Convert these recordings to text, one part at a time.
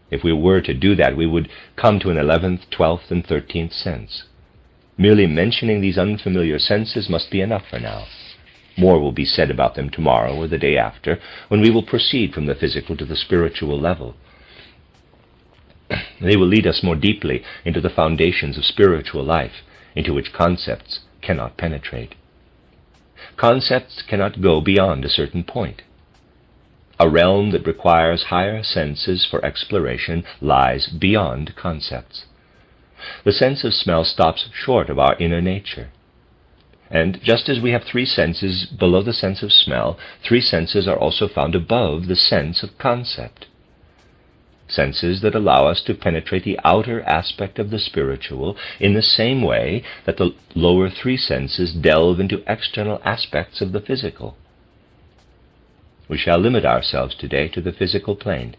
If we were to do that, we would come to an 11th, 12th, and 13th sense. Merely mentioning these unfamiliar senses must be enough for now. More will be said about them tomorrow or the day after, when we will proceed from the physical to the spiritual level. They will lead us more deeply into the foundations of spiritual life, into which concepts cannot penetrate. Concepts cannot go beyond a certain point. A realm that requires higher senses for exploration lies beyond concepts. The sense of smell stops short of our inner nature. And just as we have three senses below the sense of smell, three senses are also found above the sense of concept. Senses that allow us to penetrate the outer aspect of the spiritual in the same way that the lower three senses delve into external aspects of the physical. We shall limit ourselves today to the physical plane,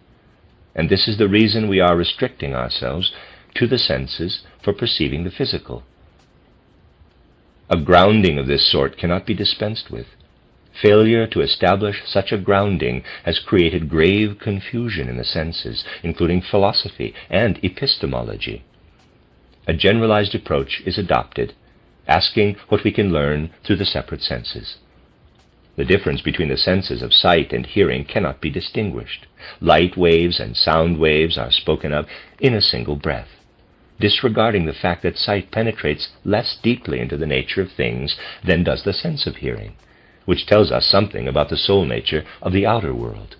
and this is the reason we are restricting ourselves to the senses for perceiving the physical. A grounding of this sort cannot be dispensed with. Failure to establish such a grounding has created grave confusion in the senses, including philosophy and epistemology. A generalized approach is adopted, asking what we can learn through the separate senses. The difference between the senses of sight and hearing cannot be distinguished. Light waves and sound waves are spoken of in a single breath, disregarding the fact that sight penetrates less deeply into the nature of things than does the sense of hearing, which tells us something about the soul nature of the outer world.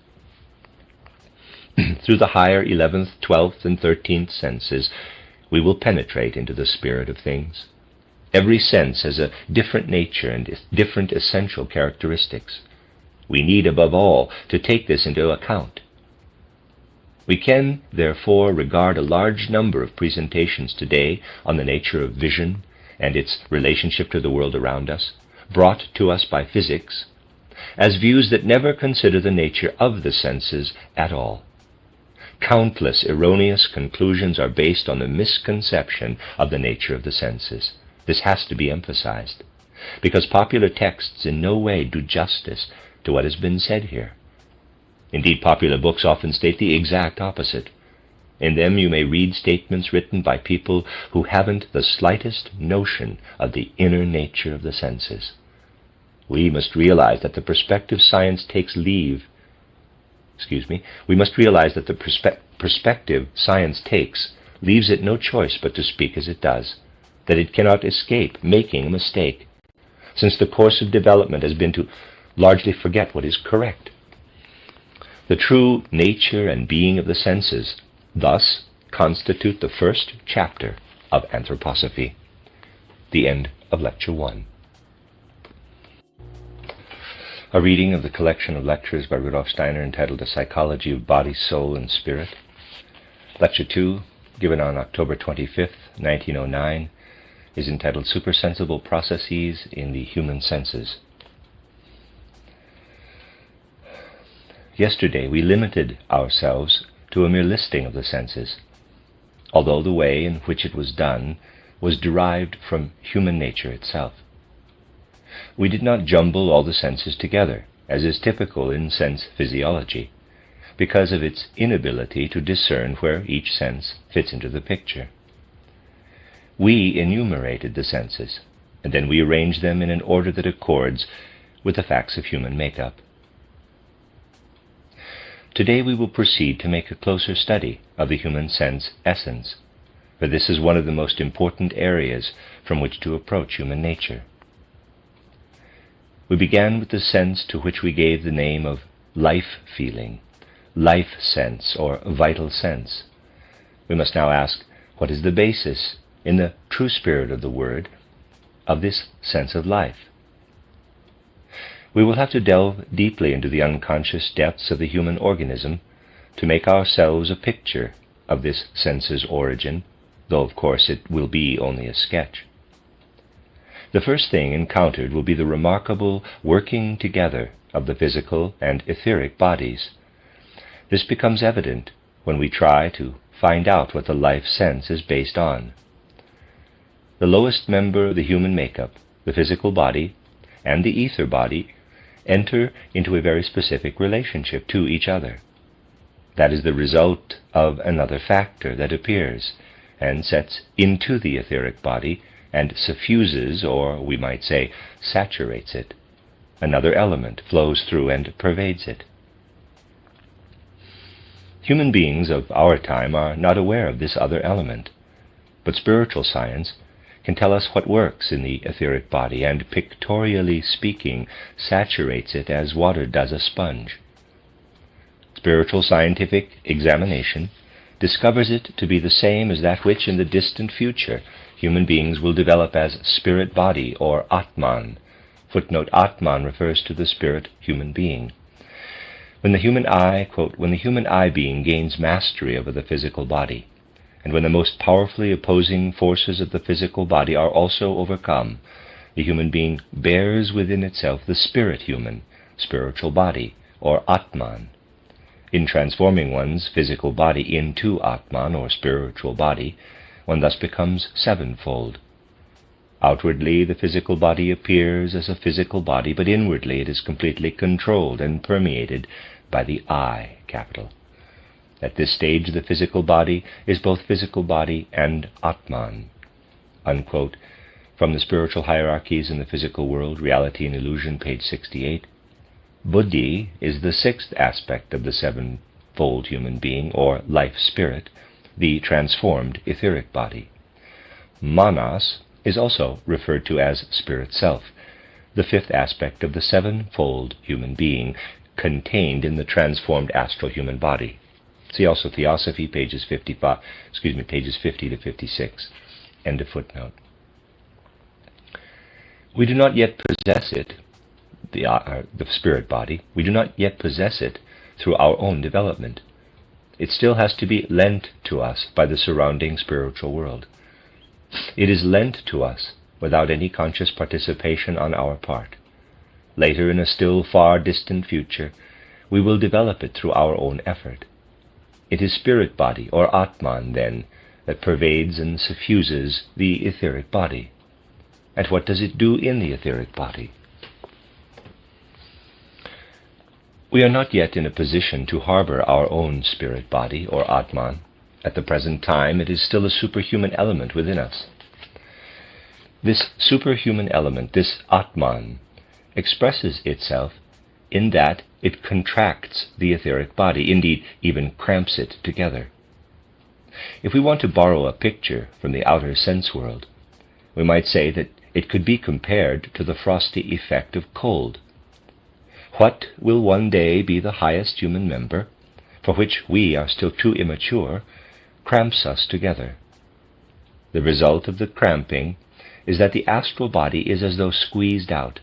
Through the higher 11th, 12th, and 13th senses, we will penetrate into the spirit of things. Every sense has a different nature and different essential characteristics. We need, above all, to take this into account. We can, therefore, regard a large number of presentations today on the nature of vision and its relationship to the world around us, brought to us by physics, as views that never consider the nature of the senses at all. Countless erroneous conclusions are based on the misconception of the nature of the senses. This has to be emphasized, because popular texts in no way do justice to what has been said here. Indeed, popular books often state the exact opposite. In them you may read statements written by people who haven't the slightest notion of the inner nature of the senses. We must realize that the perspective science takes leave. We must realize that the perspective science takes leaves it no choice but to speak as it does, that it cannot escape making a mistake, since the course of development has been to largely forget what is correct. The true nature and being of the senses thus constitute the first chapter of anthroposophy. The end of Lecture 1. A reading of the collection of lectures by Rudolf Steiner entitled A Psychology of Body, Soul, and Spirit. Lecture 2, given on October 25th, 1909, is entitled Supersensible Processes in the Human Senses. Yesterday we limited ourselves to a mere listing of the senses, although the way in which it was done was derived from human nature itself. We did not jumble all the senses together, as is typical in sense physiology, because of its inability to discern where each sense fits into the picture. We enumerated the senses, and then we arranged them in an order that accords with the facts of human makeup. Today we will proceed to make a closer study of the human sense essence, for this is one of the most important areas from which to approach human nature. We began with the sense to which we gave the name of life-feeling, life sense, or vital sense. We must now ask, what is the basis, in the true spirit of the word, of this sense of life? We will have to delve deeply into the unconscious depths of the human organism to make ourselves a picture of this sense's origin, though of course it will be only a sketch. The first thing encountered will be the remarkable working together of the physical and etheric bodies. This becomes evident when we try to find out what the life sense is based on. The lowest member of the human makeup, the physical body, and the ether body enter into a very specific relationship to each other. That is the result of another factor that appears and sets into the etheric body and suffuses, or we might say saturates it. Another element flows through and pervades it. Human beings of our time are not aware of this other element, but spiritual science can tell us what works in the etheric body and, pictorially speaking, saturates it as water does a sponge. Spiritual scientific examination discovers it to be the same as that which in the distant future human beings will develop as spirit body, or Atman. Footnote: Atman refers to the spirit human being. When the human eye, quote, when the human eye being gains mastery over the physical body, and when the most powerfully opposing forces of the physical body are also overcome, the human being bears within itself the spirit human, spiritual body, or Atman. In transforming one's physical body into Atman, or spiritual body, one thus becomes sevenfold. Outwardly, the physical body appears as a physical body, but inwardly it is completely controlled and permeated by the I, capital. At this stage, the physical body is both physical body and Atman. Unquote, from the Spiritual Hierarchies in the Physical World, Reality and Illusion, page 68. Buddhi is the sixth aspect of the sevenfold human being, or life spirit, the transformed etheric body. Manas is also referred to as spirit self, the fifth aspect of the sevenfold human being, contained in the transformed astral human body. See also Theosophy, pages 50 to 56. End of footnote. We do not yet possess it, the spirit body. We do not yet possess it through our own development. It still has to be lent to us by the surrounding spiritual world. It is lent to us without any conscious participation on our part. Later, in a still far distant future, we will develop it through our own effort. It is spirit body, or Atman, then, that pervades and suffuses the etheric body. And what does it do in the etheric body? We are not yet in a position to harbor our own spirit body, or Atman. At the present time, it is still a superhuman element within us. This superhuman element, this Atman, expresses itself in that it contracts the etheric body, indeed, even cramps it together. If we want to borrow a picture from the outer sense world, we might say that it could be compared to the frosty effect of cold. What will one day be the highest human member, for which we are still too immature, cramps us together. The result of the cramping is that the astral body is as though squeezed out,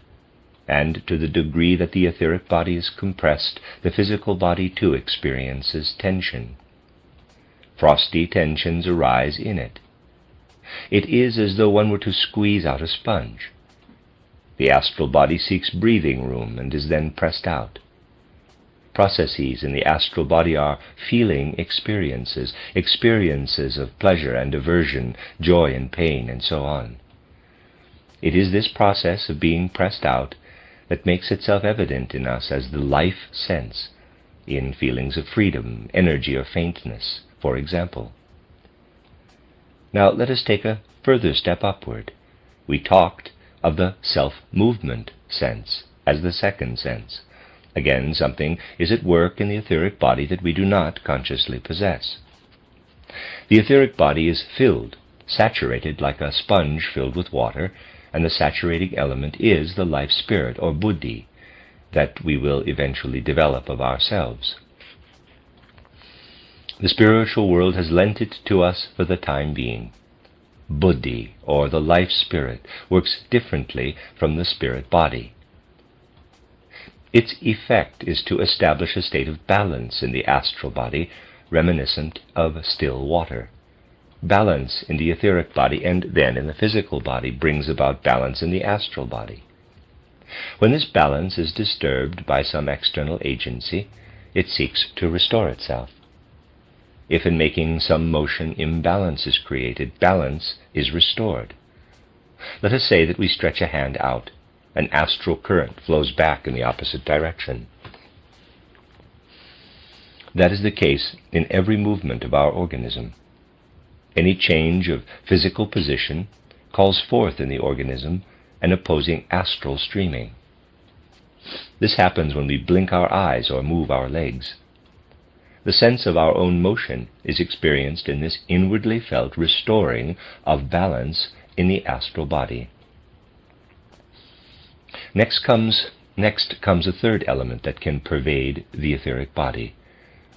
and to the degree that the etheric body is compressed, the physical body too experiences tension. Frosty tensions arise in it. It is as though one were to squeeze out a sponge. The astral body seeks breathing room and is then pressed out. Processes in the astral body are feeling experiences, experiences of pleasure and aversion, joy and pain, and so on. It is this process of being pressed out that makes itself evident in us as the life sense, in feelings of freedom, energy, or faintness, for example. Now let us take a further step upward. We talked of the self-movement sense as the second sense. Again, something is at work in the etheric body that we do not consciously possess. The etheric body is filled, saturated like a sponge filled with water, and the saturating element is the life spirit, or buddhi, that we will eventually develop of ourselves. The spiritual world has lent it to us for the time being. Buddhi, or the life spirit, works differently from the spirit body. Its effect is to establish a state of balance in the astral body, reminiscent of still water. Balance in the etheric body and then in the physical body brings about balance in the astral body. When this balance is disturbed by some external agency, it seeks to restore itself. If in making some motion imbalance is created, balance is restored. Let us say that we stretch a hand out. An astral current flows back in the opposite direction. That is the case in every movement of our organism. Any change of physical position calls forth in the organism an opposing astral streaming. This happens when we blink our eyes or move our legs. The sense of our own motion is experienced in this inwardly felt restoring of balance in the astral body. Next comes a third element that can pervade the etheric body.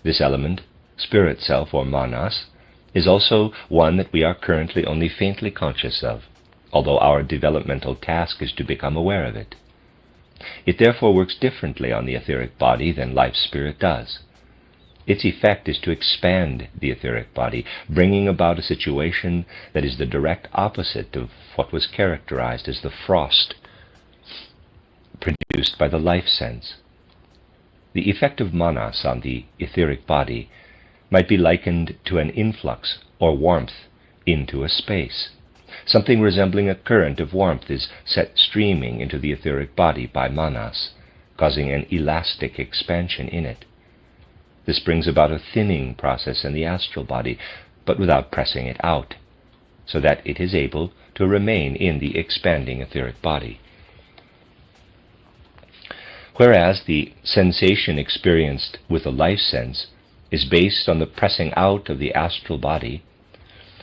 This element, spirit self or manas, is also one that we are currently only faintly conscious of, although our developmental task is to become aware of it. It therefore works differently on the etheric body than life spirit does. Its effect is to expand the etheric body, bringing about a situation that is the direct opposite of what was characterized as the frost produced by the life sense. The effect of manas on the etheric body might be likened to an influx or warmth into a space. Something resembling a current of warmth is set streaming into the etheric body by manas, causing an elastic expansion in it. This brings about a thinning process in the astral body, but without pressing it out, so that it is able to remain in the expanding etheric body. Whereas the sensation experienced with the life sense is based on the pressing out of the astral body,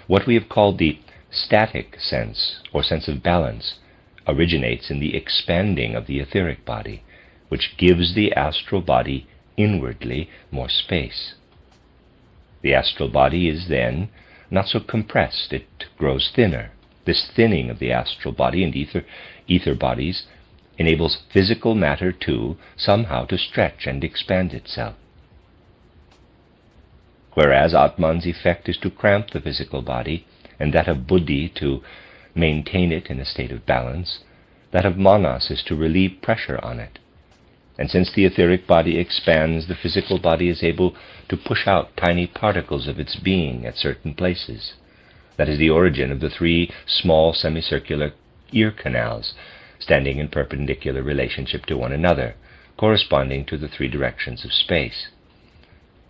what we have called the static sense, or sense of balance, originates in the expanding of the etheric body, which gives the astral body inwardly more space. The astral body is then not so compressed, it grows thinner. This thinning of the astral body and ether bodies enables physical matter too somehow to stretch and expand itself. Whereas Atman's effect is to cramp the physical body, and that of Buddhi to maintain it in a state of balance, that of Manas is to relieve pressure on it. And since the etheric body expands, the physical body is able to push out tiny particles of its being at certain places. That is the origin of the three small semicircular ear canals, standing in perpendicular relationship to one another, corresponding to the three directions of space.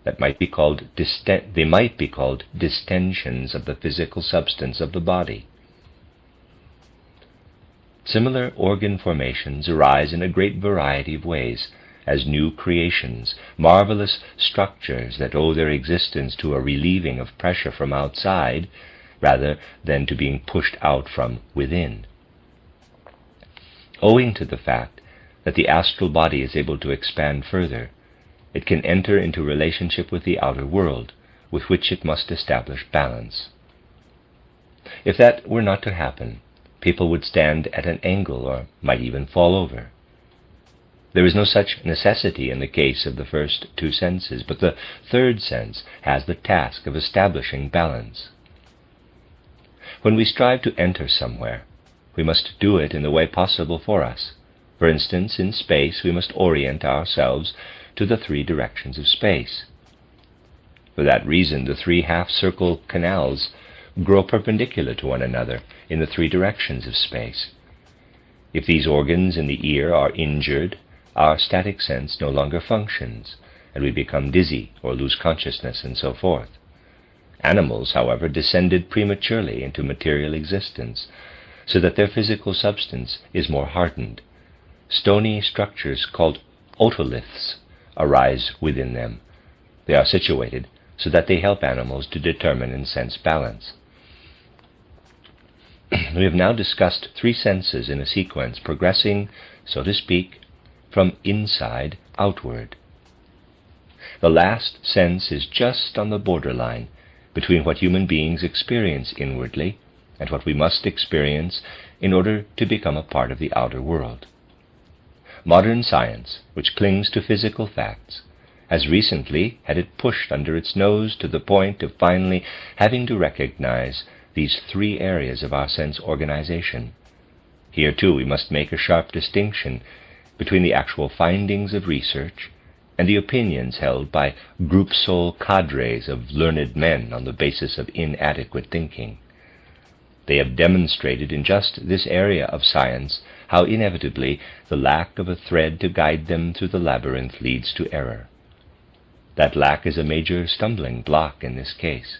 They might be called distensions of the physical substance of the body. Similar organ formations arise in a great variety of ways, as new creations, marvelous structures that owe their existence to a relieving of pressure from outside, rather than to being pushed out from within. Owing to the fact that the astral body is able to expand further, it can enter into relationship with the outer world, with which it must establish balance. If that were not to happen, people would stand at an angle or might even fall over. There is no such necessity in the case of the first two senses, but the third sense has the task of establishing balance. When we strive to enter somewhere, we must do it in the way possible for us. For instance, in space we must orient ourselves to the three directions of space. For that reason, the three half-circle canals grow perpendicular to one another in the three directions of space. If these organs in the ear are injured, our static sense no longer functions, and we become dizzy or lose consciousness and so forth. Animals, however, descended prematurely into material existence, so that their physical substance is more hardened. Stony structures called otoliths arise within them. They are situated so that they help animals to determine and sense balance. We have now discussed three senses in a sequence, progressing, so to speak, from inside outward. The last sense is just on the borderline between what human beings experience inwardly and what we must experience in order to become a part of the outer world. Modern science, which clings to physical facts, has recently had it pushed under its nose to the point of finally having to recognize these three areas of our sense organization. Here, too, we must make a sharp distinction between the actual findings of research and the opinions held by group soul cadres of learned men on the basis of inadequate thinking. They have demonstrated in just this area of science how inevitably the lack of a thread to guide them through the labyrinth leads to error. That lack is a major stumbling block in this case.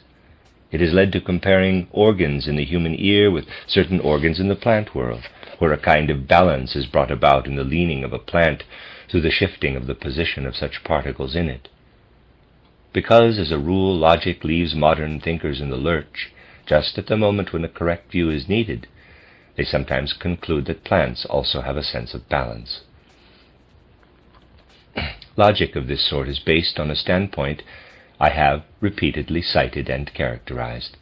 It has led to comparing organs in the human ear with certain organs in the plant world, where a kind of balance is brought about in the leaning of a plant through the shifting of the position of such particles in it. Because, as a rule, logic leaves modern thinkers in the lurch, just at the moment when a correct view is needed, they sometimes conclude that plants also have a sense of balance. Logic of this sort is based on a standpoint I have repeatedly cited and characterized.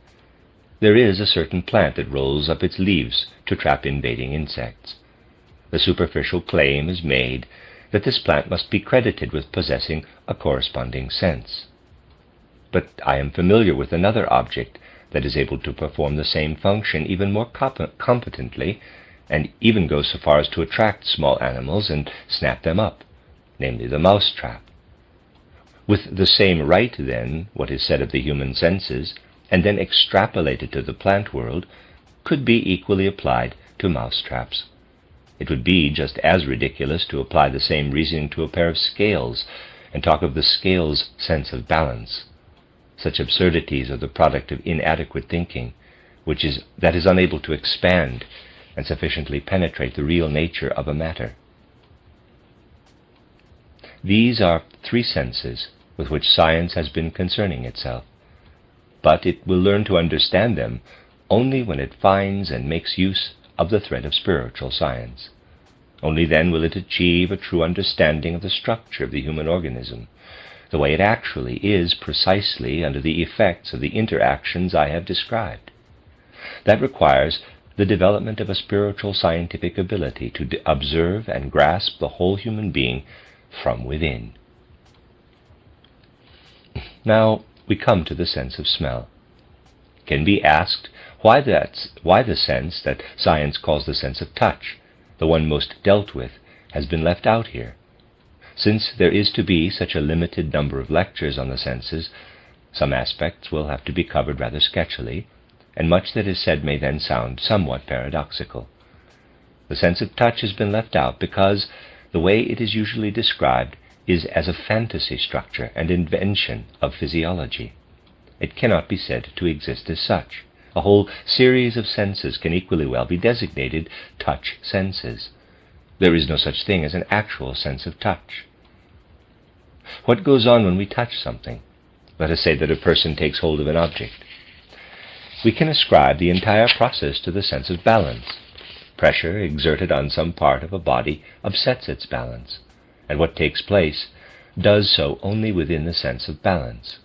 There is a certain plant that rolls up its leaves to trap invading insects. The superficial claim is made that this plant must be credited with possessing a corresponding sense. But I am familiar with another object that is able to perform the same function even more competently, and even goes so far as to attract small animals and snap them up, namely the mousetrap. With the same right, then, what is said of the human senses, and then extrapolated to the plant world, could be equally applied to mousetraps. It would be just as ridiculous to apply the same reasoning to a pair of scales and talk of the scale's sense of balance. Such absurdities are the product of inadequate thinking, that is unable to expand and sufficiently penetrate the real nature of a matter. These are three senses with which science has been concerning itself, but it will learn to understand them only when it finds and makes use of the thread of spiritual science. Only then will it achieve a true understanding of the structure of the human organism, the way it actually is precisely under the effects of the interactions I have described. That requires the development of a spiritual scientific ability to observe and grasp the whole human being from within. Now we come to the sense of smell. It can be asked why the sense that science calls the sense of touch, the one most dealt with, has been left out here. Since there is to be such a limited number of lectures on the senses, some aspects will have to be covered rather sketchily, and much that is said may then sound somewhat paradoxical. The sense of touch has been left out because the way it is usually described is as a fantasy structure and invention of physiology. It cannot be said to exist as such. A whole series of senses can equally well be designated touch senses. There is no such thing as an actual sense of touch. What goes on when we touch something? Let us say that a person takes hold of an object. We can ascribe the entire process to the sense of balance. Pressure exerted on some part of a body upsets its balance, and what takes place does so only within the sense of balance.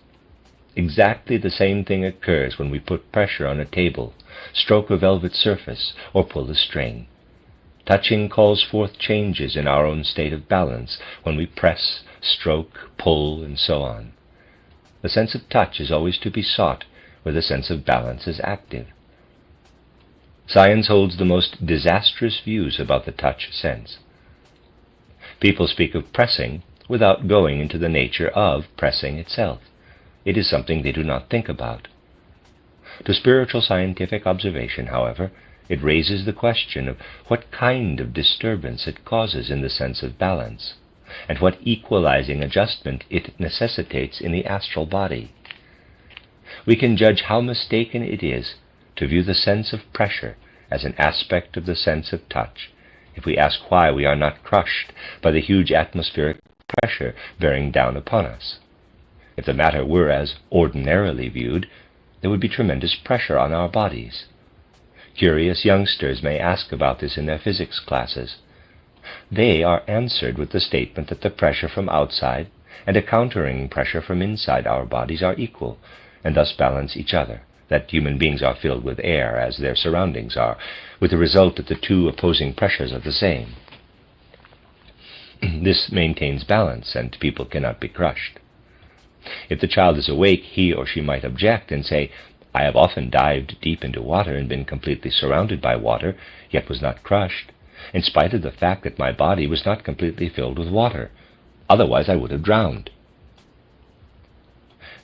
Exactly the same thing occurs when we put pressure on a table, stroke a velvet surface, or pull a string. Touching calls forth changes in our own state of balance when we press, stroke, pull, and so on. The sense of touch is always to be sought where the sense of balance is active. Science holds the most disastrous views about the touch sense. People speak of pressing without going into the nature of pressing itself. It is something they do not think about. To spiritual scientific observation, however, it raises the question of what kind of disturbance it causes in the sense of balance, and what equalizing adjustment it necessitates in the astral body. We can judge how mistaken it is to view the sense of pressure as an aspect of the sense of touch, if we ask why we are not crushed by the huge atmospheric pressure bearing down upon us. If the matter were as ordinarily viewed, there would be tremendous pressure on our bodies. Curious youngsters may ask about this in their physics classes. They are answered with the statement that the pressure from outside and a countering pressure from inside our bodies are equal, and thus balance each other, that human beings are filled with air as their surroundings are, with the result that the two opposing pressures are the same. This maintains balance, and people cannot be crushed. If the child is awake, he or she might object and say, "I have often dived deep into water and been completely surrounded by water, yet was not crushed, in spite of the fact that my body was not completely filled with water. Otherwise I would have drowned."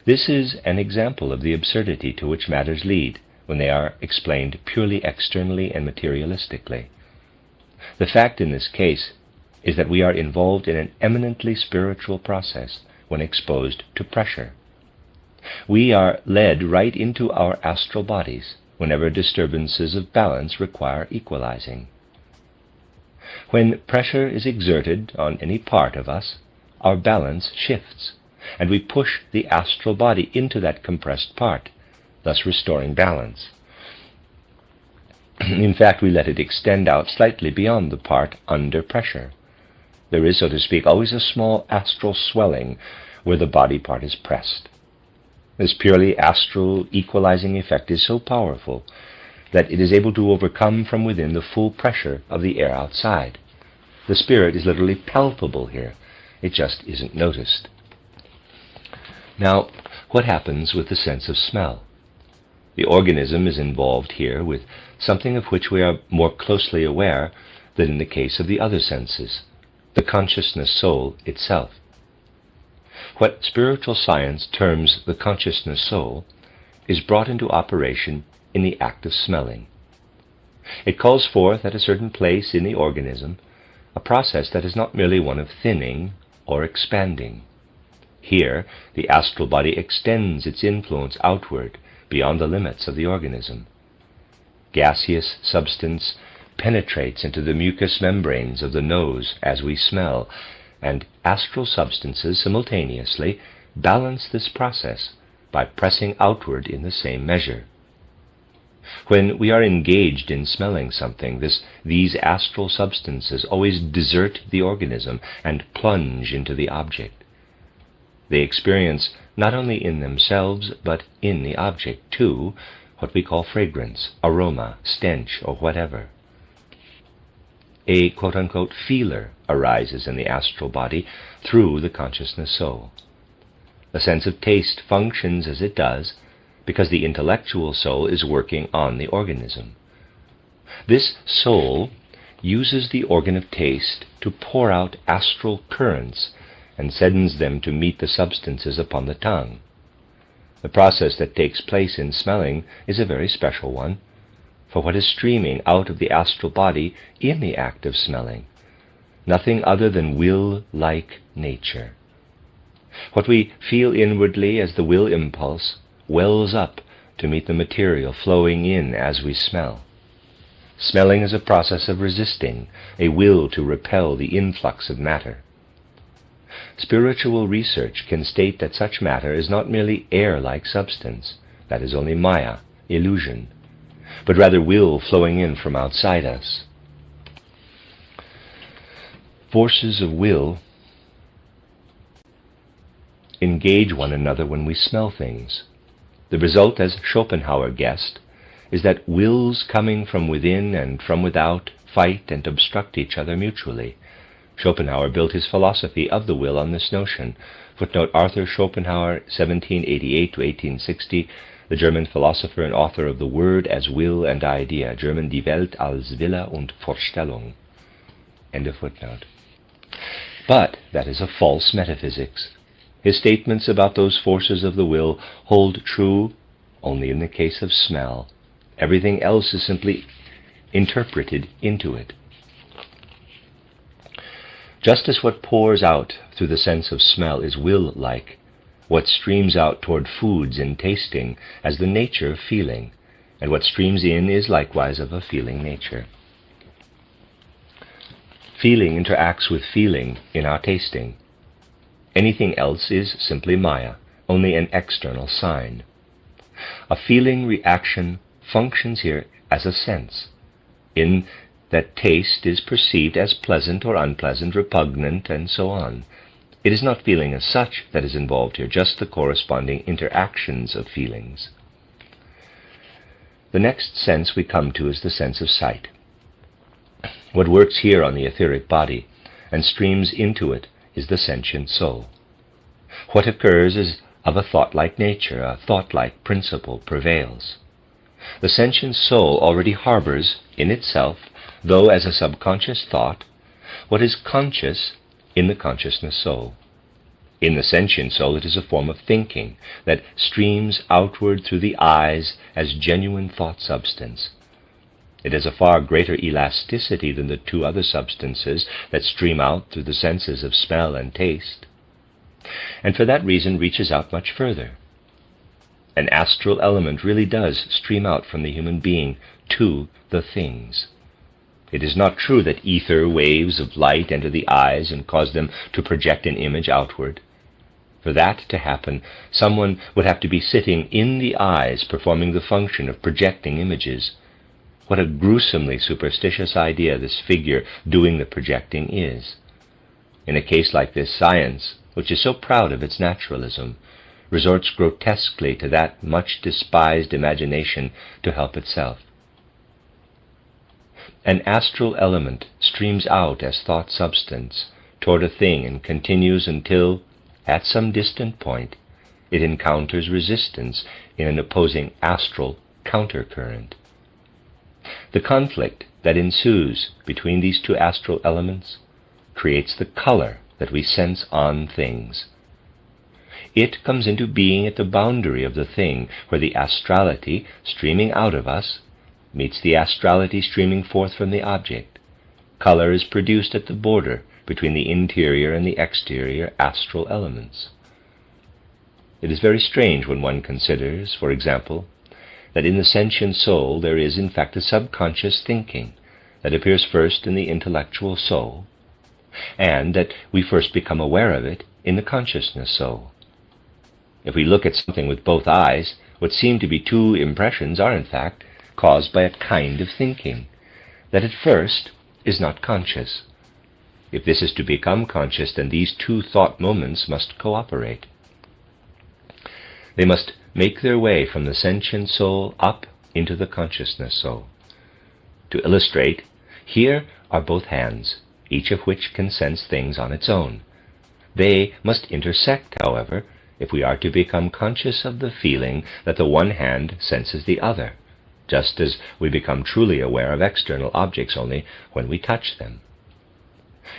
This is an example of the absurdity to which matters lead when they are explained purely externally and materialistically. The fact in this case is that we are involved in an eminently spiritual process, when exposed to pressure. We are led right into our astral bodies whenever disturbances of balance require equalizing. When pressure is exerted on any part of us, our balance shifts, and we push the astral body into that compressed part, thus restoring balance. In fact, we let it extend out slightly beyond the part under pressure. There is, so to speak, always a small astral swelling where the body part is pressed. This purely astral equalizing effect is so powerful that it is able to overcome from within the full pressure of the air outside. The spirit is literally palpable here. It just isn't noticed. Now, what happens with the sense of smell? The organism is involved here with something of which we are more closely aware than in the case of the other senses, the consciousness soul itself. What spiritual science terms the consciousness soul is brought into operation in the act of smelling. It calls forth at a certain place in the organism a process that is not merely one of thinning or expanding. Here, the astral body extends its influence outward beyond the limits of the organism. Gaseous substance penetrates into the mucous membranes of the nose as we smell, and astral substances simultaneously balance this process by pressing outward in the same measure. When we are engaged in smelling something, these astral substances always desert the organism and plunge into the object. They experience not only in themselves, but in the object too, what we call fragrance, aroma, stench, or whatever. A quote-unquote feeler arises in the astral body through the consciousness soul. The sense of taste functions as it does because the intellectual soul is working on the organism. This soul uses the organ of taste to pour out astral currents and sends them to meet the substances upon the tongue. The process that takes place in smelling is a very special one, for what is streaming out of the astral body in the act of smelling, nothing other than will-like nature. What we feel inwardly as the will impulse wells up to meet the material flowing in as we smell. Smelling is a process of resisting, a will to repel the influx of matter. Spiritual research can state that such matter is not merely air-like substance, that is only maya, illusion, but rather will flowing in from outside us. Forces of will engage one another when we smell things. The result, as Schopenhauer guessed, is that wills coming from within and from without fight and obstruct each other mutually. Schopenhauer built his philosophy of the will on this notion. Footnote: Arthur Schopenhauer, 1788 to 1860, the German philosopher and author of The Word as Will and Idea, German Die Welt als Wille und Vorstellung. End of footnote. But that is a false metaphysics. His statements about those forces of the will hold true only in the case of smell. Everything else is simply interpreted into it. Just as what pours out through the sense of smell is will-like, what streams out toward foods in tasting as the nature of feeling, and what streams in is likewise of a feeling nature. Feeling interacts with feeling in our tasting. Anything else is simply maya, only an external sign. A feeling reaction functions here as a sense, in that taste is perceived as pleasant or unpleasant, repugnant, and so on. It is not feeling as such that is involved here, just the corresponding interactions of feelings. The next sense we come to is the sense of sight. What works here on the etheric body and streams into it is the sentient soul. What occurs is of a thought-like nature, a thought-like principle prevails. The sentient soul already harbors in itself, though as a subconscious thought, what is conscious in the consciousness soul. In the sentient soul it is a form of thinking that streams outward through the eyes as genuine thought substance. It has a far greater elasticity than the two other substances that stream out through the senses of smell and taste. and for that reason reaches out much further. An astral element really does stream out from the human being to the things. It is not true that ether waves of light enter the eyes and cause them to project an image outward. For that to happen, someone would have to be sitting in the eyes performing the function of projecting images. What a gruesomely superstitious idea this figure doing the projecting is. In a case like this, science, which is so proud of its naturalism, resorts grotesquely to that much despised imagination to help itself. An astral element streams out as thought substance toward a thing and continues until, at some distant point, it encounters resistance in an opposing astral countercurrent. The conflict that ensues between these two astral elements creates the color that we sense on things. It comes into being at the boundary of the thing, where the astrality streaming out of us meets the astrality streaming forth from the object. Color is produced at the border between the interior and the exterior astral elements. It is very strange when one considers, for example, that in the sentient soul there is in fact a subconscious thinking that appears first in the intellectual soul, and that we first become aware of it in the consciousness soul. If we look at something with both eyes, what seem to be two impressions are in fact caused by a kind of thinking that at first is not conscious. If this is to become conscious, then these two thought moments must cooperate. They must make their way from the sentient soul up into the consciousness soul. To illustrate, here are both hands, each of which can sense things on its own. They must intersect, however, if we are to become conscious of the feeling that the one hand senses the other, just as we become truly aware of external objects only when we touch them.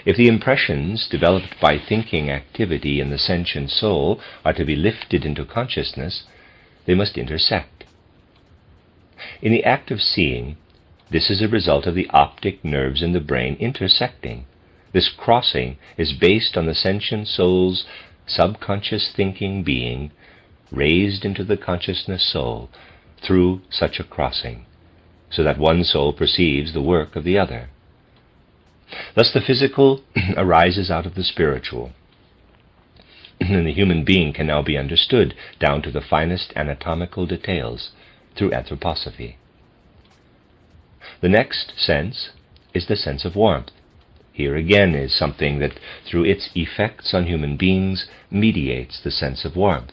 If the impressions developed by thinking activity in the sentient soul are to be lifted into consciousness, they must intersect. In the act of seeing, this is a result of the optic nerves in the brain intersecting. This crossing is based on the sentient soul's subconscious thinking being raised into the consciousness soul through such a crossing, so that one soul perceives the work of the other. Thus the physical arises out of the spiritual, and the human being can now be understood down to the finest anatomical details through anthroposophy. The next sense is the sense of warmth. Here again is something that, through its effects on human beings, mediates the sense of warmth.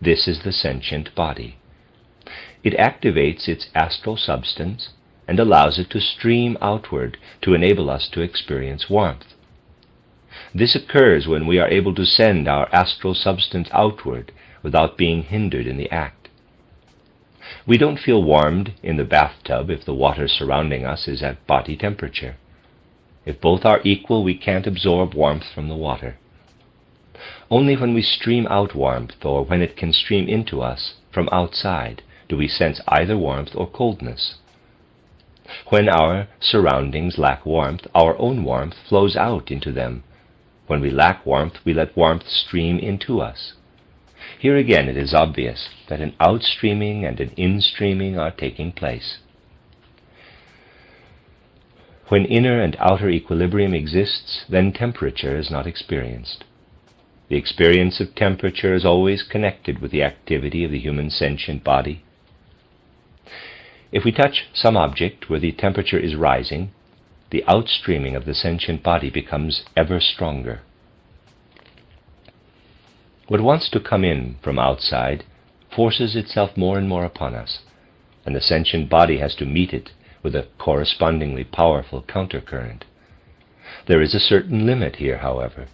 This is the sentient body. It activates its astral substance and allows it to stream outward to enable us to experience warmth. This occurs when we are able to send our astral substance outward without being hindered in the act. We don't feel warmed in the bathtub if the water surrounding us is at body temperature. If both are equal, we can't absorb warmth from the water. Only when we stream out warmth, or when it can stream into us from outside, do we sense either warmth or coldness. When our surroundings lack warmth, our own warmth flows out into them. When we lack warmth, we let warmth stream into us. Here again it is obvious that an outstreaming and an instreaming are taking place. When inner and outer equilibrium exists, then temperature is not experienced. The experience of temperature is always connected with the activity of the human sentient body. If we touch some object where the temperature is rising, the outstreaming of the sentient body becomes ever stronger. What wants to come in from outside forces itself more and more upon us, and the sentient body has to meet it with a correspondingly powerful countercurrent. There is a certain limit here, however.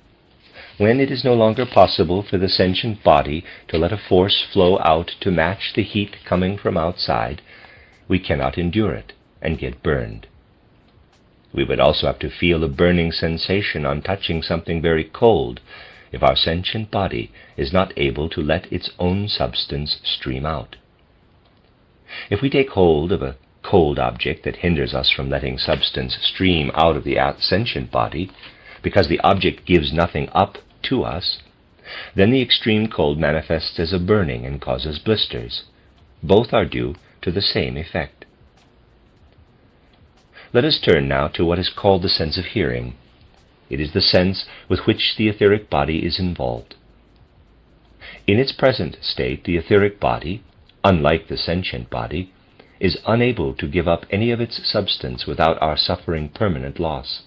When it is no longer possible for the sentient body to let a force flow out to match the heat coming from outside, we cannot endure it and get burned. We would also have to feel a burning sensation on touching something very cold if our sentient body is not able to let its own substance stream out. If we take hold of a cold object that hinders us from letting substance stream out of the sentient body, because the object gives nothing up to us, Then the extreme cold manifests as a burning and causes blisters. Both are due to the same effect. Let us turn now to what is called the sense of hearing. It is the sense with which the etheric body is involved. In its present state, the etheric body, unlike the sentient body, is unable to give up any of its substance without our suffering permanent loss.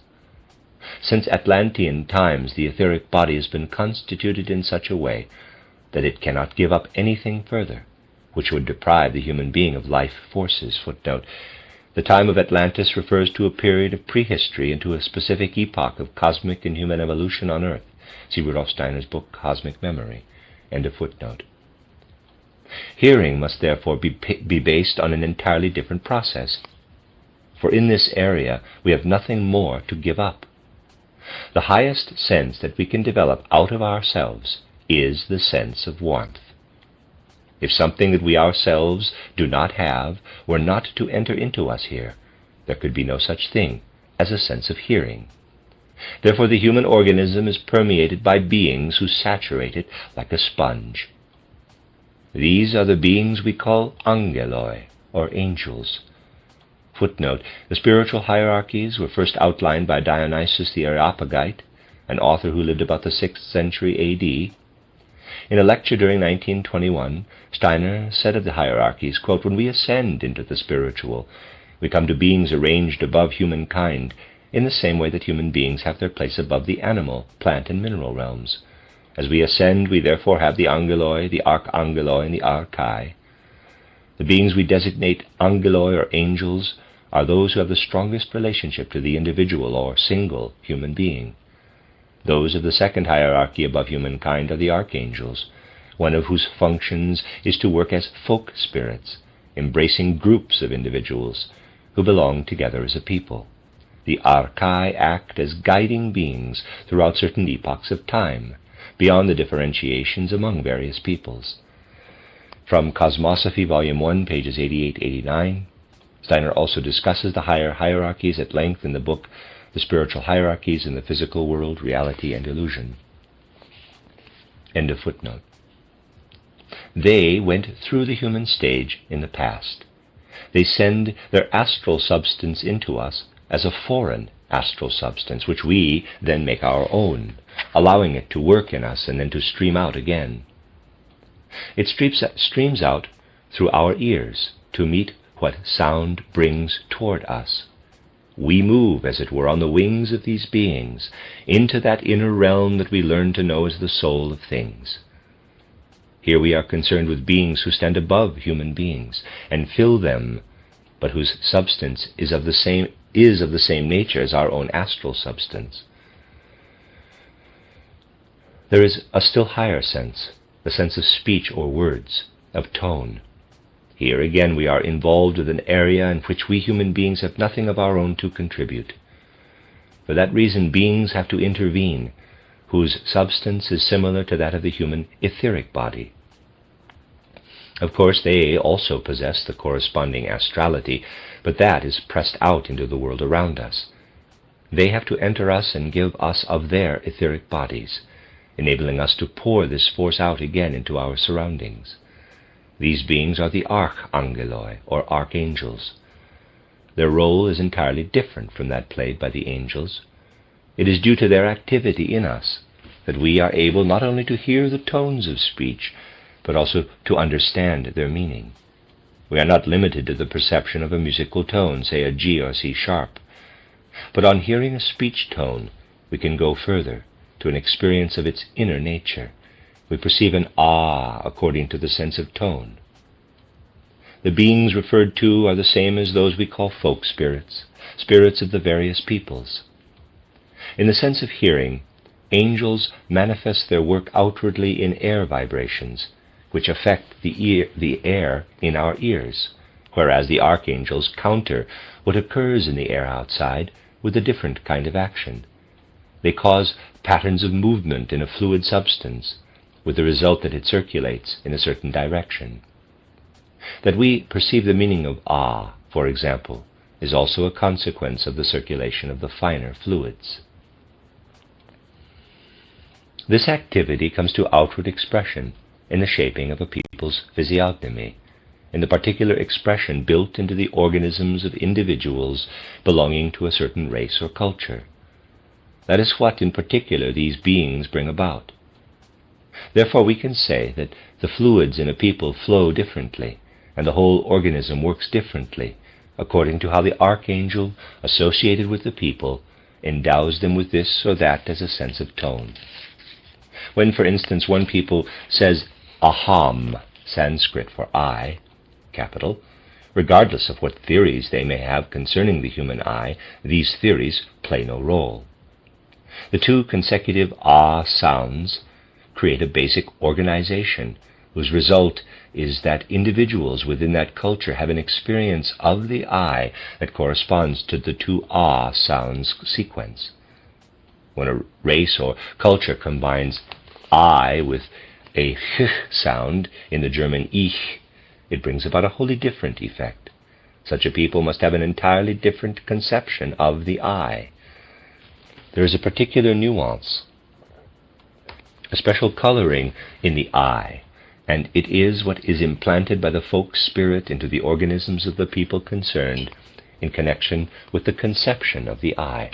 Since Atlantean times, the etheric body has been constituted in such a way that it cannot give up anything further, which would deprive the human being of life forces. Footnote: the time of Atlantis refers to a period of prehistory and to a specific epoch of cosmic and human evolution on Earth. See Rudolf Steiner's book, Cosmic Memory. End of footnote. Hearing must therefore be based on an entirely different process, for in this area we have nothing more to give up. The highest sense that we can develop out of ourselves is the sense of warmth. If something that we ourselves do not have were not to enter into us here, there could be no such thing as a sense of hearing. Therefore the human organism is permeated by beings who saturate it like a sponge. These are the beings we call angeloi, or angels. Footnote: the spiritual hierarchies were first outlined by Dionysius the Areopagite, an author who lived about the 6th century A.D. In a lecture during 1921, Steiner said of the hierarchies, quote, "When we ascend into the spiritual, we come to beings arranged above humankind, in the same way that human beings have their place above the animal, plant, and mineral realms. As we ascend, we therefore have the angeloi, the archangeloi, and the archai. The beings we designate angeloi or angels are those who have the strongest relationship to the individual or single human being. Those of the second hierarchy above humankind are the archangels, one of whose functions is to work as folk spirits, embracing groups of individuals who belong together as a people. The archai act as guiding beings throughout certain epochs of time, beyond the differentiations among various peoples." From Cosmosophy, Volume 1, pages 88-89. Steiner also discusses the higher hierarchies at length in the book The Spiritual Hierarchies in the Physical World, Reality and Illusion. End of footnote. They went through the human stage in the past. They send their astral substance into us as a foreign astral substance, which we then make our own, allowing it to work in us and then to stream out again. It streams out through our ears to meet what sound brings toward us. We move, as it were, on the wings of these beings into that inner realm that we learn to know as the soul of things. Here we are concerned with beings who stand above human beings and fill them, but whose substance is of the same nature as our own astral substance. There is a still higher sense, the sense of speech or words, of tone. Here again we are involved with an area in which we human beings have nothing of our own to contribute. For that reason beings have to intervene, whose substance is similar to that of the human etheric body. Of course, they also possess the corresponding astrality, but that is pressed out into the world around us. They have to enter us and give us of their etheric bodies, enabling us to pour this force out again into our surroundings. These beings are the archangeloi, or archangels. Their role is entirely different from that played by the angels. It is due to their activity in us that we are able not only to hear the tones of speech, but also to understand their meaning. We are not limited to the perception of a musical tone, say a G or C sharp, but on hearing a speech tone, we can go further to an experience of its inner nature. We perceive an ah according to the sense of tone. The beings referred to are the same as those we call folk spirits, spirits of the various peoples. In the sense of hearing, angels manifest their work outwardly in air vibrations, which affect the air in our ears, whereas the archangels counter what occurs in the air outside with a different kind of action. They cause patterns of movement in a fluid substance, with the result that it circulates in a certain direction. That we perceive the meaning of ah, for example, is also a consequence of the circulation of the finer fluids. This activity comes to outward expression in the shaping of a people's physiognomy, in the particular expression built into the organisms of individuals belonging to a certain race or culture. That is what, in particular, these beings bring about. Therefore, we can say that the fluids in a people flow differently, and the whole organism works differently, according to how the archangel associated with the people endows them with this or that as a sense of tone. When, for instance, one people says aham, Sanskrit for I, capital, regardless of what theories they may have concerning the human eye, these theories play no role. The two consecutive ah sounds create a basic organization whose result is that individuals within that culture have an experience of the I that corresponds to the two ah sounds sequence. When a race or culture combines I with a ch sound in the German ich, it brings about a wholly different effect. Such a people must have an entirely different conception of the I. There is a particular nuance, a special coloring in the I, and it is what is implanted by the folk spirit into the organisms of the people concerned in connection with the conception of the I.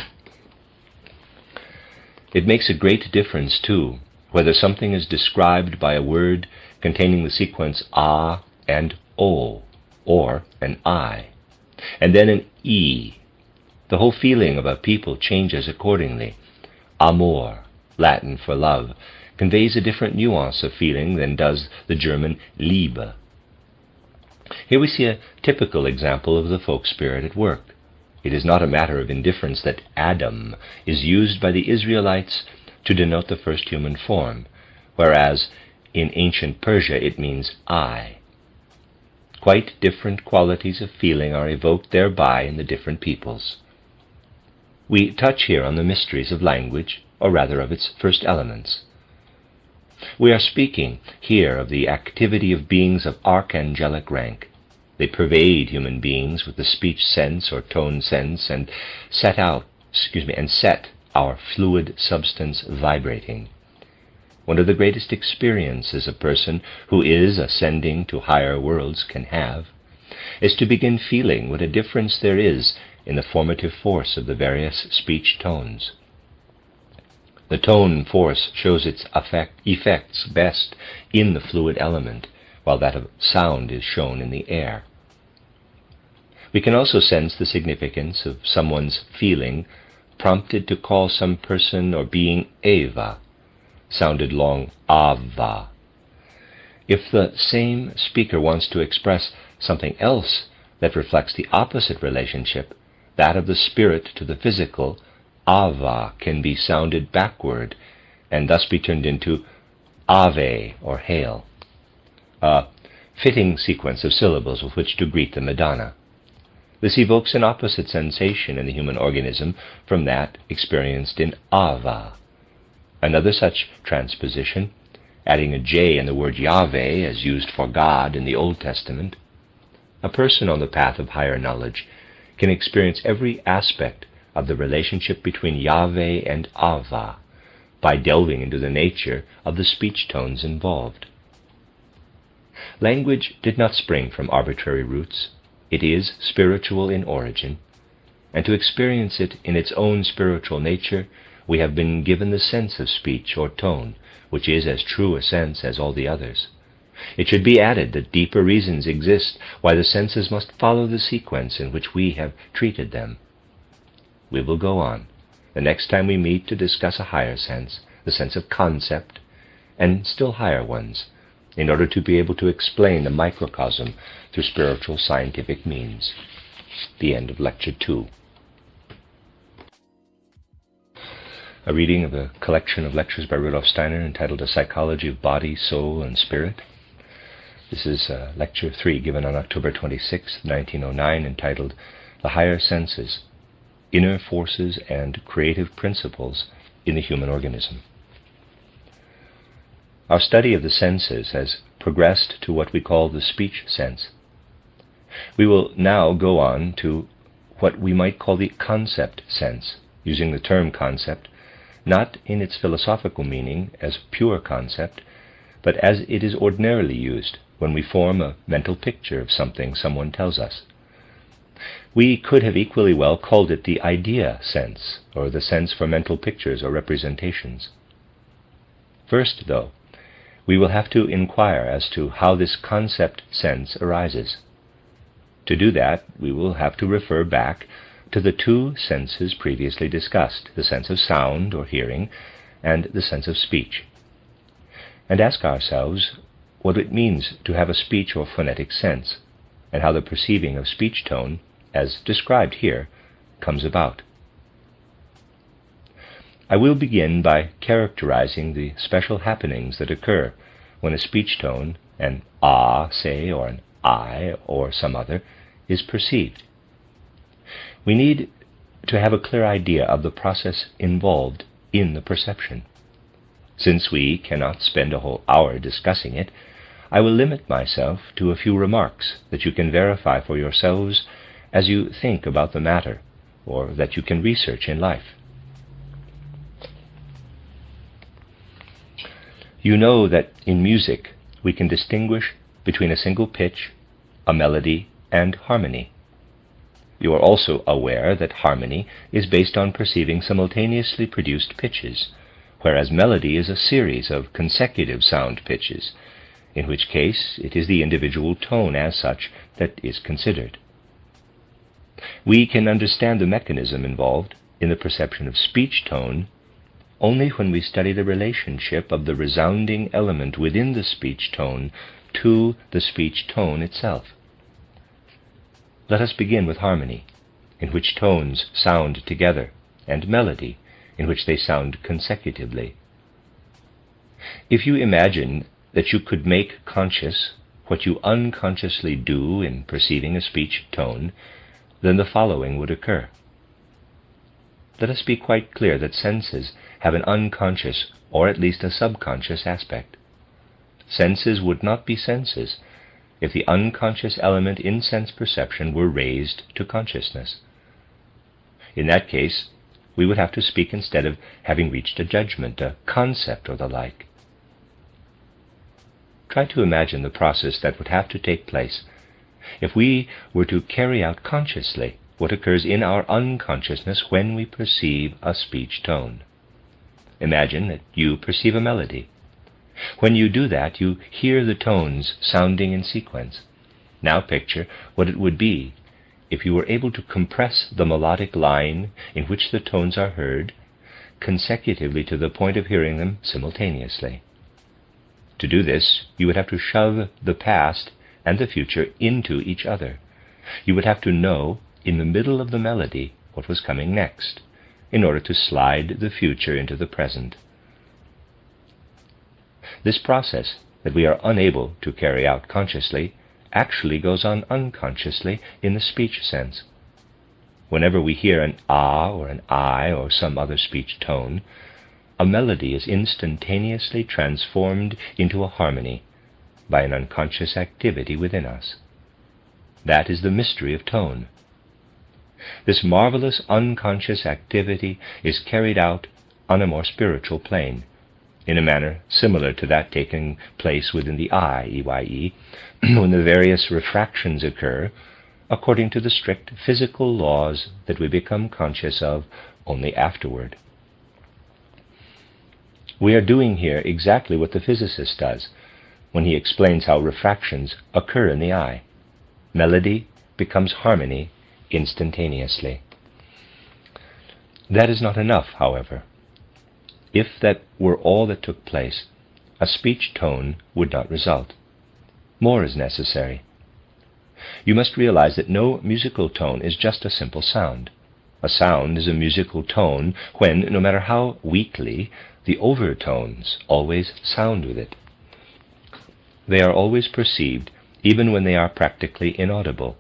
It makes a great difference, too, whether something is described by a word containing the sequence ah and o, or an I, and then an e. The whole feeling of a people changes accordingly. Amor, Latin for love, conveys a different nuance of feeling than does the German Liebe. Here we see a typical example of the folk spirit at work. It is not a matter of indifference that Adam is used by the Israelites to denote the first human form, whereas in ancient Persia it means I. Quite different qualities of feeling are evoked thereby in the different peoples. We touch here on the mysteries of language, or rather of its first elements. We are speaking here of the activity of beings of archangelic rank. They pervade human beings with the speech sense or tone sense and set our fluid substance vibrating. One of the greatest experiences a person who is ascending to higher worlds can have is to begin feeling what a difference there is in the formative force of the various speech tones. The tone force shows its effects best in the fluid element, while that of sound is shown in the air. We can also sense the significance of someone's feeling prompted to call some person or being Eva, sounded long Ava. If the same speaker wants to express something else that reflects the opposite relationship, that of the spirit to the physical, Ava can be sounded backward and thus be turned into Ave or hail, a fitting sequence of syllables with which to greet the Madonna. This evokes an opposite sensation in the human organism from that experienced in Ava. Another such transposition, adding a J in the word Yahweh as used for God in the Old Testament. A person on the path of higher knowledge can experience every aspect of the relationship between Yahweh and Ava by delving into the nature of the speech tones involved. Language did not spring from arbitrary roots. It is spiritual in origin, and to experience it in its own spiritual nature, we have been given the sense of speech or tone, which is as true a sense as all the others. It should be added that deeper reasons exist why the senses must follow the sequence in which we have treated them. We will go on, the next time we meet, to discuss a higher sense, the sense of concept, and still higher ones, in order to be able to explain the microcosm through spiritual scientific means. The end of Lecture 2. A reading of a collection of lectures by Rudolf Steiner entitled A Psychology of Body, Soul, and Spirit. This is Lecture 3, given on October 26, 1909, entitled The Higher Senses, Inner Forces and Creative Principles in the Human Organism. Our study of the senses has progressed to what we call the speech sense. We will now go on to what we might call the concept sense, using the term concept not in its philosophical meaning as pure concept, but as it is ordinarily used when we form a mental picture of something someone tells us. We could have equally well called it the idea sense, or the sense for mental pictures or representations. First, though, we will have to inquire as to how this concept sense arises. To do that, we will have to refer back to the two senses previously discussed, the sense of sound or hearing and the sense of speech, and ask ourselves what it means to have a speech or phonetic sense, and how the perceiving of speech tone, as described here, comes about. I will begin by characterizing the special happenings that occur when a speech tone, an ah, say, or an I, or some other, is perceived. We need to have a clear idea of the process involved in the perception. Since we cannot spend a whole hour discussing it, I will limit myself to a few remarks that you can verify for yourselves as you think about the matter, or that you can research in life. You know that in music we can distinguish between a single pitch, a melody, and harmony. You are also aware that harmony is based on perceiving simultaneously produced pitches, whereas melody is a series of consecutive sound pitches, in which case it is the individual tone as such that is considered. We can understand the mechanism involved in the perception of speech tone only when we study the relationship of the resounding element within the speech tone to the speech tone itself. Let us begin with harmony, in which tones sound together, and melody, in which they sound consecutively. If you imagine that you could make conscious what you unconsciously do in perceiving a speech tone, then the following would occur. Let us be quite clear that senses have an unconscious, or at least a subconscious aspect. Senses would not be senses if the unconscious element in sense perception were raised to consciousness. In that case, we would have to speak instead of having reached a judgment, a concept, or the like. Try to imagine the process that would have to take place if we were to carry out consciously what occurs in our unconsciousness when we perceive a speech tone. Imagine that you perceive a melody. When you do that, you hear the tones sounding in sequence. Now picture what it would be if you were able to compress the melodic line in which the tones are heard consecutively to the point of hearing them simultaneously. To do this, you would have to shove the past and the future into each other. You would have to know in the middle of the melody what was coming next, in order to slide the future into the present. This process that we are unable to carry out consciously actually goes on unconsciously in the speech sense. Whenever we hear an ah or an I or some other speech tone, a melody is instantaneously transformed into a harmony by an unconscious activity within us. That is the mystery of tone. This marvelous unconscious activity is carried out on a more spiritual plane, in a manner similar to that taking place within the eye, EYE, when the various refractions occur, according to the strict physical laws that we become conscious of only afterward. We are doing here exactly what the physicist does when he explains how refractions occur in the eye. Melody becomes harmony instantaneously. That is not enough, however. If that were all that took place, a speech tone would not result. More is necessary. You must realize that no musical tone is just a simple sound. A sound is a musical tone when, no matter how weakly, the overtones always sound with it. They are always perceived, even when they are practically inaudible.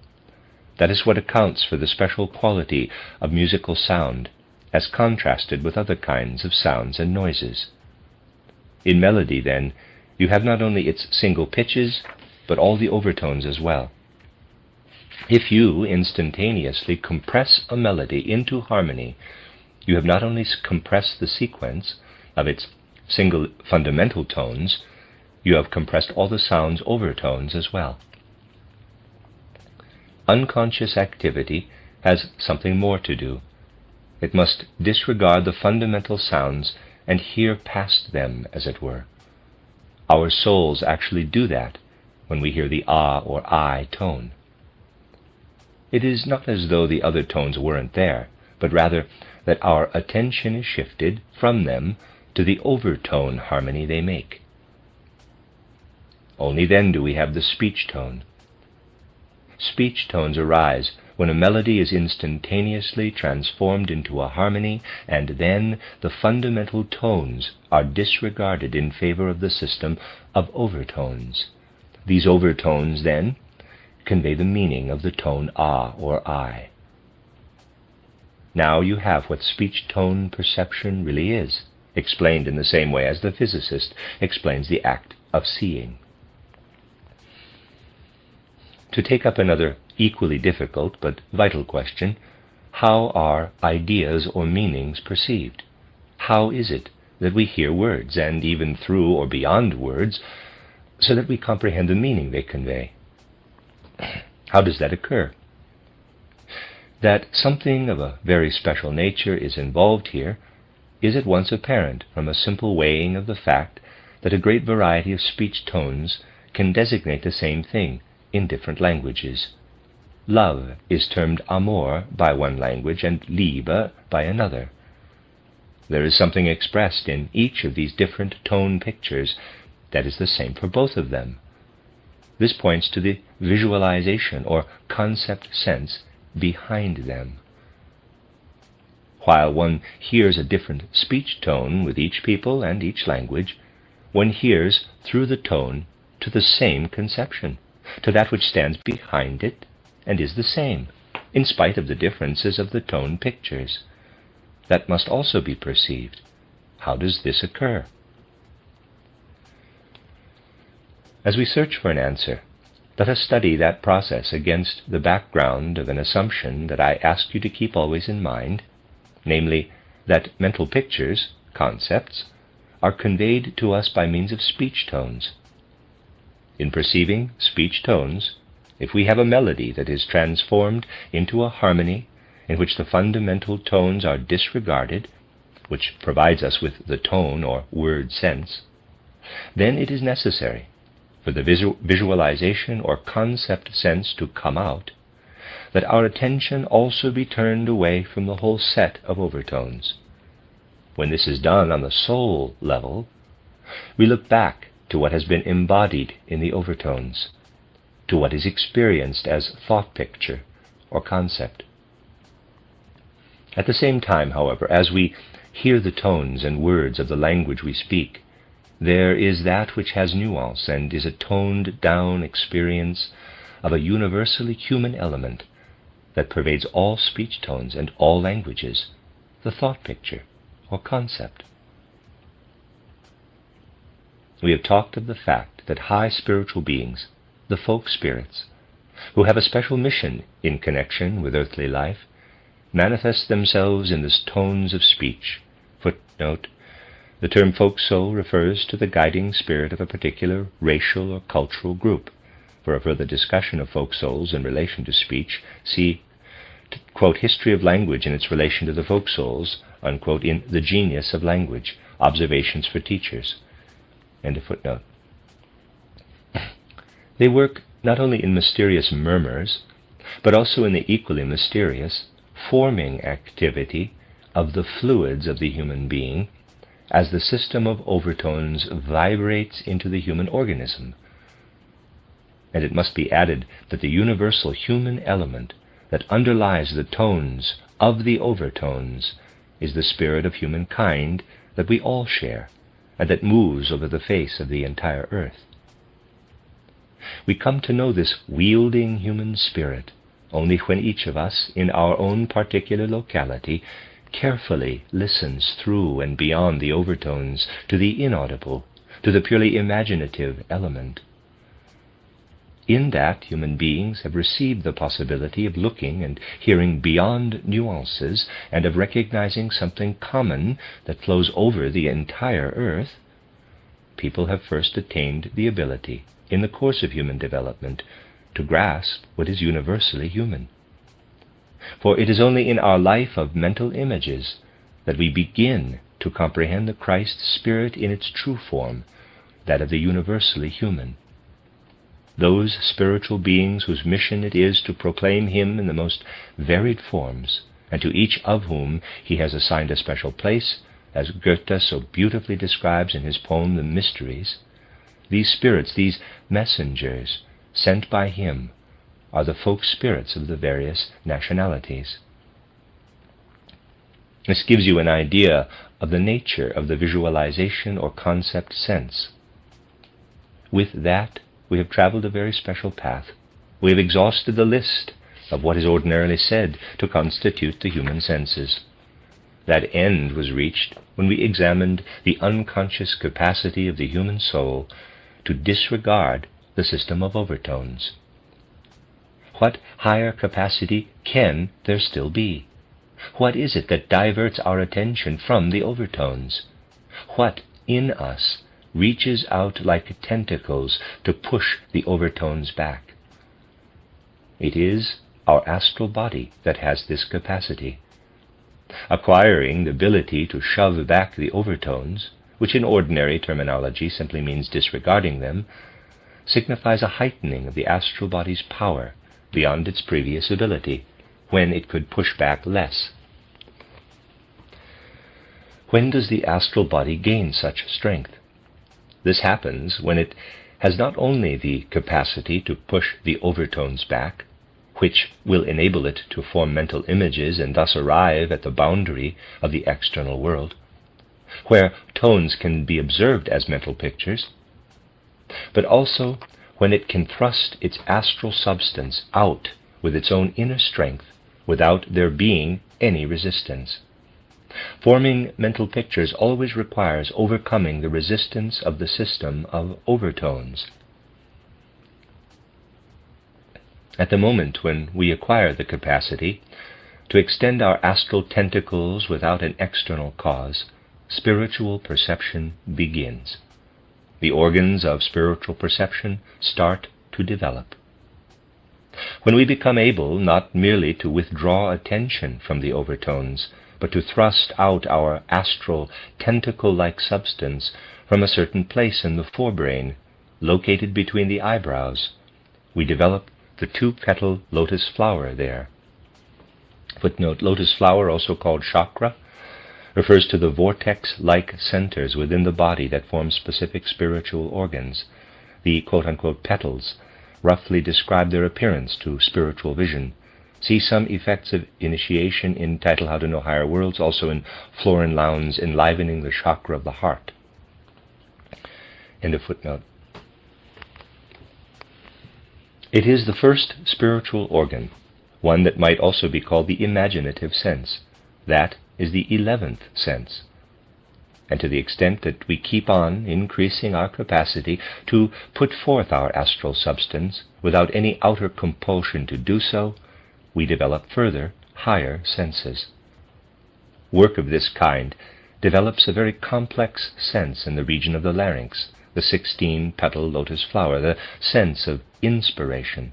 That is what accounts for the special quality of musical sound, as contrasted with other kinds of sounds and noises. In melody, then, you have not only its single pitches, but all the overtones as well. If you instantaneously compress a melody into harmony, you have not only compressed the sequence of its single fundamental tones, you have compressed all the sound's overtones as well. Unconscious activity has something more to do. It must disregard the fundamental sounds and hear past them, as it were. Our souls actually do that when we hear the ah or I tone. It is not as though the other tones weren't there, but rather that our attention is shifted from them to the overtone harmony they make. Only then do we have the speech tone. Speech tones arise when a melody is instantaneously transformed into a harmony, and then the fundamental tones are disregarded in favor of the system of overtones. These overtones, then, convey the meaning of the tone ah or I. Now you have what speech tone perception really is, explained in the same way as the physicist explains the act of seeing. To take up another equally difficult but vital question, how are ideas or meanings perceived? How is it that we hear words, and even through or beyond words, so that we comprehend the meaning they convey? How does that occur? That something of a very special nature is involved here is at once apparent from a simple weighing of the fact that a great variety of speech tones can designate the same thing in different languages. Love is termed amor by one language and Liebe by another. There is something expressed in each of these different tone pictures that is the same for both of them. This points to the visualization or concept sense behind them. While one hears a different speech tone with each people and each language, one hears through the tone to the same conception, to that which stands behind it and is the same, in spite of the differences of the tone pictures. That must also be perceived. How does this occur? As we search for an answer, let us study that process against the background of an assumption that I ask you to keep always in mind, namely, that mental pictures, concepts, are conveyed to us by means of speech tones. In perceiving speech tones, if we have a melody that is transformed into a harmony in which the fundamental tones are disregarded, which provides us with the tone or word sense, then it is necessary for the visualization or concept sense to come out, that our attention also be turned away from the whole set of overtones. When this is done on the soul level, we look back to what has been embodied in the overtones, to what is experienced as thought picture or concept. At the same time, however, as we hear the tones and words of the language we speak, there is that which has nuance and is a toned-down experience of a universally human element that pervades all speech tones and all languages, the thought picture or concept. We have talked of the fact that high spiritual beings, the folk spirits, who have a special mission in connection with earthly life, manifest themselves in the tones of speech. Footnote: the term folk soul refers to the guiding spirit of a particular racial or cultural group. For a further discussion of folk souls in relation to speech, see, quote, History of Language in its relation to the folk souls, unquote, in The Genius of Language, Observations for Teachers. End of footnote. They work not only in mysterious murmurs, but also in the equally mysterious forming activity of the fluids of the human being as the system of overtones vibrates into the human organism. And it must be added that the universal human element that underlies the tones of the overtones is the spirit of humankind that we all share, and that moves over the face of the entire earth. We come to know this wielding human spirit only when each of us, in our own particular locality, carefully listens through and beyond the overtones to the inaudible, to the purely imaginative element. in that human beings have received the possibility of looking and hearing beyond nuances and of recognizing something common that flows over the entire earth, people have first attained the ability, in the course of human development, to grasp what is universally human. For it is only in our life of mental images that we begin to comprehend the Christ Spirit in its true form, that of the universally human. Those spiritual beings whose mission it is to proclaim Him in the most varied forms, and to each of whom He has assigned a special place, as Goethe so beautifully describes in his poem The Mysteries, these spirits, these messengers sent by Him, are the folk spirits of the various nationalities. This gives you an idea of the nature of the visualization or concept sense. With that, we have traveled a very special path. We have exhausted the list of what is ordinarily said to constitute the human senses. That end was reached when we examined the unconscious capacity of the human soul to disregard the system of overtones. What higher capacity can there still be? What is it that diverts our attention from the overtones? What in us reaches out like tentacles to push the overtones back? It is our astral body that has this capacity. Acquiring the ability to shove back the overtones, which in ordinary terminology simply means disregarding them, signifies a heightening of the astral body's power beyond its previous ability, when it could push back less. When does the astral body gain such strength? This happens when it has not only the capacity to push the overtones back, which will enable it to form mental images and thus arrive at the boundary of the external world, where tones can be observed as mental pictures, but also when it can thrust its astral substance out with its own inner strength without there being any resistance. Forming mental pictures always requires overcoming the resistance of the system of overtones. At the moment when we acquire the capacity to extend our astral tentacles without an external cause, spiritual perception begins. The organs of spiritual perception start to develop. When we become able not merely to withdraw attention from the overtones, but to thrust out our astral tentacle-like substance from a certain place in the forebrain, located between the eyebrows, we develop the two-petal lotus flower there. Footnote: lotus flower, also called chakra, refers to the vortex-like centers within the body that form specific spiritual organs. The quote-unquote petals roughly describe their appearance to spiritual vision. See some effects of initiation in title How to Know Higher Worlds, also in Florin Lown's Enlivening the Chakra of the Heart. End of footnote. It is the first spiritual organ, one that might also be called the imaginative sense. That is the 11th sense. And to the extent that we keep on increasing our capacity to put forth our astral substance without any outer compulsion to do so, we develop further higher senses. Work of this kind develops a very complex sense in the region of the larynx, the 16-petal lotus flower, the sense of inspiration.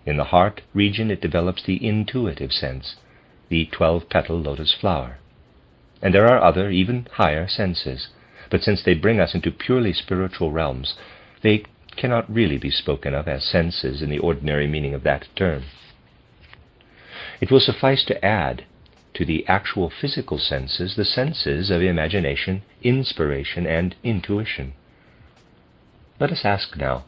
In the heart region it develops the intuitive sense, the 12-petal lotus flower. And there are other, even higher senses, but since they bring us into purely spiritual realms, they cannot really be spoken of as senses in the ordinary meaning of that term. It will suffice to add to the actual physical senses the senses of imagination, inspiration, and intuition. Let us ask now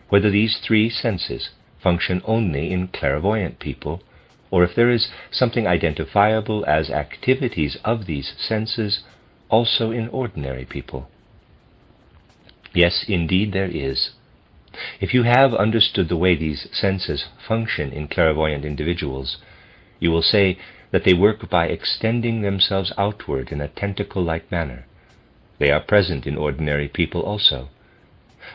whether these three senses function only in clairvoyant people, or if there is something identifiable as activities of these senses also in ordinary people. Yes, indeed there is. If you have understood the way these senses function in clairvoyant individuals, you will say that they work by extending themselves outward in a tentacle-like manner. They are present in ordinary people also.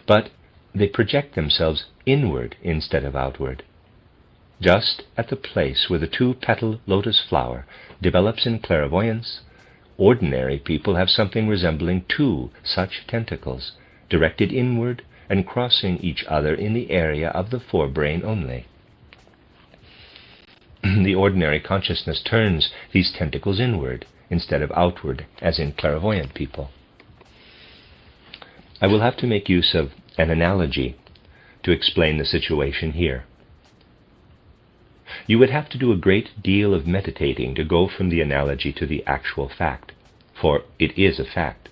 But they project themselves inward instead of outward. Just at the place where the two-petal lotus flower develops in clairvoyance, ordinary people have something resembling two such tentacles, directed inward and crossing each other in the area of the forebrain only. The ordinary consciousness turns these tentacles inward instead of outward, as in clairvoyant people. I will have to make use of an analogy to explain the situation here. You would have to do a great deal of meditating to go from the analogy to the actual fact, for it is a fact.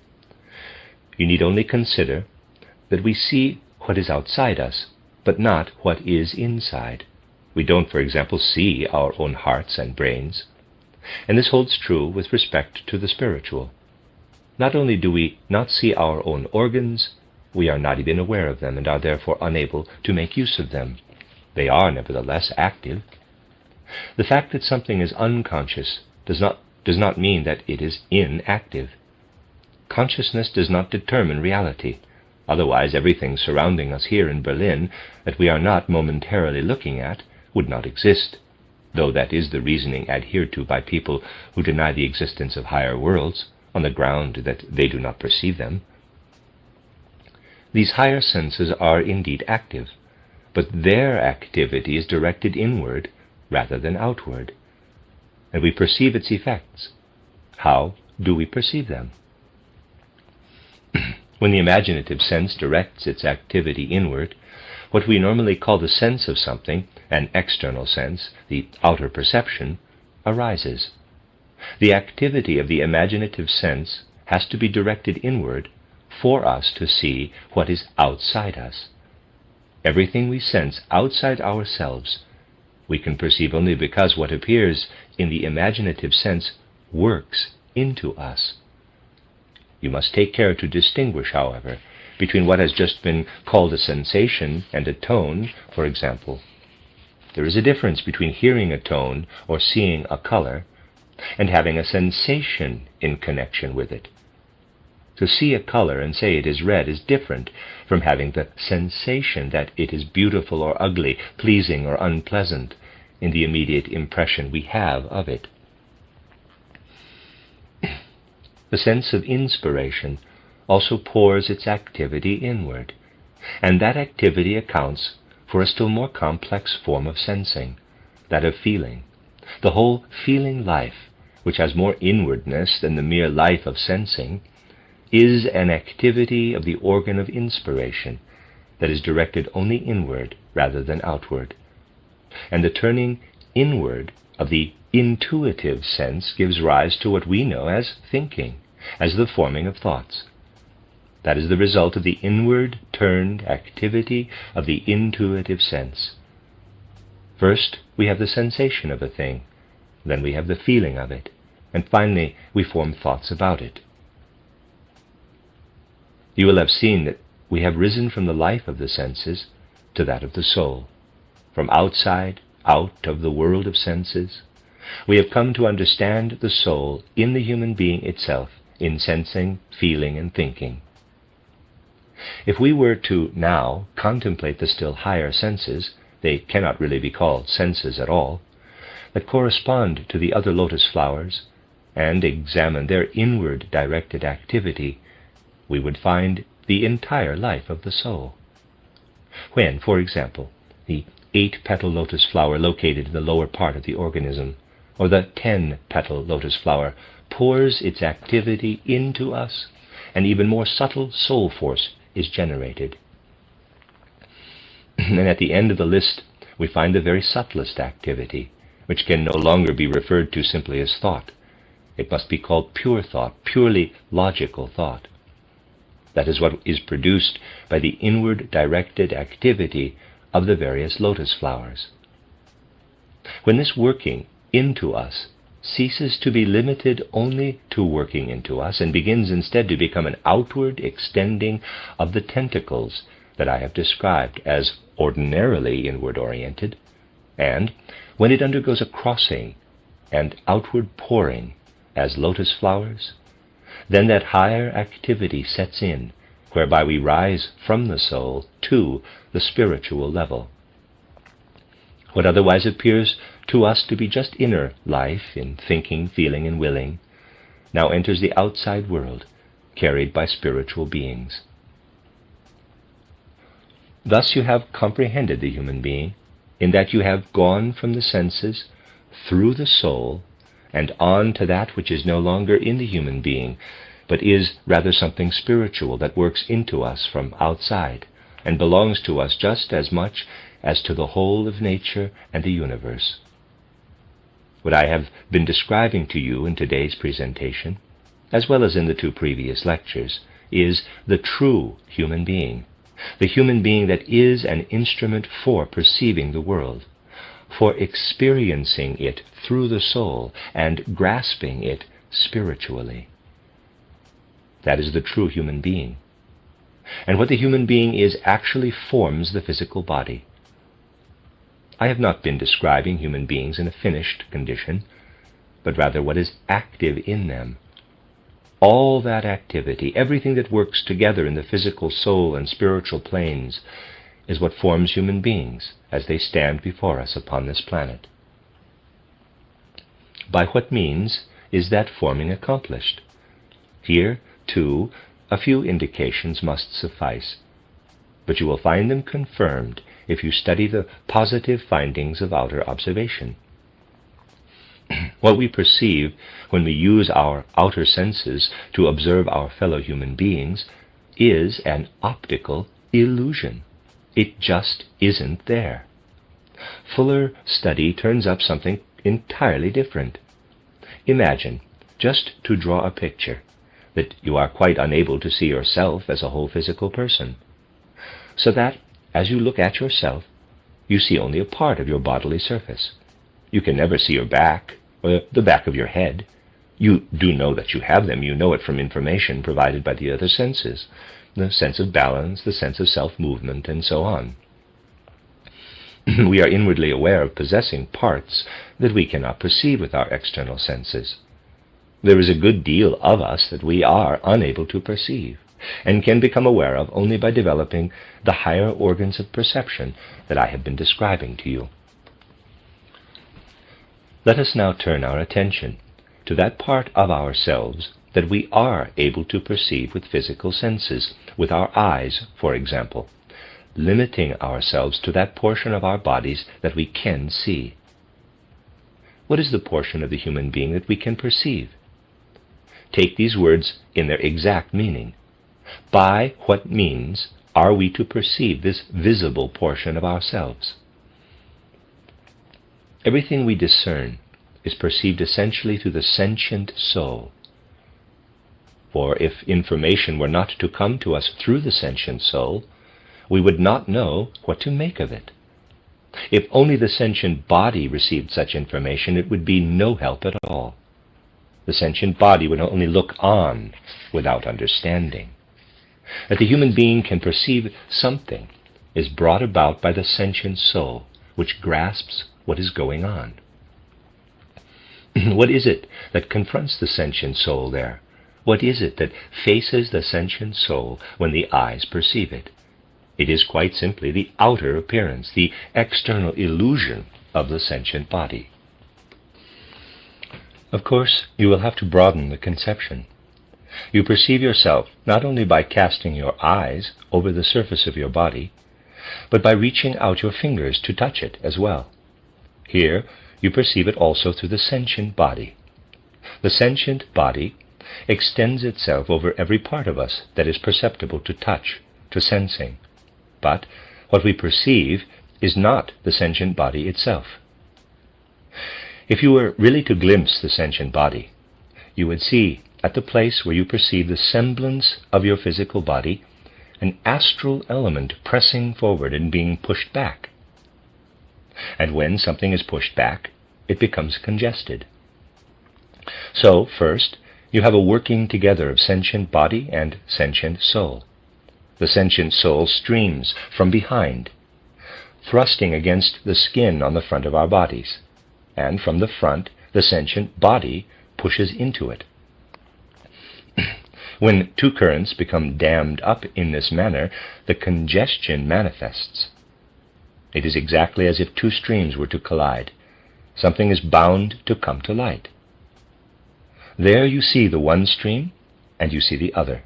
You need only consider that we see what is outside us, but not what is inside. We don't, for example, see our own hearts and brains. And this holds true with respect to the spiritual. Not only do we not see our own organs, we are not even aware of them and are therefore unable to make use of them. They are nevertheless active. The fact that something is unconscious does not mean that it is inactive. Consciousness does not determine reality. Otherwise, everything surrounding us here in Berlin that we are not momentarily looking at would not exist, though that is the reasoning adhered to by people who deny the existence of higher worlds on the ground that they do not perceive them. These higher senses are indeed active, but their activity is directed inward rather than outward, and we perceive its effects. How do we perceive them? When the imaginative sense directs its activity inward, what we normally call the sense of something, an external sense, the outer perception, arises. The activity of the imaginative sense has to be directed inward for us to see what is outside us. Everything we sense outside ourselves we can perceive only because what appears in the imaginative sense works into us. You must take care to distinguish, however, between what has just been called a sensation and a tone, for example. There is a difference between hearing a tone or seeing a color and having a sensation in connection with it. To see a color and say it is red is different from having the sensation that it is beautiful or ugly, pleasing or unpleasant in the immediate impression we have of it. The sense of inspiration also pours its activity inward, and that activity accounts for a still more complex form of sensing, that of feeling. The whole feeling life, which has more inwardness than the mere life of sensing, is an activity of the organ of inspiration that is directed only inward rather than outward. And the turning inward of the intuitive sense gives rise to what we know as thinking, as the forming of thoughts. That is the result of the inward turned activity of the intuitive sense. First, we have the sensation of a thing, then we have the feeling of it, and finally we form thoughts about it. You will have seen that we have risen from the life of the senses to that of the soul. From outside, out of the world of senses, we have come to understand the soul in the human being itself, in sensing, feeling, and thinking. If we were to now contemplate the still higher senses, they cannot really be called senses at all, that correspond to the other lotus flowers, and examine their inward directed activity, we would find the entire life of the soul. When, for example, the 8-petal lotus flower located in the lower part of the organism, or the 10-petal lotus flower, pours its activity into us, an even more subtle soul force is generated. And at the end of the list, we find the very subtlest activity, which can no longer be referred to simply as thought. It must be called pure thought, purely logical thought. That is what is produced by the inward directed activity of the various lotus flowers. When this working into us ceases to be limited only to working into us and begins instead to become an outward extending of the tentacles that I have described as ordinarily inward-oriented, and when it undergoes a crossing and outward pouring as lotus flowers, then that higher activity sets in whereby we rise from the soul to the spiritual level. What otherwise appears to us to be just inner life in thinking, feeling, and willing now enters the outside world, carried by spiritual beings. Thus you have comprehended the human being, in that you have gone from the senses, through the soul, and on to that which is no longer in the human being, but is rather something spiritual that works into us from outside, and belongs to us just as much as to the whole of nature and the universe. What I have been describing to you in today's presentation, as well as in the 2 previous lectures, is the true human being, the human being that is an instrument for perceiving the world, for experiencing it through the soul and grasping it spiritually. That is the true human being. And what the human being is actually forms the physical body. I have not been describing human beings in a finished condition, but rather what is active in them. All that activity, everything that works together in the physical soul and spiritual planes, is what forms human beings as they stand before us upon this planet. By what means is that forming accomplished? Here, too, a few indications must suffice, but you will find them confirmed if you study the positive findings of outer observation. What we perceive when we use our outer senses to observe our fellow human beings is an optical illusion. It just isn't there. Fuller study turns up something entirely different. Imagine, just to draw a picture, that you are quite unable to see yourself as a whole physical person, so that, as you look at yourself, you see only a part of your bodily surface. You can never see your back, or the back of your head. You do know that you have them. You know it from information provided by the other senses, the sense of balance, the sense of self-movement, and so on. We are inwardly aware of possessing parts that we cannot perceive with our external senses. There is a good deal of us that we are unable to perceive, and can become aware of only by developing the higher organs of perception that I have been describing to you. Let us now turn our attention to that part of ourselves that we are able to perceive with physical senses, with our eyes, for example, limiting ourselves to that portion of our bodies that we can see. What is the portion of the human being that we can perceive? Take these words in their exact meaning. By what means are we to perceive this visible portion of ourselves? Everything we discern is perceived essentially through the sentient soul. For if information were not to come to us through the sentient soul, we would not know what to make of it. If only the sentient body received such information, it would be no help at all. The sentient body would only look on without understanding. That the human being can perceive something is brought about by the sentient soul, which grasps what is going on. What is it that confronts the sentient soul there? What is it that faces the sentient soul when the eyes perceive it? It is quite simply the outer appearance, the external illusion of the sentient body. Of course, you will have to broaden the conception. You perceive yourself not only by casting your eyes over the surface of your body, but by reaching out your fingers to touch it as well. Here, you perceive it also through the sentient body. The sentient body extends itself over every part of us that is perceptible to touch, to sensing. But what we perceive is not the sentient body itself. If you were really to glimpse the sentient body, you would see at the place where you perceive the semblance of your physical body an astral element pressing forward and being pushed back. And when something is pushed back, it becomes congested. So, first, you have a working together of sentient body and sentient soul. The sentient soul streams from behind, thrusting against the skin on the front of our bodies, and from the front, the sentient body pushes into it. When two currents become dammed up in this manner, the congestion manifests. It is exactly as if two streams were to collide. Something is bound to come to light. There you see the one stream, and you see the other.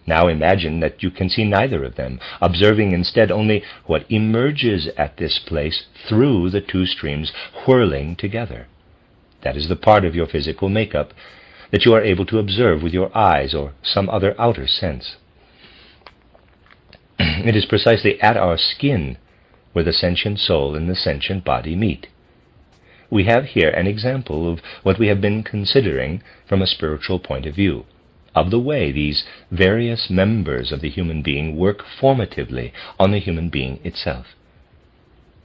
Now imagine that you can see neither of them, observing instead only what emerges at this place through the two streams whirling together. That is the part of your physical makeup that you are able to observe with your eyes or some other outer sense. It is precisely at our skin where the sentient soul and the sentient body meet. We have here an example of what we have been considering from a spiritual point of view, of the way these various members of the human being work formatively on the human being itself.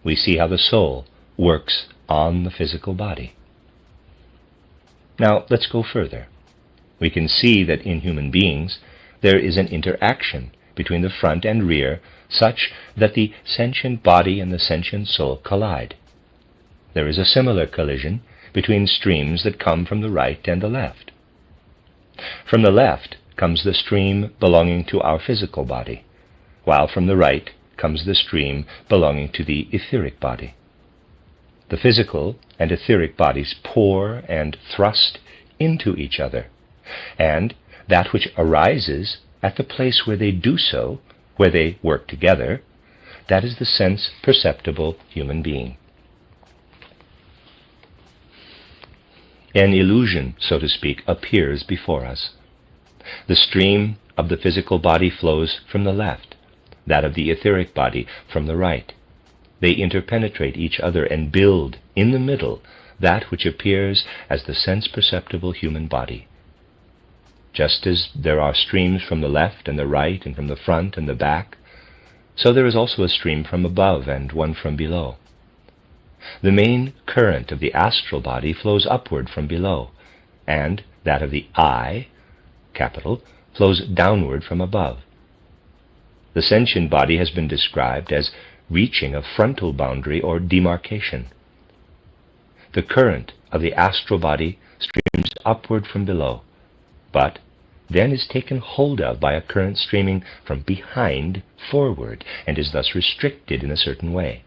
We see how the soul works on the physical body. Now, let's go further. We can see that in human beings there is an interaction between the front and rear such that the sentient body and the sentient soul collide. There is a similar collision between streams that come from the right and the left. From the left comes the stream belonging to our physical body, while from the right comes the stream belonging to the etheric body. The physical and etheric bodies pour and thrust into each other, and that which arises at the place where they do so, where they work together, that is the sense-perceptible human being. An illusion, so to speak, appears before us. The stream of the physical body flows from the left, that of the etheric body from the right. They interpenetrate each other and build, in the middle, that which appears as the sense-perceptible human body. Just as there are streams from the left and the right and from the front and the back, so there is also a stream from above and one from below. The main current of the astral body flows upward from below, and that of the I, capital, flows downward from above. The sentient body has been described as reaching a frontal boundary or demarcation. The current of the astral body streams upward from below, but then is taken hold of by a current streaming from behind forward, and is thus restricted in a certain way.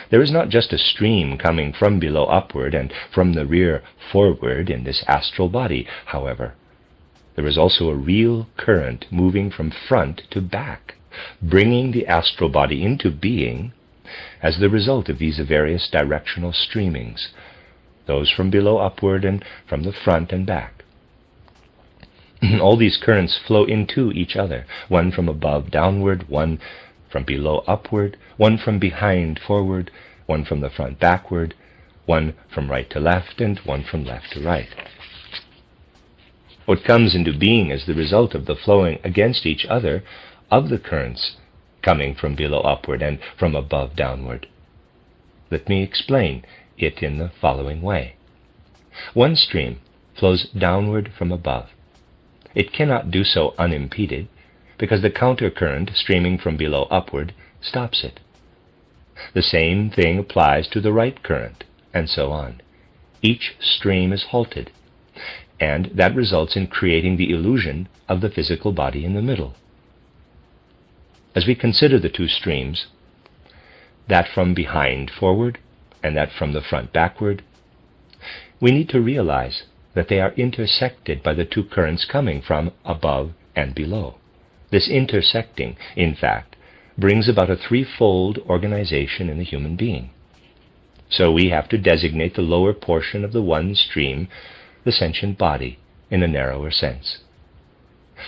There is not just a stream coming from below upward and from the rear forward in this astral body, however. There is also a real current moving from front to back, bringing the astral body into being as the result of these various directional streamings, those from below upward and from the front and back. All these currents flow into each other, one from above downward, one from below upward, one from behind forward, one from the front backward, one from right to left, and one from left to right. What comes into being as the result of the flowing against each other of the currents coming from below upward and from above downward. Let me explain it in the following way. One stream flows downward from above. It cannot do so unimpeded, because the countercurrent streaming from below upward stops it. The same thing applies to the right current, and so on. Each stream is halted, and that results in creating the illusion of the physical body in the middle. As we consider the two streams, that from behind forward and that from the front backward, we need to realize that they are intersected by the two currents coming from above and below. This intersecting, in fact, brings about a threefold organization in the human being. So we have to designate the lower portion of the one stream, the sentient body, in a narrower sense.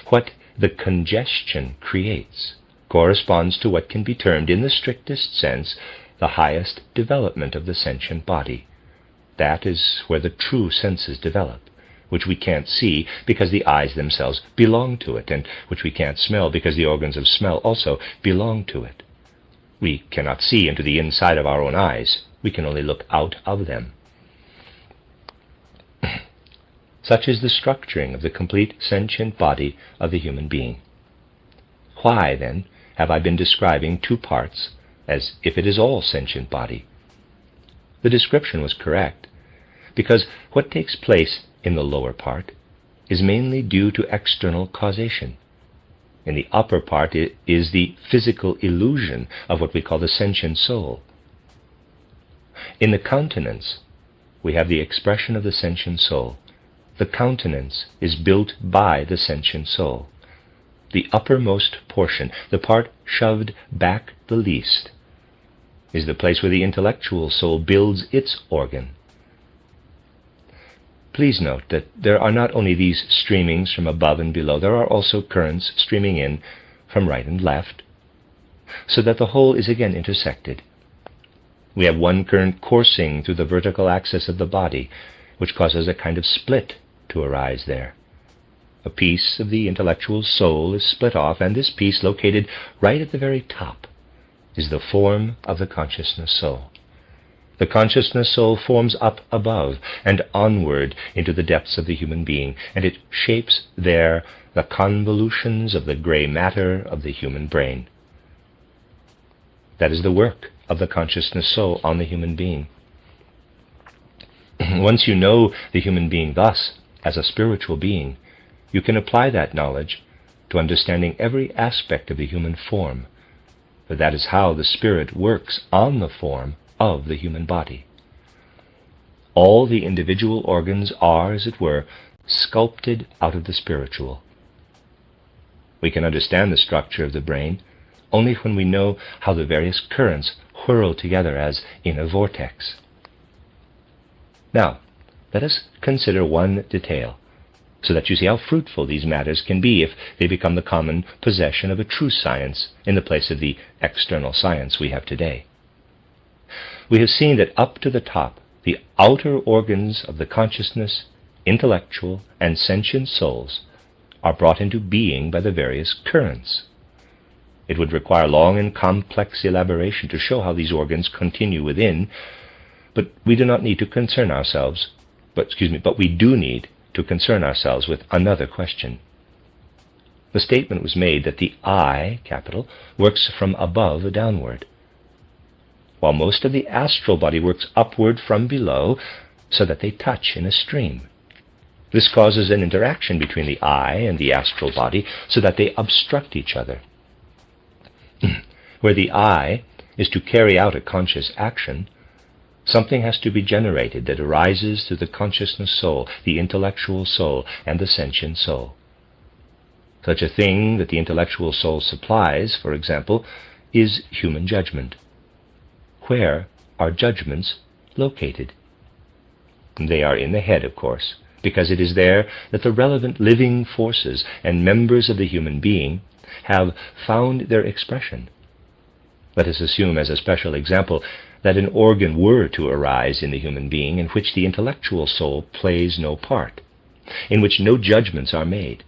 What the congestion creates corresponds to what can be termed, in the strictest sense, the highest development of the sentient body. That is where the true senses develop, which we can't see because the eyes themselves belong to it, and which we can't smell because the organs of smell also belong to it. We cannot see into the inside of our own eyes. We can only look out of them. Such is the structuring of the complete sentient body of the human being. Why, then, have I been describing two parts as if it is all sentient body? The description was correct, because what takes place in the lower part is mainly due to external causation. In the upper part is the physical illusion of what we call the sentient soul. In the countenance, we have the expression of the sentient soul. The countenance is built by the sentient soul. The uppermost portion, the part shoved back the least, is the place where the intellectual soul builds its organ. Please note that there are not only these streamings from above and below, there are also currents streaming in from right and left, so that the whole is again intersected. We have one current coursing through the vertical axis of the body, which causes a kind of split to arise there. A piece of the intellectual soul is split off, and this piece, located right at the very top, is the form of the consciousness soul. The consciousness soul forms up above and onward into the depths of the human being, and it shapes there the convolutions of the gray matter of the human brain. That is the work of the consciousness soul on the human being. Once you know the human being thus, as a spiritual being, you can apply that knowledge to understanding every aspect of the human form, for that is how the spirit works on the form of the human body. All the individual organs are, as it were, sculpted out of the spiritual. We can understand the structure of the brain only when we know how the various currents whirl together as in a vortex. Now, let us consider one detail, so that you see how fruitful these matters can be if they become the common possession of a true science in the place of the external science we have today. We have seen that up to the top, the outer organs of the consciousness, intellectual, and sentient souls are brought into being by the various currents. It would require long and complex elaboration to show how these organs continue within, but we do not need to concern ourselves, but we do need to concern ourselves with another question. The statement was made that the I, capital, works from above downward, while most of the astral body works upward from below, so that they touch in a stream. This causes an interaction between the I and the astral body, so that they obstruct each other. Where the I is to carry out a conscious action, something has to be generated that arises through the consciousness soul, the intellectual soul, and the sentient soul. Such a thing that the intellectual soul supplies, for example, is human judgment. Where are judgments located? They are in the head, of course, because it is there that the relevant living forces and members of the human being have found their expression. Let us assume as a special example that an organ were to arise in the human being in which the intellectual soul plays no part, in which no judgments are made,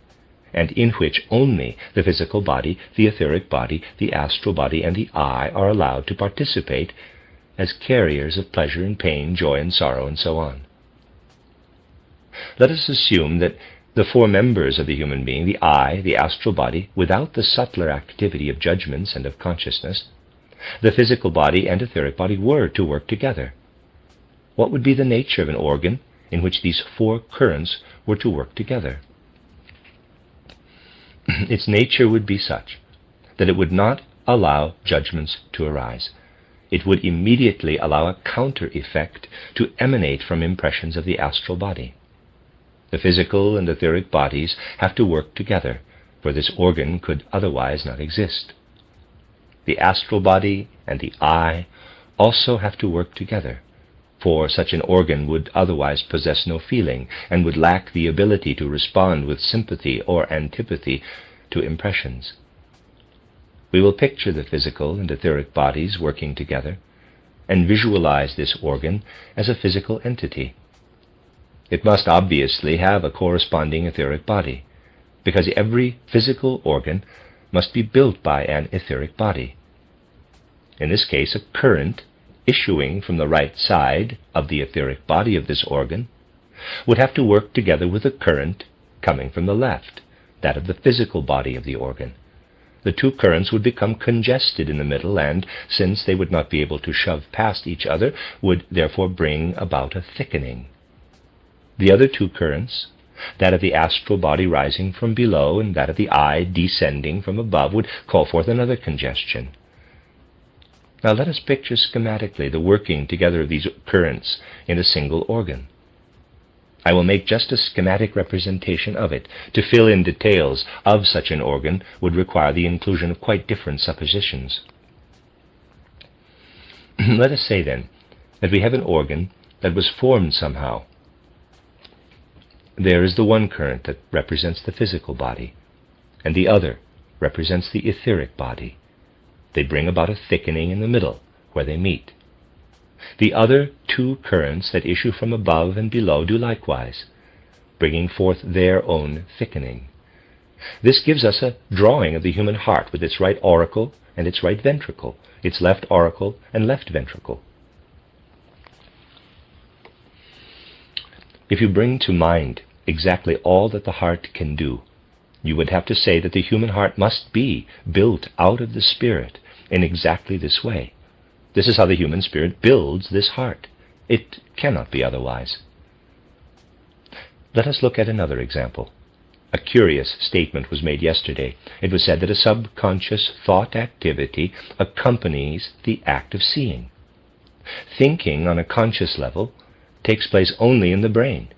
and in which only the physical body, the etheric body, the astral body, and the I are allowed to participate as carriers of pleasure and pain, joy and sorrow, and so on. Let us assume that the four members of the human being, the I, the astral body, without the subtler activity of judgments and of consciousness, the physical body and etheric body were to work together. What would be the nature of an organ in which these four currents were to work together? Its nature would be such that it would not allow judgments to arise. It would immediately allow a counter-effect to emanate from impressions of the astral body. The physical and etheric bodies have to work together, for this organ could otherwise not exist. The astral body and the I also have to work together, for such an organ would otherwise possess no feeling and would lack the ability to respond with sympathy or antipathy to impressions. We will picture the physical and etheric bodies working together and visualize this organ as a physical entity. It must obviously have a corresponding etheric body, because every physical organ must be built by an etheric body. In this case, a current issuing from the right side of the etheric body of this organ would have to work together with a current coming from the left, that of the physical body of the organ. The two currents would become congested in the middle, and, since they would not be able to shove past each other, would therefore bring about a thickening. The other two currents That of the astral body rising from below and that of the eye descending from above would call forth another congestion. Now let us picture schematically the working together of these currents in a single organ. I will make just a schematic representation of it. To fill in details of such an organ would require the inclusion of quite different suppositions. Let us say, then, that we have an organ that was formed somehow. There is the one current that represents the physical body, and the other represents the etheric body. They bring about a thickening in the middle, where they meet. The other two currents that issue from above and below do likewise, bringing forth their own thickening. This gives us a drawing of the human heart with its right auricle and its right ventricle, its left auricle and left ventricle. If you bring to mind exactly all that the heart can do, you would have to say that the human heart must be built out of the spirit in exactly this way. This is how the human spirit builds this heart. It cannot be otherwise. Let us look at another example. A curious statement was made yesterday. It was said that a subconscious thought activity accompanies the act of seeing. Thinking on a conscious level takes place only in the brain.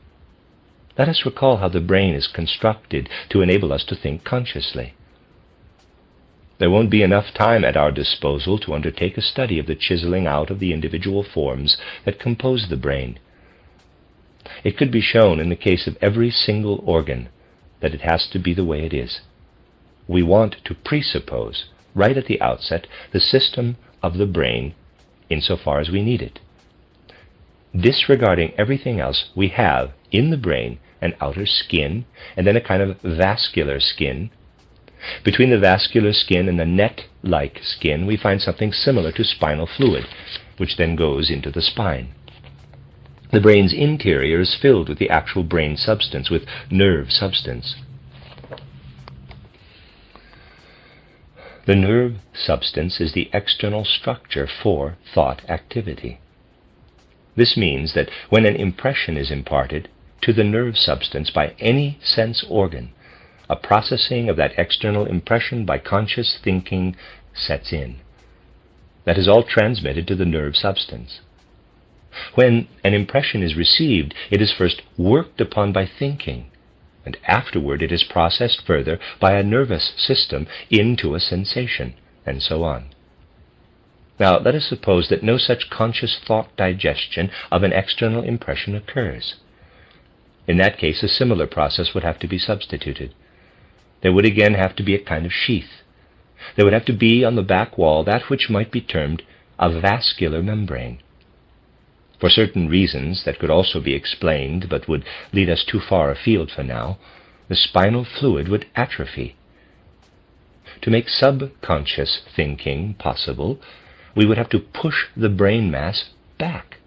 Let us recall how the brain is constructed to enable us to think consciously. There won't be enough time at our disposal to undertake a study of the chiseling out of the individual forms that compose the brain. It could be shown in the case of every single organ that it has to be the way it is. We want to presuppose, right at the outset, the system of the brain insofar as we need it. Disregarding everything else, we have in the brain an outer skin and then a kind of vascular skin. Between the vascular skin and the net-like skin, we find something similar to spinal fluid, which then goes into the spine. The brain's interior is filled with the actual brain substance, with nerve substance. The nerve substance is the external structure for thought activity. This means that when an impression is imparted to the nerve substance by any sense organ, a processing of that external impression by conscious thinking sets in. That is all transmitted to the nerve substance. When an impression is received, it is first worked upon by thinking, and afterward it is processed further by a nervous system into a sensation, and so on. Now, let us suppose that no such conscious thought digestion of an external impression occurs. In that case, a similar process would have to be substituted. There would again have to be a kind of sheath. There would have to be on the back wall that which might be termed a vascular membrane. For certain reasons that could also be explained but would lead us too far afield for now, the spinal fluid would atrophy. To make subconscious thinking possible, we would have to push the brain mass back.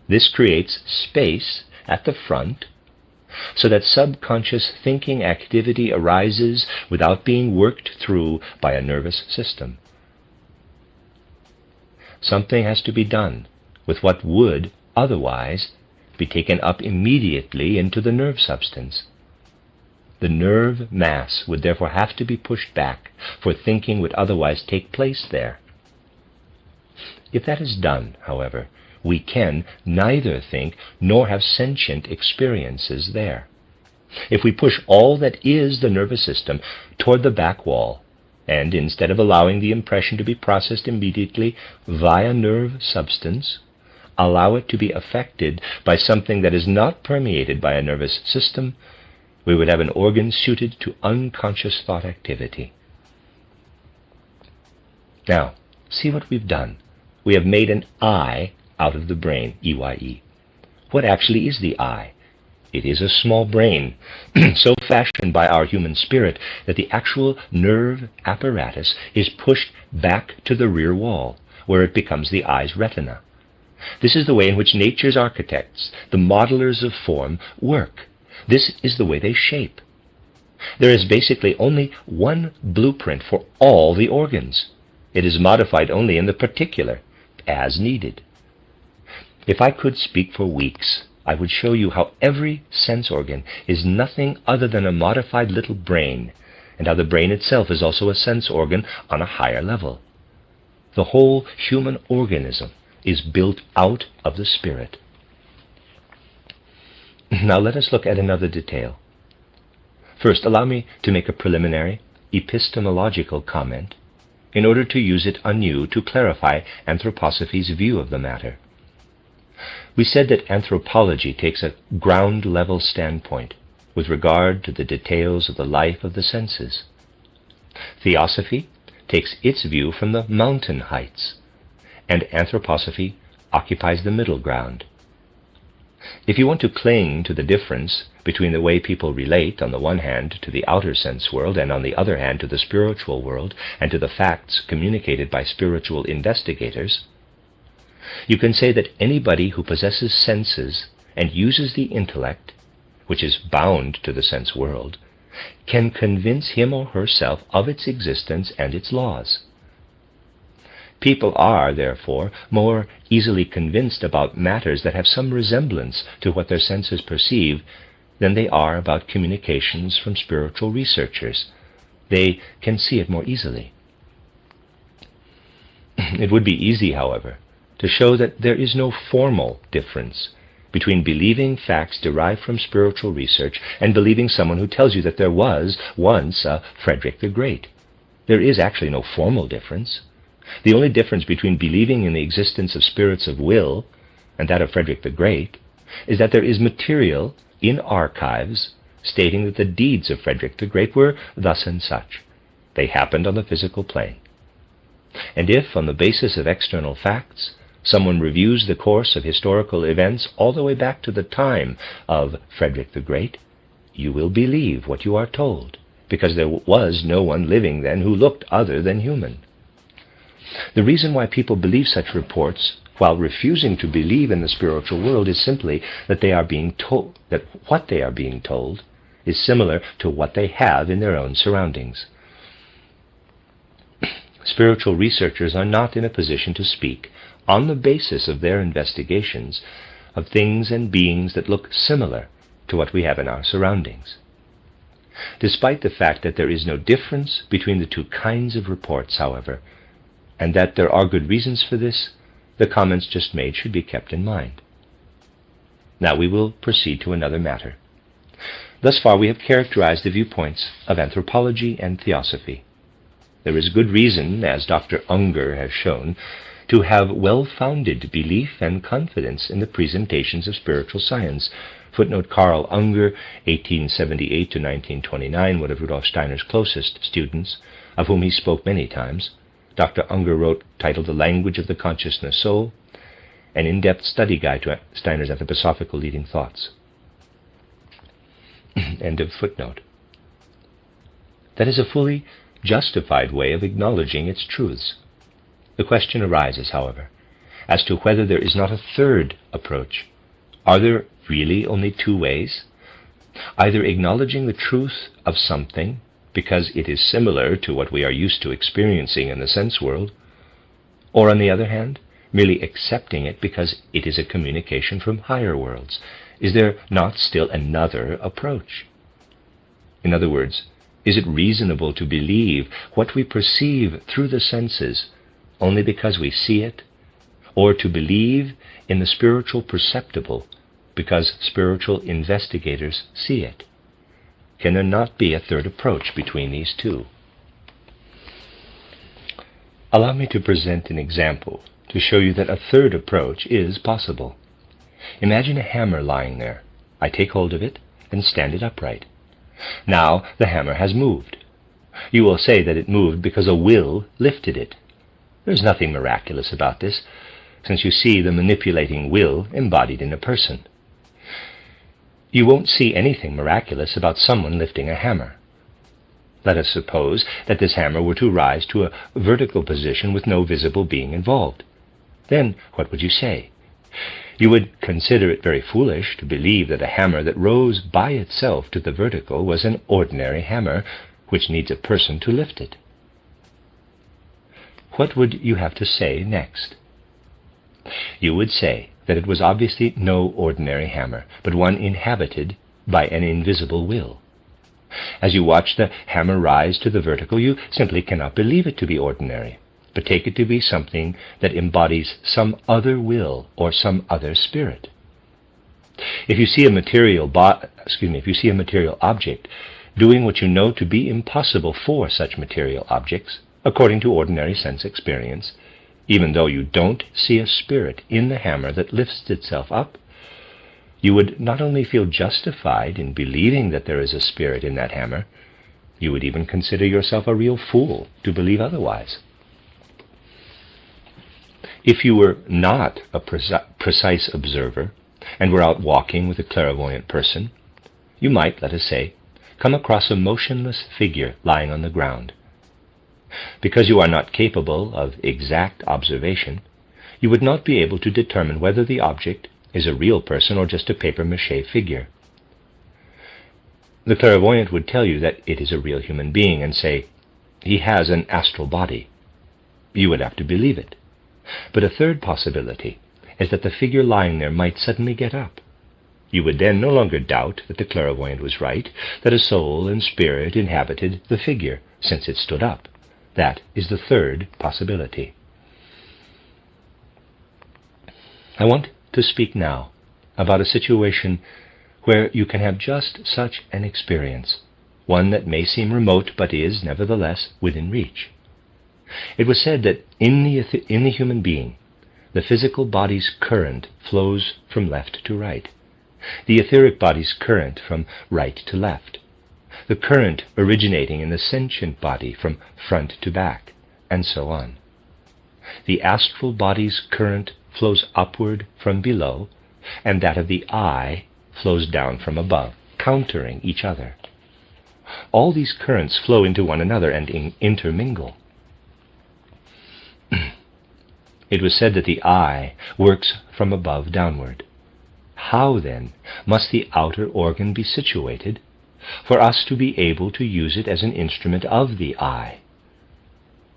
This creates space at the front, so that subconscious thinking activity arises without being worked through by a nervous system. Something has to be done with what would otherwise be taken up immediately into the nerve substance. The nerve mass would therefore have to be pushed back, for thinking would otherwise take place there. If that is done, however, we can neither think nor have sentient experiences there. If we push all that is the nervous system toward the back wall, and instead of allowing the impression to be processed immediately via nerve substance, allow it to be affected by something that is not permeated by a nervous system, we would have an organ suited to unconscious thought activity. Now, see what we've done. We have made an eye out of the brain, EYE. What actually is the eye? It is a small brain, so fashioned by our human spirit that the actual nerve apparatus is pushed back to the rear wall, where it becomes the eye's retina. This is the way in which nature's architects, the modelers of form, work. This is the way they shape. There is basically only one blueprint for all the organs. It is modified only in the particular, as needed. If I could speak for weeks I would show you how every sense organ is nothing other than a modified little brain, and how the brain itself is also a sense organ on a higher level. The whole human organism is built out of the spirit. Now let us look at another detail. First, allow me to make a preliminary epistemological comment in order to use it anew to clarify anthroposophy's view of the matter. We said that anthropology takes a ground-level standpoint with regard to the details of the life of the senses. Theosophy takes its view from the mountain heights, and anthroposophy occupies the middle ground. If you want to cling to the difference between the way people relate, on the one hand, to the outer sense world, and on the other hand, to the spiritual world, and to the facts communicated by spiritual investigators, you can say that anybody who possesses senses and uses the intellect, which is bound to the sense world, can convince him or herself of its existence and its laws. People are, therefore, more easily convinced about matters that have some resemblance to what their senses perceive than they are about communications from spiritual researchers. They can see it more easily. It would be easy, however, to show that there is no formal difference between believing facts derived from spiritual research and believing someone who tells you that there was once a Frederick the Great. There is actually no formal difference. The only difference between believing in the existence of spirits of will and that of Frederick the Great is that there is material in archives stating that the deeds of Frederick the Great were thus and such. They happened on the physical plane. And if, on the basis of external facts, someone reviews the course of historical events all the way back to the time of Frederick the Great, you will believe what you are told, because there was no one living then who looked other than human. The reason why people believe such reports while refusing to believe in the spiritual world is simply that they are being told that what they are being told is similar to what they have in their own surroundings. Spiritual researchers are not in a position to speak on the basis of their investigations of things and beings that look similar to what we have in our surroundings. Despite the fact that there is no difference between the two kinds of reports, however, and that there are good reasons for this, the comments just made should be kept in mind. Now we will proceed to another matter. Thus far we have characterized the viewpoints of anthropology and theosophy. There is good reason, as Dr. Unger has shown, to have well-founded belief and confidence in the presentations of spiritual science. Footnote: Carl Unger, 1878 to 1929, one of Rudolf Steiner's closest students, of whom he spoke many times. Dr. Unger wrote, titled The Language of the Consciousness Soul, an in-depth study guide to Steiner's anthroposophical leading thoughts. End of footnote. That is a fully justified way of acknowledging its truths. The question arises, however, as to whether there is not a third approach. Are there really only two ways? Either acknowledging the truth of something because it is similar to what we are used to experiencing in the sense world, or on the other hand, merely accepting it because it is a communication from higher worlds. Is there not still another approach? In other words, is it reasonable to believe what we perceive through the senses only because we see it, or to believe in the spiritual perceptible because spiritual investigators see it? Can there not be a third approach between these two? Allow me to present an example to show you that a third approach is possible. Imagine a hammer lying there. I take hold of it and stand it upright. Now the hammer has moved. You will say that it moved because a will lifted it. There's nothing miraculous about this, since you see the manipulating will embodied in a person. You won't see anything miraculous about someone lifting a hammer. Let us suppose that this hammer were to rise to a vertical position with no visible being involved. Then what would you say? You would consider it very foolish to believe that a hammer that rose by itself to the vertical was an ordinary hammer, which needs a person to lift it. What would you have to say next? You would say that it was obviously no ordinary hammer, but one inhabited by an invisible will. As you watch the hammer rise to the vertical, you simply cannot believe it to be ordinary, but take it to be something that embodies some other will or some other spirit. If you see a material object doing what you know to be impossible for such material objects, according to ordinary sense experience, even though you don't see a spirit in the hammer that lifts itself up, you would not only feel justified in believing that there is a spirit in that hammer, you would even consider yourself a real fool to believe otherwise. If you were not a precise observer and were out walking with a clairvoyant person, you might, let us say, come across a motionless figure lying on the ground. Because you are not capable of exact observation, you would not be able to determine whether the object is a real person or just a papier-mâché figure. The clairvoyant would tell you that it is a real human being and say, he has an astral body. You would have to believe it. But a third possibility is that the figure lying there might suddenly get up. You would then no longer doubt that the clairvoyant was right, that a soul and spirit inhabited the figure, since it stood up. That is the third possibility. I want to speak now about a situation where you can have just such an experience, one that may seem remote but is, nevertheless, within reach. It was said that in the human being, the physical body's current flows from left to right, the etheric body's current from right to left, the current originating in the sentient body from front to back, and so on. The astral body's current flows upward from below, and that of the eye flows down from above, countering each other. All these currents flow into one another and intermingle. It was said that the eye works from above downward. How, then, must the outer organ be situated for us to be able to use it as an instrument of the eye?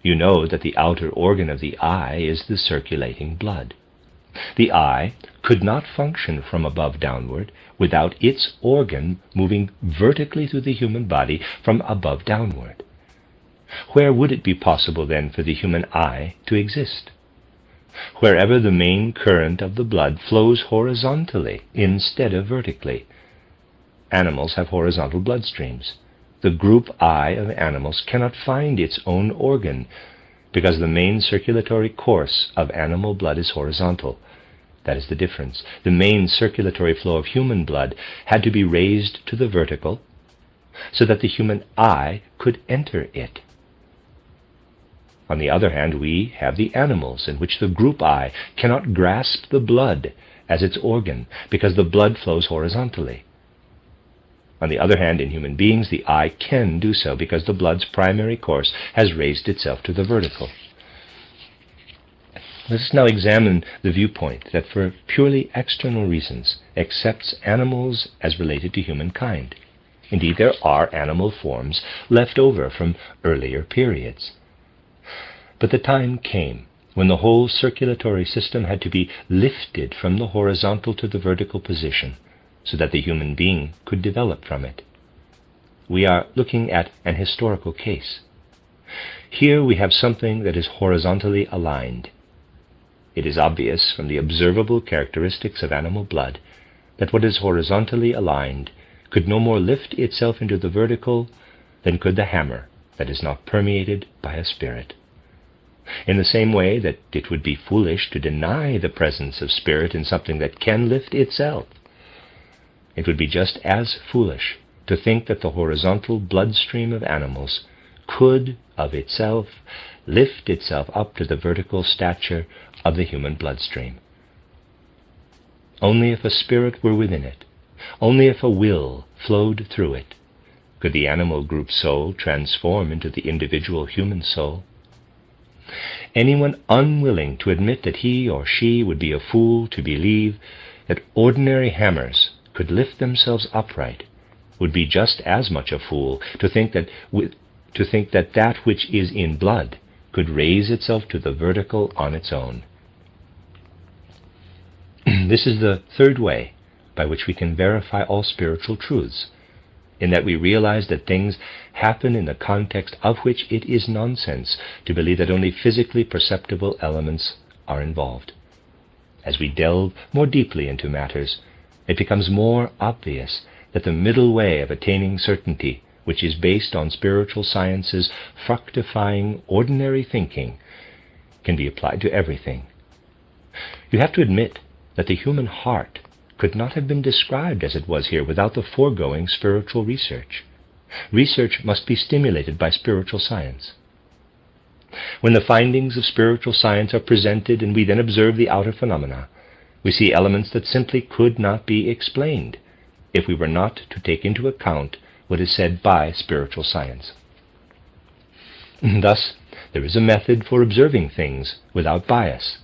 You know that the outer organ of the eye is the circulating blood. The eye could not function from above downward without its organ moving vertically through the human body from above downward. Where would it be possible then for the human eye to exist? Wherever the main current of the blood flows horizontally instead of vertically. Animals have horizontal blood streams. The group eye of animals cannot find its own organ because the main circulatory course of animal blood is horizontal. That is the difference. The main circulatory flow of human blood had to be raised to the vertical so that the human eye could enter it. On the other hand, we have the animals in which the group eye cannot grasp the blood as its organ because the blood flows horizontally. On the other hand, in human beings, the eye can do so because the blood's primary course has raised itself to the vertical. Let us now examine the viewpoint that for purely external reasons accepts animals as related to humankind. Indeed, there are animal forms left over from earlier periods. But the time came when the whole circulatory system had to be lifted from the horizontal to the vertical position so that the human being could develop from it. We are looking at an historical case. Here we have something that is horizontally aligned. It is obvious from the observable characteristics of animal blood that what is horizontally aligned could no more lift itself into the vertical than could the hammer that is not permeated by a spirit. In the same way that it would be foolish to deny the presence of spirit in something that can lift itself, it would be just as foolish to think that the horizontal bloodstream of animals could, of itself, lift itself up to the vertical stature of the human bloodstream. Only if a spirit were within it, only if a will flowed through it, could the animal group soul transform into the individual human soul. Anyone unwilling to admit that he or she would be a fool to believe that ordinary hammers could lift themselves upright would be just as much a fool to think that that which is in blood could raise itself to the vertical on its own. This is the third way by which we can verify all spiritual truths, in that we realize that things happen in the context of which it is nonsense to believe that only physically perceptible elements are involved. As we delve more deeply into matters, it becomes more obvious that the middle way of attaining certainty, which is based on spiritual sciences fructifying ordinary thinking, can be applied to everything. You have to admit that the human heart could not have been described as it was here without the foregoing spiritual research. Research must be stimulated by spiritual science. When the findings of spiritual science are presented and we then observe the outer phenomena, we see elements that simply could not be explained if we were not to take into account what is said by spiritual science. Thus, there is a method for observing things without bias.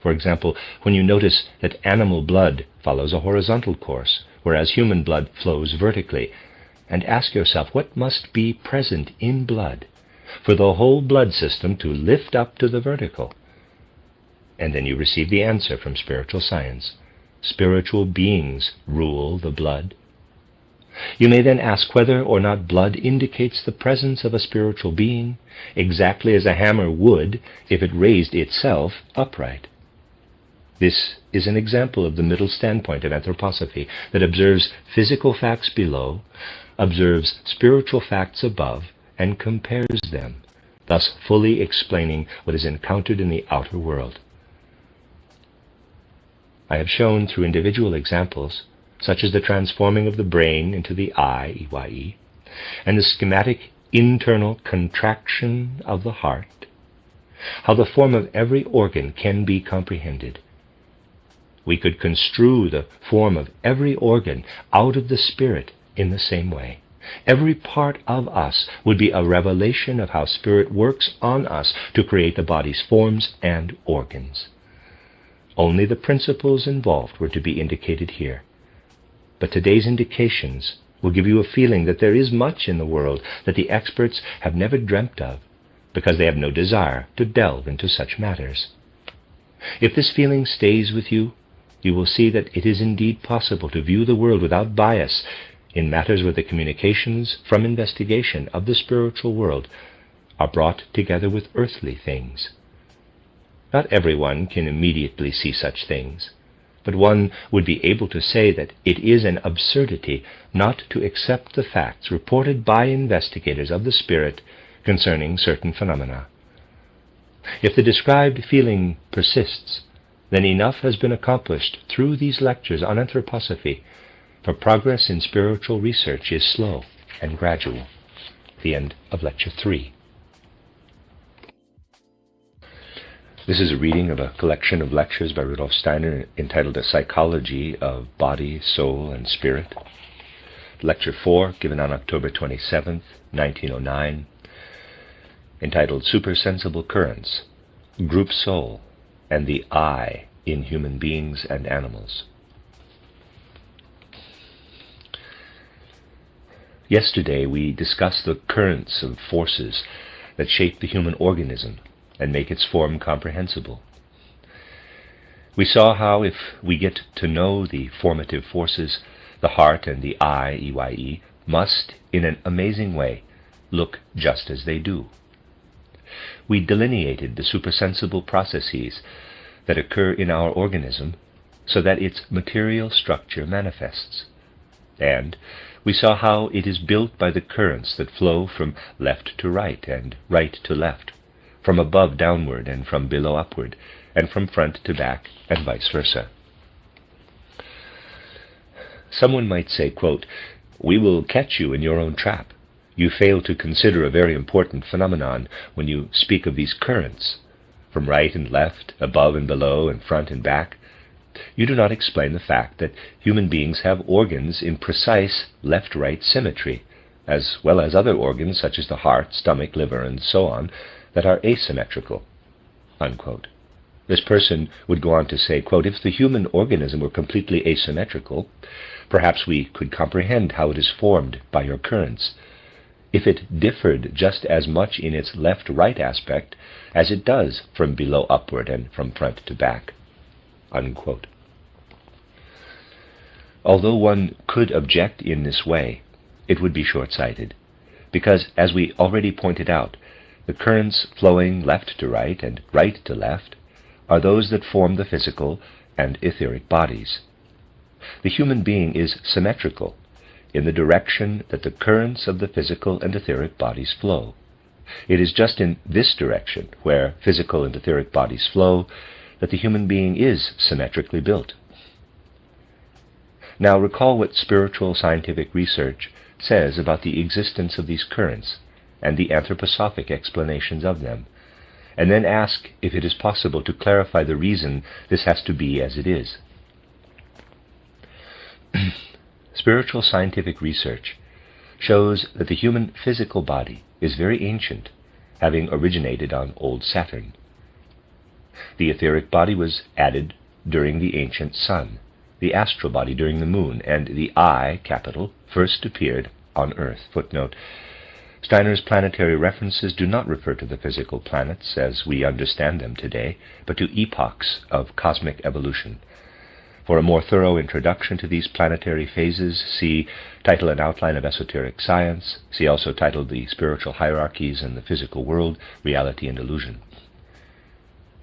For example, when you notice that animal blood follows a horizontal course, whereas human blood flows vertically, and ask yourself what must be present in blood for the whole blood system to lift up to the vertical. And then you receive the answer from spiritual science. Spiritual beings rule the blood. You may then ask whether or not blood indicates the presence of a spiritual being, exactly as a hammer would if it raised itself upright. This is an example of the middle standpoint of anthroposophy that observes physical facts below, observes spiritual facts above, and compares them, thus fully explaining what is encountered in the outer world. I have shown through individual examples, such as the transforming of the brain into the eye, EYE, and the schematic internal contraction of the heart, how the form of every organ can be comprehended. We could construe the form of every organ out of the spirit in the same way. Every part of us would be a revelation of how spirit works on us to create the body's forms and organs. Only the principles involved were to be indicated here. But today's indications will give you a feeling that there is much in the world that the experts have never dreamt of, because they have no desire to delve into such matters. If this feeling stays with you, you will see that it is indeed possible to view the world without bias in matters where the communications from investigation of the spiritual world are brought together with earthly things. Not everyone can immediately see such things, but one would be able to say that it is an absurdity not to accept the facts reported by investigators of the spirit concerning certain phenomena. If the described feeling persists, then enough has been accomplished through these lectures on anthroposophy, for progress in spiritual research is slow and gradual. The end of Lecture 3. This is a reading of a collection of lectures by Rudolf Steiner entitled A Psychology of Body, Soul, and Spirit. Lecture 4, given on October 27, 1909, entitled Supersensible Currents, Group Soul, and the I in Human Beings and Animals. Yesterday we discussed the currents of forces that shape the human organism and make its form comprehensible. We saw how, if we get to know the formative forces, the heart and the I, EYE, must, in an amazing way, look just as they do. We delineated the supersensible processes that occur in our organism so that its material structure manifests. And we saw how it is built by the currents that flow from left to right and right to left, from above downward and from below upward, and from front to back, and vice versa. Someone might say, quote, "We will catch you in your own trap. You fail to consider a very important phenomenon when you speak of these currents, from right and left, above and below, and front and back. You do not explain the fact that human beings have organs in precise left-right symmetry, as well as other organs such as the heart, stomach, liver, and so on, that are asymmetrical." Unquote. This person would go on to say, quote, "If the human organism were completely asymmetrical, perhaps we could comprehend how it is formed by your currents. If it differed just as much in its left-right aspect as it does from below upward and from front to back." Unquote. Although one could object in this way, it would be short-sighted, because, as we already pointed out, the currents flowing left to right and right to left are those that form the physical and etheric bodies. The human being is symmetrical in the direction that the currents of the physical and etheric bodies flow. It is just in this direction, where physical and etheric bodies flow, that the human being is symmetrically built. Now recall what spiritual scientific research says about the existence of these currents and the anthroposophic explanations of them, and then ask if it is possible to clarify the reason this has to be as it is. Spiritual scientific research shows that the human physical body is very ancient, having originated on old Saturn. The etheric body was added during the ancient sun, the astral body during the moon, and the I, capital, first appeared on Earth. Footnote: Steiner's planetary references do not refer to the physical planets as we understand them today, but to epochs of cosmic evolution. For a more thorough introduction to these planetary phases, see Title and Outline of Esoteric Science. See also titled The Spiritual Hierarchies in the Physical World, Reality and Illusion.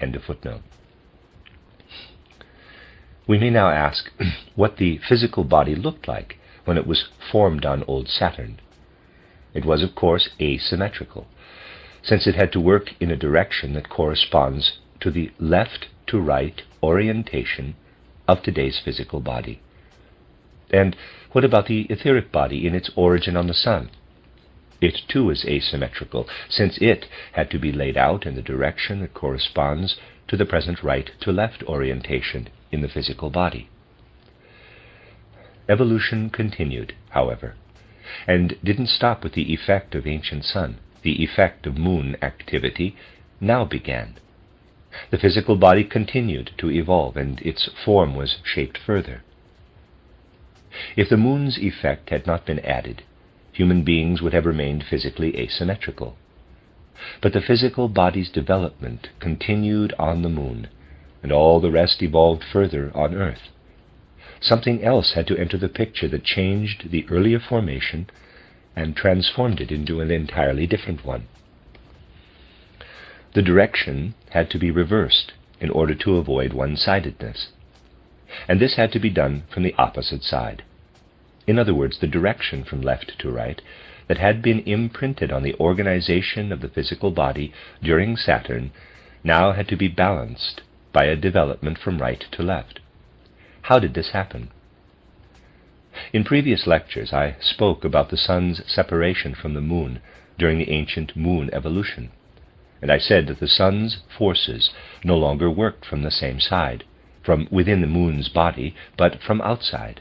End of footnote. We may now ask what the physical body looked like when it was formed on old Saturn. It was, of course, asymmetrical, since it had to work in a direction that corresponds to the left-to-right orientation of today's physical body. And what about the etheric body in its origin on the sun? It too is asymmetrical, since it had to be laid out in the direction that corresponds to the present right-to-left orientation in the physical body. Evolution continued, however, and didn't stop with the effect of ancient sun. The effect of moon activity now began. The physical body continued to evolve, and its form was shaped further. If the moon's effect had not been added, human beings would have remained physically asymmetrical. But the physical body's development continued on the moon, and all the rest evolved further on Earth. Something else had to enter the picture that changed the earlier formation and transformed it into an entirely different one. The direction had to be reversed in order to avoid one-sidedness, and this had to be done from the opposite side. In other words, the direction from left to right that had been imprinted on the organization of the physical body during Saturn now had to be balanced by a development from right to left. How did this happen? In previous lectures, I spoke about the sun's separation from the moon during the ancient moon evolution, and I said that the sun's forces no longer worked from the same side, from within the moon's body, but from outside.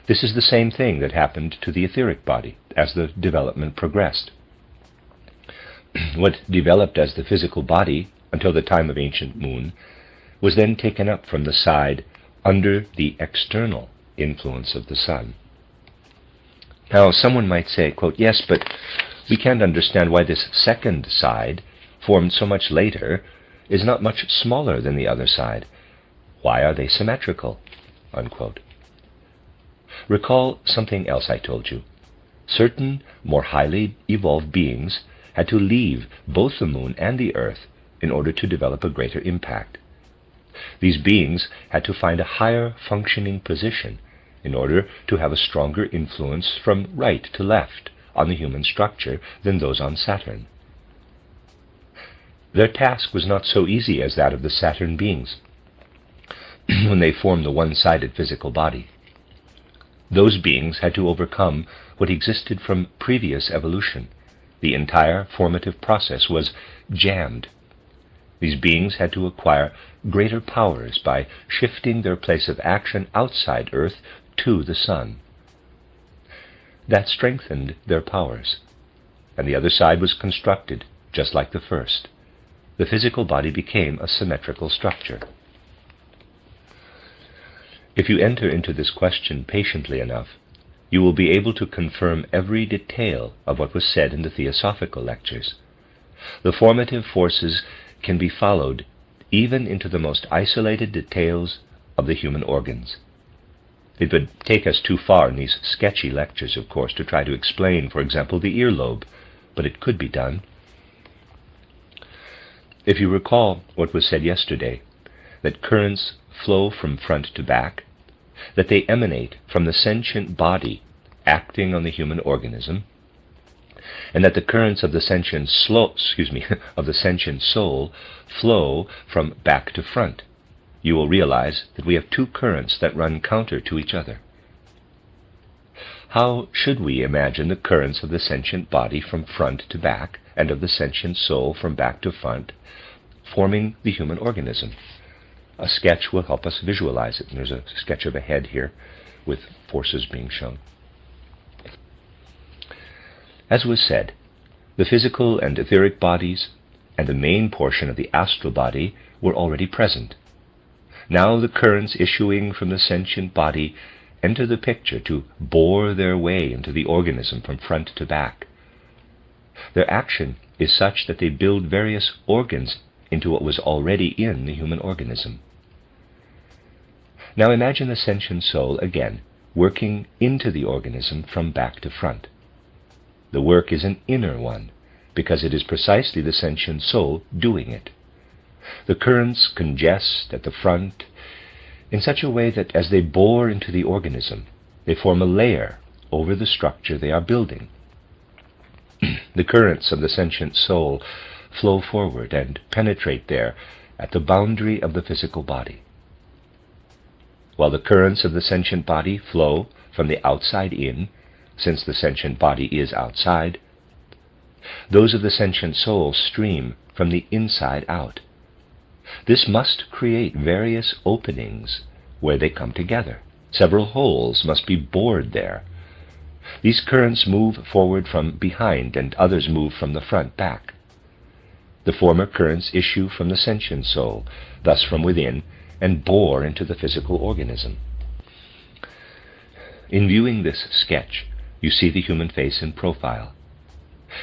This is the same thing that happened to the etheric body as the development progressed. What developed as the physical body until the time of ancient moon was then taken up from the side under the external influence of the sun. Now, someone might say, quote, yes, but we can't understand why this second side, formed so much later, is not much smaller than the other side. Why are they symmetrical? Unquote. Recall something else I told you. Certain more highly evolved beings had to leave both the moon and the earth in order to develop a greater impact. These beings had to find a higher functioning position in order to have a stronger influence from right to left on the human structure than those on Saturn. Their task was not so easy as that of the Saturn beings when they formed the one-sided physical body. Those beings had to overcome what existed from previous evolution. The entire formative process was jammed. These beings had to acquire greater powers by shifting their place of action outside Earth to the sun. That strengthened their powers, and the other side was constructed just like the first. The physical body became a symmetrical structure. If you enter into this question patiently enough, you will be able to confirm every detail of what was said in the Theosophical lectures. The formative forces can be followed even into the most isolated details of the human organs. It would take us too far in these sketchy lectures, of course, to try to explain, for example, the earlobe, but it could be done. If you recall what was said yesterday, that currents flow from front to back, that they emanate from the sentient body acting on the human organism, and that the currents of the sentient soul flow from back to front, you will realize that we have two currents that run counter to each other. How should we imagine the currents of the sentient body from front to back, and of the sentient soul from back to front, forming the human organism? A sketch will help us visualize it. And there's a sketch of a head here with forces being shown. As was said, the physical and etheric bodies and the main portion of the astral body were already present. Now the currents issuing from the sentient body enter the picture to bore their way into the organism from front to back. Their action is such that they build various organs into what was already in the human organism. Now imagine the sentient soul again working into the organism from back to front. The work is an inner one, because it is precisely the sentient soul doing it. The currents congest at the front in such a way that as they bore into the organism, they form a layer over the structure they are building. The currents of the sentient soul flow forward and penetrate there at the boundary of the physical body, while the currents of the sentient body flow from the outside in, since the sentient body is outside. Those of the sentient soul stream from the inside out. This must create various openings where they come together. Several holes must be bored there. These currents move forward from behind, and others move from the front back. The former currents issue from the sentient soul, thus from within, and bore into the physical organism. In viewing this sketch, you see the human face in profile.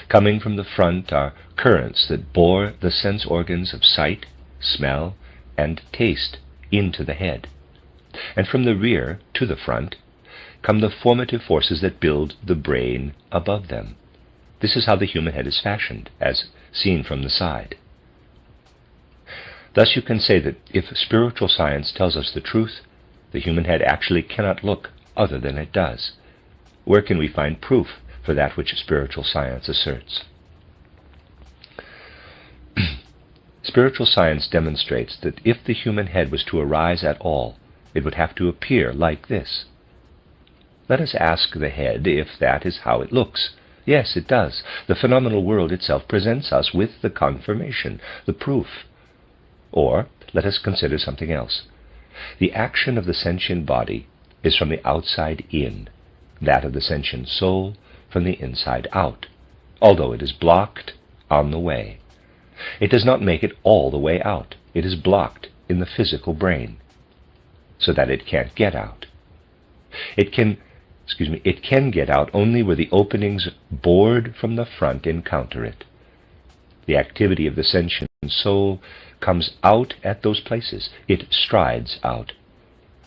Coming from the front are currents that bore the sense organs of sight, smell, and taste into the head. And from the rear to the front come the formative forces that build the brain above them. This is how the human head is fashioned, as seen from the side. Thus you can say that if spiritual science tells us the truth, the human head actually cannot look other than it does. Where can we find proof for that which spiritual science asserts? Spiritual science demonstrates that if the human head was to arise at all, it would have to appear like this. Let us ask the head if that is how it looks. Yes, it does. The phenomenal world itself presents us with the confirmation, the proof. Or, let us consider something else. The action of the sentient body is from the outside in, that of the sentient soul from the inside out, although it is blocked on the way. It does not make it all the way out. It is blocked in the physical brain, so that it can't get out. It can get out only where the openings bored from the front encounter it. The activity of the sentient soul comes out at those places. It strides out.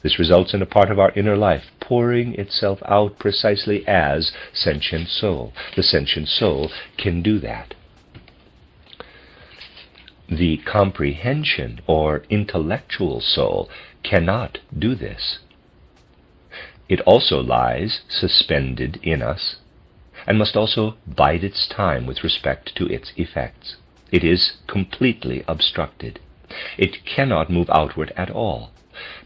This results in a part of our inner life pouring itself out precisely as sentient soul. The sentient soul can do that. The comprehension or intellectual soul cannot do this. It also lies suspended in us, and must also bide its time with respect to its effects. It is completely obstructed. It cannot move outward at all,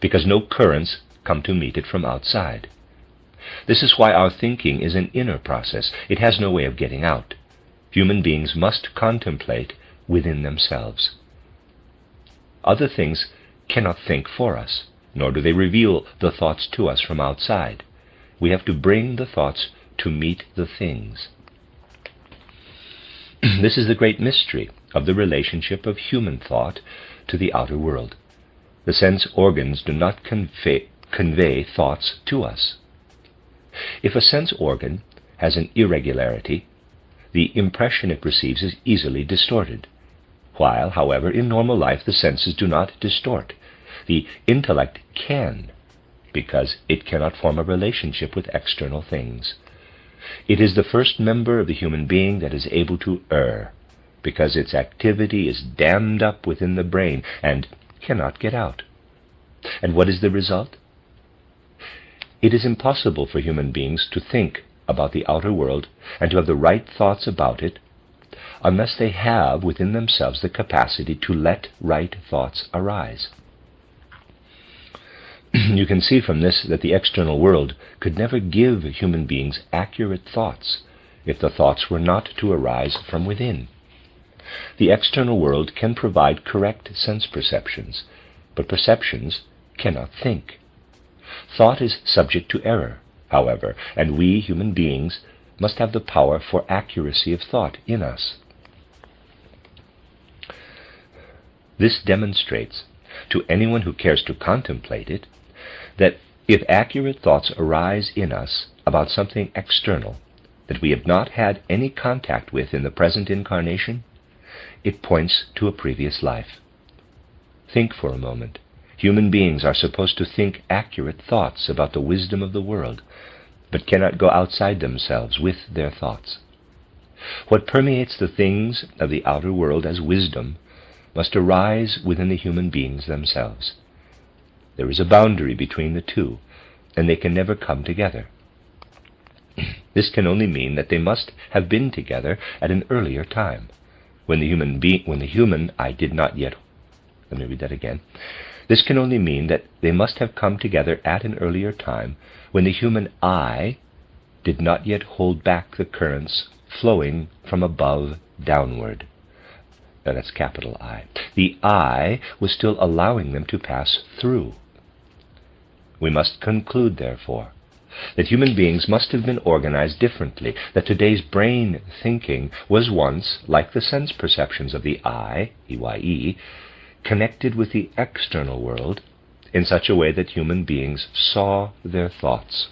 because no currents come to meet it from outside. This is why our thinking is an inner process. It has no way of getting out. Human beings must contemplate within themselves. Other things cannot think for us, nor do they reveal the thoughts to us from outside. We have to bring the thoughts to meet the things. This is the great mystery of the relationship of human thought to the outer world. The sense organs do not convey thoughts to us. If a sense organ has an irregularity, the impression it receives is easily distorted, while, however, in normal life the senses do not distort. The intellect can. because it cannot form a relationship with external things. It is the first member of the human being that is able to err, because its activity is dammed up within the brain and cannot get out. And what is the result? It is impossible for human beings to think about the outer world and to have the right thoughts about it unless they have within themselves the capacity to let right thoughts arise. You can see from this that the external world could never give human beings accurate thoughts if the thoughts were not to arise from within. The external world can provide correct sense perceptions, but perceptions cannot think. Thought is subject to error, however, and we human beings must have the power for accuracy of thought in us. This demonstrates to anyone who cares to contemplate it that if accurate thoughts arise in us about something external that we have not had any contact with in the present incarnation, it points to a previous life. Think for a moment. Human beings are supposed to think accurate thoughts about the wisdom of the world, but cannot go outside themselves with their thoughts. What permeates the things of the outer world as wisdom must arise within the human beings themselves. There is a boundary between the two, and they can never come together. This can only mean that they must have been together at an earlier time, when the human I did not yet. Let me read that again. This can only mean that they must have come together at an earlier time, when the human I did not yet hold back the currents flowing from above downward. Now that's capital I. The I was still allowing them to pass through. We must conclude, therefore, that human beings must have been organized differently, that today's brain thinking was once, like the sense perceptions of the I, EYE, connected with the external world in such a way that human beings saw their thoughts.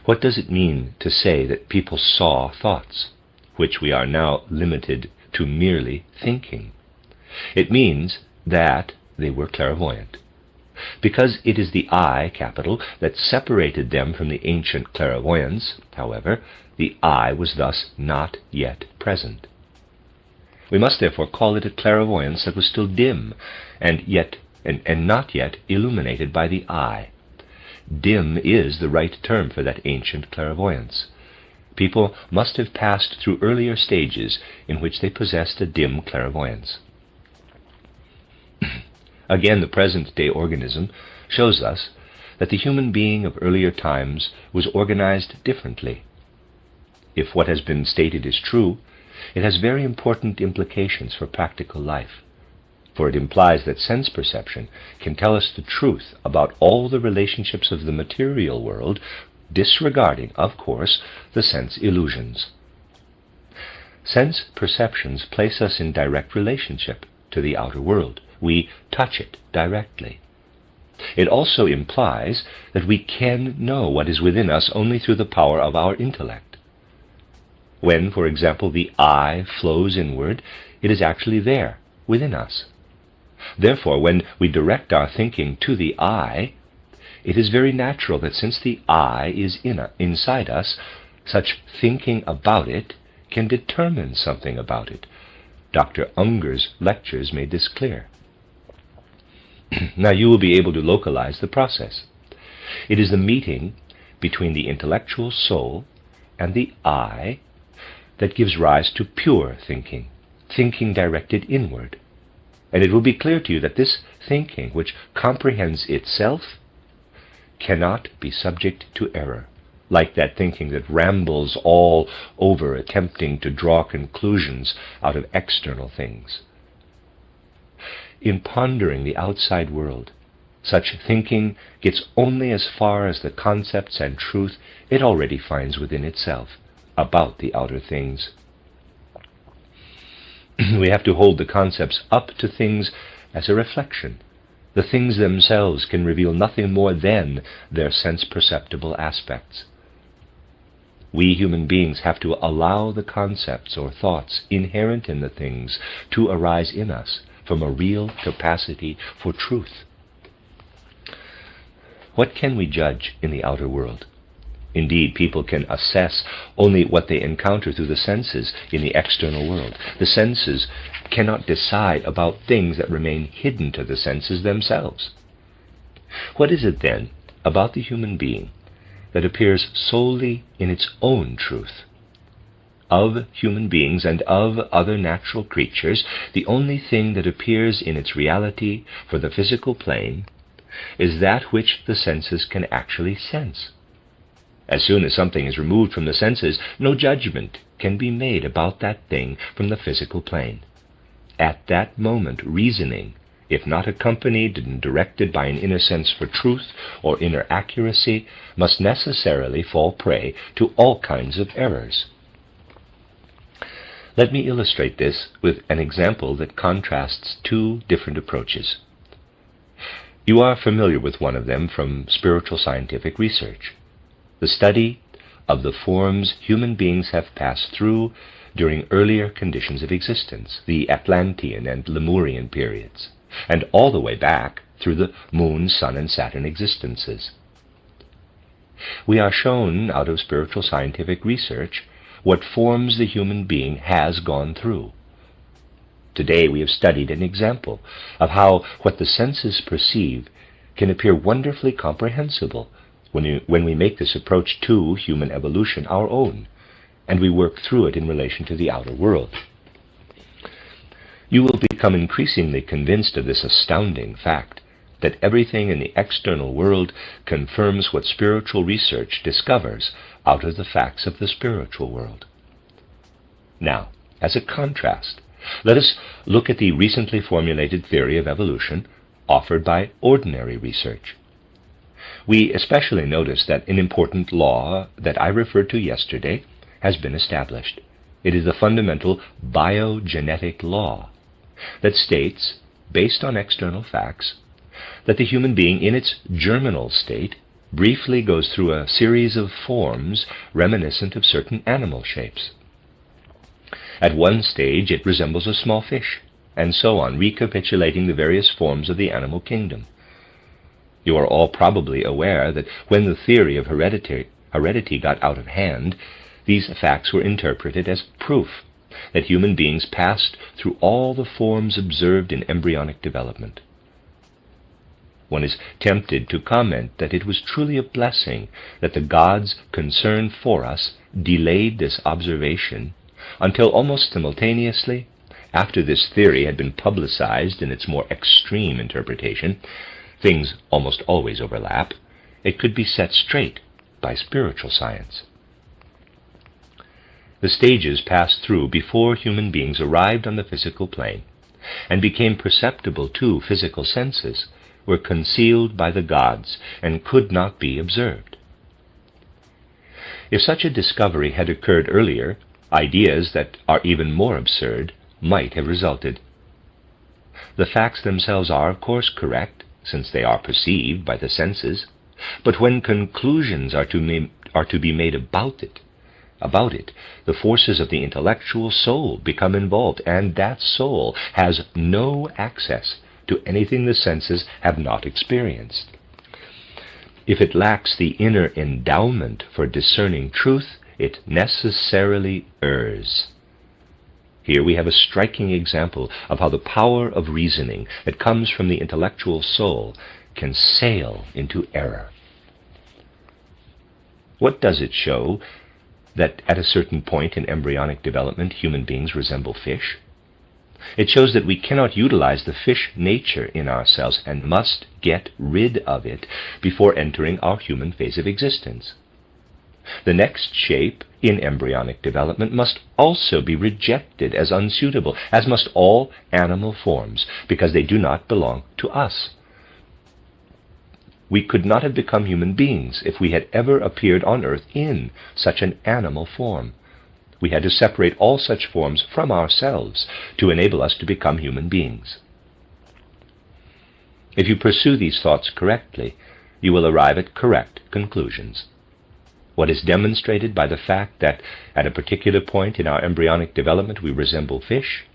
What does it mean to say that people saw thoughts, which we are now limited to merely thinking? It means that they were clairvoyant. Because it is the I, capital, that separated them from the ancient clairvoyance, however, the I was thus not yet present. We must therefore call it a clairvoyance that was still dim, and not yet illuminated by the I. Dim is the right term for that ancient clairvoyance. People must have passed through earlier stages in which they possessed a dim clairvoyance. Again, the present-day organism shows us that the human being of earlier times was organized differently. If what has been stated is true, it has very important implications for practical life, for it implies that sense perception can tell us the truth about all the relationships of the material world, disregarding, of course, the sense illusions. Sense perceptions place us in direct relationship to the outer world. We touch it directly. It also implies that we can know what is within us only through the power of our intellect. When, for example, the I flows inward, it is actually there, within us. Therefore, when we direct our thinking to the I, it is very natural that since the I is inside us, such thinking about it can determine something about it. Dr. Unger's lectures made this clear. Now you will be able to localize the process. It is the meeting between the intellectual soul and the I that gives rise to pure thinking, thinking directed inward. And it will be clear to you that this thinking, which comprehends itself, cannot be subject to error, like that thinking that rambles all over attempting to draw conclusions out of external things. In pondering the outside world, such thinking gets only as far as the concepts and truth it already finds within itself about the outer things. We have to hold the concepts up to things as a reflection. The things themselves can reveal nothing more than their sense-perceptible aspects. We human beings have to allow the concepts or thoughts inherent in the things to arise in us from a real capacity for truth. What can we judge in the outer world? Indeed, people can assess only what they encounter through the senses in the external world. The senses cannot decide about things that remain hidden to the senses themselves. What is it then about the human being that appears solely in its own truth? Of human beings and of other natural creatures, the only thing that appears in its reality for the physical plane is that which the senses can actually sense. As soon as something is removed from the senses, no judgment can be made about that thing from the physical plane. At that moment, reasoning, if not accompanied and directed by an inner sense for truth or inner accuracy, must necessarily fall prey to all kinds of errors. Let me illustrate this with an example that contrasts two different approaches. You are familiar with one of them from spiritual scientific research: the study of the forms human beings have passed through during earlier conditions of existence, the Atlantean and Lemurian periods, and all the way back through the Moon, Sun, and Saturn existences. We are shown out of spiritual scientific research what forms the human being has gone through. Today we have studied an example of how what the senses perceive can appear wonderfully comprehensible when we make this approach to human evolution our own, and we work through it in relation to the outer world. You will become increasingly convinced of this astounding fact, that everything in the external world confirms what spiritual research discovers out of the facts of the spiritual world. Now, as a contrast, let us look at the recently formulated theory of evolution offered by ordinary research. We especially notice that an important law that I referred to yesterday has been established. It is the fundamental biogenetic law that states, based on external facts, that the human being in its germinal state briefly goes through a series of forms reminiscent of certain animal shapes. At one stage it resembles a small fish, and so on, recapitulating the various forms of the animal kingdom. You are all probably aware that when the theory of heredity got out of hand, these facts were interpreted as proof that human beings passed through all the forms observed in embryonic development. One is tempted to comment that it was truly a blessing that the gods concerned for us delayed this observation until almost simultaneously, after this theory had been publicized in its more extreme interpretation, things almost always overlap, it could be set straight by spiritual science. The stages passed through before human beings arrived on the physical plane and became perceptible to physical senses were concealed by the gods and could not be observed. If such a discovery had occurred earlier, ideas that are even more absurd might have resulted. The facts themselves are, of course, correct, since they are perceived by the senses, but when conclusions are to be made about it, the forces of the intellectual soul become involved, and that soul has no access to anything the senses have not experienced. If it lacks the inner endowment for discerning truth, it necessarily errs. Here we have a striking example of how the power of reasoning that comes from the intellectual soul can sail into error. What does it show that at a certain point in embryonic development human beings resemble fish? It shows that we cannot utilize the fish nature in ourselves and must get rid of it before entering our human phase of existence. The next shape in embryonic development must also be rejected as unsuitable, as must all animal forms, because they do not belong to us. We could not have become human beings if we had ever appeared on earth in such an animal form. We had to separate all such forms from ourselves to enable us to become human beings. If you pursue these thoughts correctly, you will arrive at correct conclusions. What is demonstrated by the fact that at a particular point in our embryonic development we resemble fish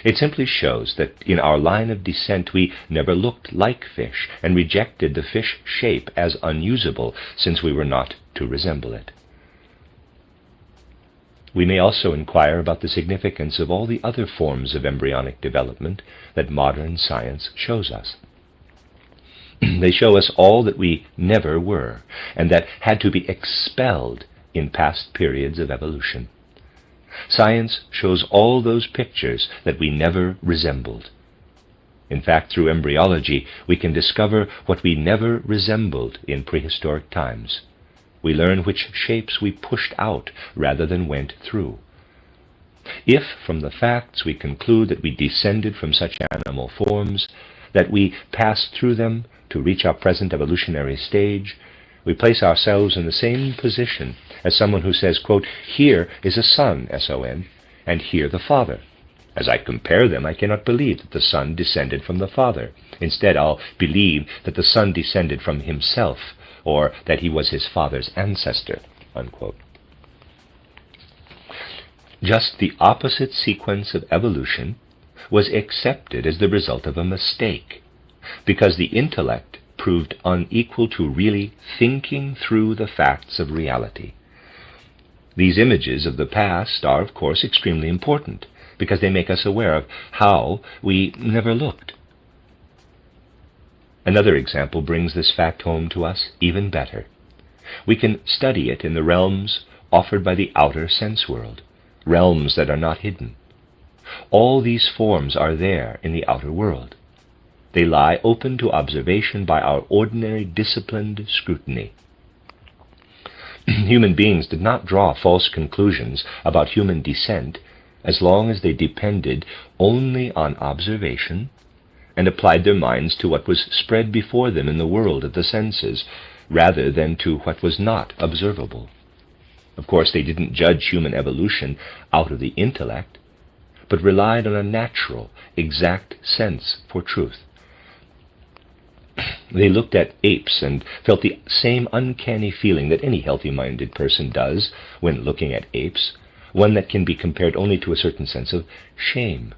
It simply shows that in our line of descent we never looked like fish and rejected the fish shape as unusable since we were not to resemble it. We may also inquire about the significance of all the other forms of embryonic development that modern science shows us. They show us all that we never were, and that had to be expelled in past periods of evolution. Science shows all those pictures that we never resembled. In fact, through embryology, we can discover what we never resembled in prehistoric times. We learn which shapes we pushed out rather than went through. If, from the facts, we conclude that we descended from such animal forms, that we passed through them to reach our present evolutionary stage, we place ourselves in the same position as someone who says, quote, "Here is a son, S-O-N, and here the father. As I compare them, I cannot believe that the son descended from the father. Instead, I'll believe that the son descended from himself, or that he was his father's ancestor," unquote. Just the opposite sequence of evolution was accepted as the result of a mistake, because the intellect proved unequal to really thinking through the facts of reality. These images of the past are, of course, extremely important, because they make us aware of how we never looked. Another example brings this fact home to us even better. We can study it in the realms offered by the outer sense world, realms that are not hidden. All these forms are there in the outer world. They lie open to observation by our ordinary disciplined scrutiny. Human beings did not draw false conclusions about human descent as long as they depended only on observation and applied their minds to what was spread before them in the world of the senses, rather than to what was not observable. Of course, they didn't judge human evolution out of the intellect, but relied on a natural, exact sense for truth. They looked at apes and felt the same uncanny feeling that any healthy-minded person does when looking at apes, one that can be compared only to a certain sense of shame.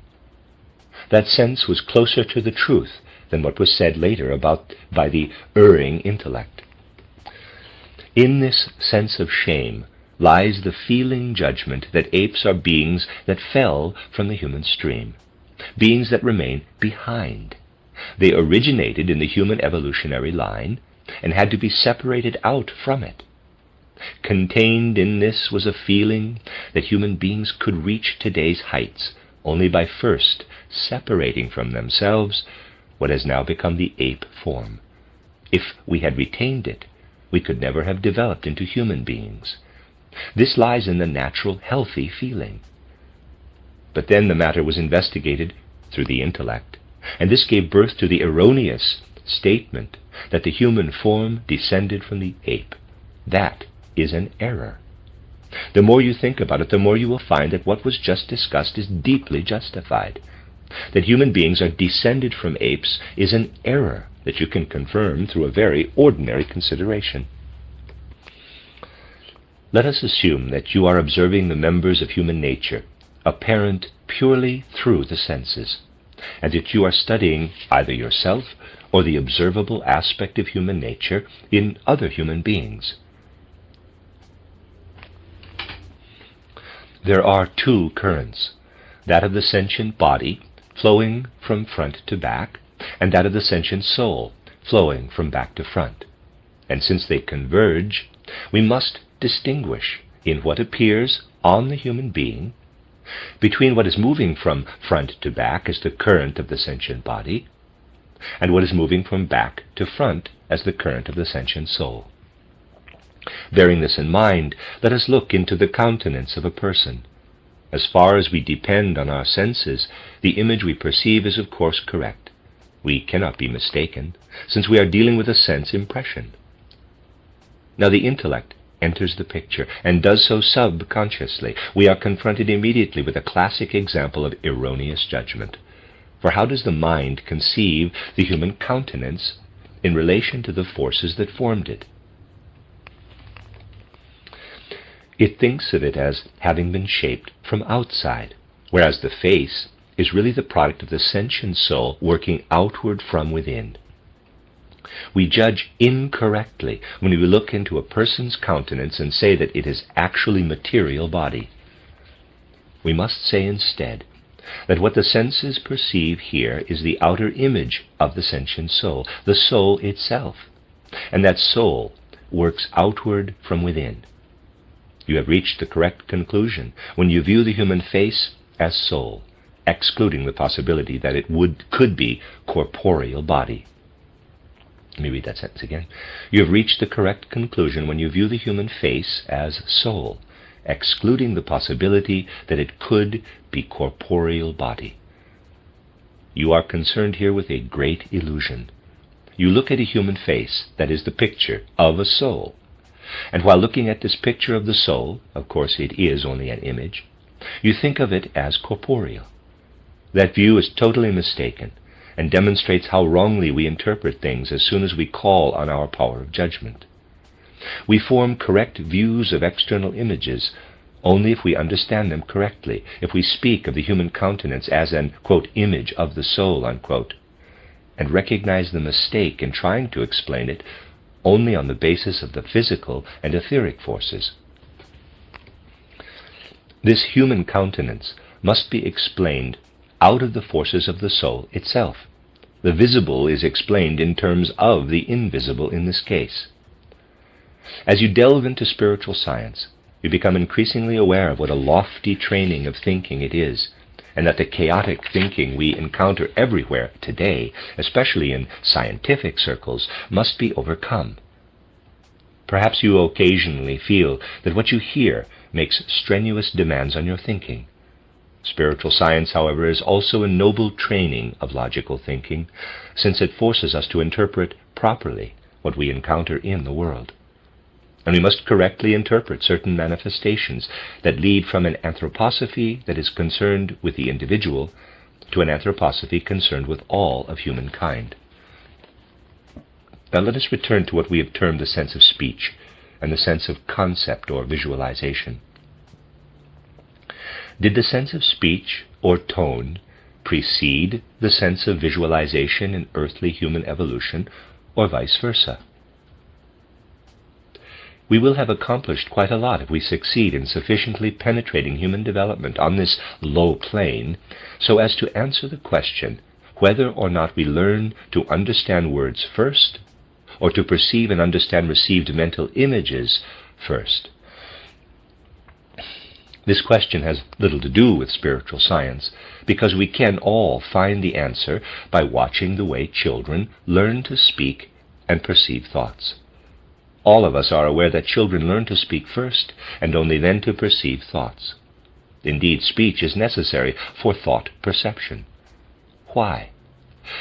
That sense was closer to the truth than what was said later by the erring intellect. In this sense of shame lies the feeling judgment that apes are beings that fell from the human stream, beings that remain behind. They originated in the human evolutionary line and had to be separated out from it. Contained in this was a feeling that human beings could reach today's heights only by first separating from themselves what has now become the ape form. If we had retained it, we could never have developed into human beings. This lies in the natural, healthy feeling. But then the matter was investigated through the intellect, and this gave birth to the erroneous statement that the human form descended from the ape. That is an error. The more you think about it, the more you will find that what was just discussed is deeply justified. That human beings are descended from apes is an error that you can confirm through a very ordinary consideration. Let us assume that you are observing the members of human nature, apparent purely through the senses, and that you are studying either yourself or the observable aspect of human nature in other human beings. There are two currents, that of the sentient body flowing from front to back, and that of the sentient soul flowing from back to front. And since they converge, we must distinguish in what appears on the human being between what is moving from front to back as the current of the sentient body, and what is moving from back to front as the current of the sentient soul. Bearing this in mind, let us look into the countenance of a person. As far as we depend on our senses, the image we perceive is of course correct. We cannot be mistaken, since we are dealing with a sense impression. Now the intellect enters the picture, and does so subconsciously. We are confronted immediately with a classic example of erroneous judgment. For how does the mind conceive the human countenance in relation to the forces that formed it? It thinks of it as having been shaped from outside, whereas the face is really the product of the sentient soul working outward from within. We judge incorrectly when we look into a person's countenance and say that it is actually material body. We must say instead that what the senses perceive here is the outer image of the sentient soul, the soul itself, and that soul works outward from within. You have reached the correct conclusion when you view the human face as soul, excluding the possibility that it could be corporeal body. Let me read that sentence again. You have reached the correct conclusion when you view the human face as soul, excluding the possibility that it could be corporeal body. You are concerned here with a great illusion. You look at a human face that is the picture of a soul, and while looking at this picture of the soul, of course it is only an image, you think of it as corporeal. That view is totally mistaken and demonstrates how wrongly we interpret things as soon as we call on our power of judgment. We form correct views of external images only if we understand them correctly, if we speak of the human countenance as an, quote, image of the soul, unquote, and recognize the mistake in trying to explain it only on the basis of the physical and etheric forces. This human countenance must be explained out of the forces of the soul itself. The visible is explained in terms of the invisible in this case. As you delve into spiritual science, you become increasingly aware of what a lofty training of thinking it is, and that the chaotic thinking we encounter everywhere today, especially in scientific circles, must be overcome. Perhaps you occasionally feel that what you hear makes strenuous demands on your thinking. Spiritual science, however, is also a noble training of logical thinking, since it forces us to interpret properly what we encounter in the world. And we must correctly interpret certain manifestations that lead from an anthroposophy that is concerned with the individual to an anthroposophy concerned with all of humankind. Now let us return to what we have termed the sense of speech and the sense of concept or visualization. Did the sense of speech or tone precede the sense of visualization in earthly human evolution, or vice versa? We will have accomplished quite a lot if we succeed in sufficiently penetrating human development on this low plane so as to answer the question whether or not we learn to understand words first or to perceive and understand received mental images first. This question has little to do with spiritual science, because we can all find the answer by watching the way children learn to speak and perceive thoughts. All of us are aware that children learn to speak first, and only then to perceive thoughts. Indeed, speech is necessary for thought perception. Why?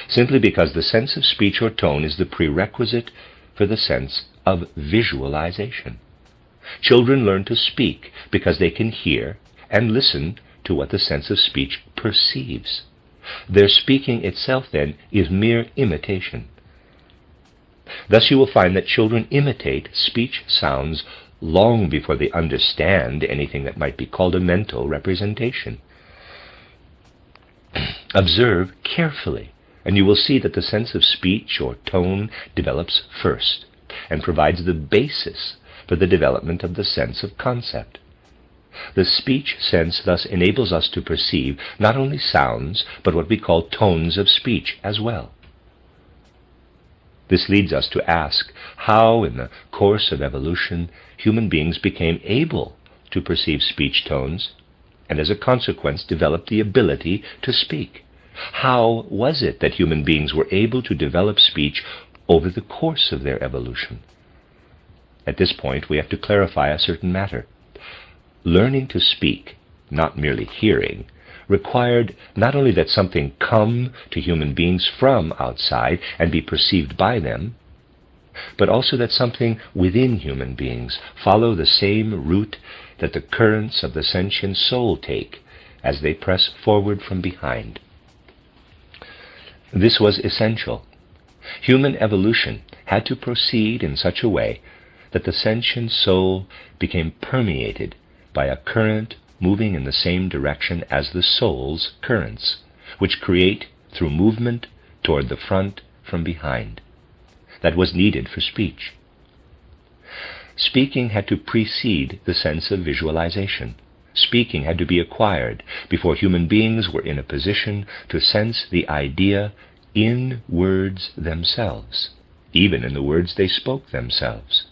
Simply because the sense of speech or tone is the prerequisite for the sense of visualization. Children learn to speak because they can hear and listen to what the sense of speech perceives. Their speaking itself, then, is mere imitation. Thus you will find that children imitate speech sounds long before they understand anything that might be called a mental representation. Observe carefully, and you will see that the sense of speech or tone develops first and provides the basis for the development of the sense of concept. The speech sense thus enables us to perceive not only sounds, but what we call tones of speech as well. This leads us to ask how, in the course of evolution, human beings became able to perceive speech tones, and as a consequence developed the ability to speak. How was it that human beings were able to develop speech over the course of their evolution? At this point, we have to clarify a certain matter. Learning to speak, not merely hearing, required not only that something come to human beings from outside and be perceived by them, but also that something within human beings follow the same route that the currents of the sentient soul take as they press forward from behind. This was essential. Human evolution had to proceed in such a way that the sentient soul became permeated by a current moving in the same direction as the soul's currents. which create through movement toward the front from behind, that was needed for speech. Speaking had to precede the sense of visualization. Speaking had to be acquired before human beings were in a position to sense the idea in words themselves, even in the words they spoke themselves.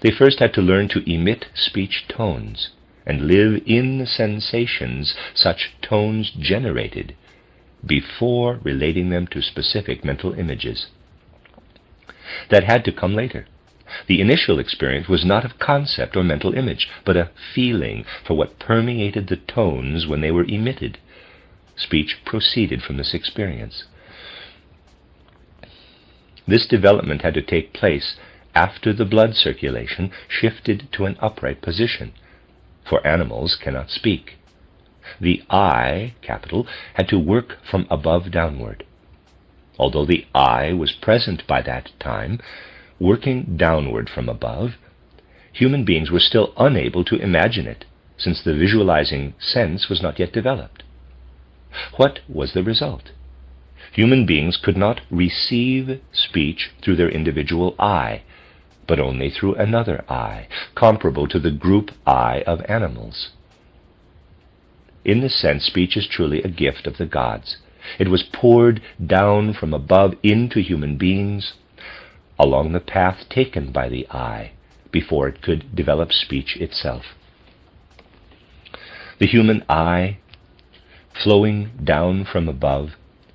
They first had to learn to emit speech tones and live in the sensations such tones generated before relating them to specific mental images. That had to come later. The initial experience was not of concept or mental image, but a feeling for what permeated the tones when they were emitted. Speech proceeded from this experience. This development had to take place after the blood circulation shifted to an upright position, for animals cannot speak. The I, capital, had to work from above downward. Although the I was present by that time, working downward from above, human beings were still unable to imagine it, since the visualizing sense was not yet developed. What was the result? Human beings could not receive speech through their individual I, but only through another I, comparable to the group I of animals. In this sense, speech is truly a gift of the gods. It was poured down from above into human beings along the path taken by the I before it could develop speech itself. The human I, flowing down from above,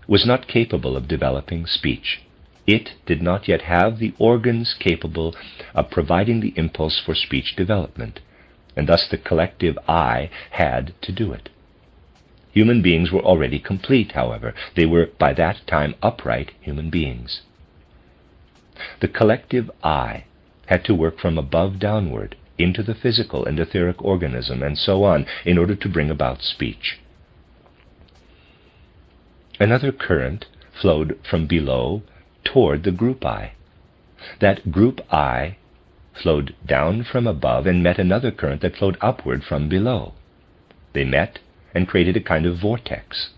was not capable of developing speech. It did not yet have the organs capable of providing the impulse for speech development, and thus the collective I had to do it. Human beings were already complete, however. They were by that time upright human beings. The collective I had to work from above downward into the physical and etheric organism and so on in order to bring about speech. Another current flowed from below toward the group I. That group I flowed down from above and met another current that flowed upward from below. They met and created a kind of vortex.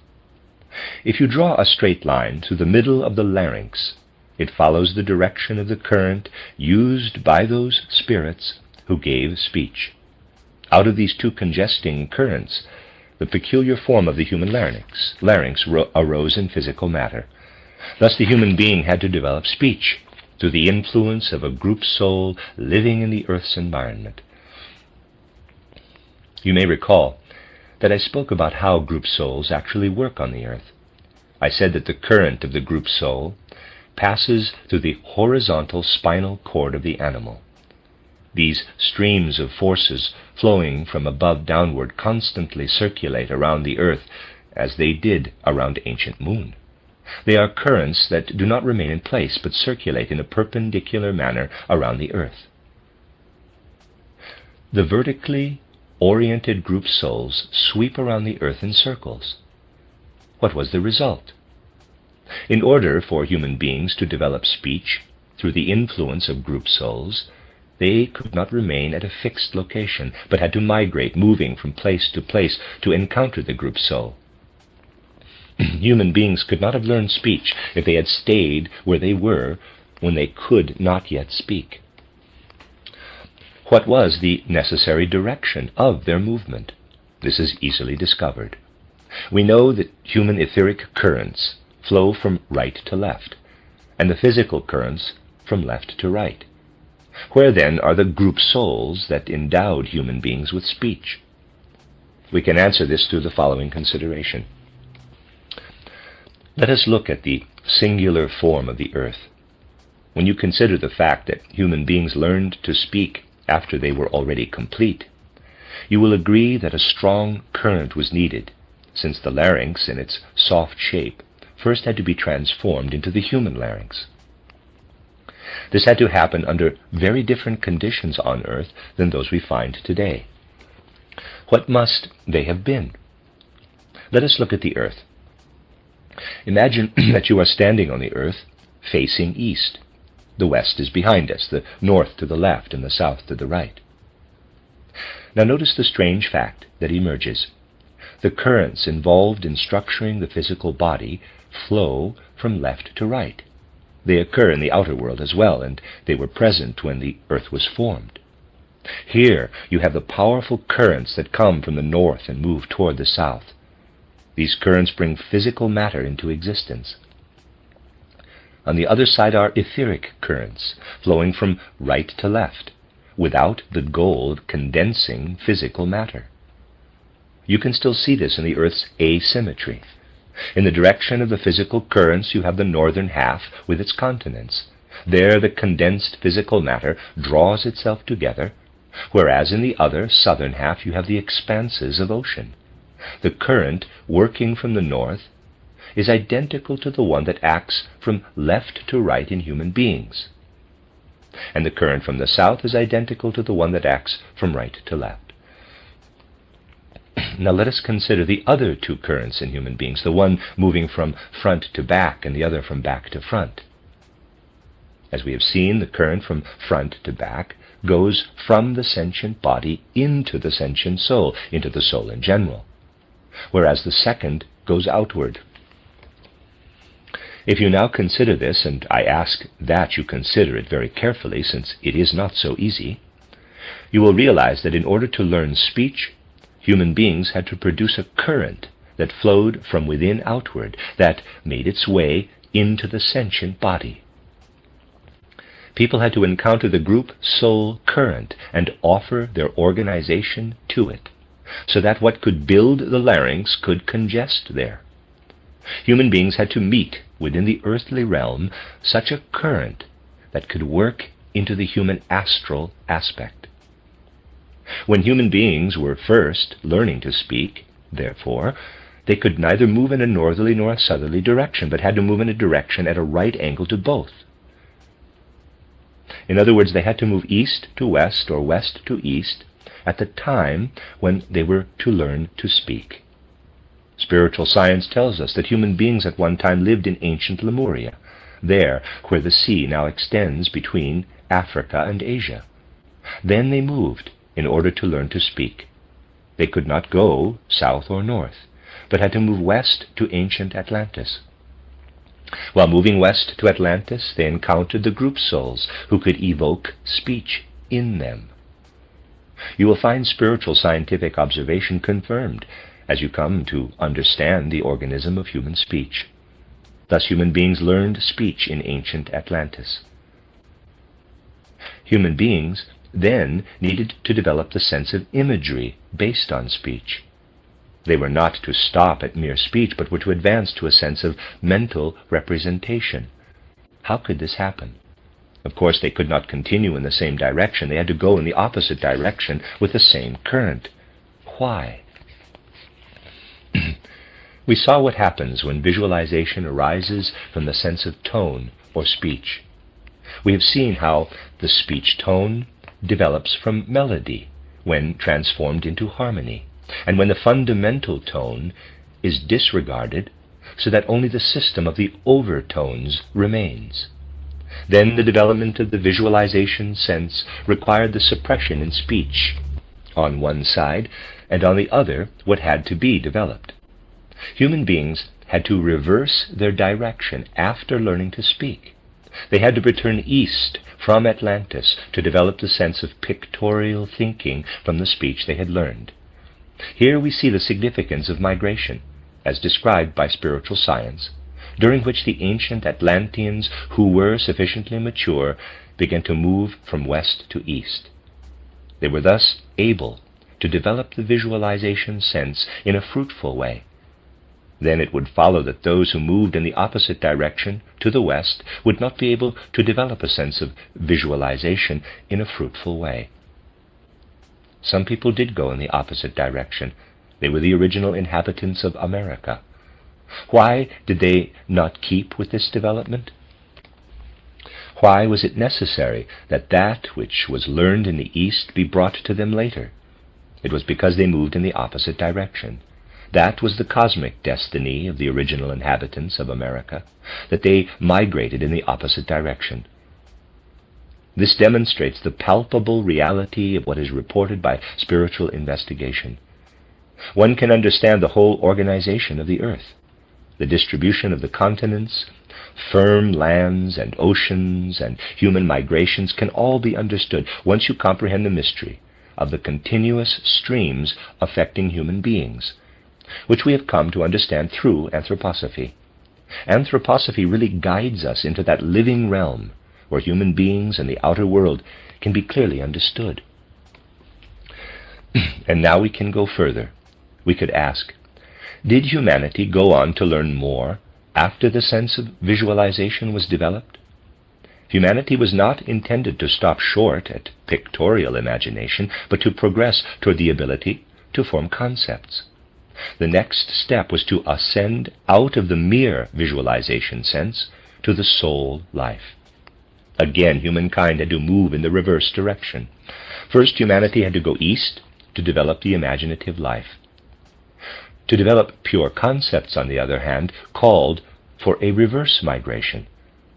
If you draw a straight line through the middle of the larynx, it follows the direction of the current used by those spirits who gave speech. Out of these two congesting currents, the peculiar form of the human larynx arose in physical matter. Thus the human being had to develop speech through the influence of a group soul living in the earth's environment. You may recall that I spoke about how group souls actually work on the earth. I said that the current of the group soul passes through the horizontal spinal cord of the animal. These streams of forces flowing from above downward constantly circulate around the earth as they did around ancient moon. They are currents that do not remain in place but circulate in a perpendicular manner around the earth. The vertically oriented group souls sweep around the earth in circles. What was the result? In order for human beings to develop speech through the influence of group souls, they could not remain at a fixed location, but had to migrate, moving from place to encounter the group soul. Human beings could not have learned speech if they had stayed where they were when they could not yet speak. What was the necessary direction of their movement? This is easily discovered. We know that human etheric currents flow from right to left, and the physical currents from left to right. Where then are the group souls that endowed human beings with speech? We can answer this through the following consideration. Let us look at the singular form of the earth. When you consider the fact that human beings learned to speak after they were already complete, you will agree that a strong current was needed, since the larynx in its soft shape first had to be transformed into the human larynx. This had to happen under very different conditions on earth than those we find today. What must they have been? Let us look at the earth. Imagine that you are standing on the earth facing east. The west is behind us, the north to the left, and the south to the right. Now notice the strange fact that emerges. The currents involved in structuring the physical body flow from left to right. They occur in the outer world as well, and they were present when the earth was formed. Here you have the powerful currents that come from the north and move toward the south. These currents bring physical matter into existence. On the other side are etheric currents, flowing from right to left, without the goal of condensing physical matter. You can still see this in the Earth's asymmetry. In the direction of the physical currents you have the northern half with its continents. There the condensed physical matter draws itself together, whereas in the other, southern half, you have the expanses of ocean. The current working from the north is identical to the one that acts from left to right in human beings. And the current from the south is identical to the one that acts from right to left. Now let us consider the other two currents in human beings, the one moving from front to back and the other from back to front. As we have seen, the current from front to back goes from the sentient body into the sentient soul, into the soul in general, whereas the second goes outward. If you now consider this, and I ask that you consider it very carefully since it is not so easy, you will realize that in order to learn speech, human beings had to produce a current that flowed from within outward, that made its way into the sentient body. People had to encounter the group soul current and offer their organization to it, so that what could build the larynx could congest there. Human beings had to meet within the earthly realm such a current that could work into the human astral aspect. When human beings were first learning to speak, therefore, they could neither move in a northerly nor a southerly direction, but had to move in a direction at a right angle to both. In other words, they had to move east to west or west to east at the time when they were to learn to speak. Spiritual science tells us that human beings at one time lived in ancient Lemuria, there where the sea now extends between Africa and Asia. Then they moved in order to learn to speak. They could not go south or north, but had to move west to ancient Atlantis. While moving west to Atlantis, they encountered the group souls who could evoke speech in them. You will find spiritual scientific observation confirmed as you come to understand the organism of human speech. Thus human beings learned speech in ancient Atlantis. Human beings then needed to develop the sense of imagery based on speech. They were not to stop at mere speech, but were to advance to a sense of mental representation. How could this happen? Of course, they could not continue in the same direction. They had to go in the opposite direction with the same current. Why? We saw what happens when visualization arises from the sense of tone or speech. We have seen how the speech tone develops from melody when transformed into harmony, and when the fundamental tone is disregarded so that only the system of the overtones remains. Then the development of the visualization sense required the suppression in speech on one side, and on the other what had to be developed. Human beings had to reverse their direction after learning to speak. They had to return east from Atlantis to develop the sense of pictorial thinking from the speech they had learned. Here we see the significance of migration, as described by spiritual science, during which the ancient Atlanteans who were sufficiently mature began to move from west to east. They were thus able to develop the visualization sense in a fruitful way. Then it would follow that those who moved in the opposite direction, to the west, would not be able to develop a sense of visualization in a fruitful way. Some people did go in the opposite direction. They were the original inhabitants of America. Why did they not keep with this development? Why was it necessary that that which was learned in the East be brought to them later? It was because they moved in the opposite direction. That was the cosmic destiny of the original inhabitants of America, that they migrated in the opposite direction. This demonstrates the palpable reality of what is reported by spiritual investigation. One can understand the whole organization of the earth, the distribution of the continents, firm lands and oceans and human migrations can all be understood once you comprehend the mystery of the continuous streams affecting human beings, which we have come to understand through anthroposophy. Anthroposophy really guides us into that living realm where human beings and the outer world can be clearly understood. And now we can go further. We could ask, did humanity go on to learn more after the sense of visualization was developed? Humanity was not intended to stop short at pictorial imagination, but to progress toward the ability to form concepts. The next step was to ascend out of the mere visualization sense to the soul life. Again, humankind had to move in the reverse direction. First, humanity had to go east to develop the imaginative life. To develop pure concepts, on the other hand, called for a reverse migration,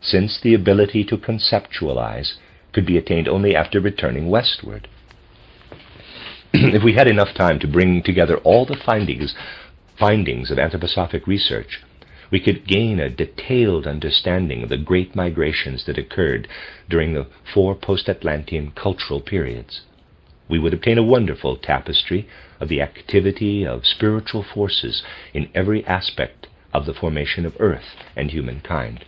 since the ability to conceptualize could be attained only after returning westward. If we had enough time to bring together all the findings of anthroposophic research, we could gain a detailed understanding of the great migrations that occurred during the 4 post-Atlantean cultural periods. We would obtain a wonderful tapestry of the activity of spiritual forces in every aspect of the formation of Earth and humankind.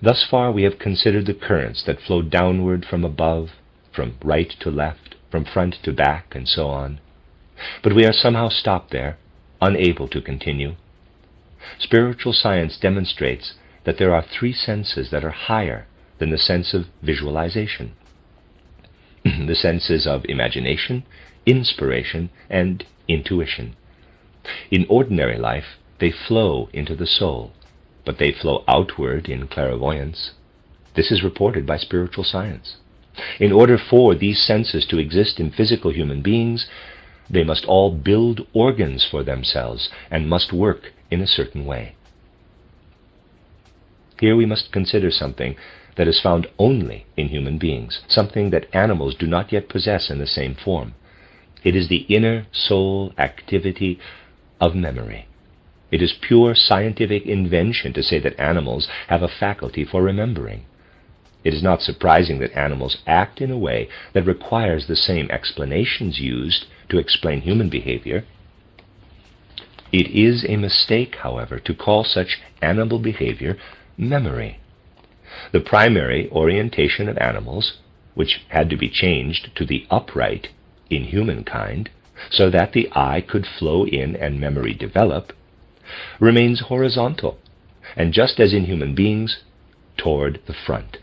Thus far we have considered the currents that flow downward from above, from right to left, from front to back, and so on. But we are somehow stopped there, unable to continue. Spiritual science demonstrates that there are 3 senses that are higher than the sense of visualization. The senses of imagination, inspiration, and intuition. In ordinary life, they flow into the soul, but they flow outward in clairvoyance. This is reported by spiritual science. In order for these senses to exist in physical human beings, they must all build organs for themselves and must work in a certain way. Here we must consider something that is found only in human beings, something that animals do not yet possess in the same form. It is the inner soul activity of memory. It is pure scientific invention to say that animals have a faculty for remembering. It is not surprising that animals act in a way that requires the same explanations used to explain human behavior. It is a mistake, however, to call such animal behavior memory. The primary orientation of animals, which had to be changed to the upright in humankind, so that the eye could flow in and memory develop, remains horizontal, and just as in human beings, toward the front.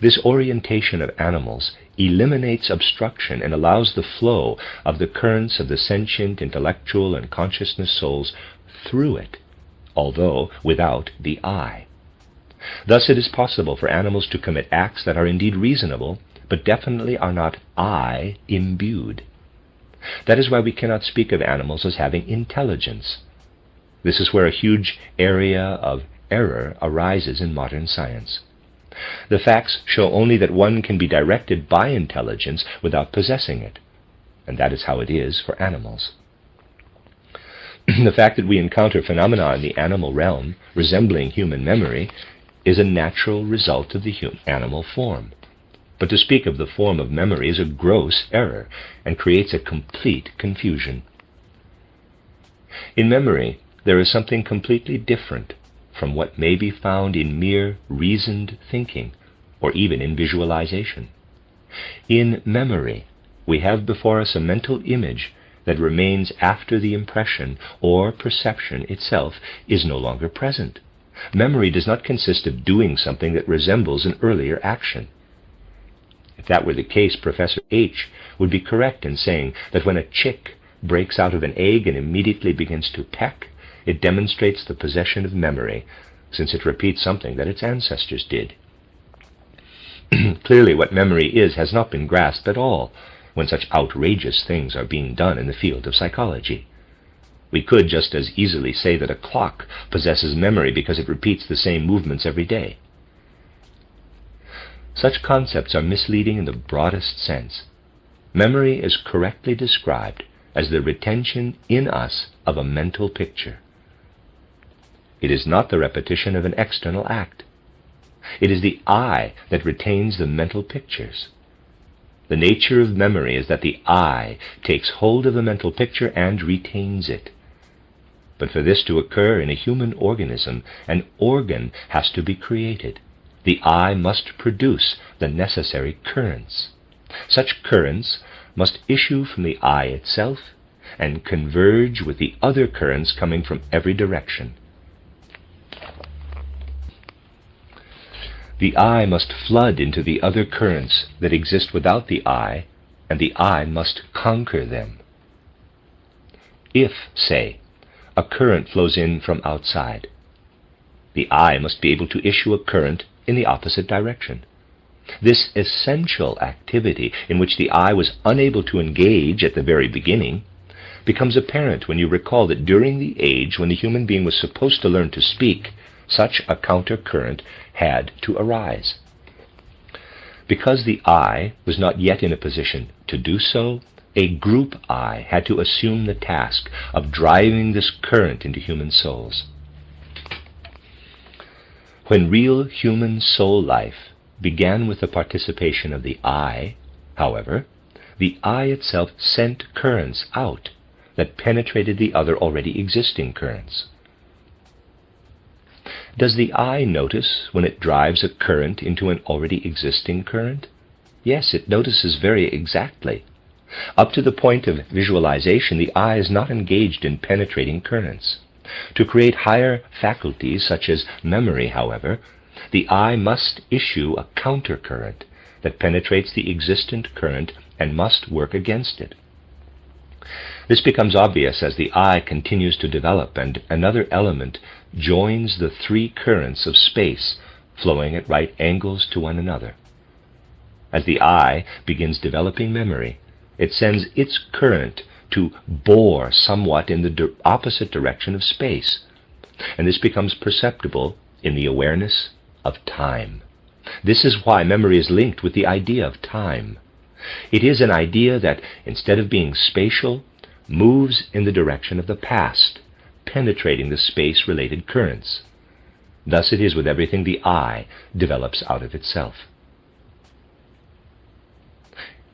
This orientation of animals eliminates obstruction and allows the flow of the currents of the sentient, intellectual, and consciousness souls through it, although without the eye. Thus it is possible for animals to commit acts that are indeed reasonable, but definitely are not I-imbued. That is why we cannot speak of animals as having intelligence. This is where a huge area of error arises in modern science. The facts show only that one can be directed by intelligence without possessing it, and that is how it is for animals. The fact that we encounter phenomena in the animal realm resembling human memory is a natural result of the animal form. But to speak of the form of memory is a gross error and creates a complete confusion. In memory, there is something completely different from what may be found in mere reasoned thinking, or even in visualization. In memory, we have before us a mental image that remains after the impression or perception itself is no longer present. Memory does not consist of doing something that resembles an earlier action. If that were the case, Professor H would be correct in saying that when a chick breaks out of an egg and immediately begins to peck, it demonstrates the possession of memory, since it repeats something that its ancestors did. Clearly, what memory is has not been grasped at all when such outrageous things are being done in the field of psychology. We could just as easily say that a clock possesses memory because it repeats the same movements every day. Such concepts are misleading in the broadest sense. Memory is correctly described as the retention in us of a mental picture. It is not the repetition of an external act. It is the I that retains the mental pictures. The nature of memory is that the I takes hold of the mental picture and retains it. But for this to occur in a human organism, an organ has to be created. The I must produce the necessary currents. Such currents must issue from the I itself and converge with the other currents coming from every direction. The I must flood into the other currents that exist without the I, and the I must conquer them. If, say, a current flows in from outside, the I must be able to issue a current in the opposite direction. This essential activity, in which the I was unable to engage at the very beginning, becomes apparent when you recall that during the age when the human being was supposed to learn to speak, such a counter-current had to arise. Because the I was not yet in a position to do so, a group I had to assume the task of driving this current into human souls. When real human soul life began with the participation of the I, however, the I itself sent currents out that penetrated the other already existing currents. Does the I notice when it drives a current into an already existing current? Yes, it notices very exactly. Up to the point of visualization, the I is not engaged in penetrating currents. To create higher faculties, such as memory, however, the I must issue a countercurrent that penetrates the existent current and must work against it. This becomes obvious as the I continues to develop and another element joins the three currents of space flowing at right angles to one another. As the I begins developing memory, it sends its current to bore somewhat in the opposite direction of space, and this becomes perceptible in the awareness of time. This is why memory is linked with the idea of time. It is an idea that, instead of being spatial, moves in the direction of the past, penetrating the space-related currents. Thus it is with everything the I develops out of itself.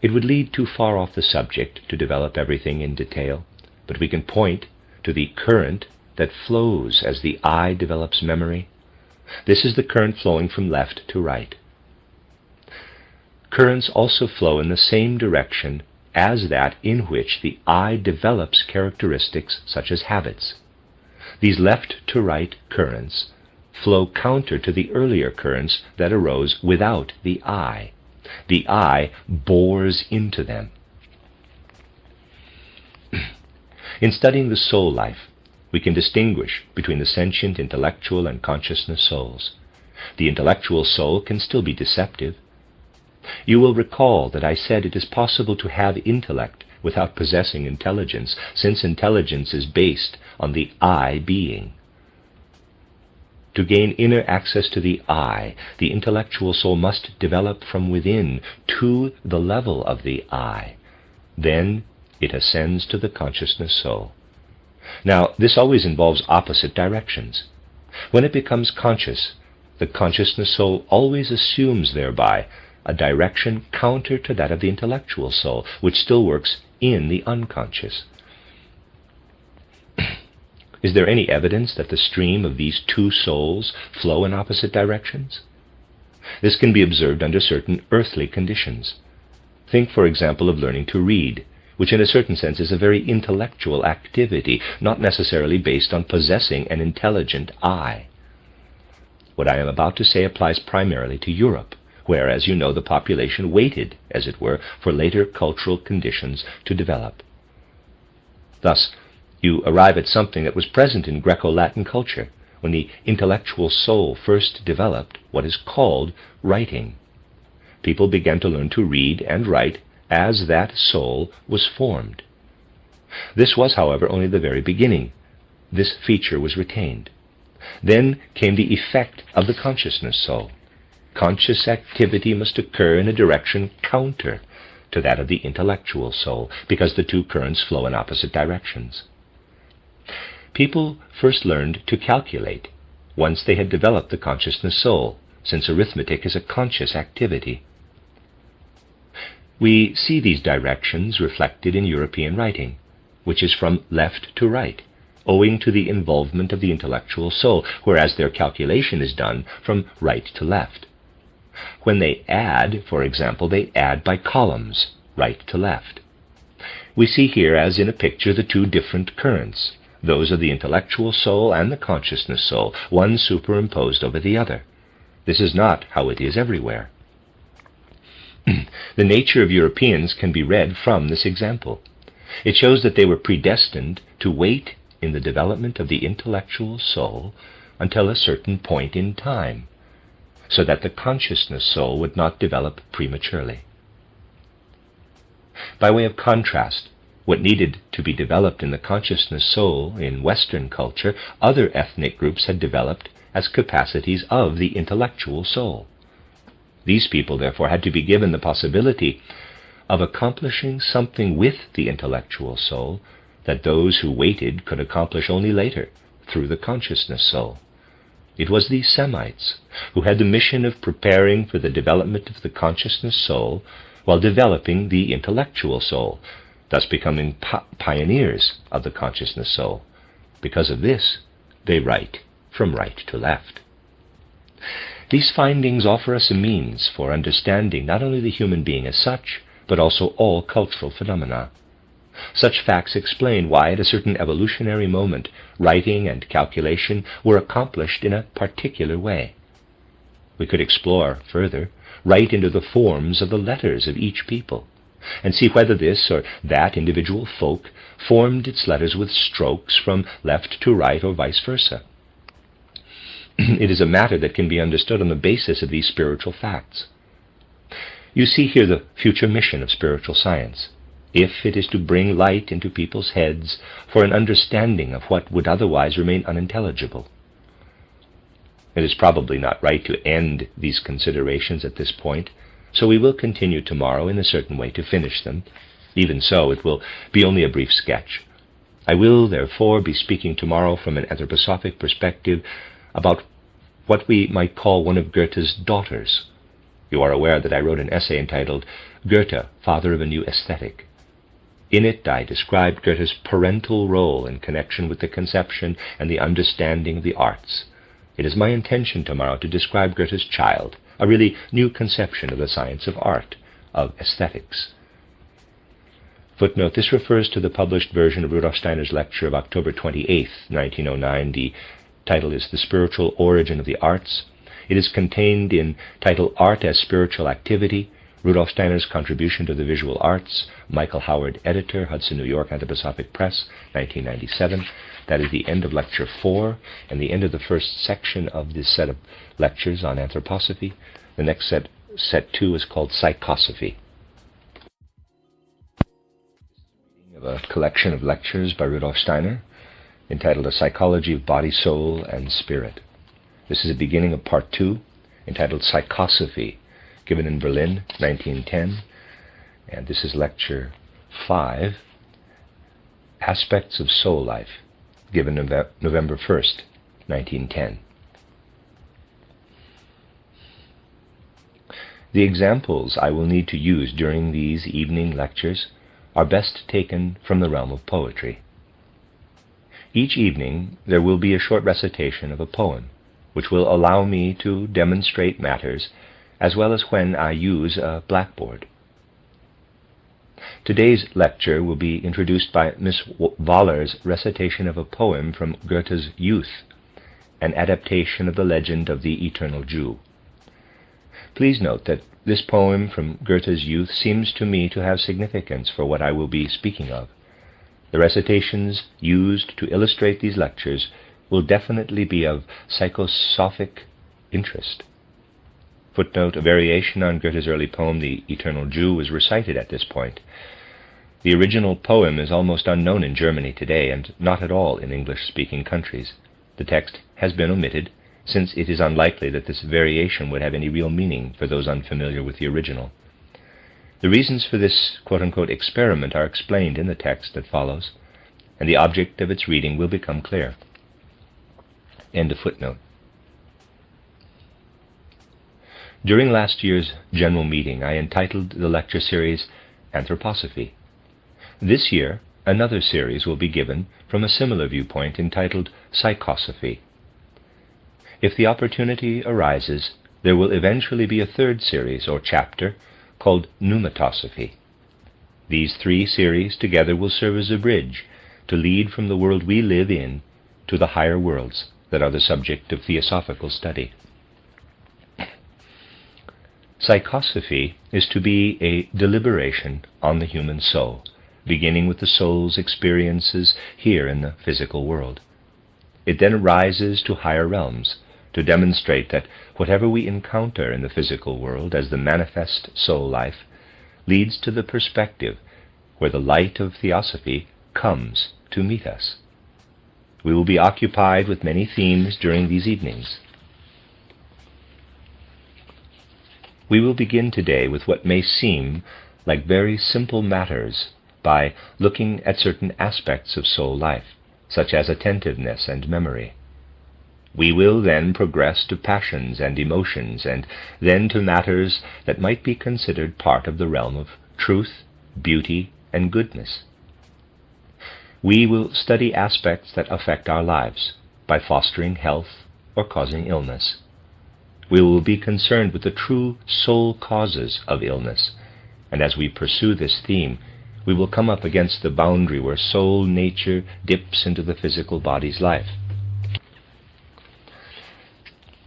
It would lead too far off the subject to develop everything in detail, but we can point to the current that flows as the I develops memory. This is the current flowing from left to right. Currents also flow in the same direction as that in which the I develops characteristics such as habits. These left to right currents flow counter to the earlier currents that arose without the I. The I bores into them. In studying the soul life, we can distinguish between the sentient, intellectual, and consciousness souls. The intellectual soul can still be deceptive. You will recall that I said it is possible to have intellect without possessing intelligence, since intelligence is based on the I being. To gain inner access to the I, the intellectual soul must develop from within to the level of the I. Then it ascends to the consciousness soul. Now, this always involves opposite directions. When it becomes conscious, the consciousness soul always assumes thereby a direction counter to that of the intellectual soul, which still works in the unconscious. Is there any evidence that the stream of these two souls flow in opposite directions? This can be observed under certain earthly conditions. Think, for example, of learning to read, which in a certain sense is a very intellectual activity, not necessarily based on possessing an intelligent I. What I am about to say applies primarily to Europe, where, as you know, the population waited, as it were, for later cultural conditions to develop. Thus, you arrive at something that was present in Greco-Latin culture when the intellectual soul first developed what is called writing. People began to learn to read and write as that soul was formed. This was, however, only the very beginning. This feature was retained. Then came the effect of the consciousness soul. Conscious activity must occur in a direction counter to that of the intellectual soul, because the two currents flow in opposite directions. People first learned to calculate once they had developed the consciousness soul, since arithmetic is a conscious activity. We see these directions reflected in European writing, which is from left to right, owing to the involvement of the intellectual soul, whereas their calculation is done from right to left. When they add, for example, they add by columns, right to left. We see here, as in a picture, the two different currents, those of the intellectual soul and the consciousness soul, one superimposed over the other. This is not how it is everywhere. The nature of Europeans can be read from this example. It shows that they were predestined to wait in the development of the intellectual soul until a certain point in time, so that the consciousness soul would not develop prematurely. By way of contrast, what needed to be developed in the consciousness soul in Western culture, other ethnic groups had developed as capacities of the intellectual soul. These people, therefore, had to be given the possibility of accomplishing something with the intellectual soul that those who waited could accomplish only later through the consciousness soul. It was these Semites who had the mission of preparing for the development of the consciousness soul while developing the intellectual soul, thus becoming pioneers of the consciousness soul. Because of this, they write from right to left. These findings offer us a means for understanding not only the human being as such, but also all cultural phenomena. Such facts explain why at a certain evolutionary moment writing and calculation were accomplished in a particular way. We could explore further, right into the forms of the letters of each people, and see whether this or that individual folk formed its letters with strokes from left to right or vice versa. It is a matter that can be understood on the basis of these spiritual facts. You see here the future mission of spiritual science, if it is to bring light into people's heads for an understanding of what would otherwise remain unintelligible. It is probably not right to end these considerations at this point, so we will continue tomorrow in a certain way to finish them. Even so, it will be only a brief sketch. I will, therefore, be speaking tomorrow from an anthroposophic perspective about what we might call one of Goethe's daughters. You are aware that I wrote an essay entitled Goethe, Father of a New Aesthetic. In it I described Goethe's parental role in connection with the conception and the understanding of the arts. It is my intention tomorrow to describe Goethe's child, a really new conception of the science of art, of aesthetics. Footnote, this refers to the published version of Rudolf Steiner's lecture of October 28, 1909. The title is The Spiritual Origin of the Arts. It is contained in title Art as Spiritual Activity, Rudolf Steiner's Contribution to the Visual Arts, Michael Howard, editor, Hudson, New York, Anthroposophic Press, 1997. That is the end of Lecture 4 and the end of the first section of this set of lectures on anthroposophy. The next set 2, is called Psychosophy. Of a collection of lectures by Rudolf Steiner entitled A Psychology of Body, Soul, and Spirit. This is the beginning of Part 2, entitled Psychosophy, given in Berlin, 1910. And this is Lecture 5, Aspects of Soul Life, given November 1st, 1910. The examples I will need to use during these evening lectures are best taken from the realm of poetry. Each evening there will be a short recitation of a poem, which will allow me to demonstrate matters as well as when I use a blackboard. Today's lecture will be introduced by Miss Waller's recitation of a poem from Goethe's Youth, an adaptation of the legend of the Eternal Jew. Please note that this poem from Goethe's Youth seems to me to have significance for what I will be speaking of. The recitations used to illustrate these lectures will definitely be of psychosophic interest. Footnote, a variation on Goethe's early poem, The Eternal Jew, was recited at this point. The original poem is almost unknown in Germany today, and not at all in English-speaking countries. The text has been omitted, since it is unlikely that this variation would have any real meaning for those unfamiliar with the original. The reasons for this quote-unquote experiment are explained in the text that follows, and the object of its reading will become clear. End of footnote. During last year's general meeting, I entitled the lecture series Anthroposophy. This year, another series will be given from a similar viewpoint entitled Psychosophy. If the opportunity arises, there will eventually be a third series or chapter called Pneumatosophy. These three series together will serve as a bridge to lead from the world we live in to the higher worlds that are the subject of theosophical study. Psychosophy is to be a deliberation on the human soul, beginning with the soul's experiences here in the physical world. It then rises to higher realms to demonstrate that whatever we encounter in the physical world as the manifest soul life leads to the perspective where the light of theosophy comes to meet us. We will be occupied with many themes during these evenings. We will begin today with what may seem like very simple matters by looking at certain aspects of soul life, such as attentiveness and memory. We will then progress to passions and emotions, and then to matters that might be considered part of the realm of truth, beauty, and goodness. We will study aspects that affect our lives by fostering health or causing illness. We will be concerned with the true soul causes of illness, and as we pursue this theme, we will come up against the boundary where soul nature dips into the physical body's life.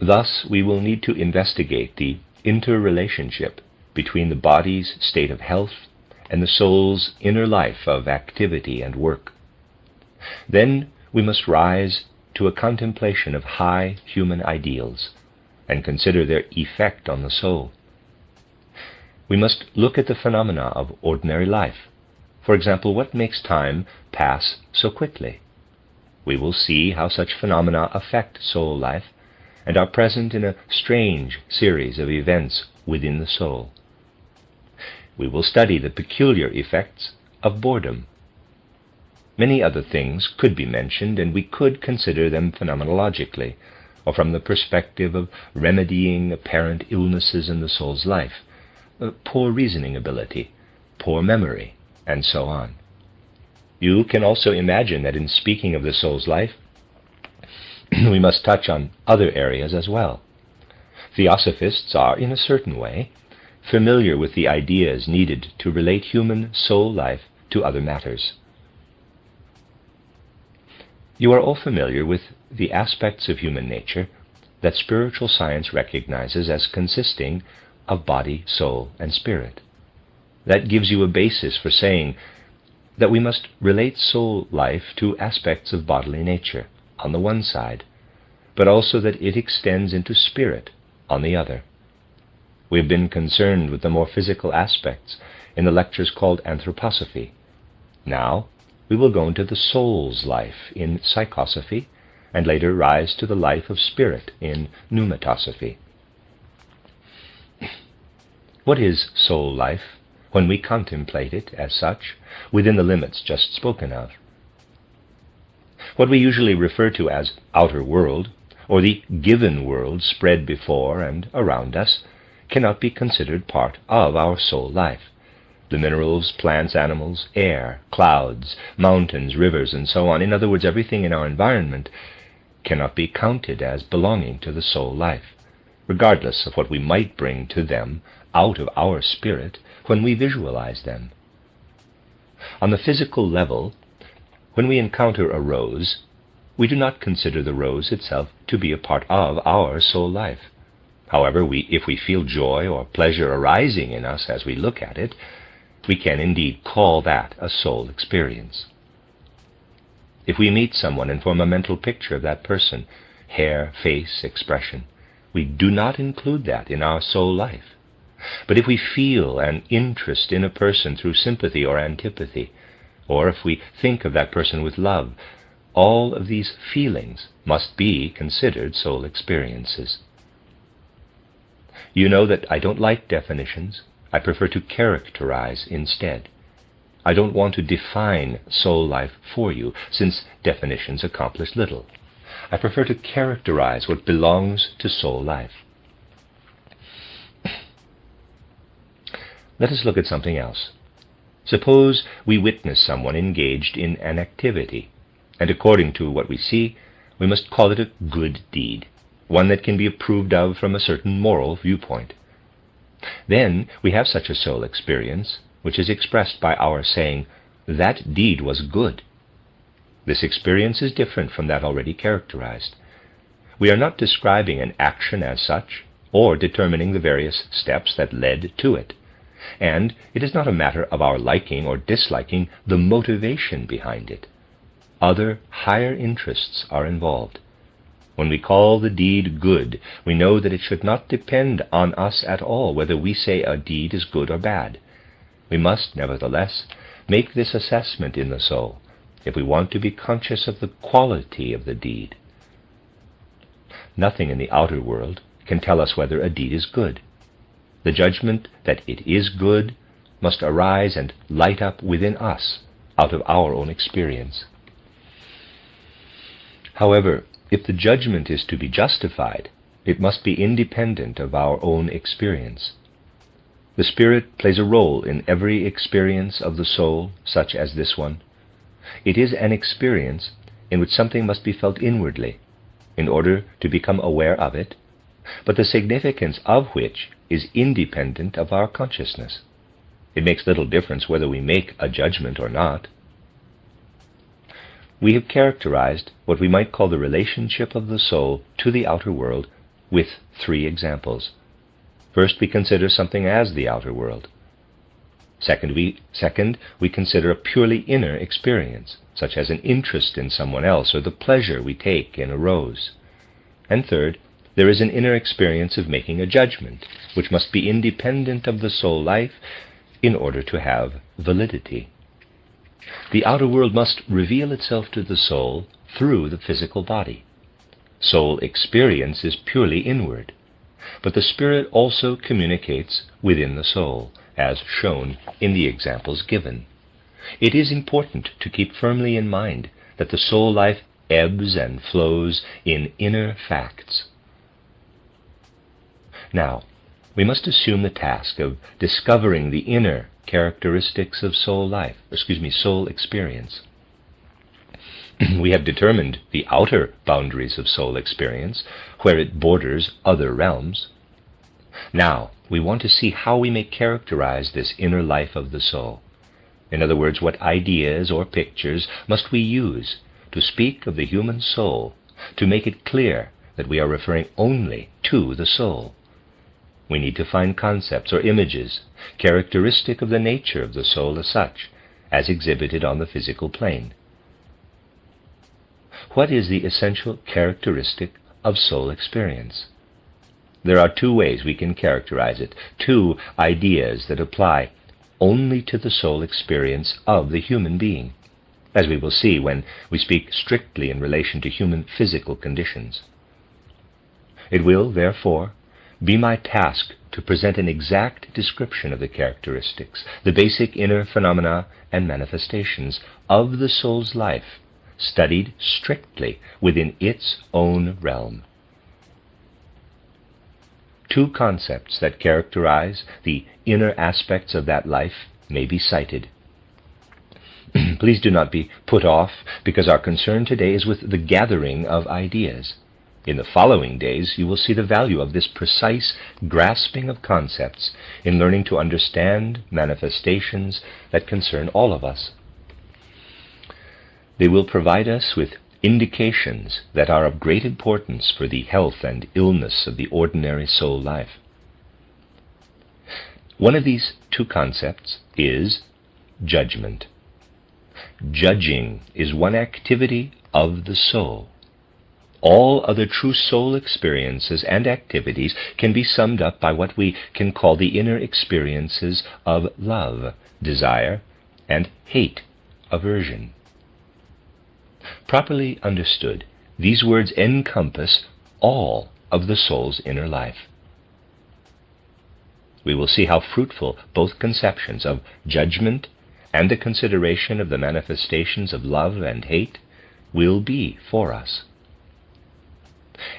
Thus, we will need to investigate the interrelationship between the body's state of health and the soul's inner life of activity and work. Then we must rise to a contemplation of high human ideals and consider their effect on the soul. We must look at the phenomena of ordinary life. For example, what makes time pass so quickly? We will see how such phenomena affect soul life and are present in a strange series of events within the soul. We will study the peculiar effects of boredom. Many other things could be mentioned, and we could consider them phenomenologically, or from the perspective of remedying apparent illnesses in the soul's life, poor reasoning ability, poor memory, and so on. You can also imagine that in speaking of the soul's life, we must touch on other areas as well. Theosophists are, in a certain way, familiar with the ideas needed to relate human soul life to other matters. You are all familiar with the aspects of human nature that spiritual science recognizes as consisting of body, soul, and spirit. That gives you a basis for saying that we must relate soul life to aspects of bodily nature on the one side, but also that it extends into spirit on the other. We have been concerned with the more physical aspects in the lectures called Anthroposophy. Now we will go into the soul's life in Psychosophy, and later rise to the life of spirit in Pneumatosophy. What is soul life when we contemplate it as such, within the limits just spoken of? What we usually refer to as outer world, or the given world spread before and around us, cannot be considered part of our soul life. The minerals, plants, animals, air, clouds, mountains, rivers, and so on, in other words, everything in our environment, cannot be counted as belonging to the soul life, regardless of what we might bring to them out of our spirit when we visualize them. On the physical level, when we encounter a rose, we do not consider the rose itself to be a part of our soul life. However, if we feel joy or pleasure arising in us as we look at it, we can indeed call that a soul experience. If we meet someone and form a mental picture of that person, hair, face, expression, we do not include that in our soul life. But if we feel an interest in a person through sympathy or antipathy, or if we think of that person with love, all of these feelings must be considered soul experiences. You know that I don't like definitions. I prefer to characterize instead. I don't want to define soul life for you, since definitions accomplish little. I prefer to characterize what belongs to soul life. Let us look at something else. Suppose we witness someone engaged in an activity, and according to what we see, we must call it a good deed, one that can be approved of from a certain moral viewpoint. Then we have such a soul experience, which is expressed by our saying, "That deed was good." This experience is different from that already characterized. We are not describing an action as such, or determining the various steps that led to it. And it is not a matter of our liking or disliking the motivation behind it. Other, higher interests are involved. When we call the deed good, we know that it should not depend on us at all whether we say a deed is good or bad. We must, nevertheless, make this assessment in the soul if we want to be conscious of the quality of the deed. Nothing in the outer world can tell us whether a deed is good. The judgment that it is good must arise and light up within us out of our own experience. However, if the judgment is to be justified, it must be independent of our own experience. The Spirit plays a role in every experience of the soul, such as this one. It is an experience in which something must be felt inwardly, in order to become aware of it, but the significance of which is independent of our consciousness. It makes little difference whether we make a judgment or not. We have characterized what we might call the relationship of the soul to the outer world with 3 examples. First, we consider something as the outer world. Second, we consider a purely inner experience, such as an interest in someone else or the pleasure we take in a rose. And third, there is an inner experience of making a judgment, which must be independent of the soul life in order to have validity. The outer world must reveal itself to the soul through the physical body. Soul experience is purely inward, but the Spirit also communicates within the soul, as shown in the examples given. It is important to keep firmly in mind that the soul life ebbs and flows in inner facts. Now, we must assume the task of discovering the inner characteristics of soul experience. We have determined the outer boundaries of soul experience, where it borders other realms. Now, we want to see how we may characterize this inner life of the soul. In other words, what ideas or pictures must we use to speak of the human soul, to make it clear that we are referring only to the soul. We need to find concepts or images characteristic of the nature of the soul as such, as exhibited on the physical plane. What is the essential characteristic of soul experience? There are 2 ways we can characterize it, 2 ideas that apply only to the soul experience of the human being, as we will see when we speak strictly in relation to human physical conditions. It will, therefore, be my task to present an exact description of the characteristics, the basic inner phenomena and manifestations of the soul's life, studied strictly within its own realm. 2 concepts that characterize the inner aspects of that life may be cited. Please do not be put off, because our concern today is with the gathering of ideas. In the following days, you will see the value of this precise grasping of concepts in learning to understand manifestations that concern all of us. They will provide us with indications that are of great importance for the health and illness of the ordinary soul life. One of these 2 concepts is judgment. Judging is one activity of the soul. All other true soul experiences and activities can be summed up by what we can call the inner experiences of love, desire, and hate, aversion. Properly understood, these words encompass all of the soul's inner life. we will see how fruitful both conceptions of judgment and the consideration of the manifestations of love and hate will be for us.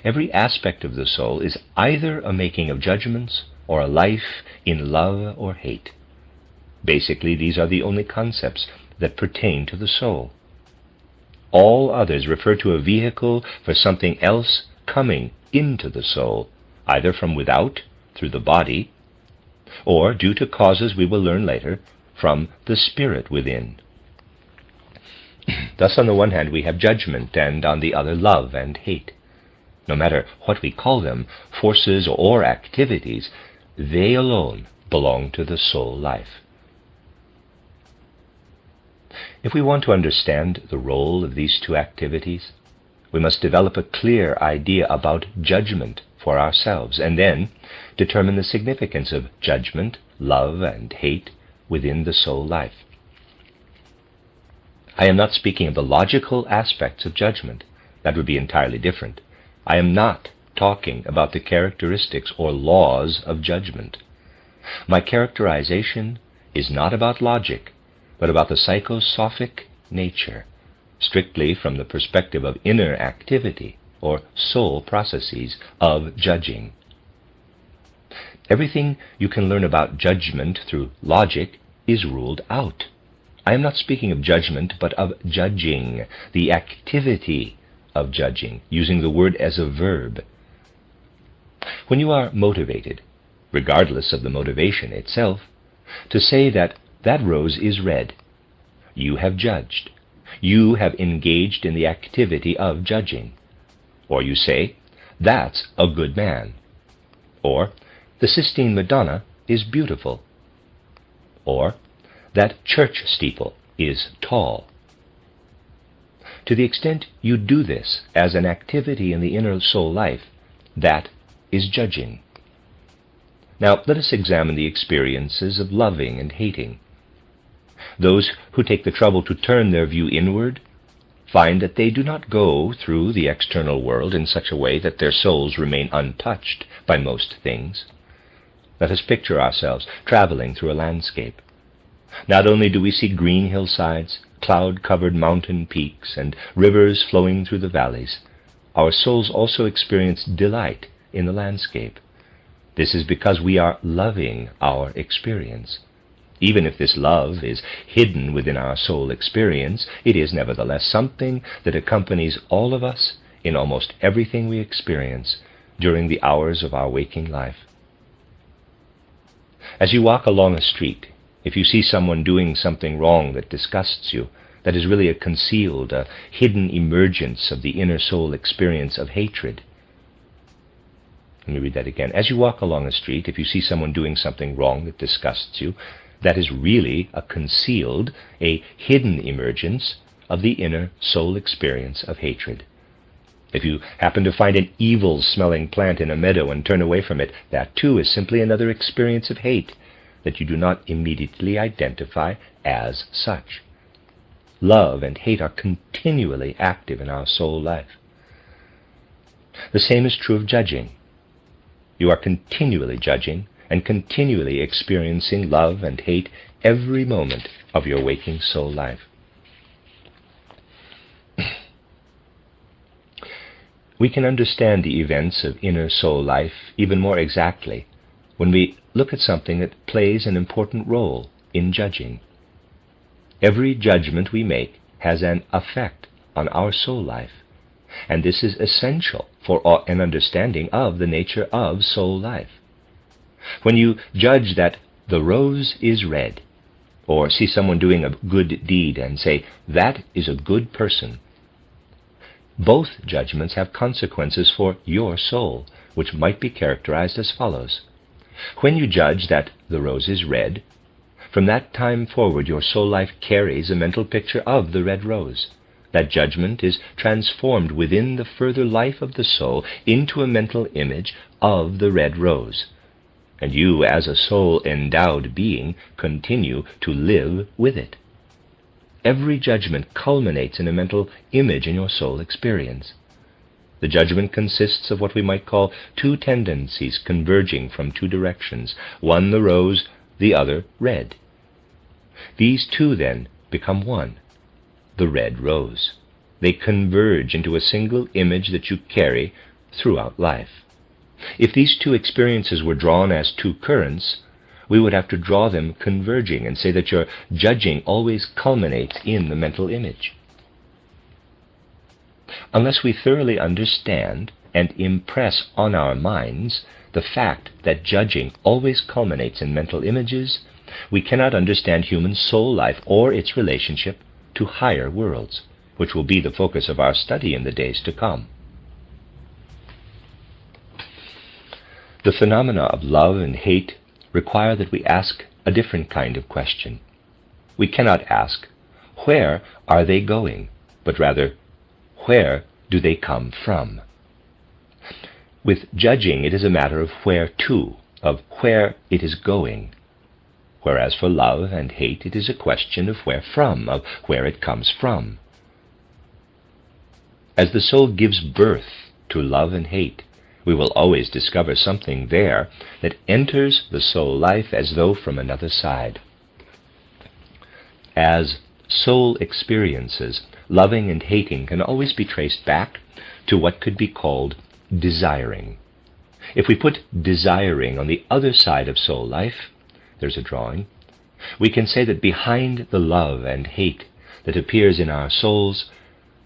Every aspect of the soul is either a making of judgments or a life in love or hate. Basically, these are the only concepts that pertain to the soul. All others refer to a vehicle for something else coming into the soul, either from without, through the body, or, due to causes we will learn later, from the spirit within. Thus, on the one hand, we have judgment, and on the other, love and hate. No matter what we call them, forces or activities, they alone belong to the soul life. If we want to understand the role of these two activities, we must develop a clear idea about judgment for ourselves, and then determine the significance of judgment, love, and hate within the soul life. I am not speaking of the logical aspects of judgment. That would be entirely different. I am not talking about the characteristics or laws of judgment. My characterization is not about logic, but about the psychosophic nature, strictly from the perspective of inner activity or soul processes of judging. Everything you can learn about judgment through logic is ruled out. I am not speaking of judgment, but of judging, the activity of judging, using the word as a verb. When you are motivated, regardless of the motivation itself, to say that rose is red, you have judged. You have engaged in the activity of judging. Or you say, that's a good man. Or, the Sistine Madonna is beautiful. Or, that church steeple is tall. To the extent you do this as an activity in the inner soul life, that is judging. Now, let us examine the experiences of loving and hating. Those who take the trouble to turn their view inward find that they do not go through the external world in such a way that their souls remain untouched by most things. Let us picture ourselves traveling through a landscape. Not only do we see green hillsides, cloud-covered mountain peaks, and rivers flowing through the valleys, our souls also experience delight in the landscape. This is because we are loving our experience. Even if this love is hidden within our soul experience, it is nevertheless something that accompanies all of us in almost everything we experience during the hours of our waking life. As you walk along a street, if you see someone doing something wrong that disgusts you, that is really a concealed, a hidden emergence of the inner soul experience of hatred. Let me read that again. As you walk along a street, if you see someone doing something wrong that disgusts you, that is really a concealed, a hidden emergence of the inner soul experience of hatred. If you happen to find an evil-smelling plant in a meadow and turn away from it, that too is simply another experience of hate that you do not immediately identify as such. Love and hate are continually active in our soul life. The same is true of judging. You are continually judging and continually experiencing love and hate every moment of your waking soul life. We can understand the events of inner soul life even more exactly when we look at something that plays an important role in judging. Every judgment we make has an effect on our soul life, and this is essential for an understanding of the nature of soul life. When you judge that the rose is red, or see someone doing a good deed and say, that is a good person, both judgments have consequences for your soul, which might be characterized as follows. When you judge that the rose is red, from that time forward your soul life carries a mental picture of the red rose. That judgment is transformed within the further life of the soul into a mental image of the red rose. And you, as a soul-endowed being, continue to live with it. Every judgment culminates in a mental image in your soul experience. The judgment consists of what we might call two tendencies converging from two directions, one the rose, the other red. These two then become one, the red rose. They converge into a single image that you carry throughout life. If these two experiences were drawn as two currents, we would have to draw them converging and say that your judging always culminates in the mental image. Unless we thoroughly understand and impress on our minds the fact that judging always culminates in mental images, we cannot understand human soul life or its relationship to higher worlds, which will be the focus of our study in the days to come. The phenomena of love and hate require that we ask a different kind of question. We cannot ask, where are they going? But rather, where do they come from? With judging, it is a matter of where to, of where it is going. Whereas for love and hate, it is a question of where from, of where it comes from. As the soul gives birth to love and hate, we will always discover something there that enters the soul life as though from another side. As soul experiences, loving and hating can always be traced back to what could be called desiring. If we put desiring on the other side of soul life, there's a drawing, we can say that behind the love and hate that appears in our souls,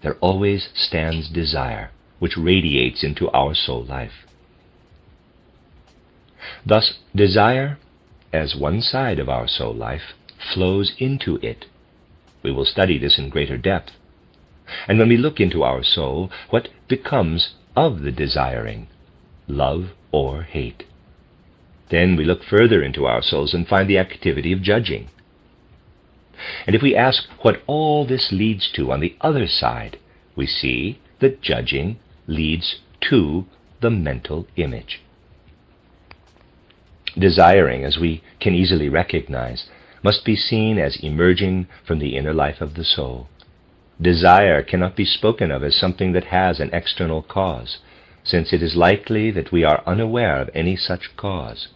there always stands desire, which radiates into our soul life. Thus, desire, as one side of our soul life, flows into it. We will study this in greater depth. And when we look into our soul, what becomes of the desiring, love or hate? Then we look further into our souls and find the activity of judging. And if we ask what all this leads to on the other side, we see that judging leads to the mental image. Desiring, as we can easily recognize, must be seen as emerging from the inner life of the soul. Desire cannot be spoken of as something that has an external cause, since it is likely that we are unaware of any such cause.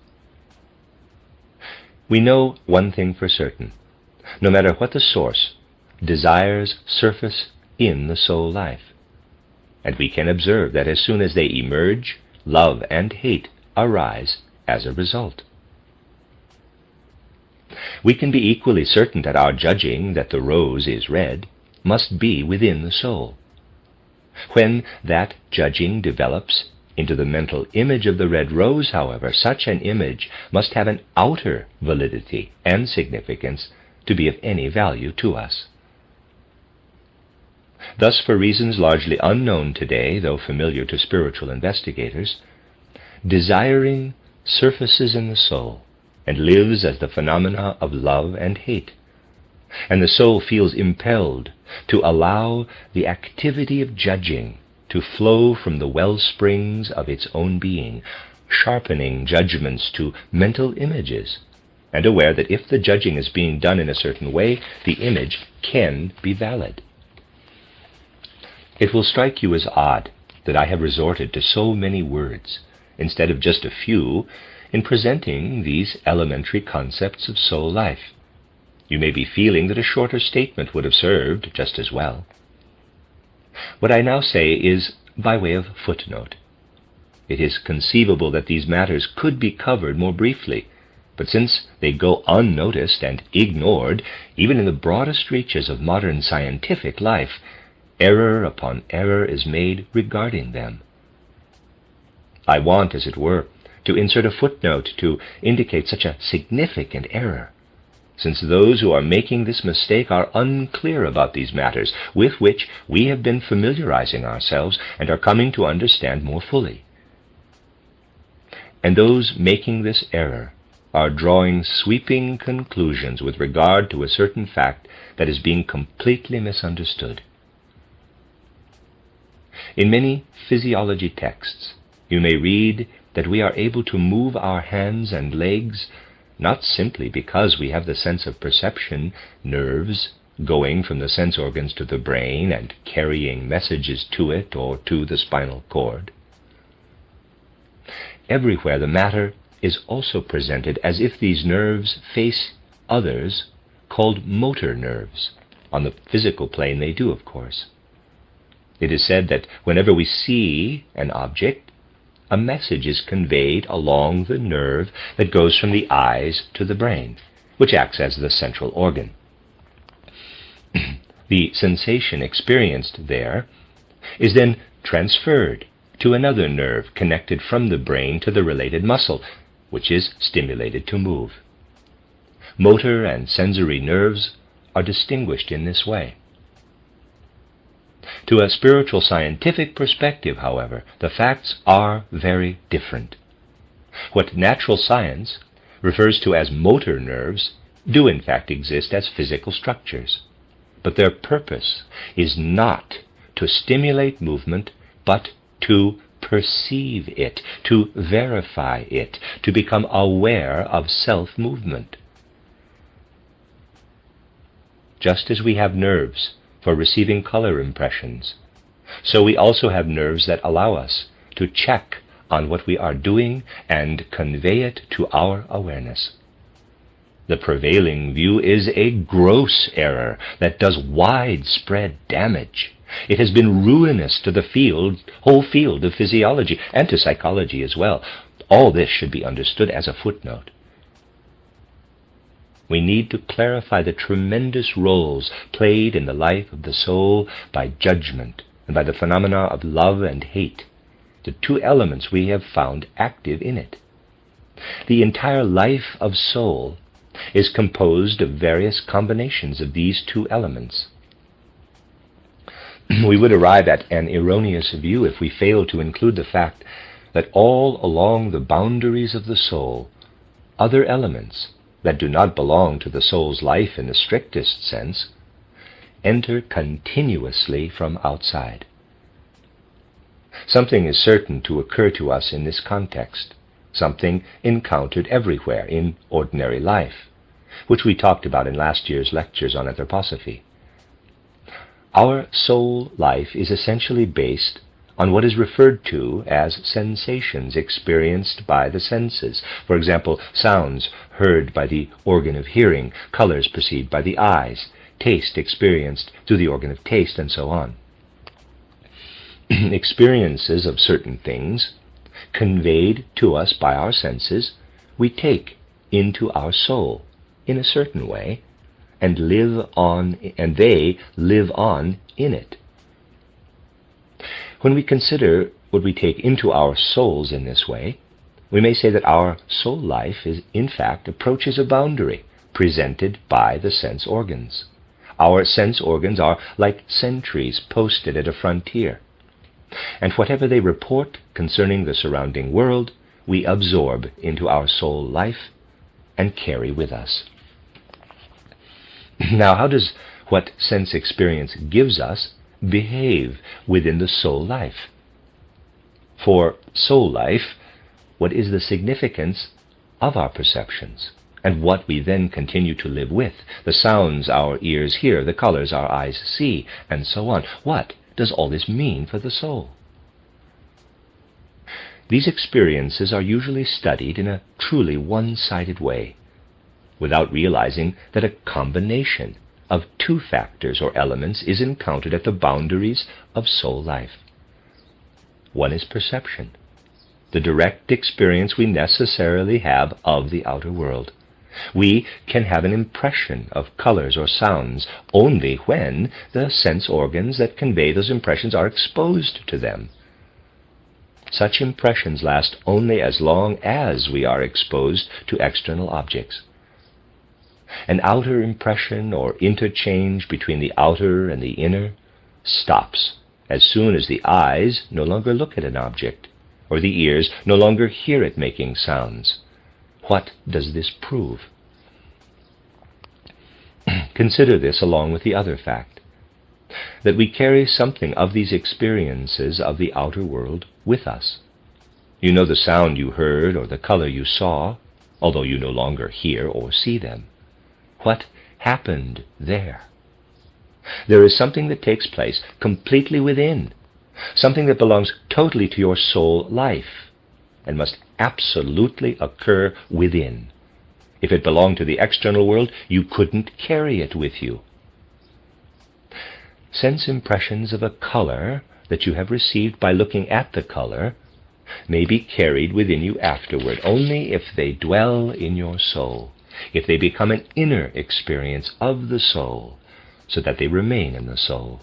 We know one thing for certain. No matter what the source, desires surface in the soul life. And we can observe that as soon as they emerge, love and hate arise as a result. We can be equally certain that our judging that the rose is red must be within the soul. When that judging develops into the mental image of the red rose, however, such an image must have an outer validity and significance to be of any value to us. Thus, for reasons largely unknown today, though familiar to spiritual investigators, desiring surfaces in the soul and lives as the phenomena of love and hate. And the soul feels impelled to allow the activity of judging to flow from the well springs of its own being, sharpening judgments to mental images, and aware that if the judging is being done in a certain way, the image can be valid. It will strike you as odd that I have resorted to so many words, instead of just a few, in presenting these elementary concepts of soul life. You may be feeling that a shorter statement would have served just as well. What I now say is by way of footnote. It is conceivable that these matters could be covered more briefly, but since they go unnoticed and ignored, even in the broadest reaches of modern scientific life, error upon error is made regarding them. I want, as it were, to insert a footnote to indicate such a significant error, since those who are making this mistake are unclear about these matters with which we have been familiarizing ourselves and are coming to understand more fully. And those making this error are drawing sweeping conclusions with regard to a certain fact that is being completely misunderstood. In many physiology texts, you may read that we are able to move our hands and legs not simply because we have the sense of perception, nerves, going from the sense organs to the brain and carrying messages to it or to the spinal cord. Everywhere the matter is also presented as if these nerves face others called motor nerves. On the physical plane they do, of course. It is said that whenever we see an object, a message is conveyed along the nerve that goes from the eyes to the brain, which acts as the central organ. The sensation experienced there is then transferred to another nerve connected from the brain to the related muscle, which is stimulated to move. Motor and sensory nerves are distinguished in this way. To a spiritual scientific perspective, however, the facts are very different. What natural science refers to as motor nerves do in fact exist as physical structures, but their purpose is not to stimulate movement, but to perceive it, to verify it, to become aware of self-movement. Just as we have nerves for receiving color impressions, so we also have nerves that allow us to check on what we are doing and convey it to our awareness. The prevailing view is a gross error that does widespread damage. It has been ruinous to the whole field of physiology and to psychology as well. All this should be understood as a footnote. We need to clarify the tremendous roles played in the life of the soul by judgment and by the phenomena of love and hate, the two elements we have found active in it. The entire life of soul is composed of various combinations of these two elements. We would arrive at an erroneous view if we fail to include the fact that all along the boundaries of the soul, other elements that do not belong to the soul's life in the strictest sense enter continuously from outside. Something is certain to occur to us in this context, something encountered everywhere in ordinary life, which we talked about in last year's lectures on anthroposophy. Our soul life is essentially based on what is referred to as sensations experienced by the senses. For example, sounds heard by the organ of hearing, colors perceived by the eyes, taste experienced through the organ of taste, and so on. Experiences of certain things conveyed to us by our senses we take into our soul in a certain way and they live on in it. When we consider what we take into our souls in this way, we may say that our soul life in fact approaches a boundary presented by the sense organs. Our sense organs are like sentries posted at a frontier, and whatever they report concerning the surrounding world, we absorb into our soul life and carry with us. Now, how does what sense experience gives us behave within the soul life? For soul life, what is the significance of our perceptions and what we then continue to live with? The sounds our ears hear, the colors our eyes see, and so on. What does all this mean for the soul? These experiences are usually studied in a truly one-sided way, without realizing that a combination of two factors or elements is encountered at the boundaries of soul life. One is perception, the direct experience we necessarily have of the outer world. We can have an impression of colors or sounds only when the sense organs that convey those impressions are exposed to them. Such impressions last only as long as we are exposed to external objects. An outer impression or interchange between the outer and the inner stops as soon as the eyes no longer look at an object, or the ears no longer hear it making sounds. What does this prove? Consider this along with the other fact, that we carry something of these experiences of the outer world with us. You know the sound you heard or the color you saw, although you no longer hear or see them. What happened there? There is something that takes place completely within, something that belongs totally to your soul life, and must absolutely occur within. If it belonged to the external world, you couldn't carry it with you. Sense impressions of a color that you have received by looking at the color may be carried within you afterward, only if they dwell in your soul, if they become an inner experience of the soul, so that they remain in the soul.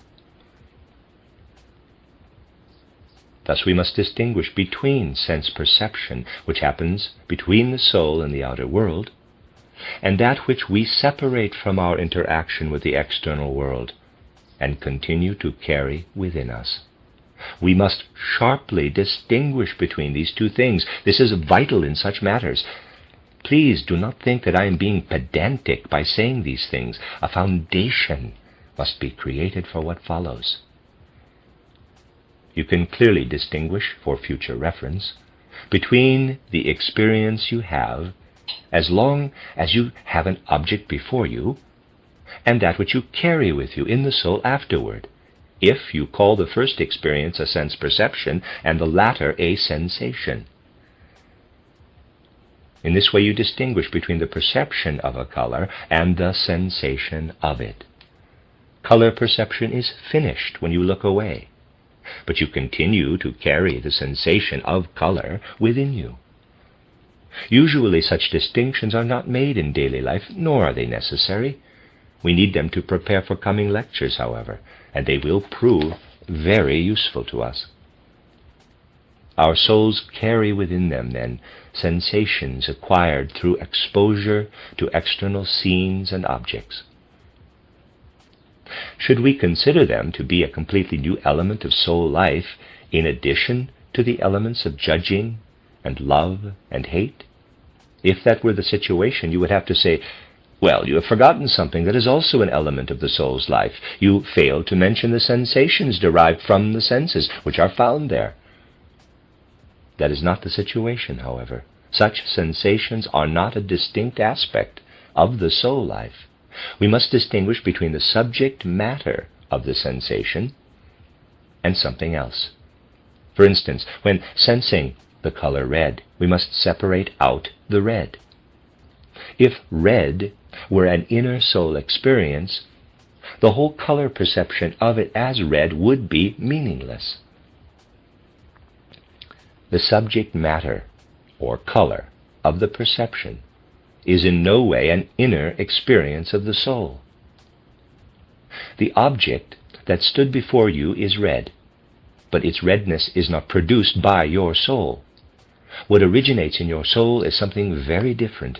Thus we must distinguish between sense perception, which happens between the soul and the outer world, and that which we separate from our interaction with the external world and continue to carry within us. We must sharply distinguish between these two things. This is vital in such matters. Please do not think that I am being pedantic by saying these things. A foundation must be created for what follows. You can clearly distinguish, for future reference, between the experience you have as long as you have an object before you, and that which you carry with you in the soul afterward, if you call the first experience a sense perception and the latter a sensation. In this way you distinguish between the perception of a color and the sensation of it. Color perception is finished when you look away, but you continue to carry the sensation of color within you. Usually such distinctions are not made in daily life, nor are they necessary. We need them to prepare for coming lectures, however, and they will prove very useful to us. Our souls carry within them, then, sensations acquired through exposure to external scenes and objects. Should we consider them to be a completely new element of soul life, in addition to the elements of judging and love and hate? If that were the situation, you would have to say, well, you have forgotten something that is also an element of the soul's life. You failed to mention the sensations derived from the senses, which are found there. That is not the situation, however. Such sensations are not a distinct aspect of the soul life. We must distinguish between the subject matter of the sensation and something else. For instance, when sensing the color red, we must separate out the red. If red were an inner soul experience, the whole color perception of it as red would be meaningless. The subject matter, or color, of the perception is in no way an inner experience of the soul. The object that stood before you is red, but its redness is not produced by your soul. What originates in your soul is something very different.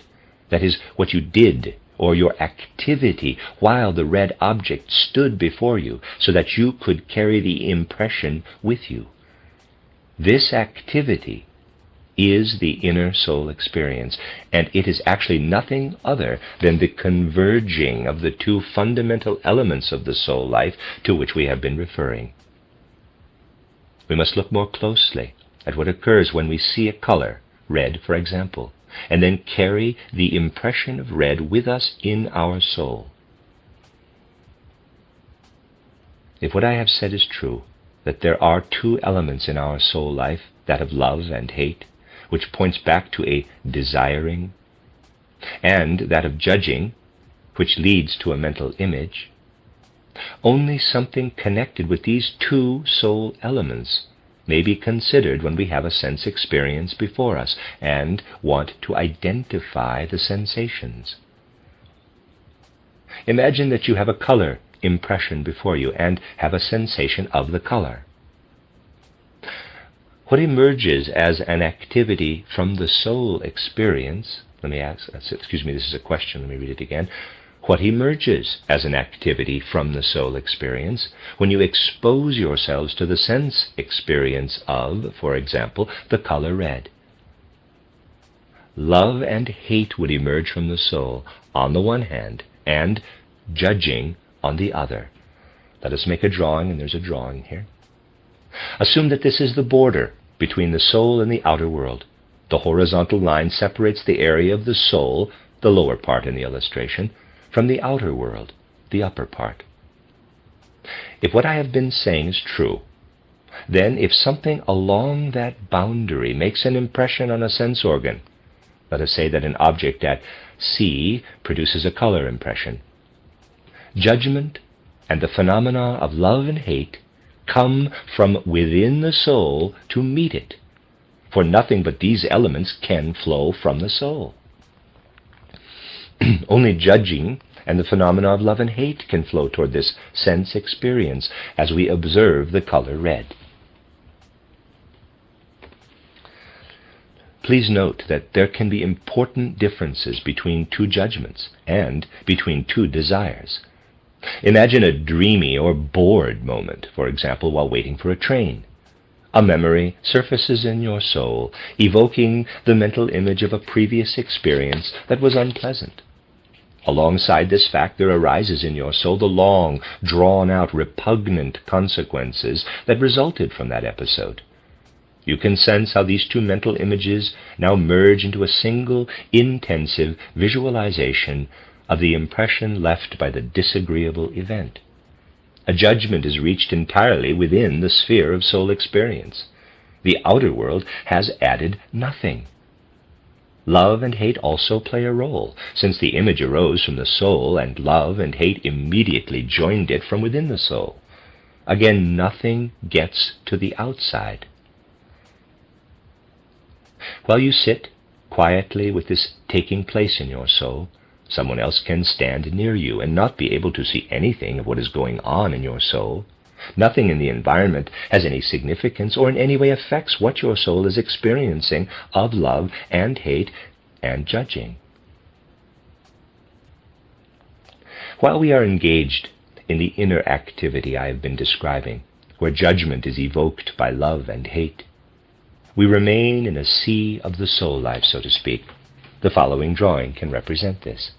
That is, what you did, or your activity, while the red object stood before you, so that you could carry the impression with you. This activity is the inner soul experience, and it is actually nothing other than the converging of the two fundamental elements of the soul life to which we have been referring. We must look more closely at what occurs when we see a color, red for example, and then carry the impression of red with us in our soul. If what I have said is true, that there are two elements in our soul life, that of love and hate, which points back to a desiring, and that of judging, which leads to a mental image, only something connected with these two soul elements may be considered when we have a sense experience before us and want to identify the sensations. Imagine that you have a color impression before you and have a sensation of the color. What emerges as an activity from the soul experience, this is a question, let me read it again. What emerges as an activity from the soul experience when you expose yourselves to the sense experience of, for example, the color red? Love and hate would emerge from the soul on the one hand, and judging on the other. Let us make a drawing, and there's a drawing here. Assume that this is the border between the soul and the outer world. The horizontal line separates the area of the soul, the lower part in the illustration, from the outer world, the upper part. If what I have been saying is true, then if something along that boundary makes an impression on a sense organ, let us say that an object at C produces a color impression, judgment and the phenomena of love and hate come from within the soul to meet it, for nothing but these elements can flow from the soul. Only judging and the phenomena of love and hate can flow toward this sense experience as we observe the color red. Please note that there can be important differences between two judgments and between two desires. Imagine a dreamy or bored moment, for example, while waiting for a train. A memory surfaces in your soul, evoking the mental image of a previous experience that was unpleasant. Alongside this fact, there arises in your soul the long, drawn-out, repugnant consequences that resulted from that episode. You can sense how these two mental images now merge into a single, intensive visualization of the impression left by the disagreeable event. A judgment is reached entirely within the sphere of soul experience. The outer world has added nothing. Love and hate also play a role, since the image arose from the soul and love and hate immediately joined it from within the soul. Again, nothing gets to the outside. While you sit quietly with this taking place in your soul, someone else can stand near you and not be able to see anything of what is going on in your soul. Nothing in the environment has any significance or in any way affects what your soul is experiencing of love and hate and judging. While we are engaged in the inner activity I have been describing, where judgment is evoked by love and hate, we remain in a sea of the soul life, so to speak. The following drawing can represent this.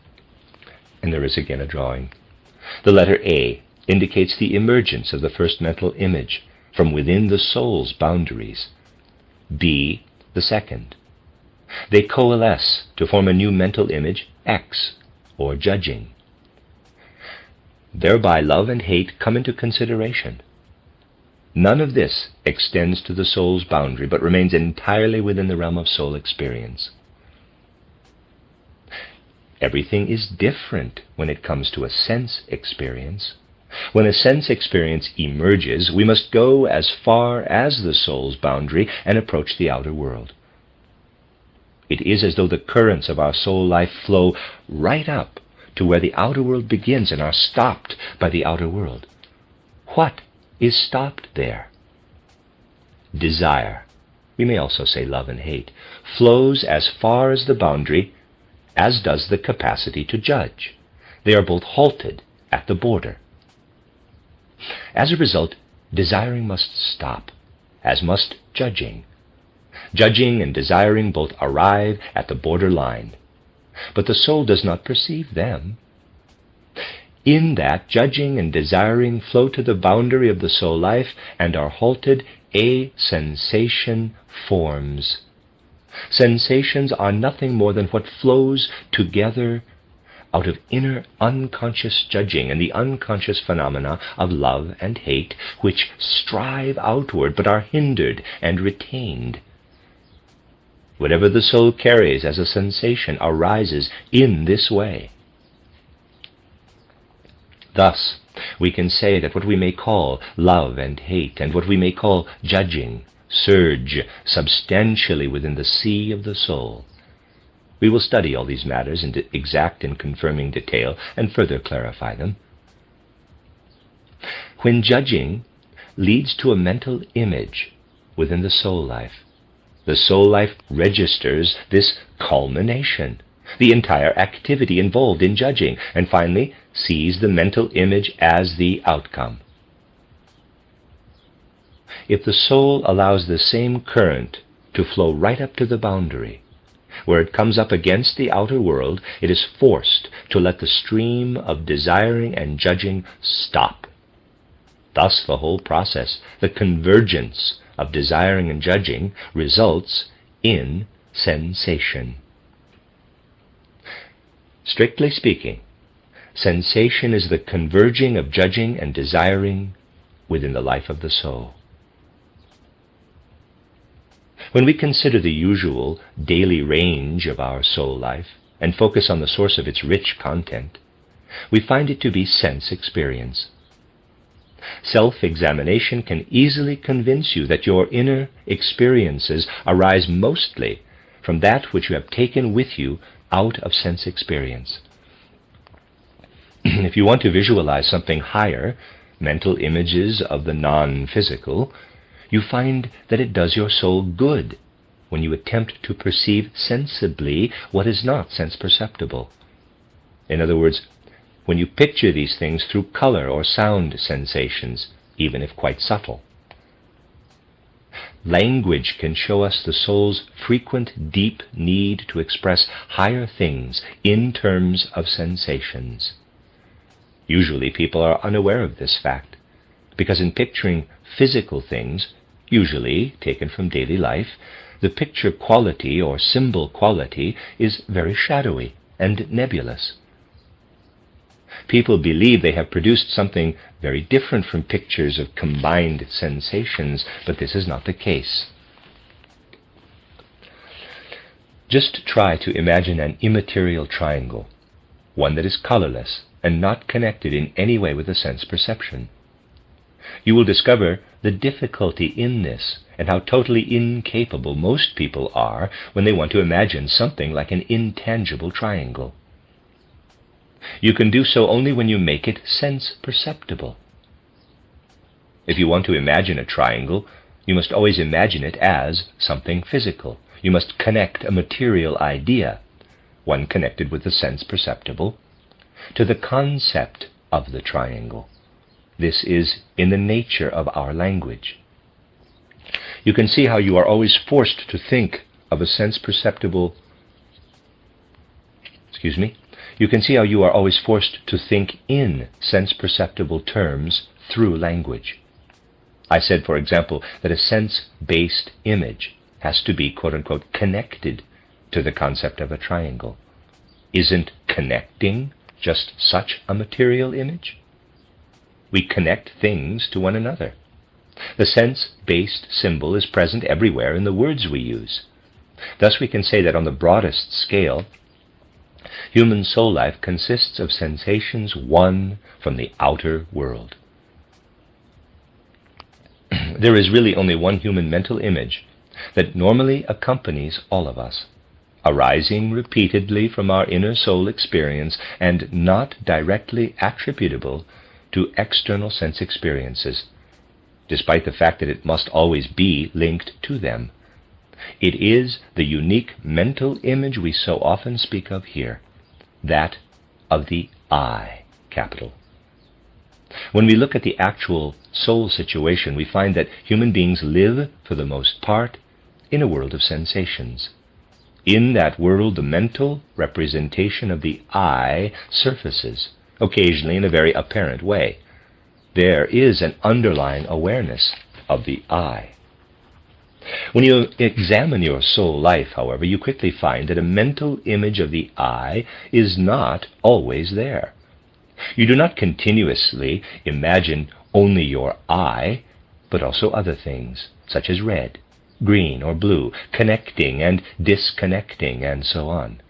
And there is again a drawing. The letter A indicates the emergence of the first mental image from within the soul's boundaries. B, the second. They coalesce to form a new mental image, X, or judging. Thereby love and hate come into consideration. None of this extends to the soul's boundary, but remains entirely within the realm of soul experience. Everything is different when it comes to a sense experience. When a sense experience emerges, we must go as far as the soul's boundary and approach the outer world. It is as though the currents of our soul life flow right up to where the outer world begins and are stopped by the outer world. What is stopped there? Desire, we may also say love and hate, flows as far as the boundary, as does the capacity to judge. They are both halted at the border. As a result, desiring must stop, as must judging. Judging and desiring both arrive at the border line, but the soul does not perceive them. In that, judging and desiring flow to the boundary of the soul life and are halted, a sensation forms. Sensations are nothing more than what flows together out of inner unconscious judging and the unconscious phenomena of love and hate, which strive outward but are hindered and retained. Whatever the soul carries as a sensation arises in this way. Thus, we can say that what we may call love and hate and what we may call judging surge substantially within the sea of the soul. We will study all these matters in exact and confirming detail and further clarify them. When judging leads to a mental image within the soul life, the soul life registers this culmination, the entire activity involved in judging, and finally sees the mental image as the outcome. If the soul allows the same current to flow right up to the boundary, where it comes up against the outer world, it is forced to let the stream of desiring and judging stop. Thus the whole process, the convergence of desiring and judging, results in sensation. Strictly speaking, Sensation is the converging of judging and desiring within the life of the soul. When we consider the usual daily range of our soul life and focus on the source of its rich content, we find it to be sense experience. Self-examination can easily convince you that your inner experiences arise mostly from that which you have taken with you out of sense experience. If you want to visualize something higher, mental images of the non-physical, you find that it does your soul good when you attempt to perceive sensibly what is not sense-perceptible. In other words, when you picture these things through color or sound sensations, even if quite subtle. Language can show us the soul's frequent, deep need to express higher things in terms of sensations. Usually people are unaware of this fact, because in picturing physical things, usually taken from daily life, the picture quality or symbol quality is very shadowy and nebulous. People believe they have produced something very different from pictures of combined sensations, but this is not the case. Just try to imagine an immaterial triangle, one that is colorless and not connected in any way with the sense perception. You will discover the difficulty in this and how totally incapable most people are when they want to imagine something like an intangible triangle. You can do so only when you make it sense perceptible. If you want to imagine a triangle, you must always imagine it as something physical. You must connect a material idea, one connected with the sense perceptible, to the concept of the triangle. This is in the nature of our language. You can see how you are always forced to think of a sense-perceptible... You can see how you are always forced to think in sense-perceptible terms through language. I said, for example, that a sense-based image has to be, quote-unquote, connected to the concept of a triangle. Isn't connecting just such a material image? We connect things to one another. The sense-based symbol is present everywhere in the words we use. Thus we can say that on the broadest scale, human soul life consists of sensations won from the outer world. There is really only one human mental image that normally accompanies all of us, arising repeatedly from our inner soul experience and not directly attributable to external sense experiences, despite the fact that it must always be linked to them. It is the unique mental image we so often speak of here, that of the I, capital. When we look at the actual soul situation, we find that human beings live, for the most part, in a world of sensations. In that world, the mental representation of the I surfaces, occasionally in a very apparent way. There is an underlying awareness of the I. When you examine your soul life, however, you quickly find that a mental image of the I is not always there. You do not continuously imagine only your I, but also other things, such as red, green, or blue, connecting and disconnecting, and so on.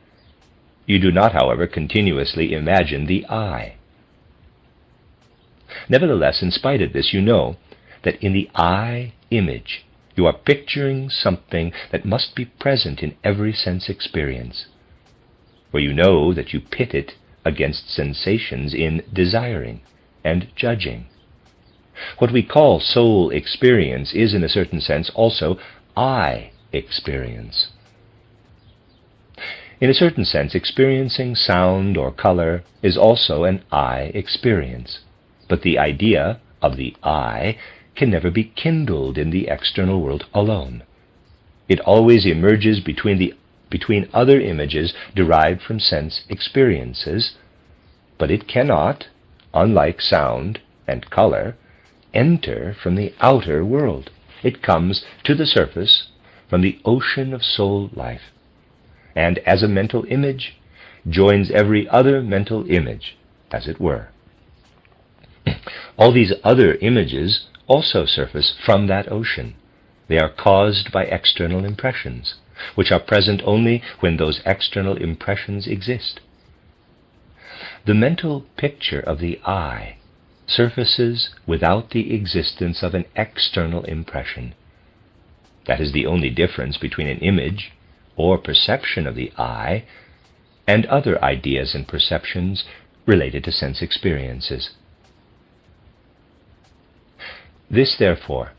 You do not, however, continuously imagine the I. Nevertheless, in spite of this, you know that in the I image, you are picturing something that must be present in every sense experience, for you know that you pit it against sensations in desiring and judging. What we call soul experience is, in a certain sense, also I experience. In a certain sense, experiencing sound or color is also an I experience, but the idea of the I can never be kindled in the external world alone. It always emerges between other images derived from sense experiences, but it cannot, unlike sound and color, enter from the outer world. It comes to the surface from the ocean of soul life, and as a mental image joins every other mental image as it were. All these other images also surface from that ocean. They are caused by external impressions, which are present only when those external impressions exist. The mental picture of the I surfaces without the existence of an external impression. That is the only difference between an image or perception of the I and other ideas and perceptions related to sense experiences. This, therefore,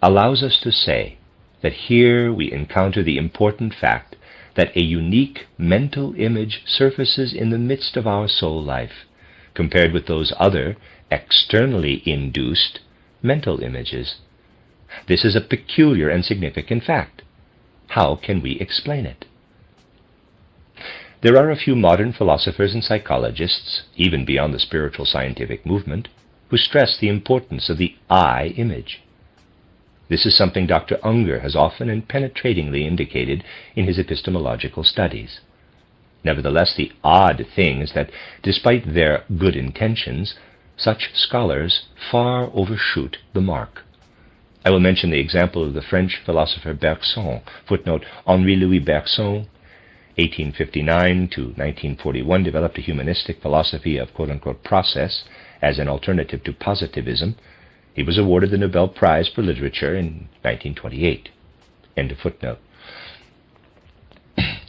allows us to say that here we encounter the important fact that a unique mental image surfaces in the midst of our soul life, compared with those other, externally induced, mental images. This is a peculiar and significant fact. How can we explain it? There are a few modern philosophers and psychologists, even beyond the spiritual scientific movement, who stress the importance of the I image. This is something Dr. Unger has often and penetratingly indicated in his epistemological studies. Nevertheless, the odd thing is that, despite their good intentions, such scholars far overshoot the mark. I will mention the example of the French philosopher Bergson, footnote, Henri-Louis Bergson, 1859 to 1941, developed a humanistic philosophy of quote-unquote process as an alternative to positivism. He was awarded the Nobel Prize for Literature in 1928. End of footnote.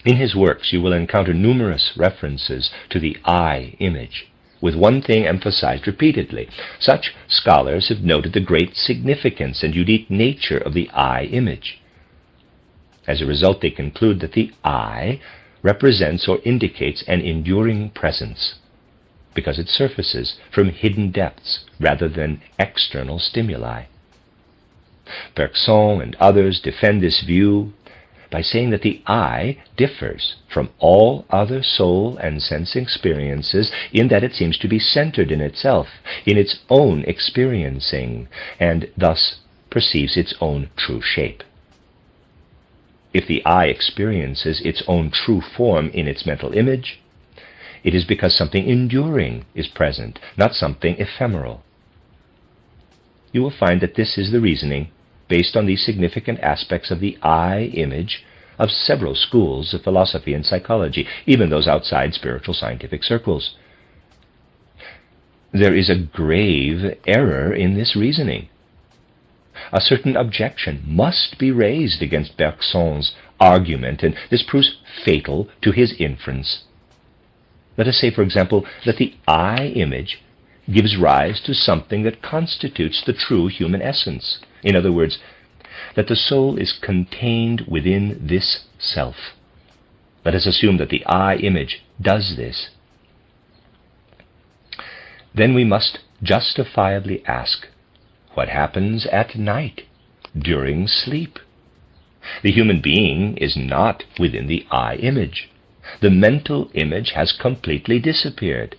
In his works, you will encounter numerous references to the I image, with one thing emphasized repeatedly. Such scholars have noted the great significance and unique nature of the I image. As a result, they conclude that the I represents or indicates an enduring presence, because it surfaces from hidden depths rather than external stimuli. Bergson and others defend this view by saying that the I differs from all other soul and sense experiences in that it seems to be centered in itself, in its own experiencing, and thus perceives its own true shape. If the I experiences its own true form in its mental image, it is because something enduring is present, not something ephemeral. You will find that this is the reasoning based on these significant aspects of the I image of several schools of philosophy and psychology, even those outside spiritual scientific circles. There is a grave error in this reasoning. A certain objection must be raised against Bergson's argument, and this proves fatal to his inference. Let us say, for example, that the I image gives rise to something that constitutes the true human essence. In other words, that the soul is contained within this self. Let us assume that the I image does this. Then we must justifiably ask, what happens at night, during sleep? The human being is not within the I image. The mental image has completely disappeared.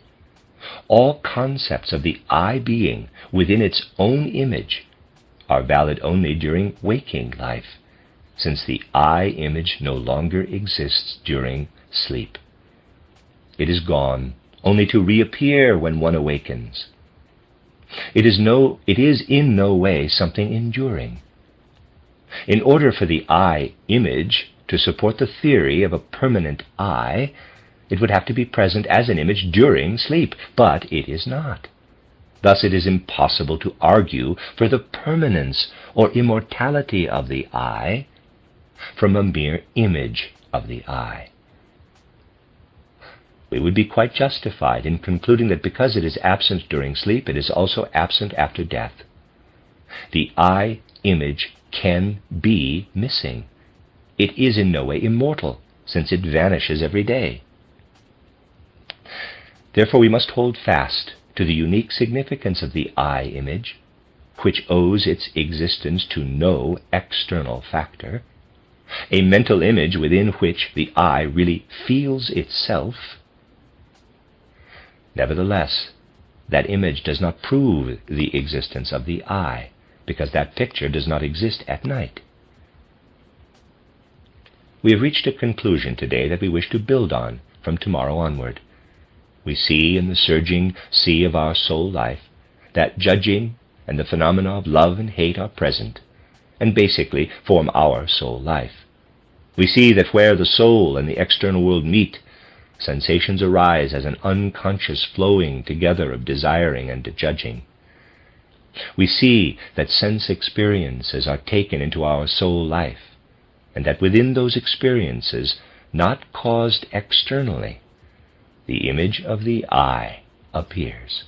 All concepts of the I being within its own image are valid only during waking life, since the I image no longer exists during sleep. It is gone, only to reappear when one awakens. It is in no way something enduring. In order for the I image to support the theory of a permanent I, it would have to be present as an image during sleep, but it is not. Thus it is impossible to argue for the permanence or immortality of the I from a mere image of the I. We would be quite justified in concluding that because it is absent during sleep, it is also absent after death. The I image can be missing. It is in no way immortal, since it vanishes every day. Therefore, we must hold fast to the unique significance of the I image, which owes its existence to no external factor, a mental image within which the I really feels itself. Nevertheless, that image does not prove the existence of the I, because that picture does not exist at night. We have reached a conclusion today that we wish to build on from tomorrow onward. We see in the surging sea of our soul life that judging and the phenomena of love and hate are present, and basically form our soul life. We see that where the soul and the external world meet, sensations arise as an unconscious flowing together of desiring and judging. We see that sense experiences are taken into our soul life, and that within those experiences, not caused externally, the image of the I appears.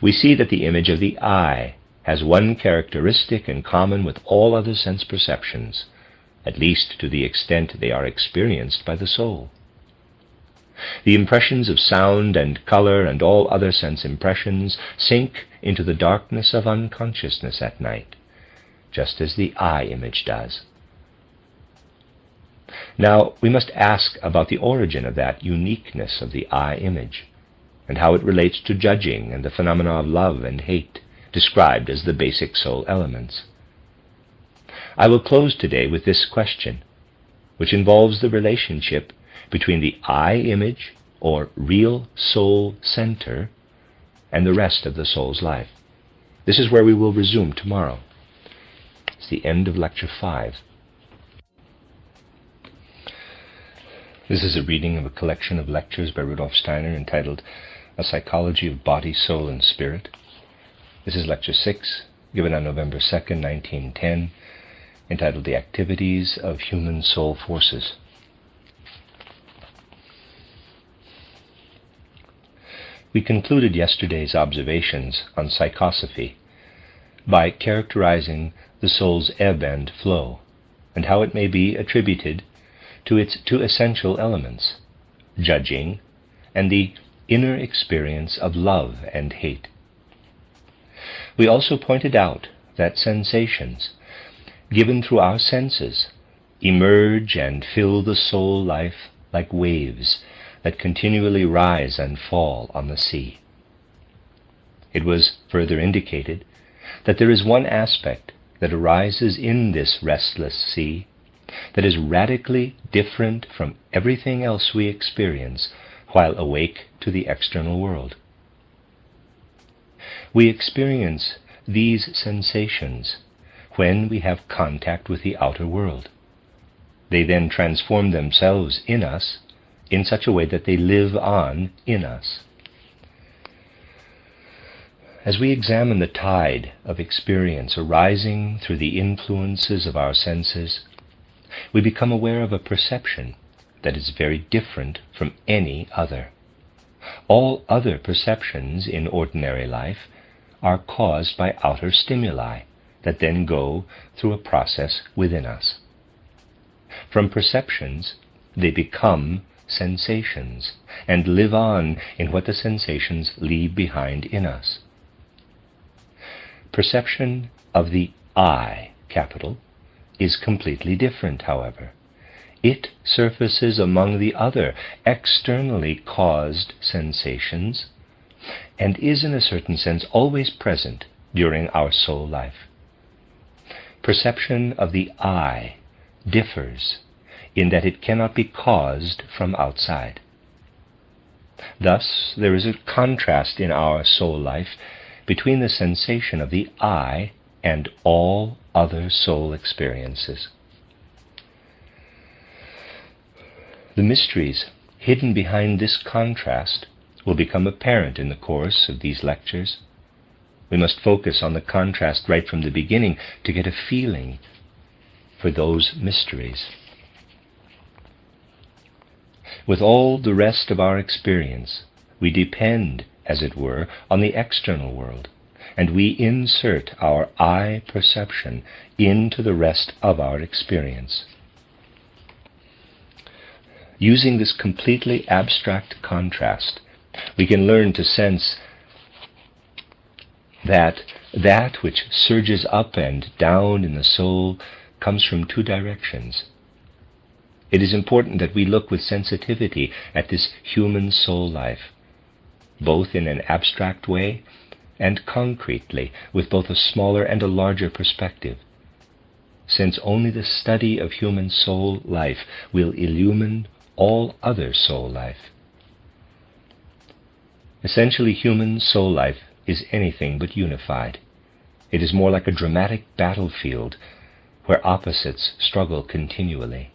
We see that the image of the I has one characteristic in common with all other sense perceptions, at least to the extent they are experienced by the soul. The impressions of sound and color and all other sense impressions sink into the darkness of unconsciousness at night, just as the I image does. Now, we must ask about the origin of that uniqueness of the I image, and how it relates to judging and the phenomena of love and hate, described as the basic soul elements. I will close today with this question, which involves the relationship between the I image, or real soul center, and the rest of the soul's life. This is where we will resume tomorrow. It's the end of Lecture 5. This is a reading of a collection of lectures by Rudolf Steiner entitled A Psychology of Body, Soul, and Spirit. This is Lecture 6, given on November 2nd, 1910, entitled The Activities of Human Soul Forces. We concluded yesterday's observations on psychosophy by characterizing the soul's ebb and flow, and how it may be attributed to its two essential elements, judging and the inner experience of love and hate. We also pointed out that sensations, given through our senses, emerge and fill the soul life like waves that continually rise and fall on the sea. It was further indicated that there is one aspect that arises in this restless sea that is radically different from everything else we experience while awake to the external world. We experience these sensations when we have contact with the outer world. They then transform themselves in us in such a way that they live on in us. As we examine the tide of experience arising through the influences of our senses, we become aware of a perception that is very different from any other. All other perceptions in ordinary life are caused by outer stimuli that then go through a process within us. From perceptions, they become sensations and live on in what the sensations leave behind in us. Perception of the I, capital, is completely different, however. It surfaces among the other externally caused sensations and is in a certain sense always present during our soul life. Perception of the I differs in that it cannot be caused from outside. Thus, there is a contrast in our soul life between the sensation of the I and all other soul experiences. The mysteries hidden behind this contrast will become apparent in the course of these lectures. We must focus on the contrast right from the beginning to get a feeling for those mysteries. With all the rest of our experience, we depend, as it were, on the external world, and we insert our I perception into the rest of our experience. Using this completely abstract contrast, we can learn to sense that that which surges up and down in the soul comes from two directions. It is important that we look with sensitivity at this human soul life, both in an abstract way and concretely, with both a smaller and a larger perspective, since only the study of human soul life will illumine all other soul life. Essentially, human soul life is anything but unified. It is more like a dramatic battlefield where opposites struggle continually.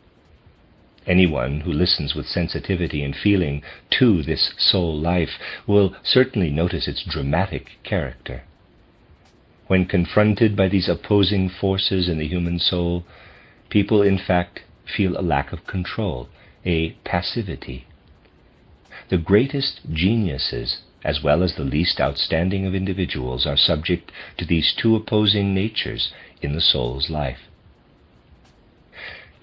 Anyone who listens with sensitivity and feeling to this soul life will certainly notice its dramatic character. When confronted by these opposing forces in the human soul, people in fact feel a lack of control, a passivity. The greatest geniuses, as well as the least outstanding of individuals, are subject to these two opposing natures in the soul's life.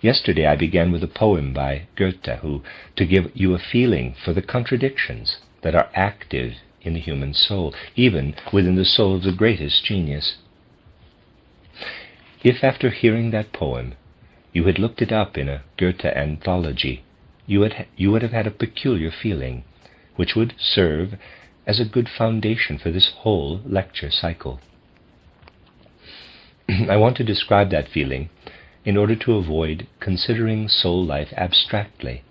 Yesterday I began with a poem by Goethe, to give you a feeling for the contradictions that are active in the human soul, even within the soul of the greatest genius. If after hearing that poem you had looked it up in a Goethe anthology, you would have had a peculiar feeling, which would serve as a good foundation for this whole lecture cycle. I want to describe that feeling in order to avoid considering soul life abstractly,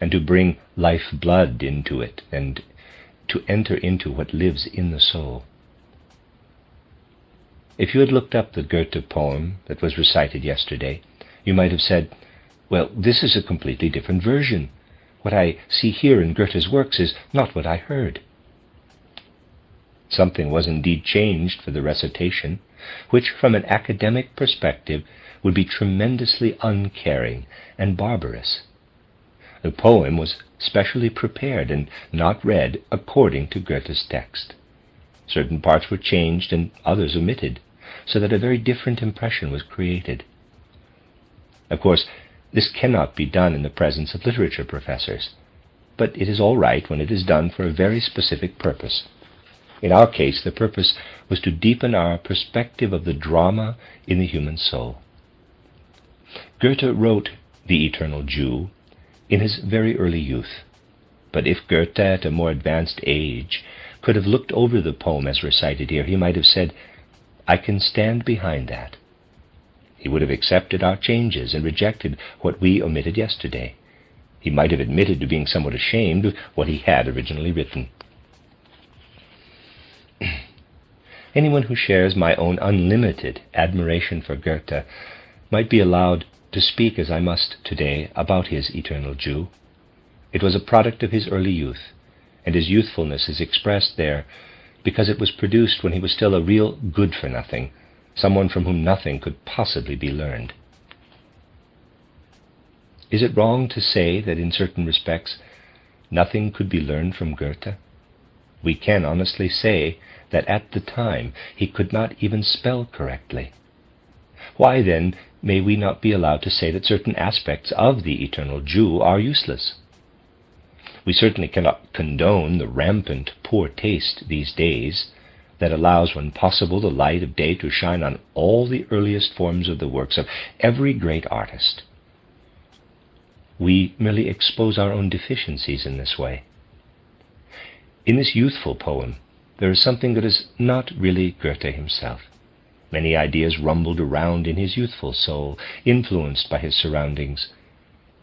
and to bring life-blood into it, and to enter into what lives in the soul. If you had looked up the Goethe poem that was recited yesterday, you might have said, well, this is a completely different version. What I see here in Goethe's works is not what I heard. Something was indeed changed for the recitation, which from an academic perspective would be tremendously uncaring and barbarous. The poem was specially prepared and not read according to Goethe's text. Certain parts were changed and others omitted, so that a very different impression was created. Of course, this cannot be done in the presence of literature professors, but it is all right when it is done for a very specific purpose. In our case, the purpose was to deepen our perspective of the drama in the human soul. Goethe wrote The Eternal Jew in his very early youth, but if Goethe at a more advanced age could have looked over the poem as recited here, he might have said, I can stand behind that. He would have accepted our changes and rejected what we omitted yesterday. He might have admitted to being somewhat ashamed of what he had originally written. Anyone who shares my own unlimited admiration for Goethe might be allowed to speak as I must today about his Eternal Jew. It was a product of his early youth, and his youthfulness is expressed there because it was produced when he was still a real good-for-nothing, someone from whom nothing could possibly be learned. Is it wrong to say that in certain respects nothing could be learned from Goethe? We can honestly say that at the time he could not even spell correctly. Why then may we not be allowed to say that certain aspects of the Eternal Jew are useless? We certainly cannot condone the rampant poor taste these days that allows, when possible, the light of day to shine on all the earliest forms of the works of every great artist. We merely expose our own deficiencies in this way. In this youthful poem, there is something that is not really Goethe himself. Many ideas rumbled around in his youthful soul, influenced by his surroundings,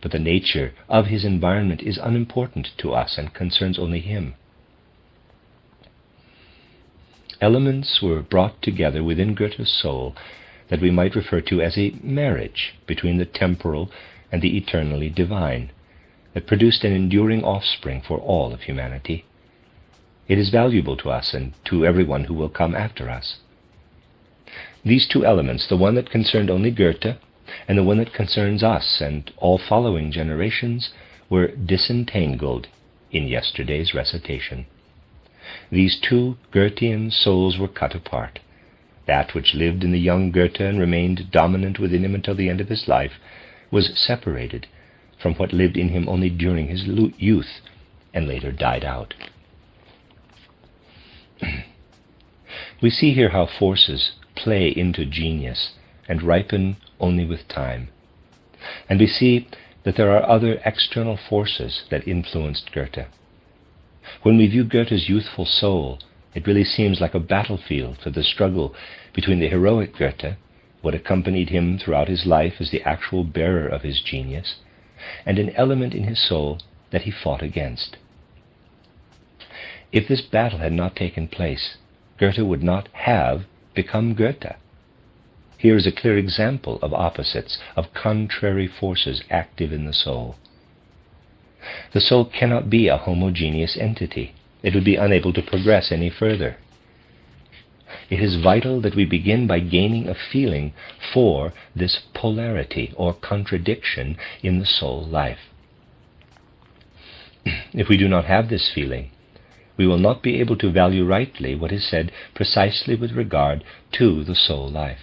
but the nature of his environment is unimportant to us and concerns only him. Elements were brought together within Goethe's soul that we might refer to as a marriage between the temporal and the eternally divine, that produced an enduring offspring for all of humanity. It is valuable to us and to everyone who will come after us. These two elements, the one that concerned only Goethe and the one that concerns us and all following generations, were disentangled in yesterday's recitation. These two Goethean souls were cut apart. That which lived in the young Goethe and remained dominant within him until the end of his life was separated from what lived in him only during his youth and later died out. We see here how forces play into genius and ripen only with time. And we see that there are other external forces that influenced Goethe. When we view Goethe's youthful soul, it really seems like a battlefield for the struggle between the heroic Goethe, what accompanied him throughout his life as the actual bearer of his genius, and an element in his soul that he fought against. If this battle had not taken place, Goethe would not have become Goethe. Here is a clear example of opposites, of contrary forces active in the soul. The soul cannot be a homogeneous entity. It would be unable to progress any further. It is vital that we begin by gaining a feeling for this polarity or contradiction in the soul life. If we do not have this feeling, we will not be able to value rightly what is said precisely with regard to the soul life.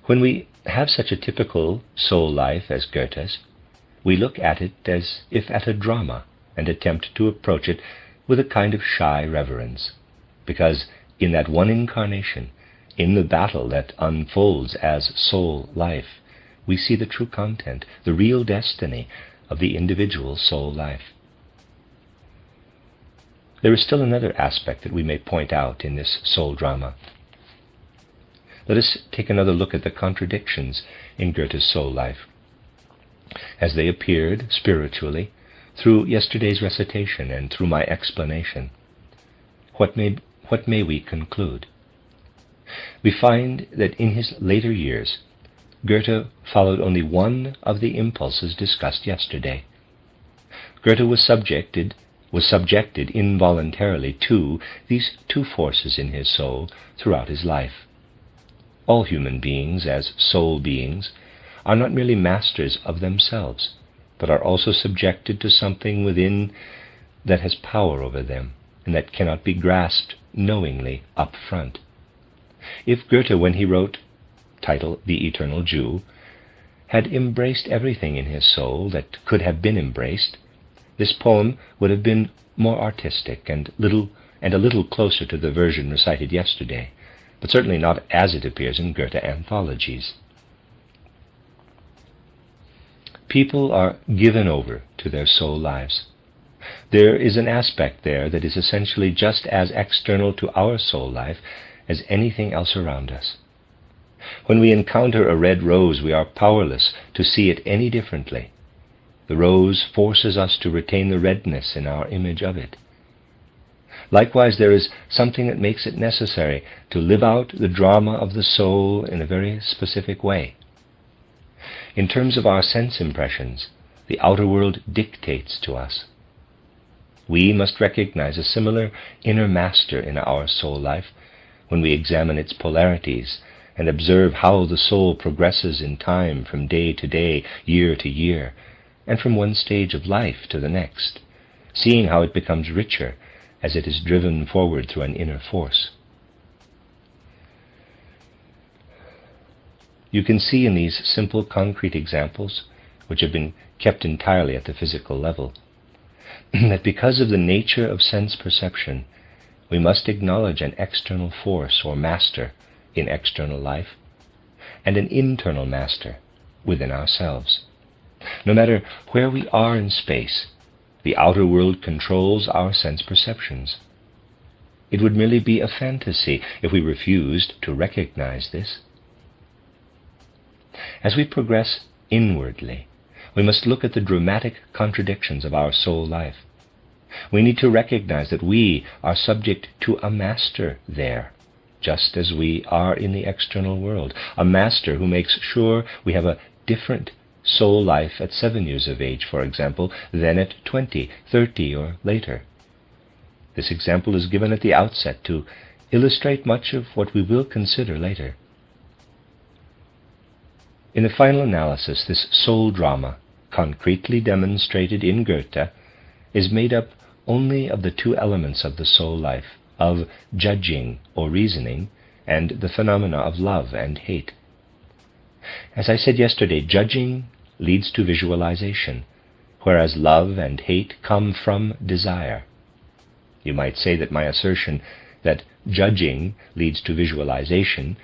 When we have such a typical soul life as Goethe's, we look at it as if at a drama and attempt to approach it with a kind of shy reverence, because in that one incarnation, in the battle that unfolds as soul life, we see the true content, the real destiny of the individual soul life. There is still another aspect that we may point out in this soul drama. Let us take another look at the contradictions in Goethe's soul life, as they appeared spiritually through yesterday's recitation and through my explanation. What may we conclude? We find that in his later years, Goethe followed only one of the impulses discussed yesterday. Goethe was subjected involuntarily to these two forces in his soul throughout his life. All human beings, as soul beings, are not merely masters of themselves, but are also subjected to something within that has power over them, and that cannot be grasped knowingly up front. If Goethe, when he wrote, title The Eternal Jew, had embraced everything in his soul that could have been embraced, this poem would have been more artistic and a little closer to the version recited yesterday, but certainly not as it appears in Goethe anthologies. People are given over to their soul lives. There is an aspect there that is essentially just as external to our soul life as anything else around us. When we encounter a red rose, we are powerless to see it any differently. The rose forces us to retain the redness in our image of it. Likewise, there is something that makes it necessary to live out the drama of the soul in a very specific way. In terms of our sense impressions, the outer world dictates to us. We must recognize a similar inner master in our soul life when we examine its polarities and observe how the soul progresses in time from day to day, year to year, and from one stage of life to the next, seeing how it becomes richer as it is driven forward through an inner force. You can see in these simple concrete examples, which have been kept entirely at the physical level, that because of the nature of sense perception, we must acknowledge an external force or master in external life, and an internal master within ourselves. No matter where we are in space, the outer world controls our sense perceptions. It would merely be a fantasy if we refused to recognize this. As we progress inwardly, we must look at the dramatic contradictions of our soul life. We need to recognize that we are subject to a master there, just as we are in the external world, a master who makes sure we have a different soul life at 7 years of age, for example, than at 20, 30, or later. This example is given at the outset to illustrate much of what we will consider later. In the final analysis, this soul drama, concretely demonstrated in Goethe, is made up only of the two elements of the soul life, of judging or reasoning, and the phenomena of love and hate. As I said yesterday, judging leads to visualization, whereas love and hate come from desire. You might say that my assertion that judging leads to visualization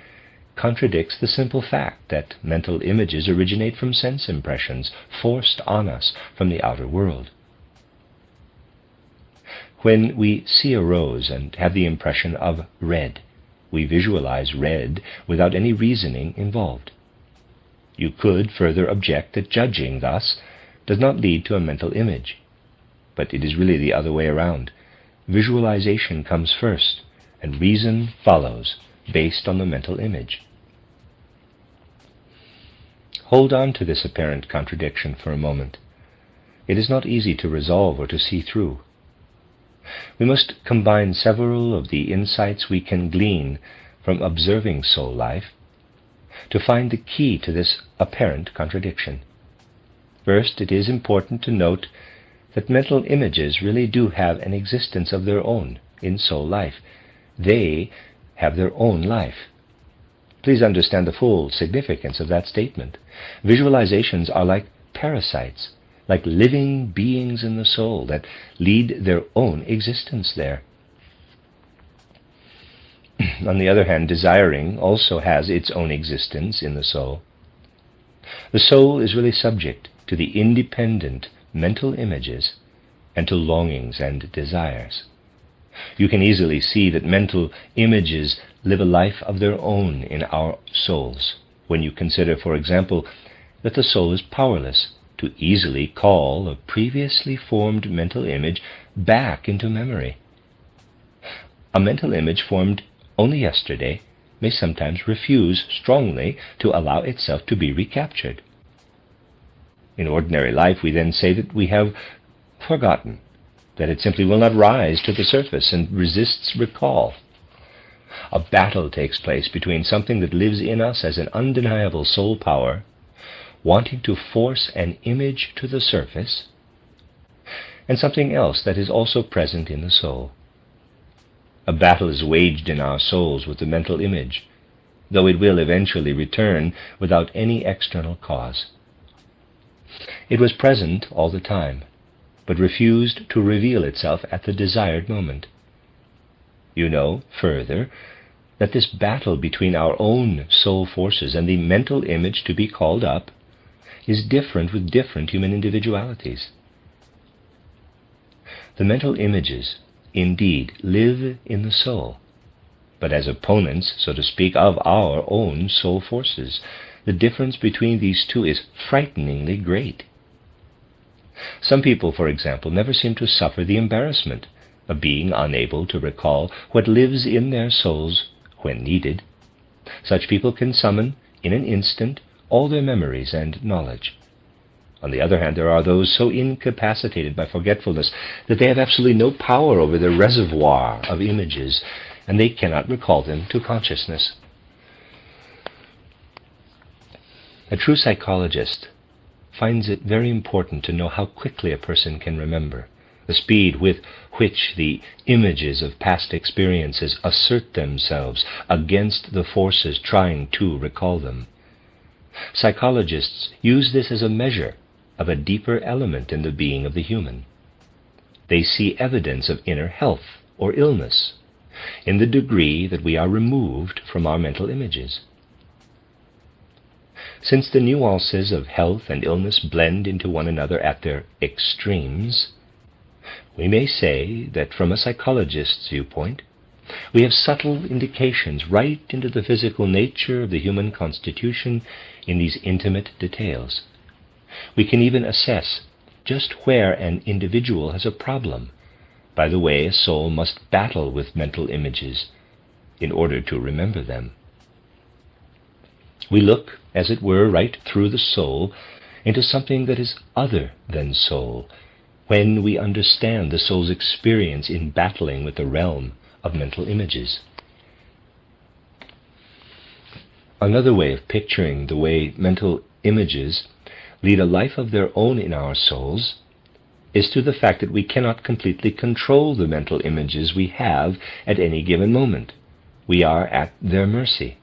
contradicts the simple fact that mental images originate from sense impressions forced on us from the outer world. When we see a rose and have the impression of red, we visualize red without any reasoning involved. You could further object that judging, thus, does not lead to a mental image, but it is really the other way around. visualization comes first, and reason follows, based on the mental image. Hold on to this apparent contradiction for a moment. It is not easy to resolve or to see through. We must combine several of the insights we can glean from observing soul life to find the key to this apparent contradiction. First, it is important to note that mental images really do have an existence of their own in soul life. They have their own life. Please understand the full significance of that statement. Visualizations are like parasites, like living beings in the soul that lead their own existence there. On the other hand, desiring also has its own existence in the soul. The soul is really subject to the independent mental images and to longings and desires. You can easily see that mental images live a life of their own in our souls when you consider, for example, that the soul is powerless to easily call a previously formed mental image back into memory. A mental image formed only yesterday may sometimes refuse strongly to allow itself to be recaptured. In ordinary life, we then say that we have forgotten, that it simply will not rise to the surface and resists recall. A battle takes place between something that lives in us as an undeniable soul power, wanting to force an image to the surface, and something else that is also present in the soul. A battle is waged in our souls with the mental image, though it will eventually return without any external cause. It was present all the time, but refused to reveal itself at the desired moment. You know, further, that this battle between our own soul forces and the mental image to be called up is different with different human individualities. The mental images indeed live in the soul, but as opponents, so to speak, of our own soul forces. The difference between these two is frighteningly great. Some people, for example, never seem to suffer the embarrassment of being unable to recall what lives in their souls when needed. Such people can summon, in an instant, all their memories and knowledge. On the other hand, there are those so incapacitated by forgetfulness that they have absolutely no power over their reservoir of images, and they cannot recall them to consciousness. A true psychologist finds it very important to know how quickly a person can remember, the speed with which the images of past experiences assert themselves against the forces trying to recall them. Psychologists use this as a measure of a deeper element in the being of the human. They see evidence of inner health or illness in the degree that we are removed from our mental images. Since the nuances of health and illness blend into one another at their extremes, we may say that from a psychologist's viewpoint, we have subtle indications right into the physical nature of the human constitution in these intimate details. We can even assess just where an individual has a problem by the way a soul must battle with mental images in order to remember them. We look, as it were, right through the soul into something that is other than soul when we understand the soul's experience in battling with the realm of mental images. Another way of picturing the way mental images lead a life of their own in our souls is to the fact that we cannot completely control the mental images we have at any given moment. We are at their mercy.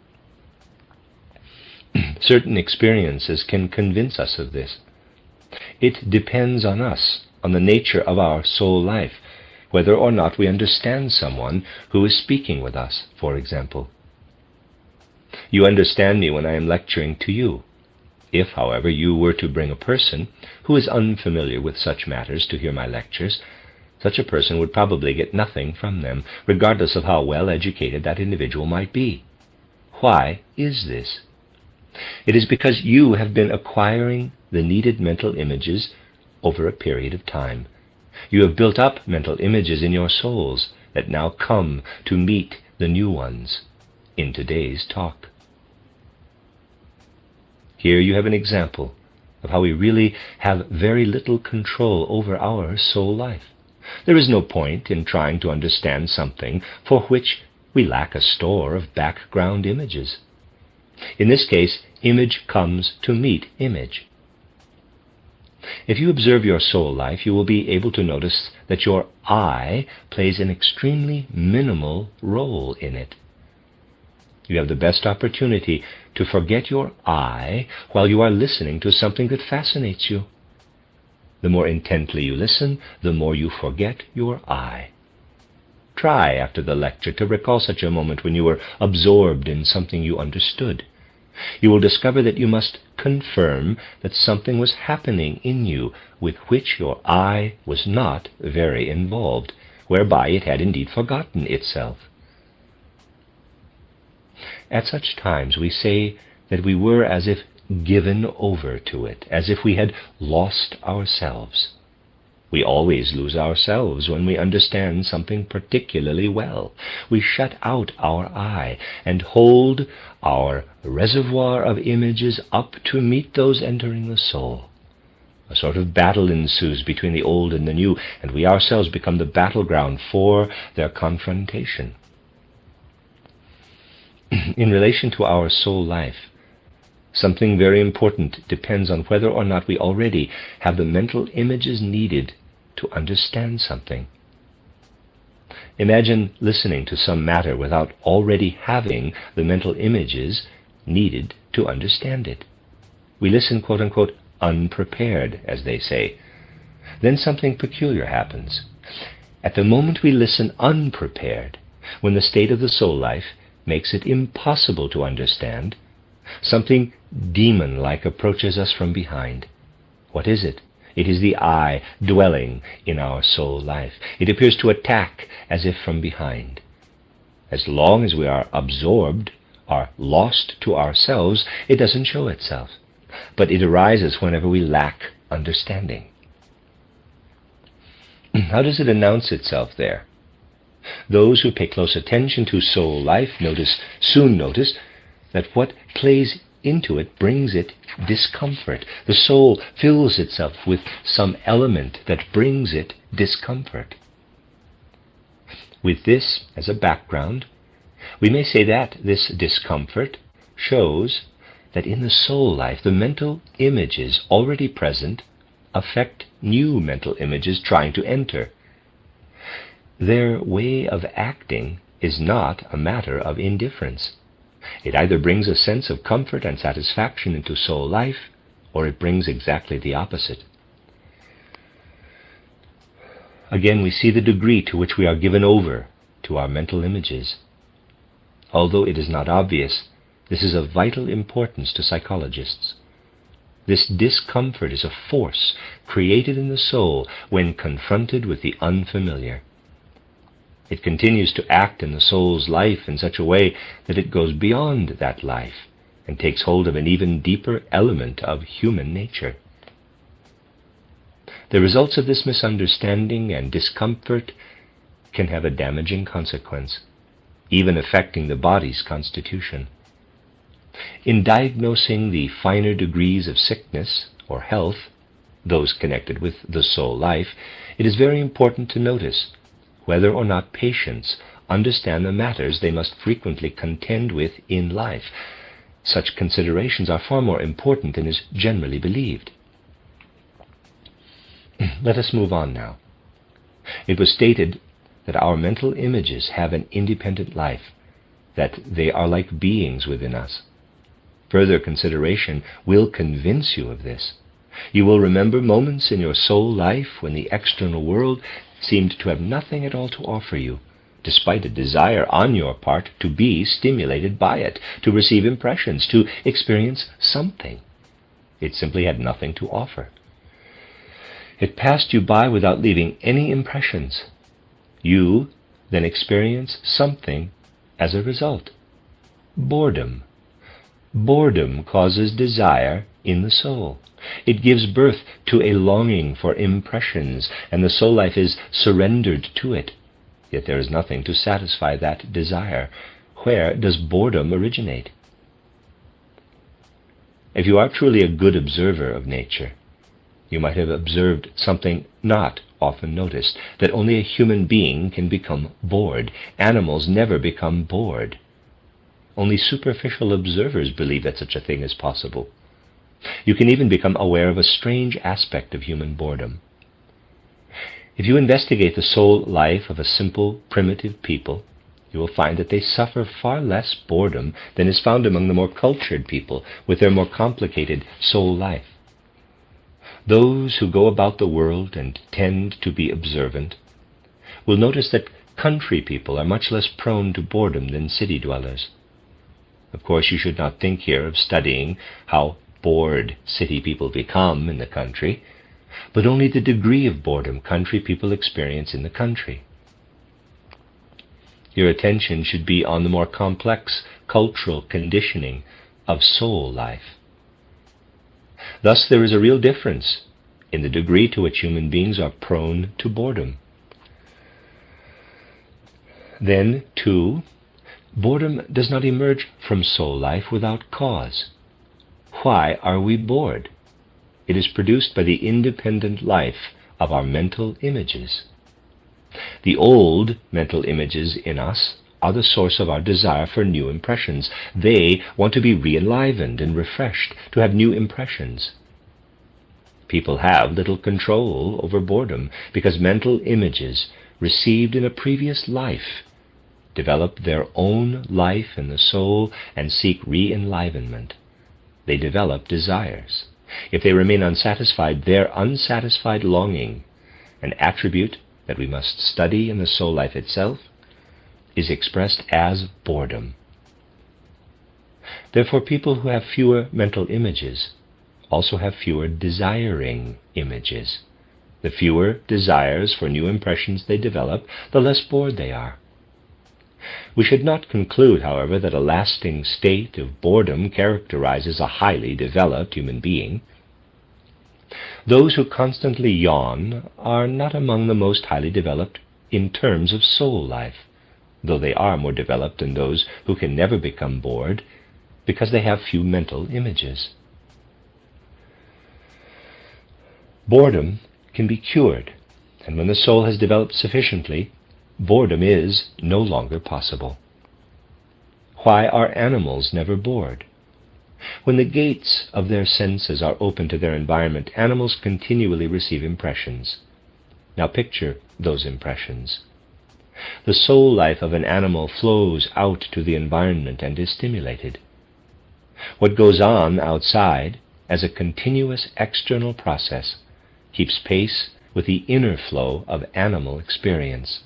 Certain experiences can convince us of this. It depends on us, on the nature of our soul life, whether or not we understand someone who is speaking with us, for example. You understand me when I am lecturing to you. If, however, you were to bring a person who is unfamiliar with such matters to hear my lectures, such a person would probably get nothing from them, regardless of how well educated that individual might be. Why is this? It is because you have been acquiring the needed mental images over a period of time. You have built up mental images in your souls that now come to meet the new ones in today's talk. Here you have an example of how we really have very little control over our soul life. There is no point in trying to understand something for which we lack a store of background images. In this case, image comes to meet image. If you observe your soul life, you will be able to notice that your I plays an extremely minimal role in it. You have the best opportunity to forget your I while you are listening to something that fascinates you. The more intently you listen, the more you forget your I. Try after the lecture to recall such a moment when you were absorbed in something you understood. You will discover that you must confirm that something was happening in you with which your I was not very involved, whereby it had indeed forgotten itself. At such times we say that we were as if given over to it, as if we had lost ourselves. We always lose ourselves when we understand something particularly well. We shut out our I and hold our reservoir of images up to meet those entering the soul. A sort of battle ensues between the old and the new, and we ourselves become the battleground for their confrontation. In relation to our soul life, something very important depends on whether or not we already have the mental images needed to understand something. Imagine listening to some matter without already having the mental images needed to understand it. We listen, quote-unquote, unprepared, as they say. Then something peculiar happens. At the moment we listen unprepared, when the state of the soul life makes it impossible to understand, something demon-like approaches us from behind. What is it? It is the I dwelling in our soul life. It appears to attack as if from behind. As long as we are absorbed, are lost to ourselves, it doesn't show itself. But it arises whenever we lack understanding. How does it announce itself there? Those who pay close attention to soul life soon notice that what plays into it brings it discomfort. The soul fills itself with some element that brings it discomfort. With this as a background, we may say that this discomfort shows that in the soul life the mental images already present affect new mental images trying to enter. Their way of acting is not a matter of indifference. It either brings a sense of comfort and satisfaction into soul life, or it brings exactly the opposite. Again, we see the degree to which we are given over to our mental images. Although it is not obvious, this is of vital importance to psychologists. This discomfort is a force created in the soul when confronted with the unfamiliar. It continues to act in the soul's life in such a way that it goes beyond that life and takes hold of an even deeper element of human nature. The results of this misunderstanding and discomfort can have a damaging consequence, even affecting the body's constitution. In diagnosing the finer degrees of sickness or health, those connected with the soul life, it is very important to notice whether or not patients understand the matters they must frequently contend with in life. Such considerations are far more important than is generally believed. Let us move on now. It was stated that our mental images have an independent life, that they are like beings within us. Further consideration will convince you of this. You will remember moments in your soul life when the external world seemed to have nothing at all to offer you, despite a desire on your part to be stimulated by it, to receive impressions, to experience something. It simply had nothing to offer. It passed you by without leaving any impressions. You then experience something as a result. Boredom. Boredom causes desire in the soul. It gives birth to a longing for impressions, and the soul life is surrendered to it. Yet there is nothing to satisfy that desire. Where does boredom originate? If you are truly a good observer of nature, you might have observed something not often noticed, that only a human being can become bored. Animals never become bored. Only superficial observers believe that such a thing is possible. You can even become aware of a strange aspect of human boredom. If you investigate the soul life of a simple, primitive people, you will find that they suffer far less boredom than is found among the more cultured people with their more complicated soul life. Those who go about the world and tend to be observant will notice that country people are much less prone to boredom than city dwellers. Of course, you should not think here of studying how bored city people become in the country, but only the degree of boredom country people experience in the country. Your attention should be on the more complex cultural conditioning of soul life. Thus, there is a real difference in the degree to which human beings are prone to boredom. Then, too, boredom does not emerge from soul life without cause. Why are we bored? It is produced by the independent life of our mental images. The old mental images in us are the source of our desire for new impressions. They want to be re-enlivened and refreshed, to have new impressions. People have little control over boredom because mental images received in a previous life develop their own life in the soul and seek re-enlivenment. They develop desires. If they remain unsatisfied, their unsatisfied longing, an attribute that we must study in the soul life itself, is expressed as boredom. Therefore, people who have fewer mental images also have fewer desiring images. The fewer desires for new impressions they develop, the less bored they are. We should not conclude, however, that a lasting state of boredom characterizes a highly developed human being. Those who constantly yawn are not among the most highly developed in terms of soul life, though they are more developed than those who can never become bored because they have few mental images. Boredom can be cured, and when the soul has developed sufficiently, boredom is no longer possible. Why are animals never bored? When the gates of their senses are open to their environment, animals continually receive impressions. Now picture those impressions. The soul life of an animal flows out to the environment and is stimulated. What goes on outside, as a continuous external process, keeps pace with the inner flow of animal experience.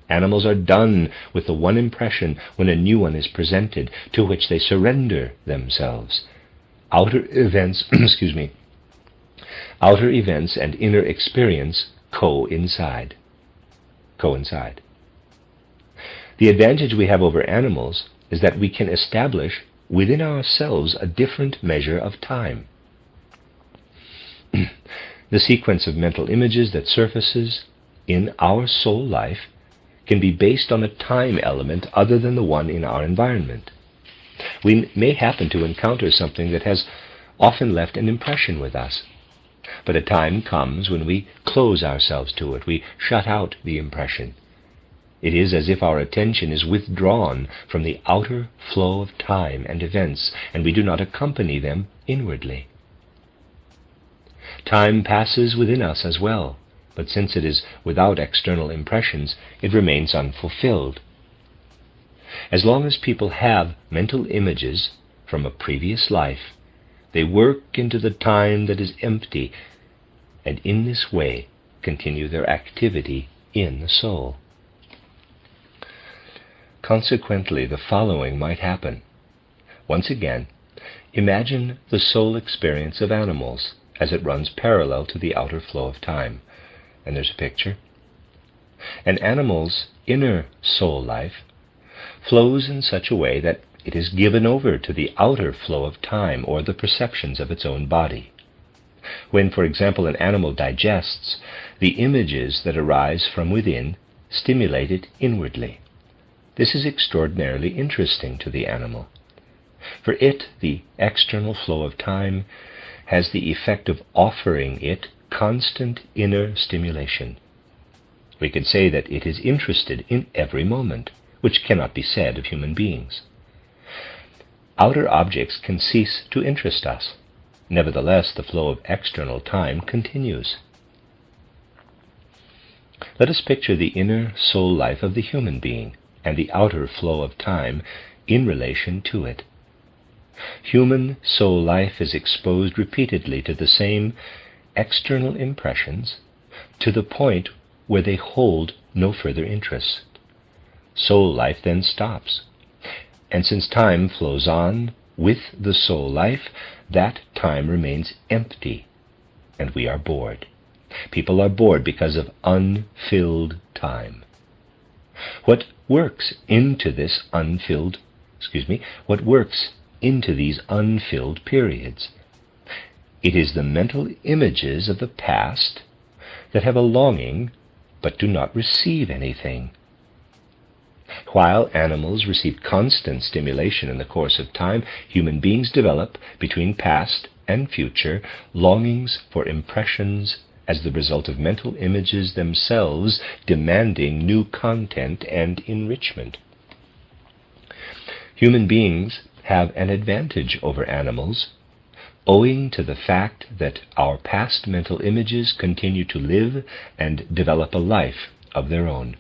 Animals are done with the one impression when a new one is presented, to which they surrender themselves. Outer events, outer events and inner experience coincide. The advantage we have over animals is that we can establish within ourselves a different measure of time. The sequence of mental images that surfaces in our soul life can be based on a time element other than the one in our environment. We may happen to encounter something that has often left an impression with us, but a time comes when we close ourselves to it, we shut out the impression. It is as if our attention is withdrawn from the outer flow of time and events, and we do not accompany them inwardly. Time passes within us as well, but since it is without external impressions, it remains unfulfilled. As long as people have mental images from a previous life, they work into the time that is empty, and in this way continue their activity in the soul. Consequently, the following might happen. Once again, imagine the soul experience of animals as it runs parallel to the outer flow of time. And there's a picture. An animal's inner soul life flows in such a way that it is given over to the outer flow of time or the perceptions of its own body. When, for example, an animal digests, the images that arise from within stimulate it inwardly. This is extraordinarily interesting to the animal. For it, the external flow of time has the effect of offering it constant inner stimulation. We could say that it is interested in every moment, which cannot be said of human beings. Outer objects can cease to interest us. Nevertheless, the flow of external time continues. Let us picture the inner soul life of the human being and the outer flow of time in relation to it. Human soul life is exposed repeatedly to the same external impressions to the point where they hold no further interest. Soul life then stops, and since time flows on with the soul life, that time remains empty, and we are bored. People are bored because of unfilled time. What works into these unfilled periods? It is the mental images of the past that have a longing but do not receive anything. While animals receive constant stimulation in the course of time, human beings develop, between past and future, longings for impressions as the result of mental images themselves demanding new content and enrichment. Human beings have an advantage over animals, owing to the fact that our past mental images continue to live and develop a life of their own.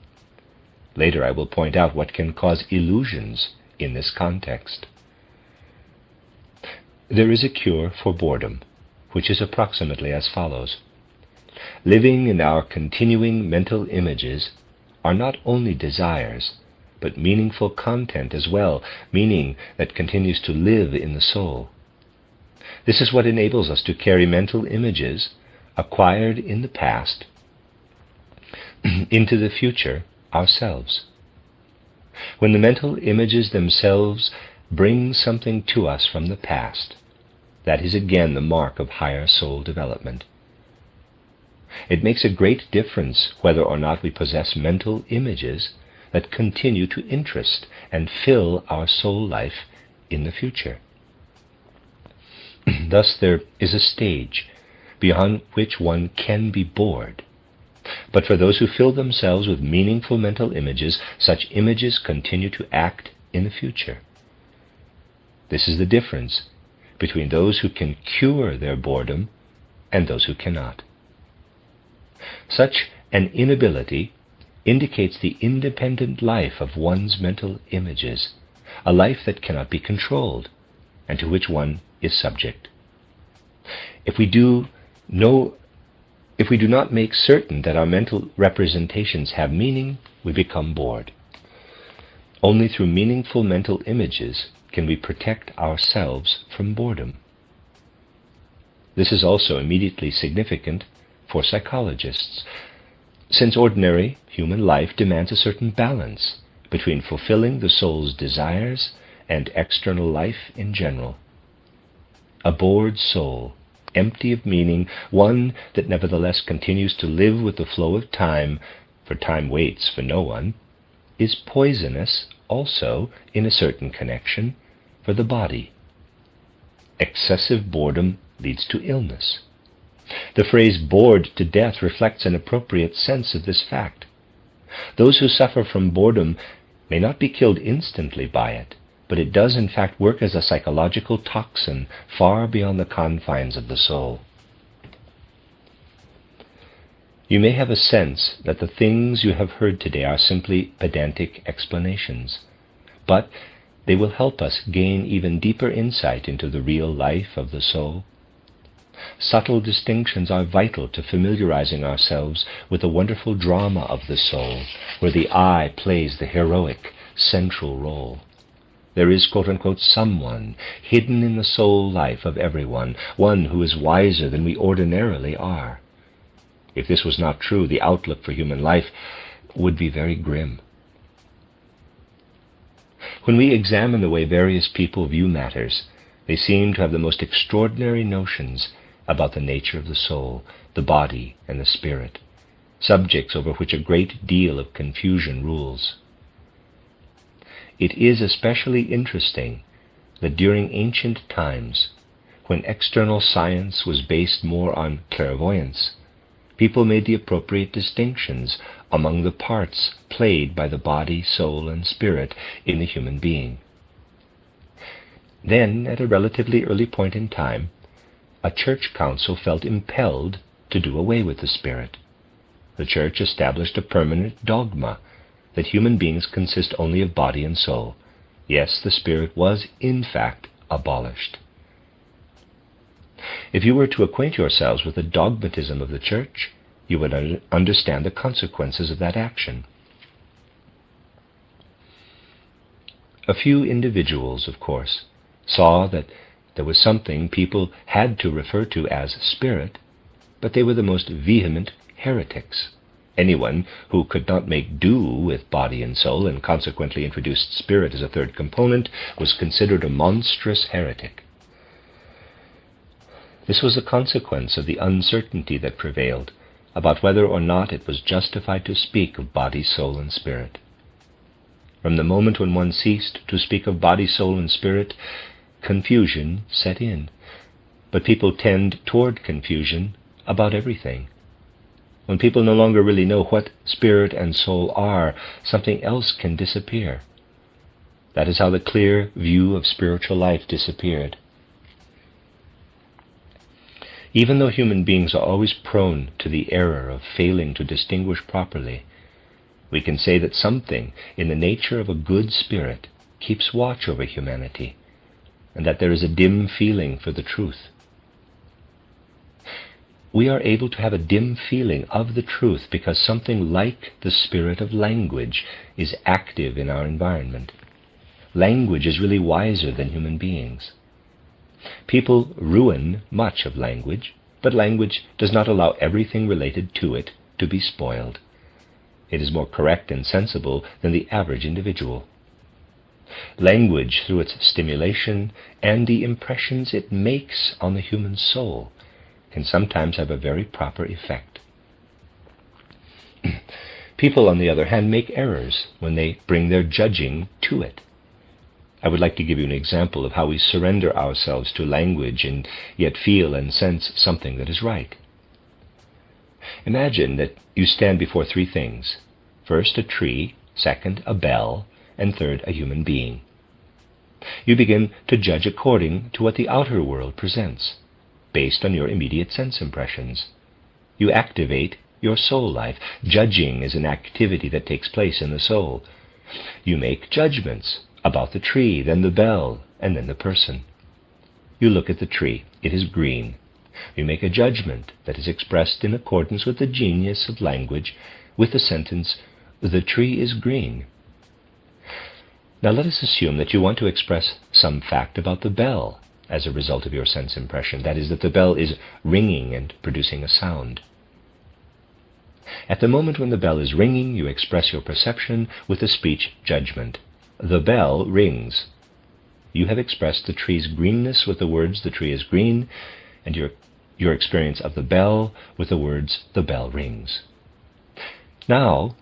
Later I will point out what can cause illusions in this context. There is a cure for boredom, which is approximately as follows. Living in our continuing mental images are not only desires, but meaningful content as well, meaning that continues to live in the soul. This is what enables us to carry mental images acquired in the past into the future ourselves. When the mental images themselves bring something to us from the past, that is again the mark of higher soul development. It makes a great difference whether or not we possess mental images that continue to interest and fill our soul life in the future. Thus there is a stage beyond which one can be bored. But for those who fill themselves with meaningful mental images, such images continue to act in the future. This is the difference between those who can cure their boredom and those who cannot. Such an inability indicates the independent life of one's mental images, a life that cannot be controlled and to which one is subject. If we do not make certain that our mental representations have meaning, we become bored. Only through meaningful mental images can we protect ourselves from boredom. This is also immediately significant for psychologists, since ordinary human life demands a certain balance between fulfilling the soul's desires and external life in general. A bored soul, empty of meaning, one that nevertheless continues to live with the flow of time, for time waits for no one, is poisonous also in a certain connection for the body. Excessive boredom leads to illness. The phrase bored to death reflects an appropriate sense of this fact. Those who suffer from boredom may not be killed instantly by it, but it does in fact work as a psychological toxin far beyond the confines of the soul. You may have a sense that the things you have heard today are simply pedantic explanations, but they will help us gain even deeper insight into the real life of the soul. Subtle distinctions are vital to familiarizing ourselves with the wonderful drama of the soul, where the I plays the heroic, central role. There is, quote-unquote, someone hidden in the soul life of everyone, one who is wiser than we ordinarily are. If this was not true, the outlook for human life would be very grim. When we examine the way various people view matters, they seem to have the most extraordinary notions about the nature of the soul, the body, and the spirit, subjects over which a great deal of confusion rules. It is especially interesting that during ancient times, when external science was based more on clairvoyance, people made the appropriate distinctions among the parts played by the body, soul, and spirit in the human being. Then, at a relatively early point in time, a church council felt impelled to do away with the spirit. The church established a permanent dogma that human beings consist only of body and soul. Yes, the spirit was, in fact, abolished. If you were to acquaint yourselves with the dogmatism of the church, you would understand the consequences of that action. A few individuals, of course, saw that there was something people had to refer to as spirit, but they were the most vehement heretics. Anyone who could not make do with body and soul and consequently introduced spirit as a third component was considered a monstrous heretic. This was a consequence of the uncertainty that prevailed about whether or not it was justified to speak of body, soul, and spirit. From the moment when one ceased to speak of body, soul, and spirit, confusion set in. But people tend toward confusion about everything. When people no longer really know what spirit and soul are, something else can disappear. That is how the clear view of spiritual life disappeared. Even though human beings are always prone to the error of failing to distinguish properly, we can say that something in the nature of a good spirit keeps watch over humanity, and that there is a dim feeling for the truth. We are able to have a dim feeling of the truth because something like the spirit of language is active in our environment. Language is really wiser than human beings. People ruin much of language, but language does not allow everything related to it to be spoiled. It is more correct and sensible than the average individual. Language, through its stimulation and the impressions it makes on the human soul, can sometimes have a very proper effect. People, on the other hand, make errors when they bring their judging to it. I would like to give you an example of how we surrender ourselves to language and yet feel and sense something that is right. Imagine that you stand before three things. First, a tree, second, a bell, and third, a human being. You begin to judge according to what the outer world presents, based on your immediate sense impressions. You activate your soul life. Judging is an activity that takes place in the soul. You make judgments about the tree, then the bell, and then the person. You look at the tree. It is green. You make a judgment that is expressed in accordance with the genius of language with the sentence, "The tree is green." Now let us assume that you want to express some fact about the bell as a result of your sense impression, that is, that the bell is ringing and producing a sound. At the moment when the bell is ringing, you express your perception with the speech judgment. The bell rings. You have expressed the tree's greenness with the words, "The tree is green," and your experience of the bell with the words, "The bell rings." Now,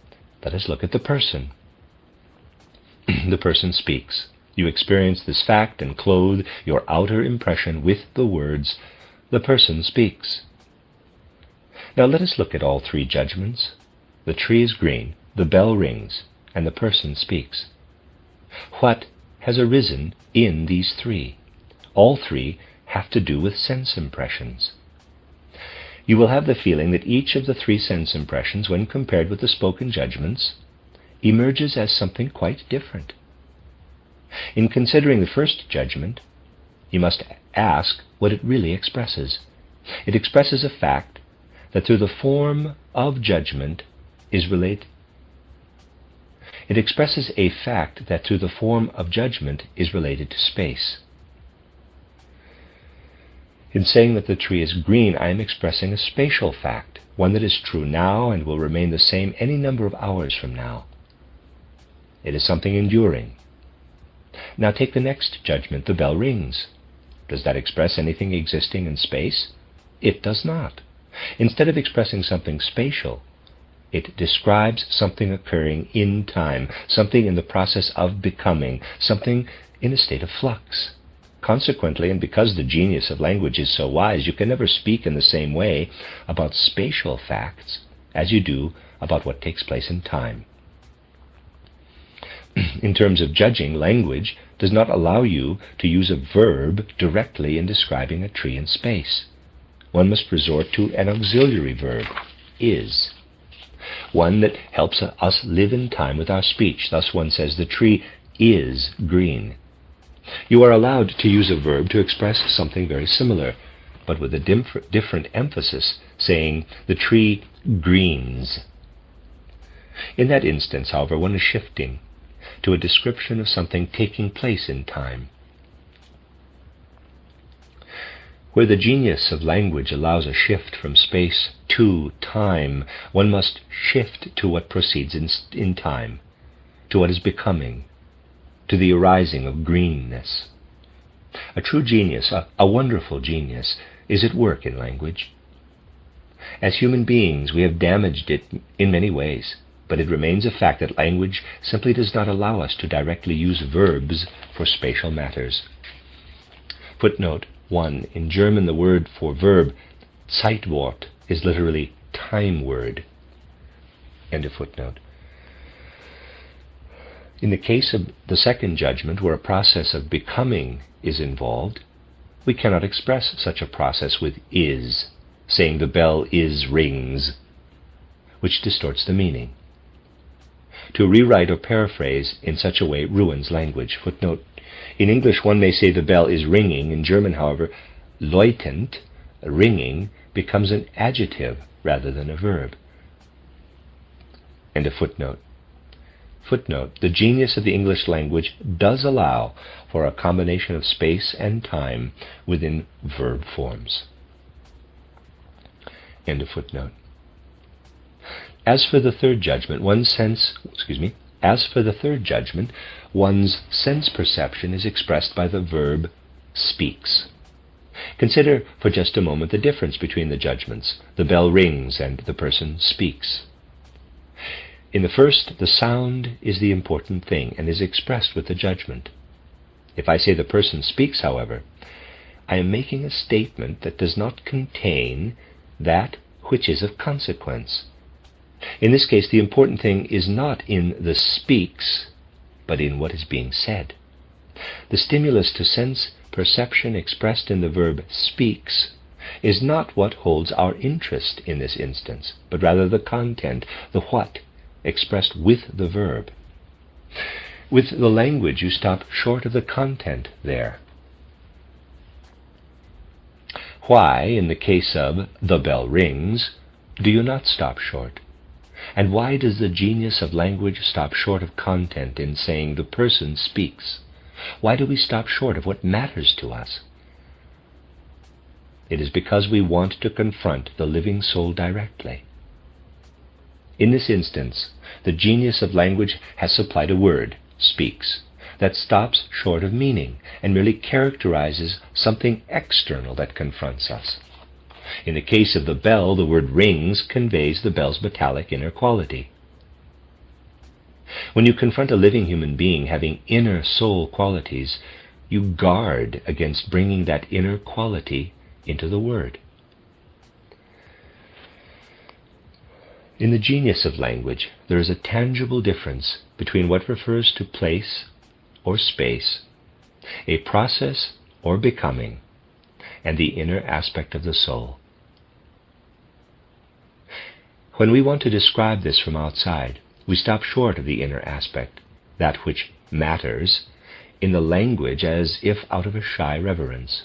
let us look at the person. The person speaks. You experience this fact and clothe your outer impression with the words, "The person speaks." Now let us look at all three judgments. The tree is green, the bell rings, and the person speaks. What has arisen in these three? All three have to do with sense impressions. You will have the feeling that each of the three sense impressions, when compared with the spoken judgments, emerges as something quite different. In considering the first judgment, you must ask what it really expresses. It expresses a fact that through the form of judgment is related. It expresses a fact that through the form of judgment is related to space. In saying that the tree is green, I am expressing a spatial fact, one that is true now and will remain the same any number of hours from now. It is something enduring. Now take the next judgment, the bell rings. Does that express anything existing in space? It does not. Instead of expressing something spatial, it describes something occurring in time, something in the process of becoming, something in a state of flux. Consequently, and because the genius of language is so wise, you can never speak in the same way about spatial facts as you do about what takes place in time. In terms of judging, language does not allow you to use a verb directly in describing a tree in space. One must resort to an auxiliary verb, is, one that helps us live in time with our speech. Thus one says, the tree is green. You are allowed to use a verb to express something very similar, but with a different emphasis, saying, the tree greens. In that instance, however, one is shifting to a description of something taking place in time. Where the genius of language allows a shift from space to time, one must shift to what proceeds in time, to what is becoming, to the arising of greenness. A true genius, a wonderful genius, is at work in language. As human beings, we have damaged it in many ways, but it remains a fact that language simply does not allow us to directly use verbs for spatial matters. Footnote 1. In German, the word for verb, Zeitwort, is literally time word. End of footnote. In the case of the second judgment, where a process of becoming is involved, we cannot express such a process with is, saying the bell is rings, which distorts the meaning. To rewrite or paraphrase in such a way ruins language. Footnote, in English one may say the bell is ringing. In German, however, läutend, ringing, becomes an adjective rather than a verb. End of footnote. Footnote, the genius of the English language does allow for a combination of space and time within verb forms. End of footnote. As for the third judgment, one's sense perception is expressed by the verb speaks. Consider for just a moment the difference between the judgments. The bell rings and the person speaks. In the first, the sound is the important thing and is expressed with the judgment. If I say the person speaks, however, I am making a statement that does not contain that which is of consequence. In this case, the important thing is not in the speaks, but in what is being said. The stimulus to sense perception expressed in the verb speaks is not what holds our interest in this instance, but rather the content, the what, expressed with the verb. With the language, you stop short of the content there. Why, in the case of the bell rings, do you not stop short? And why does the genius of language stop short of content in saying the person speaks? Why do we stop short of what matters to us? It is because we want to confront the living soul directly. In this instance, the genius of language has supplied a word, speaks, that stops short of meaning and merely characterizes something external that confronts us. In the case of the bell, the word rings conveys the bell's metallic inner quality. When you confront a living human being having inner soul qualities, you guard against bringing that inner quality into the word. In the genius of language, there is a tangible difference between what refers to place or space, a process or becoming, and the inner aspect of the soul. When we want to describe this from outside, we stop short of the inner aspect, that which matters, in the language as if out of a shy reverence.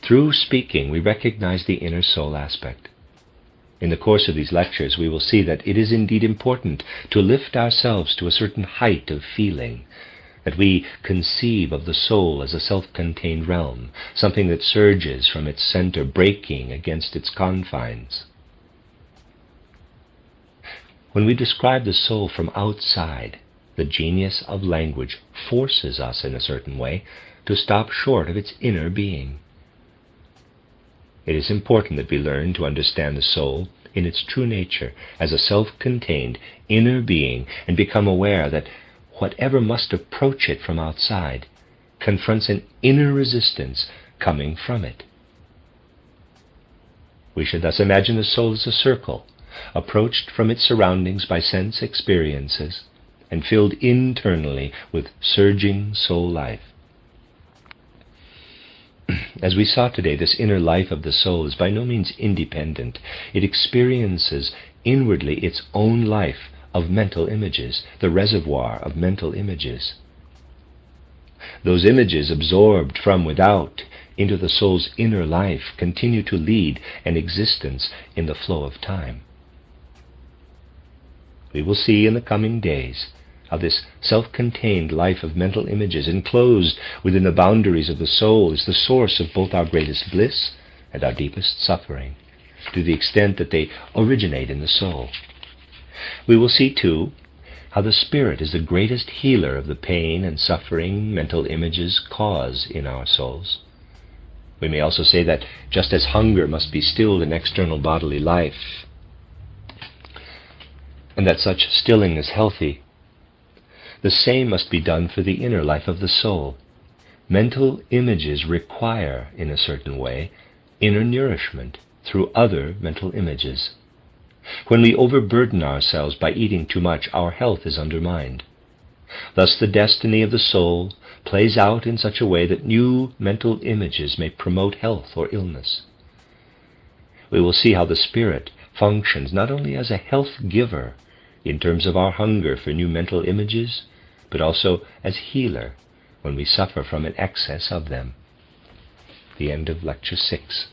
Through speaking, we recognize the inner soul aspect. In the course of these lectures, we will see that it is indeed important to lift ourselves to a certain height of feeling, that we conceive of the soul as a self-contained realm, something that surges from its center, breaking against its confines. When we describe the soul from outside, The genius of language forces us, in a certain way, to stop short of its inner being. It is important that we learn to understand the soul in its true nature as a self-contained inner being, and become aware that whatever must approach it from outside confronts an inner resistance coming from it. We should thus imagine the soul as a circle, approached from its surroundings by sense experiences, and filled internally with surging soul life. As we saw today, this inner life of the soul is by no means independent. It experiences inwardly its own life of mental images, the reservoir of mental images. Those images, absorbed from without into the soul's inner life, continue to lead an existence in the flow of time. We will see in the coming days how this self-contained life of mental images, enclosed within the boundaries of the soul, is the source of both our greatest bliss and our deepest suffering, to the extent that they originate in the soul. We will see, too, how the spirit is the greatest healer of the pain and suffering mental images cause in our souls. We may also say that just as hunger must be stilled in external bodily life, and that such stilling is healthy, the same must be done for the inner life of the soul. Mental images require, in a certain way, inner nourishment through other mental images. When we overburden ourselves by eating too much, our health is undermined. Thus the destiny of the soul plays out in such a way that new mental images may promote health or illness. We will see how the spirit functions not only as a health giver in terms of our hunger for new mental images, but also as healer when we suffer from an excess of them. The end of Lecture 6.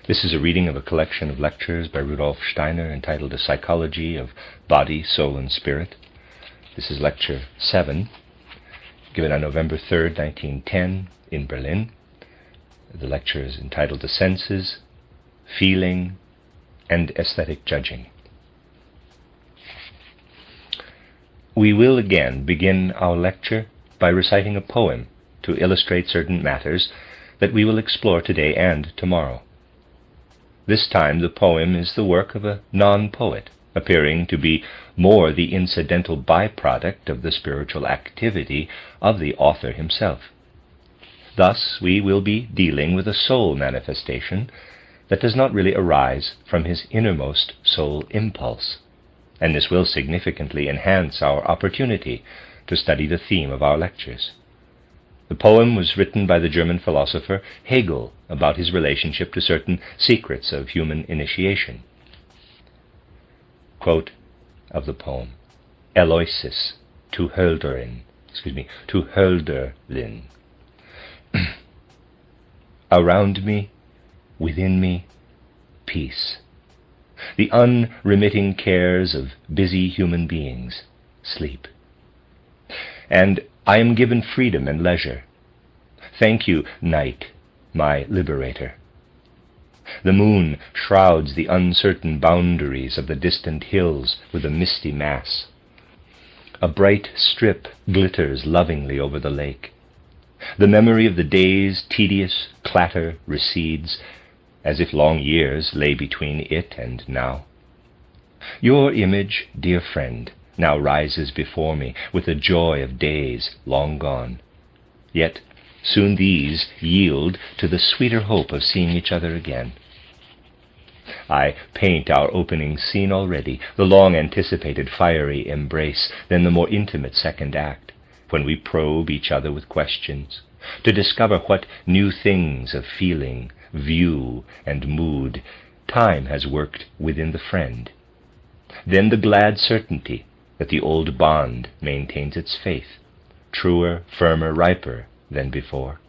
This is a reading of a collection of lectures by Rudolf Steiner entitled A Psychology of Body, Soul, and Spirit. This is Lecture 7, given on November 3rd, 1910, in Berlin. The lecture is entitled The Senses, Feeling, and Aesthetic Judging. We will again begin our lecture by reciting a poem to illustrate certain matters that we will explore today and tomorrow. This time the poem is the work of a non-poet, appearing to be more the incidental byproduct of the spiritual activity of the author himself. Thus we will be dealing with a soul manifestation that does not really arise from his innermost soul impulse, and this will significantly enhance our opportunity to study the theme of our lectures. The poem was written by the German philosopher Hegel about his relationship to certain secrets of human initiation. Quote of the poem: Eloisis to Hölderlin. Around me, within me, peace. The unremitting cares of busy human beings sleep. And I am given freedom and leisure. Thank you, night, my liberator. The moon shrouds the uncertain boundaries of the distant hills with a misty mass. A bright strip glitters lovingly over the lake. The memory of the day's tedious clatter recedes, as if long years lay between it and now. Your image, dear friend, now rises before me with the joy of days long gone. Yet soon these yield to the sweeter hope of seeing each other again. I paint our opening scene already, the long-anticipated fiery embrace, then the more intimate second act, when we probe each other with questions, to discover what new things of feeling, view, and mood time has worked within the friend. Then the glad certainty that the old bond maintains its faith, truer, firmer, riper than before.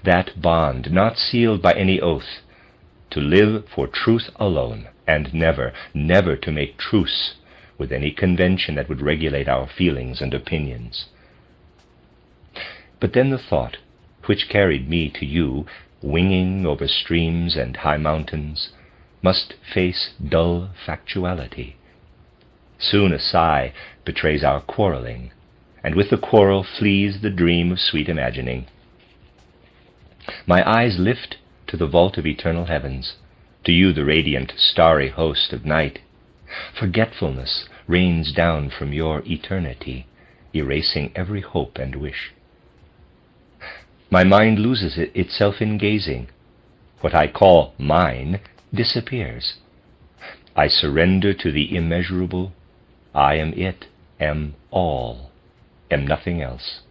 That bond, not sealed by any oath, to live for truth alone, and never, never to make truce with any convention that would regulate our feelings and opinions. But then the thought, which carried me to you, winging over streams and high mountains, must face dull factuality. Soon a sigh betrays our quarreling, and with the quarrel flees the dream of sweet imagining. My eyes lift to the vault of eternal heavens, to you the radiant, starry host of night. Forgetfulness rains down from your eternity, erasing every hope and wish. My mind loses itself in gazing. What I call mine disappears. I surrender to the immeasurable. I am it, am all, am nothing else.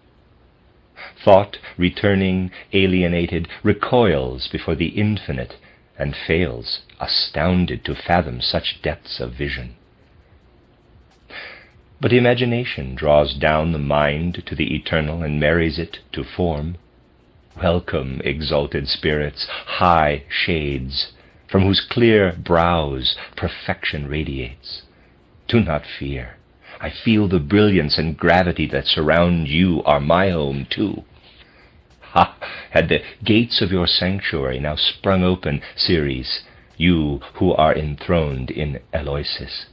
Thought, returning, alienated, recoils before the infinite and fails, astounded, to fathom such depths of vision. But imagination draws down the mind to the eternal and marries it to form. Welcome, exalted spirits, high shades, from whose clear brows perfection radiates. Do not fear. I feel the brilliance and gravity that surround you are my home too. Ha! Had the gates of your sanctuary now sprung open, Ceres, you who are enthroned in Eleusis,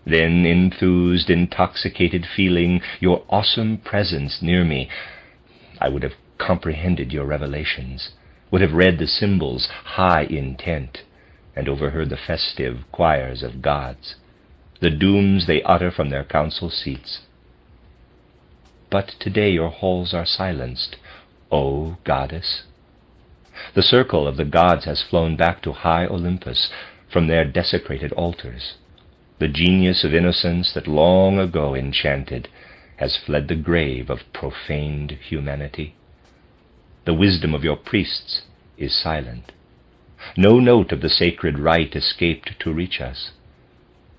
then, enthused, intoxicated, feeling your awesome presence near me, I would have comprehended your revelations, would have read the symbols high intent, and overheard the festive choirs of gods, the dooms they utter from their council seats. But today your halls are silenced, O goddess. The circle of the gods has flown back to high Olympus from their desecrated altars. The genius of innocence that long ago enchanted has fled the grave of profaned humanity. The wisdom of your priests is silent. No note of the sacred rite escaped to reach us.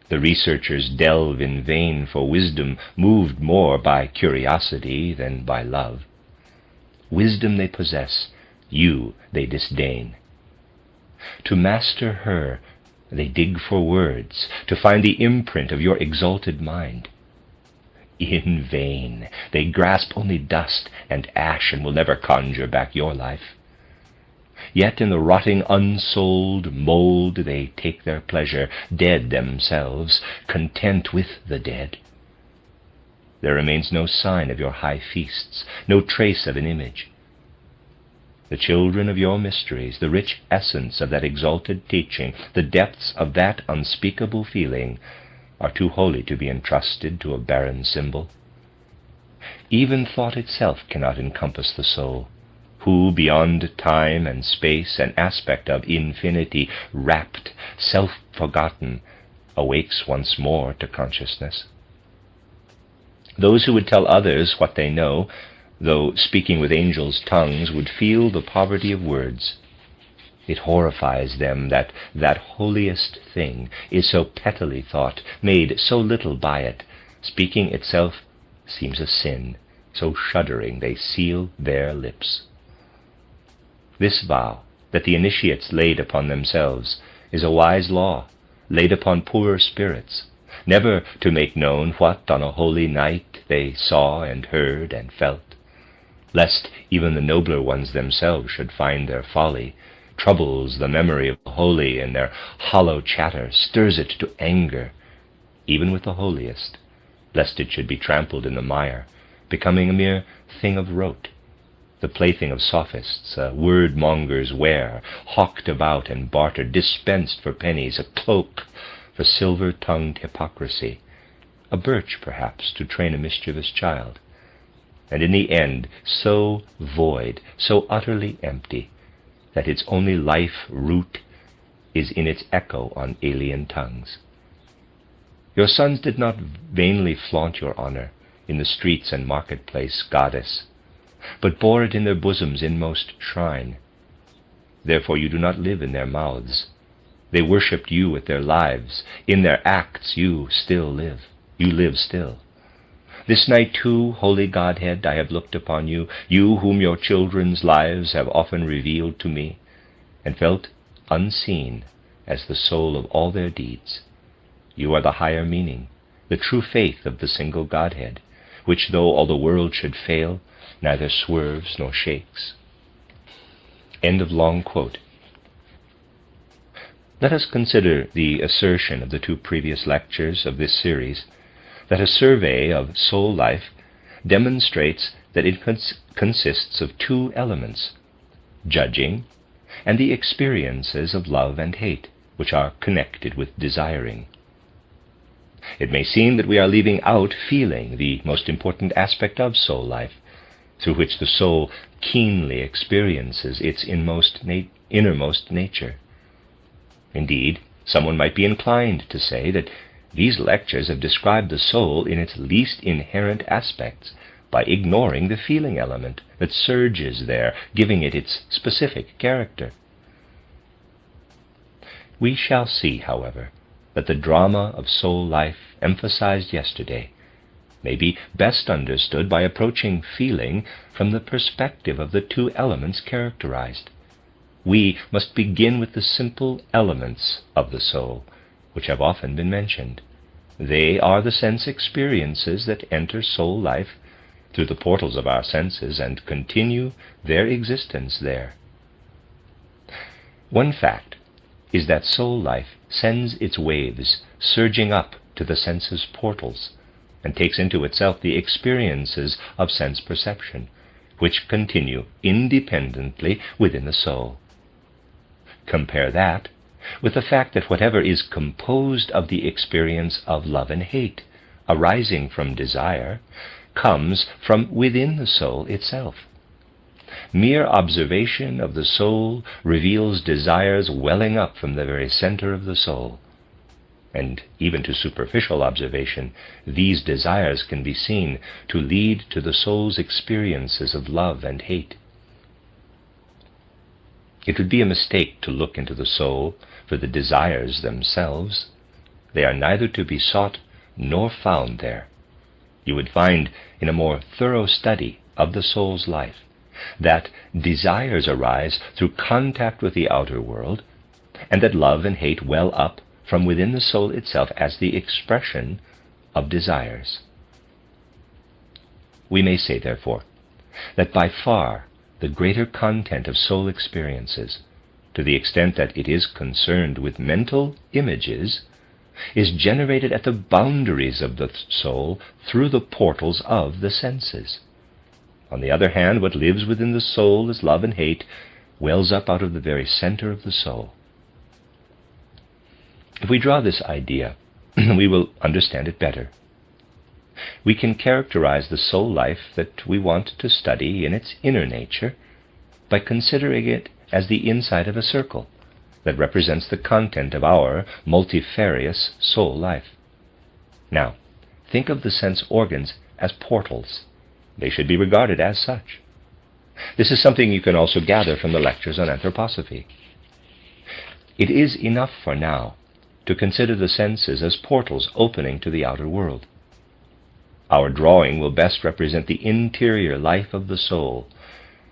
The researchers delve in vain for wisdom, moved more by curiosity than by love. Wisdom they possess, you they disdain. To master her, they dig for words, to find the imprint of your exalted mind. In vain. They grasp only dust and ash and will never conjure back your life. Yet in the rotting unsouled mold they take their pleasure, dead themselves, content with the dead. There remains no sign of your high feasts, no trace of an image. The children of your mysteries, the rich essence of that exalted teaching, the depths of that unspeakable feeling, are too holy to be entrusted to a barren symbol. Even thought itself cannot encompass the soul, who, beyond time and space, an aspect of infinity, rapt, self-forgotten, awakes once more to consciousness. Those who would tell others what they know, though speaking with angels' tongues, would feel the poverty of words. It horrifies them that that holiest thing is so pettily thought, made so little by it. Speaking itself seems a sin, so shuddering they seal their lips. This vow that the initiates laid upon themselves is a wise law, laid upon poorer spirits, never to make known what on a holy night they saw and heard and felt, lest even the nobler ones themselves should find their folly troubles the memory of the holy, and their hollow chatter stirs it to anger, even with the holiest, lest it should be trampled in the mire, becoming a mere thing of rote, the plaything of sophists, a word-monger's ware, hawked about and bartered, dispensed for pennies, a cloak for silver-tongued hypocrisy, a birch, perhaps, to train a mischievous child, and in the end so void, so utterly empty, that its only life root is in its echo on alien tongues. Your sons did not vainly flaunt your honor in the streets and marketplace, goddess, but bore it in their bosom's inmost shrine. Therefore you do not live in their mouths. They worshipped you with their lives. In their acts you still live. You live still. This night too, holy Godhead, I have looked upon you, you whom your children's lives have often revealed to me, and felt unseen as the soul of all their deeds. You are the higher meaning, the true faith of the single Godhead, which, though all the world should fail, neither swerves nor shakes. End of long quote. Let us consider the assertion of the two previous lectures of this series that a survey of soul life demonstrates that it consists of two elements, judging and the experiences of love and hate, which are connected with desiring. It may seem that we are leaving out feeling, the most important aspect of soul life, through which the soul keenly experiences its innermost nature. Indeed, someone might be inclined to say that these lectures have described the soul in its least inherent aspects by ignoring the feeling element that surges there, giving it its specific character. We shall see, however, that the drama of soul life emphasized yesterday may be best understood by approaching feeling from the perspective of the two elements characterized. We must begin with the simple elements of the soul, which have often been mentioned. They are the sense experiences that enter soul life through the portals of our senses and continue their existence there. One fact is that soul life sends its waves surging up to the senses' portals and takes into itself the experiences of sense perception, which continue independently within the soul. Compare that with the fact that whatever is composed of the experience of love and hate, arising from desire, comes from within the soul itself. Mere observation of the soul reveals desires welling up from the very center of the soul. And even to superficial observation, these desires can be seen to lead to the soul's experiences of love and hate. It would be a mistake to look into the soul for the desires themselves. They are neither to be sought nor found there. You would find in a more thorough study of the soul's life that desires arise through contact with the outer world, and that love and hate well up from within the soul itself as the expression of desires. We may say, therefore, that by far the greater content of soul experiences, to the extent that it is concerned with mental images, is generated at the boundaries of the soul through the portals of the senses. On the other hand, what lives within the soul as love and hate wells up out of the very center of the soul. If we draw this idea, we will understand it better. We can characterize the soul life that we want to study in its inner nature by considering it as the inside of a circle that represents the content of our multifarious soul life. Now, think of the sense organs as portals. They should be regarded as such. This is something you can also gather from the lectures on anthroposophy. It is enough for now to consider the senses as portals opening to the outer world. Our drawing will best represent the interior life of the soul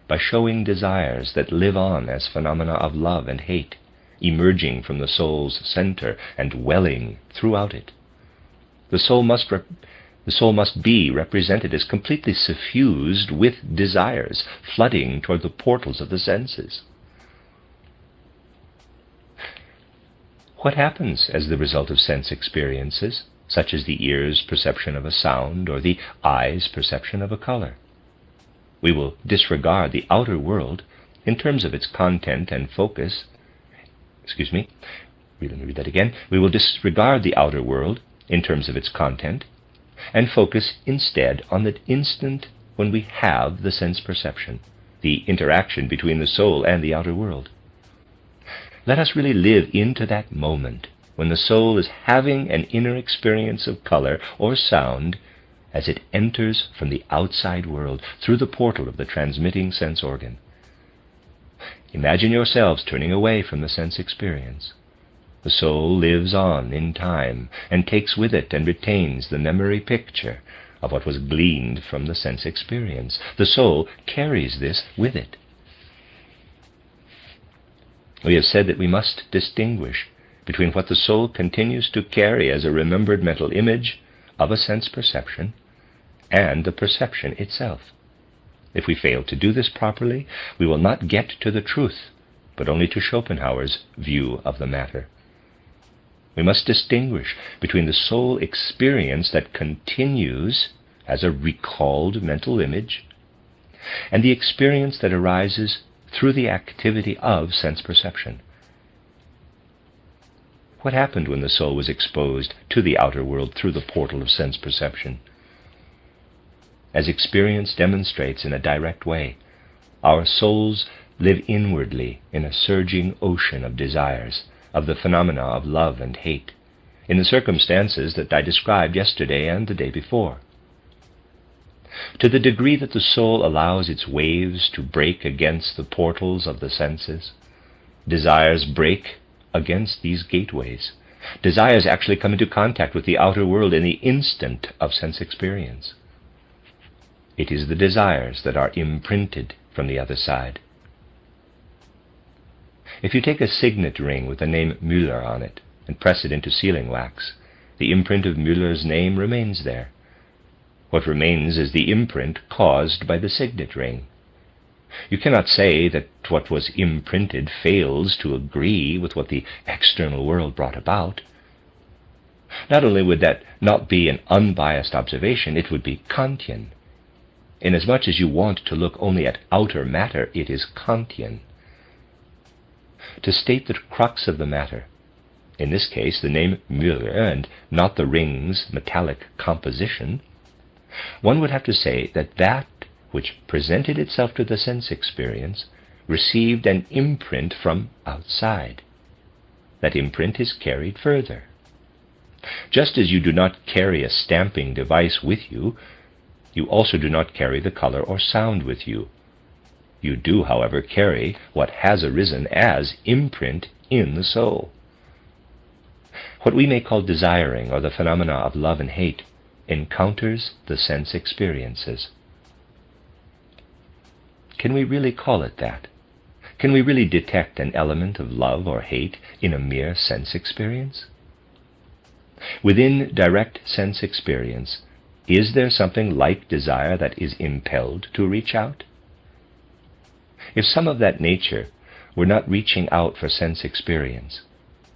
by showing desires that live on as phenomena of love and hate, emerging from the soul's center and welling throughout it. The soul must be represented as completely suffused with desires, flooding toward the portals of the senses. What happens as the result of sense experiences, such as the ear's perception of a sound or the eye's perception of a color? We will disregard the outer world in terms of its content and focus. Let me read that again. We will disregard the outer world in terms of its content and focus instead on the instant when we have the sense perception, the interaction between the soul and the outer world. Let us really live into that moment when the soul is having an inner experience of color or sound as it enters from the outside world through the portal of the transmitting sense organ. Imagine yourselves turning away from the sense experience. The soul lives on in time and takes with it and retains the memory picture of what was gleaned from the sense experience. The soul carries this with it. We have said that we must distinguish between what the soul continues to carry as a remembered mental image of a sense perception and the perception itself. If we fail to do this properly, we will not get to the truth, but only to Schopenhauer's view of the matter. We must distinguish between the soul experience that continues as a recalled mental image and the experience that arises through the activity of sense perception. What happened when the soul was exposed to the outer world through the portal of sense perception? As experience demonstrates in a direct way, our souls live inwardly in a surging ocean of desires, of the phenomena of love and hate, in the circumstances that I described yesterday and the day before. To the degree that the soul allows its waves to break against the portals of the senses, desires break against these gateways. Desires actually come into contact with the outer world in the instant of sense experience. It is the desires that are imprinted from the other side. If you take a signet ring with the name Müller on it and press it into sealing wax, the imprint of Müller's name remains there. What remains is the imprint caused by the signet ring. You cannot say that what was imprinted fails to agree with what the external world brought about. Not only would that not be an unbiased observation, it would be Kantian. Inasmuch as you want to look only at outer matter, it is Kantian. To state the crux of the matter, in this case the name Müller and not the ring's metallic composition, one would have to say that that which presented itself to the sense experience received an imprint from outside. That imprint is carried further. Just as you do not carry a stamping device with you, you also do not carry the color or sound with you. You do, however, carry what has arisen as imprint in the soul. What we may call desiring, or the phenomena of love and hate, encounters the sense experiences. Can we really call it that? Can we really detect an element of love or hate in a mere sense experience? Within direct sense experience, is there something like desire that is impelled to reach out? If some of that nature were not reaching out for sense experience,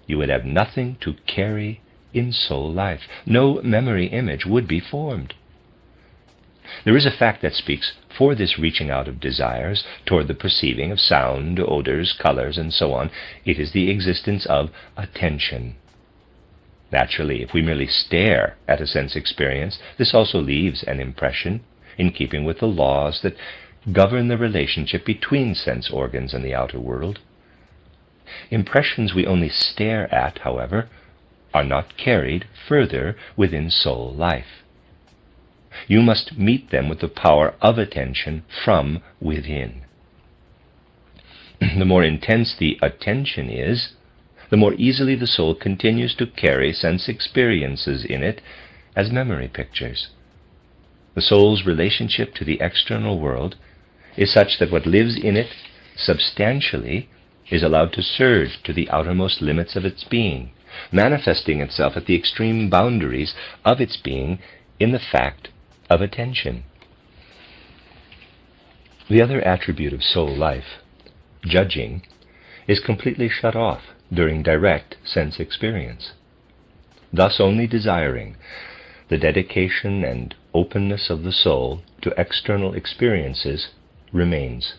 you would have nothing to carry in soul life. No memory image would be formed. There is a fact that speaks for this reaching out of desires toward the perceiving of sound, odors, colors, and so on. It is the existence of attention. Naturally, if we merely stare at a sense experience, this also leaves an impression in keeping with the laws that govern the relationship between sense organs and the outer world. Impressions we only stare at, however, are not carried further within soul life. You must meet them with the power of attention from within. The more intense the attention is, the more easily the soul continues to carry sense experiences in it as memory pictures. The soul's relationship to the external world is such that what lives in it substantially is allowed to surge to the outermost limits of its being, manifesting itself at the extreme boundaries of its being in the fact of attention. The other attribute of soul life, judging, is completely shut off during direct sense experience. Thus only desiring, the dedication and openness of the soul to external experiences, remains.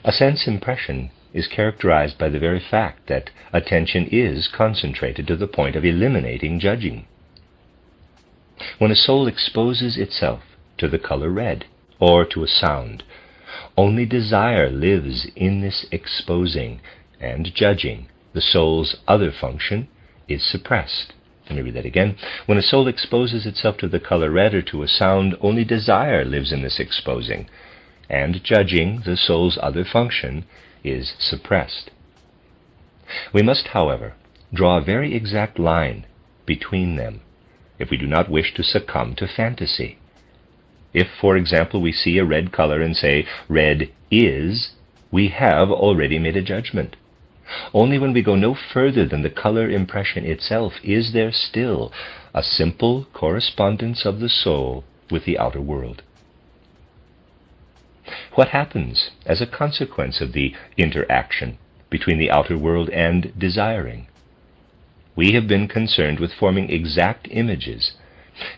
A sense impression is characterized by the very fact that attention is concentrated to the point of eliminating judging. When a soul exposes itself to the color red or to a sound, only desire lives in this exposing, and judging, the soul's other function, is suppressed. Let me read that again. When a soul exposes itself to the color red or to a sound, only desire lives in this exposing, and judging, the soul's other function, is suppressed. We must, however, draw a very exact line between them if we do not wish to succumb to fantasy. If, for example, we see a red color and say, red is, we have already made a judgment. Only when we go no further than the color impression itself is there still a simple correspondence of the soul with the outer world. What happens as a consequence of the interaction between the outer world and desiring? we have been concerned with forming exact images,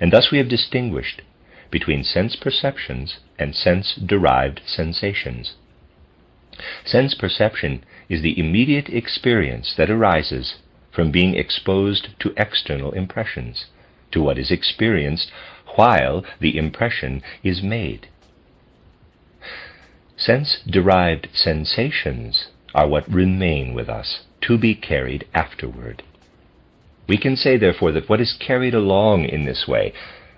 and thus we have distinguished between sense perceptions and sense-derived sensations. Sense perception is the immediate experience that arises from being exposed to external impressions, to what is experienced while the impression is made. Sense-derived sensations are what remain with us, to be carried afterward. We can say, therefore, that what is carried along in this way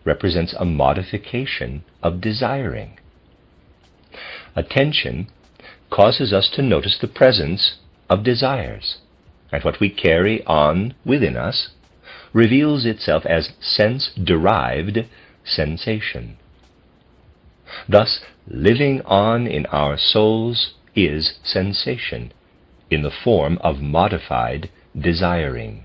represents a modification of desiring. Attention causes us to notice the presence of desires, and what we carry on within us reveals itself as sense-derived sensation. Thus, living on in our souls is sensation, in the form of modified desiring.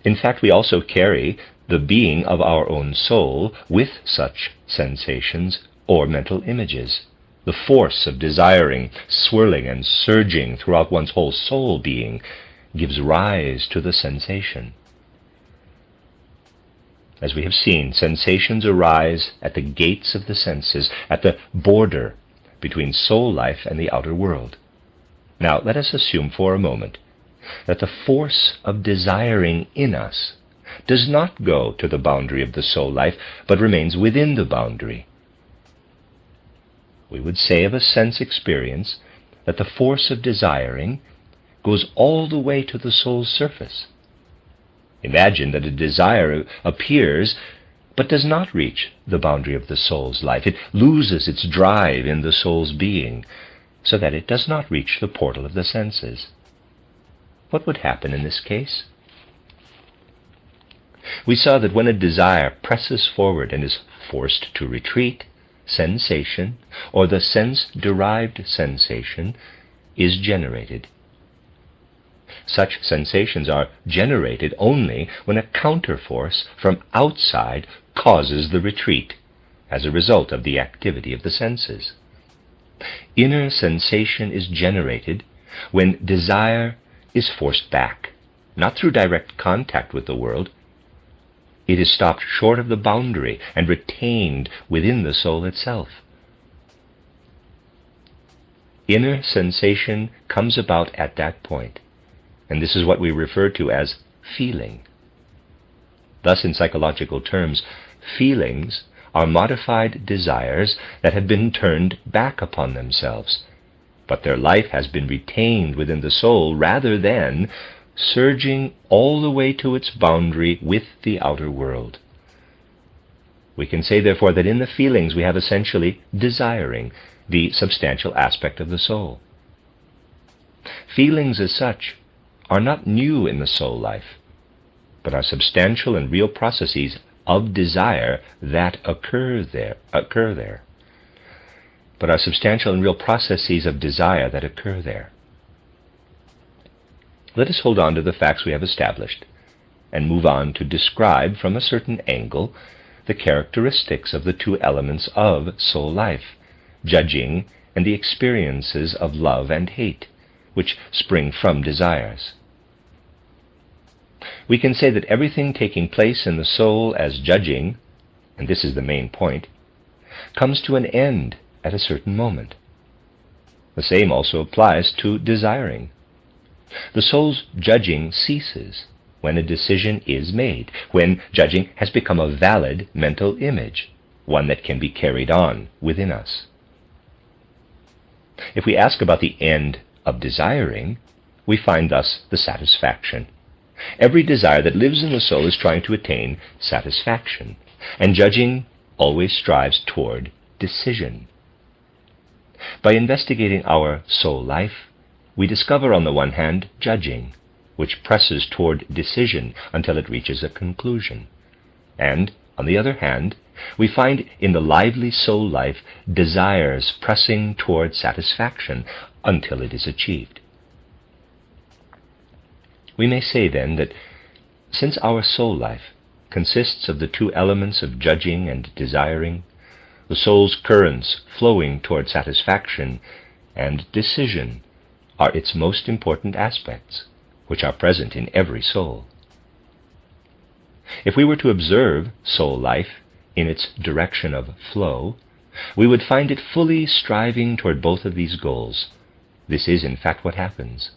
In fact, we also carry the being of our own soul with such sensations or mental images. The force of desiring, swirling and surging throughout one's whole soul being, gives rise to the sensation. As we have seen, sensations arise at the gates of the senses, at the border between soul life and the outer world. Now, let us assume for a moment that the force of desiring in us does not go to the boundary of the soul life, but remains within the boundary. We would say of a sense experience that the force of desiring goes all the way to the soul's surface. Imagine that a desire appears but does not reach the boundary of the soul's life. It loses its drive in the soul's being, so that it does not reach the portal of the senses. What would happen in this case? We saw that when a desire presses forward and is forced to retreat, sensation, or the sense-derived sensation, is generated. Such sensations are generated only when a counterforce from outside causes the retreat as a result of the activity of the senses. Inner sensation is generated when desire is forced back, not through direct contact with the world. It is stopped short of the boundary and retained within the soul itself. Inner sensation comes about at that point, and this is what we refer to as feeling. Thus, in psychological terms, feelings are modified desires that have been turned back upon themselves, but their life has been retained within the soul rather than surging all the way to its boundary with the outer world. We can say, therefore, that in the feelings we have essentially desiring, the substantial aspect of the soul. Feelings as such are not new in the soul life, but are substantial and real processes of desire that occur there. But are substantial and real processes of desire that occur there. Let us hold on to the facts we have established and move on to describe from a certain angle the characteristics of the two elements of soul life, judging and the experiences of love and hate, which spring from desires. We can say that everything taking place in the soul as judging, and this is the main point, comes to an end at a certain moment. The same also applies to desiring. The soul's judging ceases when a decision is made, when judging has become a valid mental image, one that can be carried on within us. If we ask about the end of desiring, we find thus the satisfaction. Every desire that lives in the soul is trying to attain satisfaction, and judging always strives toward decision. By investigating our soul life, we discover on the one hand judging, which presses toward decision until it reaches a conclusion. And, on the other hand, we find in the lively soul life desires pressing toward satisfaction until it is achieved. We may say then that since our soul life consists of the two elements of judging and desiring, the soul's currents flowing toward satisfaction and decision are its most important aspects, which are present in every soul. If we were to observe soul life in its direction of flow, we would find it fully striving toward both of these goals. This is, in fact, what happens.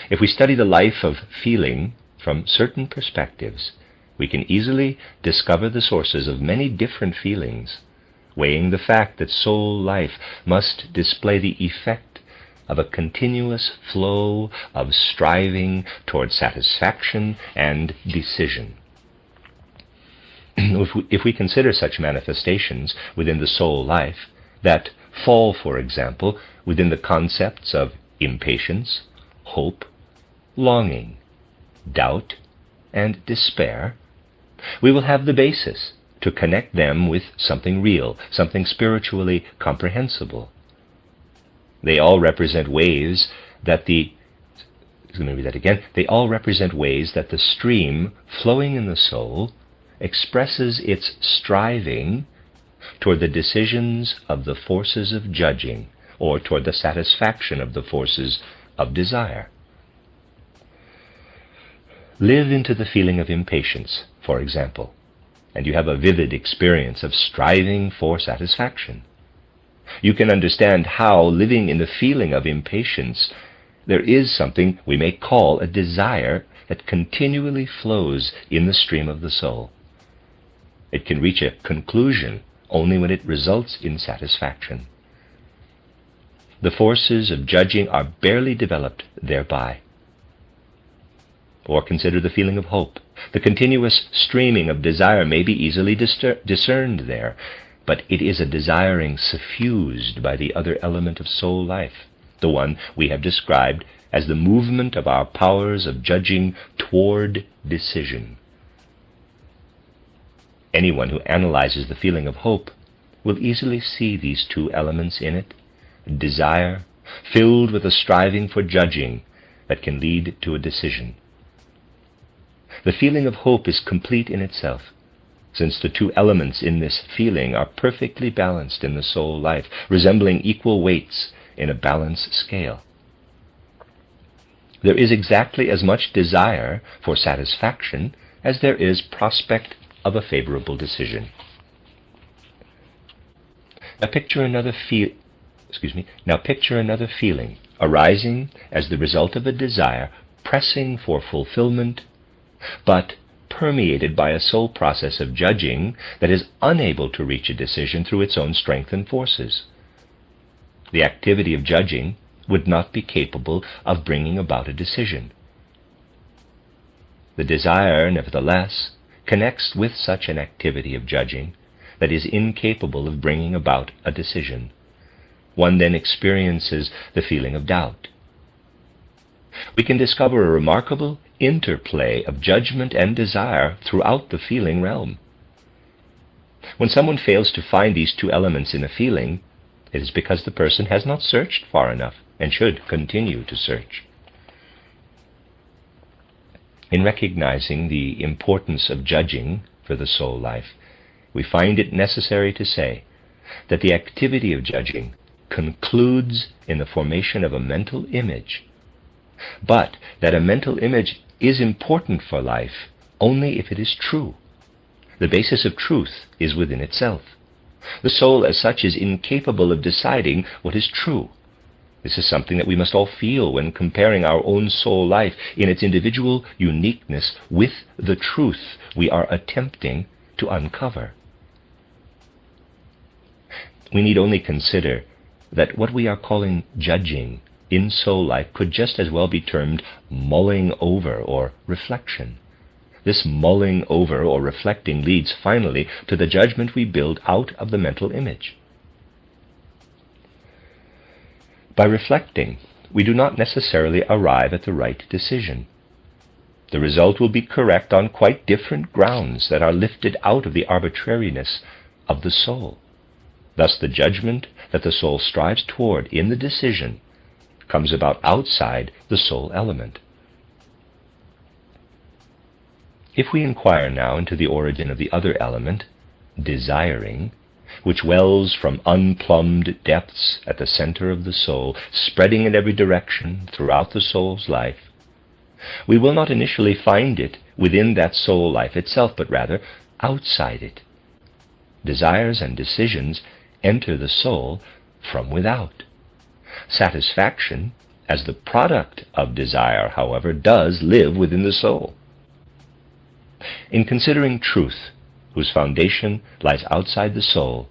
If we study the life of feeling from certain perspectives, we can easily discover the sources of many different feelings, weighing the fact that soul life must display the effect of a continuous flow of striving toward satisfaction and decision. If we consider such manifestations within the soul life that fall, for example, within the concepts of impatience, hope, longing, doubt, and despair, we will have the basis to connect them with something real, something spiritually comprehensible. They all represent ways that the stream flowing in the soul expresses its striving toward the decisions of the forces of judging, or toward the satisfaction of the forces of desire. Live into the feeling of impatience, for example, and you have a vivid experience of striving for satisfaction. You can understand how, living in the feeling of impatience, there is something we may call a desire that continually flows in the stream of the soul. It can reach a conclusion only when it results in satisfaction. The forces of judging are barely developed thereby. Or consider the feeling of hope. The continuous streaming of desire may be easily discerned there, but it is a desiring suffused by the other element of soul life, the one we have described as the movement of our powers of judging toward decision. Anyone who analyzes the feeling of hope will easily see these two elements in it: desire, filled with a striving for judging that can lead to a decision. The feeling of hope is complete in itself, since the two elements in this feeling are perfectly balanced in the soul life, resembling equal weights in a balance scale. There is exactly as much desire for satisfaction as there is prospect of a favorable decision. Now picture another feeling arising as the result of a desire pressing for fulfillment, but permeated by a soul process of judging that is unable to reach a decision through its own strength and forces. The activity of judging would not be capable of bringing about a decision. The desire, nevertheless, connects with such an activity of judging that is incapable of bringing about a decision. One then experiences the feeling of doubt. We can discover a remarkable interplay of judgment and desire throughout the feeling realm. When someone fails to find these two elements in a feeling, it is because the person has not searched far enough and should continue to search. In recognizing the importance of judging for the soul life, we find it necessary to say that the activity of judging concludes in the formation of a mental image, but that a mental image is important for life only if it is true. The basis of truth is within itself. The soul as such is incapable of deciding what is true. This is something that we must all feel when comparing our own soul life in its individual uniqueness with the truth we are attempting to uncover. We need only consider that what we are calling judging in soul life could just as well be termed mulling over or reflection. This mulling over or reflecting leads finally to the judgment we build out of the mental image. By reflecting, we do not necessarily arrive at the right decision. The result will be correct on quite different grounds that are lifted out of the arbitrariness of the soul. Thus the judgment that the soul strives toward in the decision comes about outside the soul element. If we inquire now into the origin of the other element, desiring, which wells from unplumbed depths at the center of the soul, spreading in every direction throughout the soul's life, we will not initially find it within that soul life itself, but rather outside it. Desires and decisions enter the soul from without. Satisfaction, as the product of desire, however, does live within the soul. In considering truth, whose foundation lies outside the soul,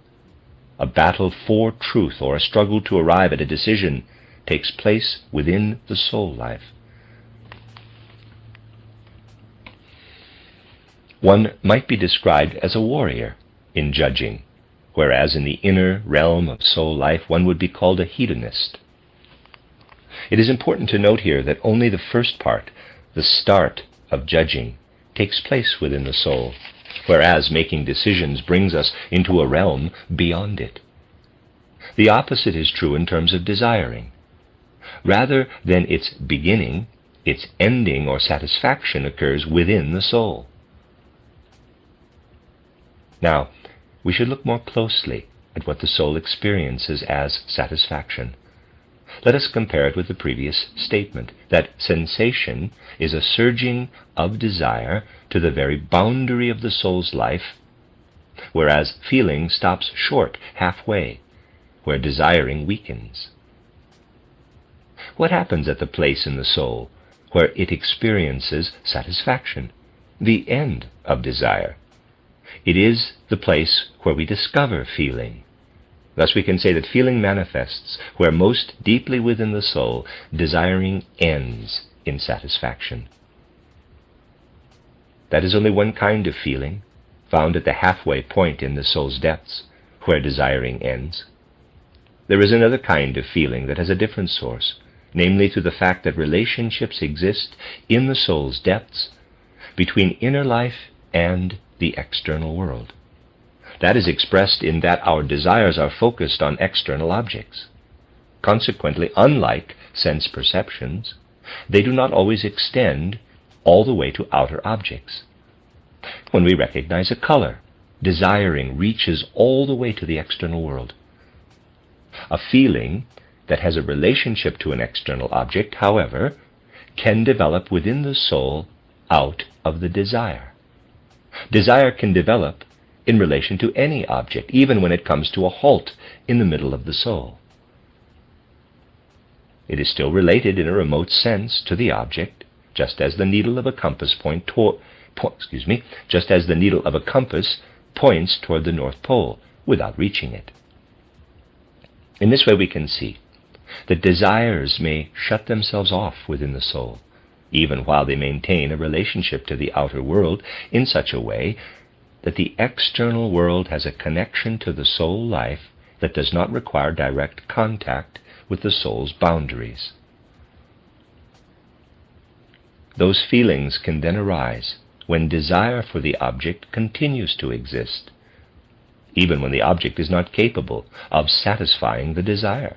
a battle for truth or a struggle to arrive at a decision takes place within the soul life. One might be described as a warrior in judging, whereas in the inner realm of soul life one would be called a hedonist. It is important to note here that only the first part, the start of judging, takes place within the soul, whereas making decisions brings us into a realm beyond it. The opposite is true in terms of desiring. Rather than its beginning, its ending or satisfaction occurs within the soul. Now, we should look more closely at what the soul experiences as satisfaction. Let us compare it with the previous statement, that sensation is a surging of desire to the very boundary of the soul's life, whereas feeling stops short halfway, where desiring weakens. What happens at the place in the soul where it experiences satisfaction, the end of desire? It is the place where we discover feeling. Thus we can say that feeling manifests where most deeply within the soul desiring ends in satisfaction. That is only one kind of feeling, found at the halfway point in the soul's depths, where desiring ends. There is another kind of feeling that has a different source, namely through the fact that relationships exist in the soul's depths between inner life and the external world. That is expressed in that our desires are focused on external objects. Consequently, unlike sense perceptions, they do not always extend all the way to outer objects. When we recognize a color, desiring reaches all the way to the external world. A feeling that has a relationship to an external object, however, can develop within the soul out of the desire. Desire can develop in relation to any object, even when it comes to a halt in the middle of the soul. It is still related in a remote sense to the object, just as the needle of a compass points toward the North Pole without reaching it. In this way we can see that desires may shut themselves off within the soul, even while they maintain a relationship to the outer world in such a way that the external world has a connection to the soul life that does not require direct contact with the soul's boundaries. Those feelings can then arise when desire for the object continues to exist, even when the object is not capable of satisfying the desire.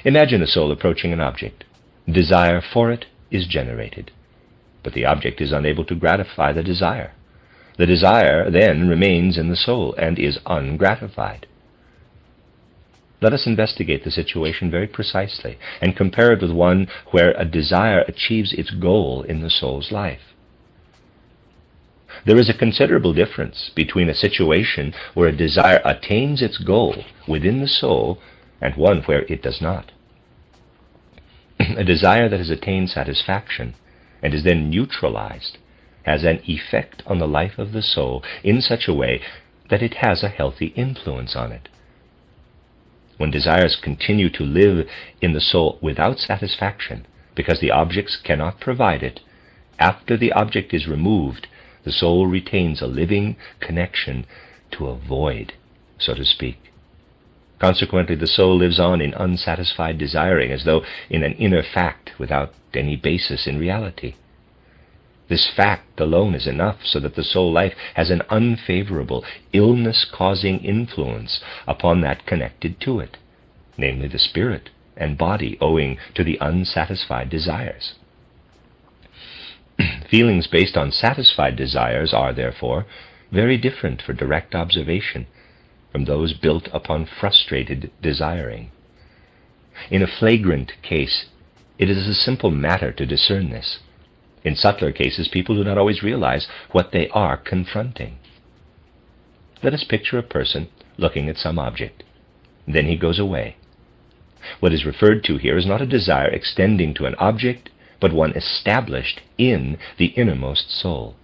Imagine a soul approaching an object. Desire for it is generated, but the object is unable to gratify the desire. The desire then remains in the soul and is ungratified. Let us investigate the situation very precisely and compare it with one where a desire achieves its goal in the soul's life. There is a considerable difference between a situation where a desire attains its goal within the soul and one where it does not. A desire that has attained satisfaction and is then neutralized has an effect on the life of the soul in such a way that it has a healthy influence on it. When desires continue to live in the soul without satisfaction, because the objects cannot provide it, after the object is removed, the soul retains a living connection to a void, so to speak. Consequently, the soul lives on in unsatisfied desiring, as though in an inner fact without any basis in reality. This fact alone is enough so that the soul life has an unfavorable, illness-causing influence upon that connected to it, namely the spirit and body, owing to the unsatisfied desires. Feelings based on satisfied desires are, therefore, very different for direct observation from those built upon frustrated desiring. In a flagrant case, it is a simple matter to discern this. In subtler cases, people do not always realize what they are confronting. Let us picture a person looking at some object. Then he goes away. What is referred to here is not a desire extending to an object, but one established in the innermost soul.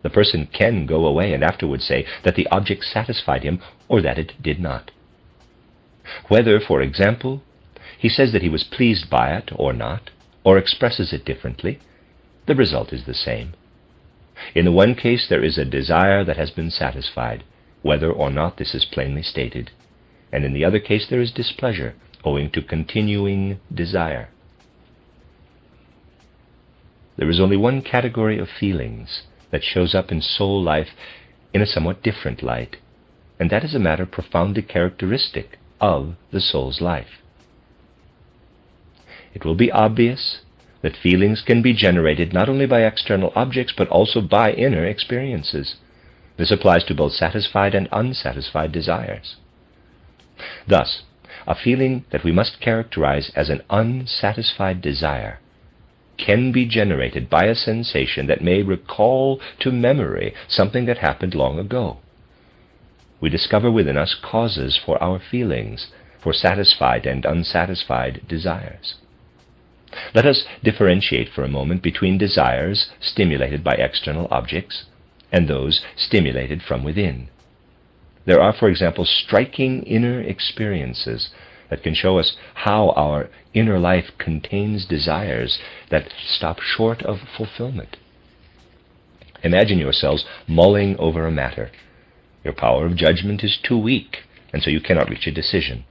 The person can go away and afterwards say that the object satisfied him or that it did not. Whether, for example, he says that he was pleased by it or not, or expresses it differently, the result is the same. In the one case, there is a desire that has been satisfied, whether or not this is plainly stated, and in the other case there is displeasure owing to continuing desire. There is only one category of feelings that shows up in soul life in a somewhat different light, and that is a matter profoundly characteristic of the soul's life. It will be obvious that feelings can be generated not only by external objects but also by inner experiences. This applies to both satisfied and unsatisfied desires. Thus, a feeling that we must characterize as an unsatisfied desire can be generated by a sensation that may recall to memory something that happened long ago. We discover within us causes for our feelings, for satisfied and unsatisfied desires. Let us differentiate for a moment between desires stimulated by external objects and those stimulated from within. There are, for example, striking inner experiences that can show us how our inner life contains desires that stop short of fulfillment. Imagine yourselves mulling over a matter. Your power of judgment is too weak, and so you cannot reach a decision.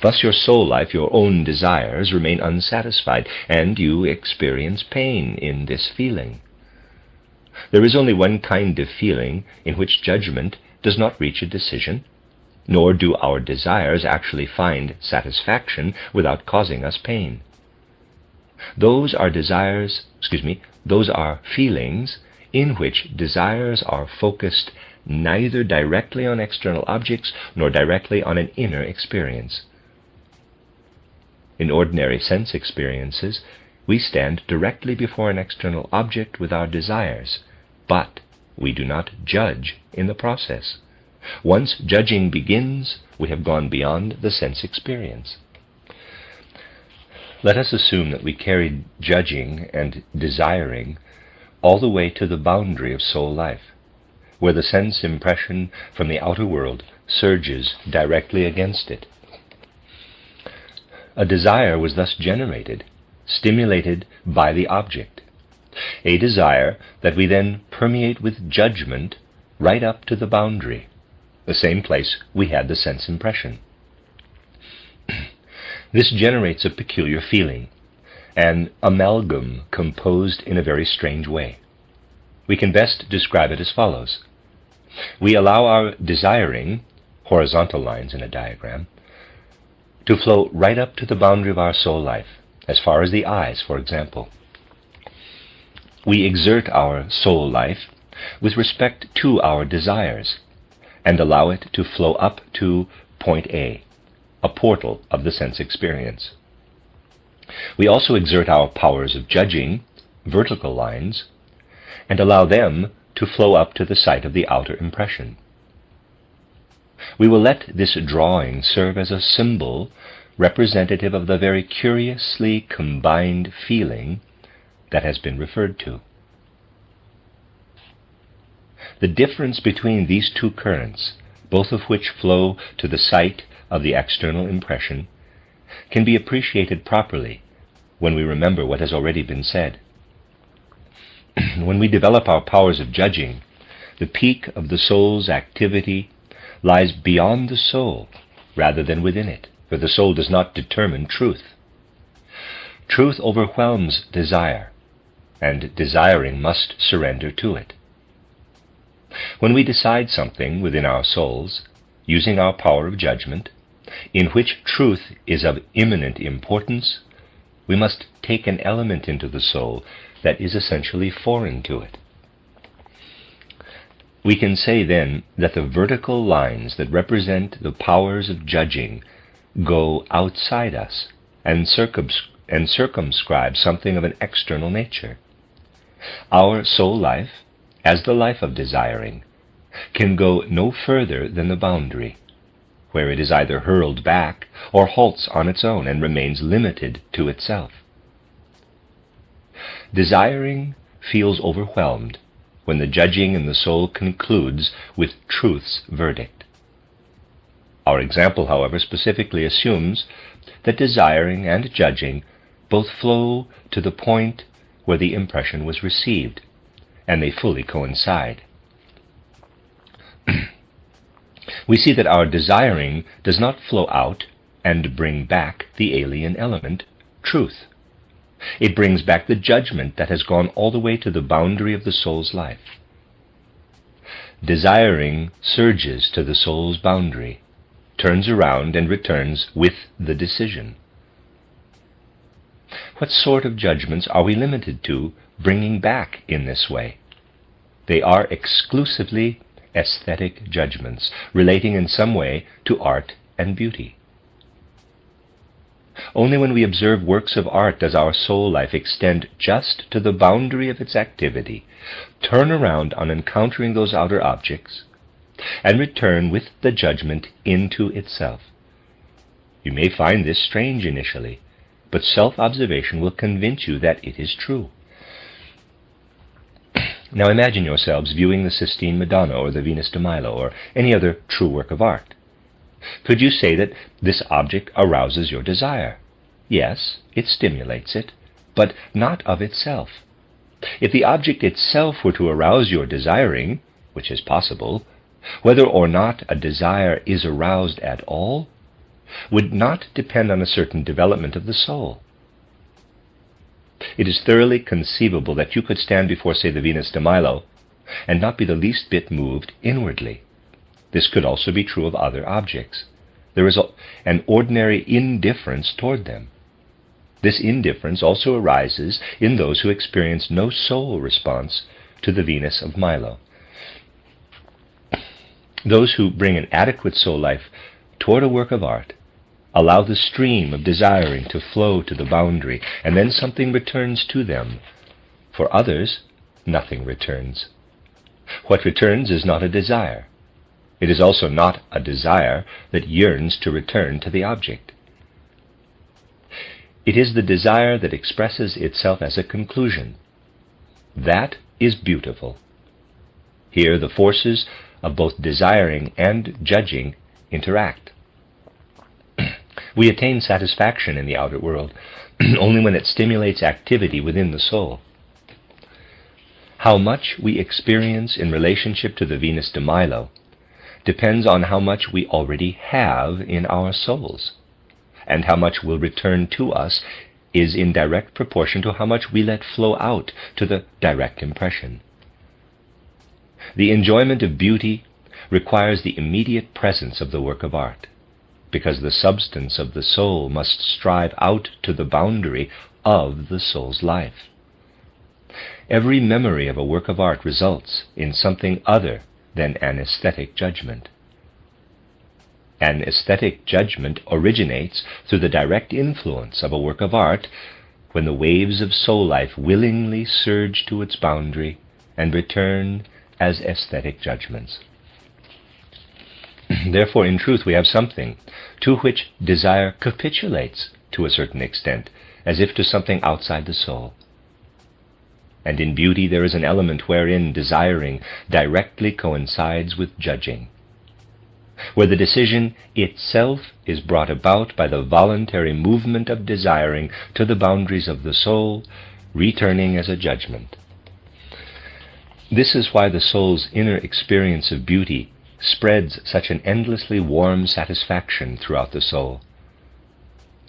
Thus your soul life, your own desires, remain unsatisfied, and you experience pain in this feeling. There is only one kind of feeling in which judgment does not reach a decision, nor do our desires actually find satisfaction without causing us pain. Those are feelings in which desires are focused neither directly on external objects nor directly on an inner experience. In ordinary sense experiences, we stand directly before an external object with our desires, but we do not judge in the process. Once judging begins, we have gone beyond the sense experience. Let us assume that we carried judging and desiring all the way to the boundary of soul life, where the sense impression from the outer world surges directly against it. A desire was thus generated, stimulated by the object, a desire that we then permeate with judgment right up to the boundary, the same place we had the sense impression. This generates a peculiar feeling, an amalgam composed in a very strange way. We can best describe it as follows. We allow our desiring, horizontal lines in a diagram, to flow right up to the boundary of our soul life, as far as the eyes, for example. We exert our soul life with respect to our desires, and allow it to flow up to point A, a portal of the sense experience. We also exert our powers of judging, vertical lines, and allow them to flow up to the site of the outer impression. We will let this drawing serve as a symbol representative of the very curiously combined feeling that has been referred to. The difference between these two currents, both of which flow to the site of the external impression, can be appreciated properly when we remember what has already been said. When we develop our powers of judging, the peak of the soul's activity lies beyond the soul rather than within it, for the soul does not determine truth. Truth overwhelms desire, and desiring must surrender to it. When we decide something within our souls, using our power of judgment, in which truth is of imminent importance, we must take an element into the soul that is essentially foreign to it. We can say then that the vertical lines that represent the powers of judging go outside us and circumscribe something of an external nature. Our soul life, as the life of desiring, can go no further than the boundary, where it is either hurled back or halts on its own and remains limited to itself. Desiring feels overwhelmed when the judging in the soul concludes with truth's verdict. Our example, however, specifically assumes that desiring and judging both flow to the point where the impression was received, and they fully coincide. We see that our desiring does not flow out and bring back the alien element, truth. It brings back the judgment that has gone all the way to the boundary of the soul's life. Desiring surges to the soul's boundary, turns around and returns with the decision. What sort of judgments are we limited to bringing back in this way? They are exclusively aesthetic judgments relating in some way to art and beauty. Only when we observe works of art does our soul life extend just to the boundary of its activity, turn around on encountering those outer objects, and return with the judgment into itself. You may find this strange initially, but self-observation will convince you that it is true. Now imagine yourselves viewing the Sistine Madonna or the Venus de Milo or any other true work of art. Could you say that this object arouses your desire? Yes, it stimulates it, but not of itself. If the object itself were to arouse your desiring, which is possible, whether or not a desire is aroused at all would not depend on a certain development of the soul. It is thoroughly conceivable that you could stand before, say, the Venus de Milo and not be the least bit moved inwardly. This could also be true of other objects. There is an ordinary indifference toward them. This indifference also arises in those who experience no soul response to the Venus of Milo. Those who bring an adequate soul life toward a work of art allow the stream of desiring to flow to the boundary, and then something returns to them. For others, nothing returns. What returns is not a desire. It is also not a desire that yearns to return to the object. It is the desire that expresses itself as a conclusion. That is beautiful. Here the forces of both desiring and judging interact. We attain satisfaction in the outer world only when it stimulates activity within the soul. How much we experience in relationship to the Venus de Milo depends on how much we already have in our souls, and how much will return to us is in direct proportion to how much we let flow out to the direct impression. The enjoyment of beauty requires the immediate presence of the work of art, because the substance of the soul must strive out to the boundary of the soul's life. Every memory of a work of art results in something other than an aesthetic judgment. An aesthetic judgment originates through the direct influence of a work of art when the waves of soul life willingly surge to its boundary and return as aesthetic judgments. Therefore, in truth, we have something to which desire capitulates to a certain extent, as if to something outside the soul. And in beauty there is an element wherein desiring directly coincides with judging, where the decision itself is brought about by the voluntary movement of desiring to the boundaries of the soul, returning as a judgment. This is why the soul's inner experience of beauty spreads such an endlessly warm satisfaction throughout the soul.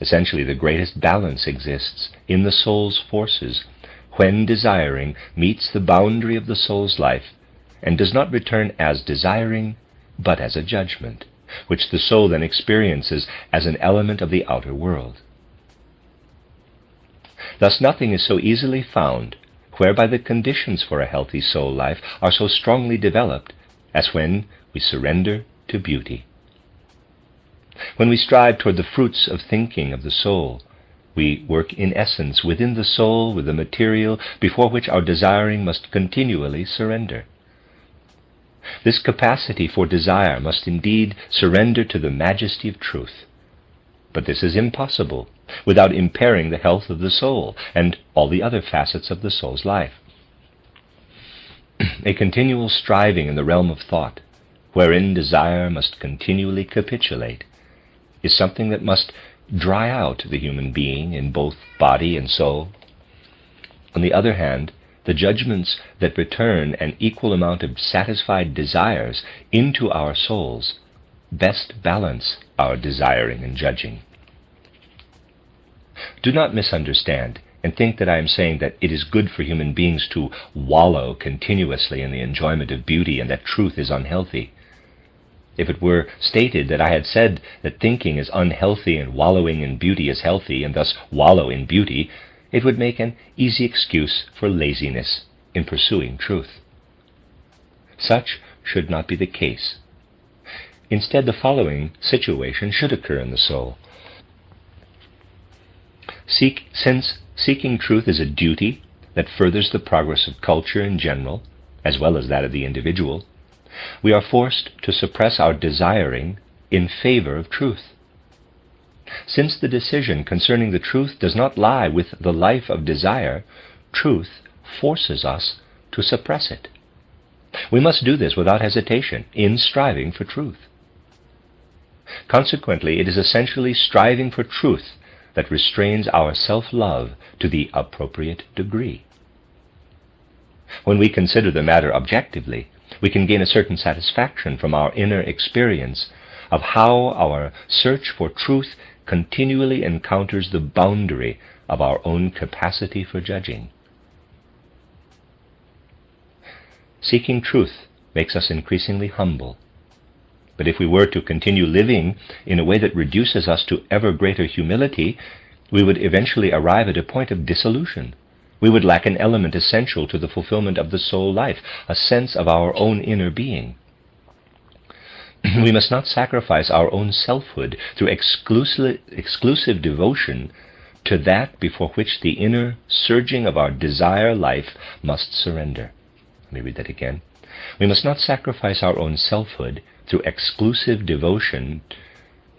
Essentially, the greatest balance exists in the soul's forces when desiring meets the boundary of the soul's life and does not return as desiring, but as a judgment, which the soul then experiences as an element of the outer world. Thus nothing is so easily found whereby the conditions for a healthy soul life are so strongly developed as when we surrender to beauty. When we strive toward the fruits of thinking of the soul, we work in essence within the soul with the material before which our desiring must continually surrender. This capacity for desire must indeed surrender to the majesty of truth. But this is impossible without impairing the health of the soul and all the other facets of the soul's life. A continual striving in the realm of thought, wherein desire must continually capitulate, is something that must dry out the human being in both body and soul. On the other hand, the judgments that return an equal amount of satisfied desires into our souls best balance our desiring and judging. Do not misunderstand and think that I am saying that it is good for human beings to wallow continuously in the enjoyment of beauty and that truth is unhealthy. If it were stated that I had said that thinking is unhealthy and wallowing in beauty is healthy, and thus wallow in beauty, it would make an easy excuse for laziness in pursuing truth. Such should not be the case. Instead, the following situation should occur in the soul. Since seeking truth is a duty that furthers the progress of culture in general, as well as that of the individual, we are forced to suppress our desiring in favor of truth. Since the decision concerning the truth does not lie with the life of desire, truth forces us to suppress it. We must do this without hesitation in striving for truth. Consequently, it is essentially striving for truth that restrains our self-love to the appropriate degree. When we consider the matter objectively, we can gain a certain satisfaction from our inner experience of how our search for truth continually encounters the boundary of our own capacity for judging. Seeking truth makes us increasingly humble. But if we were to continue living in a way that reduces us to ever greater humility, we would eventually arrive at a point of dissolution. We would lack an element essential to the fulfillment of the soul life, a sense of our own inner being. We must not sacrifice our own selfhood through exclusive devotion to that before which the inner surging of our desire life must surrender. Let me read that again. We must not sacrifice our own selfhood through exclusive devotion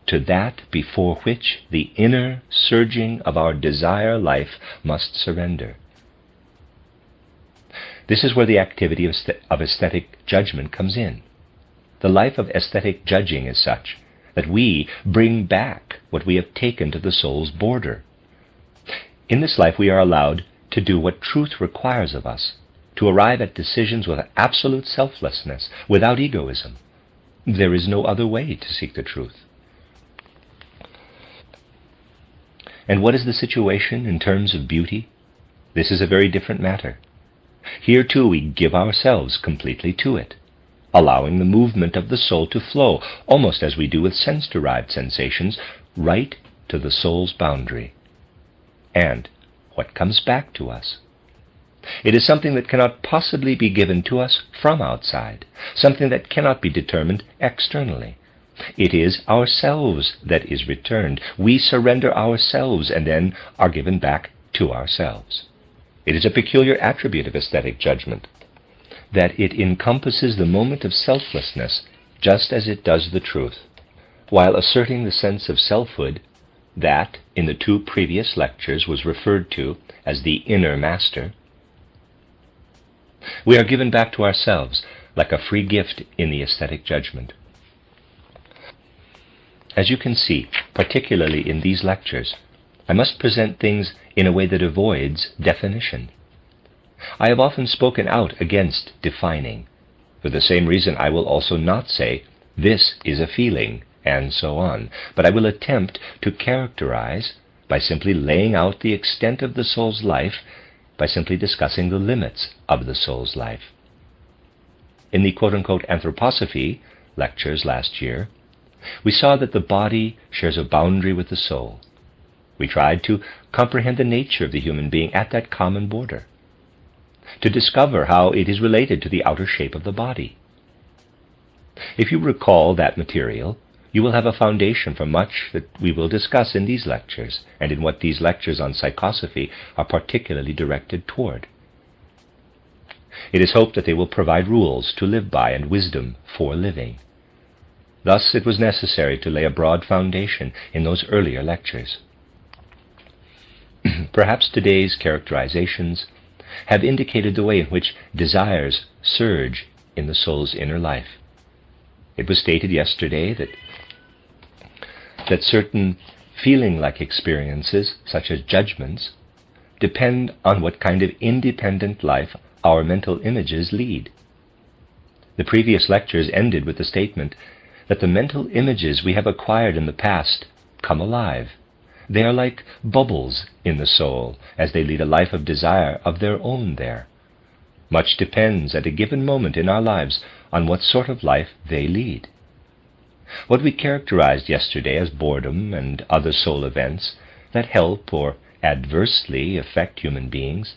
to that before which the inner surging of our desire life must surrender. This is where the activity of aesthetic judgment comes in. The life of aesthetic judging is such that we bring back what we have taken to the soul's border. In this life we are allowed to do what truth requires of us, to arrive at decisions with absolute selflessness, without egoism. There is no other way to seek the truth. And what is the situation in terms of beauty? This is a very different matter. Here too we give ourselves completely to it, allowing the movement of the soul to flow, almost as we do with sense-derived sensations, right to the soul's boundary. And what comes back to us? It is something that cannot possibly be given to us from outside, something that cannot be determined externally. It is ourselves that is returned. We surrender ourselves and then are given back to ourselves. It is a peculiar attribute of aesthetic judgment that it encompasses the moment of selflessness just as it does the truth, while asserting the sense of selfhood that, in the 2 previous lectures, was referred to as the inner master. We are given back to ourselves like a free gift in the aesthetic judgment. As you can see, particularly in these lectures, I must present things in a way that avoids definition. I have often spoken out against defining. For the same reason, I will also not say, this is a feeling, and so on, but I will attempt to characterize by simply laying out the extent of the soul's life, by simply discussing the limits of the soul's life. In the quote-unquote anthroposophy lectures last year, we saw that the body shares a boundary with the soul. We tried to comprehend the nature of the human being at that common border, to discover how it is related to the outer shape of the body. If you recall that material, you will have a foundation for much that we will discuss in these lectures, and in what these lectures on psychosophy are particularly directed toward. It is hoped that they will provide rules to live by and wisdom for living. Thus, it was necessary to lay a broad foundation in those earlier lectures. Perhaps today's characterizations have indicated the way in which desires surge in the soul's inner life. It was stated yesterday that certain feeling-like experiences, such as judgments, depend on what kind of independent life our mental images lead. The previous lectures ended with the statement that the mental images we have acquired in the past come alive. They are like bubbles in the soul as they lead a life of desire of their own there. Much depends at a given moment in our lives on what sort of life they lead. What we characterized yesterday as boredom and other soul events that help or adversely affect human beings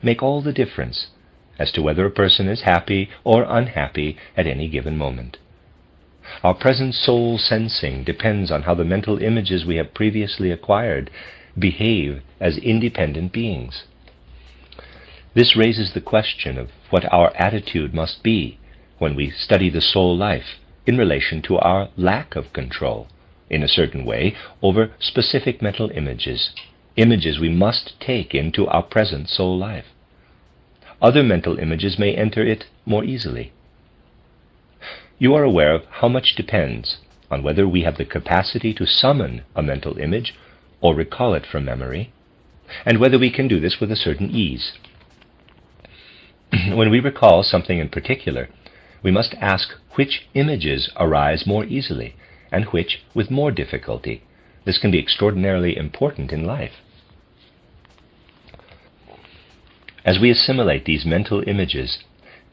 make all the difference as to whether a person is happy or unhappy at any given moment. Our present soul sensing depends on how the mental images we have previously acquired behave as independent beings. This raises the question of what our attitude must be when we study the soul life in relation to our lack of control, in a certain way, over specific mental images we must take into our present soul life. Other mental images may enter it more easily. You are aware of how much depends on whether we have the capacity to summon a mental image or recall it from memory, and whether we can do this with a certain ease. When we recall something in particular, we must ask which images arise more easily and which with more difficulty. This can be extraordinarily important in life. As we assimilate these mental images,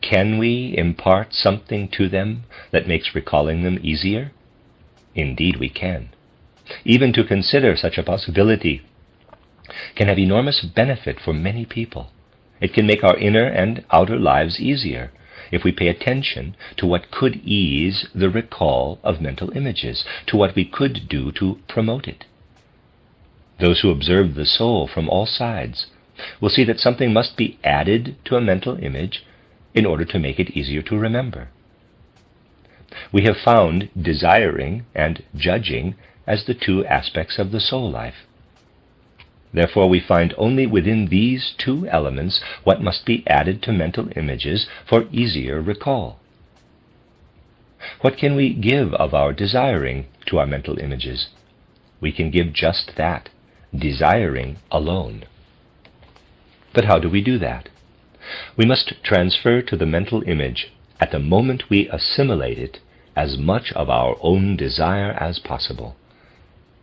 can we impart something to them that makes recalling them easier? Indeed we can. Even to consider such a possibility can have enormous benefit for many people. It can make our inner and outer lives easier if we pay attention to what could ease the recall of mental images, to what we could do to promote it. Those who observe the soul from all sides will see that something must be added to a mental image in order to make it easier to remember. We have found desiring and judging as the two aspects of the soul life. Therefore, we find only within these two elements what must be added to mental images for easier recall. What can we give of our desiring to our mental images? We can give just that, desiring alone. But how do we do that? We must transfer to the mental image, at the moment we assimilate it, as much of our own desire as possible.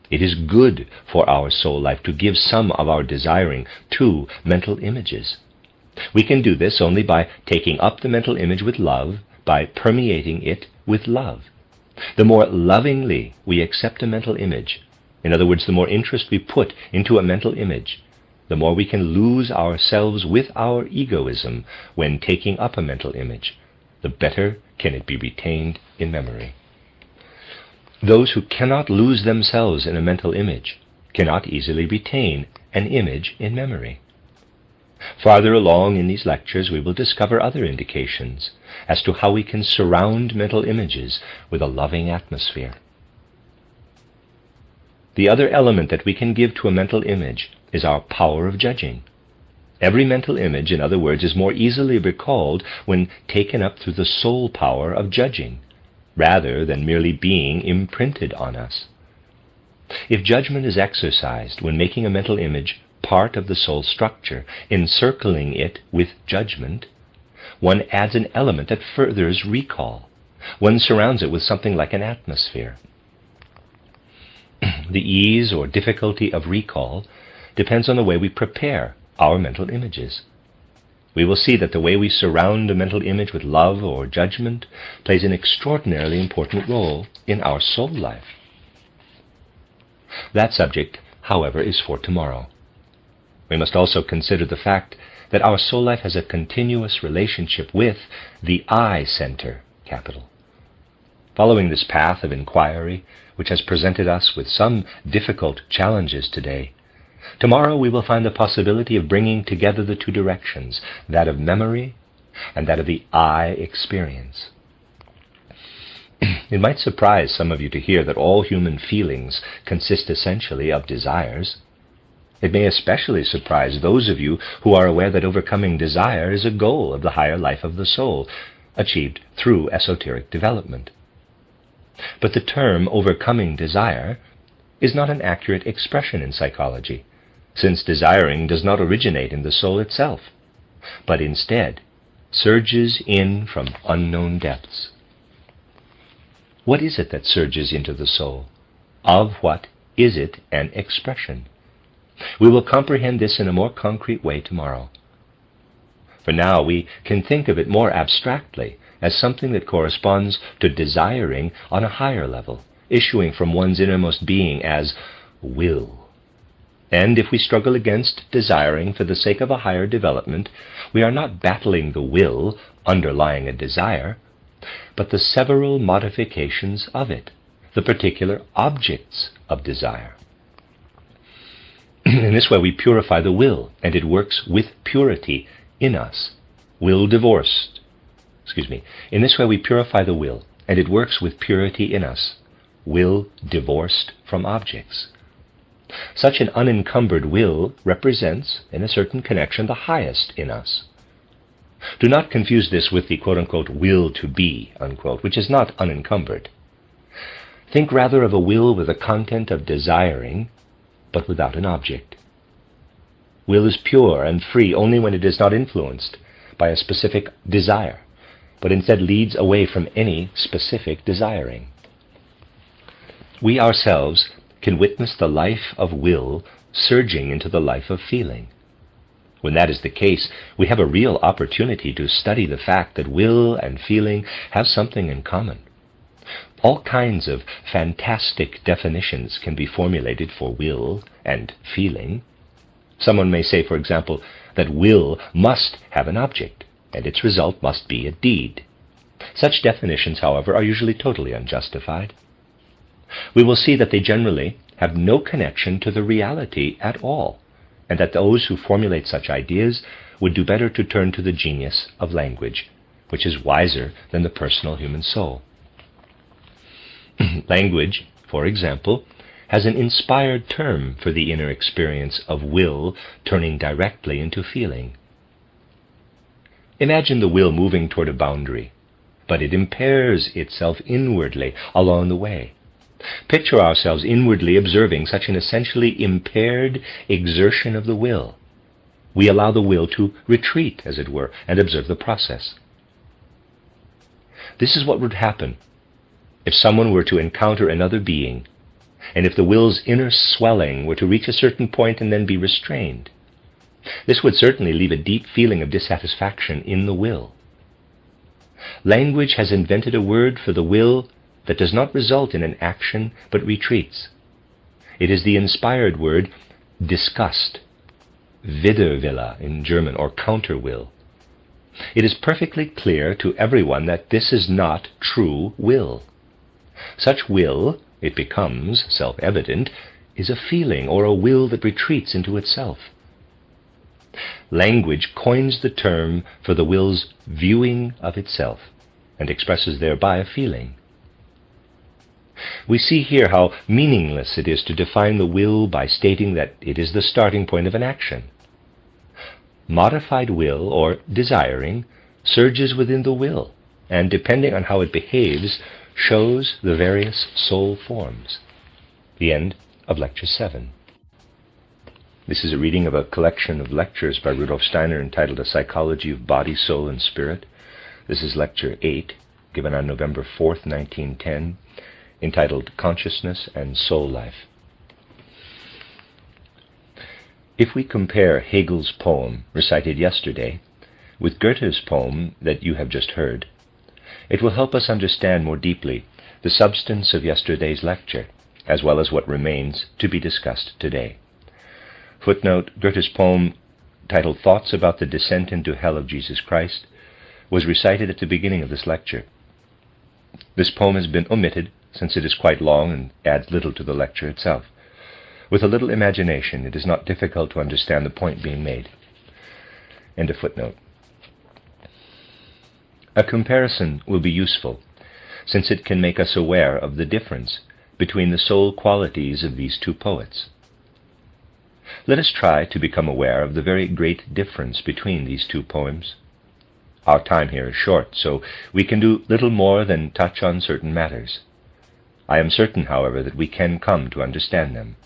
It is good for our soul life to give some of our desiring to mental images. We can do this only by taking up the mental image with love, by permeating it with love. The more lovingly we accept a mental image, in other words, the more interest we put into a mental image, the more we can lose ourselves with our egoism when taking up a mental image, the better can it be retained in memory. Those who cannot lose themselves in a mental image cannot easily retain an image in memory. Farther along in these lectures we will discover other indications as to how we can surround mental images with a loving atmosphere. The other element that we can give to a mental image is our power of judging. Every mental image, in other words, is more easily recalled when taken up through the soul power of judging, rather than merely being imprinted on us. If judgment is exercised when making a mental image part of the soul structure, encircling it with judgment, one adds an element that furthers recall. One surrounds it with something like an atmosphere. The ease or difficulty of recall depends on the way we prepare our mental images. We will see that the way we surround a mental image with love or judgment plays an extraordinarily important role in our soul life. That subject, however, is for tomorrow. We must also consider the fact that our soul life has a continuous relationship with the I center, capital. Following this path of inquiry, which has presented us with some difficult challenges today, tomorrow we will find the possibility of bringing together the two directions, that of memory and that of the I experience. It might surprise some of you to hear that all human feelings consist essentially of desires. It may especially surprise those of you who are aware that overcoming desire is a goal of the higher life of the soul, achieved through esoteric development. But the term overcoming desire is not an accurate expression in psychology, since desiring does not originate in the soul itself, but instead surges in from unknown depths. What is it that surges into the soul? Of what is it an expression? We will comprehend this in a more concrete way tomorrow. For now, we can think of it more abstractly as something that corresponds to desiring on a higher level, issuing from one's innermost being as will. And if we struggle against desiring for the sake of a higher development, we are not battling the will underlying a desire, but the several modifications of it, the particular objects of desire. In this way we purify the will, and it works with purity in us. In this way we purify the will, and it works with purity in us, will divorced from objects. Such an unencumbered will represents, in a certain connection, the highest in us. Do not confuse this with the quote-unquote will to be, unquote, which is not unencumbered. Think rather of a will with a content of desiring, but without an object. Will is pure and free only when it is not influenced by a specific desire, but instead leads away from any specific desiring. We ourselves can witness the life of will surging into the life of feeling. When that is the case, we have a real opportunity to study the fact that will and feeling have something in common. All kinds of fantastic definitions can be formulated for will and feeling. Someone may say, for example, that will must have an object, and its result must be a deed. Such definitions, however, are usually totally unjustified. We will see that they generally have no connection to the reality at all, and that those who formulate such ideas would do better to turn to the genius of language, which is wiser than the personal human soul. Language, for example, has an inspired term for the inner experience of will turning directly into feeling. Imagine the will moving toward a boundary, but it impairs itself inwardly along the way. Picture ourselves inwardly observing such an essentially impaired exertion of the will. We allow the will to retreat, as it were, and observe the process. This is what would happen if someone were to encounter another being, and if the will's inner swelling were to reach a certain point and then be restrained. This would certainly leave a deep feeling of dissatisfaction in the will. Language has invented a word for the will that does not result in an action but retreats. It is the inspired word disgust, Widerwille in German, or counter-will. It is perfectly clear to everyone that this is not true will. Such will, it becomes self-evident, is a feeling or a will that retreats into itself. Language coins the term for the will's viewing of itself and expresses thereby a feeling. We see here how meaningless it is to define the will by stating that it is the starting point of an action. Modified will, or desiring, surges within the will, and depending on how it behaves, shows the various soul forms. The end of Lecture 7. This is a reading of a collection of lectures by Rudolf Steiner entitled A Psychology of Body, Soul, and Spirit. This is Lecture 8, given on November 4th, 1910, entitled Consciousness and Soul Life. If we compare Hegel's poem, recited yesterday, with Goethe's poem that you have just heard, it will help us understand more deeply the substance of yesterday's lecture, as well as what remains to be discussed today. Footnote: Goethe's poem, titled Thoughts About the Descent into Hell of Jesus Christ, was recited at the beginning of this lecture. This poem has been omitted, since it is quite long and adds little to the lecture itself. With a little imagination, it is not difficult to understand the point being made. End of footnote. A comparison will be useful, since it can make us aware of the difference between the soul qualities of these two poets. Let us try to become aware of the very great difference between these two poems. Our time here is short, so we can do little more than touch on certain matters. I am certain, however, that we can come to understand them.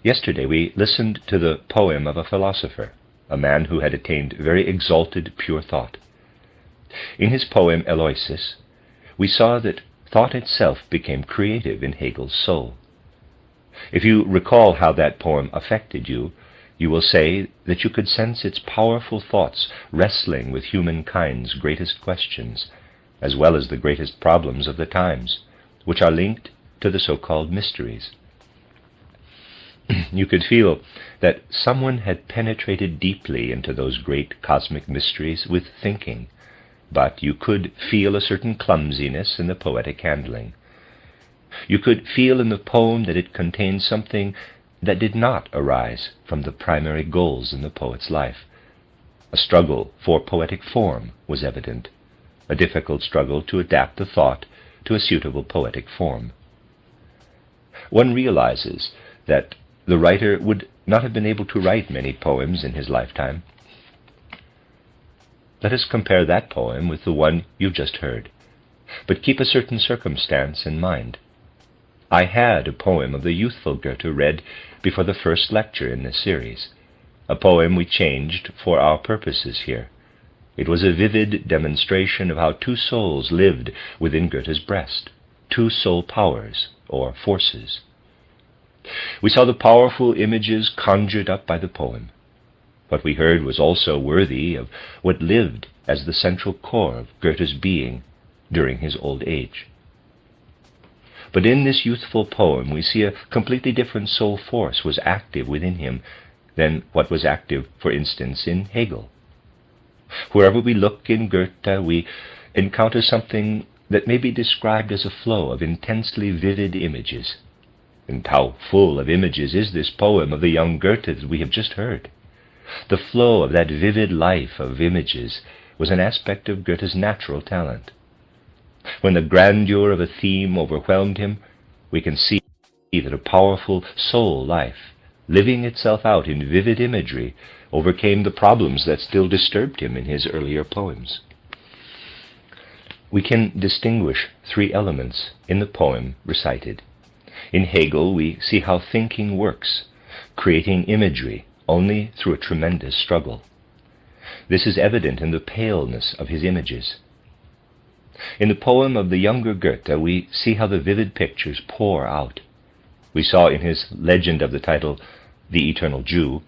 Yesterday we listened to the poem of a philosopher, a man who had attained very exalted pure thought. In his poem Eloisis, we saw that thought itself became creative in Hegel's soul. If you recall how that poem affected you, you will say that you could sense its powerful thoughts wrestling with humankind's greatest questions, as well as the greatest problems of the times, which are linked to the so-called mysteries. You could feel that someone had penetrated deeply into those great cosmic mysteries with thinking, but you could feel a certain clumsiness in the poetic handling. You could feel in the poem that it contained something that did not arise from the primary goals in the poet's life. A struggle for poetic form was evident, a difficult struggle to adapt the thought to a suitable poetic form. One realizes that the writer would not have been able to write many poems in his lifetime. Let us compare that poem with the one you've just heard, but keep a certain circumstance in mind. I had a poem of the youthful Goethe read before the first lecture in this series, a poem we changed for our purposes here. It was a vivid demonstration of how two souls lived within Goethe's breast, two soul powers, or forces. We saw the powerful images conjured up by the poem. What we heard was also worthy of what lived as the central core of Goethe's being during his old age. But in this youthful poem we see a completely different soul force was active within him than what was active, for instance, in Hegel. Wherever we look in Goethe, we encounter something that may be described as a flow of intensely vivid images. And how full of images is this poem of the young Goethe that we have just heard? The flow of that vivid life of images was an aspect of Goethe's natural talent. When the grandeur of a theme overwhelmed him, we can see that a powerful soul life, living itself out in vivid imagery, overcame the problems that still disturbed him in his earlier poems. We can distinguish three elements in the poem recited. In Hegel, we see how thinking works, creating imagery only through a tremendous struggle. This is evident in the paleness of his images. In the poem of the younger Goethe, we see how the vivid pictures pour out. We saw in his legend of the title, The Eternal Jew,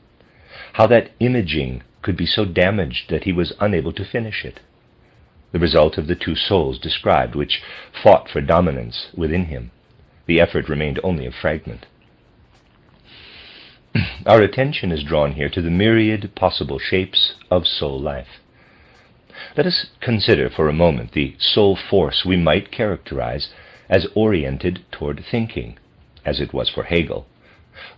how that imaging could be so damaged that he was unable to finish it, the result of the two souls described, which fought for dominance within him. The effort remained only a fragment. Our attention is drawn here to the myriad possible shapes of soul life. Let us consider for a moment the soul force we might characterize as oriented toward thinking, as it was for Hegel,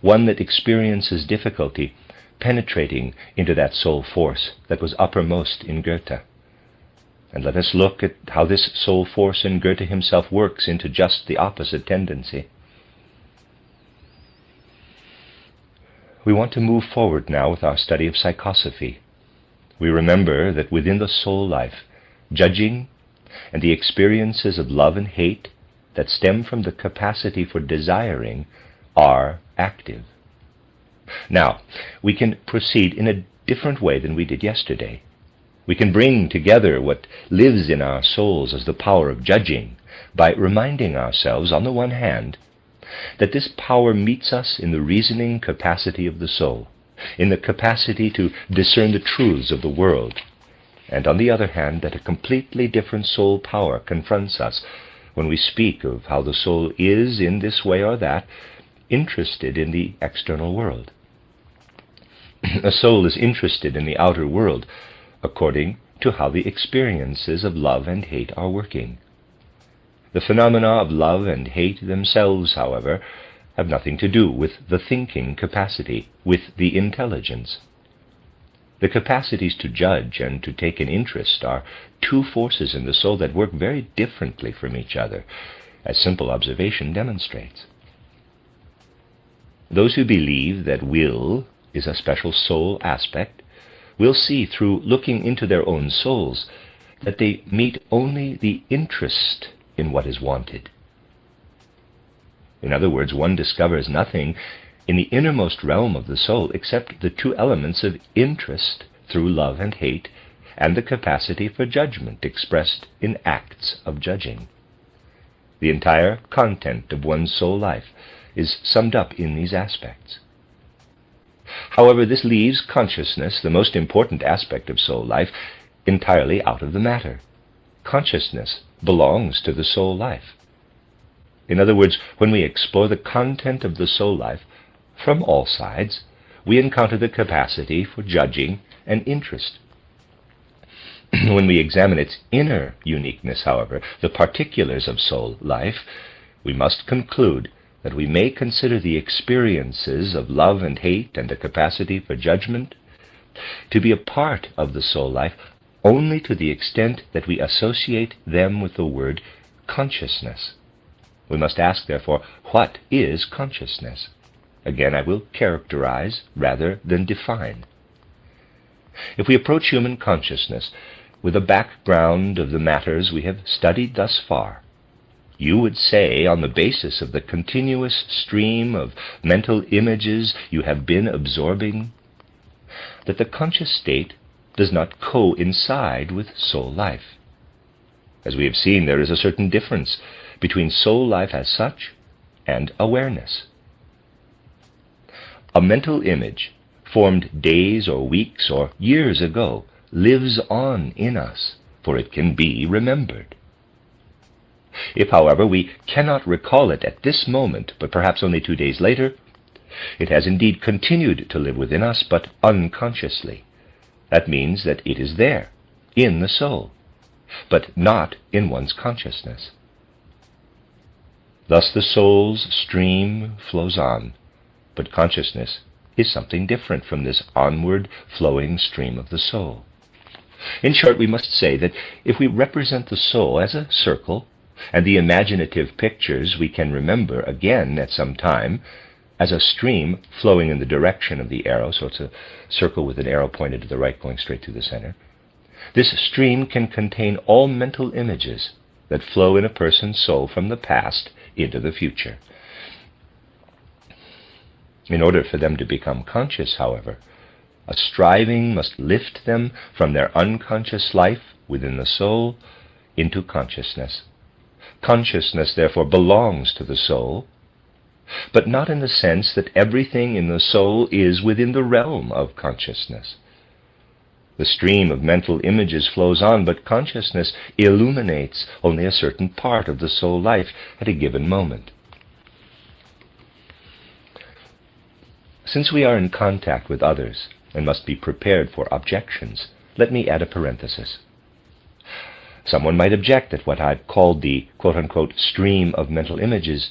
one that experiences difficulty penetrating into that soul force that was uppermost in Goethe. And let us look at how this soul force in Goethe himself works into just the opposite tendency. We want to move forward now with our study of psychosophy. We remember that within the soul life, judging and the experiences of love and hate that stem from the capacity for desiring are active. Now, we can proceed in a different way than we did yesterday. We can bring together what lives in our souls as the power of judging by reminding ourselves, on the one hand, that this power meets us in the reasoning capacity of the soul, in the capacity to discern the truths of the world, and on the other hand, that a completely different soul power confronts us when we speak of how the soul is, in this way or that, interested in the external world. A soul is interested in the outer world according to how the experiences of love and hate are working. The phenomena of love and hate themselves, however, have nothing to do with the thinking capacity, with the intelligence. The capacities to judge and to take an interest are two forces in the soul that work very differently from each other, as simple observation demonstrates. Those who believe that will is a special soul aspect will see through looking into their own souls that they meet only the interest in what is wanted. In other words, one discovers nothing in the innermost realm of the soul except the two elements of interest through love and hate, and the capacity for judgment expressed in acts of judging. The entire content of one's soul life is summed up in these aspects. However, this leaves consciousness, the most important aspect of soul life, entirely out of the matter. Consciousness belongs to the soul life. In other words, when we explore the content of the soul life from all sides, we encounter the capacity for judging and interest. When we examine its inner uniqueness, however, the particulars of soul life, we must conclude that we may consider the experiences of love and hate and the capacity for judgment to be a part of the soul life only to the extent that we associate them with the word consciousness. We must ask, therefore, what is consciousness? Again, I will characterize rather than define. If we approach human consciousness with a background of the matters we have studied thus far, you would say, on the basis of the continuous stream of mental images you have been absorbing, that the conscious state does not coincide with soul life. As we have seen, there is a certain difference between soul life as such and awareness. A mental image formed days or weeks or years ago lives on in us, for it can be remembered. If, however, we cannot recall it at this moment, but perhaps only 2 days later, it has indeed continued to live within us, but unconsciously. That means that it is there, in the soul, but not in one's consciousness. Thus the soul's stream flows on, but consciousness is something different from this onward flowing stream of the soul. In short, we must say that if we represent the soul as a circle, and the imaginative pictures we can remember again at some time as a stream flowing in the direction of the arrow, so it's a circle with an arrow pointed to the right going straight through the center, this stream can contain all mental images that flow in a person's soul from the past into the future. In order for them to become conscious, however, a striving must lift them from their unconscious life within the soul into consciousness. Consciousness, therefore, belongs to the soul, but not in the sense that everything in the soul is within the realm of consciousness. The stream of mental images flows on, but consciousness illuminates only a certain part of the soul life at a given moment. Since we are in contact with others and must be prepared for objections, let me add a parenthesis. Someone might object that what I've called the quote-unquote stream of mental images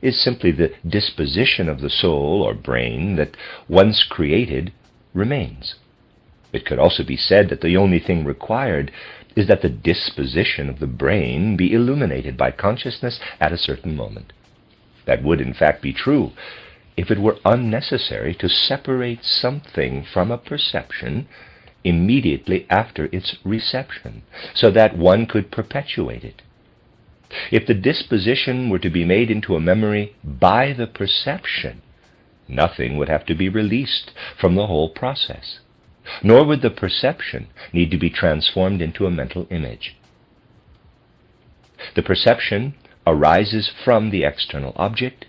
is simply the disposition of the soul or brain that, once created, remains. It could also be said that the only thing required is that the disposition of the brain be illuminated by consciousness at a certain moment. That would, in fact, be true if it were unnecessary to separate something from a perception immediately after its reception, so that one could perpetuate it. If the disposition were to be made into a memory by the perception, nothing would have to be released from the whole process, nor would the perception need to be transformed into a mental image. The perception arises from the external object,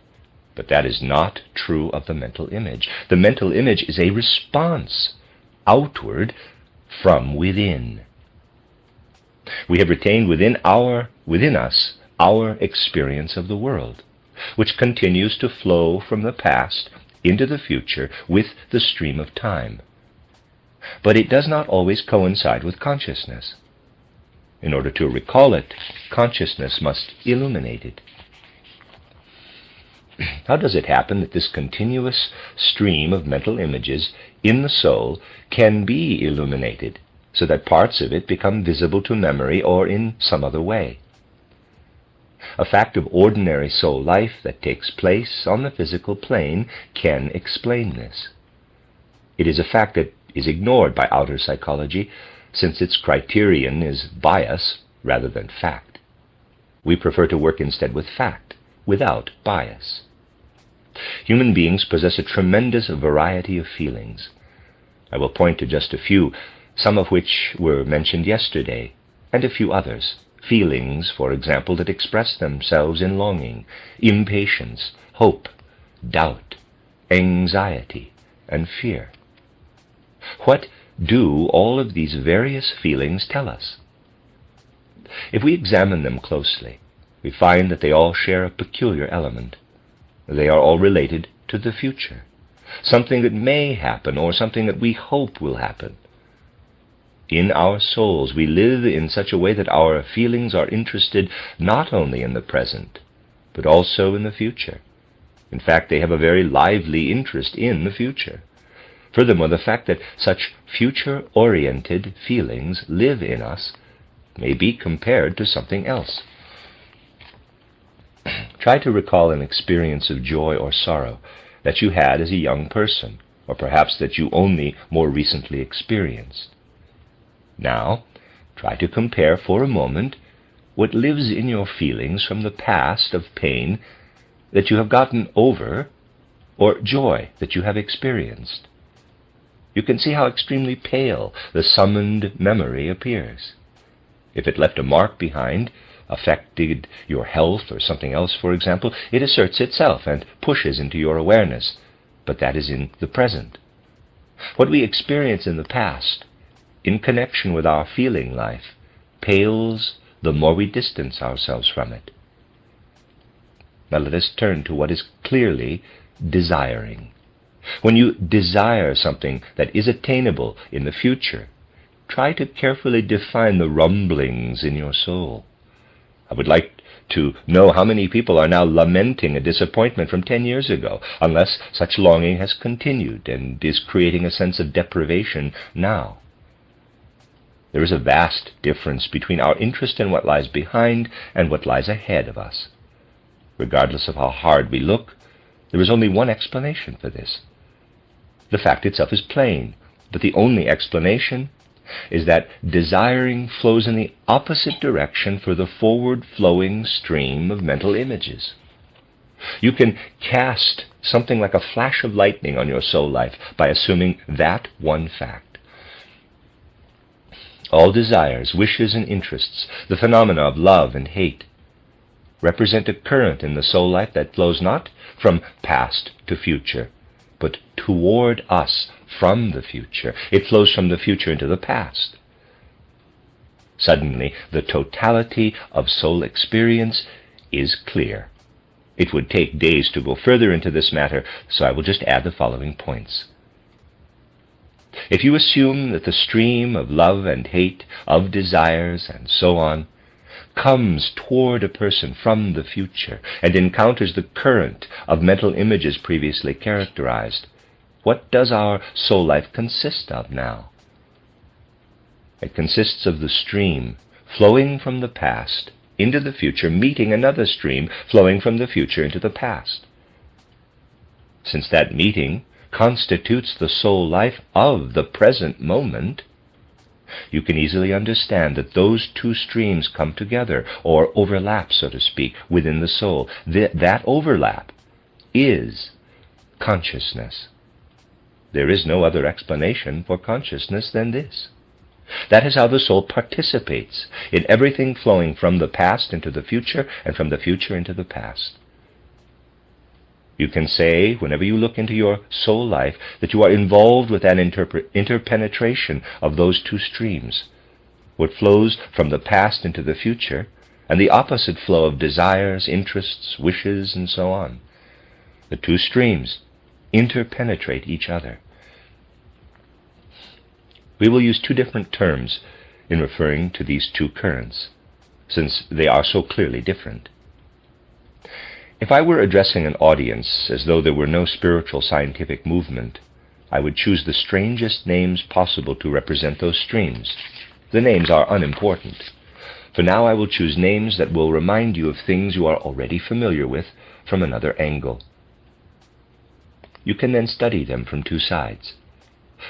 but that is not true of the mental image. The mental image is a response outward from within. We have retained within us our experience of the world, which continues to flow from the past into the future with the stream of time. but it does not always coincide with consciousness. In order to recall it, consciousness must illuminate it. How does it happen that this continuous stream of mental images in the soul can be illuminated, so that parts of it become visible to memory or in some other way? A fact of ordinary soul life that takes place on the physical plane can explain this. It is a fact that is ignored by outer psychology, since its criterion is bias rather than fact. We prefer to work instead with fact, without bias. Human beings possess a tremendous variety of feelings. I will point to just a few, some of which were mentioned yesterday, and a few others. Feelings, for example, that express themselves in longing, impatience, hope, doubt, anxiety, and fear. What do all of these various feelings tell us? If we examine them closely, we find that they all share a peculiar element. They are all related to the future, something that may happen or something that we hope will happen. In our souls, we live in such a way that our feelings are interested not only in the present, but also in the future. In fact, they have a very lively interest in the future. Furthermore, the fact that such future-oriented feelings live in us may be compared to something else. Try to recall an experience of joy or sorrow that you had as a young person, or perhaps that you only more recently experienced. Now, try to compare for a moment what lives in your feelings from the past of pain that you have gotten over, or joy that you have experienced. You can see how extremely pale the summoned memory appears. If it left a mark behind, affected your health or something else, for example, it asserts itself and pushes into your awareness, but that is in the present. What we experience in the past, in connection with our feeling life, pales the more we distance ourselves from it. Now let us turn to what is clearly desiring. When you desire something that is attainable in the future, try to carefully define the rumblings in your soul. I would like to know how many people are now lamenting a disappointment from 10 years ago, unless such longing has continued and is creating a sense of deprivation now. There is a vast difference between our interest in what lies behind and what lies ahead of us. Regardless of how hard we look, there is only one explanation for this. The fact itself is plain, but the only explanation is that desiring flows in the opposite direction for the forward-flowing stream of mental images. You can cast something like a flash of lightning on your soul life by assuming that one fact. All desires, wishes, and interests, the phenomena of love and hate, represent a current in the soul life that flows not from past to future, but toward us from the future. It flows from the future into the past. Suddenly, the totality of soul experience is clear. It would take days to go further into this matter, so I will just add the following points. If you assume that the stream of love and hate, of desires, and so on, comes toward a person from the future and encounters the current of mental images previously characterized, what does our soul life consist of now? It consists of the stream flowing from the past into the future, meeting another stream flowing from the future into the past. Since that meeting constitutes the soul life of the present moment, you can easily understand that those two streams come together, or overlap, so to speak, within the soul. That overlap is consciousness. There is no other explanation for consciousness than this. That is how the soul participates in everything flowing from the past into the future, and from the future into the past. You can say, whenever you look into your soul life, that you are involved with an interpenetration of those two streams, what flows from the past into the future, and the opposite flow of desires, interests, wishes, and so on. The two streams interpenetrate each other. We will use two different terms in referring to these two currents, since they are so clearly different. If I were addressing an audience as though there were no spiritual scientific movement, I would choose the strangest names possible to represent those streams. The names are unimportant. For now I will choose names that will remind you of things you are already familiar with from another angle. You can then study them from two sides.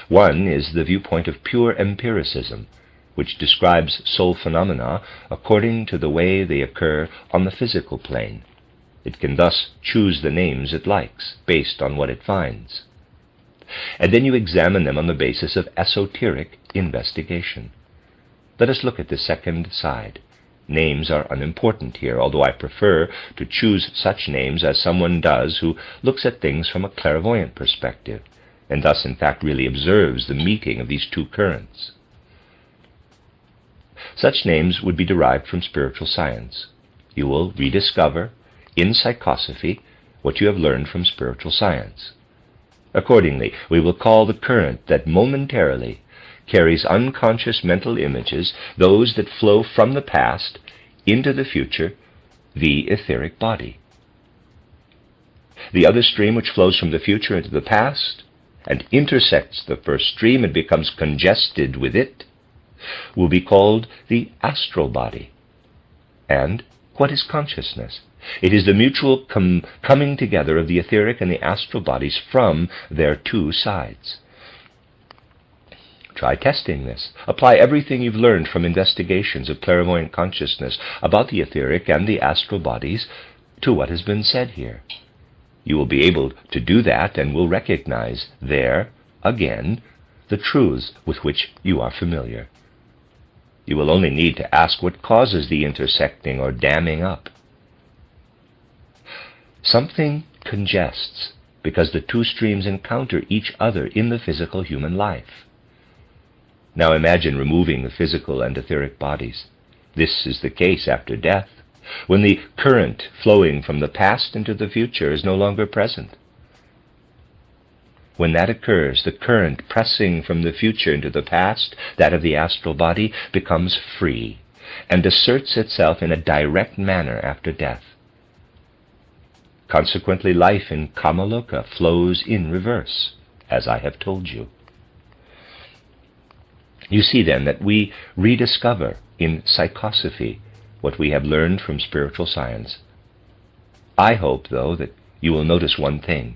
One is the viewpoint of pure empiricism, which describes soul phenomena according to the way they occur on the physical plane. It can thus choose the names it likes, based on what it finds. And then you examine them on the basis of esoteric investigation. Let us look at the second side. Names are unimportant here, although I prefer to choose such names as someone does who looks at things from a clairvoyant perspective, and thus in fact really observes the meeting of these two currents. Such names would be derived from spiritual science. You will rediscover, in psychosophy, what you have learned from spiritual science. Accordingly, we will call the current that momentarily carries unconscious mental images, those that flow from the past into the future, the etheric body. The other stream which flows from the future into the past and intersects the first stream and becomes congested with it will be called the astral body. And what is consciousness? It is the mutual coming together of the etheric and the astral bodies from their two sides. Try testing this. Apply everything you've learned from investigations of clairvoyant consciousness about the etheric and the astral bodies to what has been said here. You will be able to do that and will recognize there, again, the truths with which you are familiar. You will only need to ask what causes the intersecting or damming up. Something congests because the two streams encounter each other in the physical human life. Now imagine removing the physical and etheric bodies. This is the case after death, when the current flowing from the past into the future is no longer present. When that occurs, the current pressing from the future into the past, that of the astral body, becomes free and asserts itself in a direct manner after death. Consequently, life in Kamaloka flows in reverse, as I have told you. You see then that we rediscover in psychosophy what we have learned from spiritual science. I hope, though, that you will notice one thing.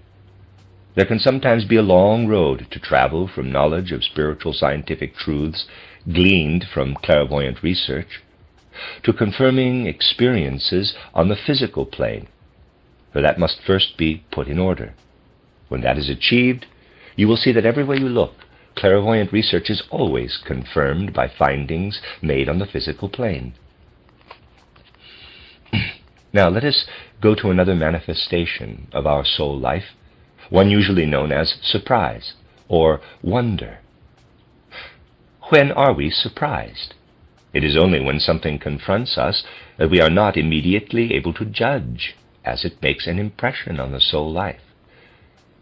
There can sometimes be a long road to travel from knowledge of spiritual scientific truths gleaned from clairvoyant research to confirming experiences on the physical plane, for that must first be put in order. When that is achieved, you will see that everywhere you look, clairvoyant research is always confirmed by findings made on the physical plane. Now let us go to another manifestation of our soul life, one usually known as surprise or wonder. When are we surprised? It is only when something confronts us that we are not immediately able to judge, as it makes an impression on the soul life.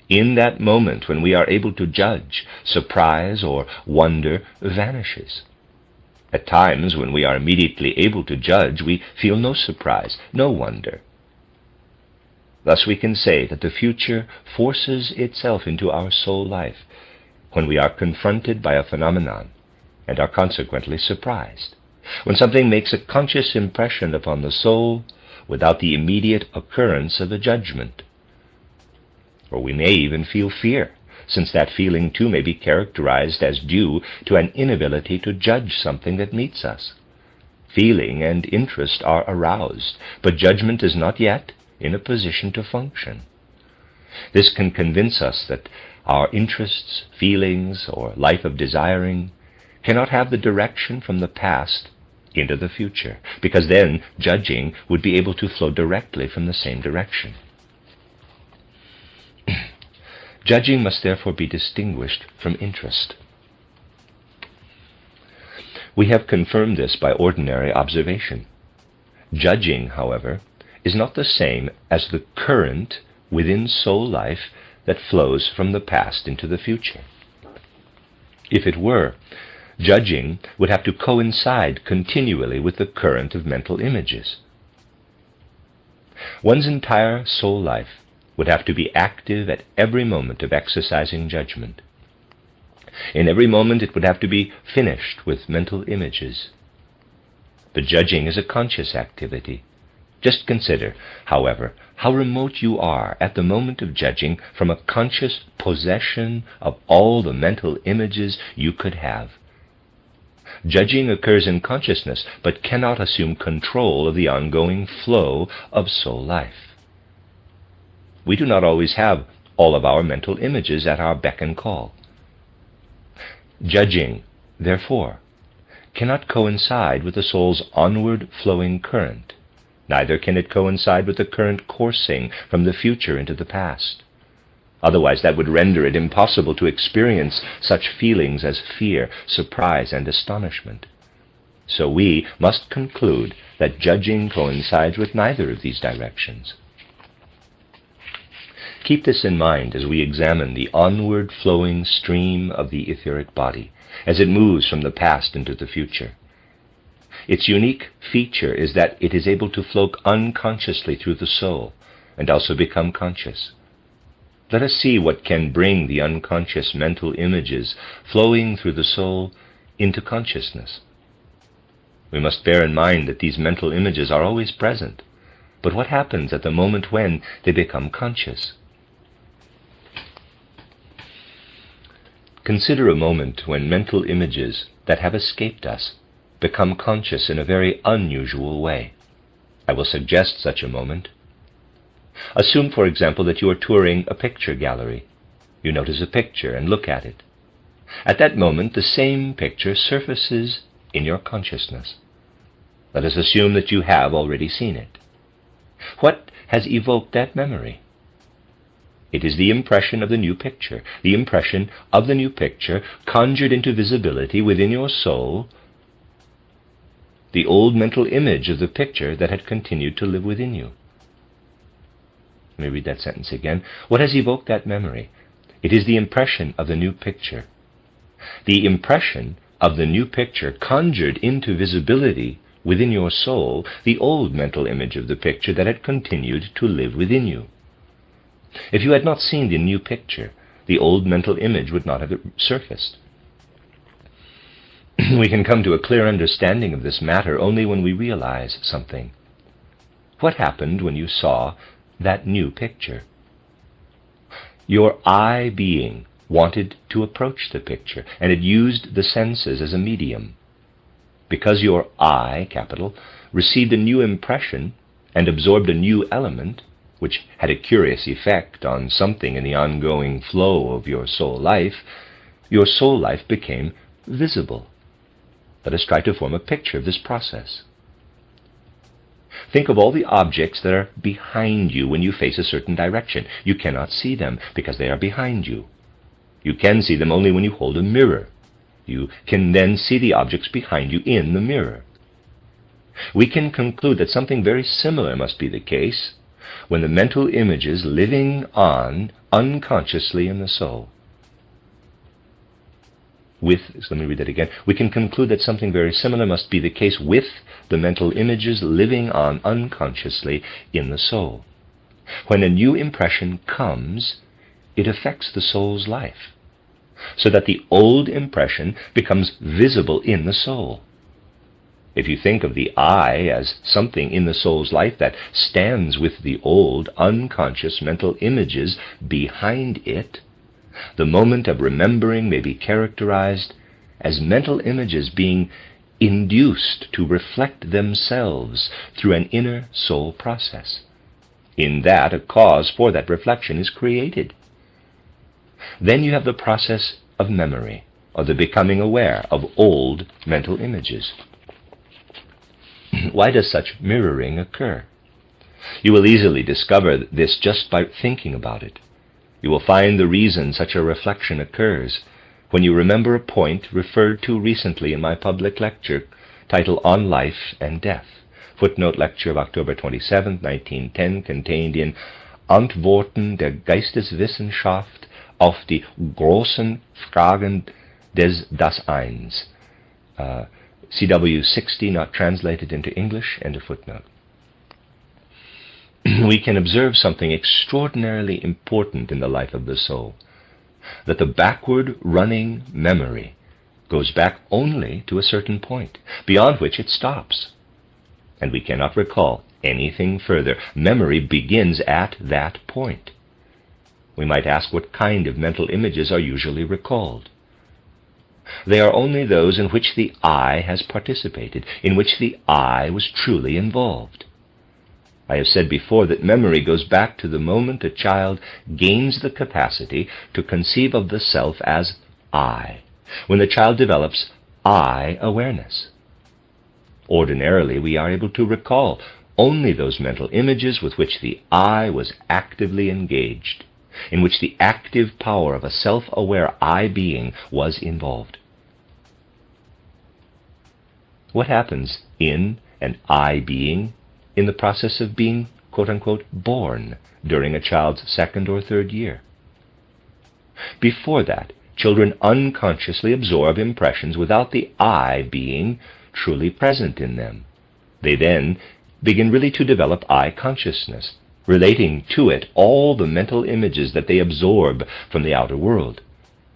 In that moment when we are able to judge, surprise or wonder vanishes. At times when we are immediately able to judge, we feel no surprise, no wonder. Thus we can say that the future forces itself into our soul life when we are confronted by a phenomenon and are consequently surprised, when something makes a conscious impression upon the soul without the immediate occurrence of a judgment. Or we may even feel fear, since that feeling too may be characterized as due to an inability to judge something that meets us. Feeling and interest are aroused, but judgment is not yet in a position to function. This can convince us that our interests, feelings, or life of desiring cannot have the direction from the past into the future, because then judging would be able to flow directly from the same direction. Judging must therefore be distinguished from interest. We have confirmed this by ordinary observation. Judging, however, is not the same as the current within soul life that flows from the past into the future. If it were, judging would have to coincide continually with the current of mental images. One's entire soul life would have to be active at every moment of exercising judgment. In every moment it would have to be finished with mental images. But judging is a conscious activity. Just consider, however, how remote you are at the moment of judging from a conscious possession of all the mental images you could have. Judging occurs in consciousness, but cannot assume control of the ongoing flow of soul life. We do not always have all of our mental images at our beck and call. Judging, therefore, cannot coincide with the soul's onward flowing current. Neither can it coincide with the current coursing from the future into the past. Otherwise, that would render it impossible to experience such feelings as fear, surprise, and astonishment. So we must conclude that judging coincides with neither of these directions. Keep this in mind as we examine the onward flowing stream of the etheric body, as it moves from the past into the future. Its unique feature is that it is able to flow unconsciously through the soul and also become conscious. Let us see what can bring the unconscious mental images flowing through the soul into consciousness. We must bear in mind that these mental images are always present, but what happens at the moment when they become conscious? Consider a moment when mental images that have escaped us become conscious in a very unusual way. I will suggest such a moment. Assume, for example, that you are touring a picture gallery. You notice a picture and look at it. At that moment, the same picture surfaces in your consciousness. Let us assume that you have already seen it. What has evoked that memory? It is the impression of the new picture, the impression of the new picture conjured into visibility within your soul, the old mental image of the picture that had continued to live within you. Let me read that sentence again. What has evoked that memory? It is the impression of the new picture. The impression of the new picture conjured into visibility within your soul the old mental image of the picture that had continued to live within you. If you had not seen the new picture, the old mental image would not have surfaced. We can come to a clear understanding of this matter only when we realize something. What happened when you saw that new picture? Your I being wanted to approach the picture, and it used the senses as a medium. Because your I, capital, received a new impression and absorbed a new element, which had a curious effect on something in the ongoing flow of your soul life became visible. Let us try to form a picture of this process. Think of all the objects that are behind you when you face a certain direction. You cannot see them because they are behind you. You can see them only when you hold a mirror. You can then see the objects behind you in the mirror. We can conclude that something very similar must be the case when the mental images living on unconsciously in the soul. Let me read that again. We can conclude that something very similar must be the case with the mental images living on unconsciously in the soul. When a new impression comes, it affects the soul's life, so that the old impression becomes visible in the soul. If you think of the I as something in the soul's life that stands with the old unconscious mental images behind it, the moment of remembering may be characterized as mental images being induced to reflect themselves through an inner soul process. In that, a cause for that reflection is created. Then you have the process of memory, or the becoming aware of old mental images. Why does such mirroring occur? You will easily discover this just by thinking about it. You will find the reason such a reflection occurs when you remember a point referred to recently in my public lecture titled On Life and Death. Footnote lecture of October 27, 1910, contained in Antworten der Geisteswissenschaft auf die großen Fragen das Eins. CW 60, not translated into English, end of footnote. We can observe something extraordinarily important in the life of the soul, that the backward running memory goes back only to a certain point, beyond which it stops, and we cannot recall anything further. Memory begins at that point. We might ask what kind of mental images are usually recalled. They are only those in which the I has participated, in which the I was truly involved. I have said before that memory goes back to the moment a child gains the capacity to conceive of the self as I, when the child develops I awareness. Ordinarily, we are able to recall only those mental images with which the I was actively engaged, in which the active power of a self-aware I being was involved. What happens in an I being in the process of being, quote-unquote, born during a child's second or third year? Before that, children unconsciously absorb impressions without the I being truly present in them. They then begin really to develop I consciousness, relating to it all the mental images that they absorb from the outer world.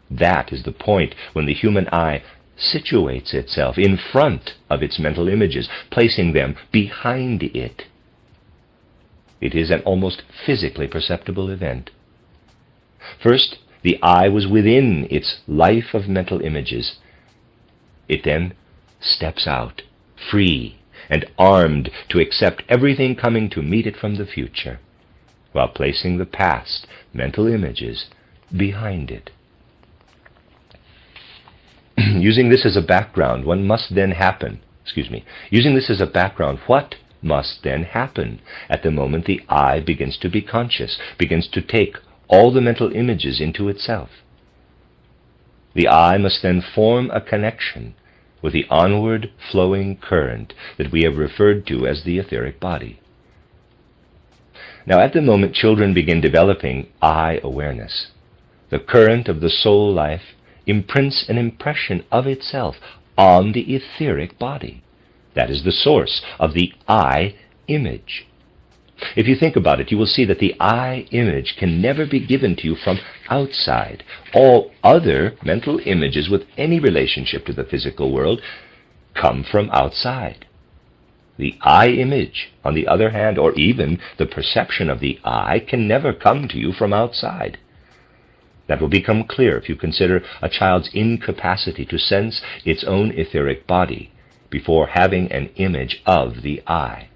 That is the point when the human I situates itself in front of its mental images, placing them behind it. It is an almost physically perceptible event. First, the I was within its life of mental images. It then steps out, free and armed to accept everything coming to meet it from the future, while placing the past mental images behind it. Using this as a background, what must then happen at the moment the I begins to be conscious, begins to take all the mental images into itself? The I must then form a connection with the onward flowing current that we have referred to as the etheric body. Now, at the moment children begin developing I awareness, the current of the soul life imprints an impression of itself on the etheric body. That is the source of the I image. If you think about it, you will see that the I image can never be given to you from outside. All other mental images with any relationship to the physical world come from outside. The I image, on the other hand, or even the perception of the I, can never come to you from outside. That will become clear if you consider a child's incapacity to sense its own etheric body before having an image of the I.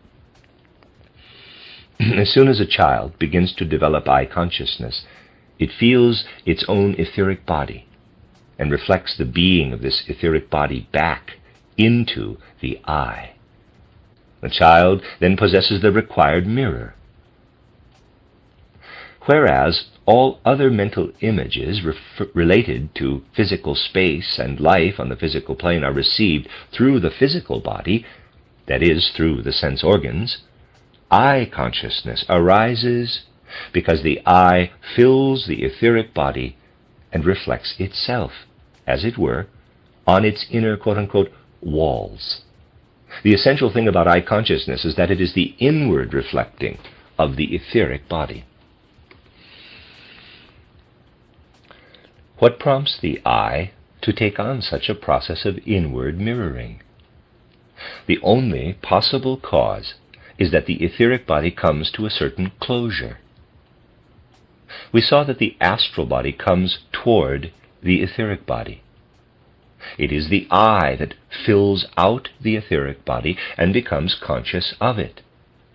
As soon as a child begins to develop I consciousness, it feels its own etheric body and reflects the being of this etheric body back into the I. The child then possesses the required mirror. Whereas all other mental images related to physical space and life on the physical plane are received through the physical body, that is, through the sense organs, I consciousness arises because the I fills the etheric body and reflects itself, as it were, on its inner, quote-unquote, walls. The essential thing about I consciousness is that it is the inward reflecting of the etheric body. What prompts the I to take on such a process of inward mirroring? The only possible cause is that the etheric body comes to a certain closure. We saw that the astral body comes toward the etheric body. It is the I that fills out the etheric body and becomes conscious of it,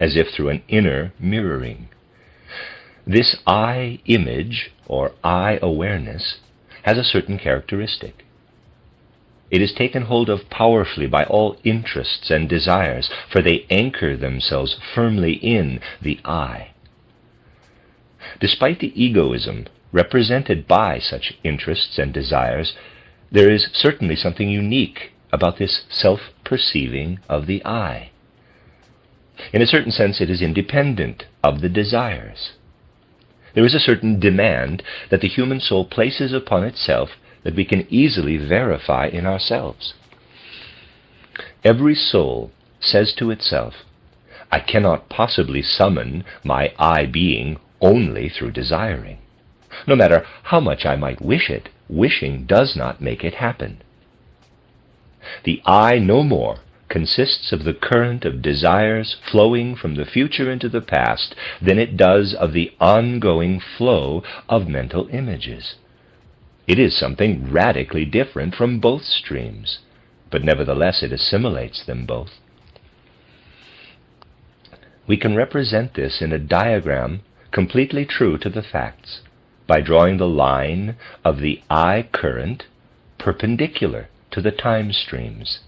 as if through an inner mirroring. This I image, or I awareness, has a certain characteristic. It is taken hold of powerfully by all interests and desires, for they anchor themselves firmly in the I. Despite the egoism represented by such interests and desires, there is certainly something unique about this self-perceiving of the I. In a certain sense, it is independent of the desires. There is a certain demand that the human soul places upon itself that we can easily verify in ourselves. Every soul says to itself, I cannot possibly summon my I being only through desiring. No matter how much I might wish it, wishing does not make it happen. The I no more consists of the current of desires flowing from the future into the past than it does of the ongoing flow of mental images. It is something radically different from both streams, but nevertheless it assimilates them both. We can represent this in a diagram completely true to the facts by drawing the line of the I current perpendicular to the time streams.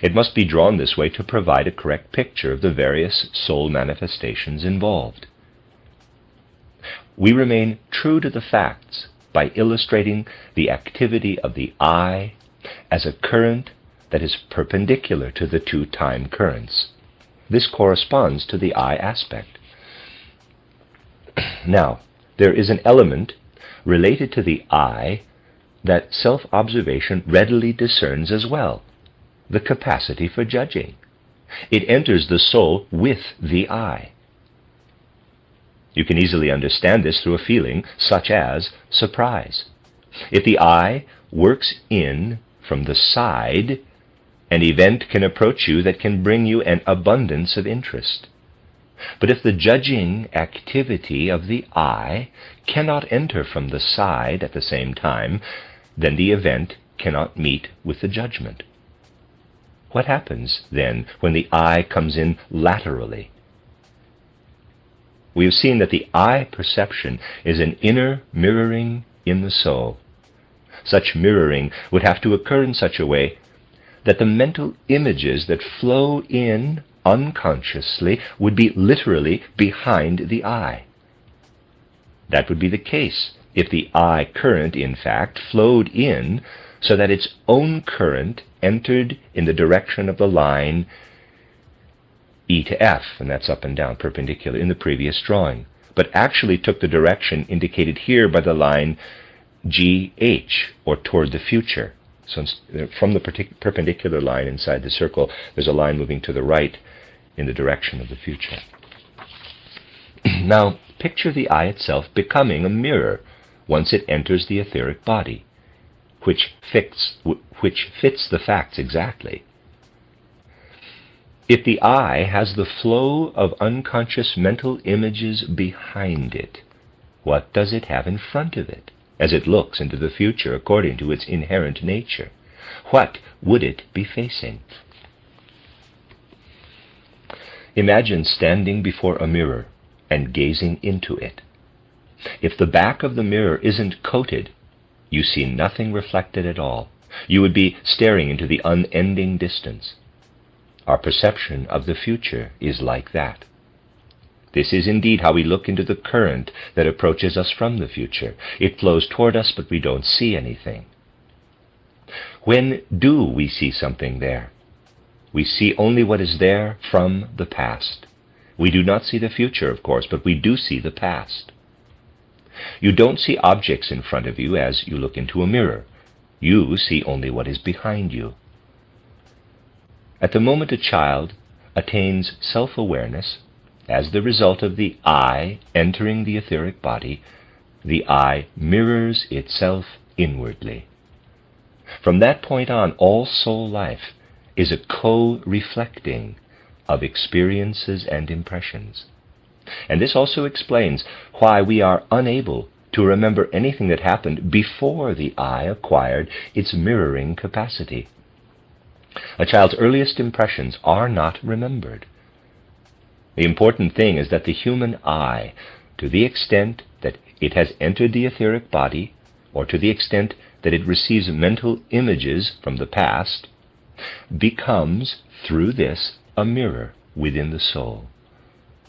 It must be drawn this way to provide a correct picture of the various soul manifestations involved. We remain true to the facts by illustrating the activity of the I as a current that is perpendicular to the two time currents. This corresponds to the I aspect. Now, there is an element related to the I that self-observation readily discerns as well, the capacity for judging. It enters the soul with the I. You can easily understand this through a feeling such as surprise. If the I works in from the side, an event can approach you that can bring you an abundance of interest. But if the judging activity of the I cannot enter from the side at the same time, then the event cannot meet with the judgment. What happens, then, when the I comes in laterally? We have seen that the I perception is an inner mirroring in the soul. Such mirroring would have to occur in such a way that the mental images that flow in unconsciously would be literally behind the I. That would be the case if the I current, in fact, flowed in so that its own current entered in the direction of the line E to F, and that's up and down perpendicular in the previous drawing, but actually took the direction indicated here by the line GH, or toward the future. So from the perpendicular line inside the circle, there's a line moving to the right in the direction of the future. Now, picture the I itself becoming a mirror once it enters the etheric body, which fits the facts exactly. If the I has the flow of unconscious mental images behind it, what does it have in front of it as it looks into the future according to its inherent nature? What would it be facing? Imagine standing before a mirror and gazing into it. If the back of the mirror isn't coated, you see nothing reflected at all. You would be staring into the unending distance. Our perception of the future is like that. This is indeed how we look into the current that approaches us from the future. It flows toward us, but we don't see anything. When do we see something there? We see only what is there from the past. We do not see the future, of course, but we do see the past. You don't see objects in front of you as you look into a mirror. You see only what is behind you. At the moment a child attains self-awareness, as the result of the I entering the etheric body, the I mirrors itself inwardly. From that point on, all soul life is a co-reflecting of experiences and impressions. And this also explains why we are unable to remember anything that happened before the I acquired its mirroring capacity. A child's earliest impressions are not remembered. The important thing is that the human I, to the extent that it has entered the etheric body, or to the extent that it receives mental images from the past, becomes, through this, a mirror within the soul.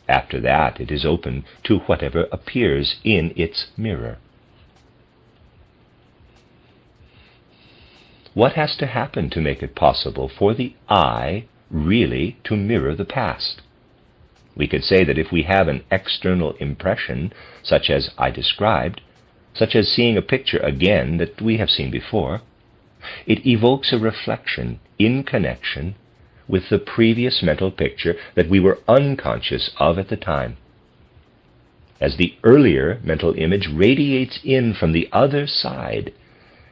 After that, it is open to whatever appears in its mirror. What has to happen to make it possible for the I really to mirror the past? We could say that if we have an external impression, such as I described, such as seeing a picture again that we have seen before, it evokes a reflection in connection with the previous mental picture that we were unconscious of at the time. As the earlier mental image radiates in from the other side,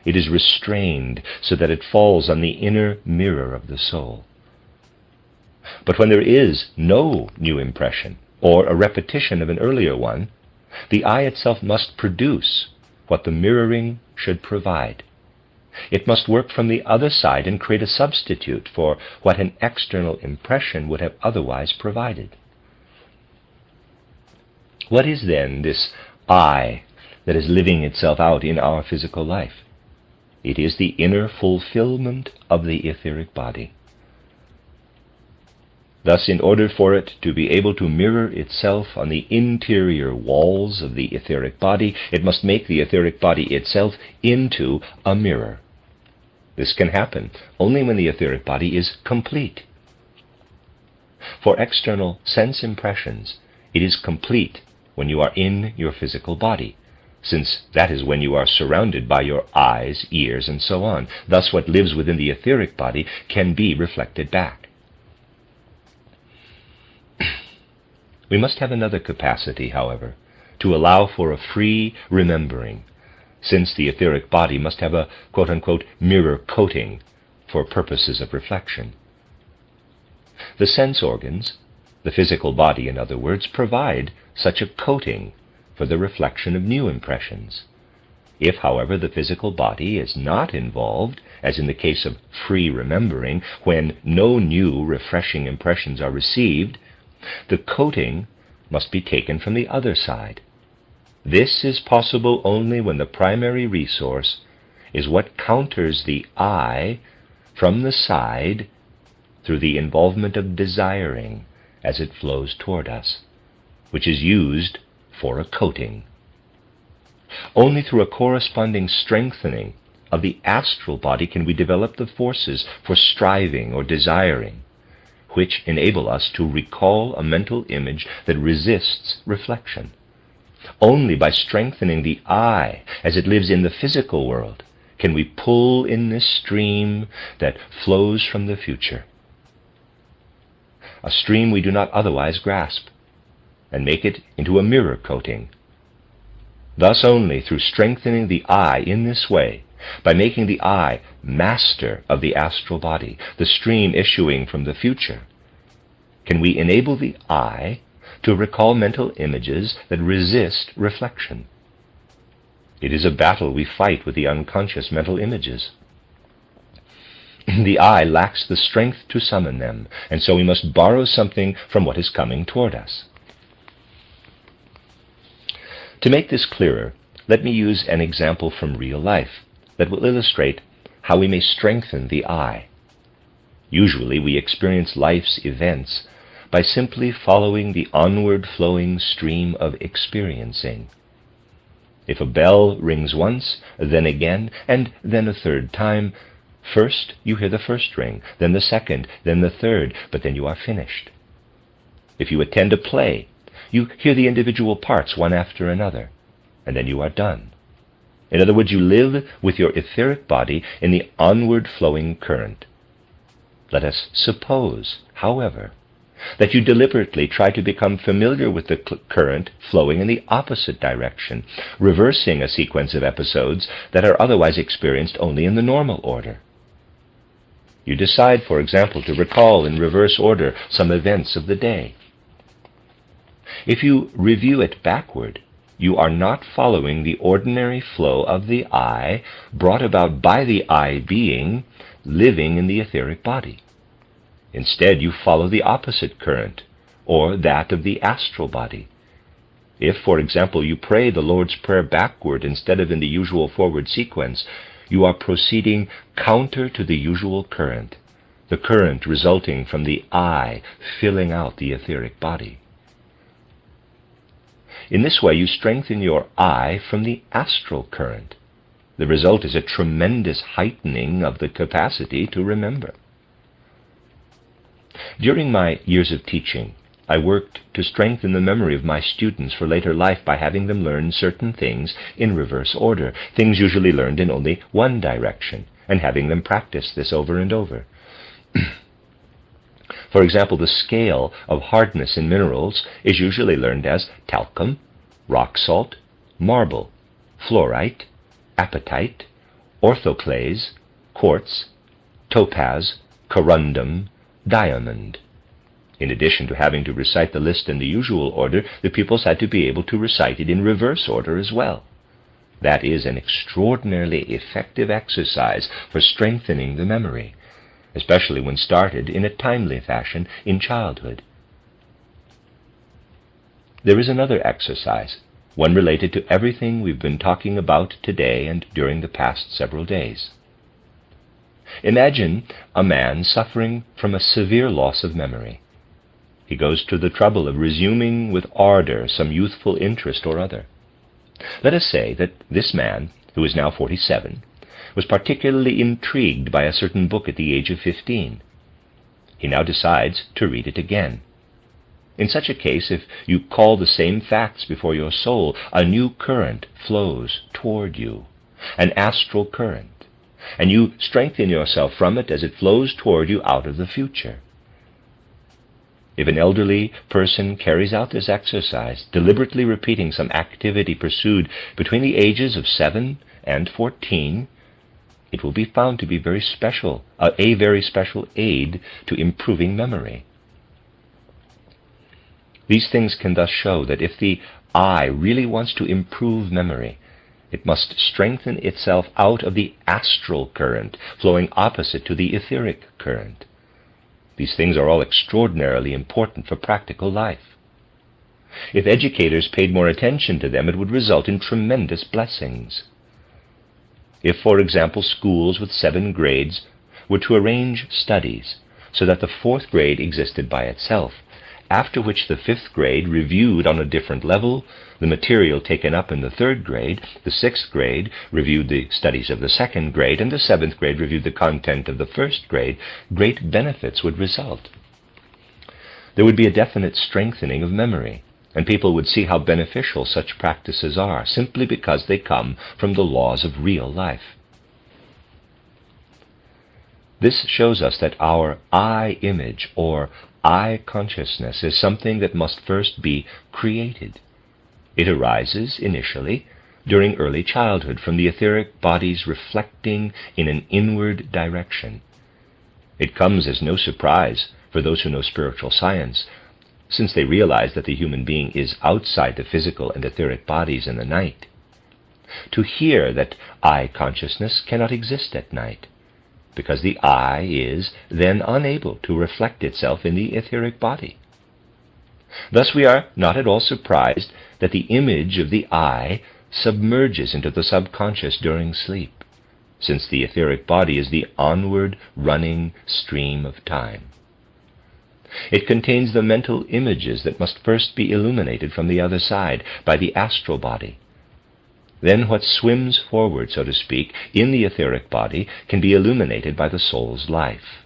it is restrained so that it falls on the inner mirror of the soul. But when there is no new impression, or a repetition of an earlier one, the eye itself must produce what the mirroring should provide. It must work from the other side and create a substitute for what an external impression would have otherwise provided. What is then this I that is living itself out in our physical life? It is the inner fulfillment of the etheric body. Thus, in order for it to be able to mirror itself on the interior walls of the etheric body, it must make the etheric body itself into a mirror. This can happen only when the etheric body is complete. For external sense impressions, it is complete when you are in your physical body, since that is when you are surrounded by your eyes, ears, and so on. Thus, what lives within the etheric body can be reflected back. We must have another capacity, however, to allow for a free remembering, since the etheric body must have a quote-unquote mirror coating for purposes of reflection. The sense organs, the physical body in other words, provide such a coating for the reflection of new impressions. If, however, the physical body is not involved, as in the case of free remembering, when no new refreshing impressions are received, the coating must be taken from the other side. This is possible only when the primary resource is what counters the I from the side through the involvement of desiring as it flows toward us, which is used for a coating. Only through a corresponding strengthening of the astral body can we develop the forces for striving or desiring, which enable us to recall a mental image that resists reflection. Only by strengthening the I as it lives in the physical world can we pull in this stream that flows from the future, a stream we do not otherwise grasp, and make it into a mirror coating. Thus only through strengthening the I in this way, by making the I master of the astral body, the stream issuing from the future, can we enable the I to recall mental images that resist reflection. It is a battle we fight with the unconscious mental images. The I lacks the strength to summon them, and so we must borrow something from what is coming toward us. To make this clearer, let me use an example from real life that will illustrate how we may strengthen the I. Usually we experience life's events by simply following the onward flowing stream of experiencing. If a bell rings once, then again, and then a third time, first you hear the first ring, then the second, then the third, but then you are finished. If you attend a play, you hear the individual parts one after another, and then you are done. In other words, you live with your etheric body in the onward flowing current. Let us suppose, however, that you deliberately try to become familiar with the current flowing in the opposite direction, reversing a sequence of episodes that are otherwise experienced only in the normal order. You decide, for example, to recall in reverse order some events of the day. If you review it backward, you are not following the ordinary flow of the I brought about by the I being living in the etheric body. Instead, you follow the opposite current, or that of the astral body. If, for example, you pray the Lord's Prayer backward instead of in the usual forward sequence, you are proceeding counter to the usual current, the current resulting from the I filling out the etheric body. In this way, you strengthen your I from the astral current. The result is a tremendous heightening of the capacity to remember. During my years of teaching, I worked to strengthen the memory of my students for later life by having them learn certain things in reverse order, things usually learned in only one direction, and having them practice this over and over. For example, the scale of hardness in minerals is usually learned as talcum, rock salt, marble, fluorite, apatite, orthoclase, quartz, topaz, corundum, diamond. In addition to having to recite the list in the usual order, the pupils had to be able to recite it in reverse order as well. That is an extraordinarily effective exercise for strengthening the memory, especially when started in a timely fashion in childhood. There is another exercise, one related to everything we've been talking about today and during the past several days. Imagine a man suffering from a severe loss of memory. He goes to the trouble of resuming with ardor some youthful interest or other. Let us say that this man, who is now 47, was particularly intrigued by a certain book at the age of 15. He now decides to read it again. In such a case, if you call the same facts before your soul, a new current flows toward you, an astral current, and you strengthen yourself from it as it flows toward you out of the future. If an elderly person carries out this exercise, deliberately repeating some activity pursued between the ages of 7 and 14, it will be found to be a very special aid to improving memory. These things can thus show that if the I really wants to improve memory, it must strengthen itself out of the astral current, flowing opposite to the etheric current. These things are all extraordinarily important for practical life. If educators paid more attention to them, it would result in tremendous blessings. If, for example, schools with 7 grades were to arrange studies so that the 4th grade existed by itself, after which the 5th grade reviewed on a different level the material taken up in the 3rd grade, the 6th grade reviewed the studies of the 2nd grade, and the 7th grade reviewed the content of the 1st grade, great benefits would result. There would be a definite strengthening of memory, and people would see how beneficial such practices are, simply because they come from the laws of real life. This shows us that our I image, or I consciousness, is something that must first be created. It arises, initially, during early childhood, from the etheric bodies reflecting in an inward direction. It comes as no surprise for those who know spiritual science, since they realize that the human being is outside the physical and etheric bodies in the night. To hear that I consciousness cannot exist at night, because the I is then unable to reflect itself in the etheric body. Thus we are not at all surprised that the image of the I submerges into the subconscious during sleep, since the etheric body is the onward running stream of time. It contains the mental images that must first be illuminated from the other side by the astral body. Then what swims forward, so to speak, in the etheric body can be illuminated by the soul's life.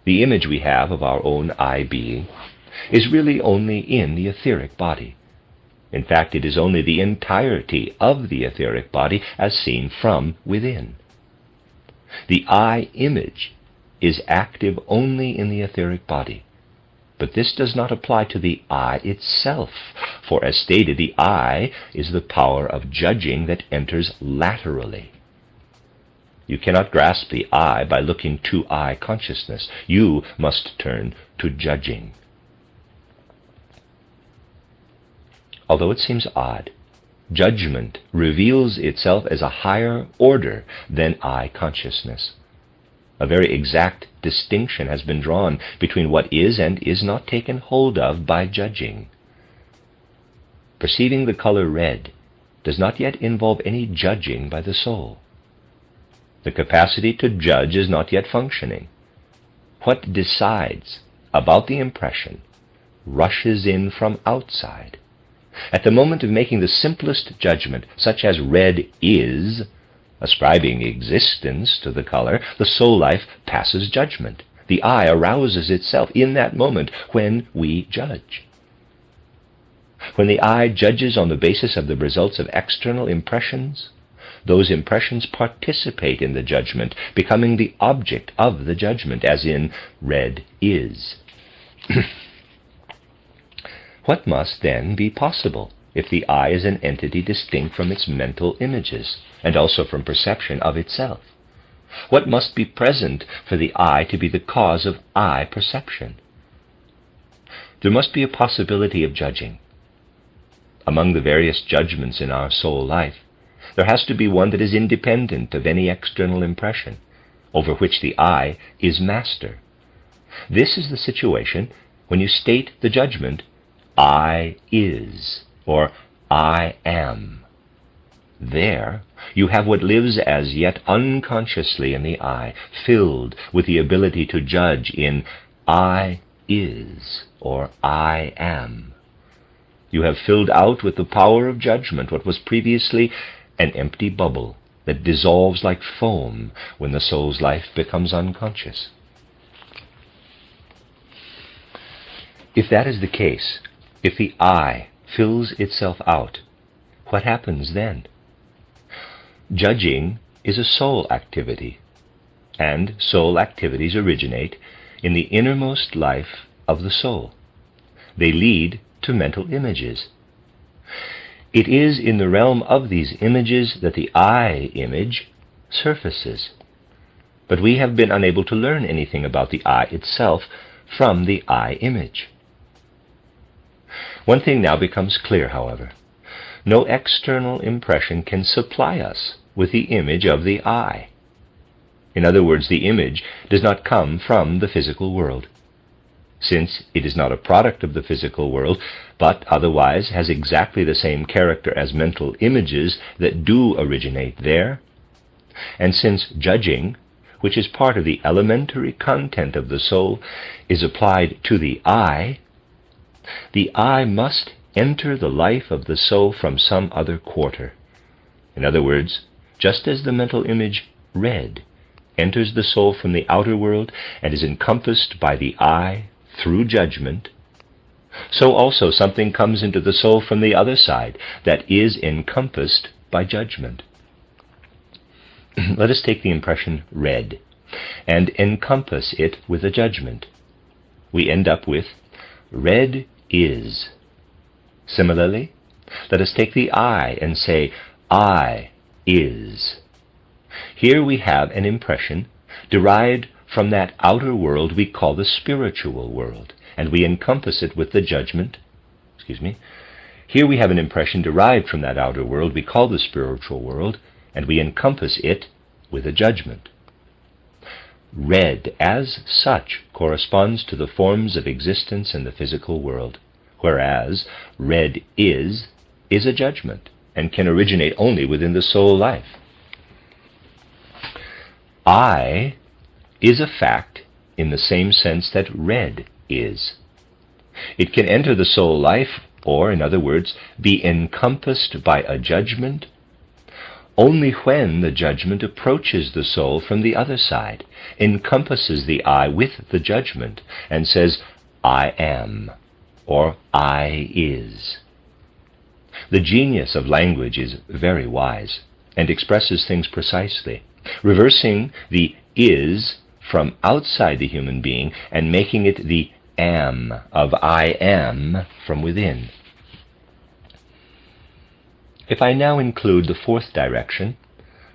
The image we have of our own I being is really only in the etheric body. In fact, it is only the entirety of the etheric body as seen from within. The I image is active only in the etheric body. But this does not apply to the I itself, for as stated, the I is the power of judging that enters laterally. You cannot grasp the I by looking to I consciousness. You must turn to judging. Although it seems odd, judgment reveals itself as a higher order than I consciousness. A very exact distinction has been drawn between what is and is not taken hold of by judging. Perceiving the color red does not yet involve any judging by the soul. The capacity to judge is not yet functioning. What decides about the impression rushes in from outside. At the moment of making the simplest judgment, such as red is, ascribing existence to the color, the soul life passes judgment, The I arouses itself in that moment when we judge. When the I judges on the basis of the results of external impressions, those impressions participate in the judgment, becoming the object of the judgment, as in red is. What must then be possible if the I is an entity distinct from its mental images, and also from perception of itself? What must be present for the I to be the cause of I perception? There must be a possibility of judging. Among the various judgments in our soul life, there has to be one that is independent of any external impression, over which the I is master. This is the situation when you state the judgment, I is, or I am. There, you have what lives as yet unconsciously in the I, filled with the ability to judge in I is, or I am. You have filled out with the power of judgment what was previously an empty bubble that dissolves like foam when the soul's life becomes unconscious. If that is the case, if the I fills itself out, what happens then? Judging is a soul activity, and soul activities originate in the innermost life of the soul. They lead to mental images. It is in the realm of these images that the I image surfaces. But we have been unable to learn anything about the I itself from the I image. One thing now becomes clear, however. No external impression can supply us with the image of the I. In other words, the image does not come from the physical world. Since it is not a product of the physical world, but otherwise has exactly the same character as mental images that do originate there, and since judging, which is part of the elementary content of the soul, is applied to the I must enter the life of the soul from some other quarter. In other words, just as the mental image red enters the soul from the outer world and is encompassed by the I through judgment, so also something comes into the soul from the other side that is encompassed by judgment. Let us take the impression red and encompass it with a judgment. We end up with red is. Similarly, let us take the I and say I is. Here we have an impression derived from that outer world we call the spiritual world, and we encompass it with the judgment. Here we have an impression derived from that outer world we call the spiritual world, and we encompass it with a judgment. Red, as such, corresponds to the forms of existence in the physical world, whereas red is a judgment, and can originate only within the soul life. I is a fact in the same sense that red is. It can enter the soul life, or, in other words, be encompassed by a judgment, only when the judgment approaches the soul from the other side, encompasses the I with the judgment, and says, I am, or I is. The genius of language is very wise, and expresses things precisely, reversing the is from outside the human being and making it the am of I am from within. If I now include the fourth direction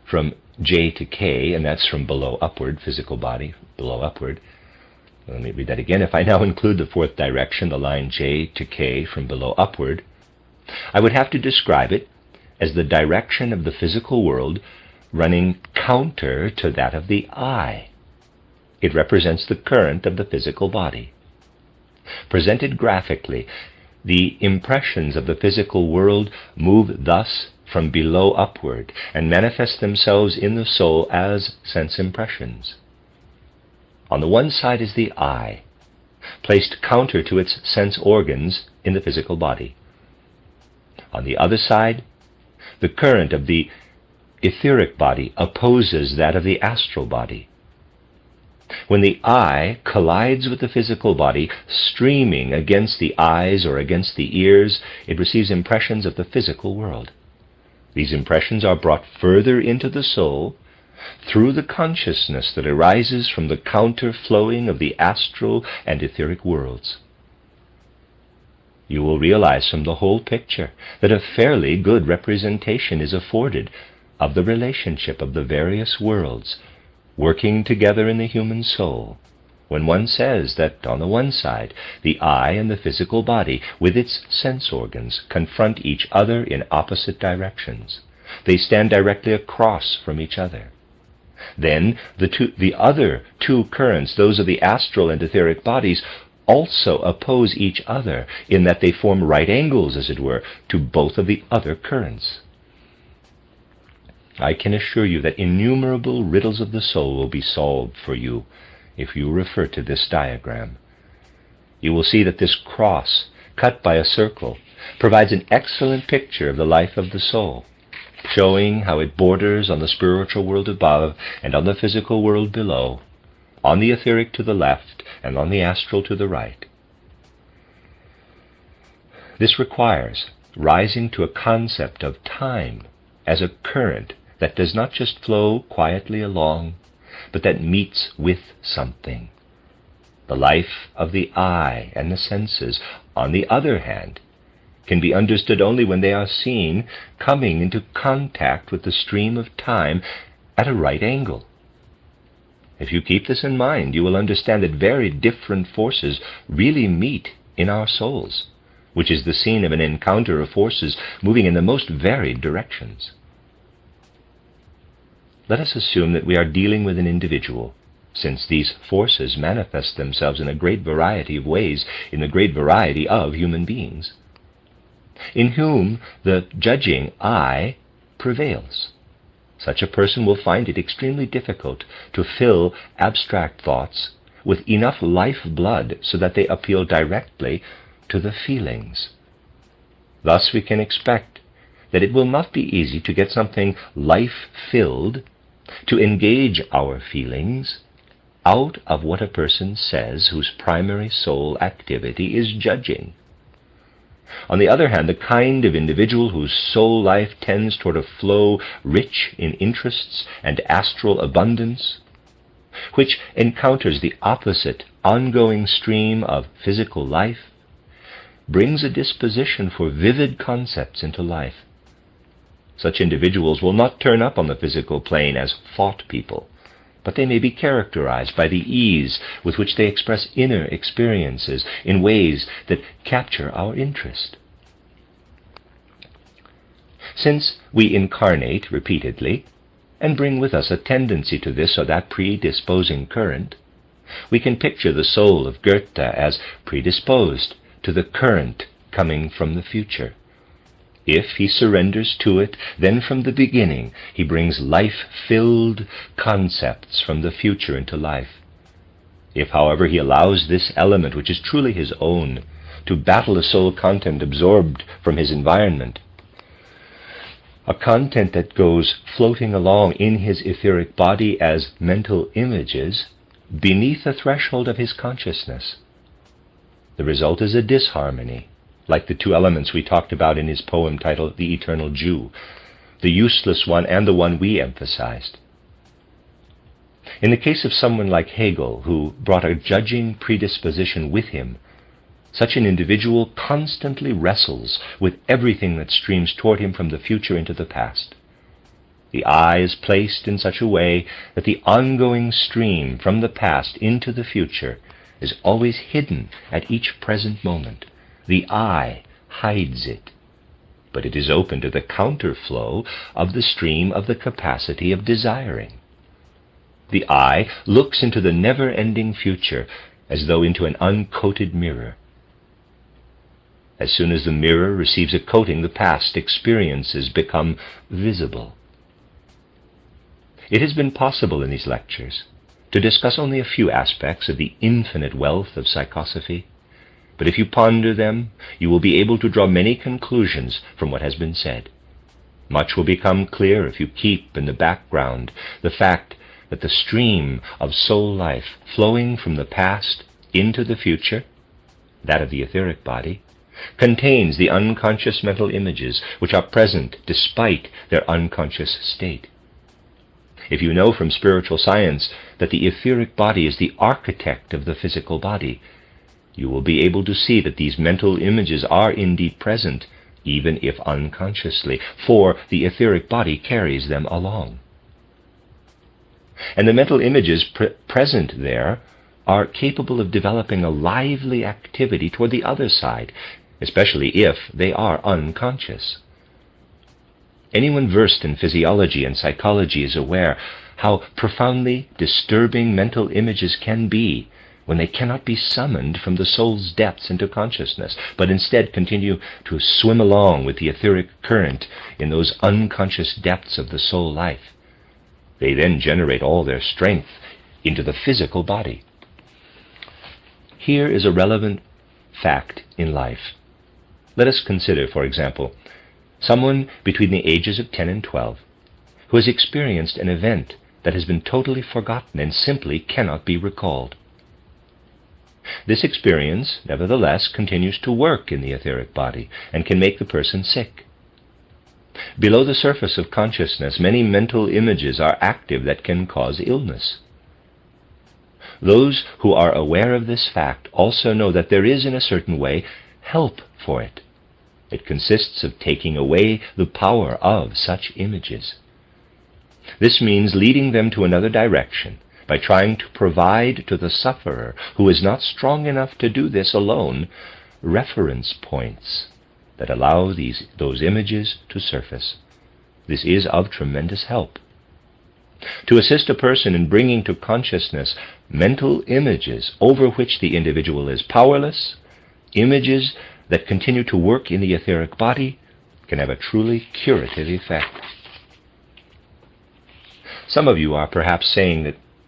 from J to K, and that's from below upward, physical body, below upward. Let me read that again. If I now include the fourth direction, the line J to K from below upward, I would have to describe it as the direction of the physical world running counter to that of the I. It represents the current of the physical body. Presented graphically, the impressions of the physical world move thus from below upward and manifest themselves in the soul as sense impressions. On the one side is the I, placed counter to its sense organs in the physical body. On the other side, the current of the etheric body opposes that of the astral body. When the eye collides with the physical body, streaming against the eyes or against the ears, it receives impressions of the physical world. These impressions are brought further into the soul through the consciousness that arises from the counterflowing of the astral and etheric worlds. You will realize from the whole picture that a fairly good representation is afforded of the relationship of the various worlds working together in the human soul, when one says that, on the one side, the eye and the physical body, with its sense organs, confront each other in opposite directions. They stand directly across from each other. Then the other two currents, those of the astral and etheric bodies, also oppose each other in that they form right angles, as it were, to both of the other currents. I can assure you that innumerable riddles of the soul will be solved for you if you refer to this diagram. You will see that this cross, cut by a circle, provides an excellent picture of the life of the soul, showing how it borders on the spiritual world above and on the physical world below, on the etheric to the left and on the astral to the right. This requires rising to a concept of time as a current that does not just flow quietly along, but that meets with something. The life of the eye and the senses, on the other hand, can be understood only when they are seen coming into contact with the stream of time at a right angle. If you keep this in mind, you will understand that very different forces really meet in our souls, which is the scene of an encounter of forces moving in the most varied directions. Let us assume that we are dealing with an individual, since these forces manifest themselves in a great variety of ways in the great variety of human beings, in whom the judging I prevails. Such a person will find it extremely difficult to fill abstract thoughts with enough life blood so that they appeal directly to the feelings. Thus we can expect that it will not be easy to get something life-filled to engage our feelings out of what a person says whose primary soul activity is judging. On the other hand, the kind of individual whose soul life tends toward a flow rich in interests and astral abundance, which encounters the opposite ongoing stream of physical life, brings a disposition for vivid concepts into life. Such individuals will not turn up on the physical plane as thought people, but they may be characterized by the ease with which they express inner experiences in ways that capture our interest. Since we incarnate repeatedly and bring with us a tendency to this or that predisposing current, we can picture the soul of Goethe as predisposed to the current coming from the future. If he surrenders to it, then from the beginning he brings life-filled concepts from the future into life. If, however, he allows this element, which is truly his own, to battle a soul content absorbed from his environment, a content that goes floating along in his etheric body as mental images beneath the threshold of his consciousness, the result is a disharmony, like the two elements we talked about in his poem titled The Eternal Jew, the useless one and the one we emphasized. In the case of someone like Hegel, who brought a judging predisposition with him, such an individual constantly wrestles with everything that streams toward him from the future into the past. The eye is placed in such a way that the ongoing stream from the past into the future is always hidden at each present moment. The eye hides it, but it is open to the counterflow of the stream of the capacity of desiring. The eye looks into the never-ending future as though into an uncoated mirror. As soon as the mirror receives a coating, the past experiences become visible. It has been possible in these lectures to discuss only a few aspects of the infinite wealth of psychosophy, but if you ponder them, you will be able to draw many conclusions from what has been said. Much will become clear if you keep in the background the fact that the stream of soul life flowing from the past into the future, that of the etheric body, contains the unconscious mental images which are present despite their unconscious state. If you know from spiritual science that the etheric body is the architect of the physical body, you will be able to see that these mental images are indeed present, even if unconsciously, for the etheric body carries them along. And the mental images present there are capable of developing a lively activity toward the other side, especially if they are unconscious. Anyone versed in physiology and psychology is aware how profoundly disturbing mental images can be when they cannot be summoned from the soul's depths into consciousness, but instead continue to swim along with the etheric current in those unconscious depths of the soul life. They then generate all their strength into the physical body. Here is a relevant fact in life. Let us consider, for example, someone between the ages of 10 and 12 who has experienced an event that has been totally forgotten and simply cannot be recalled. This experience, nevertheless, continues to work in the etheric body and can make the person sick. Below the surface of consciousness, many mental images are active that can cause illness. Those who are aware of this fact also know that there is, in a certain way, help for it. It consists of taking away the power of such images. This means leading them to another direction by trying to provide to the sufferer, who is not strong enough to do this alone, reference points that allow those images to surface. This is of tremendous help. To assist a person in bringing to consciousness mental images over which the individual is powerless, images that continue to work in the etheric body, can have a truly curative effect. Some of you are perhaps saying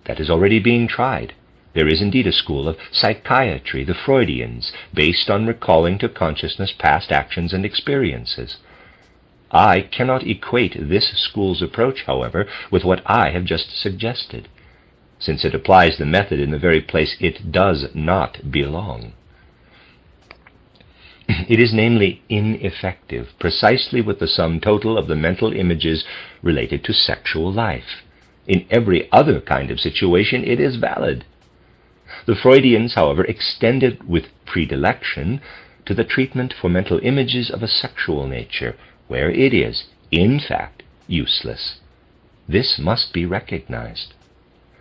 that is already being tried. There is indeed a school of psychiatry, the Freudians, based on recalling to consciousness past actions and experiences. I cannot equate this school's approach, however, with what I have just suggested, since it applies the method in the very place it does not belong. It is namely ineffective, precisely with the sum total of the mental images related to sexual life. In every other kind of situation it is valid. The Freudians, however, extended with predilection to the treatment for mental images of a sexual nature, where it is, in fact, useless. This must be recognized.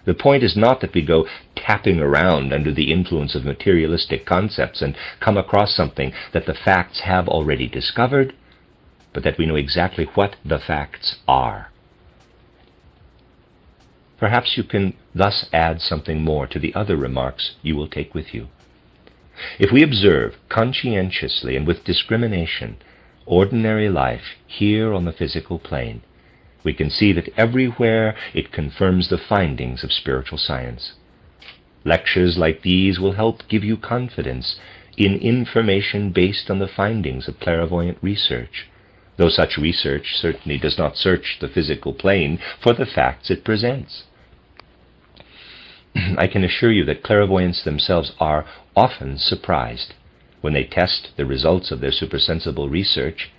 The point is not that we go tapping around under the influence of materialistic concepts and come across something that the facts have already discovered, but that we know exactly what the facts are. Perhaps you can thus add something more to the other remarks you will take with you. If we observe conscientiously and with discrimination ordinary life here on the physical plane, we can see that everywhere it confirms the findings of spiritual science. Lectures like these will help give you confidence in information based on the findings of clairvoyant research, though such research certainly does not search the physical plane for the facts it presents. I can assure you that clairvoyants themselves are often surprised, when they test the results of their supersensible research,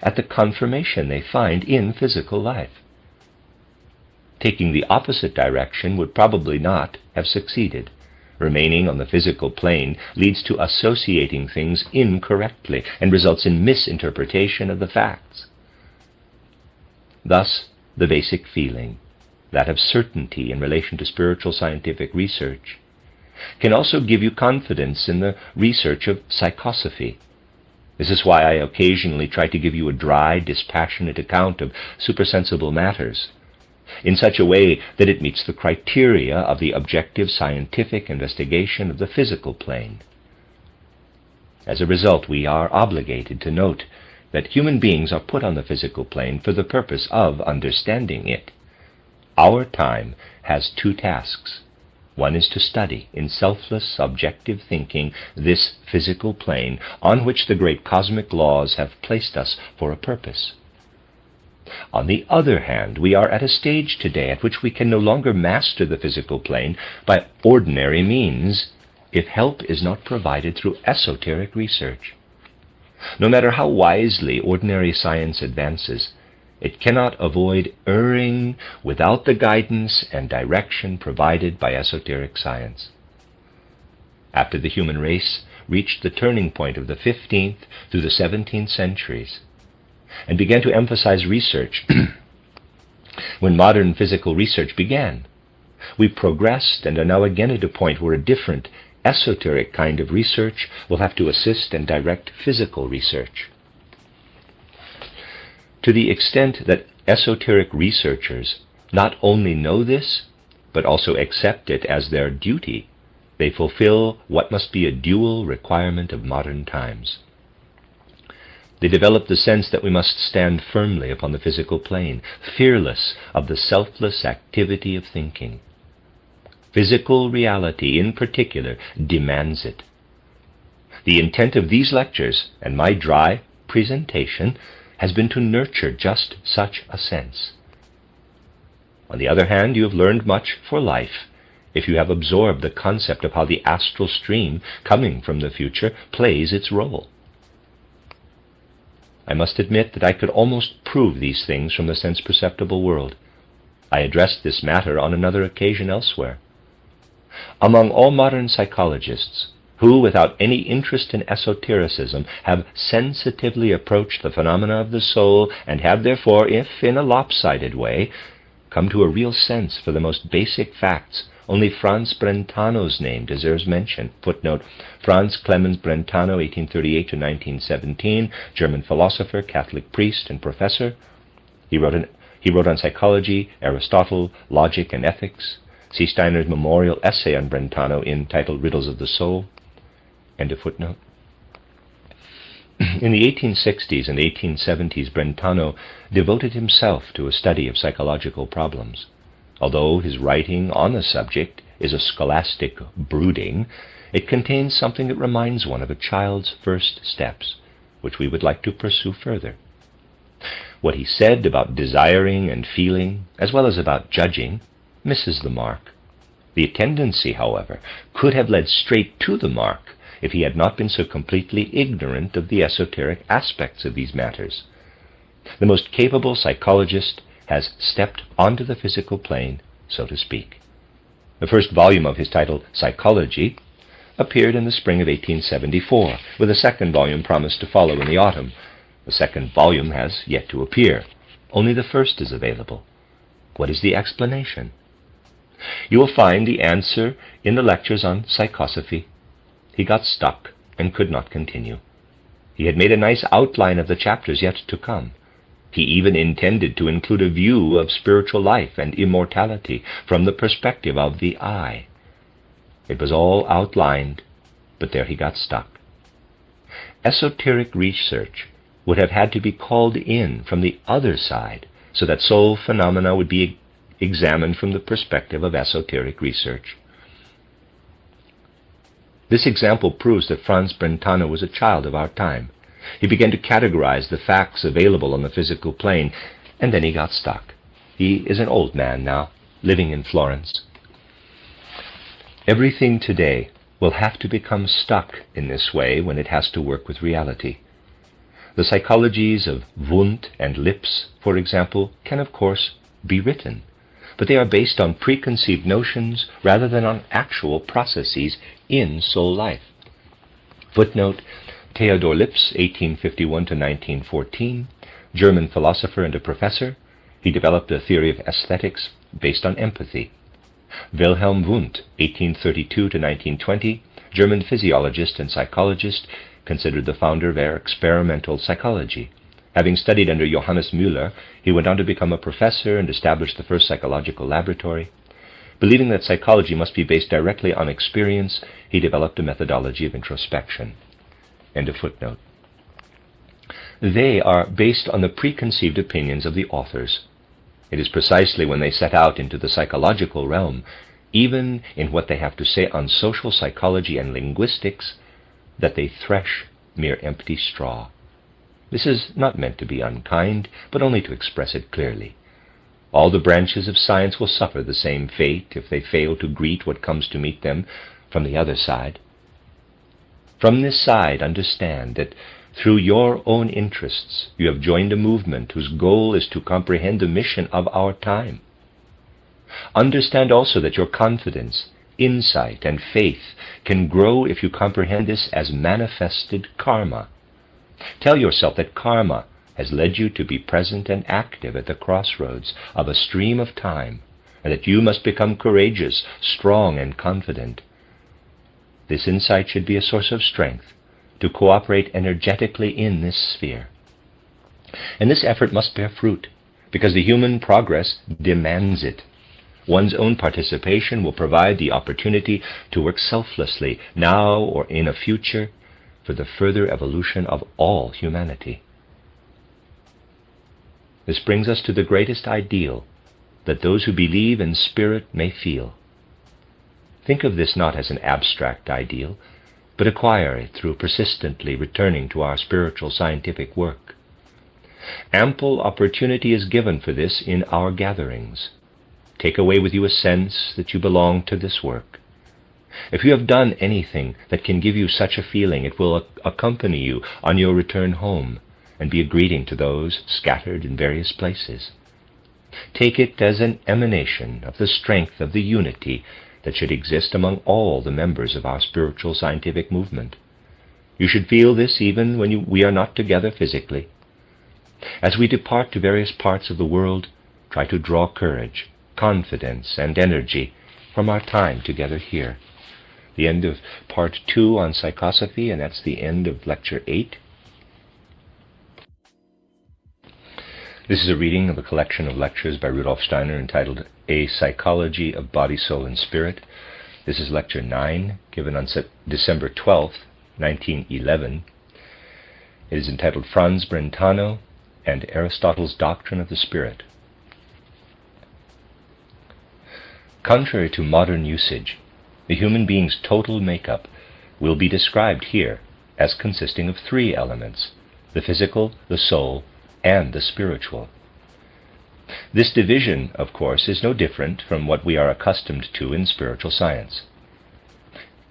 at the confirmation they find in physical life. Taking the opposite direction would probably not have succeeded. Remaining on the physical plane leads to associating things incorrectly and results in misinterpretation of the facts. Thus, the basic feeling, that of certainty in relation to spiritual scientific research, can also give you confidence in the research of psychosophy. This is why I occasionally try to give you a dry, dispassionate account of supersensible matters, in such a way that it meets the criteria of the objective scientific investigation of the physical plane. As a result, we are obligated to note that human beings are put on the physical plane for the purpose of understanding it. Our time has two tasks. One is to study, in selfless, objective thinking, this physical plane on which the great cosmic laws have placed us for a purpose. On the other hand, we are at a stage today at which we can no longer master the physical plane by ordinary means if help is not provided through esoteric research. No matter how wisely ordinary science advances, it cannot avoid erring without the guidance and direction provided by esoteric science. After the human race reached the turning point of the 15th through the 17th centuries and began to emphasize research, when modern physical research began, we progressed and are now again at a point where a different, esoteric kind of research will have to assist and direct physical research. To the extent that esoteric researchers not only know this, but also accept it as their duty, they fulfill what must be a dual requirement of modern times. They develop the sense that we must stand firmly upon the physical plane, fearless of the selfless activity of thinking. Physical reality, in particular, demands it. The intent of these lectures and my dry presentation has been to nurture just such a sense. On the other hand, you have learned much for life if you have absorbed the concept of how the astral stream coming from the future plays its role. I must admit that I could almost prove these things from the sense-perceptible world. I addressed this matter on another occasion elsewhere. Among all modern psychologists, who, without any interest in esotericism, have sensitively approached the phenomena of the soul and have therefore, if in a lopsided way, come to a real sense for the most basic facts, only Franz Brentano's name deserves mention. Footnote: Franz Clemens Brentano, 1838 to 1917, German philosopher, Catholic priest, and professor. He wrote on psychology, Aristotle, logic, and ethics. See Steiner's memorial essay on Brentano entitled Riddles of the Soul. End of footnote. In the 1860s and 1870s, Brentano devoted himself to a study of psychological problems. Although his writing on the subject is a scholastic brooding, it contains something that reminds one of a child's first steps, which we would like to pursue further. What he said about desiring and feeling, as well as about judging, misses the mark. The tendency, however, could have led straight to the mark if he had not been so completely ignorant of the esoteric aspects of these matters. The most capable psychologist has stepped onto the physical plane, so to speak. The first volume of his, titled Psychology, appeared in the spring of 1874, with a second volume promised to follow in the autumn. The second volume has yet to appear. Only the first is available. What is the explanation? You will find the answer in the lectures on psychosophy. He got stuck and could not continue. He had made a nice outline of the chapters yet to come. He even intended to include a view of spiritual life and immortality from the perspective of the I. It was all outlined, but there he got stuck. Esoteric research would have had to be called in from the other side, so that soul phenomena would be examined from the perspective of esoteric research. This example proves that Franz Brentano was a child of our time. He began to categorize the facts available on the physical plane, and then he got stuck. He is an old man now, living in Florence. Everything today will have to become stuck in this way when it has to work with reality. The psychologies of Wundt and Lips, for example, can of course be written, but they are based on preconceived notions rather than on actual processes in soul life. Footnote: Theodor Lips, 1851 to 1914, German philosopher and a professor. He developed a theory of aesthetics based on empathy. Wilhelm Wundt, 1832 to 1920, German physiologist and psychologist, considered the founder of experimental psychology. Having studied under Johannes Müller, he went on to become a professor and established the first psychological laboratory. Believing that psychology must be based directly on experience, he developed a methodology of introspection. End of footnote. They are based on the preconceived opinions of the authors. It is precisely when they set out into the psychological realm, even in what they have to say on social psychology and linguistics, that they thresh mere empty straw. This is not meant to be unkind, but only to express it clearly. All the branches of science will suffer the same fate if they fail to greet what comes to meet them from the other side. From this side, understand that through your own interests you have joined a movement whose goal is to comprehend the mission of our time. Understand also that your confidence, insight, and faith can grow if you comprehend this as manifested karma. Tell yourself that karma has led you to be present and active at the crossroads of a stream of time, and that you must become courageous, strong, and confident. This insight should be a source of strength to cooperate energetically in this sphere. And this effort must bear fruit, because the human progress demands it. One's own participation will provide the opportunity to work selflessly, now or in a future, for the further evolution of all humanity. This brings us to the greatest ideal that those who believe in spirit may feel. Think of this not as an abstract ideal, but acquire it through persistently returning to our spiritual scientific work. Ample opportunity is given for this in our gatherings. Take away with you a sense that you belong to this work. If you have done anything that can give you such a feeling, it will accompany you on your return home and be a greeting to those scattered in various places. Take it as an emanation of the strength of the unity that should exist among all the members of our spiritual scientific movement. You should feel this even when we are not together physically. As we depart to various parts of the world, try to draw courage, confidence, and energy from our time together here. The end of Part 2 on psychosophy, and that's the end of Lecture 8. This is a reading of a collection of lectures by Rudolf Steiner entitled A Psychology of Body, Soul, and Spirit. This is Lecture 9, given on December 12th, 1911. It is entitled Franz Brentano and Aristotle's Doctrine of the Spirit. Contrary to modern usage, the human being's total makeup will be described here as consisting of three elements: the physical, the soul, and the spiritual. This division, of course, is no different from what we are accustomed to in spiritual science.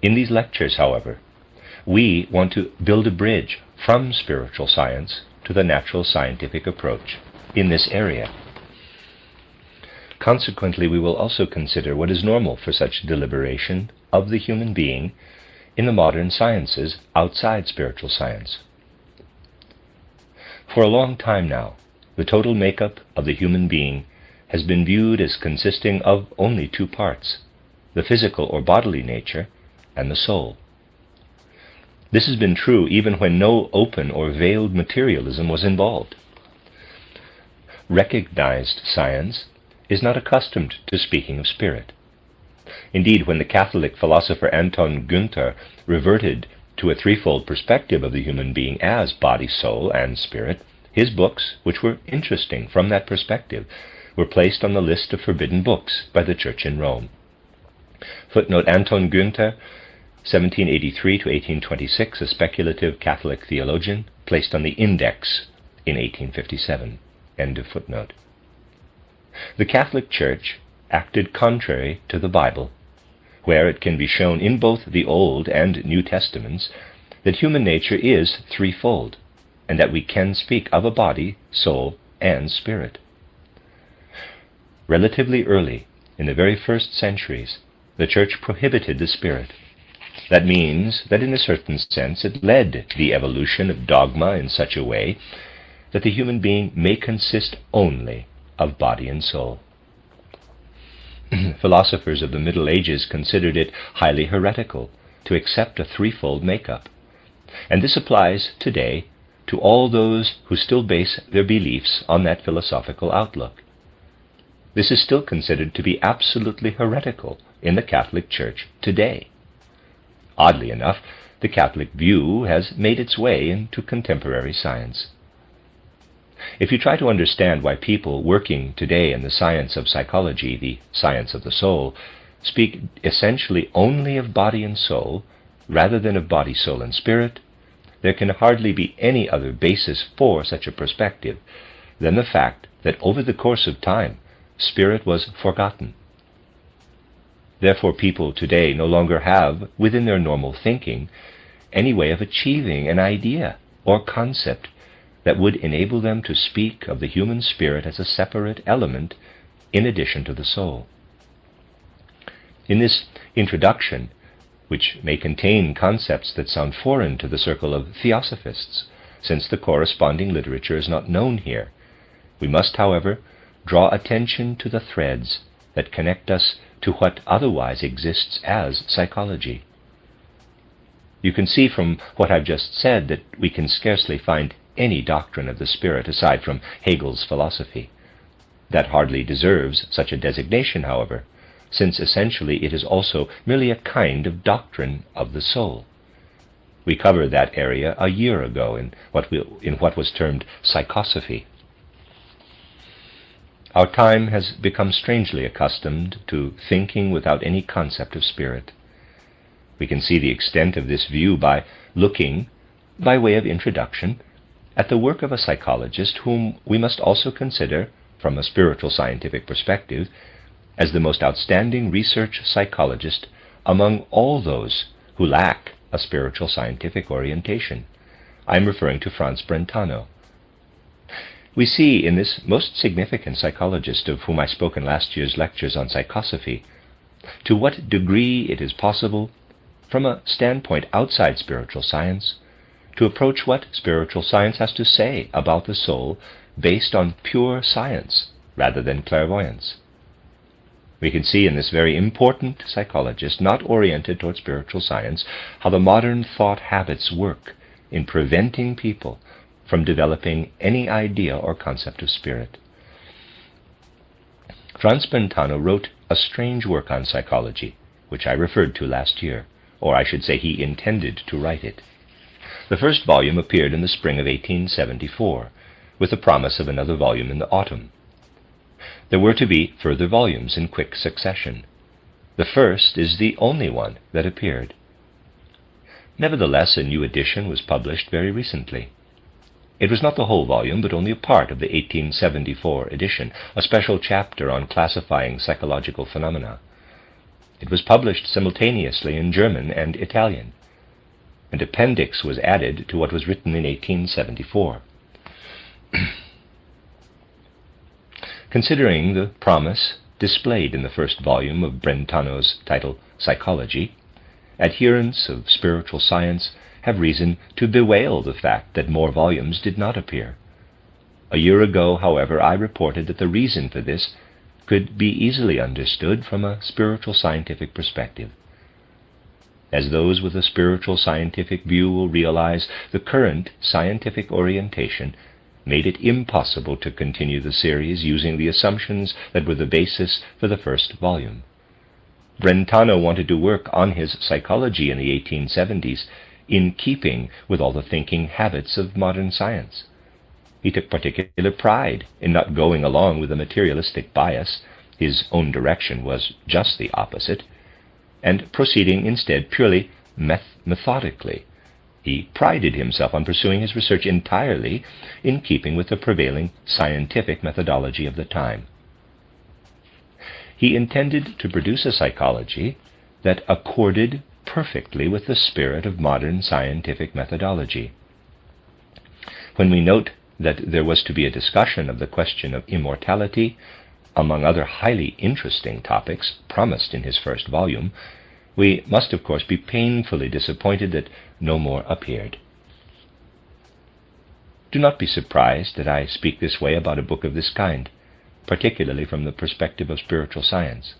In these lectures, however, we want to build a bridge from spiritual science to the natural scientific approach in this area. Consequently, we will also consider what is normal for such deliberation of the human being in the modern sciences outside spiritual science. For a long time now, the total makeup of the human being has been viewed as consisting of only two parts: the physical or bodily nature and the soul. This has been true even when no open or veiled materialism was involved. Recognized science is not accustomed to speaking of spirit. Indeed, when the Catholic philosopher Anton Günther reverted to a threefold perspective of the human being as body, soul, and spirit, his books, which were interesting from that perspective, were placed on the list of forbidden books by the Church in Rome. Footnote: Anton Günther, 1783 to 1826, a speculative Catholic theologian, placed on the Index in 1857. End of footnote. The Catholic Church acted contrary to the Bible, where it can be shown in both the Old and New Testaments that human nature is threefold, and that we can speak of a body, soul, and spirit. Relatively early, in the very first centuries, the Church prohibited the spirit. That means that in a certain sense it led the evolution of dogma in such a way that the human being may consist only of body and soul. Philosophers of the Middle Ages considered it highly heretical to accept a threefold makeup, and this applies today to all those who still base their beliefs on that philosophical outlook. This is still considered to be absolutely heretical in the Catholic Church today. Oddly enough, the Catholic view has made its way into contemporary science. If you try to understand why people working today in the science of psychology, the science of the soul, speak essentially only of body and soul, rather than of body, soul, and spirit, there can hardly be any other basis for such a perspective than the fact that over the course of time, spirit was forgotten. Therefore, people today no longer have, within their normal thinking, any way of achieving an idea or concept that would enable them to speak of the human spirit as a separate element in addition to the soul. In this introduction, which may contain concepts that sound foreign to the circle of theosophists, since the corresponding literature is not known here, we must, however, draw attention to the threads that connect us to what otherwise exists as psychology. You can see from what I've just said that we can scarcely find any doctrine of the spirit aside from Hegel's philosophy. That hardly deserves such a designation, however, since essentially it is also merely a kind of doctrine of the soul. We covered that area a year ago in what was termed psychosophy. Our time has become strangely accustomed to thinking without any concept of spirit. We can see the extent of this view by looking, by way of introduction, at the work of a psychologist whom we must also consider, from a spiritual scientific perspective, as the most outstanding research psychologist among all those who lack a spiritual scientific orientation. I am referring to Franz Brentano. We see in this most significant psychologist, of whom I spoke in last year's lectures on psychosophy, to what degree it is possible, from a standpoint outside spiritual science, to approach what spiritual science has to say about the soul based on pure science rather than clairvoyance. We can see in this very important psychologist, not oriented toward spiritual science, how the modern thought habits work in preventing people from developing any idea or concept of spirit. Franz Brentano wrote a strange work on psychology, which I referred to last year, or I should say he intended to write it. The first volume appeared in the spring of 1874, with the promise of another volume in the autumn. There were to be further volumes in quick succession. The first is the only one that appeared. Nevertheless, a new edition was published very recently. It was not the whole volume, but only a part of the 1874 edition, a special chapter on classifying psychological phenomena. It was published simultaneously in German and Italian. An appendix was added to what was written in 1874. Considering the promise displayed in the first volume of Brentano's title, Psychology, adherents of spiritual science have reason to bewail the fact that more volumes did not appear. A year ago, however, I reported that the reason for this could be easily understood from a spiritual scientific perspective. As those with a spiritual scientific view will realize, the current scientific orientation made it impossible to continue the series using the assumptions that were the basis for the first volume. Brentano wanted to work on his psychology in the 1870s in keeping with all the thinking habits of modern science. He took particular pride in not going along with a materialistic bias. His own direction was just the opposite, and proceeding instead purely methodically. He prided himself on pursuing his research entirely in keeping with the prevailing scientific methodology of the time. He intended to produce a psychology that accorded perfectly with the spirit of modern scientific methodology. When we note that there was to be a discussion of the question of immortality, among other highly interesting topics promised in his first volume, we must of course be painfully disappointed that no more appeared. Do not be surprised that I speak this way about a book of this kind, particularly from the perspective of spiritual science.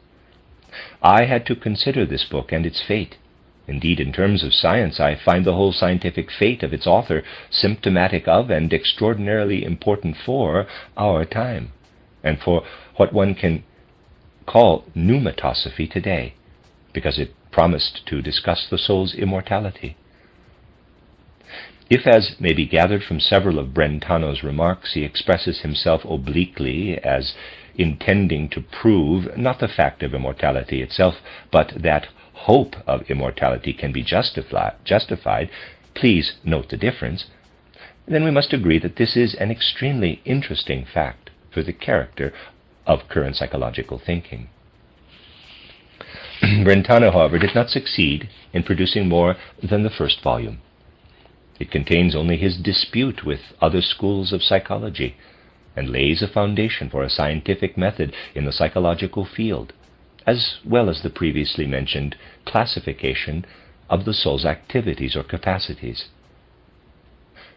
I had to consider this book and its fate. Indeed, in terms of science, I find the whole scientific fate of its author symptomatic of and extraordinarily important for our time, and for what one can call pneumatosophy today, because it promised to discuss the soul's immortality. If, as may be gathered from several of Brentano's remarks, he expresses himself obliquely as intending to prove not the fact of immortality itself, but that hope of immortality can be justified, please note the difference, then we must agree that this is an extremely interesting fact for the character of current psychological thinking. Brentano, however, did not succeed in producing more than the first volume. It contains only his dispute with other schools of psychology and lays a foundation for a scientific method in the psychological field, as well as the previously mentioned classification of the soul's activities or capacities.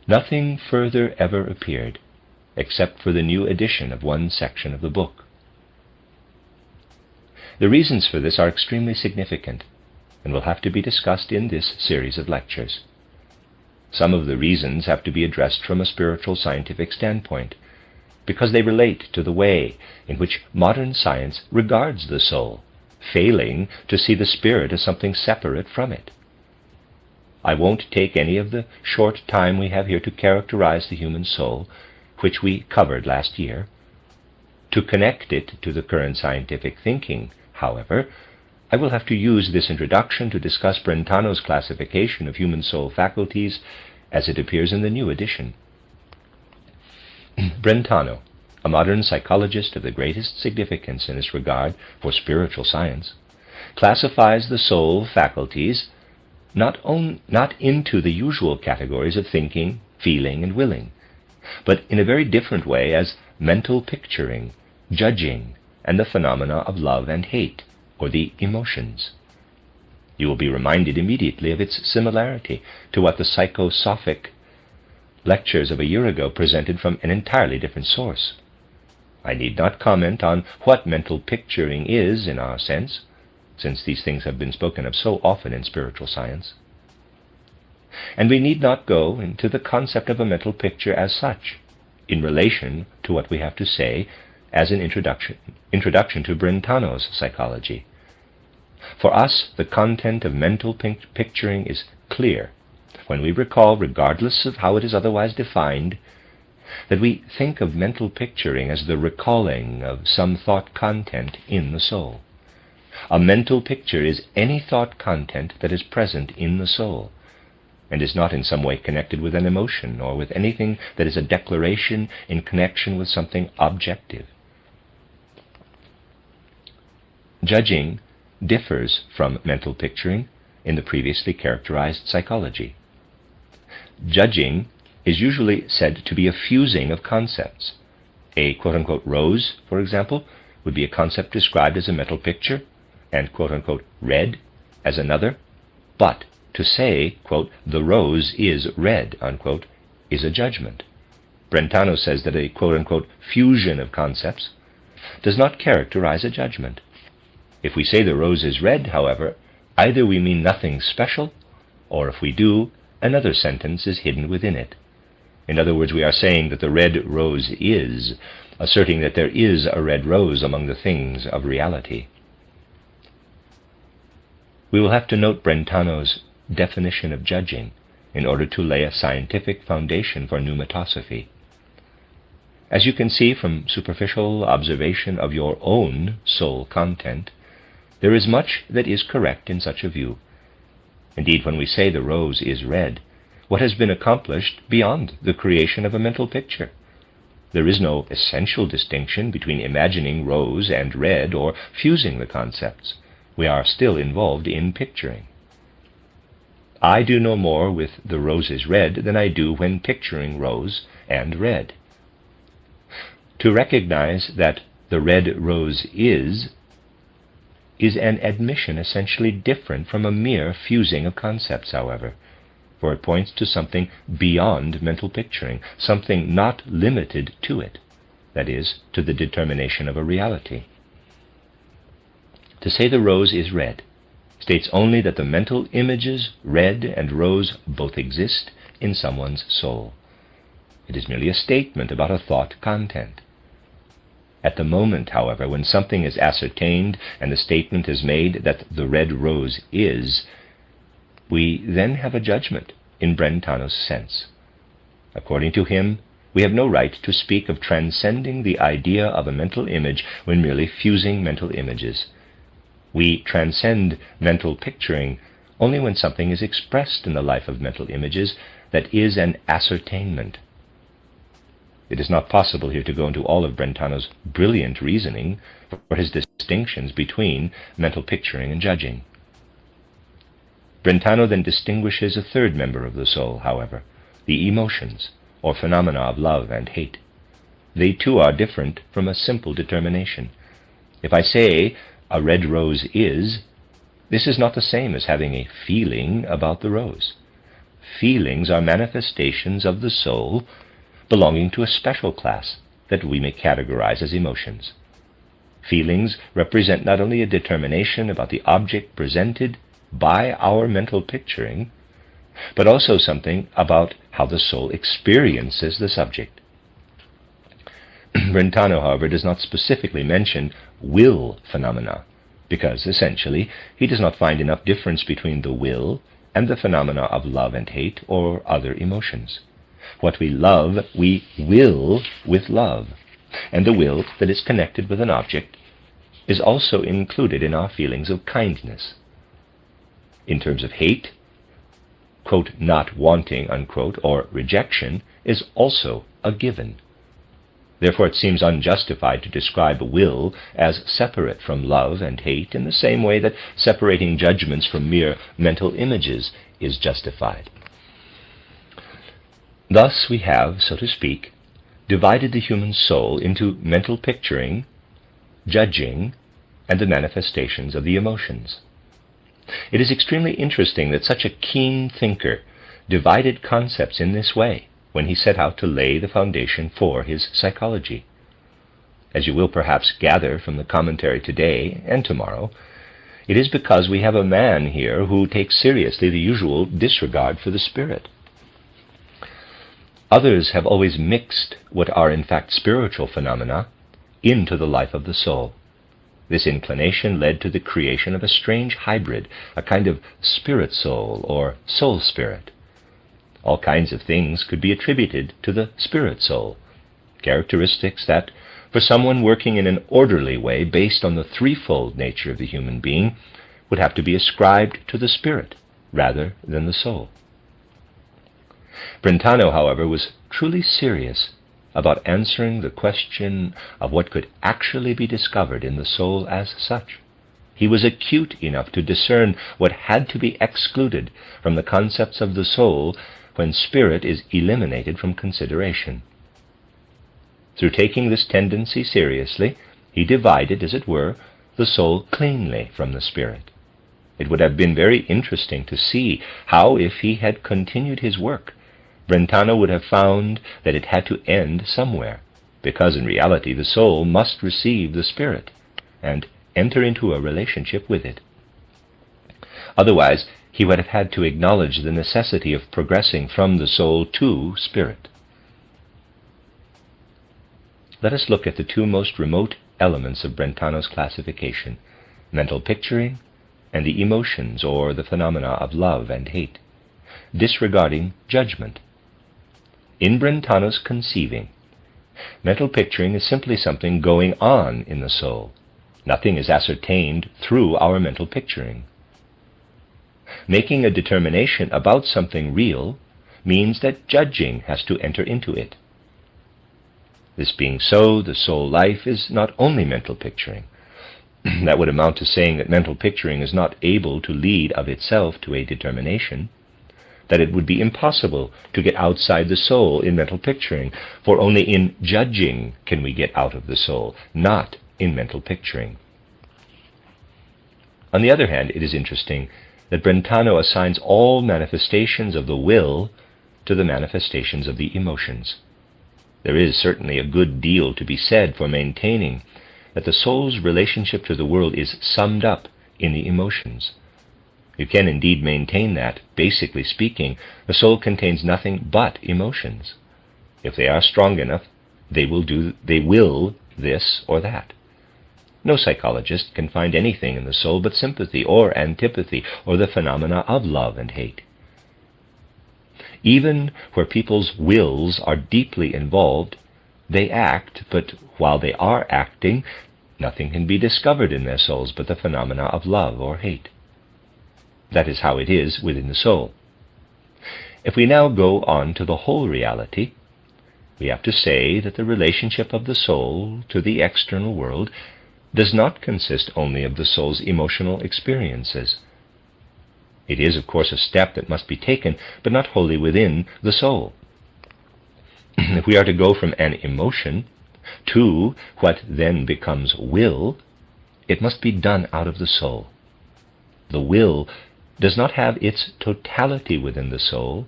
Nothing further ever appeared, except for the new edition of one section of the book. The reasons for this are extremely significant and will have to be discussed in this series of lectures. Some of the reasons have to be addressed from a spiritual scientific standpoint, because they relate to the way in which modern science regards the soul, failing to see the spirit as something separate from it. I won't take any of the short time we have here to characterize the human soul, which we covered last year. To connect it to the current scientific thinking, however, I will have to use this introduction to discuss Brentano's classification of human soul faculties as it appears in the new edition. Brentano, a modern psychologist of the greatest significance in this regard for spiritual science, classifies the soul faculties not into the usual categories of thinking, feeling, and willing, but in a very different way as mental picturing, judging, and the phenomena of love and hate, or the emotions. You will be reminded immediately of its similarity to what the psychosophic lectures of a year ago presented from an entirely different source. I need not comment on what mental picturing is in our sense, since these things have been spoken of so often in spiritual science. And we need not go into the concept of a mental picture as such, in relation to what we have to say as an introduction to Brentano's psychology. For us, the content of mental picturing is clear when we recall, regardless of how it is otherwise defined, that we think of mental picturing as the recalling of some thought content in the soul. A mental picture is any thought content that is present in the soul, and is not in some way connected with an emotion or with anything that is a declaration in connection with something objective. Judging differs from mental picturing in the previously characterized psychology. Judging is usually said to be a fusing of concepts. A quote-unquote rose, for example, would be a concept described as a mental picture, and quote-unquote red as another, but to say, quote, the rose is red, unquote, is a judgment. Brentano says that a quote-unquote fusion of concepts does not characterize a judgment. If we say the rose is red, however, either we mean nothing special, or if we do, another sentence is hidden within it. In other words, we are saying that the red rose is, asserting that there is a red rose among the things of reality. We will have to note Brentano's definition of judging in order to lay a scientific foundation for pneumatosophy. As you can see from superficial observation of your own soul content, there is much that is correct in such a view. Indeed, when we say the rose is red, what has been accomplished beyond the creation of a mental picture? There is no essential distinction between imagining rose and red or fusing the concepts. We are still involved in picturing. I do no more with the rose is red than I do when picturing rose and red. To recognize that the red rose is an admission essentially different from a mere fusing of concepts, however, for it points to something beyond mental picturing, something not limited to it, that is, to the determination of a reality. To say the rose is red states only that the mental images red and rose both exist in someone's soul. It is merely a statement about a thought content. At the moment, however, when something is ascertained and the statement is made that the red rose is, we then have a judgment in Brentano's sense. According to him, we have no right to speak of transcending the idea of a mental image when merely fusing mental images. We transcend mental picturing only when something is expressed in the life of mental images that is an ascertainment. It is not possible here to go into all of Brentano's brilliant reasoning for his distinctions between mental picturing and judging. Brentano then distinguishes a third member of the soul, however, the emotions, or phenomena of love and hate. They too are different from a simple determination. If I say a red rose is, this is not the same as having a feeling about the rose. Feelings are manifestations of the soul belonging to a special class that we may categorize as emotions. Feelings represent not only a determination about the object presented by our mental picturing, but also something about how the soul experiences the subject. Brentano, however, does not specifically mention will phenomena, because, essentially, he does not find enough difference between the will and the phenomena of love and hate or other emotions. What we love, we will with love, and the will that is connected with an object is also included in our feelings of kindness. In terms of hate, quote, not wanting, unquote, or rejection is also a given. Therefore it seems unjustified to describe will as separate from love and hate in the same way that separating judgments from mere mental images is justified. Thus we have, so to speak, divided the human soul into mental picturing, judging, and the manifestations of the emotions. It is extremely interesting that such a keen thinker divided concepts in this way when he set out to lay the foundation for his psychology. As you will perhaps gather from the commentary today and tomorrow, it is because we have a man here who takes seriously the usual disregard for the spirit. Others have always mixed what are in fact spiritual phenomena into the life of the soul. This inclination led to the creation of a strange hybrid, a kind of spirit soul or soul spirit. All kinds of things could be attributed to the spirit soul, characteristics that, for someone working in an orderly way based on the threefold nature of the human being, would have to be ascribed to the spirit rather than the soul. Brentano, however, was truly serious about answering the question of what could actually be discovered in the soul as such. He was acute enough to discern what had to be excluded from the concepts of the soul when spirit is eliminated from consideration. Through taking this tendency seriously, he divided, as it were, the soul cleanly from the spirit. It would have been very interesting to see how, if he had continued his work, Brentano would have found that it had to end somewhere, because in reality the soul must receive the spirit and enter into a relationship with it. Otherwise, he would have had to acknowledge the necessity of progressing from the soul to spirit. Let us look at the two most remote elements of Brentano's classification, mental picturing and the emotions or the phenomena of love and hate, disregarding judgment. In Brentano's conceiving, mental picturing is simply something going on in the soul. Nothing is ascertained through our mental picturing. Making a determination about something real means that judging has to enter into it. This being so, the soul life is not only mental picturing. That would amount to saying that mental picturing is not able to lead of itself to a determination, that it would be impossible to get outside the soul in mental picturing, for only in judging can we get out of the soul, not in mental picturing. On the other hand, it is interesting that Brentano assigns all manifestations of the will to the manifestations of the emotions. There is certainly a good deal to be said for maintaining that the soul's relationship to the world is summed up in the emotions. You can indeed maintain that, basically speaking, the soul contains nothing but emotions. If they are strong enough, they will this or that. No psychologist can find anything in the soul but sympathy or antipathy or the phenomena of love and hate. Even where people's wills are deeply involved, they act, but while they are acting, nothing can be discovered in their souls but the phenomena of love or hate. That is how it is within the soul. If we now go on to the whole reality, we have to say that the relationship of the soul to the external world does not consist only of the soul's emotional experiences. It is, of course, a step that must be taken, but not wholly within the soul. If we are to go from an emotion to what then becomes will, it must be done out of the soul. The will does not have its totality within the soul,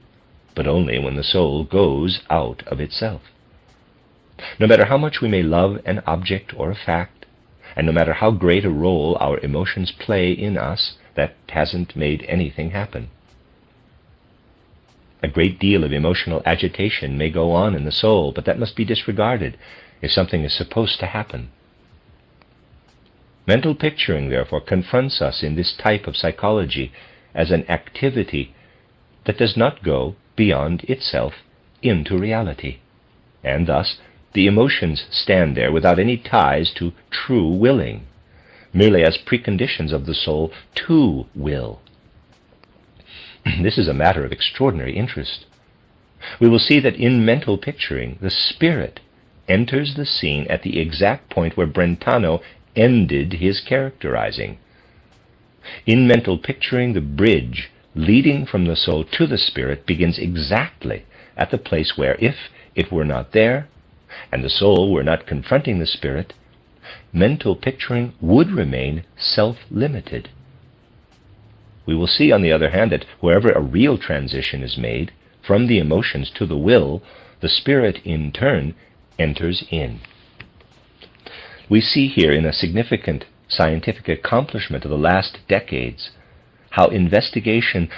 but only when the soul goes out of itself. No matter how much we may love an object or a fact, and no matter how great a role our emotions play in us, that hasn't made anything happen. A great deal of emotional agitation may go on in the soul, but that must be disregarded if something is supposed to happen. Mental picturing, therefore, confronts us in this type of psychology as an activity that does not go beyond itself into reality, and thus the emotions stand there without any ties to true willing, merely as preconditions of the soul to will. This is a matter of extraordinary interest. We will see that in mental picturing, the spirit enters the scene at the exact point where Brentano ended his characterizing. In mental picturing, the bridge leading from the soul to the spirit begins exactly at the place where, if it were not there, and the soul were not confronting the spirit, mental picturing would remain self-limited. We will see, on the other hand, that wherever a real transition is made from the emotions to the will, the spirit in turn enters in. We see here, in a significant scientific accomplishment of the last decades, how investigation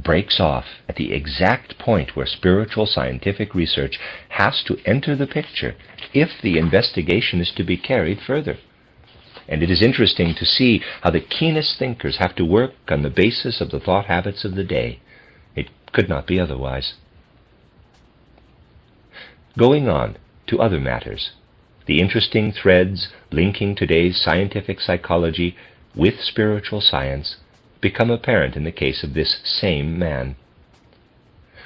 breaks off at the exact point where spiritual scientific research has to enter the picture if the investigation is to be carried further. And it is interesting to see how the keenest thinkers have to work on the basis of the thought habits of the day. It could not be otherwise. Going on to other matters, the interesting threads linking today's scientific psychology with spiritual science become apparent in the case of this same man.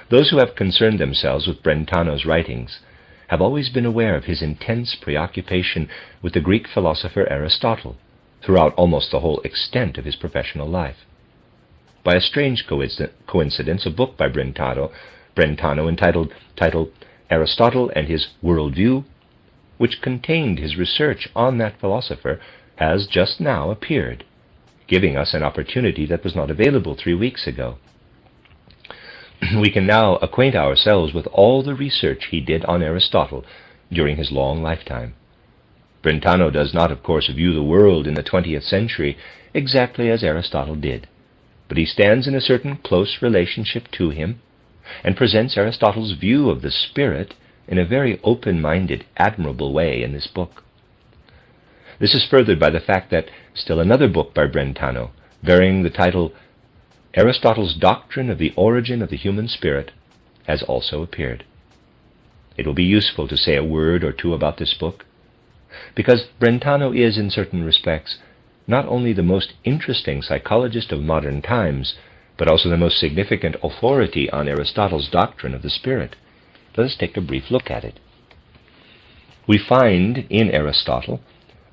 Those who have concerned themselves with Brentano's writings have always been aware of his intense preoccupation with the Greek philosopher Aristotle throughout almost the whole extent of his professional life. By a strange coincidence, a book by Brentano entitled Aristotle and His Worldview, which contained his research on that philosopher, has just now appeared, giving us an opportunity that was not available 3 weeks ago. We can now acquaint ourselves with all the research he did on Aristotle during his long lifetime. Brentano does not, of course, view the world in the 20th century exactly as Aristotle did, but he stands in a certain close relationship to him and presents Aristotle's view of the spirit in a very open-minded, admirable way in this book. This is furthered by the fact that still another book by Brentano, bearing the title Aristotle's Doctrine of the Origin of the Human Spirit, has also appeared. It will be useful to say a word or two about this book, because Brentano is, in certain respects, not only the most interesting psychologist of modern times, but also the most significant authority on Aristotle's doctrine of the spirit. Let us take a brief look at it. We find in Aristotle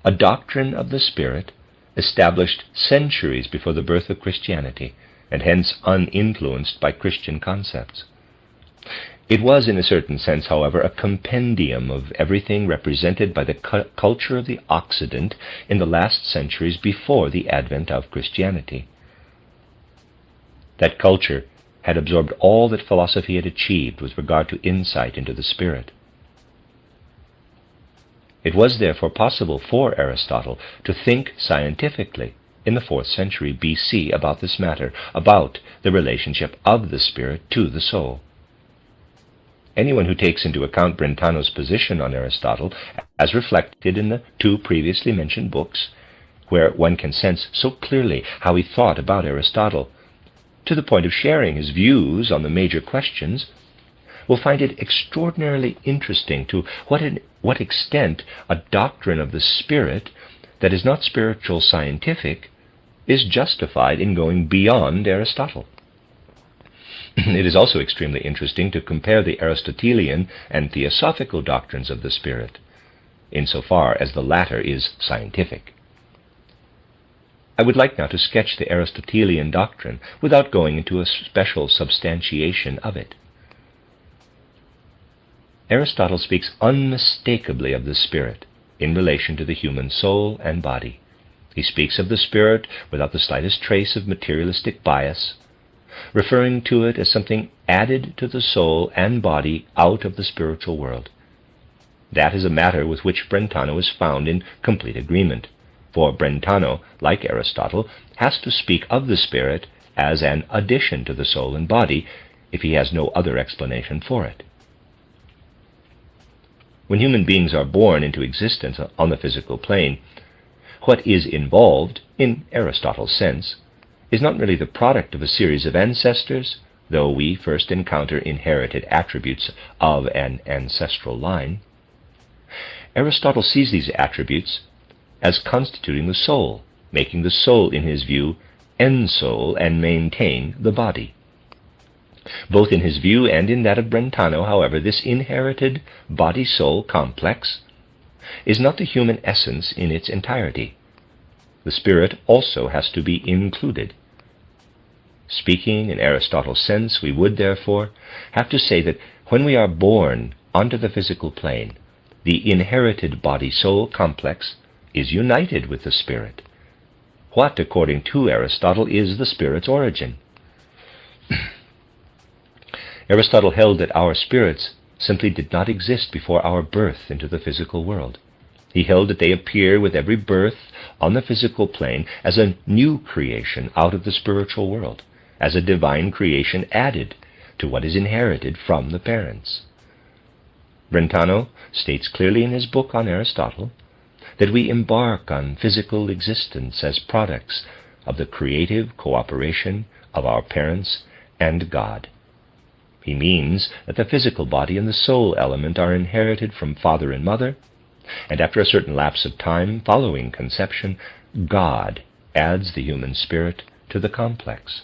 a doctrine of the spirit established centuries before the birth of Christianity, and hence uninfluenced by Christian concepts. It was, in a certain sense, however, a compendium of everything represented by the culture of the Occident in the last centuries before the advent of Christianity. That culture had absorbed all that philosophy had achieved with regard to insight into the spirit. It was therefore possible for Aristotle to think scientifically in the 4th century BC about this matter, about the relationship of the spirit to the soul. Anyone who takes into account Brentano's position on Aristotle, as reflected in the 2 previously mentioned books, where one can sense so clearly how he thought about Aristotle, to the point of sharing his views on the major questions, will find it extraordinarily interesting to what extent a doctrine of the spirit that is not spiritual scientific is justified in going beyond Aristotle. It is also extremely interesting to compare the Aristotelian and theosophical doctrines of the spirit, insofar as the latter is scientific. I would like now to sketch the Aristotelian doctrine without going into a special substantiation of it. Aristotle speaks unmistakably of the spirit in relation to the human soul and body. He speaks of the spirit without the slightest trace of materialistic bias, referring to it as something added to the soul and body out of the spiritual world. That is a matter with which Brentano is found in complete agreement, for Brentano, like Aristotle, has to speak of the spirit as an addition to the soul and body if he has no other explanation for it. When human beings are born into existence on the physical plane, what is involved, in Aristotle's sense, is not merely the product of a series of ancestors, though we first encounter inherited attributes of an ancestral line. Aristotle sees these attributes as constituting the soul, making the soul, in his view, ensoul and maintain the body. Both in his view and in that of Brentano, however, this inherited body-soul complex is not the human essence in its entirety. The spirit also has to be included. Speaking in Aristotle's sense, we would therefore have to say that when we are born onto the physical plane, the inherited body-soul complex is united with the spirit. What, according to Aristotle, is the spirit's origin? Aristotle held that our spirits simply did not exist before our birth into the physical world. He held that they appear with every birth on the physical plane as a new creation out of the spiritual world, as a divine creation added to what is inherited from the parents. Brentano states clearly in his book on Aristotle that we embark on physical existence as products of the creative cooperation of our parents and God. He means that the physical body and the soul element are inherited from father and mother, and after a certain lapse of time following conception, God adds the human spirit to the complex.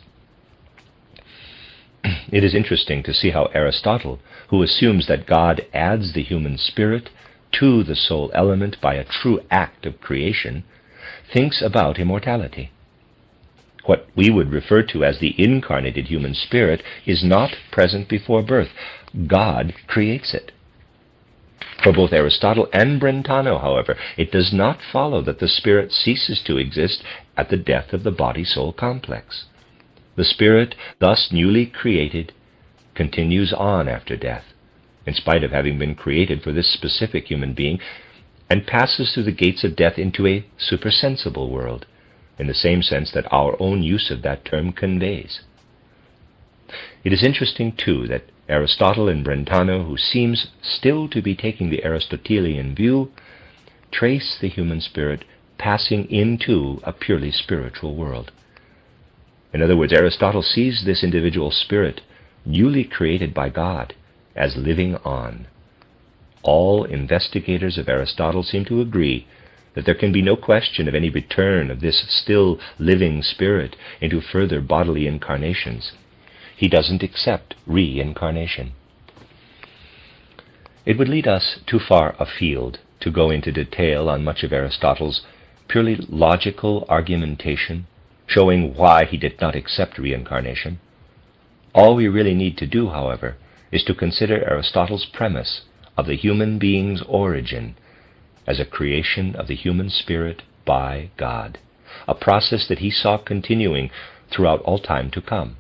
It is interesting to see how Aristotle, who assumes that God adds the human spirit to the soul element by a true act of creation, thinks about immortality. What we would refer to as the incarnated human spirit is not present before birth. God creates it. For both Aristotle and Brentano, however, it does not follow that the spirit ceases to exist at the death of the body-soul complex. The spirit, thus newly created, continues on after death, in spite of having been created for this specific human being, and passes through the gates of death into a supersensible world, in the same sense that our own use of that term conveys. It is interesting, too, that Aristotle and Brentano, who seems still to be taking the Aristotelian view, trace the human spirit passing into a purely spiritual world. In other words, Aristotle sees this individual spirit, newly created by God, as living on. All investigators of Aristotle seem to agree that there can be no question of any return of this still living spirit into further bodily incarnations. He doesn't accept reincarnation. It would lead us too far afield to go into detail on much of Aristotle's purely logical argumentation, showing why he did not accept reincarnation. All we really need to do, however, is to consider Aristotle's premise of the human being's origin as a creation of the human spirit by God, a process that he saw continuing throughout all time to come.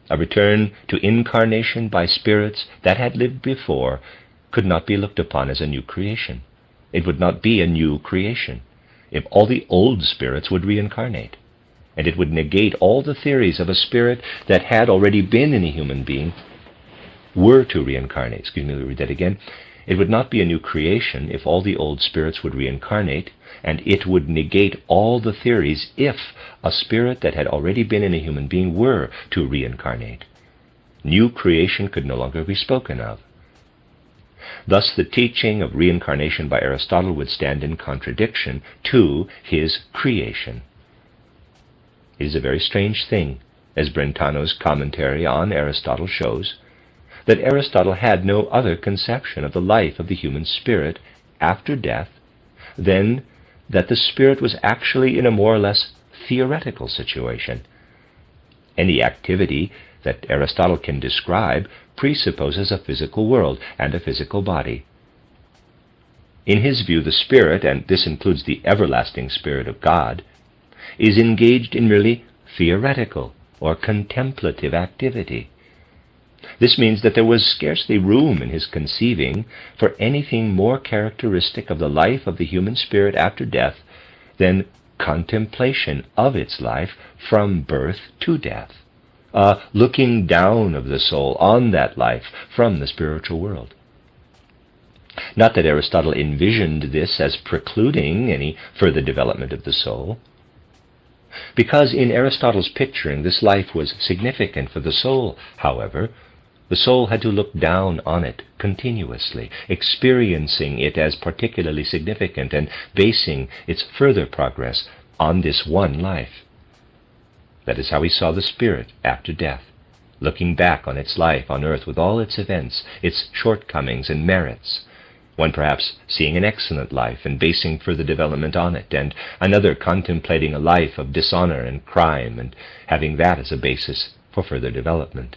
A return to incarnation by spirits that had lived before could not be looked upon as a new creation. It would not be a new creation if all the old spirits would reincarnate, and it would negate all the theories of a spirit that had already been in a human being were to reincarnate. Let me read that again. It would not be a new creation if all the old spirits would reincarnate, and it would negate all the theories if a spirit that had already been in a human being were to reincarnate. New creation could no longer be spoken of. Thus the teaching of reincarnation by Aristotle would stand in contradiction to his creation. It is a very strange thing, as Brentano's commentary on Aristotle shows, that Aristotle had no other conception of the life of the human spirit after death than that the spirit was actually in a more or less theoretical situation. Any activity that Aristotle can describe presupposes a physical world and a physical body. In his view, the spirit, and this includes the everlasting Spirit of God, is engaged in merely theoretical or contemplative activity. This means that there was scarcely room in his conceiving for anything more characteristic of the life of the human spirit after death than contemplation of its life from birth to death, looking down of the soul on that life from the spiritual world. Not that Aristotle envisioned this as precluding any further development of the soul, because in Aristotle's picturing this life was significant for the soul. However, the soul had to look down on it continuously, experiencing it as particularly significant and basing its further progress on this one life. That is how he saw the spirit after death, looking back on its life on earth with all its events, its shortcomings and merits, one perhaps seeing an excellent life and basing further development on it, and another contemplating a life of dishonor and crime and having that as a basis for further development.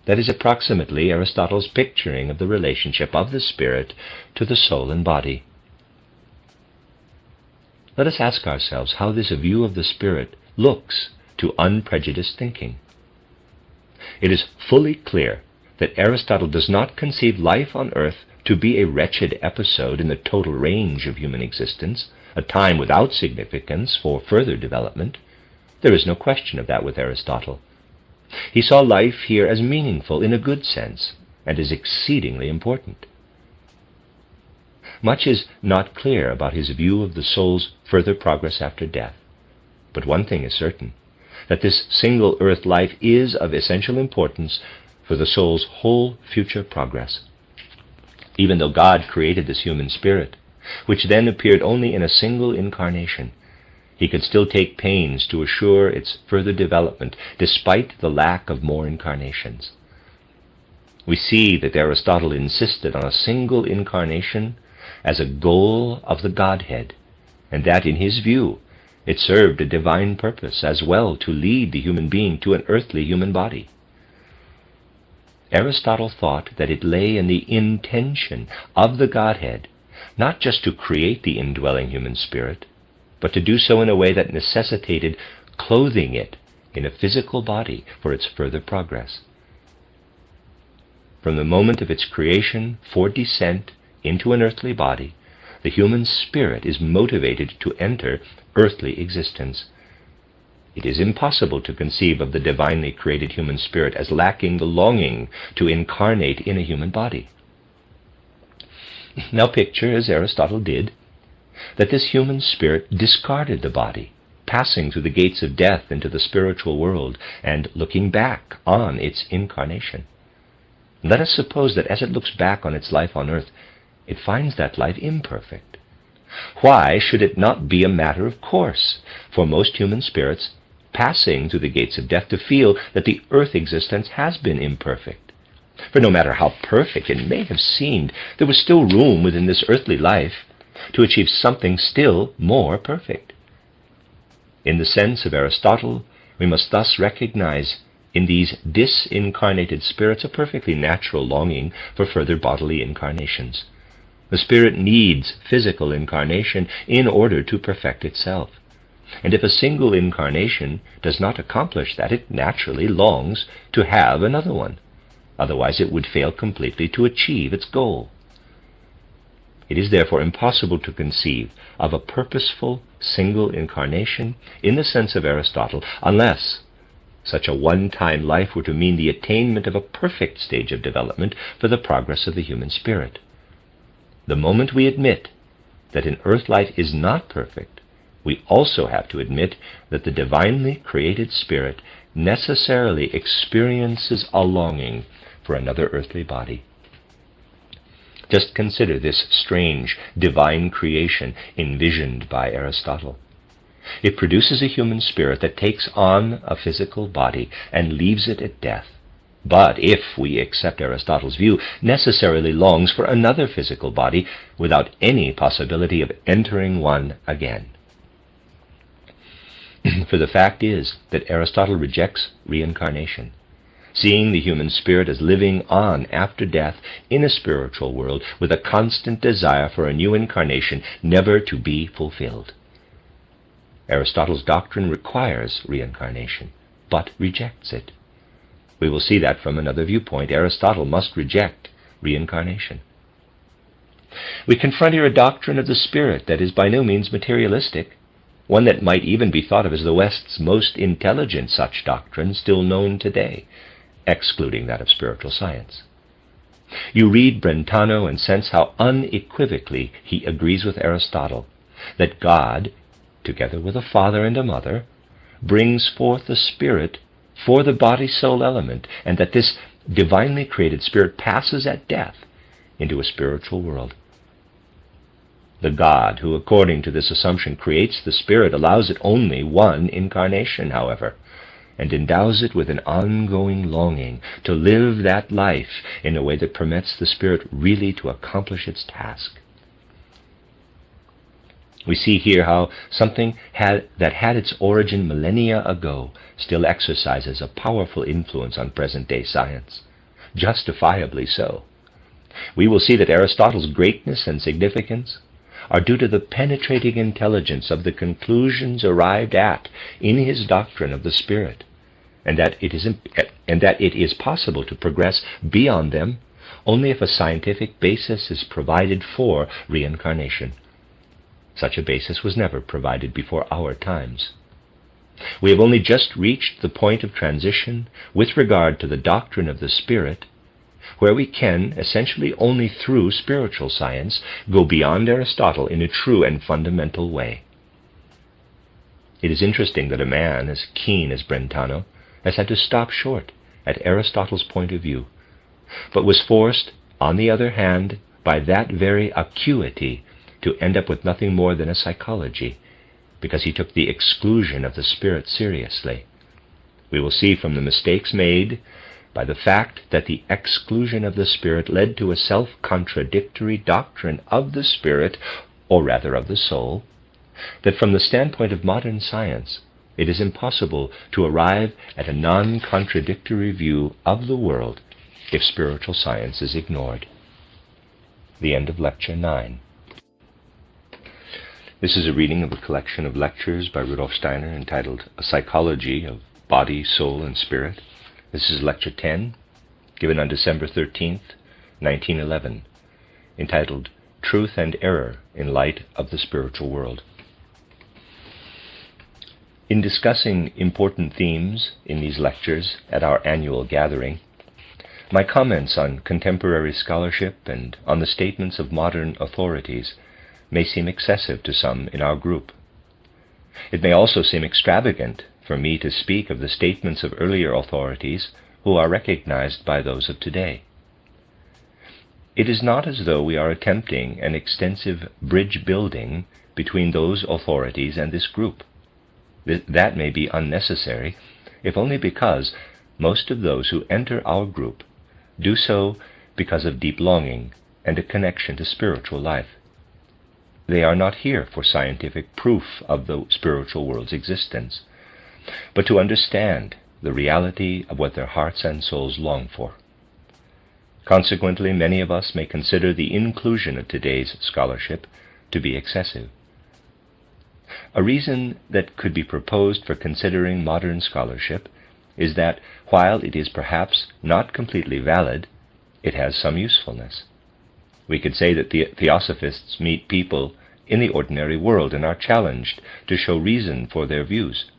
That is approximately Aristotle's picturing of the relationship of the spirit to the soul and body. Let us ask ourselves how this view of the spirit looks to unprejudiced thinking. It is fully clear that Aristotle does not conceive life on earth to be a wretched episode in the total range of human existence, a time without significance for further development. There is no question of that with Aristotle. He saw life here as meaningful in a good sense, and as exceedingly important. Much is not clear about his view of the soul's further progress after death, but one thing is certain, that this single earth life is of essential importance for the soul's whole future progress. Even though God created this human spirit, which then appeared only in a single incarnation, he could still take pains to assure its further development despite the lack of more incarnations. We see that Aristotle insisted on a single incarnation as a goal of the Godhead, and that in his view it served a divine purpose as well to lead the human being to an earthly human body. Aristotle thought that it lay in the intention of the Godhead not just to create the indwelling human spirit, but to do so in a way that necessitated clothing it in a physical body for its further progress. From the moment of its creation for descent into an earthly body, the human spirit is motivated to enter earthly existence. It is impossible to conceive of the divinely created human spirit as lacking the longing to incarnate in a human body. Now picture, as Aristotle did, that this human spirit discarded the body, passing through the gates of death into the spiritual world and looking back on its incarnation. Let us suppose that as it looks back on its life on earth, it finds that life imperfect. Why should it not be a matter of course for most human spirits passing through the gates of death to feel that the earth existence has been imperfect? For no matter how perfect it may have seemed, there was still room within this earthly life to achieve something still more perfect. In the sense of Aristotle, we must thus recognize in these disincarnated spirits a perfectly natural longing for further bodily incarnations. The spirit needs physical incarnation in order to perfect itself. And if a single incarnation does not accomplish that, it naturally longs to have another one. Otherwise it would fail completely to achieve its goal. It is therefore impossible to conceive of a purposeful single incarnation in the sense of Aristotle unless such a one-time life were to mean the attainment of a perfect stage of development for the progress of the human spirit. The moment we admit that an earth life is not perfect, we also have to admit that the divinely created spirit necessarily experiences a longing for another earthly body. Just consider this strange divine creation envisioned by Aristotle. It produces a human spirit that takes on a physical body and leaves it at death, but, if we accept Aristotle's view, necessarily longs for another physical body without any possibility of entering one again. For the fact is that Aristotle rejects reincarnation, seeing the human spirit as living on after death in a spiritual world with a constant desire for a new incarnation never to be fulfilled. Aristotle's doctrine requires reincarnation, but rejects it. We will see that from another viewpoint. Aristotle must reject reincarnation. We confront here a doctrine of the spirit that is by no means materialistic, one that might even be thought of as the West's most intelligent such doctrine still known today, excluding that of spiritual science. You read Brentano and sense how unequivocally he agrees with Aristotle that God, together with a father and a mother, brings forth a spirit for the body-soul element, and that this divinely created spirit passes at death into a spiritual world. The God who, according to this assumption, creates the spirit allows it only one incarnation, however, and endows it with an ongoing longing to live that life in a way that permits the spirit really to accomplish its task. We see here how something that had its origin millennia ago still exercises a powerful influence on present-day science, justifiably so. We will see that Aristotle's greatness and significance are due to the penetrating intelligence of the conclusions arrived at in his doctrine of the spirit, and that it is possible to progress beyond them only if a scientific basis is provided for reincarnation. Such a basis was never provided before our times. We have only just reached the point of transition with regard to the doctrine of the spirit, where we can, essentially only through spiritual science, go beyond Aristotle in a true and fundamental way. It is interesting that a man as keen as Brentano has had to stop short at Aristotle's point of view, but was forced, on the other hand, by that very acuity to end up with nothing more than a psychology, because he took the exclusion of the spirit seriously. We will see from the mistakes made by the fact that the exclusion of the spirit led to a self-contradictory doctrine of the spirit, or rather of the soul, that from the standpoint of modern science, it is impossible to arrive at a non-contradictory view of the world if spiritual science is ignored. The end of Lecture 9. This is a reading of a collection of lectures by Rudolf Steiner entitled A Psychology of Body, Soul, and Spirit. This is Lecture 10, given on December 13th, 1911, entitled Truth and Error in Light of the Spiritual World. In discussing important themes in these lectures at our annual gathering, my comments on contemporary scholarship and on the statements of modern authorities may seem excessive to some in our group. It may also seem extravagant for me to speak of the statements of earlier authorities who are recognized by those of today. It is not as though we are attempting an extensive bridge building between those authorities and this group. That may be unnecessary, if only because most of those who enter our group do so because of deep longing and a connection to spiritual life. They are not here for scientific proof of the spiritual world's existence, but to understand the reality of what their hearts and souls long for. Consequently, many of us may consider the inclusion of today's scholarship to be excessive. A reason that could be proposed for considering modern scholarship is that, while it is perhaps not completely valid, it has some usefulness. We could say that the theosophists meet people in the ordinary world and are challenged to show reason for their views.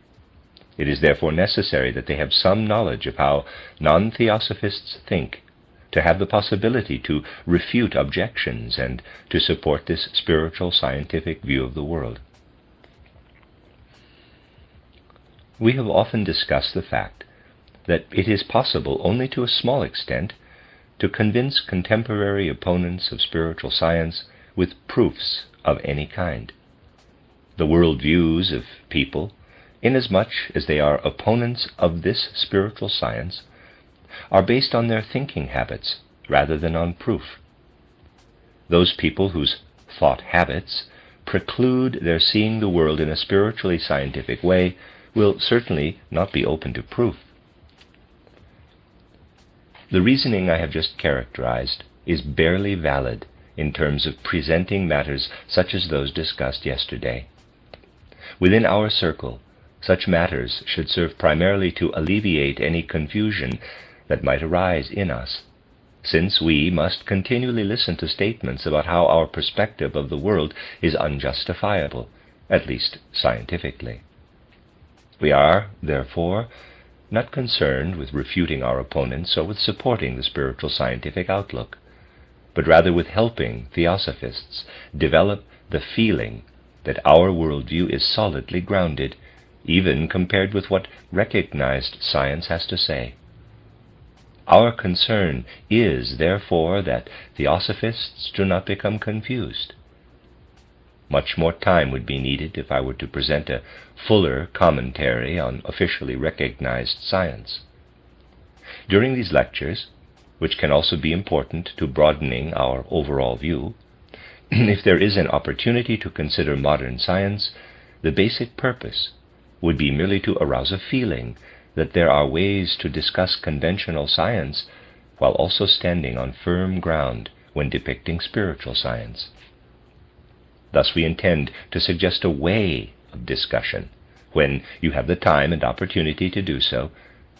It is therefore necessary that they have some knowledge of how non-theosophists think, to have the possibility to refute objections and to support this spiritual scientific view of the world. We have often discussed the fact that it is possible only to a small extent to convince contemporary opponents of spiritual science with proofs of any kind. the worldviews of people, inasmuch as they are opponents of this spiritual science, are based on their thinking habits rather than on proof. Those people whose thought habits preclude their seeing the world in a spiritually scientific way will certainly not be open to proof. The reasoning I have just characterized is barely valid in terms of presenting matters such as those discussed yesterday. Within our circle, such matters should serve primarily to alleviate any confusion that might arise in us, since we must continually listen to statements about how our perspective of the world is unjustifiable, at least scientifically. We are, therefore, not concerned with refuting our opponents or with supporting the spiritual scientific outlook, but rather with helping theosophists develop the feeling that our worldview is solidly grounded, even compared with what recognized science has to say. Our concern is, therefore, that theosophists do not become confused. Much more time would be needed if I were to present a fuller commentary on officially recognized science. During these lectures, which can also be important to broadening our overall view, if there is an opportunity to consider modern science, the basic purpose would be merely to arouse a feeling that there are ways to discuss conventional science while also standing on firm ground when depicting spiritual science. Thus we intend to suggest a way of discussion when you have the time and opportunity to do so,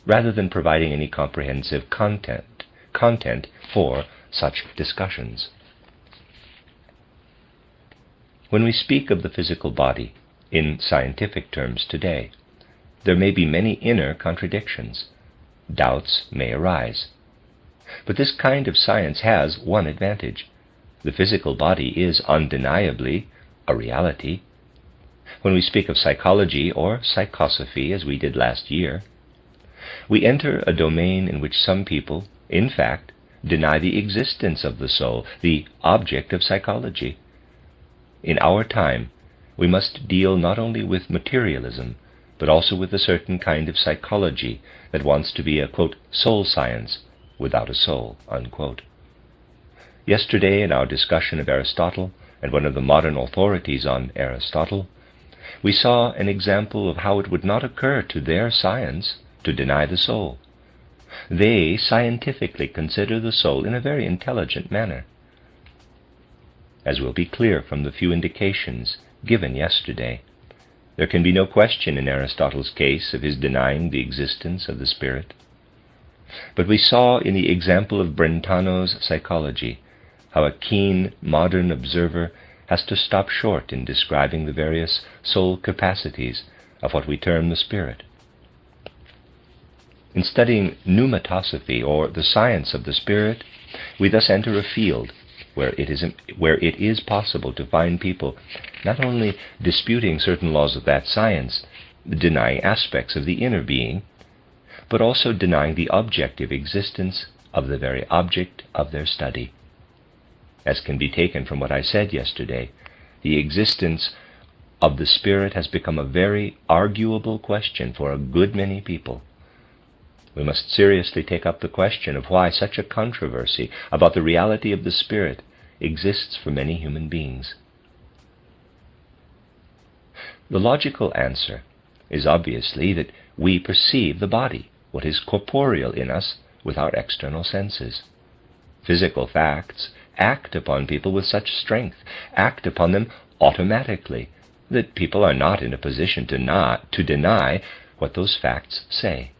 rather than providing any comprehensive content for such discussions. When we speak of the physical body in scientific terms today, there may be many inner contradictions. Doubts may arise. But this kind of science has one advantage. The physical body is undeniably a reality. When we speak of psychology or psychosophy, as we did last year, we enter a domain in which some people, in fact, deny the existence of the soul, the object of psychology. In our time, we must deal not only with materialism, but also with a certain kind of psychology that wants to be a, quote, soul science without a soul, unquote. Yesterday, in our discussion of Aristotle and one of the modern authorities on Aristotle, we saw an example of how it would not occur to their science to deny the soul. They scientifically consider the soul in a very intelligent manner. As will be clear from the few indications given yesterday, there can be no question in Aristotle's case of his denying the existence of the spirit. But we saw in the example of Brentano's psychology how a keen modern observer has to stop short in describing the various soul capacities of what we term the spirit. In studying pneumatosophy, or the science of the spirit, we thus enter a field where it is possible to find people not only disputing certain laws of that science, denying aspects of the inner being, but also denying the objective existence of the very object of their study. As can be taken from what I said yesterday, the existence of the spirit has become a very arguable question for a good many people. We must seriously take up the question of why such a controversy about the reality of the spirit exists for many human beings. The logical answer is obviously that we perceive the body, what is corporeal in us, with our external senses. Physical facts act upon people with such strength, act upon them automatically, that people are not in a position to deny what those facts say.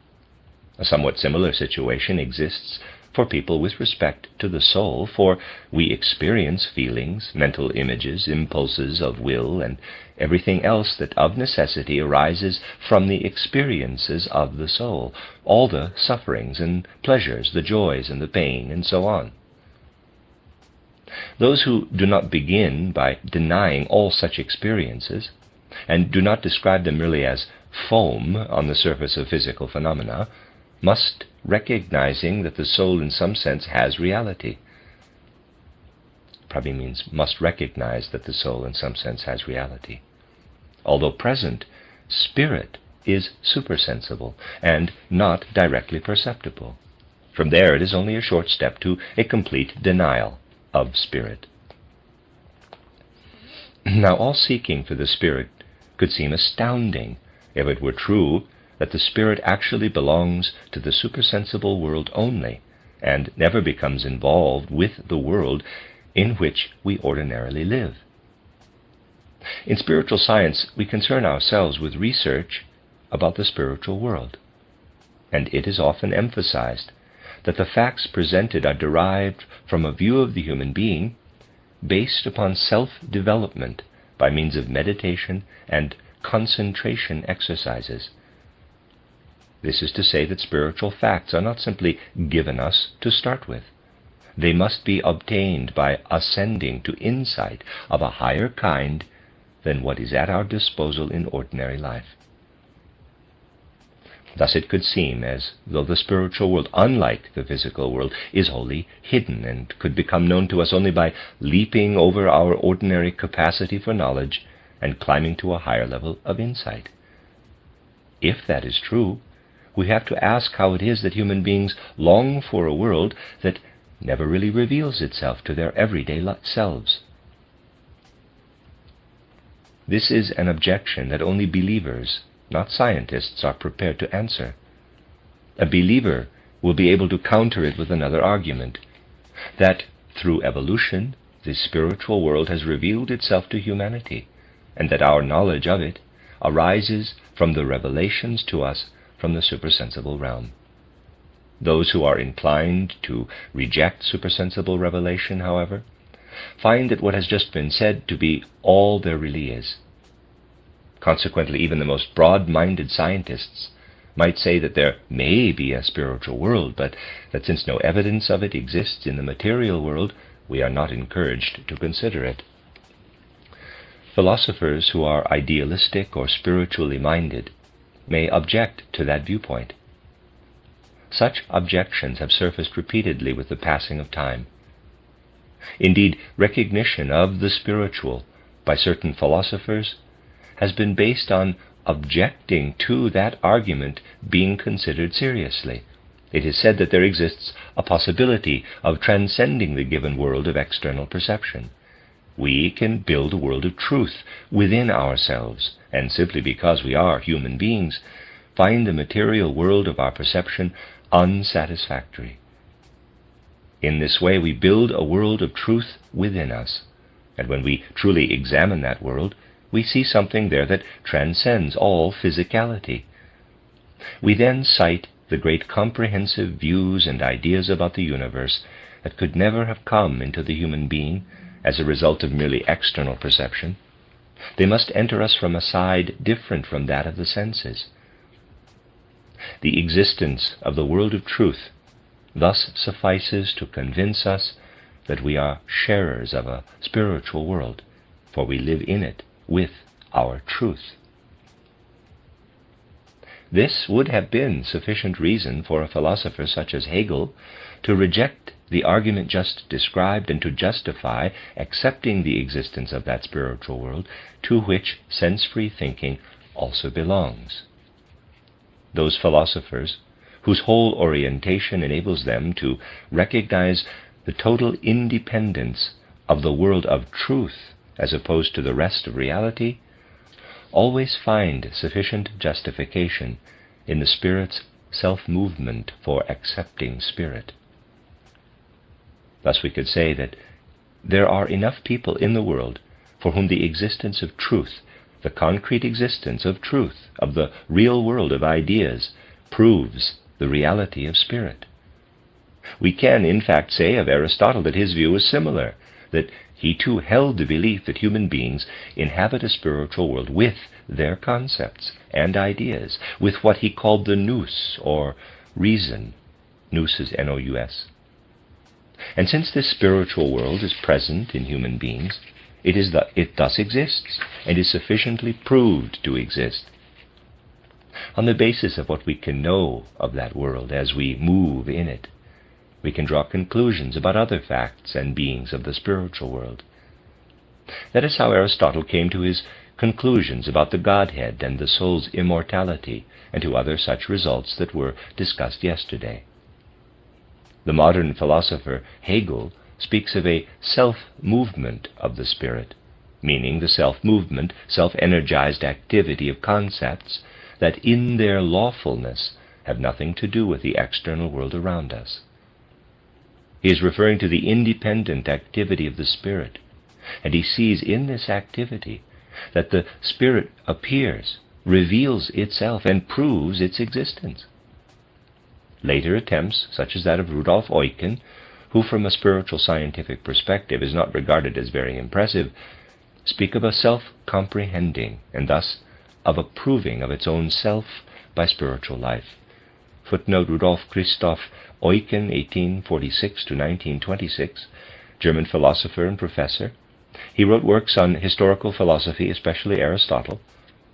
A somewhat similar situation exists for people with respect to the soul, for we experience feelings, mental images, impulses of will, and everything else that of necessity arises from the experiences of the soul, all the sufferings and pleasures, the joys and the pain, and so on. Those who do not begin by denying all such experiences, and do not describe them merely as foam on the surface of physical phenomena, must, recognizing that the soul in some sense has reality. Probably means must recognize that the soul in some sense has reality. although present, spirit is supersensible and not directly perceptible. From there it is only a short step to a complete denial of spirit. Now, all seeking for the spirit could seem astounding if it were true that the spirit actually belongs to the supersensible world only, and never becomes involved with the world in which we ordinarily live. In spiritual science, we concern ourselves with research about the spiritual world, and it is often emphasized that the facts presented are derived from a view of the human being based upon self-development by means of meditation and concentration exercises. This is to say that spiritual facts are not simply given us to start with. They must be obtained by ascending to insight of a higher kind than what is at our disposal in ordinary life. Thus it could seem as though the spiritual world, unlike the physical world, is wholly hidden and could become known to us only by leaping over our ordinary capacity for knowledge and climbing to a higher level of insight. If that is true, we have to ask how it is that human beings long for a world that never really reveals itself to their everyday selves. This is an objection that only believers, not scientists, are prepared to answer. A believer will be able to counter it with another argument, that through evolution the spiritual world has revealed itself to humanity, and that our knowledge of it arises from the revelations to us from the supersensible realm. Those who are inclined to reject supersensible revelation, however, find that what has just been said to be all there really is. Consequently, even the most broad-minded scientists might say that there may be a spiritual world, but that since no evidence of it exists in the material world, we are not encouraged to consider it. Philosophers who are idealistic or spiritually minded may object to that viewpoint. Such objections have surfaced repeatedly with the passing of time. Indeed, recognition of the spiritual by certain philosophers has been based on objecting to that argument being considered seriously. It is said that there exists a possibility of transcending the given world of external perception. We can build a world of truth within ourselves, and simply because we are human beings, find the material world of our perception unsatisfactory. In this way we build a world of truth within us, and when we truly examine that world, we see something there that transcends all physicality. We then cite the great comprehensive views and ideas about the universe that could never have come into the human being as a result of merely external perception. They must enter us from a side different from that of the senses. The existence of the world of truth thus suffices to convince us that we are sharers of a spiritual world, for we live in it with our truth. This would have been sufficient reason for a philosopher such as Hegel to reject the argument just described and to justify accepting the existence of that spiritual world to which sense-free thinking also belongs. Those philosophers whose whole orientation enables them to recognize the total independence of the world of truth as opposed to the rest of reality, always find sufficient justification in the Spirit's self-movement for accepting Spirit. Thus we could say that there are enough people in the world for whom the existence of truth, the concrete existence of truth, of the real world of ideas, proves the reality of Spirit. We can, in fact, say of Aristotle that his view is similar, that he too held the belief that human beings inhabit a spiritual world with their concepts and ideas, with what he called the nous, or reason. Nous is N-O-U-S. And since this spiritual world is present in human beings, it thus exists, and is sufficiently proved to exist. On the basis of what we can know of that world as we move in it, we can draw conclusions about other facts and beings of the spiritual world. That is how Aristotle came to his conclusions about the Godhead and the soul's immortality, and to other such results that were discussed yesterday. The modern philosopher Hegel speaks of a self-movement of the spirit, meaning the self-movement, self-energized activity of concepts that in their lawfulness have nothing to do with the external world around us. He is referring to the independent activity of the spirit, and he sees in this activity that the spirit appears, reveals itself, and proves its existence. Later attempts, such as that of Rudolf, who from a spiritual scientific perspective is not regarded as very impressive, speak of a self-comprehending, and thus of a proving of its own self by spiritual life. Footnote: Rudolf Christoph Eucken, 1846 to 1926, German philosopher and professor. He wrote works on historical philosophy, especially Aristotle,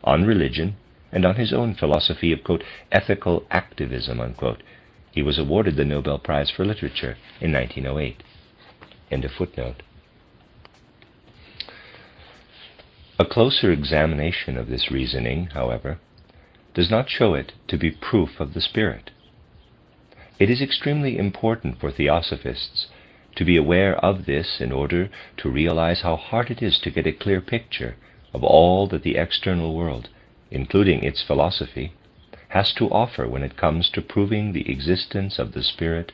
on religion, and on his own philosophy of, quote, ethical activism, unquote. He was awarded the Nobel Prize for Literature in 1908. End of footnote. A closer examination of this reasoning, however, does not show it to be proof of the spirit. It is extremely important for theosophists to be aware of this in order to realize how hard it is to get a clear picture of all that the external world, including its philosophy, has to offer when it comes to proving the existence of the spirit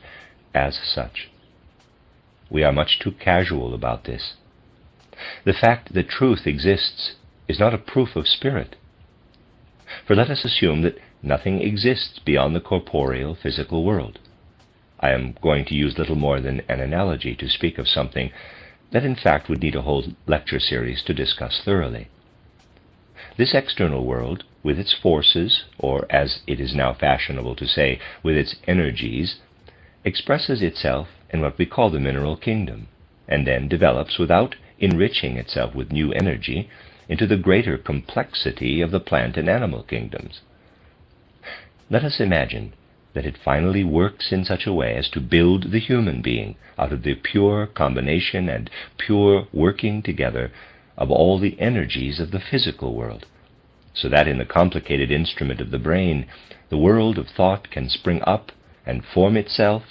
as such. We are much too casual about this. The fact that truth exists is not a proof of spirit. For let us assume that nothing exists beyond the corporeal physical world. I am going to use little more than an analogy to speak of something that in fact would need a whole lecture series to discuss thoroughly. This external world, with its forces, or as it is now fashionable to say, with its energies, expresses itself in what we call the mineral kingdom, and then develops, without enriching itself with new energy, into the greater complexity of the plant and animal kingdoms. Let us imagine that it finally works in such a way as to build the human being out of the pure combination and pure working together of all the energies of the physical world, so that in the complicated instrument of the brain, the world of thought can spring up and form itself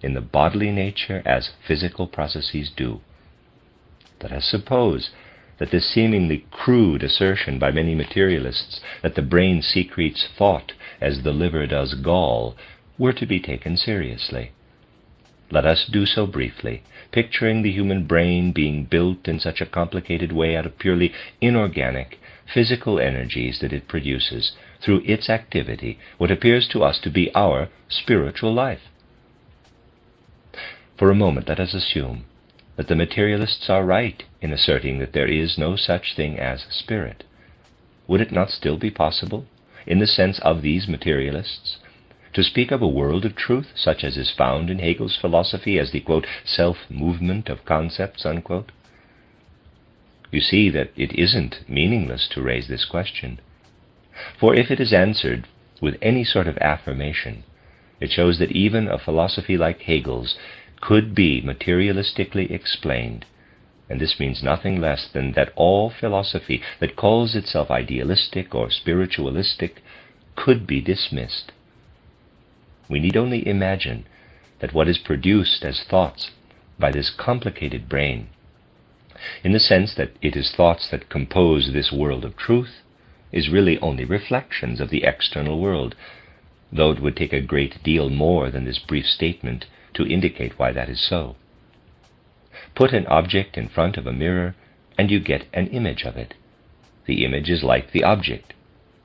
in the bodily nature as physical processes do. Let us suppose that this seemingly crude assertion by many materialists that the brain secretes thought as the liver does gall were to be taken seriously. Let us do so briefly, picturing the human brain being built in such a complicated way out of purely inorganic, physical energies that it produces, through its activity, what appears to us to be our spiritual life. For a moment, let us assume that the materialists are right in asserting that there is no such thing as spirit. Would it not still be possible, in the sense of these materialists, to speak of a world of truth such as is found in Hegel's philosophy as the, quote, self-movement of concepts, unquote? You see that it isn't meaningless to raise this question. For if it is answered with any sort of affirmation, it shows that even a philosophy like Hegel's could be materialistically explained, and this means nothing less than that all philosophy that calls itself idealistic or spiritualistic could be dismissed. We need only imagine that what is produced as thoughts by this complicated brain, in the sense that it is thoughts that compose this world of truth, is really only reflections of the external world, though it would take a great deal more than this brief statement to indicate why that is so. Put an object in front of a mirror, and you get an image of it. The image is like the object.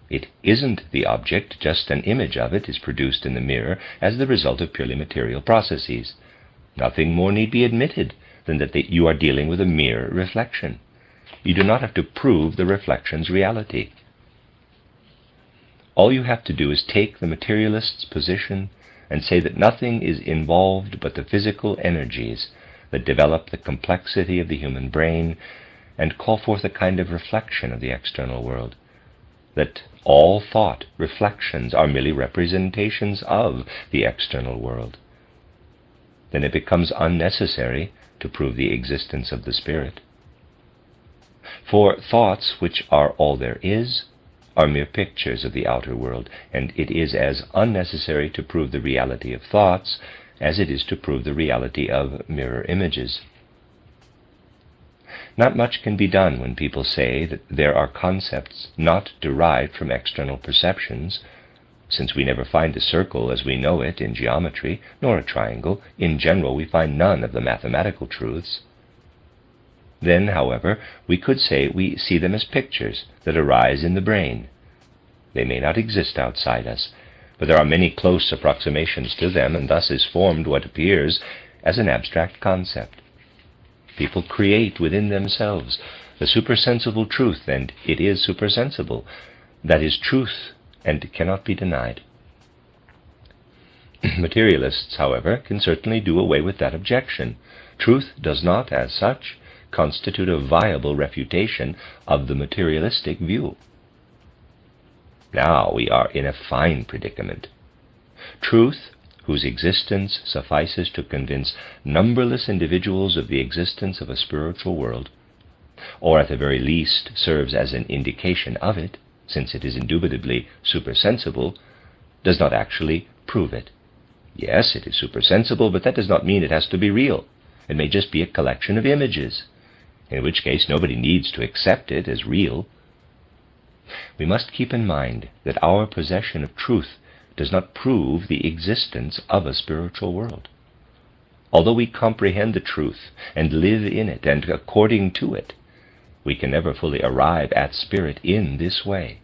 It isn't the object, just an image of it is produced in the mirror as the result of purely material processes. Nothing more need be admitted than that you are dealing with a mere reflection. You do not have to prove the reflection's reality. All you have to do is take the materialist's position and say that nothing is involved but the physical energies that develop the complexity of the human brain, and call forth a kind of reflection of the external world, that all thought reflections are merely representations of the external world. Then it becomes unnecessary to prove the existence of the spirit. For thoughts, which are all there is, are mere pictures of the outer world, and it is as unnecessary to prove the reality of thoughts as it is to prove the reality of mirror images. Not much can be done when people say that there are concepts not derived from external perceptions, since we never find a circle as we know it in geometry, nor a triangle. In general, we find none of the mathematical truths. Then, however, we could say we see them as pictures that arise in the brain. They may not exist outside us, but there are many close approximations to them, and thus is formed what appears as an abstract concept. People create within themselves the supersensible truth, and it is supersensible. That is truth, and cannot be denied. Materialists, however, can certainly do away with that objection. Truth does not, as such, constitute a viable refutation of the materialistic view. Now we are in a fine predicament. Truth, whose existence suffices to convince numberless individuals of the existence of a spiritual world, or at the very least serves as an indication of it, since it is indubitably supersensible, does not actually prove it. Yes, it is supersensible, but that does not mean it has to be real. It may just be a collection of images, in which case nobody needs to accept it as real. We must keep in mind that our possession of truth does not prove the existence of a spiritual world. Although we comprehend the truth and live in it and according to it, we can never fully arrive at spirit in this way,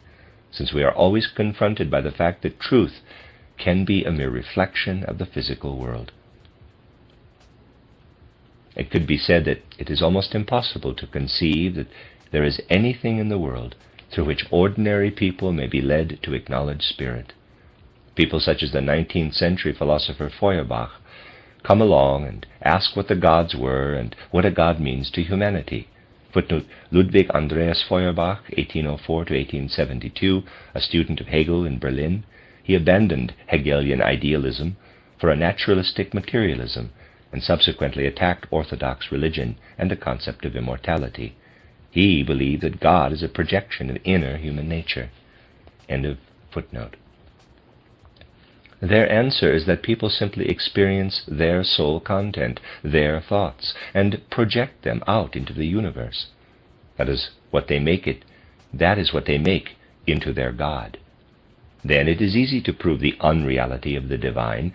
since we are always confronted by the fact that truth can be a mere reflection of the physical world. It could be said that it is almost impossible to conceive that there is anything in the world through which ordinary people may be led to acknowledge spirit. People such as the 19th century philosopher Feuerbach come along and ask what the gods were and what a god means to humanity. Footnote: Ludwig Andreas Feuerbach, 1804 to 1872, a student of Hegel in Berlin. He abandoned Hegelian idealism for a naturalistic materialism, and subsequently attacked orthodox religion and the concept of immortality. He believed that God is a projection of inner human nature. End of footnote. Their answer is that people simply experience their soul content, their thoughts, and project them out into the universe. That is what they make it. That is what they make into their God. Then it is easy to prove the unreality of the divine,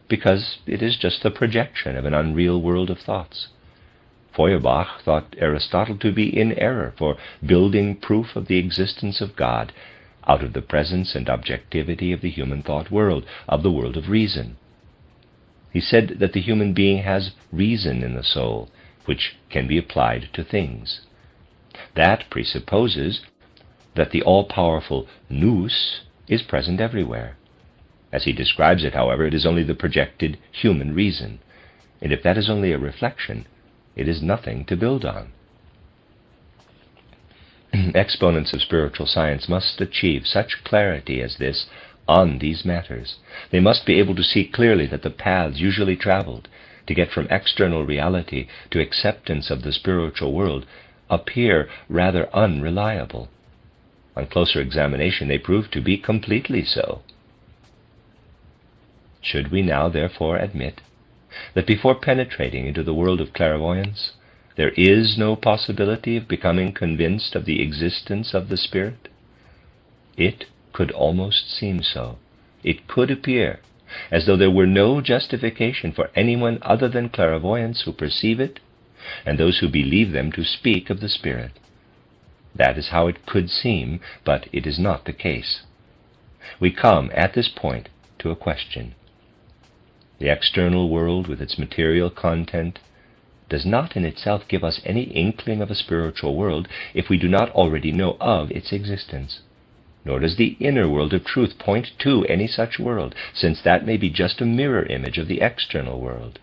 because it is just the projection of an unreal world of thoughts. Feuerbach thought Aristotle to be in error for building proof of the existence of God out of the presence and objectivity of the human thought world, of the world of reason. He said that the human being has reason in the soul, which can be applied to things. That presupposes that the all-powerful nous is present everywhere. As he describes it, however, it is only the projected human reason, and if that is only a reflection, it is nothing to build on. Exponents of spiritual science must achieve such clarity as this on these matters. They must be able to see clearly that the paths usually traveled to get from external reality to acceptance of the spiritual world appear rather unreliable. On closer examination, they prove to be completely so. Should we now, therefore, admit that before penetrating into the world of clairvoyance, there is no possibility of becoming convinced of the existence of the spirit? It could almost seem so. It could appear as though there were no justification for anyone other than clairvoyants who perceive it, and those who believe them to speak of the spirit. That is how it could seem, but it is not the case. We come at this point to a question. The external world, with its material content, does not in itself give us any inkling of a spiritual world if we do not already know of its existence. Nor does the inner world of truth point to any such world, since that may be just a mirror image of the external world.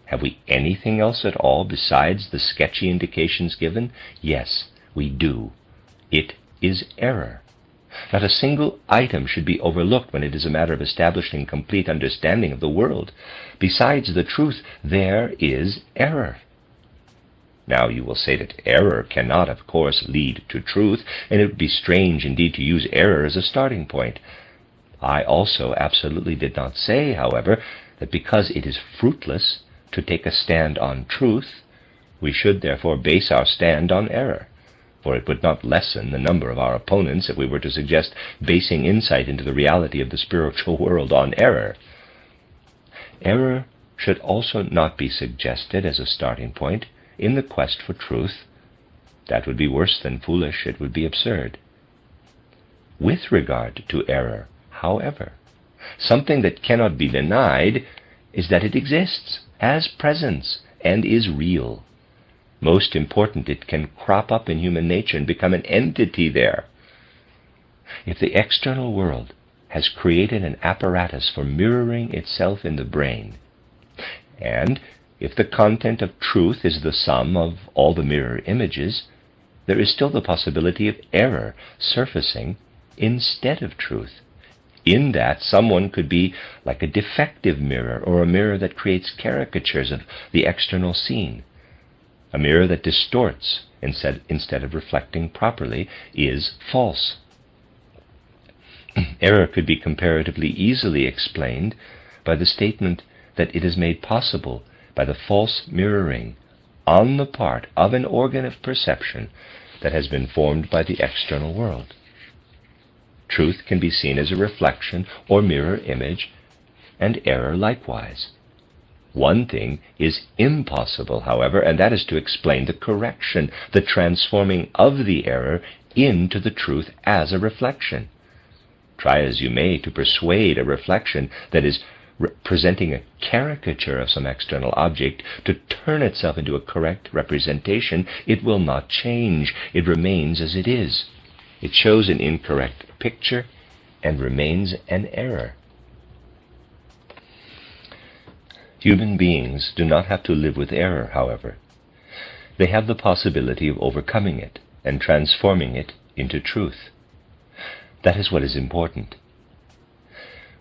Have we anything else at all besides the sketchy indications given? Yes, we do. It is error. Not a single item should be overlooked when it is a matter of establishing complete understanding of the world. Besides the truth, there is error. Now you will say that error cannot, of course, lead to truth, and it would be strange indeed to use error as a starting point. I also absolutely did not say, however, that because it is fruitless to take a stand on truth, we should therefore base our stand on error, for it would not lessen the number of our opponents if we were to suggest basing insight into the reality of the spiritual world on error. Error should also not be suggested as a starting point in the quest for truth. That would be worse than foolish, it would be absurd. With regard to error, however, something that cannot be denied is that it exists as presence and is real. Most important, it can crop up in human nature and become an entity there. If the external world has created an apparatus for mirroring itself in the brain, and if the content of truth is the sum of all the mirror images, there is still the possibility of error surfacing instead of truth. In that, someone could be like a defective mirror, or a mirror that creates caricatures of the external scene. A mirror that distorts instead of reflecting properly is false. Error could be comparatively easily explained by the statement that it is made possible by the false mirroring on the part of an organ of perception that has been formed by the external world. Truth can be seen as a reflection or mirror image, and error likewise. One thing is impossible, however, and that is to explain the correction, the transforming of the error into the truth as a reflection. Try as you may to persuade a reflection that is presenting a caricature of some external object to turn itself into a correct representation, it will not change. It remains as it is. It shows an incorrect picture and remains an error. Human beings do not have to live with error, however. They have the possibility of overcoming it and transforming it into truth. That is what is important.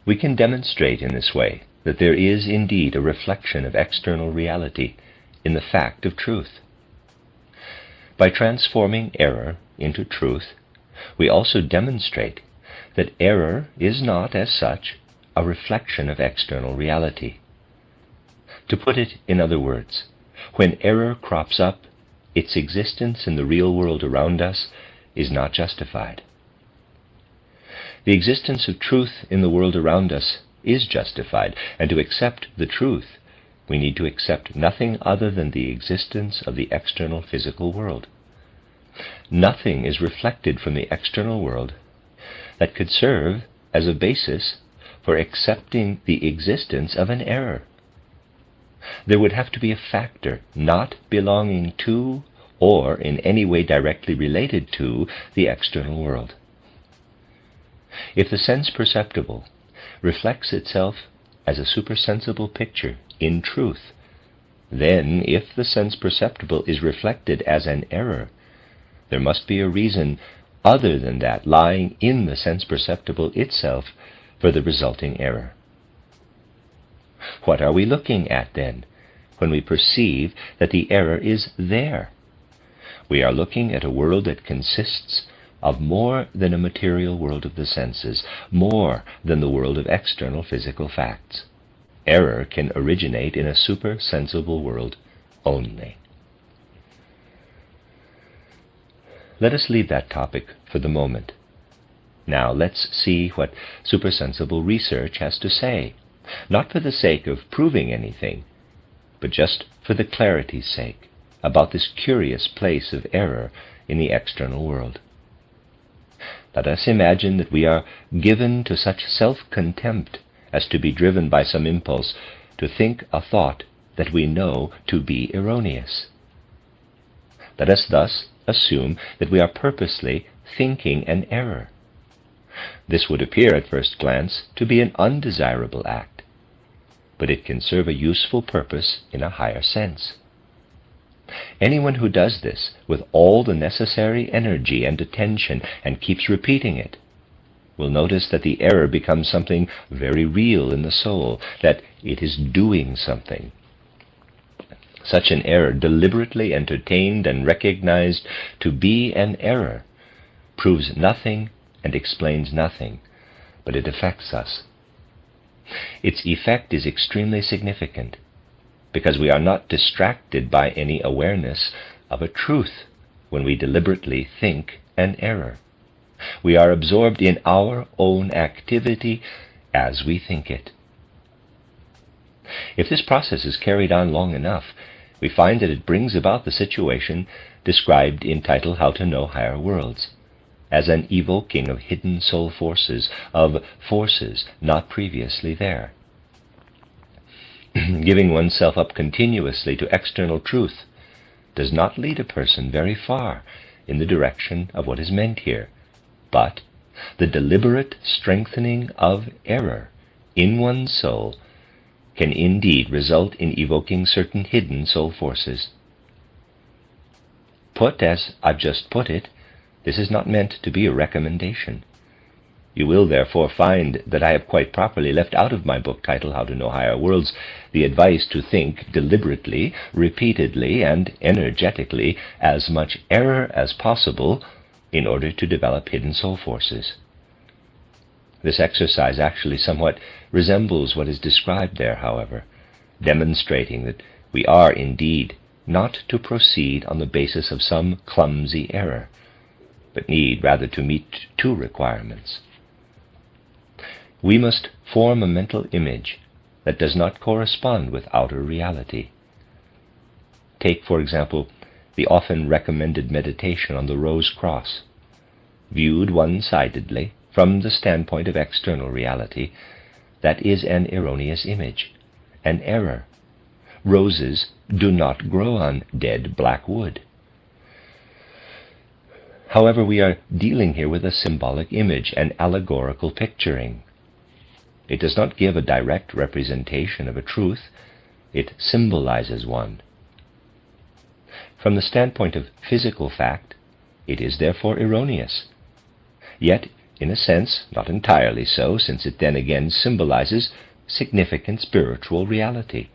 We can demonstrate in this way that there is indeed a reflection of external reality in the fact of truth. By transforming error into truth, we also demonstrate that error is not, as such, a reflection of external reality. To put it in other words, when error crops up, its existence in the real world around us is not justified. The existence of truth in the world around us is justified, and to accept the truth, we need to accept nothing other than the existence of the external physical world. Nothing is reflected from the external world that could serve as a basis for accepting the existence of an error. There would have to be a factor not belonging to or in any way directly related to the external world. If the sense perceptible reflects itself as a supersensible picture in truth, then if the sense perceptible is reflected as an error, there must be a reason other than that lying in the sense perceptible itself for the resulting error. What are we looking at then when we perceive that the error is there? We are looking at a world that consists of more than a material world of the senses, more than the world of external physical facts. Error can originate in a supersensible world only. Let us leave that topic for the moment. Now let's see what supersensible research has to say, not for the sake of proving anything, but just for the clarity's sake, about this curious place of error in the external world. Let us imagine that we are given to such self-contempt as to be driven by some impulse to think a thought that we know to be erroneous. Let us thus assume that we are purposely thinking an error. This would appear at first glance to be an undesirable act, but it can serve a useful purpose in a higher sense. Anyone who does this with all the necessary energy and attention and keeps repeating it will notice that the error becomes something very real in the soul, that it is doing something. Such an error, deliberately entertained and recognized to be an error, proves nothing and explains nothing, but it affects us. Its effect is extremely significant, because we are not distracted by any awareness of a truth when we deliberately think an error. We are absorbed in our own activity as we think it. If this process is carried on long enough, we find that it brings about the situation described in title How to Know Higher Worlds, as an evoking of hidden soul forces, of forces not previously there. Giving oneself up continuously to external truth does not lead a person very far in the direction of what is meant here, but the deliberate strengthening of error in one's soul can indeed result in evoking certain hidden soul forces. Put as I've just put it, this is not meant to be a recommendation. You will therefore find that I have quite properly left out of my book title, How to Know Higher Worlds, the advice to think deliberately, repeatedly, and energetically as much error as possible in order to develop hidden soul forces. This exercise actually somewhat resembles what is described there, however, demonstrating that we are indeed not to proceed on the basis of some clumsy error, but need rather to meet two requirements. We must form a mental image that does not correspond with outer reality. Take, for example, the often recommended meditation on the Rose Cross. Viewed one-sidedly, from the standpoint of external reality, that is an erroneous image, an error. Roses do not grow on dead black wood. However, we are dealing here with a symbolic image, an allegorical picturing. It does not give a direct representation of a truth, it symbolizes one. From the standpoint of physical fact, it is therefore erroneous. Yet, in a sense, not entirely so, since it then again symbolizes significant spiritual reality.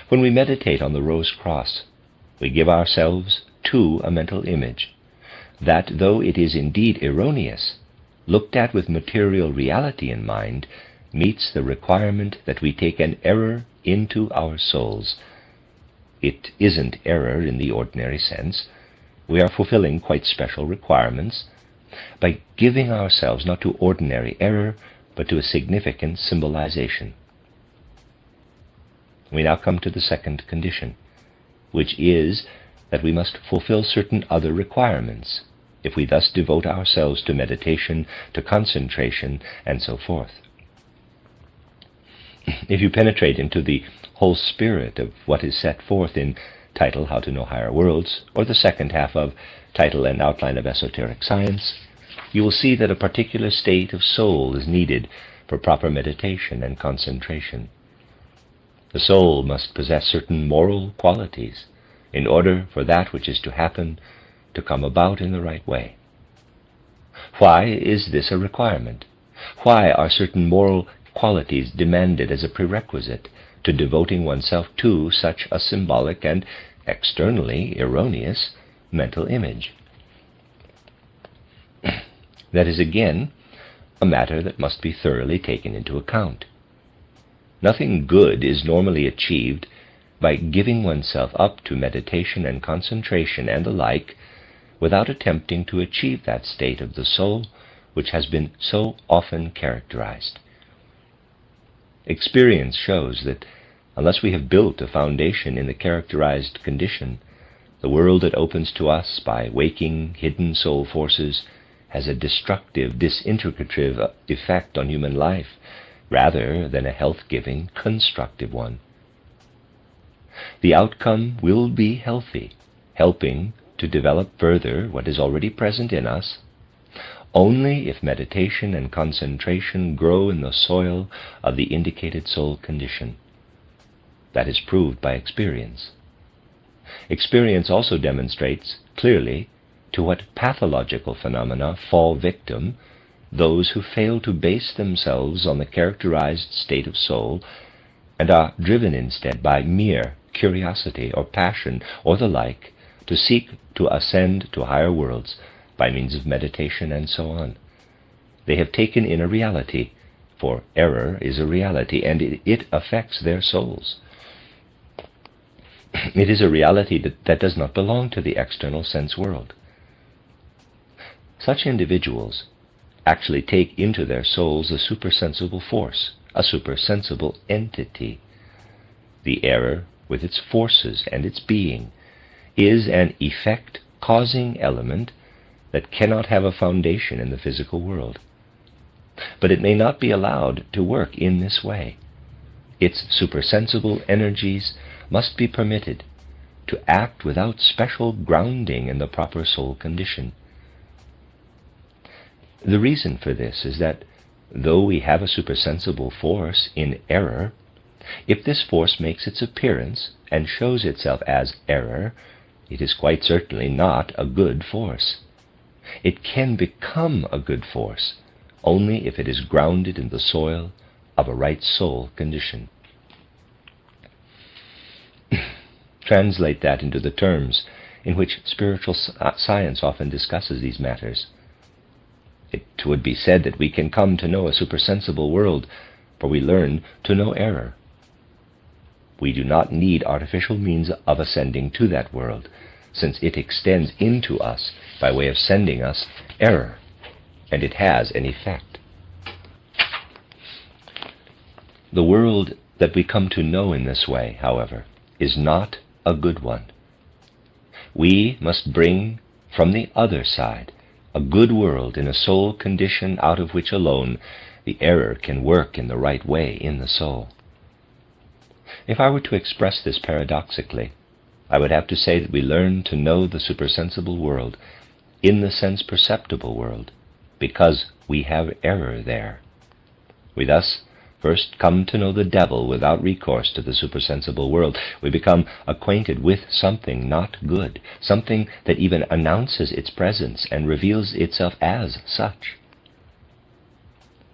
When we meditate on the Rose Cross, we give ourselves to a mental image that, though it is indeed erroneous, looked at with material reality in mind, meets the requirement that we take an error into our souls. It isn't error in the ordinary sense. We are fulfilling quite special requirements by giving ourselves not to ordinary error, but to a significant symbolization. We now come to the second condition, which is that we must fulfill certain other requirements if we thus devote ourselves to meditation, to concentration, and so forth. If you penetrate into the whole spirit of what is set forth in title How to Know Higher Worlds, or the second half of title and outline of esoteric science, you will see that a particular state of soul is needed for proper meditation and concentration. The soul must possess certain moral qualities in order for that which is to happen to come about in the right way. Why is this a requirement? Why are certain moral qualities demanded as a prerequisite to devoting oneself to such a symbolic and externally erroneous mental image? That is again a matter that must be thoroughly taken into account. Nothing good is normally achieved by giving oneself up to meditation and concentration and the like without attempting to achieve that state of the soul which has been so often characterized. Experience shows that unless we have built a foundation in the characterized condition, the world that opens to us by waking hidden soul forces has a destructive, disintegrative effect on human life rather than a health-giving, constructive one. The outcome will be healthy, helping to develop further what is already present in us, only if meditation and concentration grow in the soil of the indicated soul condition. That is proved by experience. Experience also demonstrates clearly to what pathological phenomena fall victim those who fail to base themselves on the characterized state of soul and are driven instead by mere curiosity or passion or the like to seek to ascend to higher worlds by means of meditation and so on. They have taken in a reality, for error is a reality, and it affects their souls. It is a reality that does not belong to the external sense world. Such individuals actually take into their souls a supersensible force, a supersensible entity. The error, with its forces and its being, is an effect-causing element that cannot have a foundation in the physical world. But it may not be allowed to work in this way. Its supersensible energies must be permitted to act without special grounding in the proper soul condition. The reason for this is that, though we have a supersensible force in error, if this force makes its appearance and shows itself as error, it is quite certainly not a good force. It can become a good force only if it is grounded in the soil of a right soul condition. Translate that into the terms in which spiritual science often discusses these matters. It would be said that we can come to know a supersensible world, for we learn to know error. We do not need artificial means of ascending to that world, since it extends into us by way of sending us error, and it has an effect. The world that we come to know in this way, however, is not a good one. We must bring from the other side a good world in a soul condition out of which alone the error can work in the right way in the soul. If I were to express this paradoxically, I would have to say that we learn to know the supersensible world in the sense-perceptible world because we have error there. We thus first come to know the devil without recourse to the supersensible world. We become acquainted with something not good, something that even announces its presence and reveals itself as such.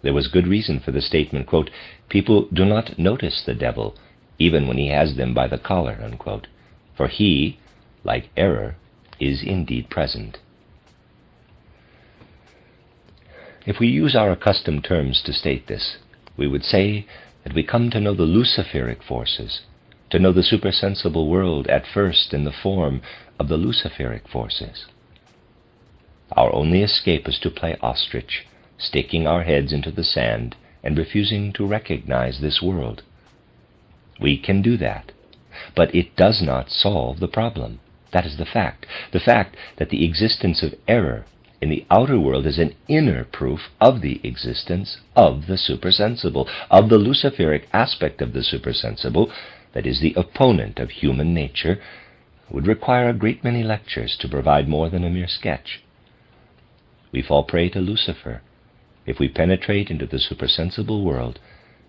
There was good reason for the statement, quote, "People do not notice the devil, even when he has them by the collar," unquote, for he, like error, is indeed present. If we use our accustomed terms to state this, we would say that we come to know the luciferic forces, to know the supersensible world at first in the form of the luciferic forces. Our only escape is to play ostrich, staking our heads into the sand and refusing to recognize this world. We can do that, but it does not solve the problem. That is the fact that the existence of error in the outer world is an inner proof of the existence of the supersensible, of the luciferic aspect of the supersensible, that is the opponent of human nature, would require a great many lectures to provide more than a mere sketch. We fall prey to Lucifer if we penetrate into the supersensible world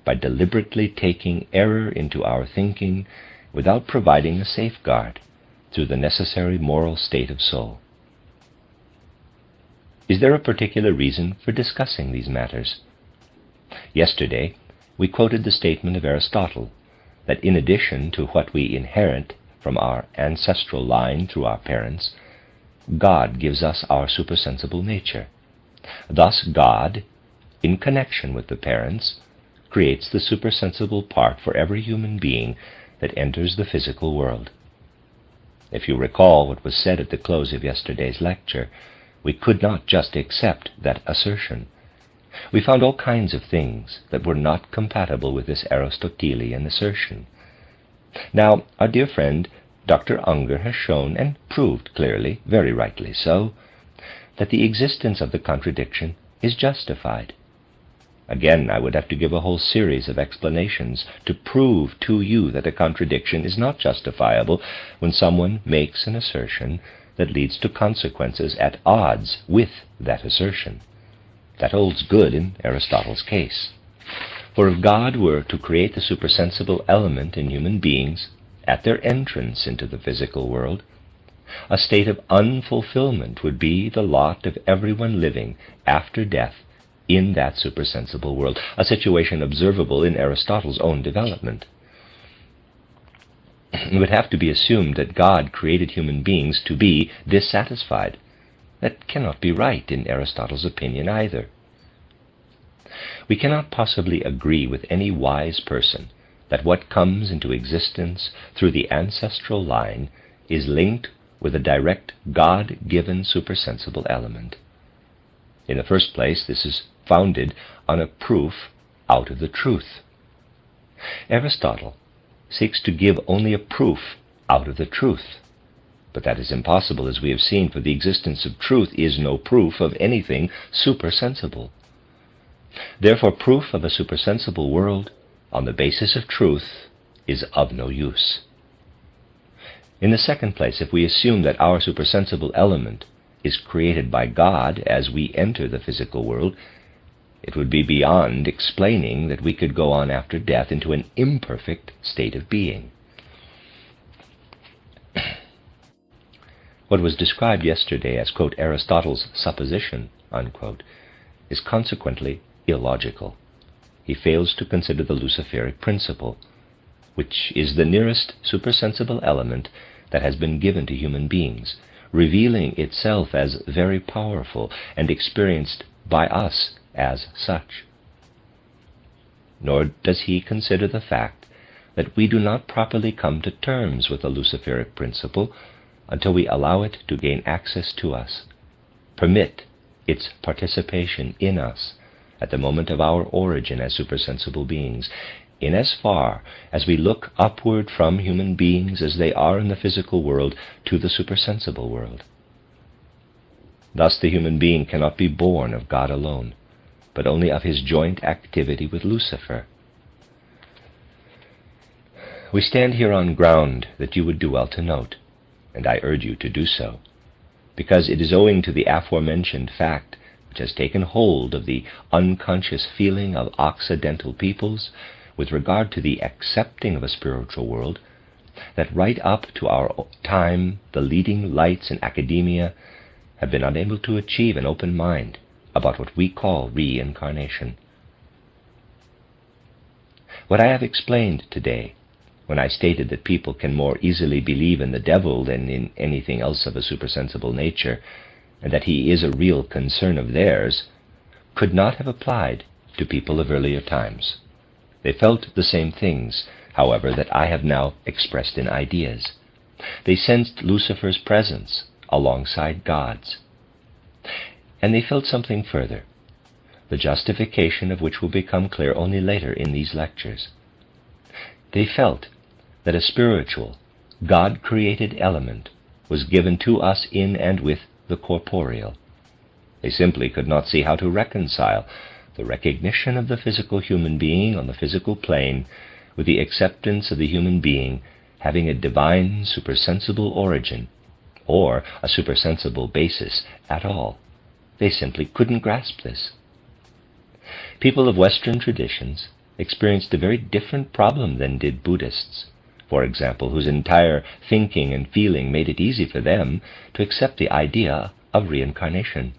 by deliberately taking error into our thinking without providing a safeguard through the necessary moral state of soul. Is there a particular reason for discussing these matters? Yesterday, we quoted the statement of Aristotle that in addition to what we inherit from our ancestral line through our parents, God gives us our supersensible nature. Thus God, in connection with the parents, creates the supersensible part for every human being that enters the physical world. If you recall what was said at the close of yesterday's lecture, we could not just accept that assertion. We found all kinds of things that were not compatible with this Aristotelian assertion. Now, our dear friend Dr. Unger has shown and proved clearly, very rightly so, that the existence of the contradiction is justified. Again, I would have to give a whole series of explanations to prove to you that a contradiction is not justifiable when someone makes an assertion that leads to consequences at odds with that assertion. That holds good in Aristotle's case. For if God were to create the supersensible element in human beings at their entrance into the physical world, a state of unfulfillment would be the lot of everyone living after death in that supersensible world, a situation observable in Aristotle's own development. It would have to be assumed that God created human beings to be dissatisfied. That cannot be right in Aristotle's opinion either. We cannot possibly agree with any wise person that what comes into existence through the ancestral line is linked with a direct God-given supersensible element. In the first place, this is founded on a proof out of the truth. Aristotle seeks to give only a proof out of the truth, but that is impossible, as we have seen, for the existence of truth is no proof of anything supersensible. Therefore, proof of a supersensible world on the basis of truth is of no use. In the second place, if we assume that our supersensible element is created by God as we enter the physical world, it would be beyond explaining that we could go on after death into an imperfect state of being. What was described yesterday as, quote, Aristotle's supposition, unquote, is consequently illogical. He fails to consider the Luciferic principle, which is the nearest supersensible element that has been given to human beings, revealing itself as very powerful and experienced by us as such. Nor does he consider the fact that we do not properly come to terms with the Luciferic principle until we allow it to gain access to us, permit its participation in us at the moment of our origin as supersensible beings, in as far as we look upward from human beings as they are in the physical world to the supersensible world. Thus the human being cannot be born of God alone, but only of his joint activity with Lucifer. We stand here on ground that you would do well to note, and I urge you to do so, because it is owing to the aforementioned fact which has taken hold of the unconscious feeling of Occidental peoples with regard to the accepting of a spiritual world, that right up to our time the leading lights in academia have been unable to achieve an open mind about what we call reincarnation. What I have explained today, when I stated that people can more easily believe in the devil than in anything else of a supersensible nature, and that he is a real concern of theirs, could not have applied to people of earlier times. They felt the same things, however, that I have now expressed in ideas. They sensed Lucifer's presence alongside God's. And they felt something further, the justification of which will become clear only later in these lectures. They felt that a spiritual, God-created element was given to us in and with the corporeal. They simply could not see how to reconcile the recognition of the physical human being on the physical plane with the acceptance of the human being having a divine supersensible origin, or a supersensible basis at all. They simply couldn't grasp this. People of Western traditions experienced a very different problem than did Buddhists, for example, whose entire thinking and feeling made it easy for them to accept the idea of reincarnation.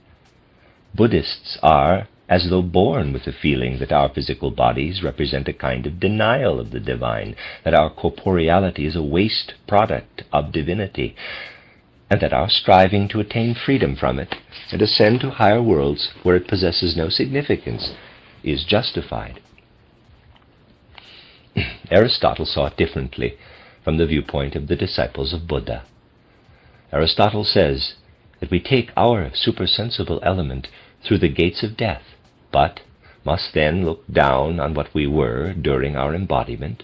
Buddhists are as though born with the feeling that our physical bodies represent a kind of denial of the divine, that our corporeality is a waste product of divinity, and that our striving to attain freedom from it and ascend to higher worlds where it possesses no significance is justified. Aristotle saw it differently from the viewpoint of the disciples of Buddha. Aristotle says that we take our supersensible element through the gates of death, but must then look down on what we were during our embodiment,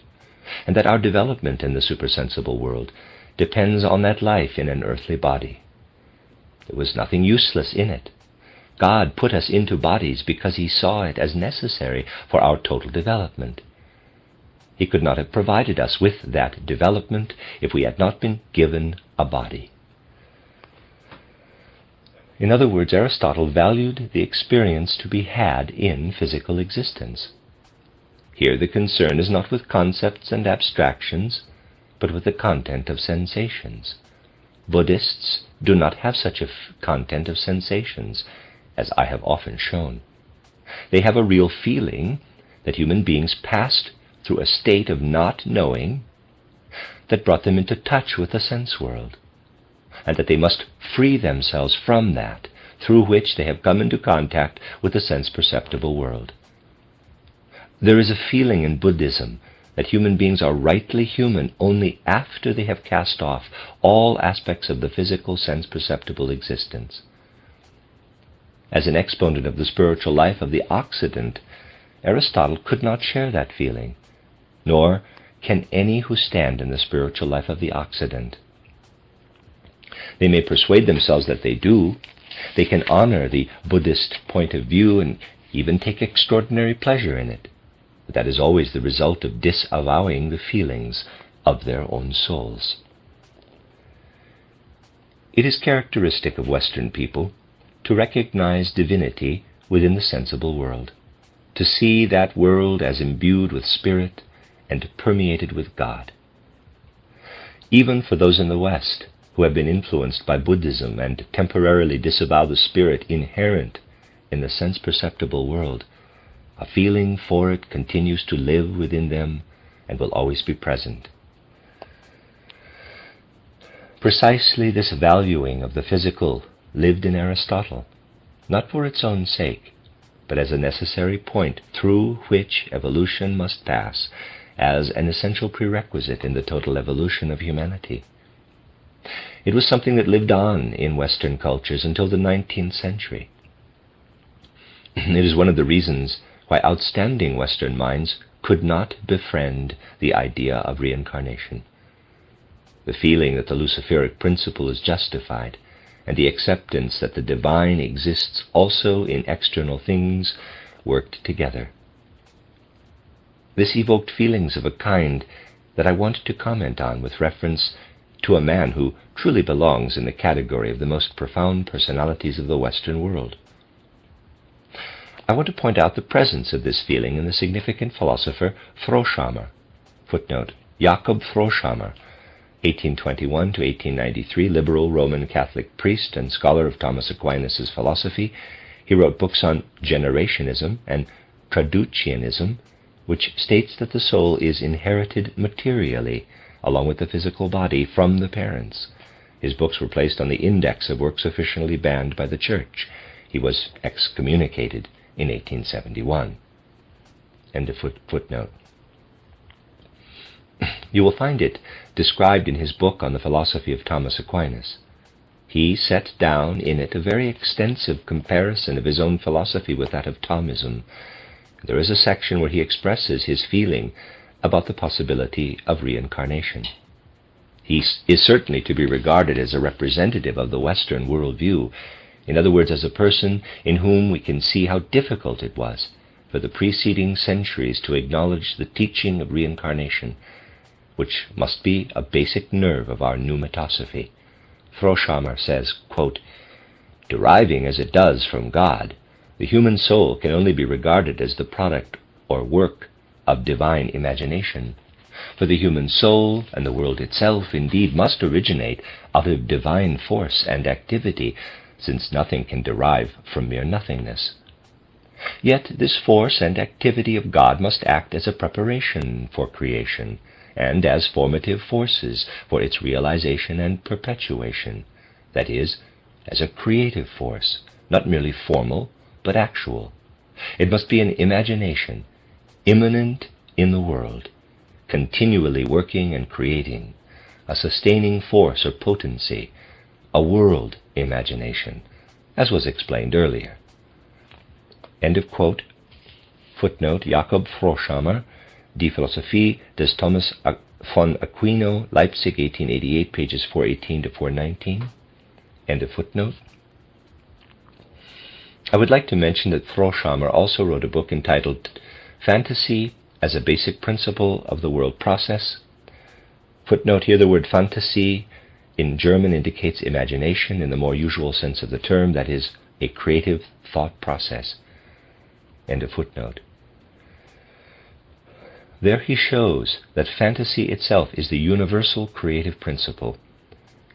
and that our development in the supersensible world depends on that life in an earthly body. There was nothing useless in it. God put us into bodies because he saw it as necessary for our total development. He could not have provided us with that development if we had not been given a body. In other words, Aristotle valued the experience to be had in physical existence. Here the concern is not with concepts and abstractions, but with the content of sensations. Buddhists do not have such a content of sensations, as I have often shown. They have a real feeling that human beings passed through a state of not knowing, that brought them into touch with the sense world, and that they must free themselves from that through which they have come into contact with the sense-perceptible world. There is a feeling in Buddhism that human beings are rightly human only after they have cast off all aspects of the physical sense-perceptible existence. As an exponent of the spiritual life of the Occident, Aristotle could not share that feeling, nor can any who stand in the spiritual life of the Occident. They may persuade themselves that they do. They can honor the Buddhist point of view and even take extraordinary pleasure in it. But that is always the result of disavowing the feelings of their own souls. It is characteristic of Western people to recognize divinity within the sensible world, to see that world as imbued with spirit and permeated with God. Even for those in the West who have been influenced by Buddhism and temporarily disavow the spirit inherent in the sense-perceptible world, a feeling for it continues to live within them and will always be present. Precisely this valuing of the physical lived in Aristotle, not for its own sake, but as a necessary point through which evolution must pass, as an essential prerequisite in the total evolution of humanity. It was something that lived on in Western cultures until the 19th century. It is one of the reasons why outstanding Western minds could not befriend the idea of reincarnation. The feeling that the Luciferic principle is justified, and the acceptance that the divine exists also in external things, worked together. This evoked feelings of a kind that I want to comment on with reference to a man who truly belongs in the category of the most profound personalities of the Western world. I want to point out the presence of this feeling in the significant philosopher Froschammer. Footnote: Jakob Froschammer, 1821 to 1893, liberal Roman Catholic priest and scholar of Thomas Aquinas' philosophy. He wrote books on generationism and traducianism, which states that the soul is inherited materially, along with the physical body, from the parents. His books were placed on the index of works officially banned by the Church. He was excommunicated in 1871. End of footnote. You will find it described in his book on the philosophy of Thomas Aquinas. He set down in it a very extensive comparison of his own philosophy with that of Thomism. There is a section where he expresses his feeling about the possibility of reincarnation. He is certainly to be regarded as a representative of the Western worldview, in other words, as a person in whom we can see how difficult it was for the preceding centuries to acknowledge the teaching of reincarnation, which must be a basic nerve of our pneumatosophy. Froschammer says, quote, "Deriving as it does from God, the human soul can only be regarded as the product or work of divine imagination. For the human soul and the world itself indeed must originate out of divine force and activity, since nothing can derive from mere nothingness. Yet this force and activity of God must act as a preparation for creation, and as formative forces for its realization and perpetuation, that is, as a creative force, not merely formal, but actual. It must be an imagination, immanent in the world, continually working and creating, a sustaining force or potency, a world imagination, as was explained earlier." End of quote. Footnote: Jakob Froschammer, Die Philosophie des Thomas von Aquino, Leipzig, 1888, pages 418 to 419. End of footnote. I would like to mention that Froschammer also wrote a book entitled Fantasy as a Basic Principle of the World Process. Footnote here: the word fantasy in German indicates imagination in the more usual sense of the term, that is, a creative thought process. End of footnote. There he shows that fantasy itself is the universal creative principle.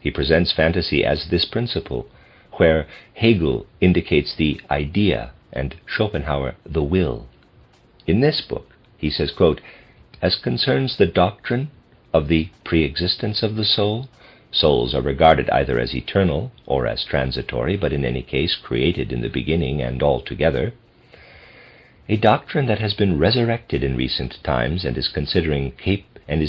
He presents fantasy as this principle, where Hegel indicates the idea and Schopenhauer the will. In this book, he says, quote, "As concerns the doctrine of the pre-existence of the soul. Souls are regarded either as eternal or as transitory, but in any case created in the beginning and altogether. A doctrine that has been resurrected in recent times and is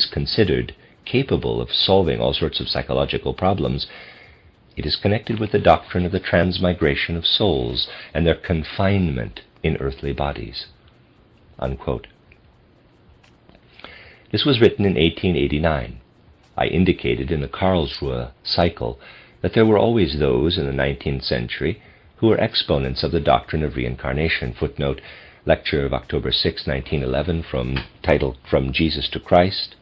considered capable of solving all sorts of psychological problems. It is connected with the doctrine of the transmigration of souls and their confinement in earthly bodies." Unquote. This was written in 1889. I indicated in the Karlsruhe cycle that there were always those in the 19th century who were exponents of the doctrine of reincarnation. Footnote, lecture of October 6, 1911, titled From Jesus to Christ.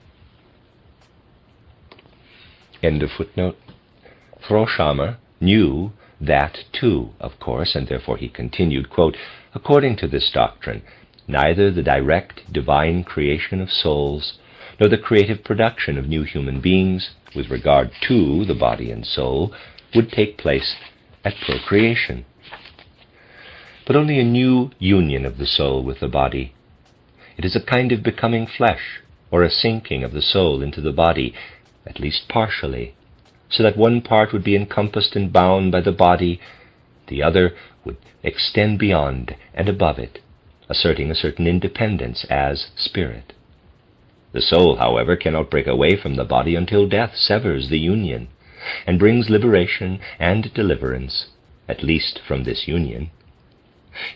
End of footnote. Froschammer knew that too, of course, and therefore he continued, quote, "According to this doctrine, neither the direct divine creation of souls nor the creative production of new human beings with regard to the body and soul would take place at procreation, but only a new union of the soul with the body. It is a kind of becoming flesh, or a sinking of the soul into the body, at least partially, so that one part would be encompassed and bound by the body, the other would extend beyond and above it, asserting a certain independence as spirit. The soul, however, cannot break away from the body until death severs the union and brings liberation and deliverance, at least from this union.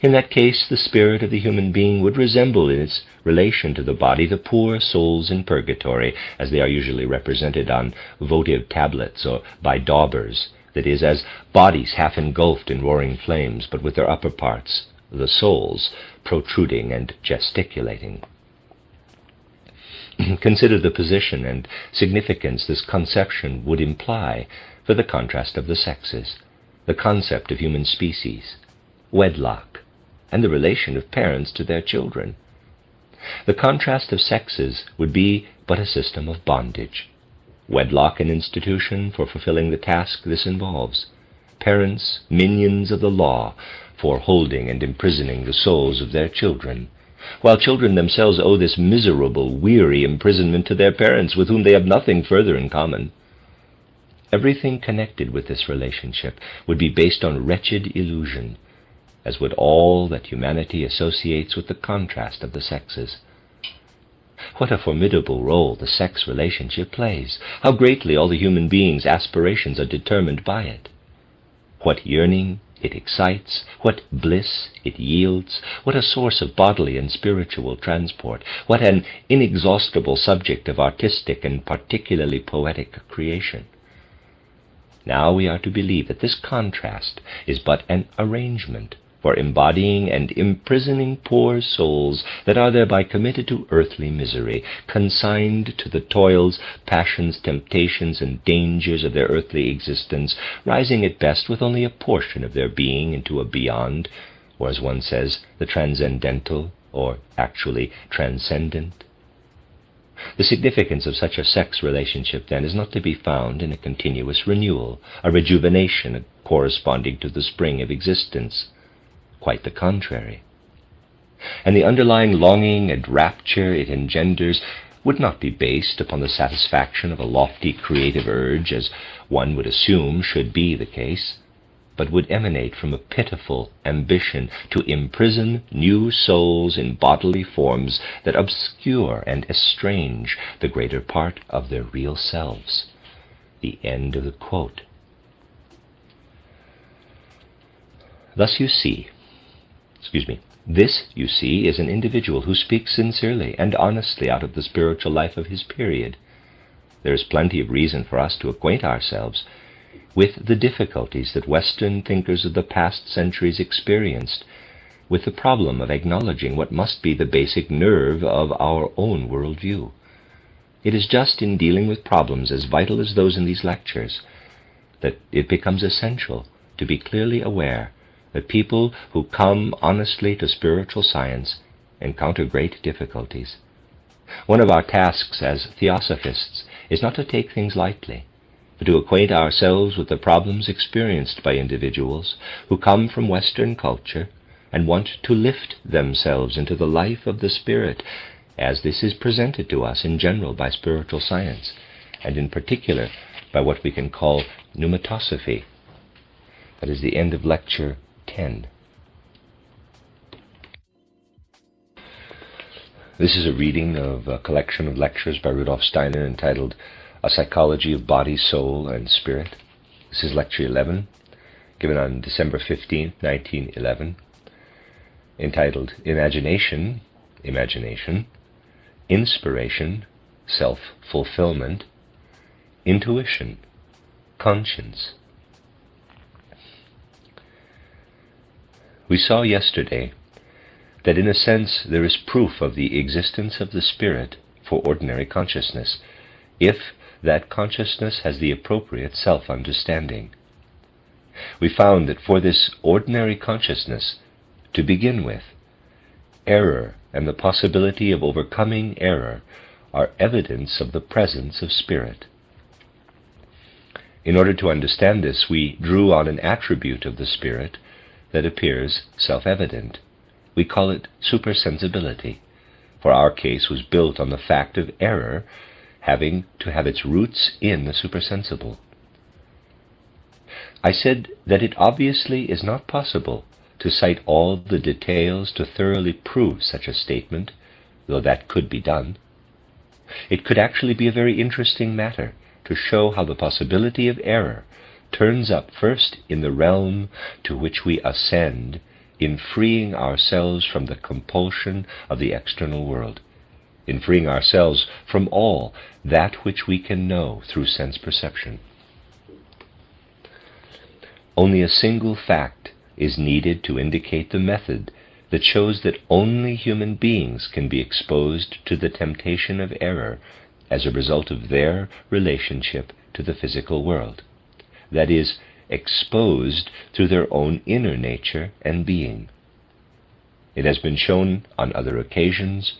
In that case, the spirit of the human being would resemble in its relation to the body the poor souls in purgatory, as they are usually represented on votive tablets or by daubers, that is, as bodies half engulfed in roaring flames, but with their upper parts, the souls, protruding and gesticulating. Consider the position and significance this conception would imply for the contrast of the sexes, the concept of human species, wedlock, and the relation of parents to their children. The contrast of sexes would be but a system of bondage. Wedlock an institution for fulfilling the task this involves. Parents, minions of the law, for holding and imprisoning the souls of their children, while children themselves owe this miserable, weary imprisonment to their parents, with whom they have nothing further in common. Everything connected with this relationship would be based on wretched illusion, as would all that humanity associates with the contrast of the sexes. What a formidable role the sex relationship plays! How greatly all the human beings' aspirations are determined by it! What yearning it excites, what bliss it yields, what a source of bodily and spiritual transport, what an inexhaustible subject of artistic and particularly poetic creation. Now we are to believe that this contrast is but an arrangement for embodying and imprisoning poor souls that are thereby committed to earthly misery, consigned to the toils, passions, temptations, and dangers of their earthly existence, rising at best with only a portion of their being into a beyond, or as one says, the transcendental, or actually transcendent. The significance of such a sex relationship, then, is not to be found in a continuous renewal, a rejuvenation corresponding to the spring of existence. Quite the contrary. And the underlying longing and rapture it engenders would not be based upon the satisfaction of a lofty creative urge, as one would assume should be the case, but would emanate from a pitiful ambition to imprison new souls in bodily forms that obscure and estrange the greater part of their real selves. The end of the quote. This, you see, is an individual who speaks sincerely and honestly out of the spiritual life of his period. There is plenty of reason for us to acquaint ourselves with the difficulties that Western thinkers of the past centuries experienced with the problem of acknowledging what must be the basic nerve of our own worldview. It is just in dealing with problems as vital as those in these lectures that it becomes essential to be clearly aware that people who come honestly to spiritual science encounter great difficulties. One of our tasks as theosophists is not to take things lightly, but to acquaint ourselves with the problems experienced by individuals who come from Western culture and want to lift themselves into the life of the Spirit as this is presented to us in general by spiritual science, and in particular by what we can call pneumatosophy. That is the end of Lecture 10. This is a reading of a collection of lectures by Rudolf Steiner entitled A Psychology of Body, Soul, and Spirit. This is Lecture 11, given on December 15, 1911, entitled Imagination, Inspiration, Self-Fulfillment, Intuition, Conscience. We saw yesterday that in a sense there is proof of the existence of the spirit for ordinary consciousness, if that consciousness has the appropriate self-understanding. We found that for this ordinary consciousness, to begin with, error and the possibility of overcoming error are evidence of the presence of spirit. In order to understand this, we drew on an attribute of the spirit that appears self-evident. We call it supersensibility, for our case was built on the fact of error having to have its roots in the supersensible. I said that it obviously is not possible to cite all the details to thoroughly prove such a statement, though that could be done. It could actually be a very interesting matter to show how the possibility of error turns up first in the realm to which we ascend in freeing ourselves from the compulsion of the external world, in freeing ourselves from all that which we can know through sense perception. Only a single fact is needed to indicate the method that shows that only human beings can be exposed to the temptation of error as a result of their relationship to the physical world. That is, exposed through their own inner nature and being. It has been shown on other occasions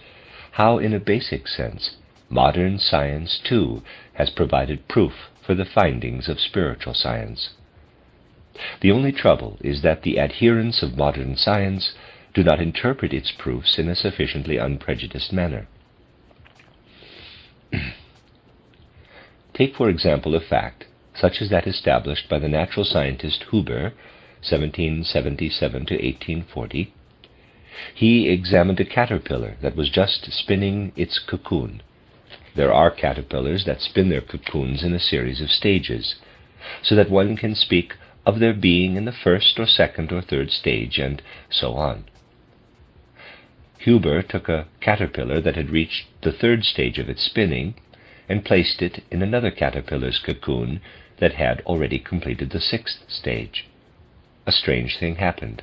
how, in a basic sense, modern science too has provided proof for the findings of spiritual science. The only trouble is that the adherents of modern science do not interpret its proofs in a sufficiently unprejudiced manner. Take, for example, a fact such as that established by the natural scientist Huber, 1777 to 1840. He examined a caterpillar that was just spinning its cocoon. There are caterpillars that spin their cocoons in a series of stages, so that one can speak of their being in the first or second or third stage, and so on. Huber took a caterpillar that had reached the third stage of its spinning and placed it in another caterpillar's cocoon that had already completed the sixth stage. A strange thing happened.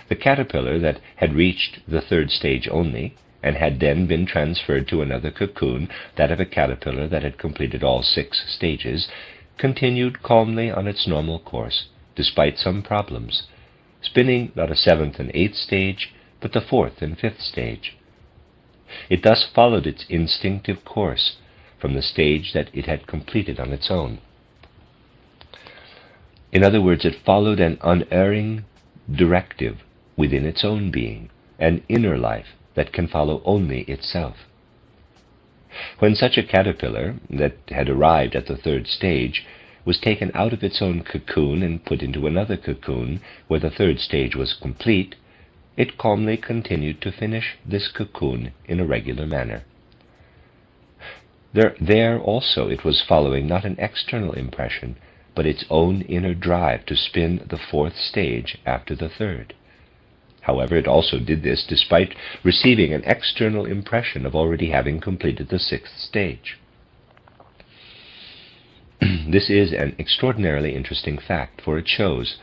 The caterpillar that had reached the third stage only, and had then been transferred to another cocoon, that of a caterpillar that had completed all 6 stages, continued calmly on its normal course, despite some problems, spinning not a 7th and 8th stage, but the 4th and 5th stage. It thus followed its instinctive course from the stage that it had completed on its own. In other words, it followed an unerring directive within its own being, an inner life that can follow only itself. When such a caterpillar that had arrived at the 3rd stage was taken out of its own cocoon and put into another cocoon where the 3rd stage was complete, it calmly continued to finish this cocoon in a regular manner. There also it was following not an external impression, but its own inner drive to spin the 4th stage after the 3rd. However, it also did this despite receiving an external impression of already having completed the 6th stage. This is an extraordinarily interesting fact, for it shows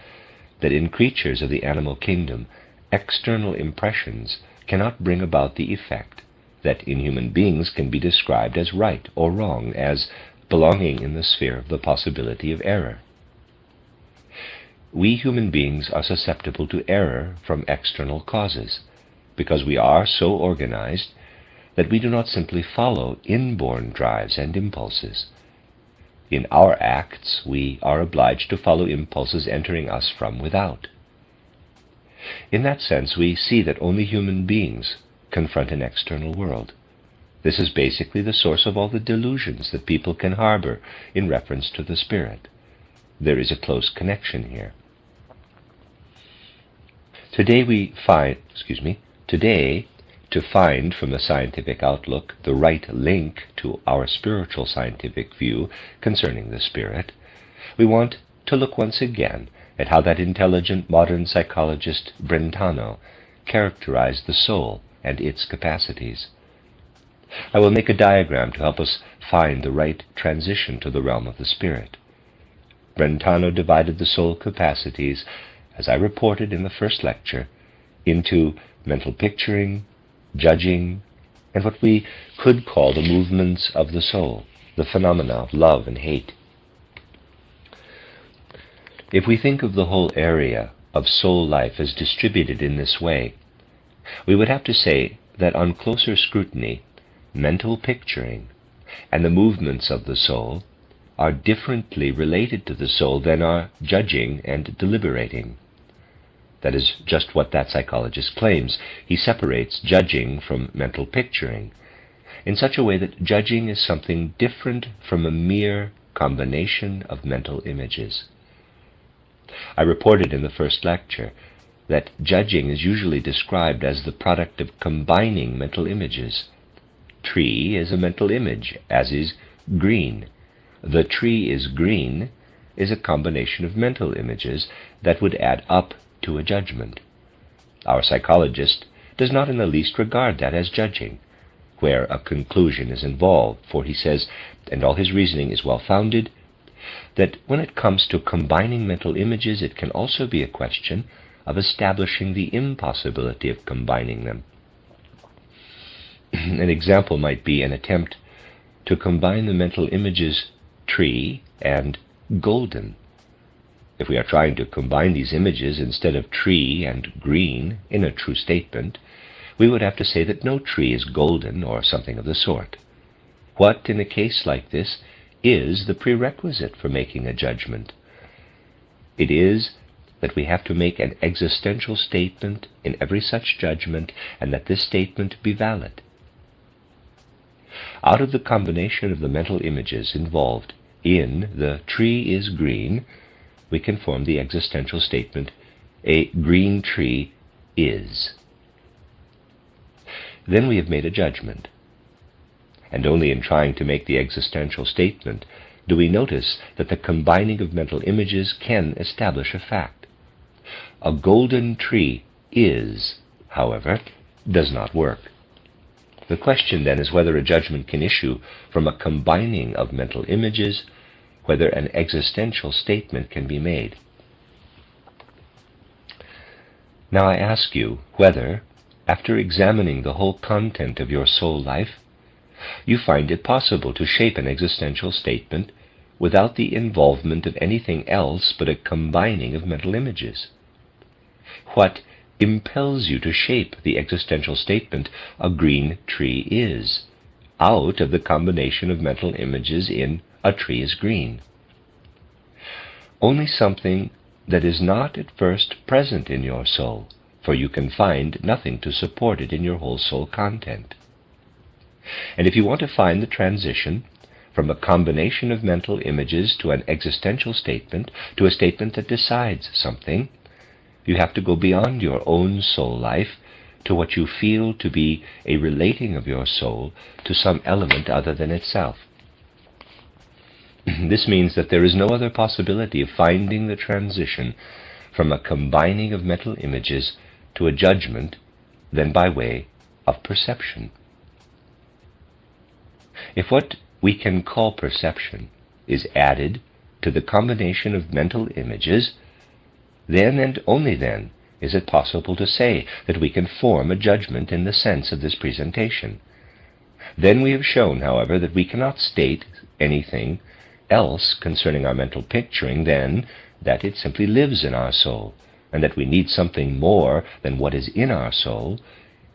that in creatures of the animal kingdom, external impressions cannot bring about the effect that in human beings can be described as right or wrong, as belonging in the sphere of the possibility of error. We human beings are susceptible to error from external causes, because we are so organized that we do not simply follow inborn drives and impulses. In our acts, we are obliged to follow impulses entering us from without. In that sense, we see that only human beings confront an external world. This is basically the source of all the delusions that people can harbor in reference to the spirit. There is a close connection here. Today, to find from the scientific outlook the right link to our spiritual scientific view concerning the spirit, we want to look once again at how that intelligent modern psychologist Brentano characterized the soul and its capacities. I will make a diagram to help us find the right transition to the realm of the spirit. Brentano divided the soul capacities, as I reported in the first lecture, into mental picturing, judging, and what we could call the movements of the soul, the phenomena of love and hate. If we think of the whole area of soul life as distributed in this way, we would have to say that on closer scrutiny, mental picturing and the movements of the soul are differently related to the soul than are judging and deliberating. That is just what that psychologist claims. He separates judging from mental picturing in such a way that judging is something different from a mere combination of mental images. I reported in the first lecture that judging is usually described as the product of combining mental images. Tree is a mental image, as is green. The tree is green is a combination of mental images that would add up to a judgment. Our psychologist does not in the least regard that as judging, where a conclusion is involved, for he says, and all his reasoning is well-founded, that when it comes to combining mental images, it can also be a question of establishing the impossibility of combining them. An example might be an attempt to combine the mental images tree and golden. If we are trying to combine these images instead of tree and green in a true statement, we would have to say that no tree is golden or something of the sort. What, in a case like this, is the prerequisite for making a judgment? It is that we have to make an existential statement in every such judgment, and that this statement be valid. Out of the combination of the mental images involved in the tree is green, we can form the existential statement, a green tree is. Then we have made a judgment. And only in trying to make the existential statement do we notice that the combining of mental images can establish a fact. A golden tree is, however, does not work. The question then is whether a judgment can issue from a combining of mental images, whether an existential statement can be made. Now I ask you whether, after examining the whole content of your soul life, you find it possible to shape an existential statement without the involvement of anything else but a combining of mental images. What impels you to shape the existential statement, a green tree is, out of the combination of mental images in a tree is green? Only something that is not at first present in your soul, for you can find nothing to support it in your whole soul content. And if you want to find the transition from a combination of mental images to an existential statement, to a statement that decides something, you have to go beyond your own soul life to what you feel to be a relating of your soul to some element other than itself. This means that there is no other possibility of finding the transition from a combining of mental images to a judgment than by way of perception. If what we can call perception is added to the combination of mental images, then and only then is it possible to say that we can form a judgment in the sense of this presentation. Then we have shown, however, that we cannot state anything else concerning our mental picturing than that it simply lives in our soul, and that we need something more than what is in our soul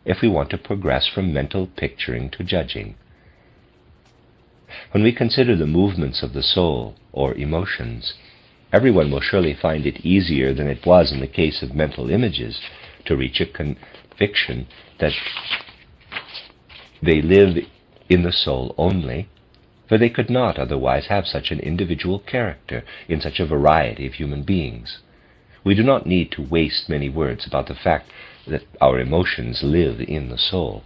if we want to progress from mental picturing to judging. When we consider the movements of the soul, or emotions, everyone will surely find it easier than it was in the case of mental images to reach a conviction that They live in the soul only, for they could not otherwise have such an individual character in such a variety of human beings. We do not need to waste many words about the fact that our emotions live in the soul.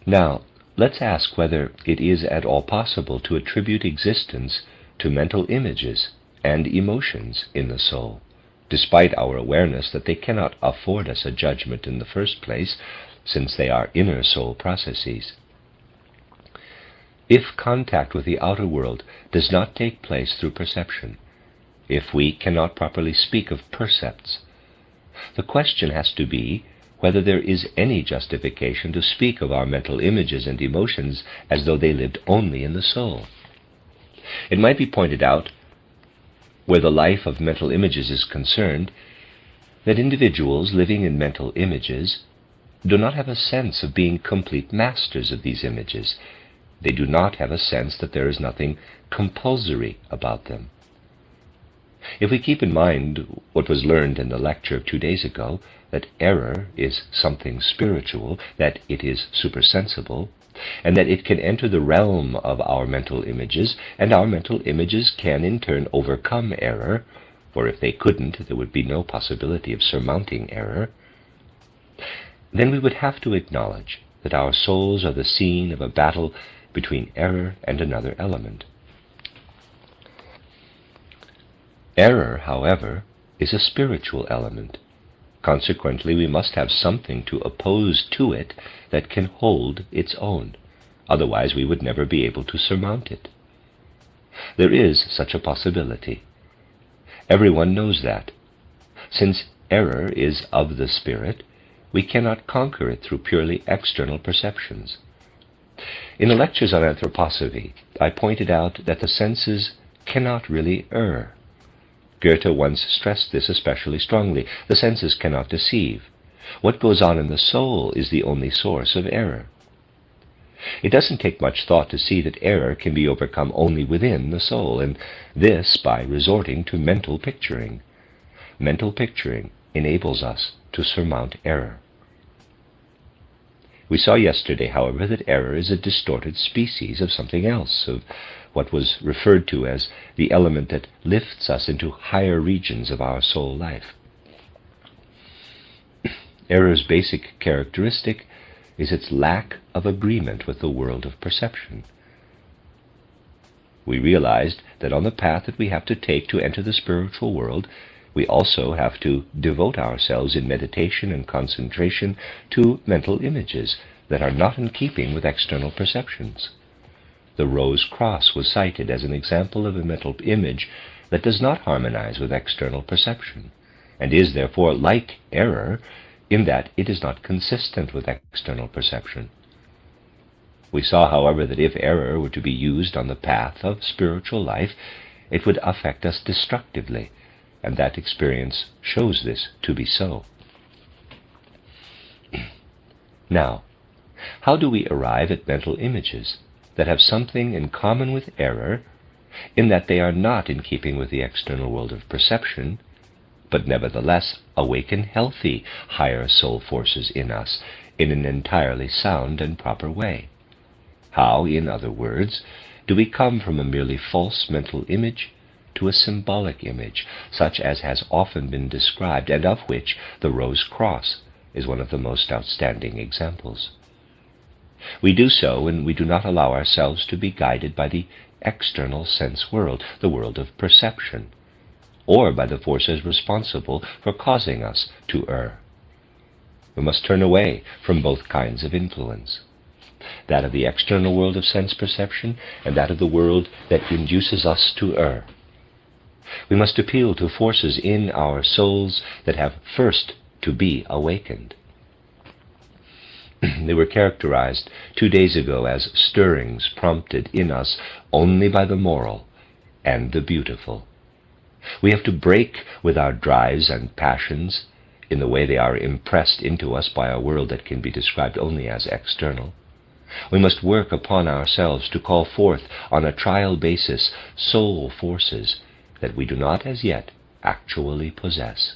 Now, let's ask whether it is at all possible to attribute existence to mental images and emotions in the soul, despite our awareness that they cannot afford us a judgment in the first place, since they are inner soul processes. If contact with the outer world does not take place through perception, if we cannot properly speak of percepts, the question has to be whether there is any justification to speak of our mental images and emotions as though they lived only in the soul. It might be pointed out, where the life of mental images is concerned, that individuals living in mental images do not have a sense of being complete masters of these images. They do not have a sense that there is nothing compulsory about them. If we keep in mind what was learned in the lecture of 2 days ago, that error is something spiritual, that it is supersensible, and that it can enter the realm of our mental images, and our mental images can in turn overcome error, for if they couldn't, there would be no possibility of surmounting error, then we would have to acknowledge that our souls are the scene of a battle between error and another element. Error, however, is a spiritual element. Consequently, we must have something to oppose to it that can hold its own. Otherwise, we would never be able to surmount it. There is such a possibility. Everyone knows that. Since error is of the spirit, we cannot conquer it through purely external perceptions. In the lectures on anthroposophy, I pointed out that the senses cannot really err. Goethe once stressed this especially strongly. The senses cannot deceive. What goes on in the soul is the only source of error. It doesn't take much thought to see that error can be overcome only within the soul, and this by resorting to mental picturing. Mental picturing enables us to surmount error. We saw yesterday, however, that error is a distorted species of something else, of what was referred to as the element that lifts us into higher regions of our soul life. Error's basic characteristic is its lack of agreement with the world of perception. We realized that on the path that we have to take to enter the spiritual world, we also have to devote ourselves in meditation and concentration to mental images that are not in keeping with external perceptions. The rose cross was cited as an example of a mental image that does not harmonize with external perception, and is therefore like error in that it is not consistent with external perception. We saw, however, that if error were to be used on the path of spiritual life, it would affect us destructively, and that experience shows this to be so. Now, how do we arrive at mental images that have something in common with error, in that they are not in keeping with the external world of perception, but nevertheless awaken healthy, higher soul forces in us in an entirely sound and proper way? How, in other words, do we come from a merely false mental image to a symbolic image, such as has often been described, and of which the rose cross is one of the most outstanding examples? We do so when we do not allow ourselves to be guided by the external sense world, the world of perception, or by the forces responsible for causing us to err. We must turn away from both kinds of influence, that of the external world of sense perception and that of the world that induces us to err. We must appeal to forces in our souls that have first to be awakened. They were characterized 2 days ago as stirrings prompted in us only by the moral and the beautiful. We have to break with our drives and passions in the way they are impressed into us by a world that can be described only as external. We must work upon ourselves to call forth on a trial basis soul forces that we do not as yet actually possess.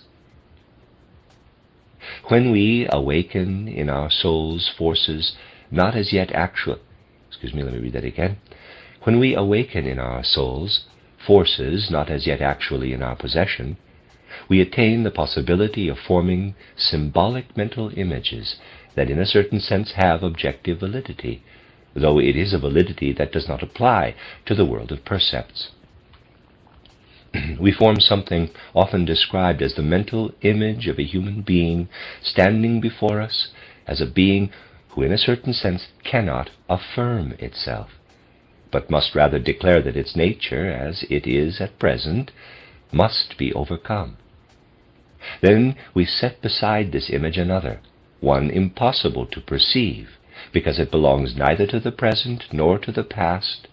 When we awaken in our soul's forces not as yet actual, let me read that again. When we awaken in our souls forces not as yet actually in our possession, we attain the possibility of forming symbolic mental images that in a certain sense have objective validity, though it is a validity that does not apply to the world of percepts. We form something often described as the mental image of a human being standing before us as a being who in a certain sense cannot affirm itself, but must rather declare that its nature, as it is at present, must be overcome. Then we set beside this image another, one impossible to perceive, because it belongs neither to the present nor to the past,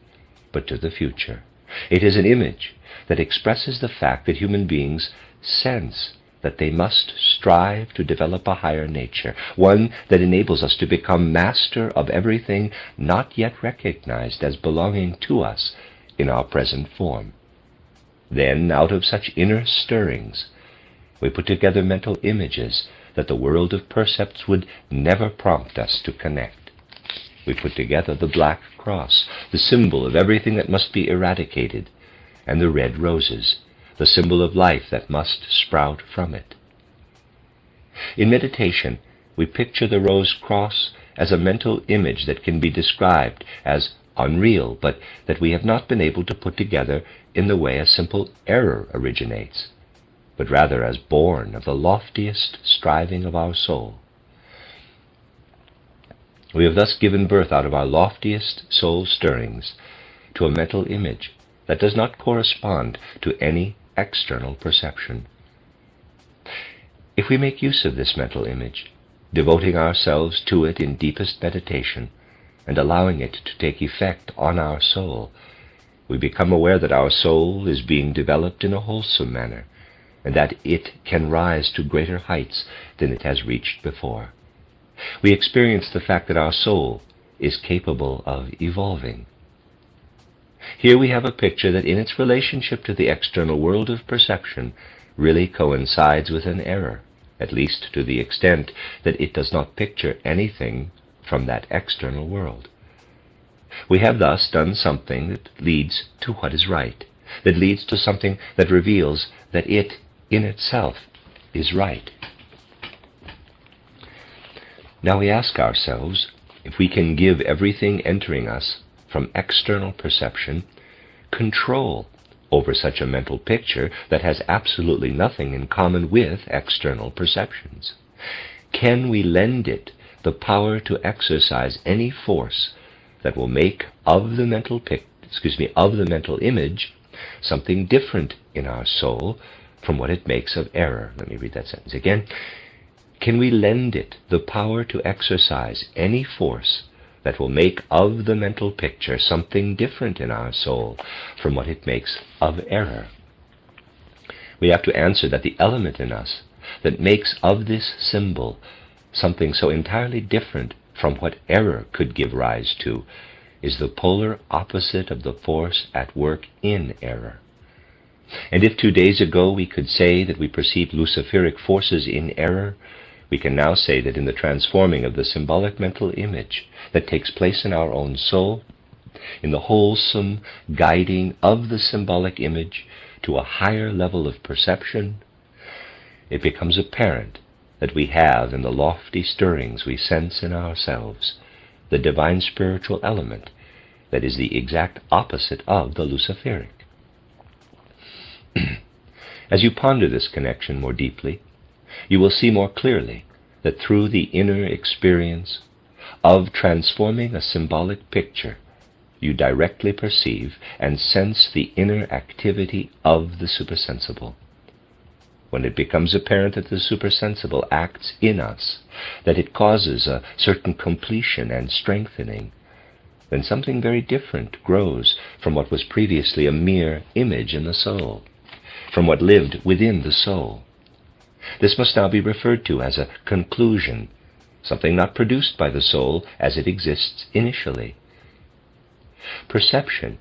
but to the future. It is an image that expresses the fact that human beings sense that they must strive to develop a higher nature, one that enables us to become master of everything not yet recognized as belonging to us in our present form. Then, out of such inner stirrings, we put together mental images that the world of percepts would never prompt us to connect. We put together the black cross, the symbol of everything that must be eradicated, and the red roses, the symbol of life that must sprout from it. In meditation, we picture the rose cross as a mental image that can be described as unreal, but that we have not been able to put together in the way a simple error originates, but rather as born of the loftiest striving of our soul. We have thus given birth out of our loftiest soul stirrings to a mental image that does not correspond to any external perception. If we make use of this mental image, devoting ourselves to it in deepest meditation, and allowing it to take effect on our soul, we become aware that our soul is being developed in a wholesome manner, and that it can rise to greater heights than it has reached before. We experience the fact that our soul is capable of evolving. Here we have a picture that in its relationship to the external world of perception really coincides with an error, at least to the extent that it does not picture anything from that external world. We have thus done something that leads to what is right, that leads to something that reveals that it in itself is right. Now we ask ourselves if we can give everything entering us from external perception control over such a mental picture that has absolutely nothing in common with external perceptions. Can we lend it the power to exercise any force that will make of the mental image something different in our soul from what it makes of error? Let me read that sentence again. Can we lend it the power to exercise any force that will make of the mental picture something different in our soul from what it makes of error? We have to answer that the element in us that makes of this symbol something so entirely different from what error could give rise to is the polar opposite of the force at work in error. And if 2 days ago we could say that we perceived luciferic forces in error, we can now say that in the transforming of the symbolic mental image that takes place in our own soul, in the wholesome guiding of the symbolic image to a higher level of perception, it becomes apparent that we have in the lofty stirrings we sense in ourselves the divine spiritual element that is the exact opposite of the luciferic. As you ponder this connection more deeply, you will see more clearly that through the inner experience of transforming a symbolic picture, you directly perceive and sense the inner activity of the supersensible. When it becomes apparent that the supersensible acts in us, that it causes a certain completion and strengthening, then something very different grows from what was previously a mere image in the soul, from what lived within the soul. This must now be referred to as a conclusion, something not produced by the soul as it exists initially. Perception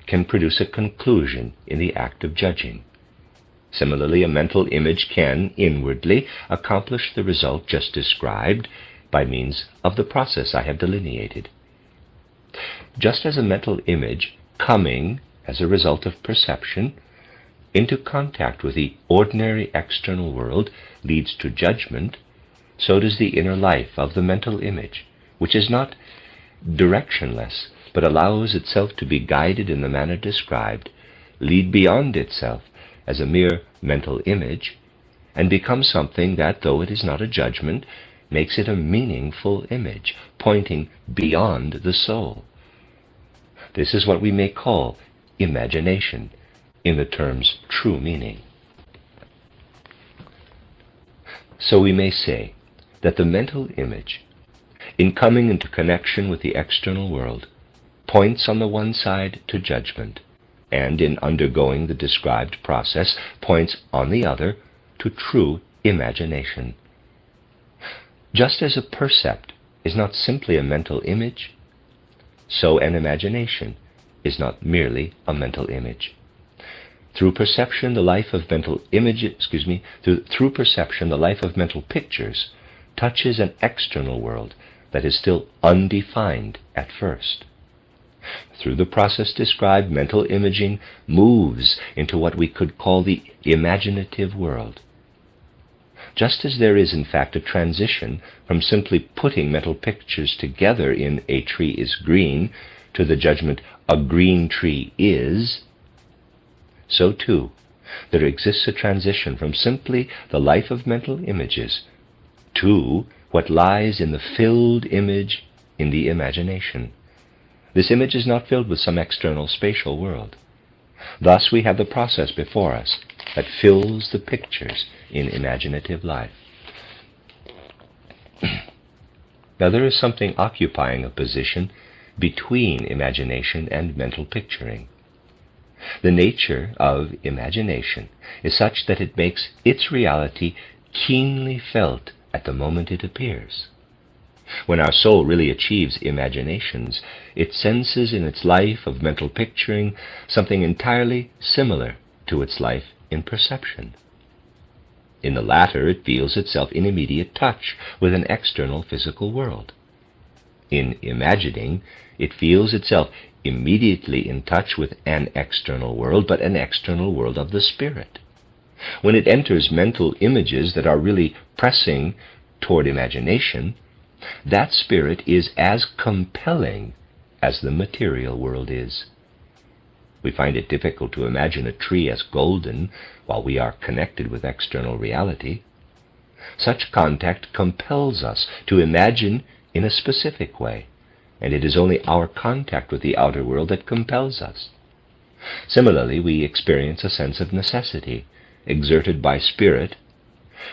can produce a conclusion in the act of judging. Similarly, a mental image can, inwardly, accomplish the result just described by means of the process I have delineated. Just as a mental image, coming, as a result of perception, into contact with the ordinary external world leads to judgment, so does the inner life of the mental image, which is not directionless, but allows itself to be guided in the manner described, lead beyond itself as a mere mental image, and become something that, though it is not a judgment, makes it a meaningful image, pointing beyond the soul. This is what we may call imagination, in the term's true meaning. So we may say that the mental image, in coming into connection with the external world, points on the one side to judgment, and in undergoing the described process, points on the other to true imagination. Just as a percept is not simply a mental image, so an imagination is not merely a mental image. Through perception, the life of mental through perception, the life of mental pictures touches an external world that is still undefined at first. Through the process described, mental imaging moves into what we could call the imaginative world. Just as there is, in fact, a transition from simply putting mental pictures together in "a tree is green" to the judgment "a green tree is," so too there exists a transition from simply the life of mental images to what lies in the filled image in the imagination. This image is not filled with some external spatial world. Thus we have the process before us that fills the pictures in imaginative life. Now there is something occupying a position between imagination and mental picturing. The nature of imagination is such that it makes its reality keenly felt at the moment it appears. When our soul really achieves imaginations, it senses in its life of mental picturing something entirely similar to its life in perception. In the latter, it feels itself in immediate touch with an external physical world. In imagining, it feels itself immediately in touch with an external world, but an external world of the spirit. When it enters mental images that are really pressing toward imagination, that spirit is as compelling as the material world is. We find it difficult to imagine a tree as golden while we are connected with external reality. Such contact compels us to imagine in a specific way, and it is only our contact with the outer world that compels us. Similarly, we experience a sense of necessity exerted by spirit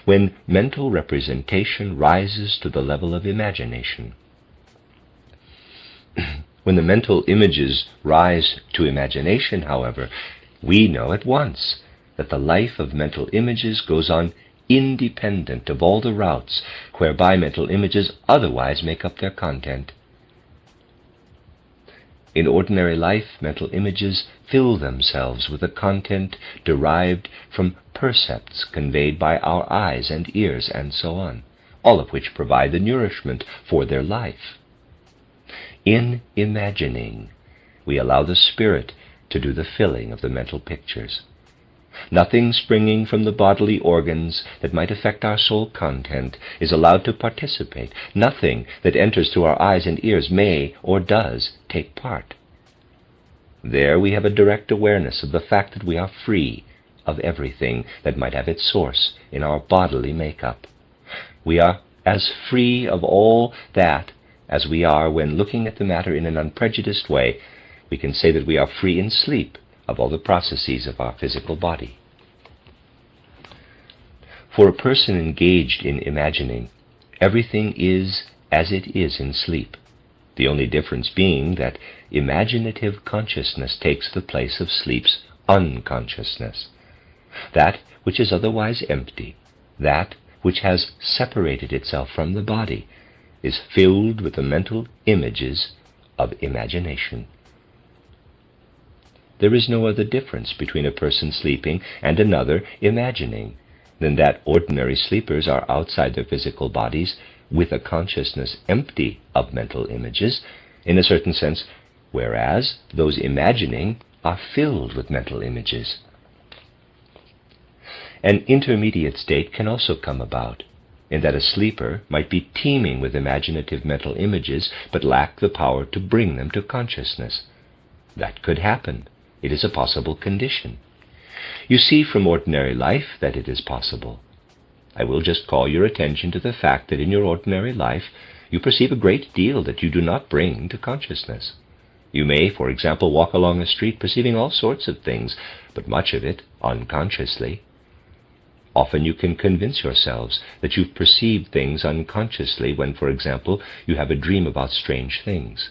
when mental representation rises to the level of imagination. When the mental images rise to imagination, however, we know at once that the life of mental images goes on independent of all the routes whereby mental images otherwise make up their content. In ordinary life, mental images fill themselves with a content derived from percepts conveyed by our eyes and ears and so on, all of which provide the nourishment for their life. In imagining, we allow the spirit to do the filling of the mental pictures. Nothing springing from the bodily organs that might affect our soul content is allowed to participate. Nothing that enters through our eyes and ears may or does take part. There we have a direct awareness of the fact that we are free of everything that might have its source in our bodily makeup. We are as free of all that as we are when, looking at the matter in an unprejudiced way, we can say that we are free in sleep of all the processes of our physical body. For a person engaged in imagining, everything is as it is in sleep, the only difference being that imaginative consciousness takes the place of sleep's unconsciousness. That which is otherwise empty, that which has separated itself from the body, is filled with the mental images of imagination. there is no other difference between a person sleeping and another imagining than that ordinary sleepers are outside their physical bodies with a consciousness empty of mental images, in a certain sense, whereas those imagining are filled with mental images. An intermediate state can also come about, in that a sleeper might be teeming with imaginative mental images, but lack the power to bring them to consciousness. That could happen. It is a possible condition. You see from ordinary life that it is possible. I will just call your attention to the fact that in your ordinary life you perceive a great deal that you do not bring to consciousness. You may, for example, walk along a street perceiving all sorts of things, but much of it unconsciously. Often you can convince yourselves that you've perceived things unconsciously when, for example, you have a dream about strange things.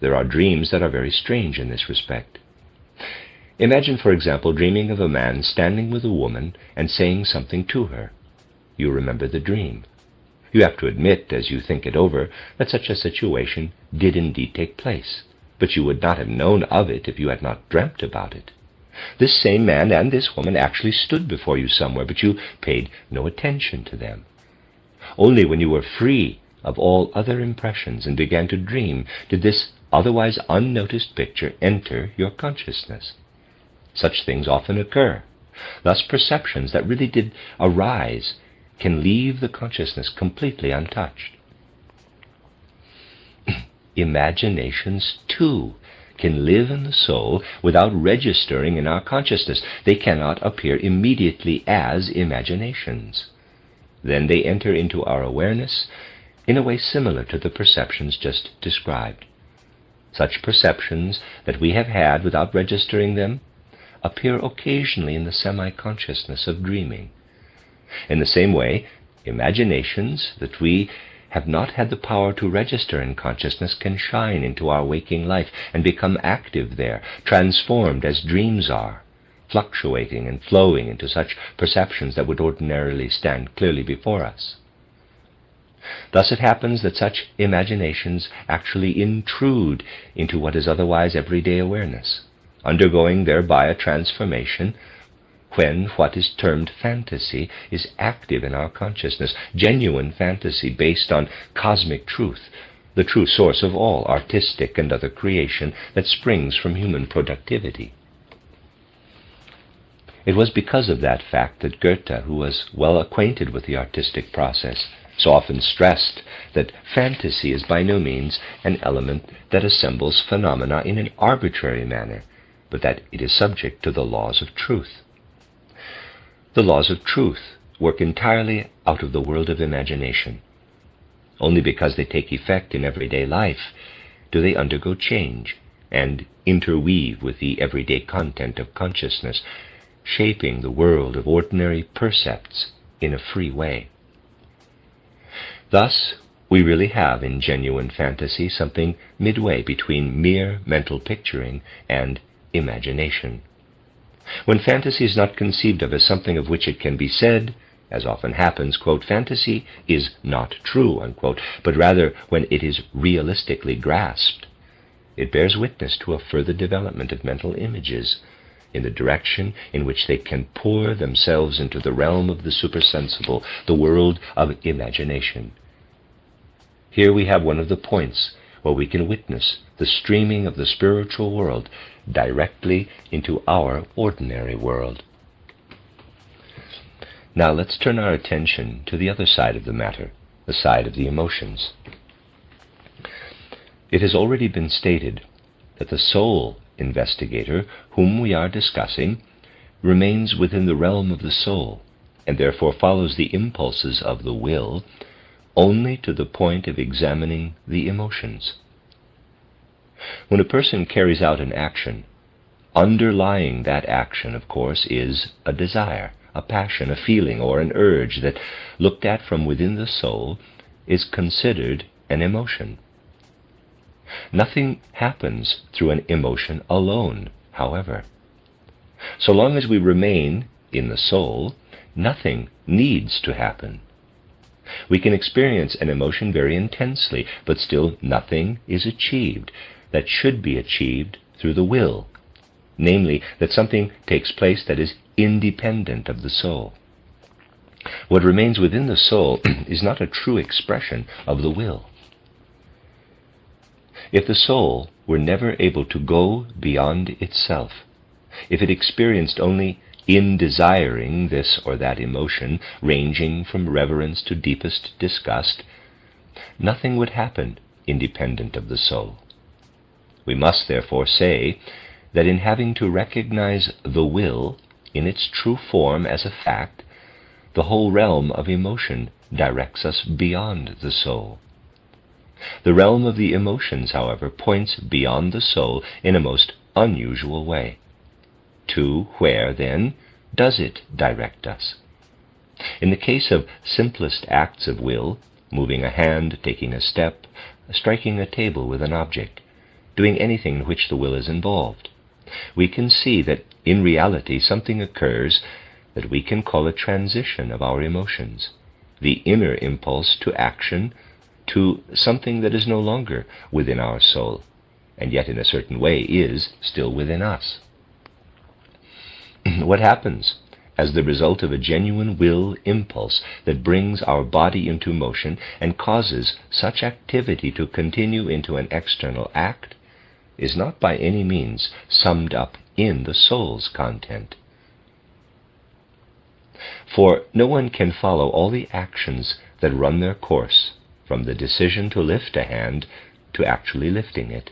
There are dreams that are very strange in this respect. Imagine, for example, dreaming of a man standing with a woman and saying something to her. You remember the dream. You have to admit, as you think it over, that such a situation did indeed take place, but you would not have known of it if you had not dreamt about it. This same man and this woman actually stood before you somewhere, but you paid no attention to them. Only when you were free of all other impressions and began to dream did this otherwise unnoticed picture enter your consciousness. Such things often occur. Thus perceptions that really did arise can leave the consciousness completely untouched. Imaginations, too, can live in the soul without registering in our consciousness. They cannot appear immediately as imaginations. Then they enter into our awareness in a way similar to the perceptions just described. Such perceptions that we have had without registering them appear occasionally in the semi-consciousness of dreaming. In the same way, imaginations that we have not had the power to register in consciousness can shine into our waking life and become active there, transformed as dreams are, fluctuating and flowing into such perceptions that would ordinarily stand clearly before us. Thus it happens that such imaginations actually intrude into what is otherwise everyday awareness, undergoing thereby a transformation when what is termed fantasy is active in our consciousness, genuine fantasy based on cosmic truth, the true source of all artistic and other creation that springs from human productivity. It was because of that fact that Goethe, who was well acquainted with the artistic process, so often stressed that fantasy is by no means an element that assembles phenomena in an arbitrary manner, but that it is subject to the laws of truth. The laws of truth work entirely out of the world of imagination. Only because they take effect in everyday life do they undergo change and interweave with the everyday content of consciousness, shaping the world of ordinary percepts in a free way. Thus, we really have in genuine fantasy something midway between mere mental picturing and imagination. When fantasy is not conceived of as something of which it can be said, as often happens, quote, fantasy is not true, unquote, but rather when it is realistically grasped, it bears witness to a further development of mental images in the direction in which they can pour themselves into the realm of the supersensible, the world of imagination. Here we have one of the points where we can witness the streaming of the spiritual world directly into our ordinary world. Now let's turn our attention to the other side of the matter, the side of the emotions. It has already been stated that the soul investigator whom we are discussing remains within the realm of the soul, and therefore follows the impulses of the will only to the point of examining the emotions. When a person carries out an action, underlying that action, of course, is a desire, a passion, a feeling, or an urge that, looked at from within the soul, is considered an emotion. Nothing happens through an emotion alone, however. So long as we remain in the soul, nothing needs to happen. We can experience an emotion very intensely, but still nothing is achieved that should be achieved through the will. namely, that something takes place that is independent of the soul. What remains within the soul is not a true expression of the will. If the soul were never able to go beyond itself, if it experienced only in desiring this or that emotion, ranging from reverence to deepest disgust, nothing would happen independent of the soul. We must therefore say that in having to recognize the will in its true form as a fact, the whole realm of emotion directs us beyond the soul. The realm of the emotions, however, points beyond the soul in a most unusual way. To where, then, does it direct us? In the case of simplest acts of will, moving a hand, taking a step, striking a table with an object, doing anything in which the will is involved, we can see that in reality something occurs that we can call a transition of our emotions, the inner impulse to action, to something that is no longer within our soul, and yet in a certain way is still within us. What happens as the result of a genuine will impulse that brings our body into motion and causes such activity to continue into an external act is not by any means summed up in the soul's content. For no one can follow all the actions that run their course, from the decision to lift a hand to actually lifting it.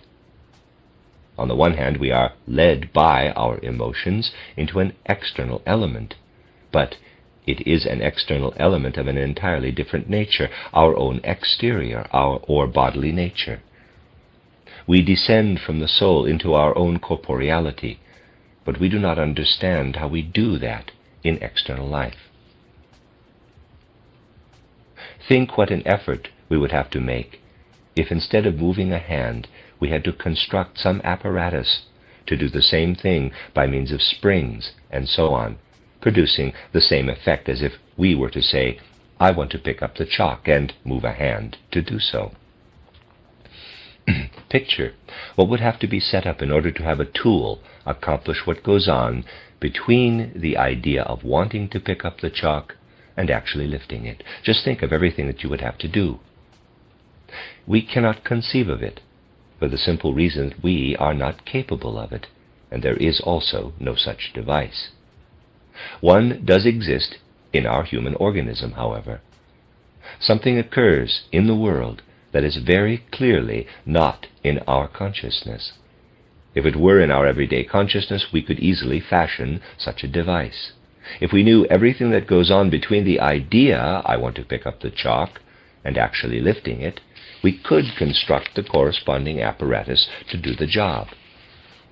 On the one hand, we are led by our emotions into an external element, but it is an external element of an entirely different nature, our own exterior, or bodily nature. We descend from the soul into our own corporeality, but we do not understand how we do that in external life. Think what an effort we would have to make if instead of moving a hand, we had to construct some apparatus to do the same thing by means of springs and so on, producing the same effect as if we were to say, I want to pick up the chalk and move a hand to do so. Picture what would have to be set up in order to have a tool accomplish what goes on between the idea of wanting to pick up the chalk and actually lifting it. Just think of everything that you would have to do. We cannot conceive of it for the simple reason that we are not capable of it, and there is also no such device. One does exist in our human organism, however. Something occurs in the world that is very clearly not in our consciousness. If it were in our everyday consciousness, we could easily fashion such a device. If we knew everything that goes on between the idea, I want to pick up the chalk, and actually lifting it, we could construct the corresponding apparatus to do the job.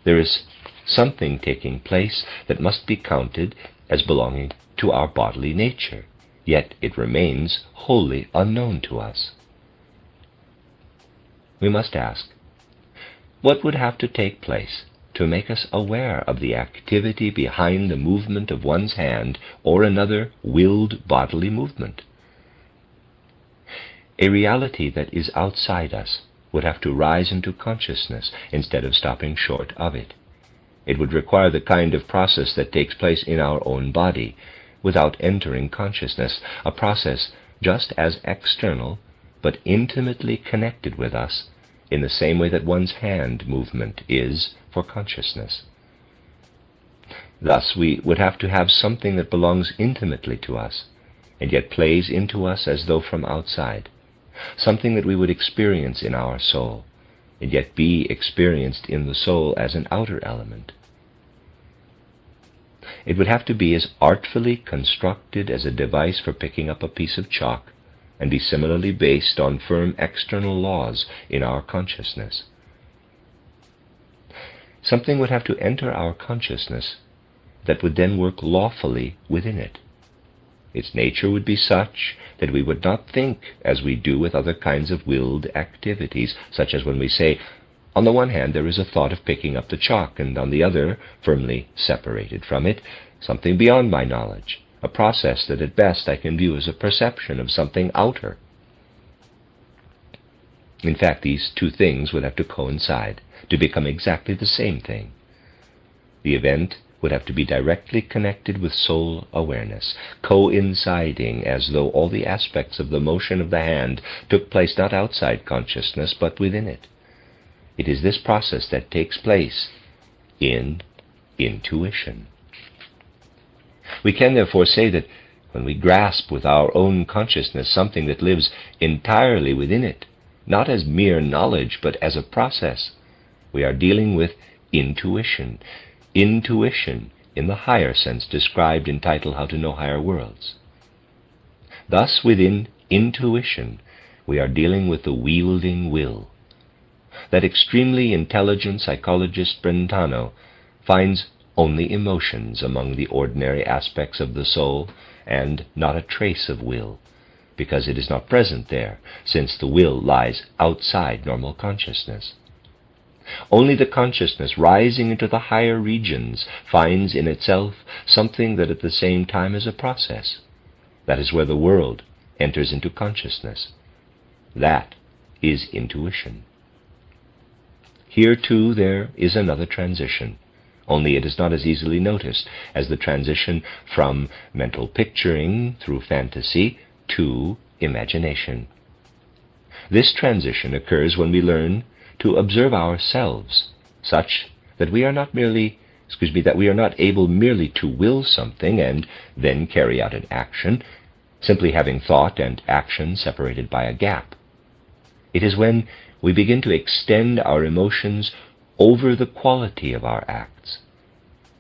There is something taking place that must be counted as belonging to our bodily nature, yet it remains wholly unknown to us. We must ask, what would have to take place to make us aware of the activity behind the movement of one's hand or another willed bodily movement? A reality that is outside us would have to rise into consciousness instead of stopping short of it. It would require the kind of process that takes place in our own body without entering consciousness, a process just as external but intimately connected with us in the same way that one's hand movement is for consciousness. Thus we would have to have something that belongs intimately to us and yet plays into us as though from outside, something that we would experience in our soul and yet be experienced in the soul as an outer element. It would have to be as artfully constructed as a device for picking up a piece of chalk, and be similarly based on firm external laws in our consciousness. Something would have to enter our consciousness that would then work lawfully within it. Its nature would be such that we would not think as we do with other kinds of willed activities, such as when we say, on the one hand there is a thought of picking up the chalk, and on the other, firmly separated from it, something beyond my knowledge, a process that at best I can view as a perception of something outer. In fact, these two things would have to coincide to become exactly the same thing. The event would have to be directly connected with soul awareness, coinciding as though all the aspects of the motion of the hand took place not outside consciousness, but within it. It is this process that takes place in intuition. We can therefore say that when we grasp with our own consciousness something that lives entirely within it, not as mere knowledge, but as a process, we are dealing with intuition. Intuition in the higher sense described in title How to Know Higher Worlds. Thus, within intuition, we are dealing with the wielding will. That extremely intelligent psychologist Brentano finds only emotions among the ordinary aspects of the soul, and not a trace of will, because it is not present there, since the will lies outside normal consciousness. Only the consciousness rising into the higher regions finds in itself something that at the same time is a process. That is where the world enters into consciousness. That is intuition. Here too there is another transition, only it is not as easily noticed as the transition from mental picturing through fantasy to imagination. This transition occurs when we learn to observe ourselves such that we are not able merely to will something and then carry out an action, simply having thought and action separated by a gap. It is when we begin to extend our emotions over the quality of our acts.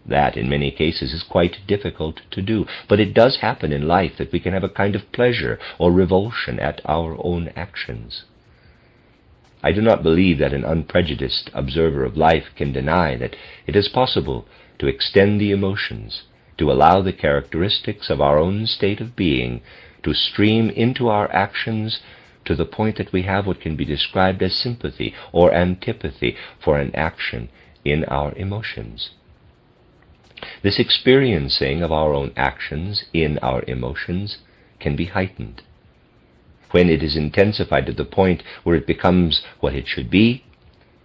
That, in many cases, is quite difficult to do, but it does happen in life that we can have a kind of pleasure or revulsion at our own actions. I do not believe that an unprejudiced observer of life can deny that it is possible to extend the emotions, to allow the characteristics of our own state of being to stream into our actions to the point that we have what can be described as sympathy or antipathy for an action in our emotions. This experiencing of our own actions in our emotions can be heightened. When it is intensified to the point where it becomes what it should be,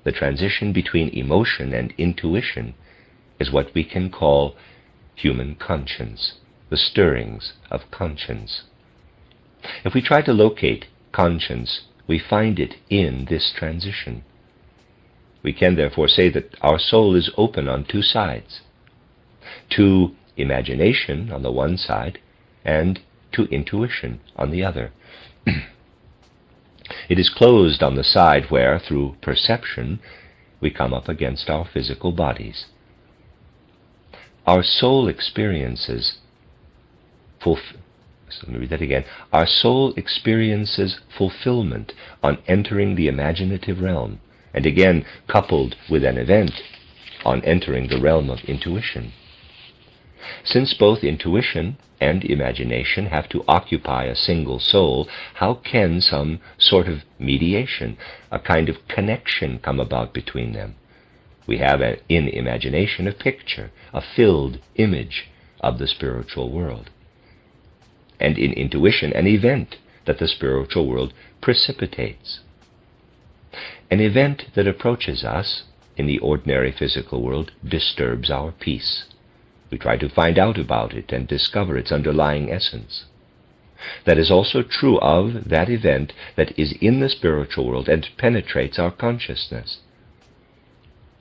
the transition between emotion and intuition is what we can call human conscience, the stirrings of conscience. If we try to locate conscience, we find it in this transition. We can therefore say that our soul is open on two sides, to imagination on the one side and to intuition on the other. It is closed on the side where, through perception, we come up against our physical bodies. Our soul experiences Our soul experiences fulfillment on entering the imaginative realm, and again coupled with an event on entering the realm of intuition. Since both intuition and imagination have to occupy a single soul, how can some sort of mediation, a kind of connection, come about between them? We have in imagination a picture, a filled image of the spiritual world, and in intuition an event that the spiritual world precipitates. An event that approaches us in the ordinary physical world disturbs our peace. We try to find out about it and discover its underlying essence. That is also true of that event that is in the spiritual world and penetrates our consciousness.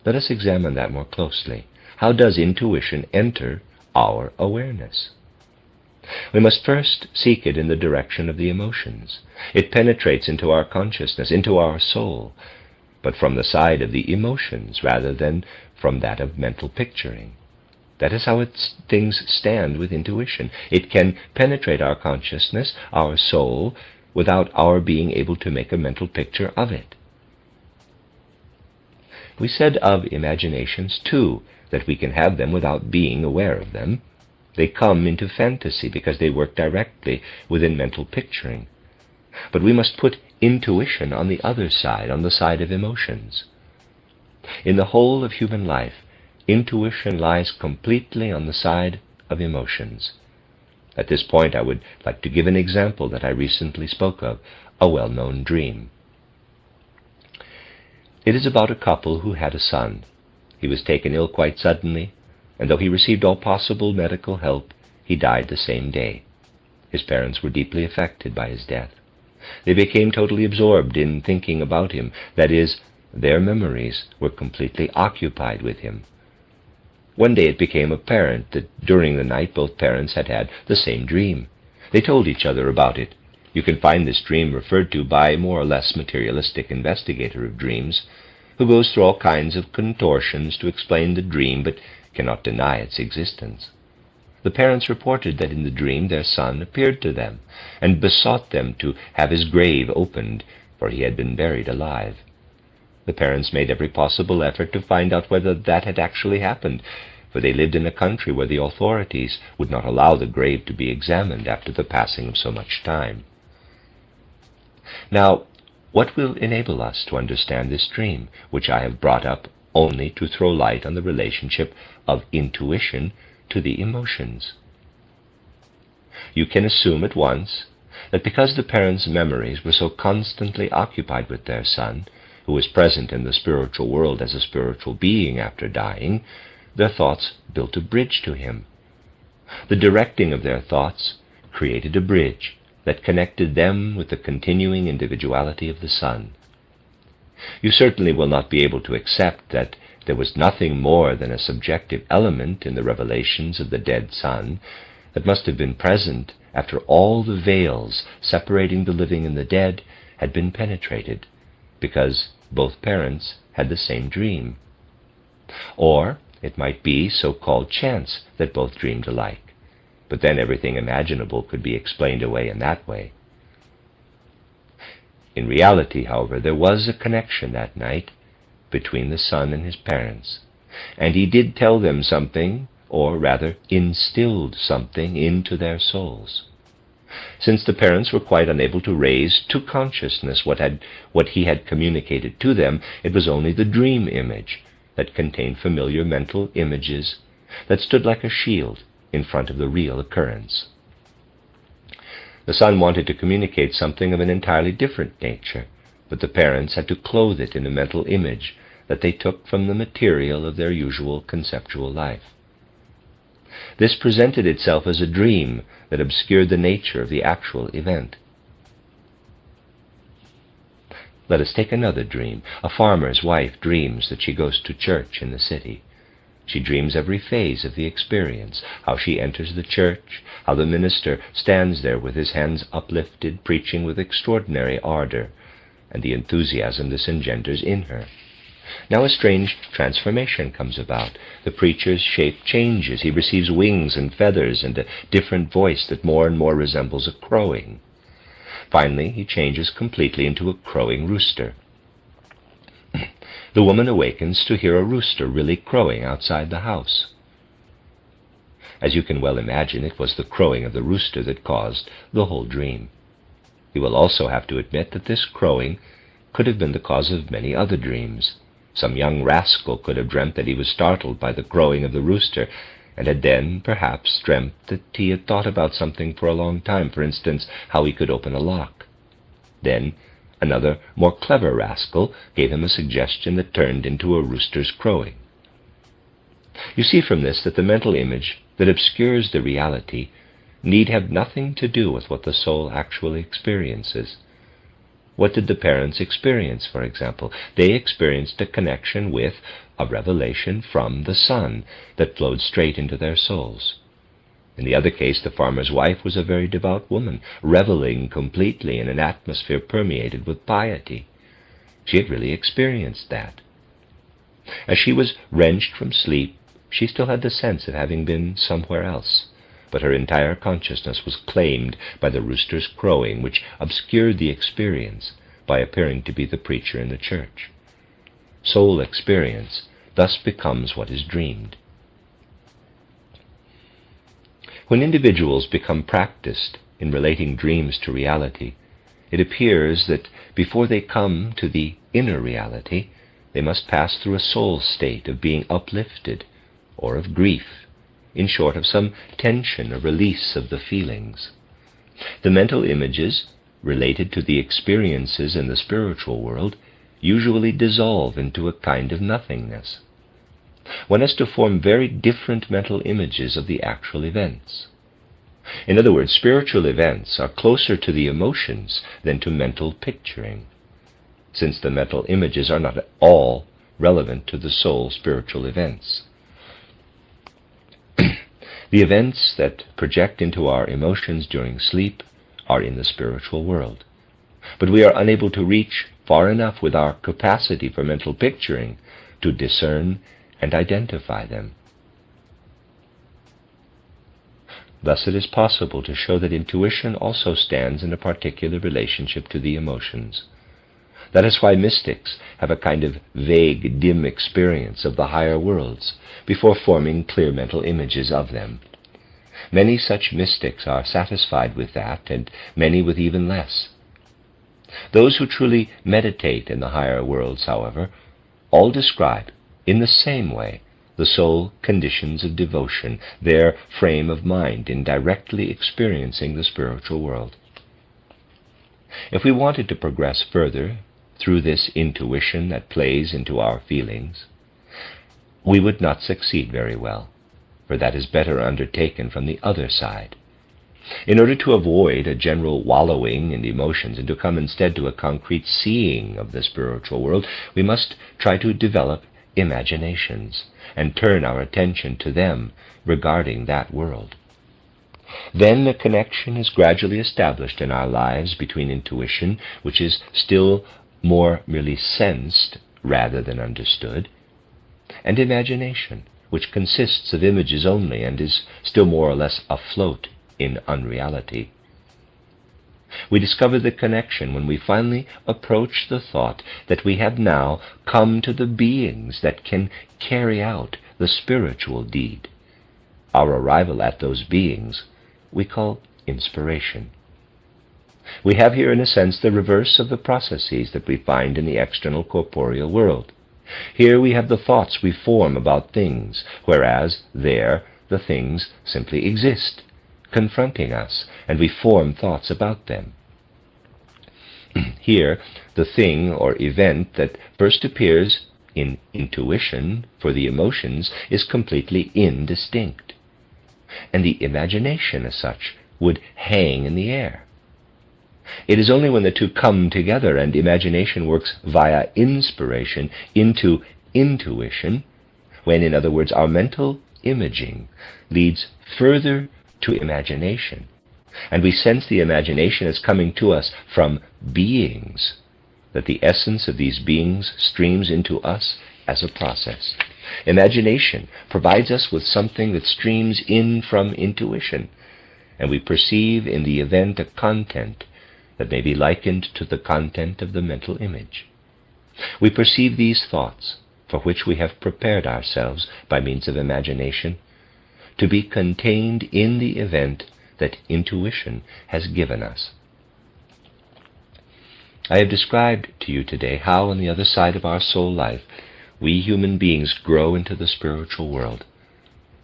Let us examine that more closely. How does intuition enter our awareness? We must first seek it in the direction of the emotions. It penetrates into our consciousness, into our soul, but from the side of the emotions rather than from that of mental picturing. That is how things stand with intuition. It can penetrate our consciousness, our soul, without our being able to make a mental picture of it. We said of imaginations, too, that we can have them without being aware of them. They come into fantasy because they work directly within mental picturing. But we must put intuition on the other side, on the side of emotions. In the whole of human life, intuition lies completely on the side of emotions. At this point, I would like to give an example that I recently spoke of, a well-known dream. It is about a couple who had a son. He was taken ill quite suddenly, and though he received all possible medical help, he died the same day. His parents were deeply affected by his death. They became totally absorbed in thinking about him. That is, their memories were completely occupied with him. One day it became apparent that during the night both parents had had the same dream. They told each other about it. You can find this dream referred to by a more or less materialistic investigator of dreams, who goes through all kinds of contortions to explain the dream but cannot deny its existence. The parents reported that in the dream their son appeared to them and besought them to have his grave opened, for he had been buried alive. The parents made every possible effort to find out whether that had actually happened, for they lived in a country where the authorities would not allow the grave to be examined after the passing of so much time. Now, what will enable us to understand this dream, which I have brought up only to throw light on the relationship of intuition to the emotions? You can assume at once that because the parents' memories were so constantly occupied with their son, who was present in the spiritual world as a spiritual being after dying, their thoughts built a bridge to him. The directing of their thoughts created a bridge that connected them with the continuing individuality of the son. You certainly will not be able to accept that there was nothing more than a subjective element in the revelations of the dead son that must have been present after all the veils separating the living and the dead had been penetrated, because both parents had the same dream. Or it might be so-called chance that both dreamed alike, but then everything imaginable could be explained away in that way. In reality, however, there was a connection that night between the son and his parents, and he did tell them something, or rather instilled something into their souls. Since the parents were quite unable to raise to consciousness what he had communicated to them, it was only the dream image that contained familiar mental images that stood like a shield in front of the real occurrence. The son wanted to communicate something of an entirely different nature, but the parents had to clothe it in a mental image that they took from the material of their usual conceptual life. This presented itself as a dream that obscured the nature of the actual event. Let us take another dream. A farmer's wife dreams that she goes to church in the city. She dreams every phase of the experience, how she enters the church, how the minister stands there with his hands uplifted, preaching with extraordinary ardor, and the enthusiasm this engenders in her. Now a strange transformation comes about. The preacher's shape changes. He receives wings and feathers and a different voice that more and more resembles a crowing. Finally, he changes completely into a crowing rooster. The woman awakens to hear a rooster really crowing outside the house. As you can well imagine, it was the crowing of the rooster that caused the whole dream. You will also have to admit that this crowing could have been the cause of many other dreams. Some young rascal could have dreamt that he was startled by the crowing of the rooster, and had then, perhaps, dreamt that he had thought about something for a long time, for instance, how he could open a lock. Then another, more clever rascal gave him a suggestion that turned into a rooster's crowing. You see from this that the mental image that obscures the reality need have nothing to do with what the soul actually experiences. What did the parents experience, for example? They experienced a connection with a revelation from the Son that flowed straight into their souls. In the other case, the farmer's wife was a very devout woman, reveling completely in an atmosphere permeated with piety. She had really experienced that. As she was wrenched from sleep, she still had the sense of having been somewhere else, but her entire consciousness was claimed by the rooster's crowing, which obscured the experience by appearing to be the preacher in the church. Soul experience thus becomes what is dreamed. When individuals become practiced in relating dreams to reality, it appears that before they come to the inner reality, they must pass through a soul state of being uplifted or of grief, in short, of some tension or release of the feelings. The mental images related to the experiences in the spiritual world usually dissolve into a kind of nothingness. one has to form very different mental images of the actual events. In other words, spiritual events are closer to the emotions than to mental picturing, since the mental images are not at all relevant to the soul's spiritual events. The events that project into our emotions during sleep are in the spiritual world, but we are unable to reach far enough with our capacity for mental picturing to discern and identify them. Thus it is possible to show that intuition also stands in a particular relationship to the emotions. That is why mystics have a kind of vague, dim experience of the higher worlds before forming clear mental images of them. Many such mystics are satisfied with that, and many with even less. Those who truly meditate in the higher worlds, however, all describe, in the same way, the soul conditions of devotion, their frame of mind in directly experiencing the spiritual world. If we wanted to progress further through this intuition that plays into our feelings, we would not succeed very well, for that is better undertaken from the other side. In order to avoid a general wallowing in emotions and to come instead to a concrete seeing of the spiritual world, we must try to develop imaginations and turn our attention to them regarding that world. Then a connection is gradually established in our lives between intuition, which is still more merely sensed rather than understood, and imagination, which consists of images only and is still more or less afloat in unreality. We discover the connection when we finally approach the thought that we have now come to the beings that can carry out the spiritual deed. Our arrival at those beings we call inspiration. We have here, in a sense, the reverse of the processes that we find in the external corporeal world. Here we have the thoughts we form about things, whereas there the things simply exist, confronting us, and we form thoughts about them. Here, the thing or event that first appears in intuition for the emotions is completely indistinct, and the imagination as such would hang in the air. It is only when the two come together and imagination works via inspiration into intuition, when, in other words, our mental imaging leads further to imagination, and we sense the imagination as coming to us from beings, that the essence of these beings streams into us as a process. Imagination provides us with something that streams in from intuition, and we perceive in the event a content that may be likened to the content of the mental image. We perceive these thoughts, for which we have prepared ourselves by means of imagination, to be contained in the event that intuition has given us. I have described to you today how, on the other side of our soul life, we human beings grow into the spiritual world.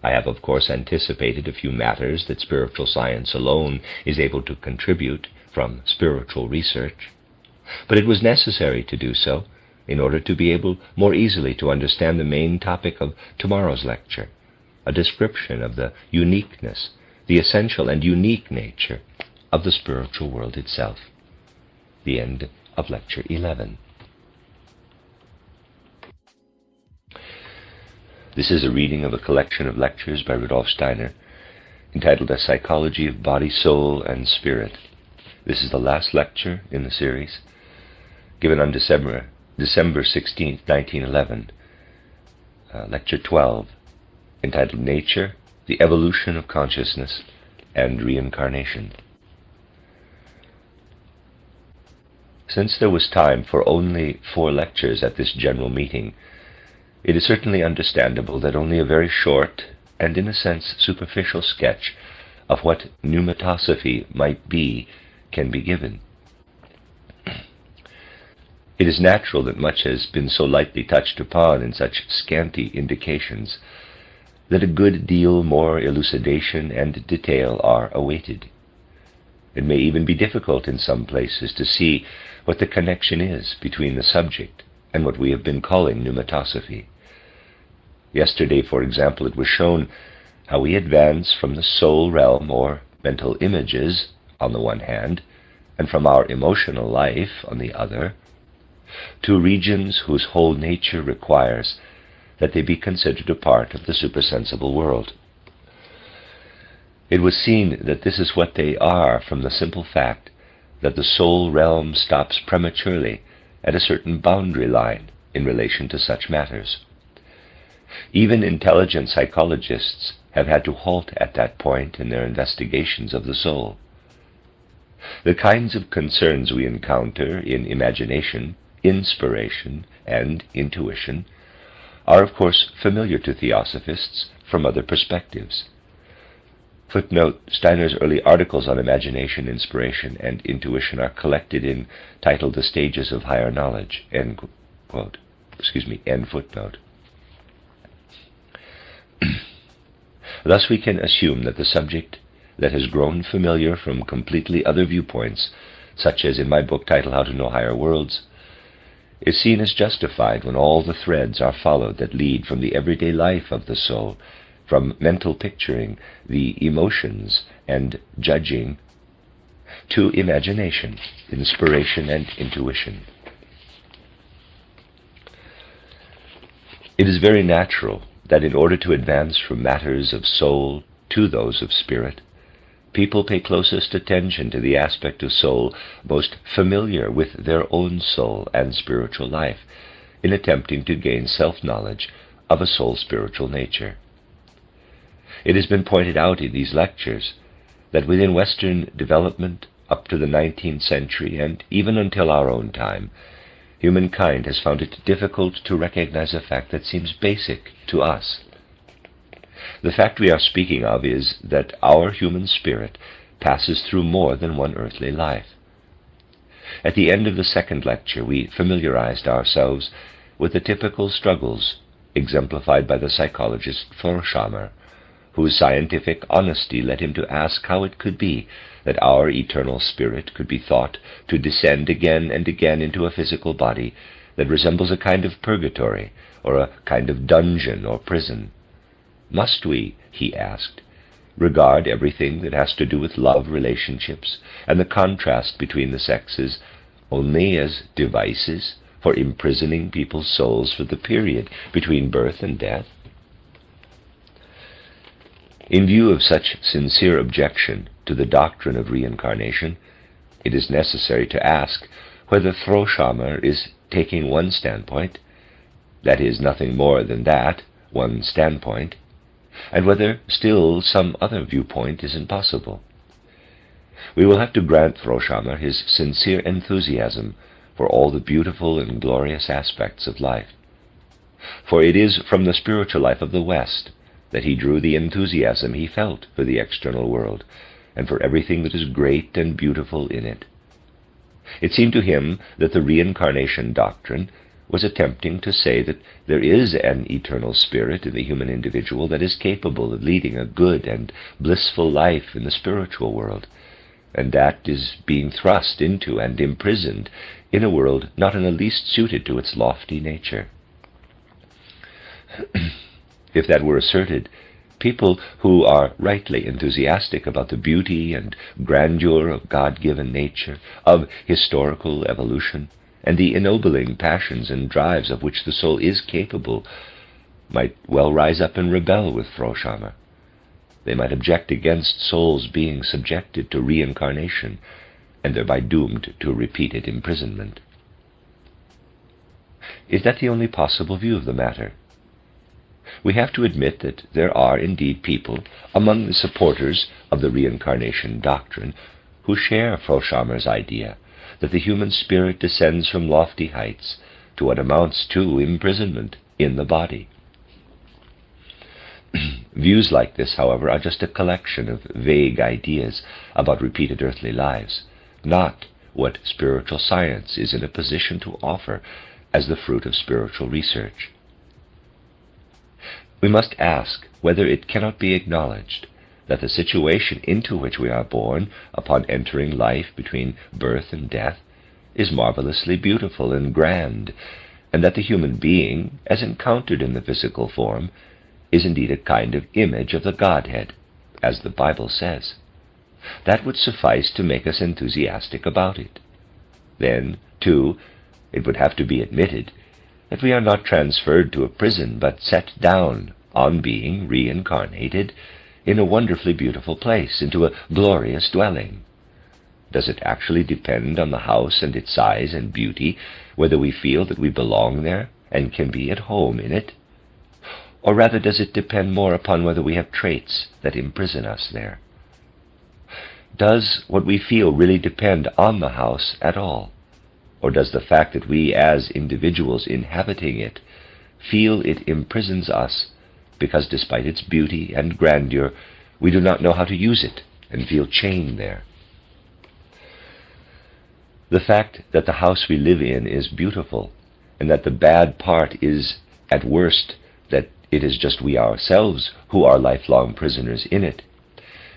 I have, of course, anticipated a few matters that spiritual science alone is able to contribute from spiritual research, but it was necessary to do so in order to be able more easily to understand the main topic of tomorrow's lecture, a description of the uniqueness, the essential and unique nature of the spiritual world itself. The end of Lecture 11. This is a reading of a collection of lectures by Rudolf Steiner entitled A Psychology of Body, Soul, and Spirit. This is the last lecture in the series, given on December 16, 1911, Lecture 12, entitled Nature, the Evolution of Consciousness, and Reincarnation. Since there was time for only 4 lectures at this general meeting, it is certainly understandable that only a very short and, in a sense, superficial sketch of what pneumatosophy might be can be given. It is natural that much has been so lightly touched upon in such scanty indications that a good deal more elucidation and detail are awaited. It may even be difficult in some places to see what the connection is between the subject and what we have been calling pneumatosophy. Yesterday, for example, it was shown how we advance from the soul realm, or mental images, on the one hand, and from our emotional life, on the other, to regions whose whole nature requires that they be considered a part of the supersensible world. It was seen that this is what they are from the simple fact that the soul realm stops prematurely at a certain boundary line in relation to such matters. Even intelligent psychologists have had to halt at that point in their investigations of the soul. The kinds of concerns we encounter in imagination, inspiration, and intuition are, of course, familiar to theosophists from other perspectives. Footnote: Steiner's early articles on imagination, inspiration, and intuition are collected in titled The Stages of Higher Knowledge. End quote. End footnote. Thus we can assume that the subject that has grown familiar from completely other viewpoints, such as in my book titled How to Know Higher Worlds, is seen as justified when all the threads are followed that lead from the everyday life of the soul, from mental picturing, the emotions, and judging, to imagination, inspiration, and intuition. It is very natural that in order to advance from matters of soul to those of spirit, people pay closest attention to the aspect of soul most familiar with their own soul and spiritual life, in attempting to gain self-knowledge of a soul's spiritual nature. It has been pointed out in these lectures that within Western development up to the 19th century, and even until our own time, humankind has found it difficult to recognize a fact that seems basic to us. The fact we are speaking of is that our human spirit passes through more than one earthly life. At the end of the second lecture, we familiarized ourselves with the typical struggles exemplified by the psychologist Rudolf, whose scientific honesty led him to ask how it could be that our eternal spirit could be thought to descend again and again into a physical body that resembles a kind of purgatory, or a kind of dungeon or prison. Must we, he asked, regard everything that has to do with love relationships and the contrast between the sexes only as devices for imprisoning people's souls for the period between birth and death? In view of such sincere objection to the doctrine of reincarnation, it is necessary to ask whether Rudolf is taking one standpoint, that is, nothing more than that, one standpoint, and whether still some other viewpoint is impossible. We will have to grant Rudolf his sincere enthusiasm for all the beautiful and glorious aspects of life, for it is from the spiritual life of the West that he drew the enthusiasm he felt for the external world, and for everything that is great and beautiful in it. It seemed to him that the reincarnation doctrine was attempting to say that there is an eternal spirit in the human individual that is capable of leading a good and blissful life in the spiritual world, and that is being thrust into and imprisoned in a world not in the least suited to its lofty nature. If that were asserted, people who are rightly enthusiastic about the beauty and grandeur of God-given nature, of historical evolution, and the ennobling passions and drives of which the soul is capable, might well rise up and rebel with Rudolf. They might object against souls being subjected to reincarnation, and thereby doomed to repeated imprisonment. Is that the only possible view of the matter? We have to admit that there are indeed people among the supporters of the reincarnation doctrine who share Rudolf's idea that the human spirit descends from lofty heights to what amounts to imprisonment in the body. Views like this, however, are just a collection of vague ideas about repeated earthly lives, not what spiritual science is in a position to offer as the fruit of spiritual research. We must ask whether it cannot be acknowledged that the situation into which we are born upon entering life between birth and death is marvelously beautiful and grand, and that the human being, as encountered in the physical form, is indeed a kind of image of the Godhead, as the Bible says. That would suffice to make us enthusiastic about it. Then, too, it would have to be admitted that we are not transferred to a prison, but set down, on being reincarnated, in a wonderfully beautiful place, into a glorious dwelling. Does it actually depend on the house and its size and beauty, whether we feel that we belong there and can be at home in it? Or rather, does it depend more upon whether we have traits that imprison us there? Does what we feel really depend on the house at all? Or does the fact that we, as individuals inhabiting it, feel it imprisons us because despite its beauty and grandeur, we do not know how to use it and feel chained there? The fact that the house we live in is beautiful, and that the bad part is, at worst, that it is just we ourselves who are lifelong prisoners in it,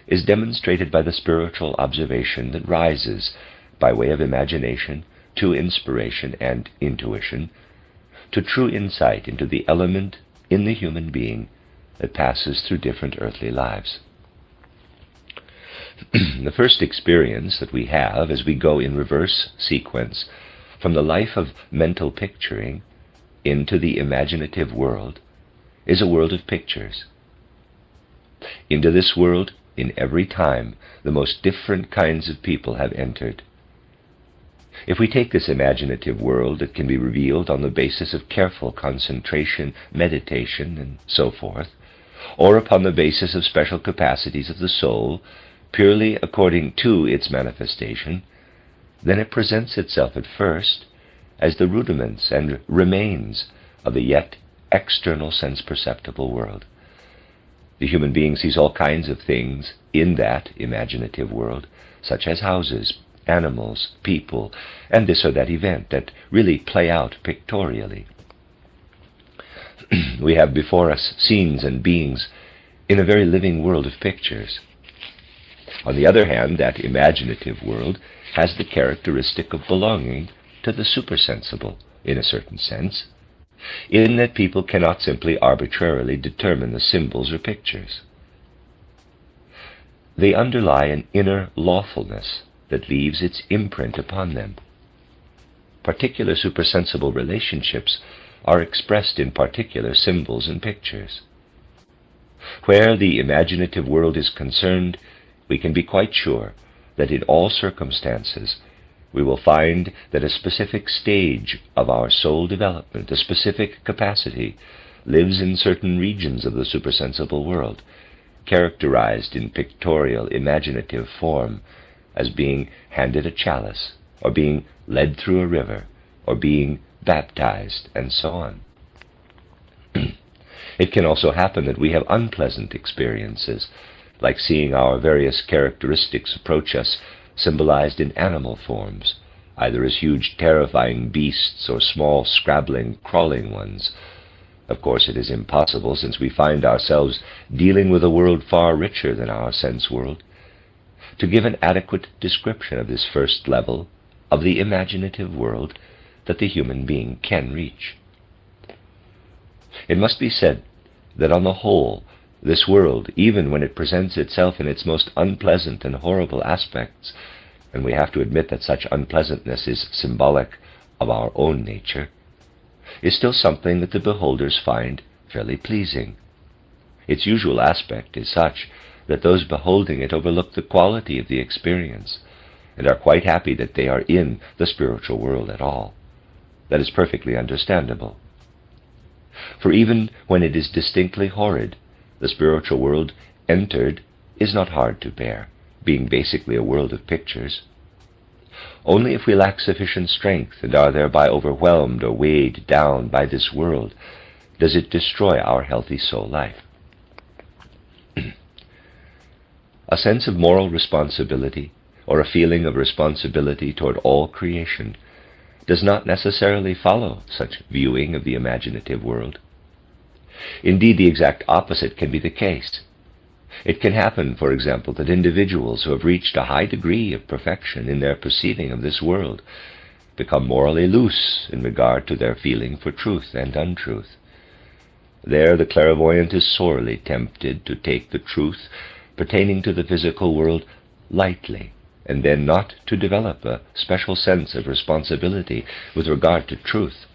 is demonstrated by the spiritual observation that rises, by way of imagination, to inspiration and intuition, to true insight into the element in the human being that passes through different earthly lives. The first experience that we have as we go in reverse sequence from the life of mental picturing into the imaginative world is a world of pictures. Into this world, in every time, the most different kinds of people have entered. If we take this imaginative world, it can be revealed on the basis of careful concentration, meditation, and so forth, or upon the basis of special capacities of the soul, purely according to its manifestation, then it presents itself at first as the rudiments and remains of the yet external sense-perceptible world. The human being sees all kinds of things in that imaginative world, such as houses, animals, people, and this or that event that really play out pictorially. We have before us scenes and beings in a very living world of pictures. On the other hand, that imaginative world has the characteristic of belonging to the supersensible, in a certain sense, in that people cannot simply arbitrarily determine the symbols or pictures. They underlie an inner lawfulness that leaves its imprint upon them. Particular supersensible relationships are expressed in particular symbols and pictures. Where the imaginative world is concerned, we can be quite sure that in all circumstances we will find that a specific stage of our soul development, a specific capacity, lives in certain regions of the supersensible world, characterized in pictorial, imaginative form, as being handed a chalice, or being led through a river, or being baptized, and so on. It can also happen that we have unpleasant experiences, like seeing our various characteristics approach us symbolized in animal forms, either as huge terrifying beasts or small scrabbling, crawling ones. Of course, it is impossible, since we find ourselves dealing with a world far richer than our sense world, to give an adequate description of this first level of the imaginative world that the human being can reach. It must be said that on the whole, this world, even when it presents itself in its most unpleasant and horrible aspects, and we have to admit that such unpleasantness is symbolic of our own nature, is still something that the beholders find fairly pleasing. Its usual aspect is such that those beholding it overlook the quality of the experience, and are quite happy that they are in the spiritual world at all. That is perfectly understandable. For even when it is distinctly horrid, the spiritual world entered is not hard to bear, being basically a world of pictures. Only if we lack sufficient strength and are thereby overwhelmed or weighed down by this world does it destroy our healthy soul life. A sense of moral responsibility, or a feeling of responsibility toward all creation, does not necessarily follow such viewing of the imaginative world. Indeed, the exact opposite can be the case. It can happen, for example, that individuals who have reached a high degree of perfection in their perceiving of this world become morally loose in regard to their feeling for truth and untruth. There the clairvoyant is sorely tempted to take the truth pertaining to the physical world lightly, and then not to develop a special sense of responsibility with regard to truth.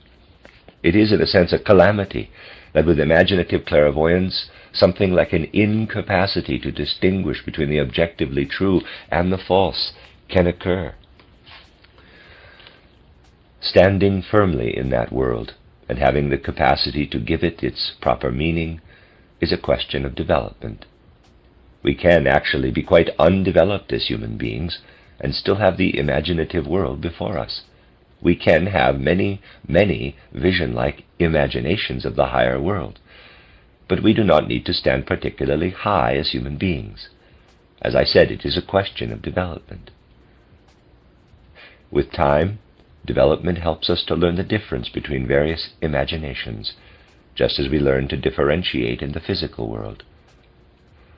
It is, in a sense, a calamity that with imaginative clairvoyance something like an incapacity to distinguish between the objectively true and the false can occur. Standing firmly in that world and having the capacity to give it its proper meaning is a question of development. We can actually be quite undeveloped as human beings and still have the imaginative world before us. We can have many, many vision-like imaginations of the higher world, but we do not need to stand particularly high as human beings. As I said, it is a question of development. With time, development helps us to learn the difference between various imaginations, just as we learn to differentiate in the physical world.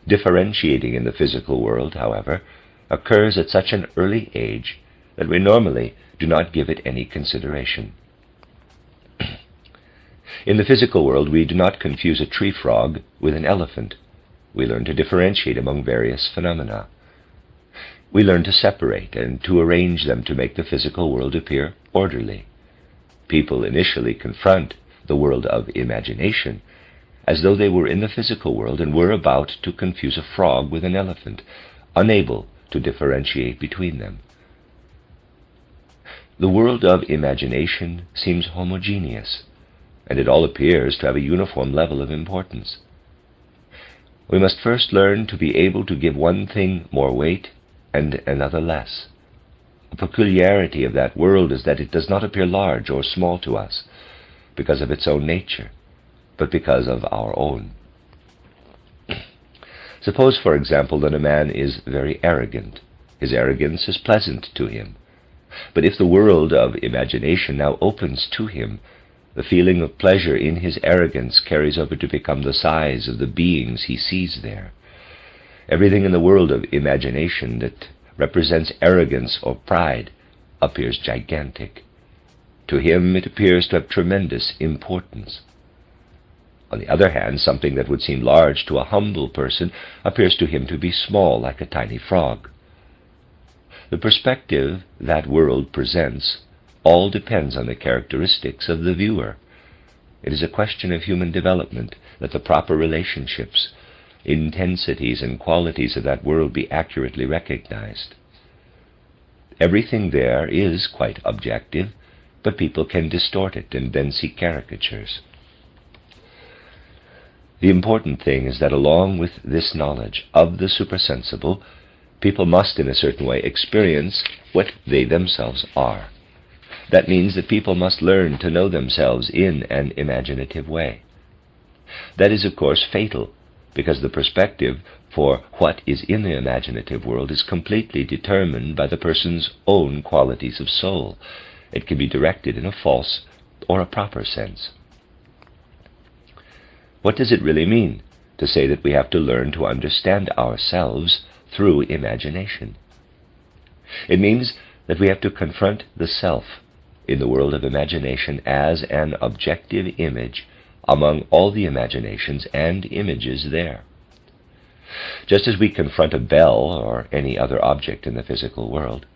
Differentiating in the physical world, however, occurs at such an early age that we normally do not give it any consideration. In the physical world, we do not confuse a tree frog with an elephant. We learn to differentiate among various phenomena. We learn to separate and to arrange them to make the physical world appear orderly. People initially confront the world of imagination as though they were in the physical world and were about to confuse a frog with an elephant, unable to differentiate between them. The world of imagination seems homogeneous, and it all appears to have a uniform level of importance. We must first learn to be able to give one thing more weight and another less. A peculiarity of that world is that it does not appear large or small to us because of its own nature, but because of our own. Suppose, for example, that a man is very arrogant. His arrogance is pleasant to him. But if the world of imagination now opens to him, the feeling of pleasure in his arrogance carries over to become the size of the beings he sees there. Everything in the world of imagination that represents arrogance or pride appears gigantic. To him it appears to have tremendous importance. On the other hand, something that would seem large to a humble person appears to him to be small, like a tiny frog. The perspective that world presents all depends on the characteristics of the viewer. It is a question of human development that the proper relationships, intensities, and qualities of that world be accurately recognized. Everything there is quite objective, but people can distort it and then see caricatures. The important thing is that along with this knowledge of the supersensible, people must in a certain way experience what they themselves are. That means that people must learn to know themselves in an imaginative way. That is, of course, fatal, because the perspective for what is in the imaginative world is completely determined by the person's own qualities of soul. It can be directed in a false or a proper sense. What does it really mean to say that we have to learn to understand ourselves through imagination? It means that we have to confront the self in the world of imagination as an objective image among all the imaginations and images there. Just as we confront a bell or any other object in the physical world,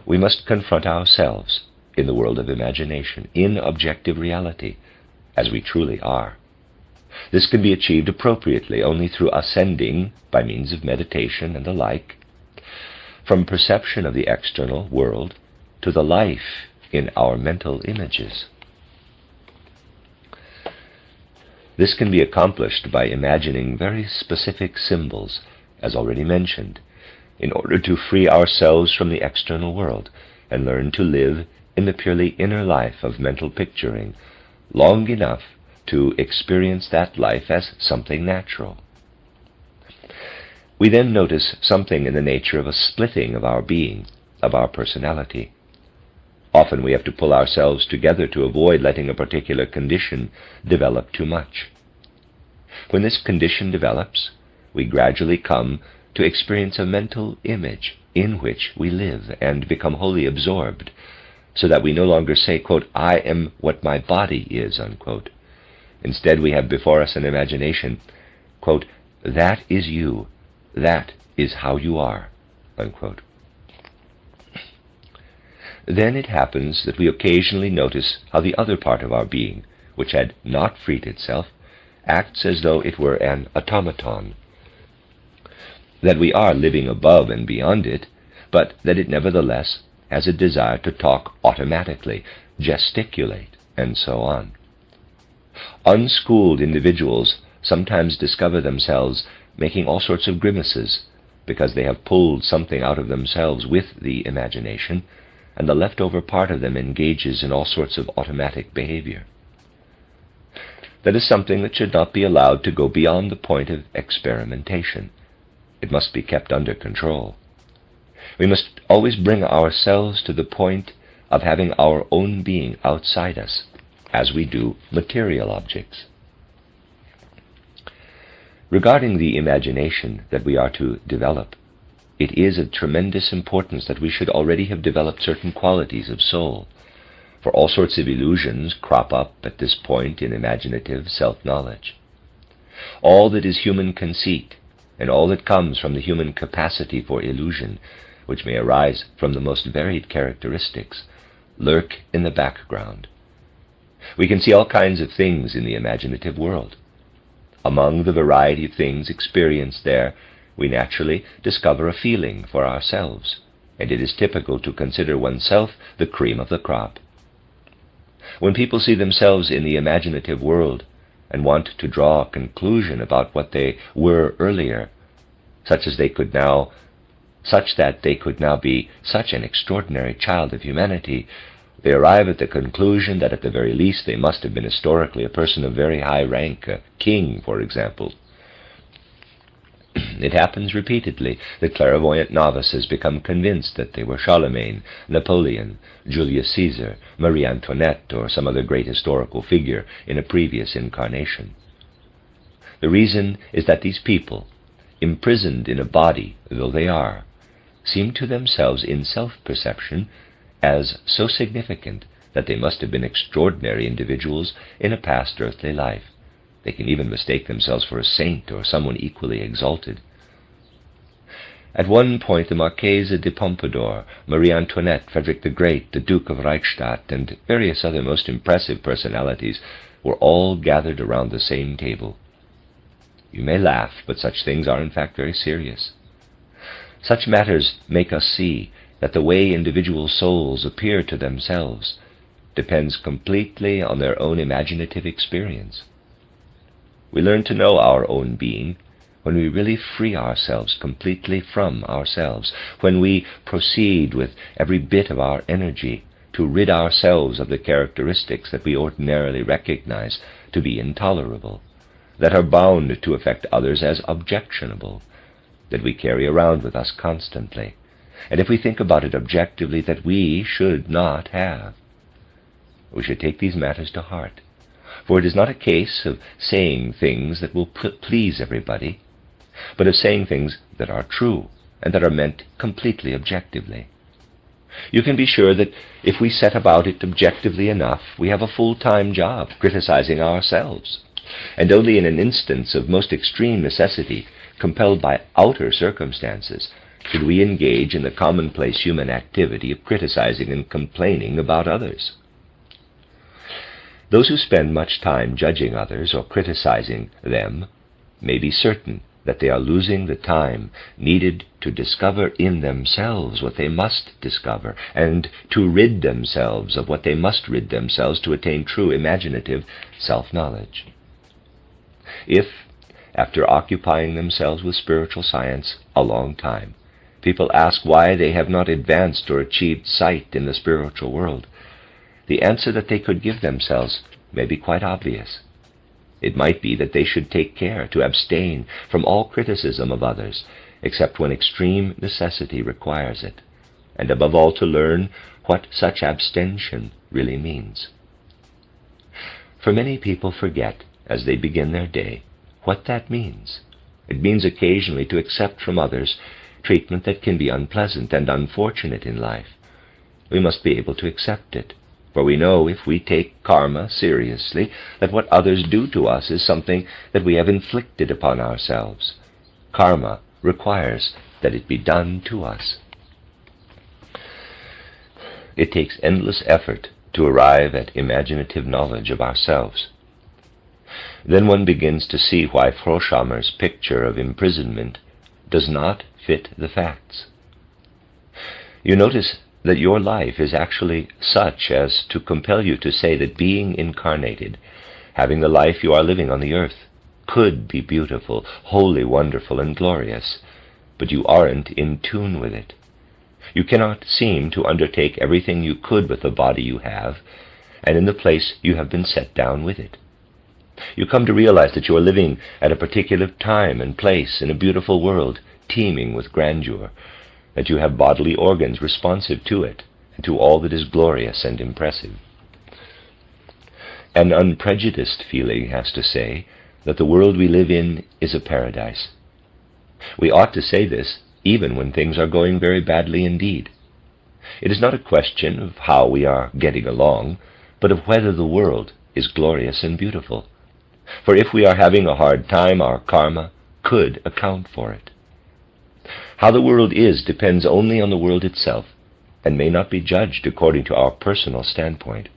we must confront ourselves in the world of imagination, in objective reality, as we truly are. This can be achieved appropriately only through ascending, by means of meditation and the like, from perception of the external world to the life in our mental images. This can be accomplished by imagining very specific symbols, as already mentioned, in order to free ourselves from the external world and learn to live in the purely inner life of mental picturing long enough to experience that life as something natural. We then notice something in the nature of a splitting of our being, of our personality. Often we have to pull ourselves together to avoid letting a particular condition develop too much. When this condition develops, we gradually come to experience a mental image in which we live and become wholly absorbed. so that we no longer say, quote, I am what my body is, unquote. Instead, we have before us an imagination, quote, that is you, that is how you are, unquote. Then it happens that we occasionally notice how the other part of our being, which had not freed itself, acts as though it were an automaton, that we are living above and beyond it, but that it nevertheless has a desire to talk automatically, gesticulate, and so on. Unschooled individuals sometimes discover themselves making all sorts of grimaces because they have pulled something out of themselves with the imagination, and the leftover part of them engages in all sorts of automatic behavior. That is something that should not be allowed to go beyond the point of experimentation. It must be kept under control. We must always bring ourselves to the point of having our own being outside us, as we do material objects. Regarding the imagination that we are to develop, it is of tremendous importance that we should already have developed certain qualities of soul, for all sorts of illusions crop up at this point in imaginative self-knowledge. All that is human conceit, and all that comes from the human capacity for illusion, which may arise from the most varied characteristics, lurk in the background. We can see all kinds of things in the imaginative world. Among the variety of things experienced there, we naturally discover a feeling for ourselves, and it is typical to consider oneself the cream of the crop. When people see themselves in the imaginative world and want to draw a conclusion about what they were earlier, such that they could now be such an extraordinary child of humanity, they arrive at the conclusion that at the very least they must have been historically a person of very high rank, a king, for example. It happens repeatedly that clairvoyant novices become convinced that they were Charlemagne, Napoleon, Julius Caesar, Marie Antoinette, or some other great historical figure in a previous incarnation. The reason is that these people, imprisoned in a body though they are, seem to themselves in self-perception as so significant that they must have been extraordinary individuals in a past earthly life. They can even mistake themselves for a saint or someone equally exalted. At one point, the Marquise de Pompadour, Marie Antoinette, Frederick the Great, the Duke of Reichstadt, and various other most impressive personalities were all gathered around the same table. You may laugh, but such things are in fact very serious. Such matters make us see that the way individual souls appear to themselves depends completely on their own imaginative experience. We learn to know our own being when we really free ourselves completely from ourselves, when we proceed with every bit of our energy to rid ourselves of the characteristics that we ordinarily recognize to be intolerable, that are bound to affect others as objectionable, that we carry around with us constantly, and if we think about it objectively, that we should not have. We should take these matters to heart, for it is not a case of saying things that will please everybody, but of saying things that are true and that are meant completely objectively. You can be sure that if we set about it objectively enough, we have a full-time job criticizing ourselves, and only in an instance of most extreme necessity, compelled by outer circumstances, should we engage in the commonplace human activity of criticizing and complaining about others. Those who spend much time judging others or criticizing them may be certain that they are losing the time needed to discover in themselves what they must discover, and to rid themselves of what they must rid themselves to attain true imaginative self-knowledge. If, after occupying themselves with spiritual science a long time, people ask why they have not advanced or achieved sight in the spiritual world, the answer that they could give themselves may be quite obvious. It might be that they should take care to abstain from all criticism of others, except when extreme necessity requires it, and above all to learn what such abstention really means. For many people forget, as they begin their day, what that means. It means occasionally to accept from others treatment that can be unpleasant and unfortunate in life. we must be able to accept it. For we know, if we take karma seriously, that what others do to us is something that we have inflicted upon ourselves. Karma requires that it be done to us. It takes endless effort to arrive at imaginative knowledge of ourselves. Then one begins to see why Froschammer's picture of imprisonment does not fit the facts. You notice that your life is actually such as to compel you to say that being incarnated, having the life you are living on the earth, could be beautiful, wholly wonderful and glorious, but you aren't in tune with it. You cannot seem to undertake everything you could with the body you have, and in the place you have been set down with it. You come to realize that you are living at a particular time and place in a beautiful world, teeming with grandeur, that you have bodily organs responsive to it, and to all that is glorious and impressive. An unprejudiced feeling has to say that the world we live in is a paradise. We ought to say this even when things are going very badly indeed. It is not a question of how we are getting along, but of whether the world is glorious and beautiful. For if we are having a hard time, our karma could account for it. How the world is depends only on the world itself, and may not be judged according to our personal standpoint.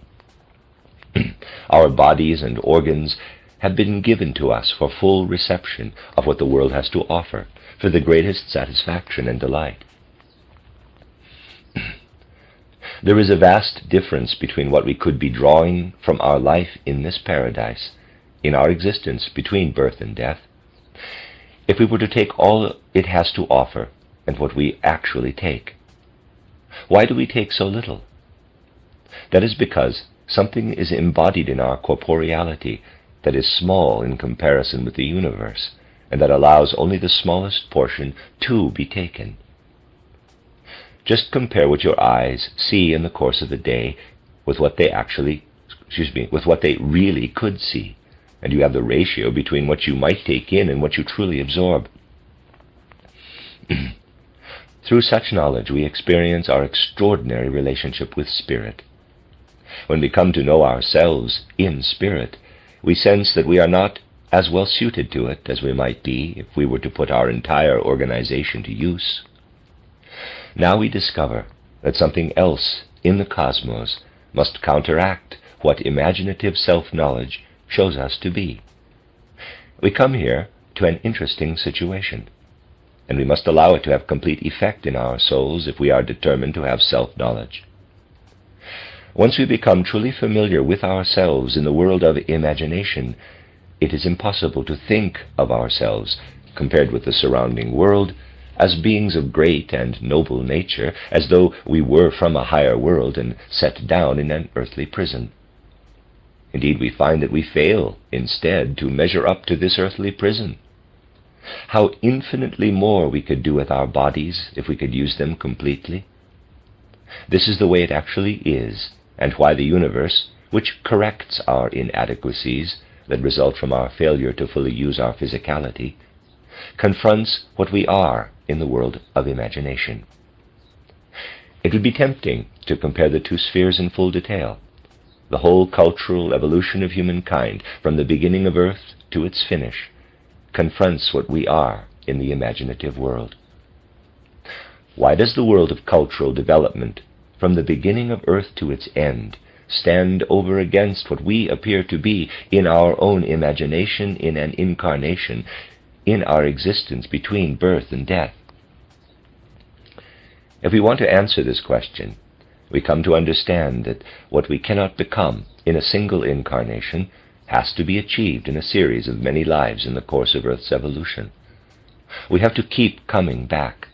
Our bodies and organs have been given to us for full reception of what the world has to offer, for the greatest satisfaction and delight. There is a vast difference between what we could be drawing from our life in this paradise, in our existence between birth and death, if we were to take all it has to offer, and what we actually take. Why do we take so little? That is because something is embodied in our corporeality that is small in comparison with the universe, and that allows only the smallest portion to be taken. Just compare what your eyes see in the course of the day with what they with what they really could see, and you have the ratio between what you might take in and what you truly absorb. Through such knowledge, we experience our extraordinary relationship with spirit. When we come to know ourselves in spirit, we sense that we are not as well suited to it as we might be if we were to put our entire organization to use. Now we discover that something else in the cosmos must counteract what imaginative self-knowledge shows us to be. We come here to an interesting situation, and we must allow it to have complete effect in our souls if we are determined to have self-knowledge. Once we become truly familiar with ourselves in the world of imagination, it is impossible to think of ourselves, compared with the surrounding world, as beings of great and noble nature, as though we were from a higher world and set down in an earthly prison. Indeed, we find that we fail, instead, to measure up to this earthly prison. How infinitely more we could do with our bodies if we could use them completely. This is the way it actually is, and why the universe, which corrects our inadequacies that result from our failure to fully use our physicality, confronts what we are in the world of imagination. It would be tempting to compare the two spheres in full detail. The whole cultural evolution of humankind, from the beginning of Earth to its finish, confronts what we are in the imaginative world. Why does the world of cultural development, from the beginning of Earth to its end, stand over against what we appear to be in our own imagination, in an incarnation, in our existence between birth and death? If we want to answer this question, we come to understand that what we cannot become in a single incarnation has to be achieved in a series of many lives in the course of Earth's evolution. We have to keep coming back.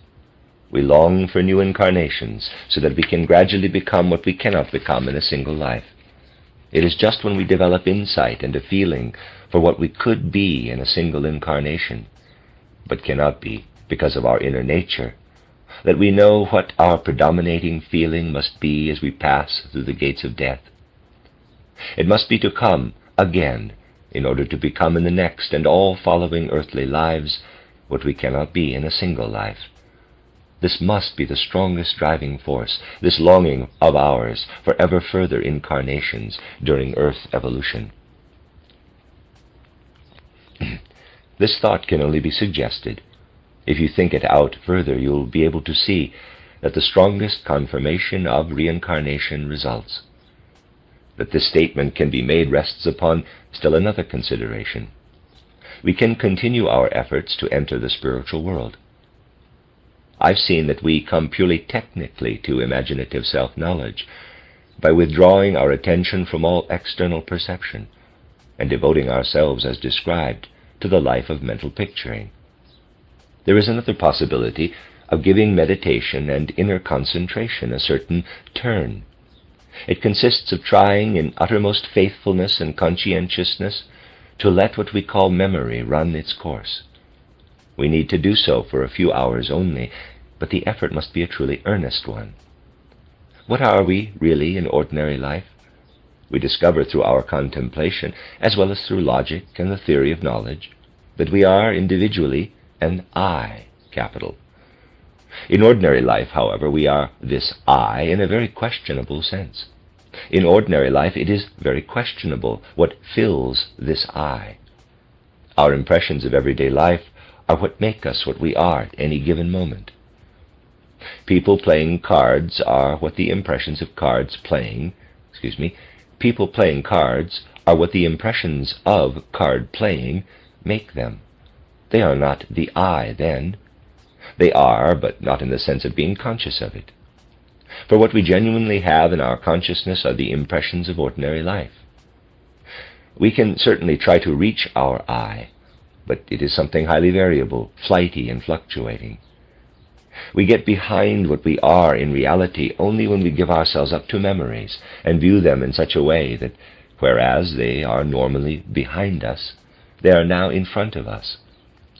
We long for new incarnations so that we can gradually become what we cannot become in a single life. It is just when we develop insight and a feeling for what we could be in a single incarnation, but cannot be because of our inner nature, that we know what our predominating feeling must be as we pass through the gates of death. It must be to come again in order to become in the next and all following earthly lives what we cannot be in a single life. This must be the strongest driving force, this longing of ours for ever further incarnations during Earth evolution. This thought can only be suggested. If you think it out further, you'll be able to see that the strongest confirmation of reincarnation results. That this statement can be made rests upon still another consideration. We can continue our efforts to enter the spiritual world. I've seen that we come purely technically to imaginative self-knowledge by withdrawing our attention from all external perception and devoting ourselves, as described, to the life of mental picturing. There is another possibility of giving meditation and inner concentration a certain turn. It consists of trying in uttermost faithfulness and conscientiousness to let what we call memory run its course. We need to do so for a few hours only, but the effort must be a truly earnest one. What are we really in ordinary life? We discover through our contemplation, as well as through logic and the theory of knowledge, that we are individually an I, capital. In ordinary life, however, we are this I in a very questionable sense. In ordinary life, it is very questionable what fills this I. Our impressions of everyday life are what make us what we are at any given moment. People playing cards are what the impressions of people playing cards are what the impressions of card playing make them. They are not the I then. They are, but not in the sense of being conscious of it. For what we genuinely have in our consciousness are the impressions of ordinary life. We can certainly try to reach our I, but it is something highly variable, flighty, and fluctuating. We get behind what we are in reality only when we give ourselves up to memories and view them in such a way that, whereas they are normally behind us, they are now in front of us.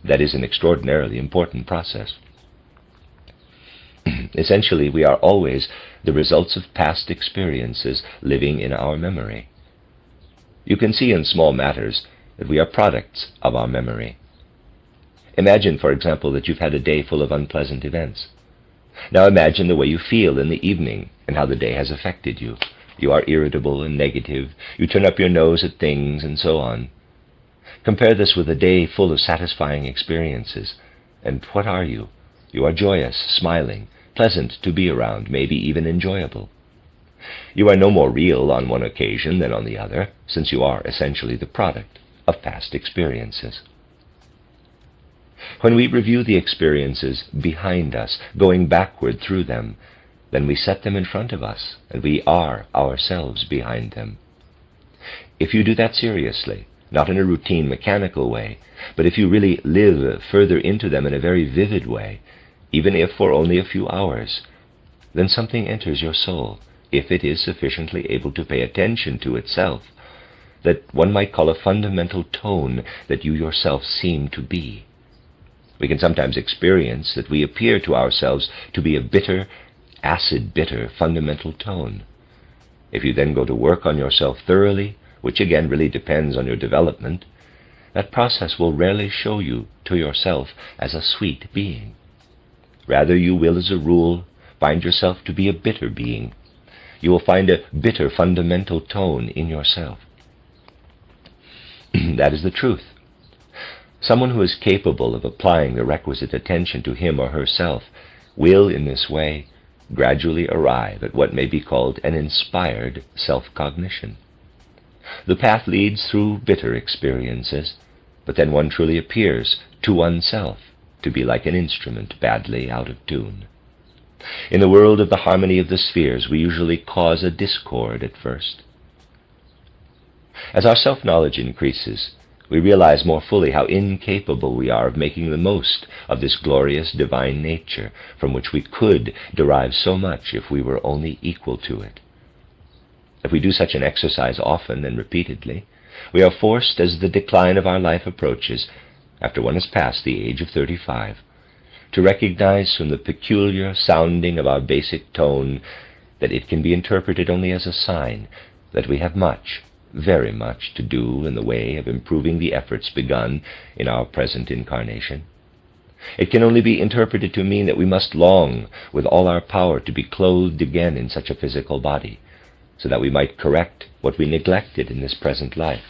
That is an extraordinarily important process. Essentially, we are always the results of past experiences living in our memory. You can see in small matters that we are products of our memory. Imagine, for example, that you've had a day full of unpleasant events. Now imagine the way you feel in the evening and how the day has affected you. You are irritable and negative, you turn up your nose at things, and so on. Compare this with a day full of satisfying experiences, and what are you? You are joyous, smiling, pleasant to be around, maybe even enjoyable. You are no more real on one occasion than on the other, since you are essentially the product of past experiences. When we review the experiences behind us, going backward through them, then we set them in front of us, and we are ourselves behind them. If you do that seriously, not in a routine, mechanical way, but if you really live further into them in a very vivid way, even if for only a few hours, then something enters your soul, if it is sufficiently able to pay attention to itself, that one might call a fundamental tone that you yourself seem to be. We can sometimes experience that we appear to ourselves to be a bitter, acid-bitter fundamental tone. If you then go to work on yourself thoroughly, which again really depends on your development, that process will rarely show you to yourself as a sweet being. Rather, you will, as a rule, find yourself to be a bitter being. You will find a bitter fundamental tone in yourself. That is the truth. Someone who is capable of applying the requisite attention to him or herself will, in this way, gradually arrive at what may be called an inspired self-cognition. The path leads through bitter experiences, but then one truly appears to oneself to be like an instrument badly out of tune. In the world of the harmony of the spheres, we usually cause a discord at first. As our self-knowledge increases, we realize more fully how incapable we are of making the most of this glorious divine nature from which we could derive so much if we were only equal to it. If we do such an exercise often and repeatedly, we are forced, as the decline of our life approaches, after one has passed the age of 35, to recognize from the peculiar sounding of our basic tone that it can be interpreted only as a sign that we have much, very much to do in the way of improving the efforts begun in our present incarnation. It can only be interpreted to mean that we must long with all our power to be clothed again in such a physical body, so that we might correct what we neglected in this present life.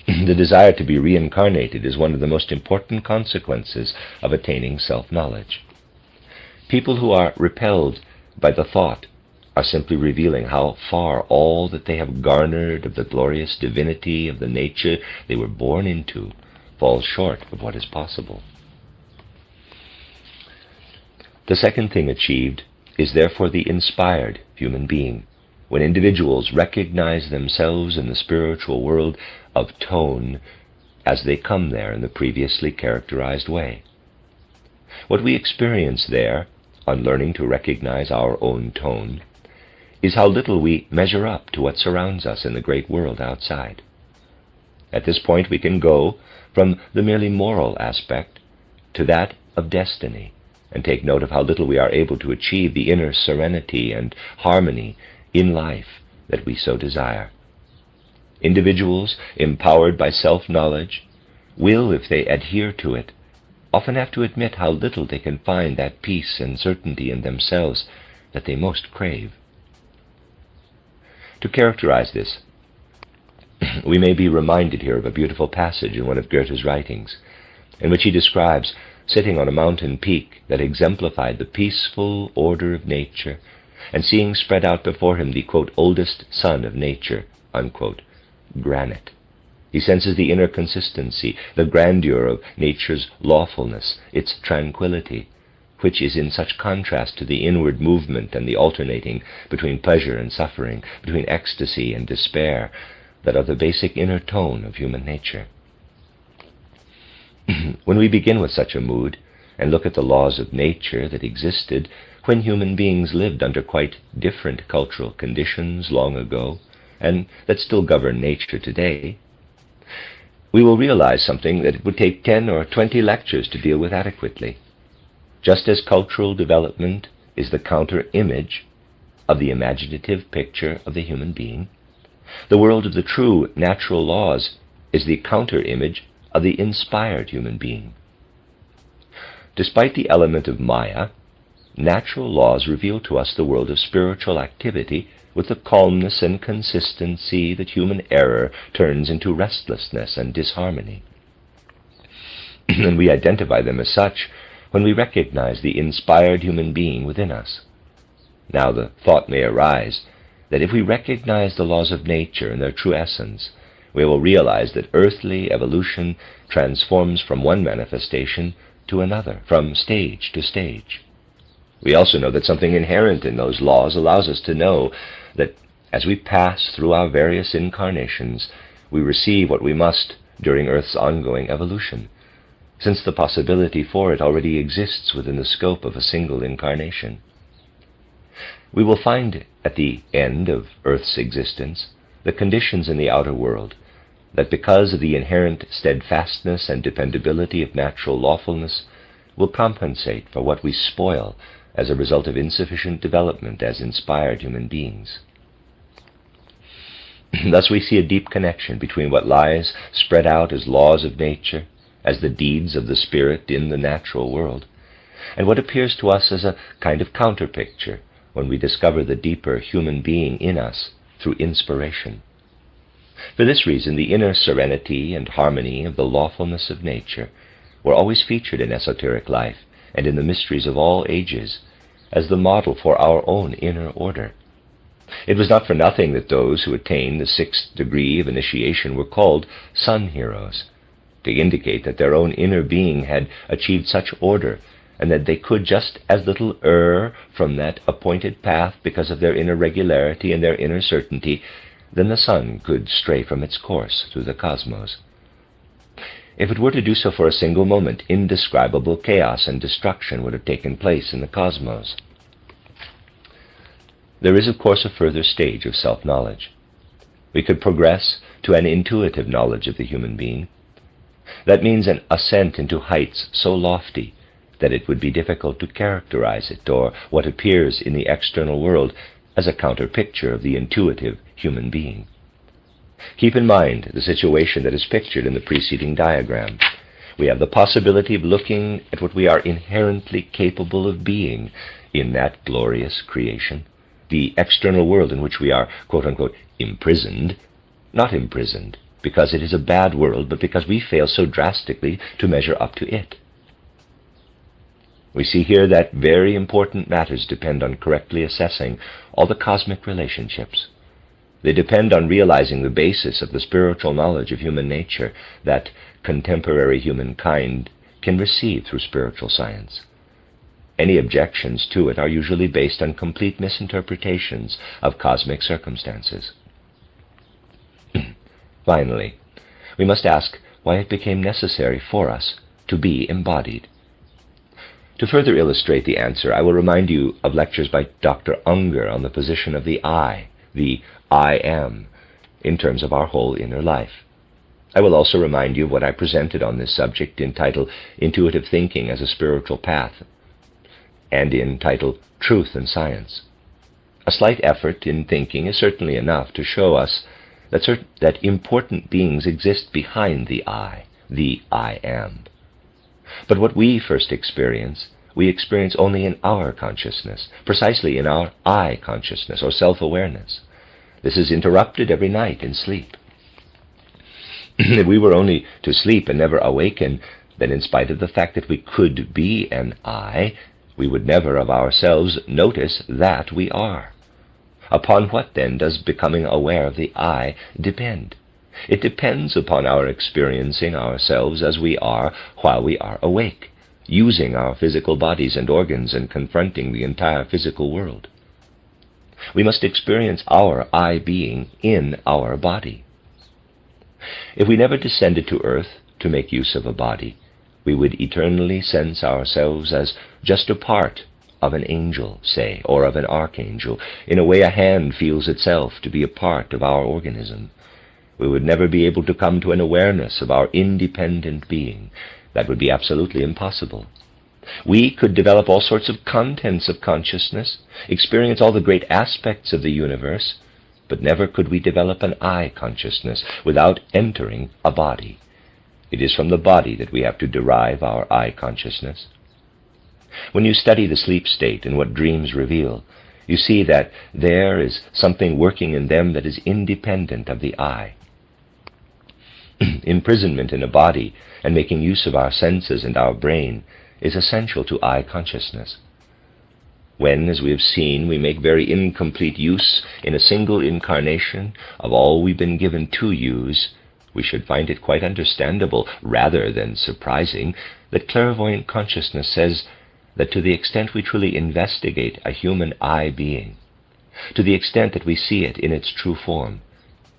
The desire to be reincarnated is one of the most important consequences of attaining self-knowledge. People who are repelled by the thought are simply revealing how far all that they have garnered of the glorious divinity of the nature they were born into falls short of what is possible. The second thing achieved is therefore the inspired human being, when individuals recognize themselves in the spiritual world of tone as they come there in the previously characterized way. What we experience there, on learning to recognize our own tone, is how little we measure up to what surrounds us in the great world outside. At this point we can go from the merely moral aspect to that of destiny, and take note of how little we are able to achieve the inner serenity and harmony in life that we so desire. Individuals empowered by self-knowledge will, if they adhere to it, often have to admit how little they can find that peace and certainty in themselves that they most crave. To characterize this, we may be reminded here of a beautiful passage in one of Goethe's writings, in which he describes sitting on a mountain peak that exemplified the peaceful order of nature, and seeing spread out before him the, quote, oldest son of nature, unquote, granite. He senses the inner consistency, the grandeur of nature's lawfulness, its tranquility, which is in such contrast to the inward movement and the alternating between pleasure and suffering, between ecstasy and despair, that are the basic inner tone of human nature. When we begin with such a mood, and look at the laws of nature that existed when human beings lived under quite different cultural conditions long ago, and that still govern nature today, we will realize something that it would take 10 or 20 lectures to deal with adequately. Just as cultural development is the counter-image of the imaginative picture of the human being, the world of the true natural laws is the counter-image of the inspired human being. Despite the element of Maya, natural laws reveal to us the world of spiritual activity with the calmness and consistency that human error turns into restlessness and disharmony. And we identify them as such when we recognize the inspired human being within us. Now the thought may arise that if we recognize the laws of nature in their true essence, we will realize that earthly evolution transforms from one manifestation to another, from stage to stage. We also know that something inherent in those laws allows us to know that as we pass through our various incarnations, we receive what we must during Earth's ongoing evolution, since the possibility for it already exists within the scope of a single incarnation. We will find at the end of Earth's existence the conditions in the outer world that, because of the inherent steadfastness and dependability of natural lawfulness, will compensate for what we spoil as a result of insufficient development as inspired human beings. Thus we see a deep connection between what lies spread out as laws of nature, as the deeds of the spirit in the natural world, and what appears to us as a kind of counterpicture when we discover the deeper human being in us through inspiration. For this reason, the inner serenity and harmony of the lawfulness of nature were always featured in esoteric life and in the mysteries of all ages as the model for our own inner order. It was not for nothing that those who attained the 6th degree of initiation were called sun heroes, to indicate that their own inner being had achieved such order, and that they could just as little err from that appointed path because of their inner regularity and their inner certainty than the sun could stray from its course through the cosmos. If it were to do so for a single moment, indescribable chaos and destruction would have taken place in the cosmos. There is, of course, a further stage of self-knowledge. We could progress to an intuitive knowledge of the human being. That means an ascent into heights so lofty that it would be difficult to characterize it, or what appears in the external world, as a counter-picture of the intuitive human being. Keep in mind the situation that is pictured in the preceding diagram, We have the possibility of looking at what we are inherently capable of being in that glorious creation, the external world in which we are, quote-unquote, imprisoned, not imprisoned because it is a bad world, but because we fail so drastically to measure up to it. We see here that very important matters depend on correctly assessing all the cosmic relationships. They depend on realizing the basis of the spiritual knowledge of human nature that contemporary humankind can receive through spiritual science. Any objections to it are usually based on complete misinterpretations of cosmic circumstances. Finally, we must ask why it became necessary for us to be embodied. To further illustrate the answer, I will remind you of lectures by Dr. Unger on the position of the I am, in terms of our whole inner life. I will also remind you of what I presented on this subject in title Intuitive Thinking as a Spiritual Path, and in title Truth and Science. A slight effort in thinking is certainly enough to show us that important beings exist behind the I am. But what we first experience, we experience only in our consciousness, precisely in our I consciousness or self-awareness. This is interrupted every night in sleep. If we were only to sleep and never awaken, then in spite of the fact that we could be an I, we would never of ourselves notice that we are. Upon what then does becoming aware of the I depend? It depends upon our experiencing ourselves as we are while we are awake, using our physical bodies and organs and confronting the entire physical world. We must experience our I being in our body. If we never descended to earth to make use of a body, we would eternally sense ourselves as just a part of an angel, say, or of an archangel, in a way a hand feels itself to be a part of our organism. We would never be able to come to an awareness of our independent being. That would be absolutely impossible. We could develop all sorts of contents of consciousness, experience all the great aspects of the universe, but never could we develop an I consciousness without entering a body. It is from the body that we have to derive our I consciousness. When you study the sleep state and what dreams reveal, you see that there is something working in them that is independent of the I. Imprisonment in a body and making use of our senses and our brain is essential to I consciousness. When, as we have seen, we make very incomplete use in a single incarnation of all we've been given to use, we should find it quite understandable, rather than surprising, that clairvoyant consciousness says that to the extent we truly investigate a human I being, to the extent that we see it in its true form,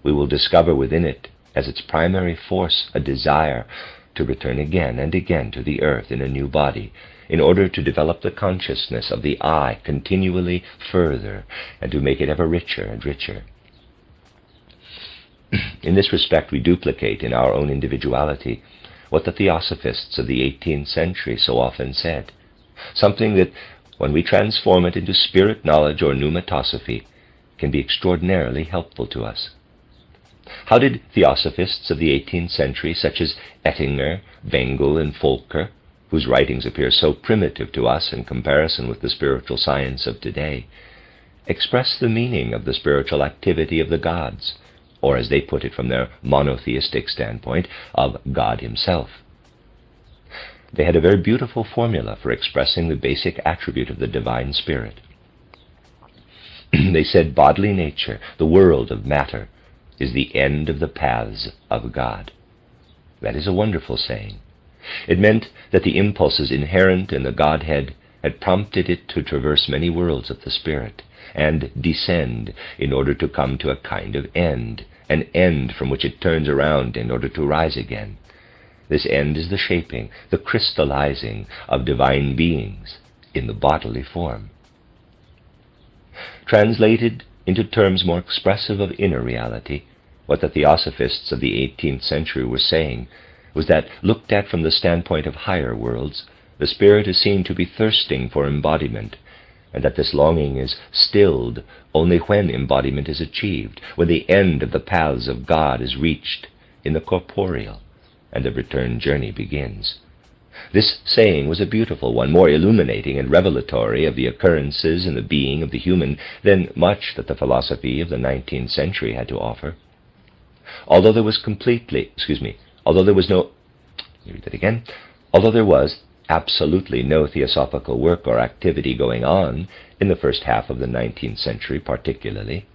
we will discover within it as its primary force a desire to return again and again to the earth in a new body, in order to develop the consciousness of the I continually further and to make it ever richer and richer. In this respect, we duplicate in our own individuality what the theosophists of the 18th century so often said, something that, when we transform it into spirit knowledge or pneumatosophy, can be extraordinarily helpful to us. How did theosophists of the 18th century, such as Ettinger, Bengel, and Volcker, whose writings appear so primitive to us in comparison with the spiritual science of today, express the meaning of the spiritual activity of the gods, or as they put it from their monotheistic standpoint, of God himself? They had a very beautiful formula for expressing the basic attribute of the divine spirit. They said bodily nature, the world of matter, is the end of the paths of God. That is a wonderful saying. It meant that the impulses inherent in the Godhead had prompted it to traverse many worlds of the Spirit and descend in order to come to a kind of end, an end from which it turns around in order to rise again. This end is the shaping, the crystallizing of divine beings in the bodily form. Translated into terms more expressive of inner reality, what the theosophists of the 18th century were saying was that, looked at from the standpoint of higher worlds, the spirit is seen to be thirsting for embodiment, and that this longing is stilled only when embodiment is achieved, when the end of the paths of God is reached in the corporeal, and the return journey begins. This saying was a beautiful one, more illuminating and revelatory of the occurrences and the being of the human than much that the philosophy of the 19th century had to offer. Although there was absolutely no theosophical work or activity going on in the first half of the 19th century particularly,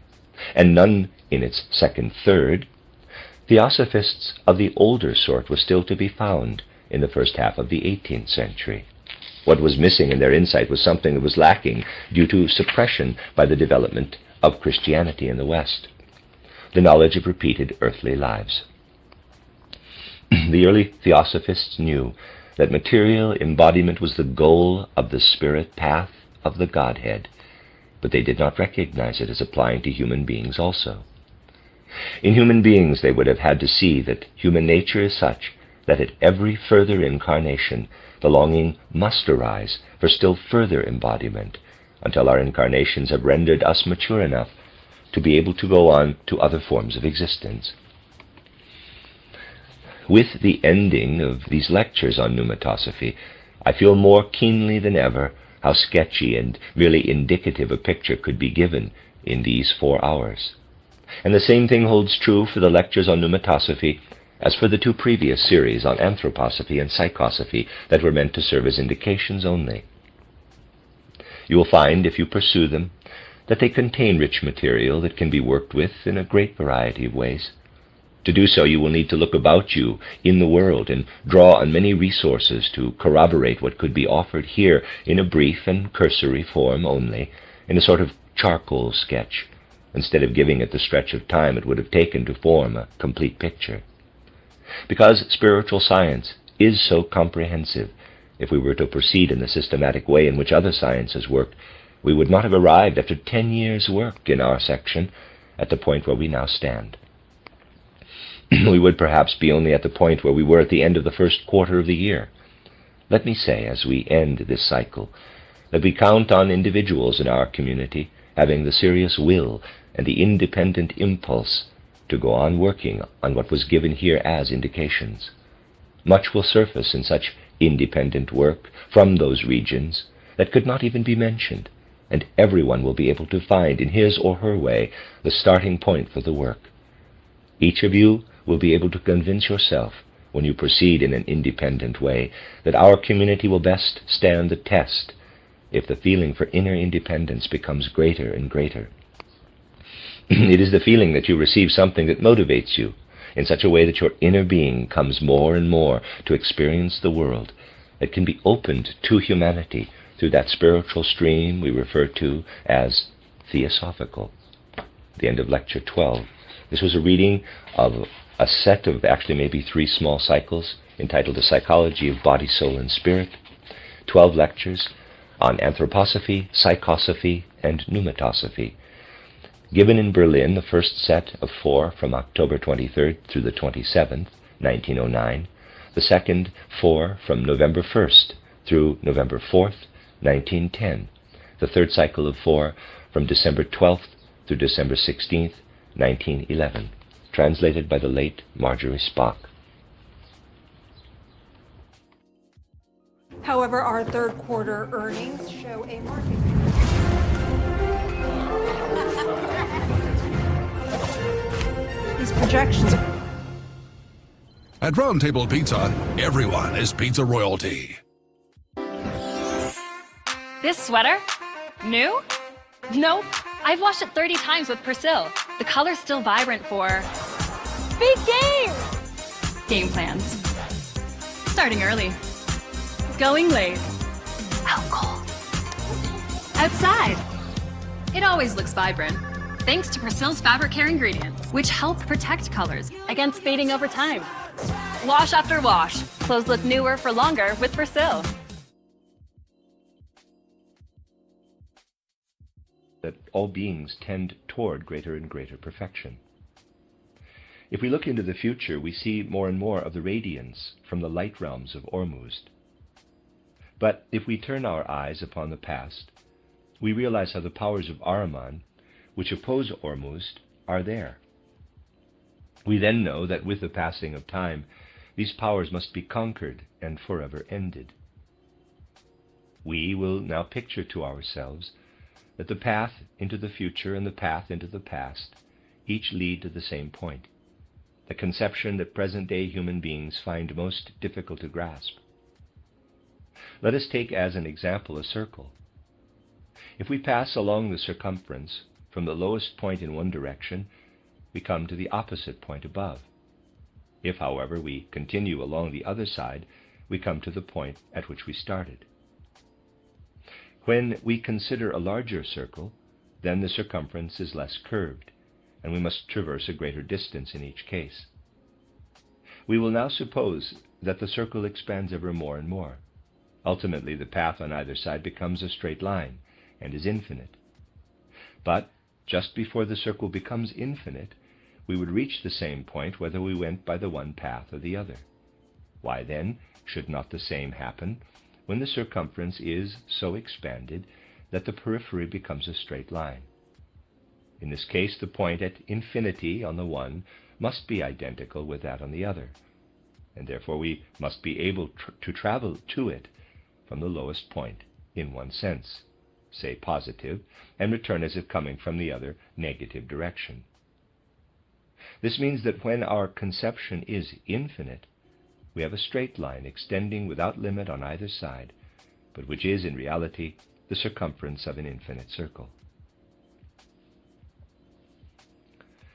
and none in its second third, theosophists of the older sort were still to be found in the first half of the 18th century. What was missing in their insight was something that was lacking due to suppression by the development of Christianity in the West, the knowledge of repeated earthly lives. The early theosophists knew that material embodiment was the goal of the spirit path of the Godhead, but they did not recognize it as applying to human beings also. In human beings they would have had to see that human nature is such that at every further incarnation the longing must arise for still further embodiment until our incarnations have rendered us mature enough to be able to go on to other forms of existence. With the ending of these lectures on pneumatosophy, I feel more keenly than ever how sketchy and merely indicative a picture could be given in these 4 hours. And the same thing holds true for the lectures on pneumatosophy as for the 2 previous series on anthroposophy and psychosophy that were meant to serve as indications only. You will find, if you pursue them, that they contain rich material that can be worked with in a great variety of ways. To do so, you will need to look about you in the world and draw on many resources to corroborate what could be offered here in a brief and cursory form only, in a sort of charcoal sketch, instead of giving it the stretch of time it would have taken to form a complete picture. Because spiritual science is so comprehensive, if we were to proceed in the systematic way in which other sciences work, we would not have arrived after 10 years' work in our section at the point where we now stand. We would perhaps be only at the point where we were at the end of the first quarter of the year. Let me say, as we end this cycle, that we count on individuals in our community having the serious will and the independent impulse to go on working on what was given here as indications. Much will surface in such independent work from those regions that could not even be mentioned, and everyone will be able to find in his or her way the starting point for the work. Each of you will be able to convince yourself, when you proceed in an independent way, that our community will best stand the test if the feeling for inner independence becomes greater and greater. It is the feeling that you receive something that motivates you in such a way that your inner being comes more and more to experience the world, that can be opened to humanity through that spiritual stream we refer to as theosophical. The end of Lecture 12. This was a reading of a set of actually maybe 3 small cycles entitled The Psychology of Body, Soul, and Spirit, 12 lectures on anthroposophy, psychosophy, and pneumatosophy. Given in Berlin, the first set of 4 from October 23rd through the 27th, 1909, the second 4 from November 1st through November 4th, 1910, the third cycle of 4 from December 12th through December 16th, 1911, translated by the late Marjorie Spock. However, our third quarter earnings show a market. These projections. At Round Table Pizza, everyone is pizza royalty. This sweater? New? Nope. I've washed it 30 times with Persil. The color's still vibrant for big game! Game plans. Starting early. Going late. Out cold. Outside. It always looks vibrant, thanks to Persil's fabric care ingredients, which help protect colors against fading over time. Wash after wash, clothes look newer for longer with Persil. That all beings tend toward greater and greater perfection. If we look into the future, we see more and more of the radiance from the light realms of Ormuzd. But if we turn our eyes upon the past, we realize how the powers of Ahriman, which oppose Ormuzd, are there. We then know that with the passing of time, these powers must be conquered and forever ended. We will now picture to ourselves that the path into the future and the path into the past each lead to the same point, the conception that present-day human beings find most difficult to grasp. Let us take as an example a circle. If we pass along the circumference from the lowest point in one direction, we come to the opposite point above. If, however, we continue along the other side, we come to the point at which we started. When we consider a larger circle, then the circumference is less curved, and we must traverse a greater distance in each case. We will now suppose that the circle expands ever more and more. Ultimately, the path on either side becomes a straight line and is infinite. But just before the circle becomes infinite, we would reach the same point whether we went by the one path or the other. Why then should not the same happen when the circumference is so expanded that the periphery becomes a straight line? In this case, the point at infinity on the one must be identical with that on the other, and therefore we must be able to travel to it from the lowest point in one sense, say positive, and return as if coming from the other negative direction. This means that when our conception is infinite, we have a straight line extending without limit on either side, but which is in reality the circumference of an infinite circle.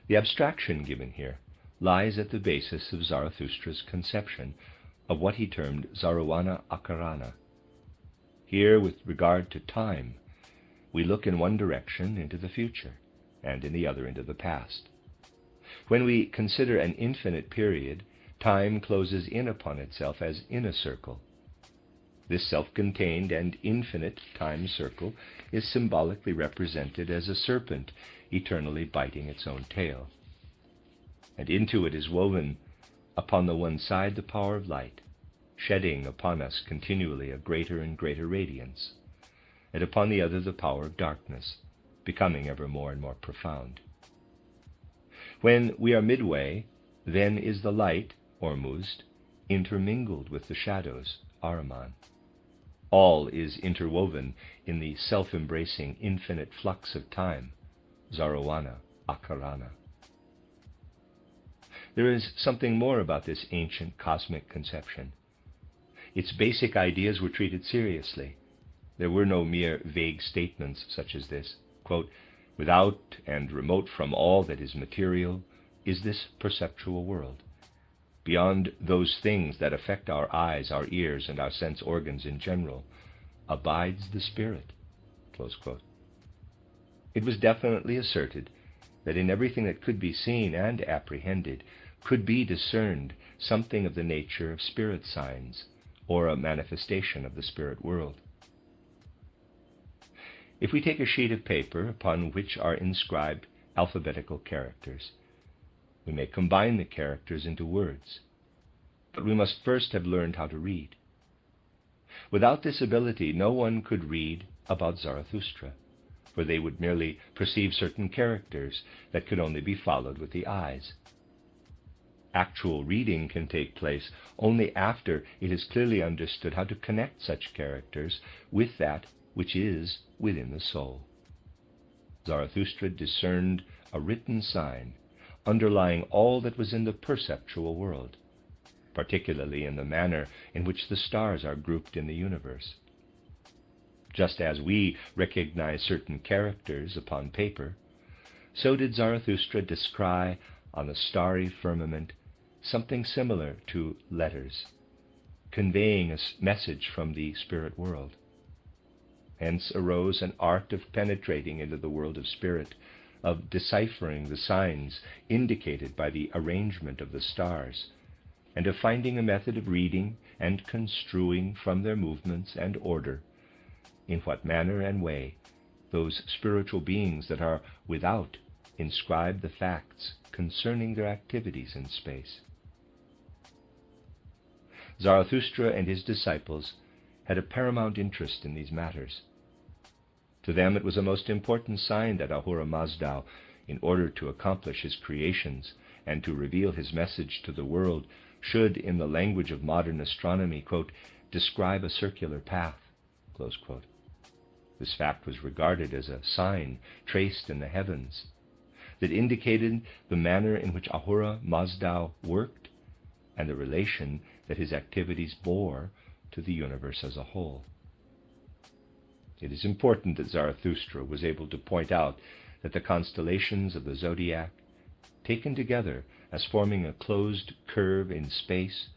The abstraction given here lies at the basis of Zarathustra's conception of what he termed Zaruvana Akarana. Here, with regard to time, we look in one direction into the future, and in the other into the past. When we consider an infinite period, time closes in upon itself as in a circle. This self-contained and infinite time circle is symbolically represented as a serpent eternally biting its own tail. And into it is woven, upon the one side, the power of light, shedding upon us continually a greater and greater radiance, and upon the other the power of darkness, becoming ever more and more profound. When we are midway, then is the light, Ormuzd, intermingled with the shadows, Ahriman. All is interwoven in the self-embracing infinite flux of time, Zaruvana Akarana. There is something more about this ancient cosmic conception. Its basic ideas were treated seriously. There were no mere vague statements such as this, quote, "Without and remote from all that is material is this perceptual world. Beyond those things that affect our eyes, our ears, and our sense organs in general, abides the spirit." Close quote. It was definitely asserted that in everything that could be seen and apprehended could be discerned something of the nature of spirit signs, or a manifestation of the spirit world. If we take a sheet of paper upon which are inscribed alphabetical characters, we may combine the characters into words, but we must first have learned how to read. Without this ability, no one could read about Zarathustra, for they would merely perceive certain characters that could only be followed with the eyes. Actual reading can take place only after it is clearly understood how to connect such characters with that which is within the soul. Zarathustra discerned a written sign underlying all that was in the perceptual world, particularly in the manner in which the stars are grouped in the universe. Just as we recognize certain characters upon paper, so did Zarathustra descry on the starry firmament something similar to letters, conveying a message from the spirit world. Hence arose an art of penetrating into the world of spirit, of deciphering the signs indicated by the arrangement of the stars, and of finding a method of reading and construing from their movements and order in what manner and way those spiritual beings that are without inscribe the facts concerning their activities in space. Zarathustra and his disciples had a paramount interest in these matters. To them it was a most important sign that Ahura Mazda, in order to accomplish his creations and to reveal his message to the world, should, in the language of modern astronomy, quote, describe a circular path, close quote. This fact was regarded as a sign traced in the heavens that indicated the manner in which Ahura Mazda worked and the relation that his activities bore to the universe as a whole. It is important that Zarathustra was able to point out that the constellations of the zodiac, taken together as forming a closed curve in space,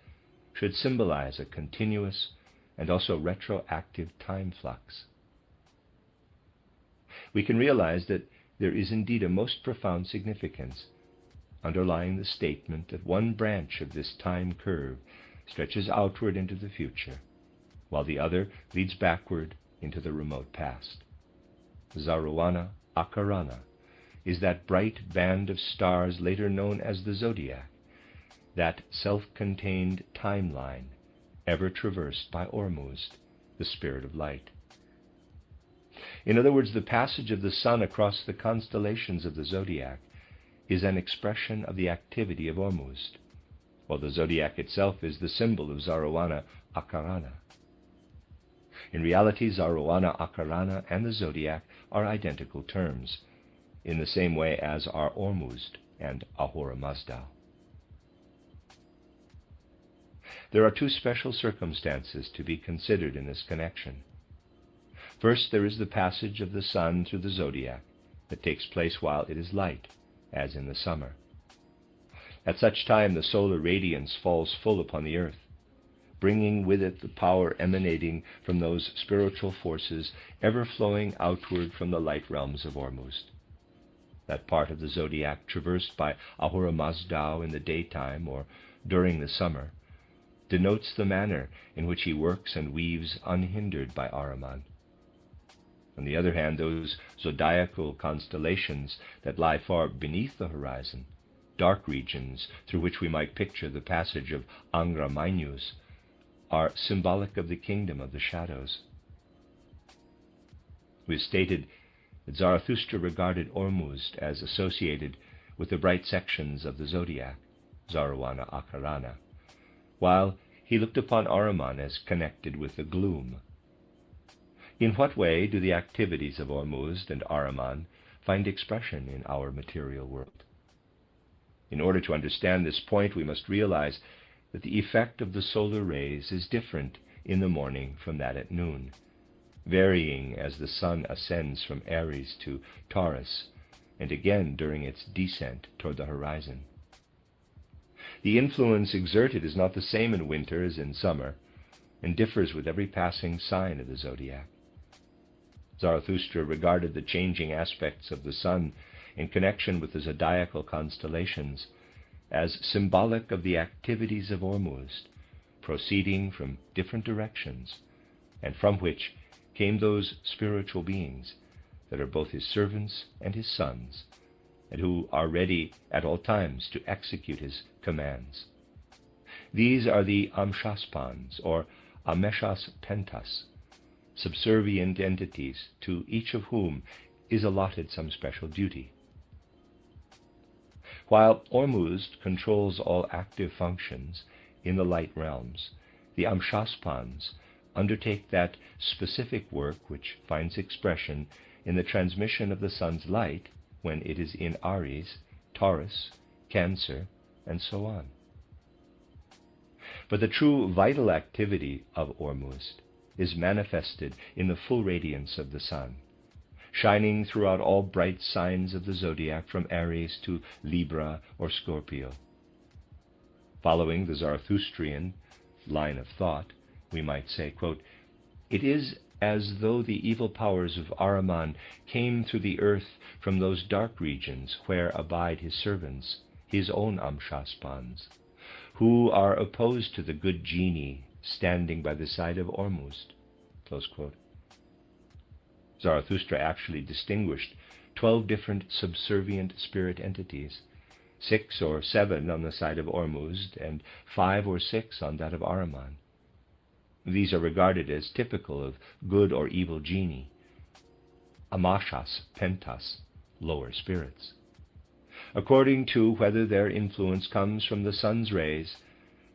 should symbolize a continuous and also retroactive time flux. We can realize that there is indeed a most profound significance underlying the statement that one branch of this time curve stretches outward into the future, while the other leads backward into the remote past. Zaruana Akarana is that bright band of stars later known as the zodiac, that self-contained timeline ever traversed by Ormuzd, the spirit of light. In other words, the passage of the sun across the constellations of the zodiac is an expression of the activity of Ormuzd, while the zodiac itself is the symbol of Zaruana Akarana. In reality, Zaruana Akarana and the zodiac are identical terms, in the same way as are Ormuzd and Ahura Mazda. There are two special circumstances to be considered in this connection. First, there is the passage of the sun through the zodiac that takes place while it is light, as in the summer. At such time, the solar radiance falls full upon the earth, bringing with it the power emanating from those spiritual forces ever flowing outward from the light realms of Ormuzd. That part of the zodiac traversed by Ahura Mazda in the daytime or during the summer denotes the manner in which he works and weaves unhindered by Ahriman. On the other hand, those zodiacal constellations that lie far beneath the horizon, dark regions through which we might picture the passage of Angra Mainyus, are symbolic of the kingdom of the shadows. We have stated that Zarathustra regarded Ormuzd as associated with the bright sections of the zodiac, Zaruana Akarana, while he looked upon Ahriman as connected with the gloom. In what way do the activities of Ormuzd and Ahriman find expression in our material world? In order to understand this point, we must realize that the effect of the solar rays is different in the morning from that at noon, varying as the sun ascends from Aries to Taurus, and again during its descent toward the horizon. The influence exerted is not the same in winter as in summer, and differs with every passing sign of the zodiac. Zarathustra regarded the changing aspects of the sun in connection with the zodiacal constellations as symbolic of the activities of Ormuzd, proceeding from different directions, and from which came those spiritual beings that are both his servants and his sons, and who are ready at all times to execute his commands. These are the Amshaspans, or Ameshas Pentas, subservient entities to each of whom is allotted some special duty. While Ormuzd controls all active functions in the light realms, the Amshaspans undertake that specific work which finds expression in the transmission of the sun's light when it is in Aries, Taurus, Cancer, and so on. But the true vital activity of Ormuzd is manifested in the full radiance of the sun, shining throughout all bright signs of the zodiac from Aries to Libra or Scorpio. Following the Zarathustrian line of thought, we might say, quote, "It is as though the evil powers of Ahriman came through the earth from those dark regions where abide his servants, his own Amshaspans, who are opposed to the good genii standing by the side of Ormuzd." Close quote. Zarathustra actually distinguished 12 different subservient spirit entities, 6 or 7 on the side of Ormuzd and 5 or 6 on that of Ahriman. These are regarded as typical of good or evil genii, Amashas Pentas, lower spirits, according to whether their influence comes from the sun's rays,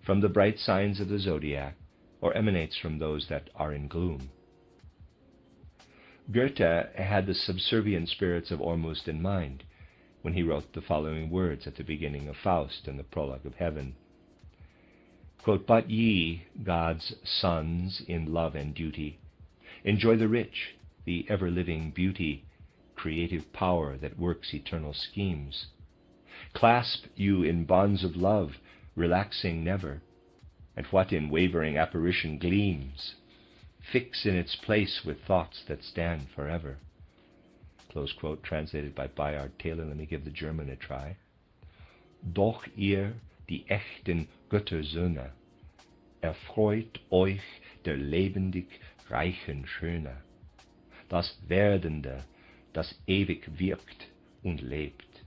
from the bright signs of the zodiac, or emanates from those that are in gloom. Goethe had the subservient spirits of Ormuzd in mind when he wrote the following words at the beginning of Faust and the prologue of Heaven. Quote, "But ye, God's sons in love and duty, enjoy the rich, the ever-living beauty, creative power that works eternal schemes. Clasp you in bonds of love, relaxing never, and what in wavering apparition gleams, fix in its place with thoughts that stand forever." Close quote, translated by Bayard Taylor. Let me give the German a try. Doch ihr, die echten Göttersöhne, erfreut euch der lebendig reichen Schöne, das Werdende, das ewig wirkt und lebt.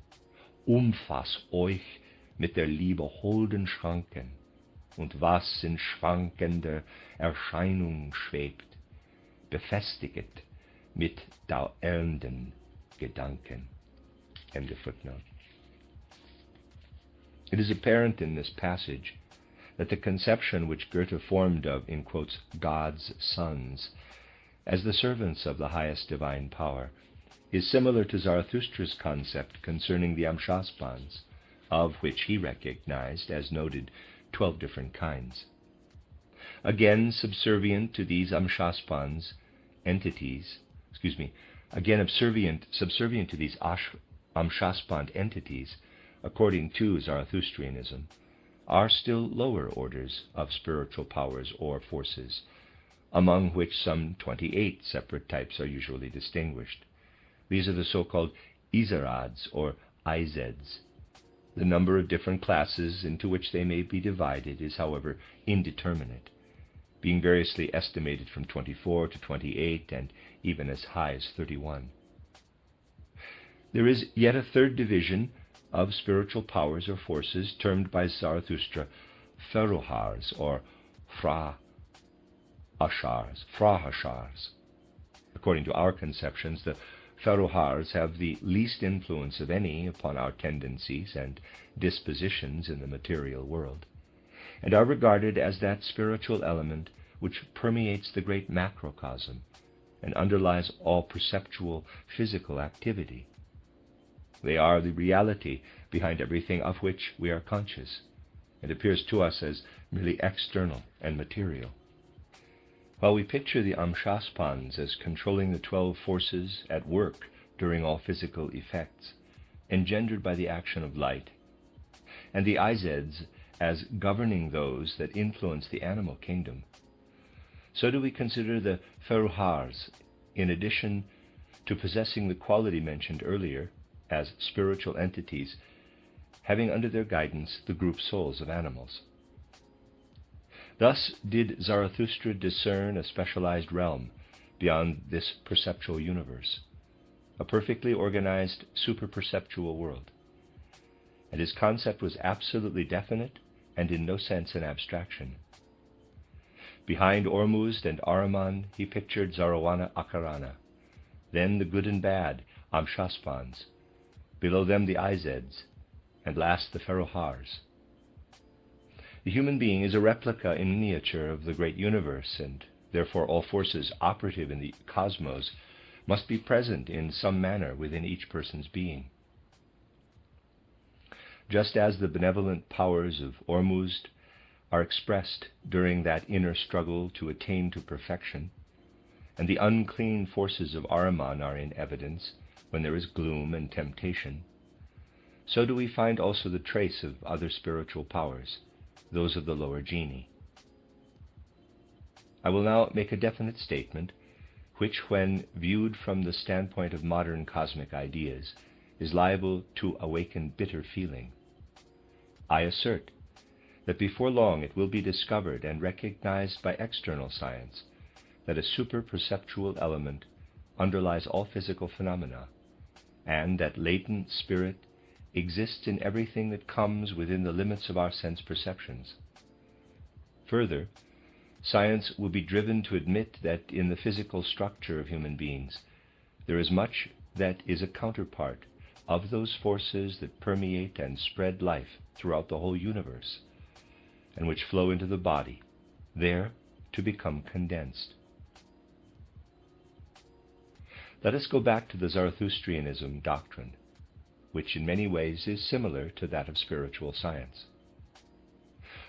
Umfass euch mit der Liebe holden Schranken, und was in schwankender Erscheinung schwebt, befestiget mit dauernden Gedanken. End of footnote. It is apparent in this passage that the conception which Goethe formed of, in quotes, God's sons, as the servants of the highest divine power, is similar to Zarathustra's concept concerning the Amshaspans, of which he recognized, as noted, 12 different kinds. Again, subservient to these Amshaspans entities, subservient to these Amshaspand entities, according to Zarathustrianism, are still lower orders of spiritual powers or forces, among which some 28 separate types are usually distinguished. These are the so-called Izarads or Izeds. The number of different classes into which they may be divided is, however, indeterminate, being variously estimated from 24 to 28 and even as high as 31. There is yet a third division of spiritual powers or forces termed by Zarathustra Feruhars or Frahashars. According to our conceptions, the Feruhars have the least influence of any upon our tendencies and dispositions in the material world, and are regarded as that spiritual element which permeates the great macrocosm and underlies all perceptual physical activity. They are the reality behind everything of which we are conscious, and appears to us as merely external and material. While we picture the Amshaspans as controlling the 12 forces at work during all physical effects, engendered by the action of light, and the Izeds as governing those that influence the animal kingdom, so do we consider the Feruhars, in addition to possessing the quality mentioned earlier, as spiritual entities, having under their guidance the group souls of animals. Thus did Zarathustra discern a specialized realm beyond this perceptual universe, a perfectly organized superperceptual world, and his concept was absolutely definite and in no sense an abstraction. Behind Ormuzd and Ahriman he pictured Zarawana Akarana, then the good and bad Amshaspans, below them the Izeds, and last the Feruhars. The human being is a replica in miniature of the great universe, and therefore all forces operative in the cosmos must be present in some manner within each person's being. Just as the benevolent powers of Ormuzd are expressed during that inner struggle to attain to perfection, and the unclean forces of Ahriman are in evidence when there is gloom and temptation, so do we find also the trace of other spiritual powers, those of the lower genii. I will now make a definite statement, which, when viewed from the standpoint of modern cosmic ideas, is liable to awaken bitter feeling. I assert that before long it will be discovered and recognized by external science that a superperceptual element underlies all physical phenomena, and that latent spirit exists in everything that comes within the limits of our sense perceptions. Further, science will be driven to admit that in the physical structure of human beings there is much that is a counterpart of those forces that permeate and spread life throughout the whole universe, and which flow into the body, there to become condensed. Let us go back to the Zarathustrianism doctrine, which in many ways is similar to that of spiritual science.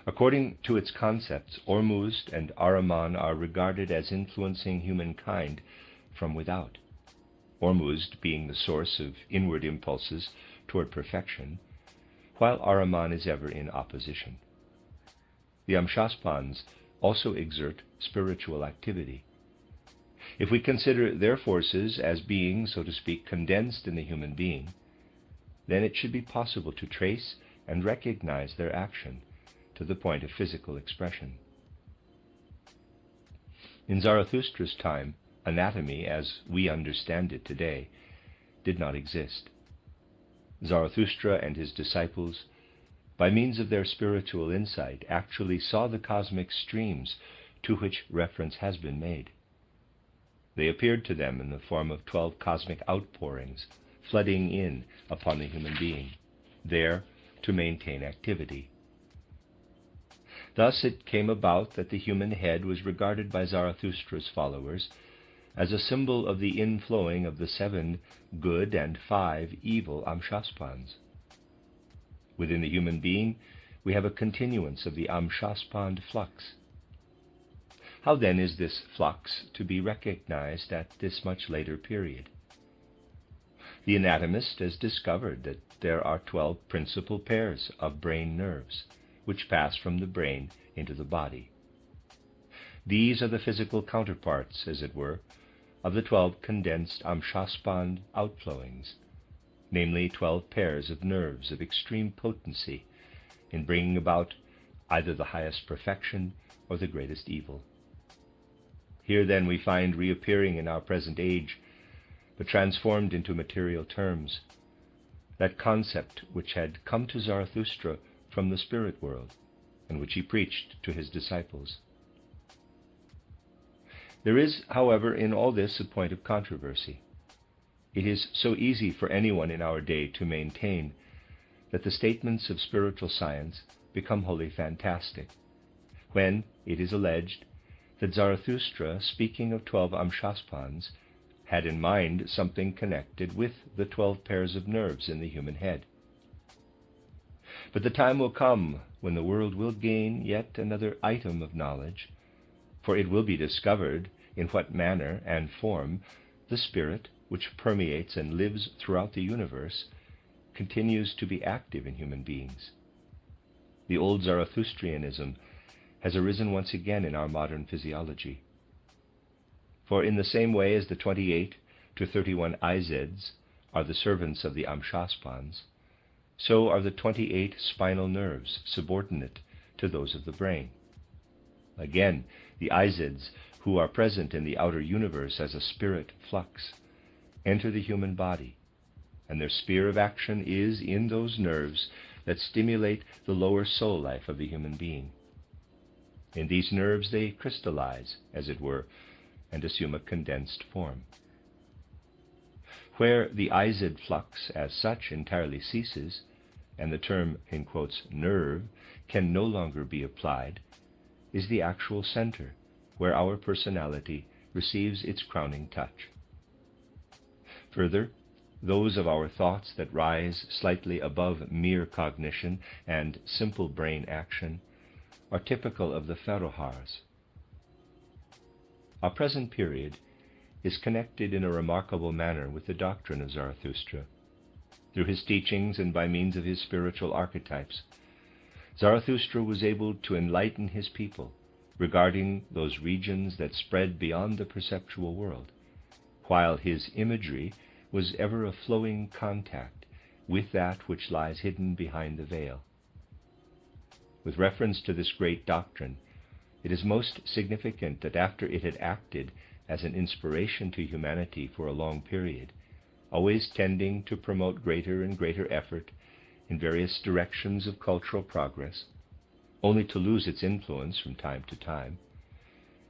According to its concepts, Ormuzd and Ahriman are regarded as influencing humankind from without, Ormuzd being the source of inward impulses toward perfection, while Ahriman is ever in opposition. The Amshaspans also exert spiritual activity. If we consider their forces as being, so to speak, condensed in the human being, then it should be possible to trace and recognize their action to the point of physical expression. In Zarathustra's time, anatomy, as we understand it today, did not exist. Zarathustra and his disciples, by means of their spiritual insight, actually saw the cosmic streams to which reference has been made. They appeared to them in the form of 12 cosmic outpourings, flooding in upon the human being, there to maintain activity. Thus it came about that the human head was regarded by Zarathustra's followers as a symbol of the inflowing of the 7 good and 5 evil Amshaspans. Within the human being, we have a continuance of the Amshaspand flux. How then is this flux to be recognized at this much later period? The anatomist has discovered that there are 12 principal pairs of brain nerves, which pass from the brain into the body. These are the physical counterparts, as it were, of the 12 condensed Amshaspand outflowings, namely 12 pairs of nerves of extreme potency in bringing about either the highest perfection or the greatest evil. Here then we find reappearing in our present age, but transformed into material terms, that concept which had come to Zarathustra from the spirit world, and which he preached to his disciples. There is, however, in all this a point of controversy. It is so easy for anyone in our day to maintain that the statements of spiritual science become wholly fantastic, when it is alleged that Zarathustra, speaking of 12 Amshaspans, had in mind something connected with the 12 pairs of nerves in the human head. But the time will come when the world will gain yet another item of knowledge, for it will be discovered in what manner and form the spirit which permeates and lives throughout the universe continues to be active in human beings. The old Zarathustrianism has arisen once again in our modern physiology. For in the same way as the 28 to 31 Izeds are the servants of the Amshaspans, so are the 28 spinal nerves subordinate to those of the brain. Again, the Izeds, who are present in the outer universe as a spirit flux, enter the human body, and their sphere of action is in those nerves that stimulate the lower soul life of the human being. In these nerves they crystallize, as it were, and assume a condensed form. Where the Ized flux as such entirely ceases, and the term, in quotes, nerve, can no longer be applied, is the actual center where our personality receives its crowning touch. Further, those of our thoughts that rise slightly above mere cognition and simple brain action are typical of the Ferohars. Our present period is connected in a remarkable manner with the doctrine of Zarathustra. Through his teachings and by means of his spiritual archetypes, Zarathustra was able to enlighten his people regarding those regions that spread beyond the perceptual world, while his imagery was ever a flowing contact with that which lies hidden behind the veil. With reference to this great doctrine, it is most significant that after it had acted as an inspiration to humanity for a long period, always tending to promote greater and greater effort in various directions of cultural progress, only to lose its influence from time to time,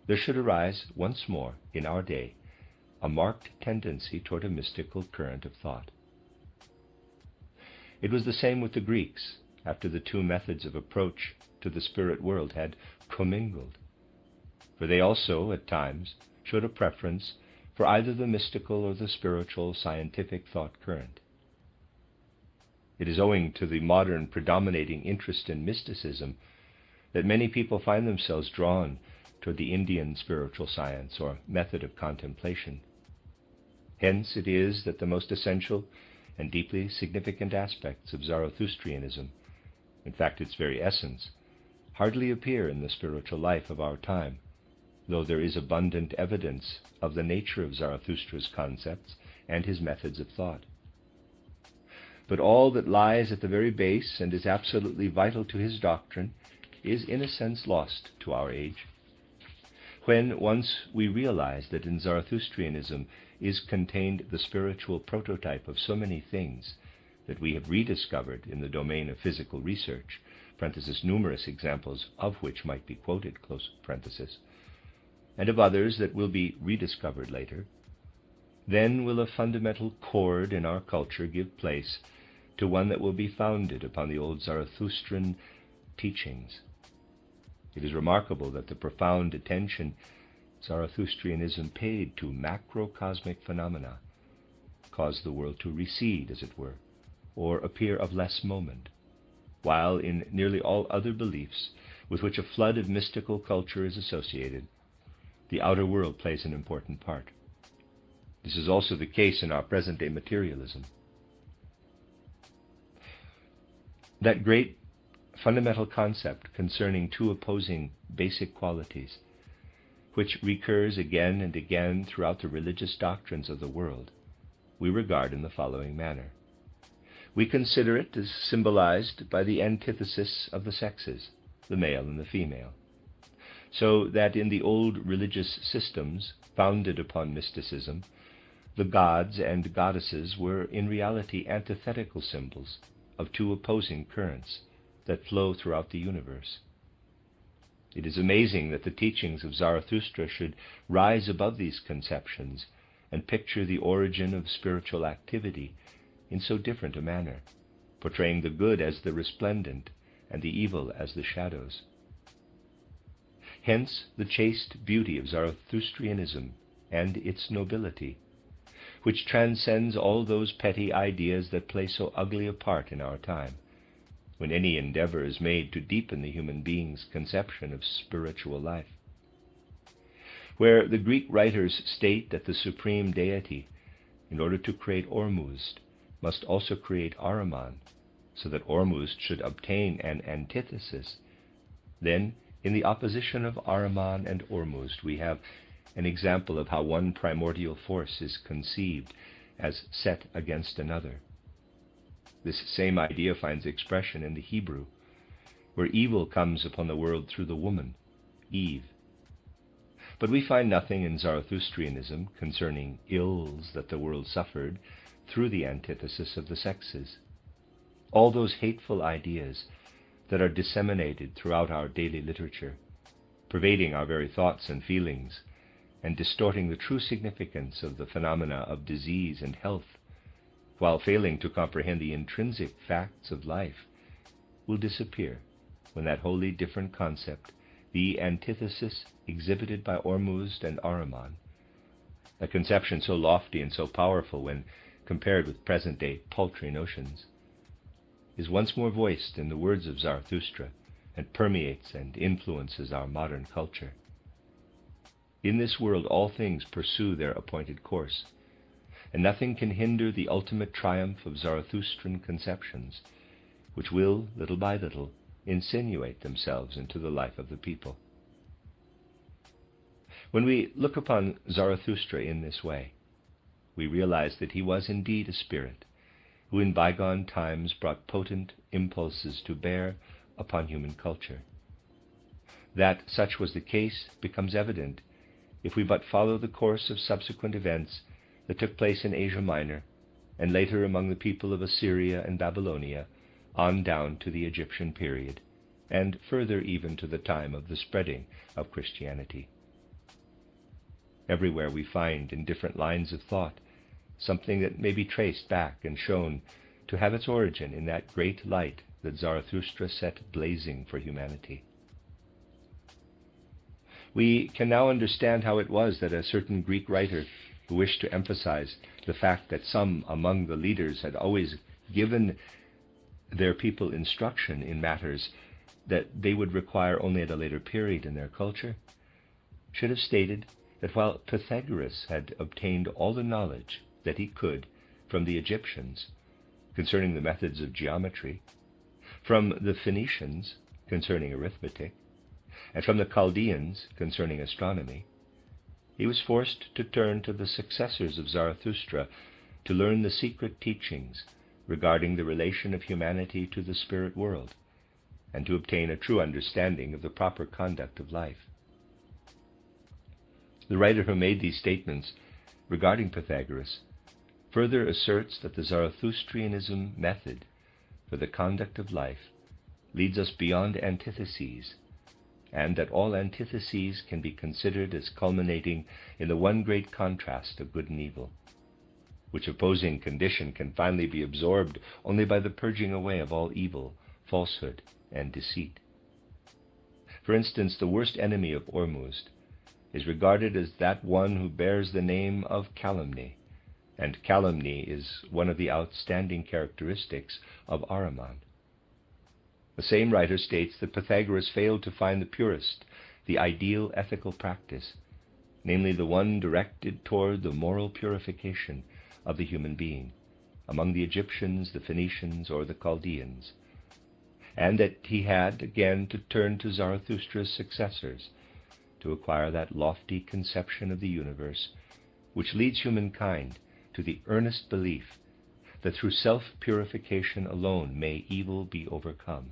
there should arise once more in our day a marked tendency toward a mystical current of thought. It was the same with the Greeks after the two methods of approach to the spirit world had commingled, for they also, at times, showed a preference for either the mystical or the spiritual scientific thought current. It is owing to the modern predominating interest in mysticism that many people find themselves drawn toward the Indian spiritual science or method of contemplation. Hence it is that the most essential and deeply significant aspects of Zarathustrianism, in fact its very essence, hardly appear in the spiritual life of our time, though there is abundant evidence of the nature of Zarathustra's concepts and his methods of thought. But all that lies at the very base and is absolutely vital to his doctrine is in a sense lost to our age. When once we realize that in Zarathustrianism is contained the spiritual prototype of so many things that we have rediscovered in the domain of physical research, numerous examples of which might be quoted, and of others that will be rediscovered later, then will a fundamental chord in our culture give place to one that will be founded upon the old Zarathustrian teachings. It is remarkable that the profound attention Zarathustrianism paid to macrocosmic phenomena caused the world to recede, as it were, or appear of less moment, while in nearly all other beliefs with which a flood of mystical culture is associated, the outer world plays an important part. This is also the case in our present-day materialism. That great fundamental concept concerning two opposing basic qualities, which recurs again and again throughout the religious doctrines of the world, we regard in the following manner. We consider it as symbolized by the antithesis of the sexes, the male and the female, so that in the old religious systems founded upon mysticism, the gods and goddesses were in reality antithetical symbols of two opposing currents that flow throughout the universe. It is amazing that the teachings of Zarathustra should rise above these conceptions and picture the origin of spiritual activity in so different a manner, portraying the good as the resplendent and the evil as the shadows. Hence the chaste beauty of Zarathustrianism and its nobility, which transcends all those petty ideas that play so ugly a part in our time, when any endeavor is made to deepen the human being's conception of spiritual life. Where the Greek writers state that the supreme deity, in order to create Ormuzd, must also create Ahriman, so that Ormuzd should obtain an antithesis, then in the opposition of Ahriman and Ormuzd we have an example of how one primordial force is conceived as set against another. This same idea finds expression in the Hebrew, where evil comes upon the world through the woman, Eve. But we find nothing in Zarathustrianism concerning ills that the world suffered through the antithesis of the sexes. All those hateful ideas that are disseminated throughout our daily literature, pervading our very thoughts and feelings, and distorting the true significance of the phenomena of disease and health, while failing to comprehend the intrinsic facts of life, will disappear when that wholly different concept, the antithesis exhibited by Ormuzd and Ahriman, a conception so lofty and so powerful when compared with present-day paltry notions, is once more voiced in the words of Zarathustra and permeates and influences our modern culture. In this world all things pursue their appointed course, and nothing can hinder the ultimate triumph of Zarathustran conceptions, which will, little by little, insinuate themselves into the life of the people. When we look upon Zarathustra in this way, we realize that he was indeed a spirit, who in bygone times brought potent impulses to bear upon human culture. That such was the case becomes evident if we but follow the course of subsequent events that took place in Asia Minor, and later among the people of Assyria and Babylonia, on down to the Egyptian period, and further even to the time of the spreading of Christianity. Everywhere we find in different lines of thought something that may be traced back and shown to have its origin in that great light that Zarathustra set blazing for humanity. We can now understand how it was that a certain Greek writer who wished to emphasize the fact that some among the leaders had always given their people instruction in matters that they would require only at a later period in their culture, should have stated that while Pythagoras had obtained all the knowledge that he could from the Egyptians concerning the methods of geometry, from the Phoenicians concerning arithmetic, and from the Chaldeans concerning astronomy, he was forced to turn to the successors of Zarathustra to learn the secret teachings regarding the relation of humanity to the spirit world, and to obtain a true understanding of the proper conduct of life. The writer who made these statements regarding Pythagoras further asserts that the Zarathustrianism method for the conduct of life leads us beyond antitheses, and that all antitheses can be considered as culminating in the one great contrast of good and evil, which opposing condition can finally be absorbed only by the purging away of all evil, falsehood, and deceit. For instance, the worst enemy of Ormuzd is regarded as that one who bears the name of calumny, and calumny is one of the outstanding characteristics of Ahriman. The same writer states that Pythagoras failed to find the purest, the ideal ethical practice, namely the one directed toward the moral purification of the human being, among the Egyptians, the Phoenicians, or the Chaldeans, and that he had again to turn to Zarathustra's successors to acquire that lofty conception of the universe which leads humankind to the earnest belief that through self-purification alone may evil be overcome.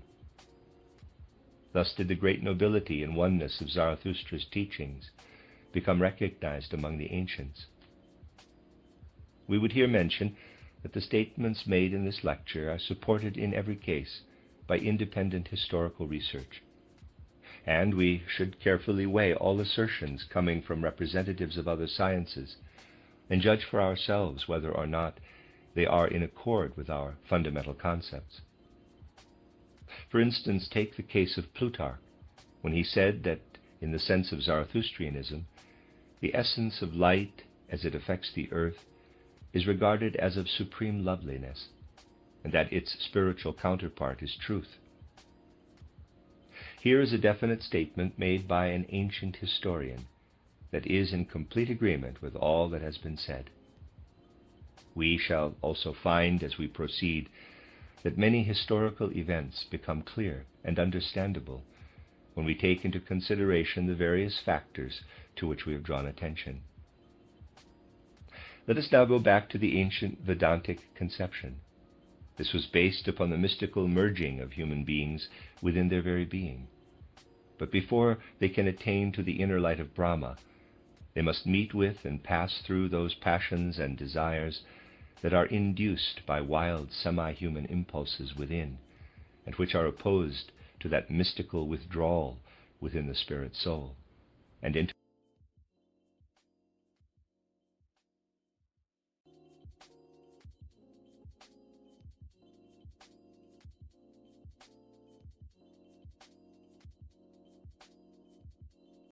Thus did the great nobility and oneness of Zarathustra's teachings become recognized among the ancients. We would here mention that the statements made in this lecture are supported in every case by independent historical research, and we should carefully weigh all assertions coming from representatives of other sciences and judge for ourselves whether or not they are in accord with our fundamental concepts. For instance, take the case of Plutarch, when he said that, in the sense of Zarathustrianism, the essence of light as it affects the earth is regarded as of supreme loveliness, and that its spiritual counterpart is truth. Here is a definite statement made by an ancient historian that is in complete agreement with all that has been said. We shall also find, as we proceed, that many historical events become clear and understandable when we take into consideration the various factors to which we have drawn attention. Let us now go back to the ancient Vedantic conception. This was based upon the mystical merging of human beings within their very being. But before they can attain to the inner light of Brahma, they must meet with and pass through those passions and desires that are induced by wild semi-human impulses within, and which are opposed to that mystical withdrawal within the spirit soul, and into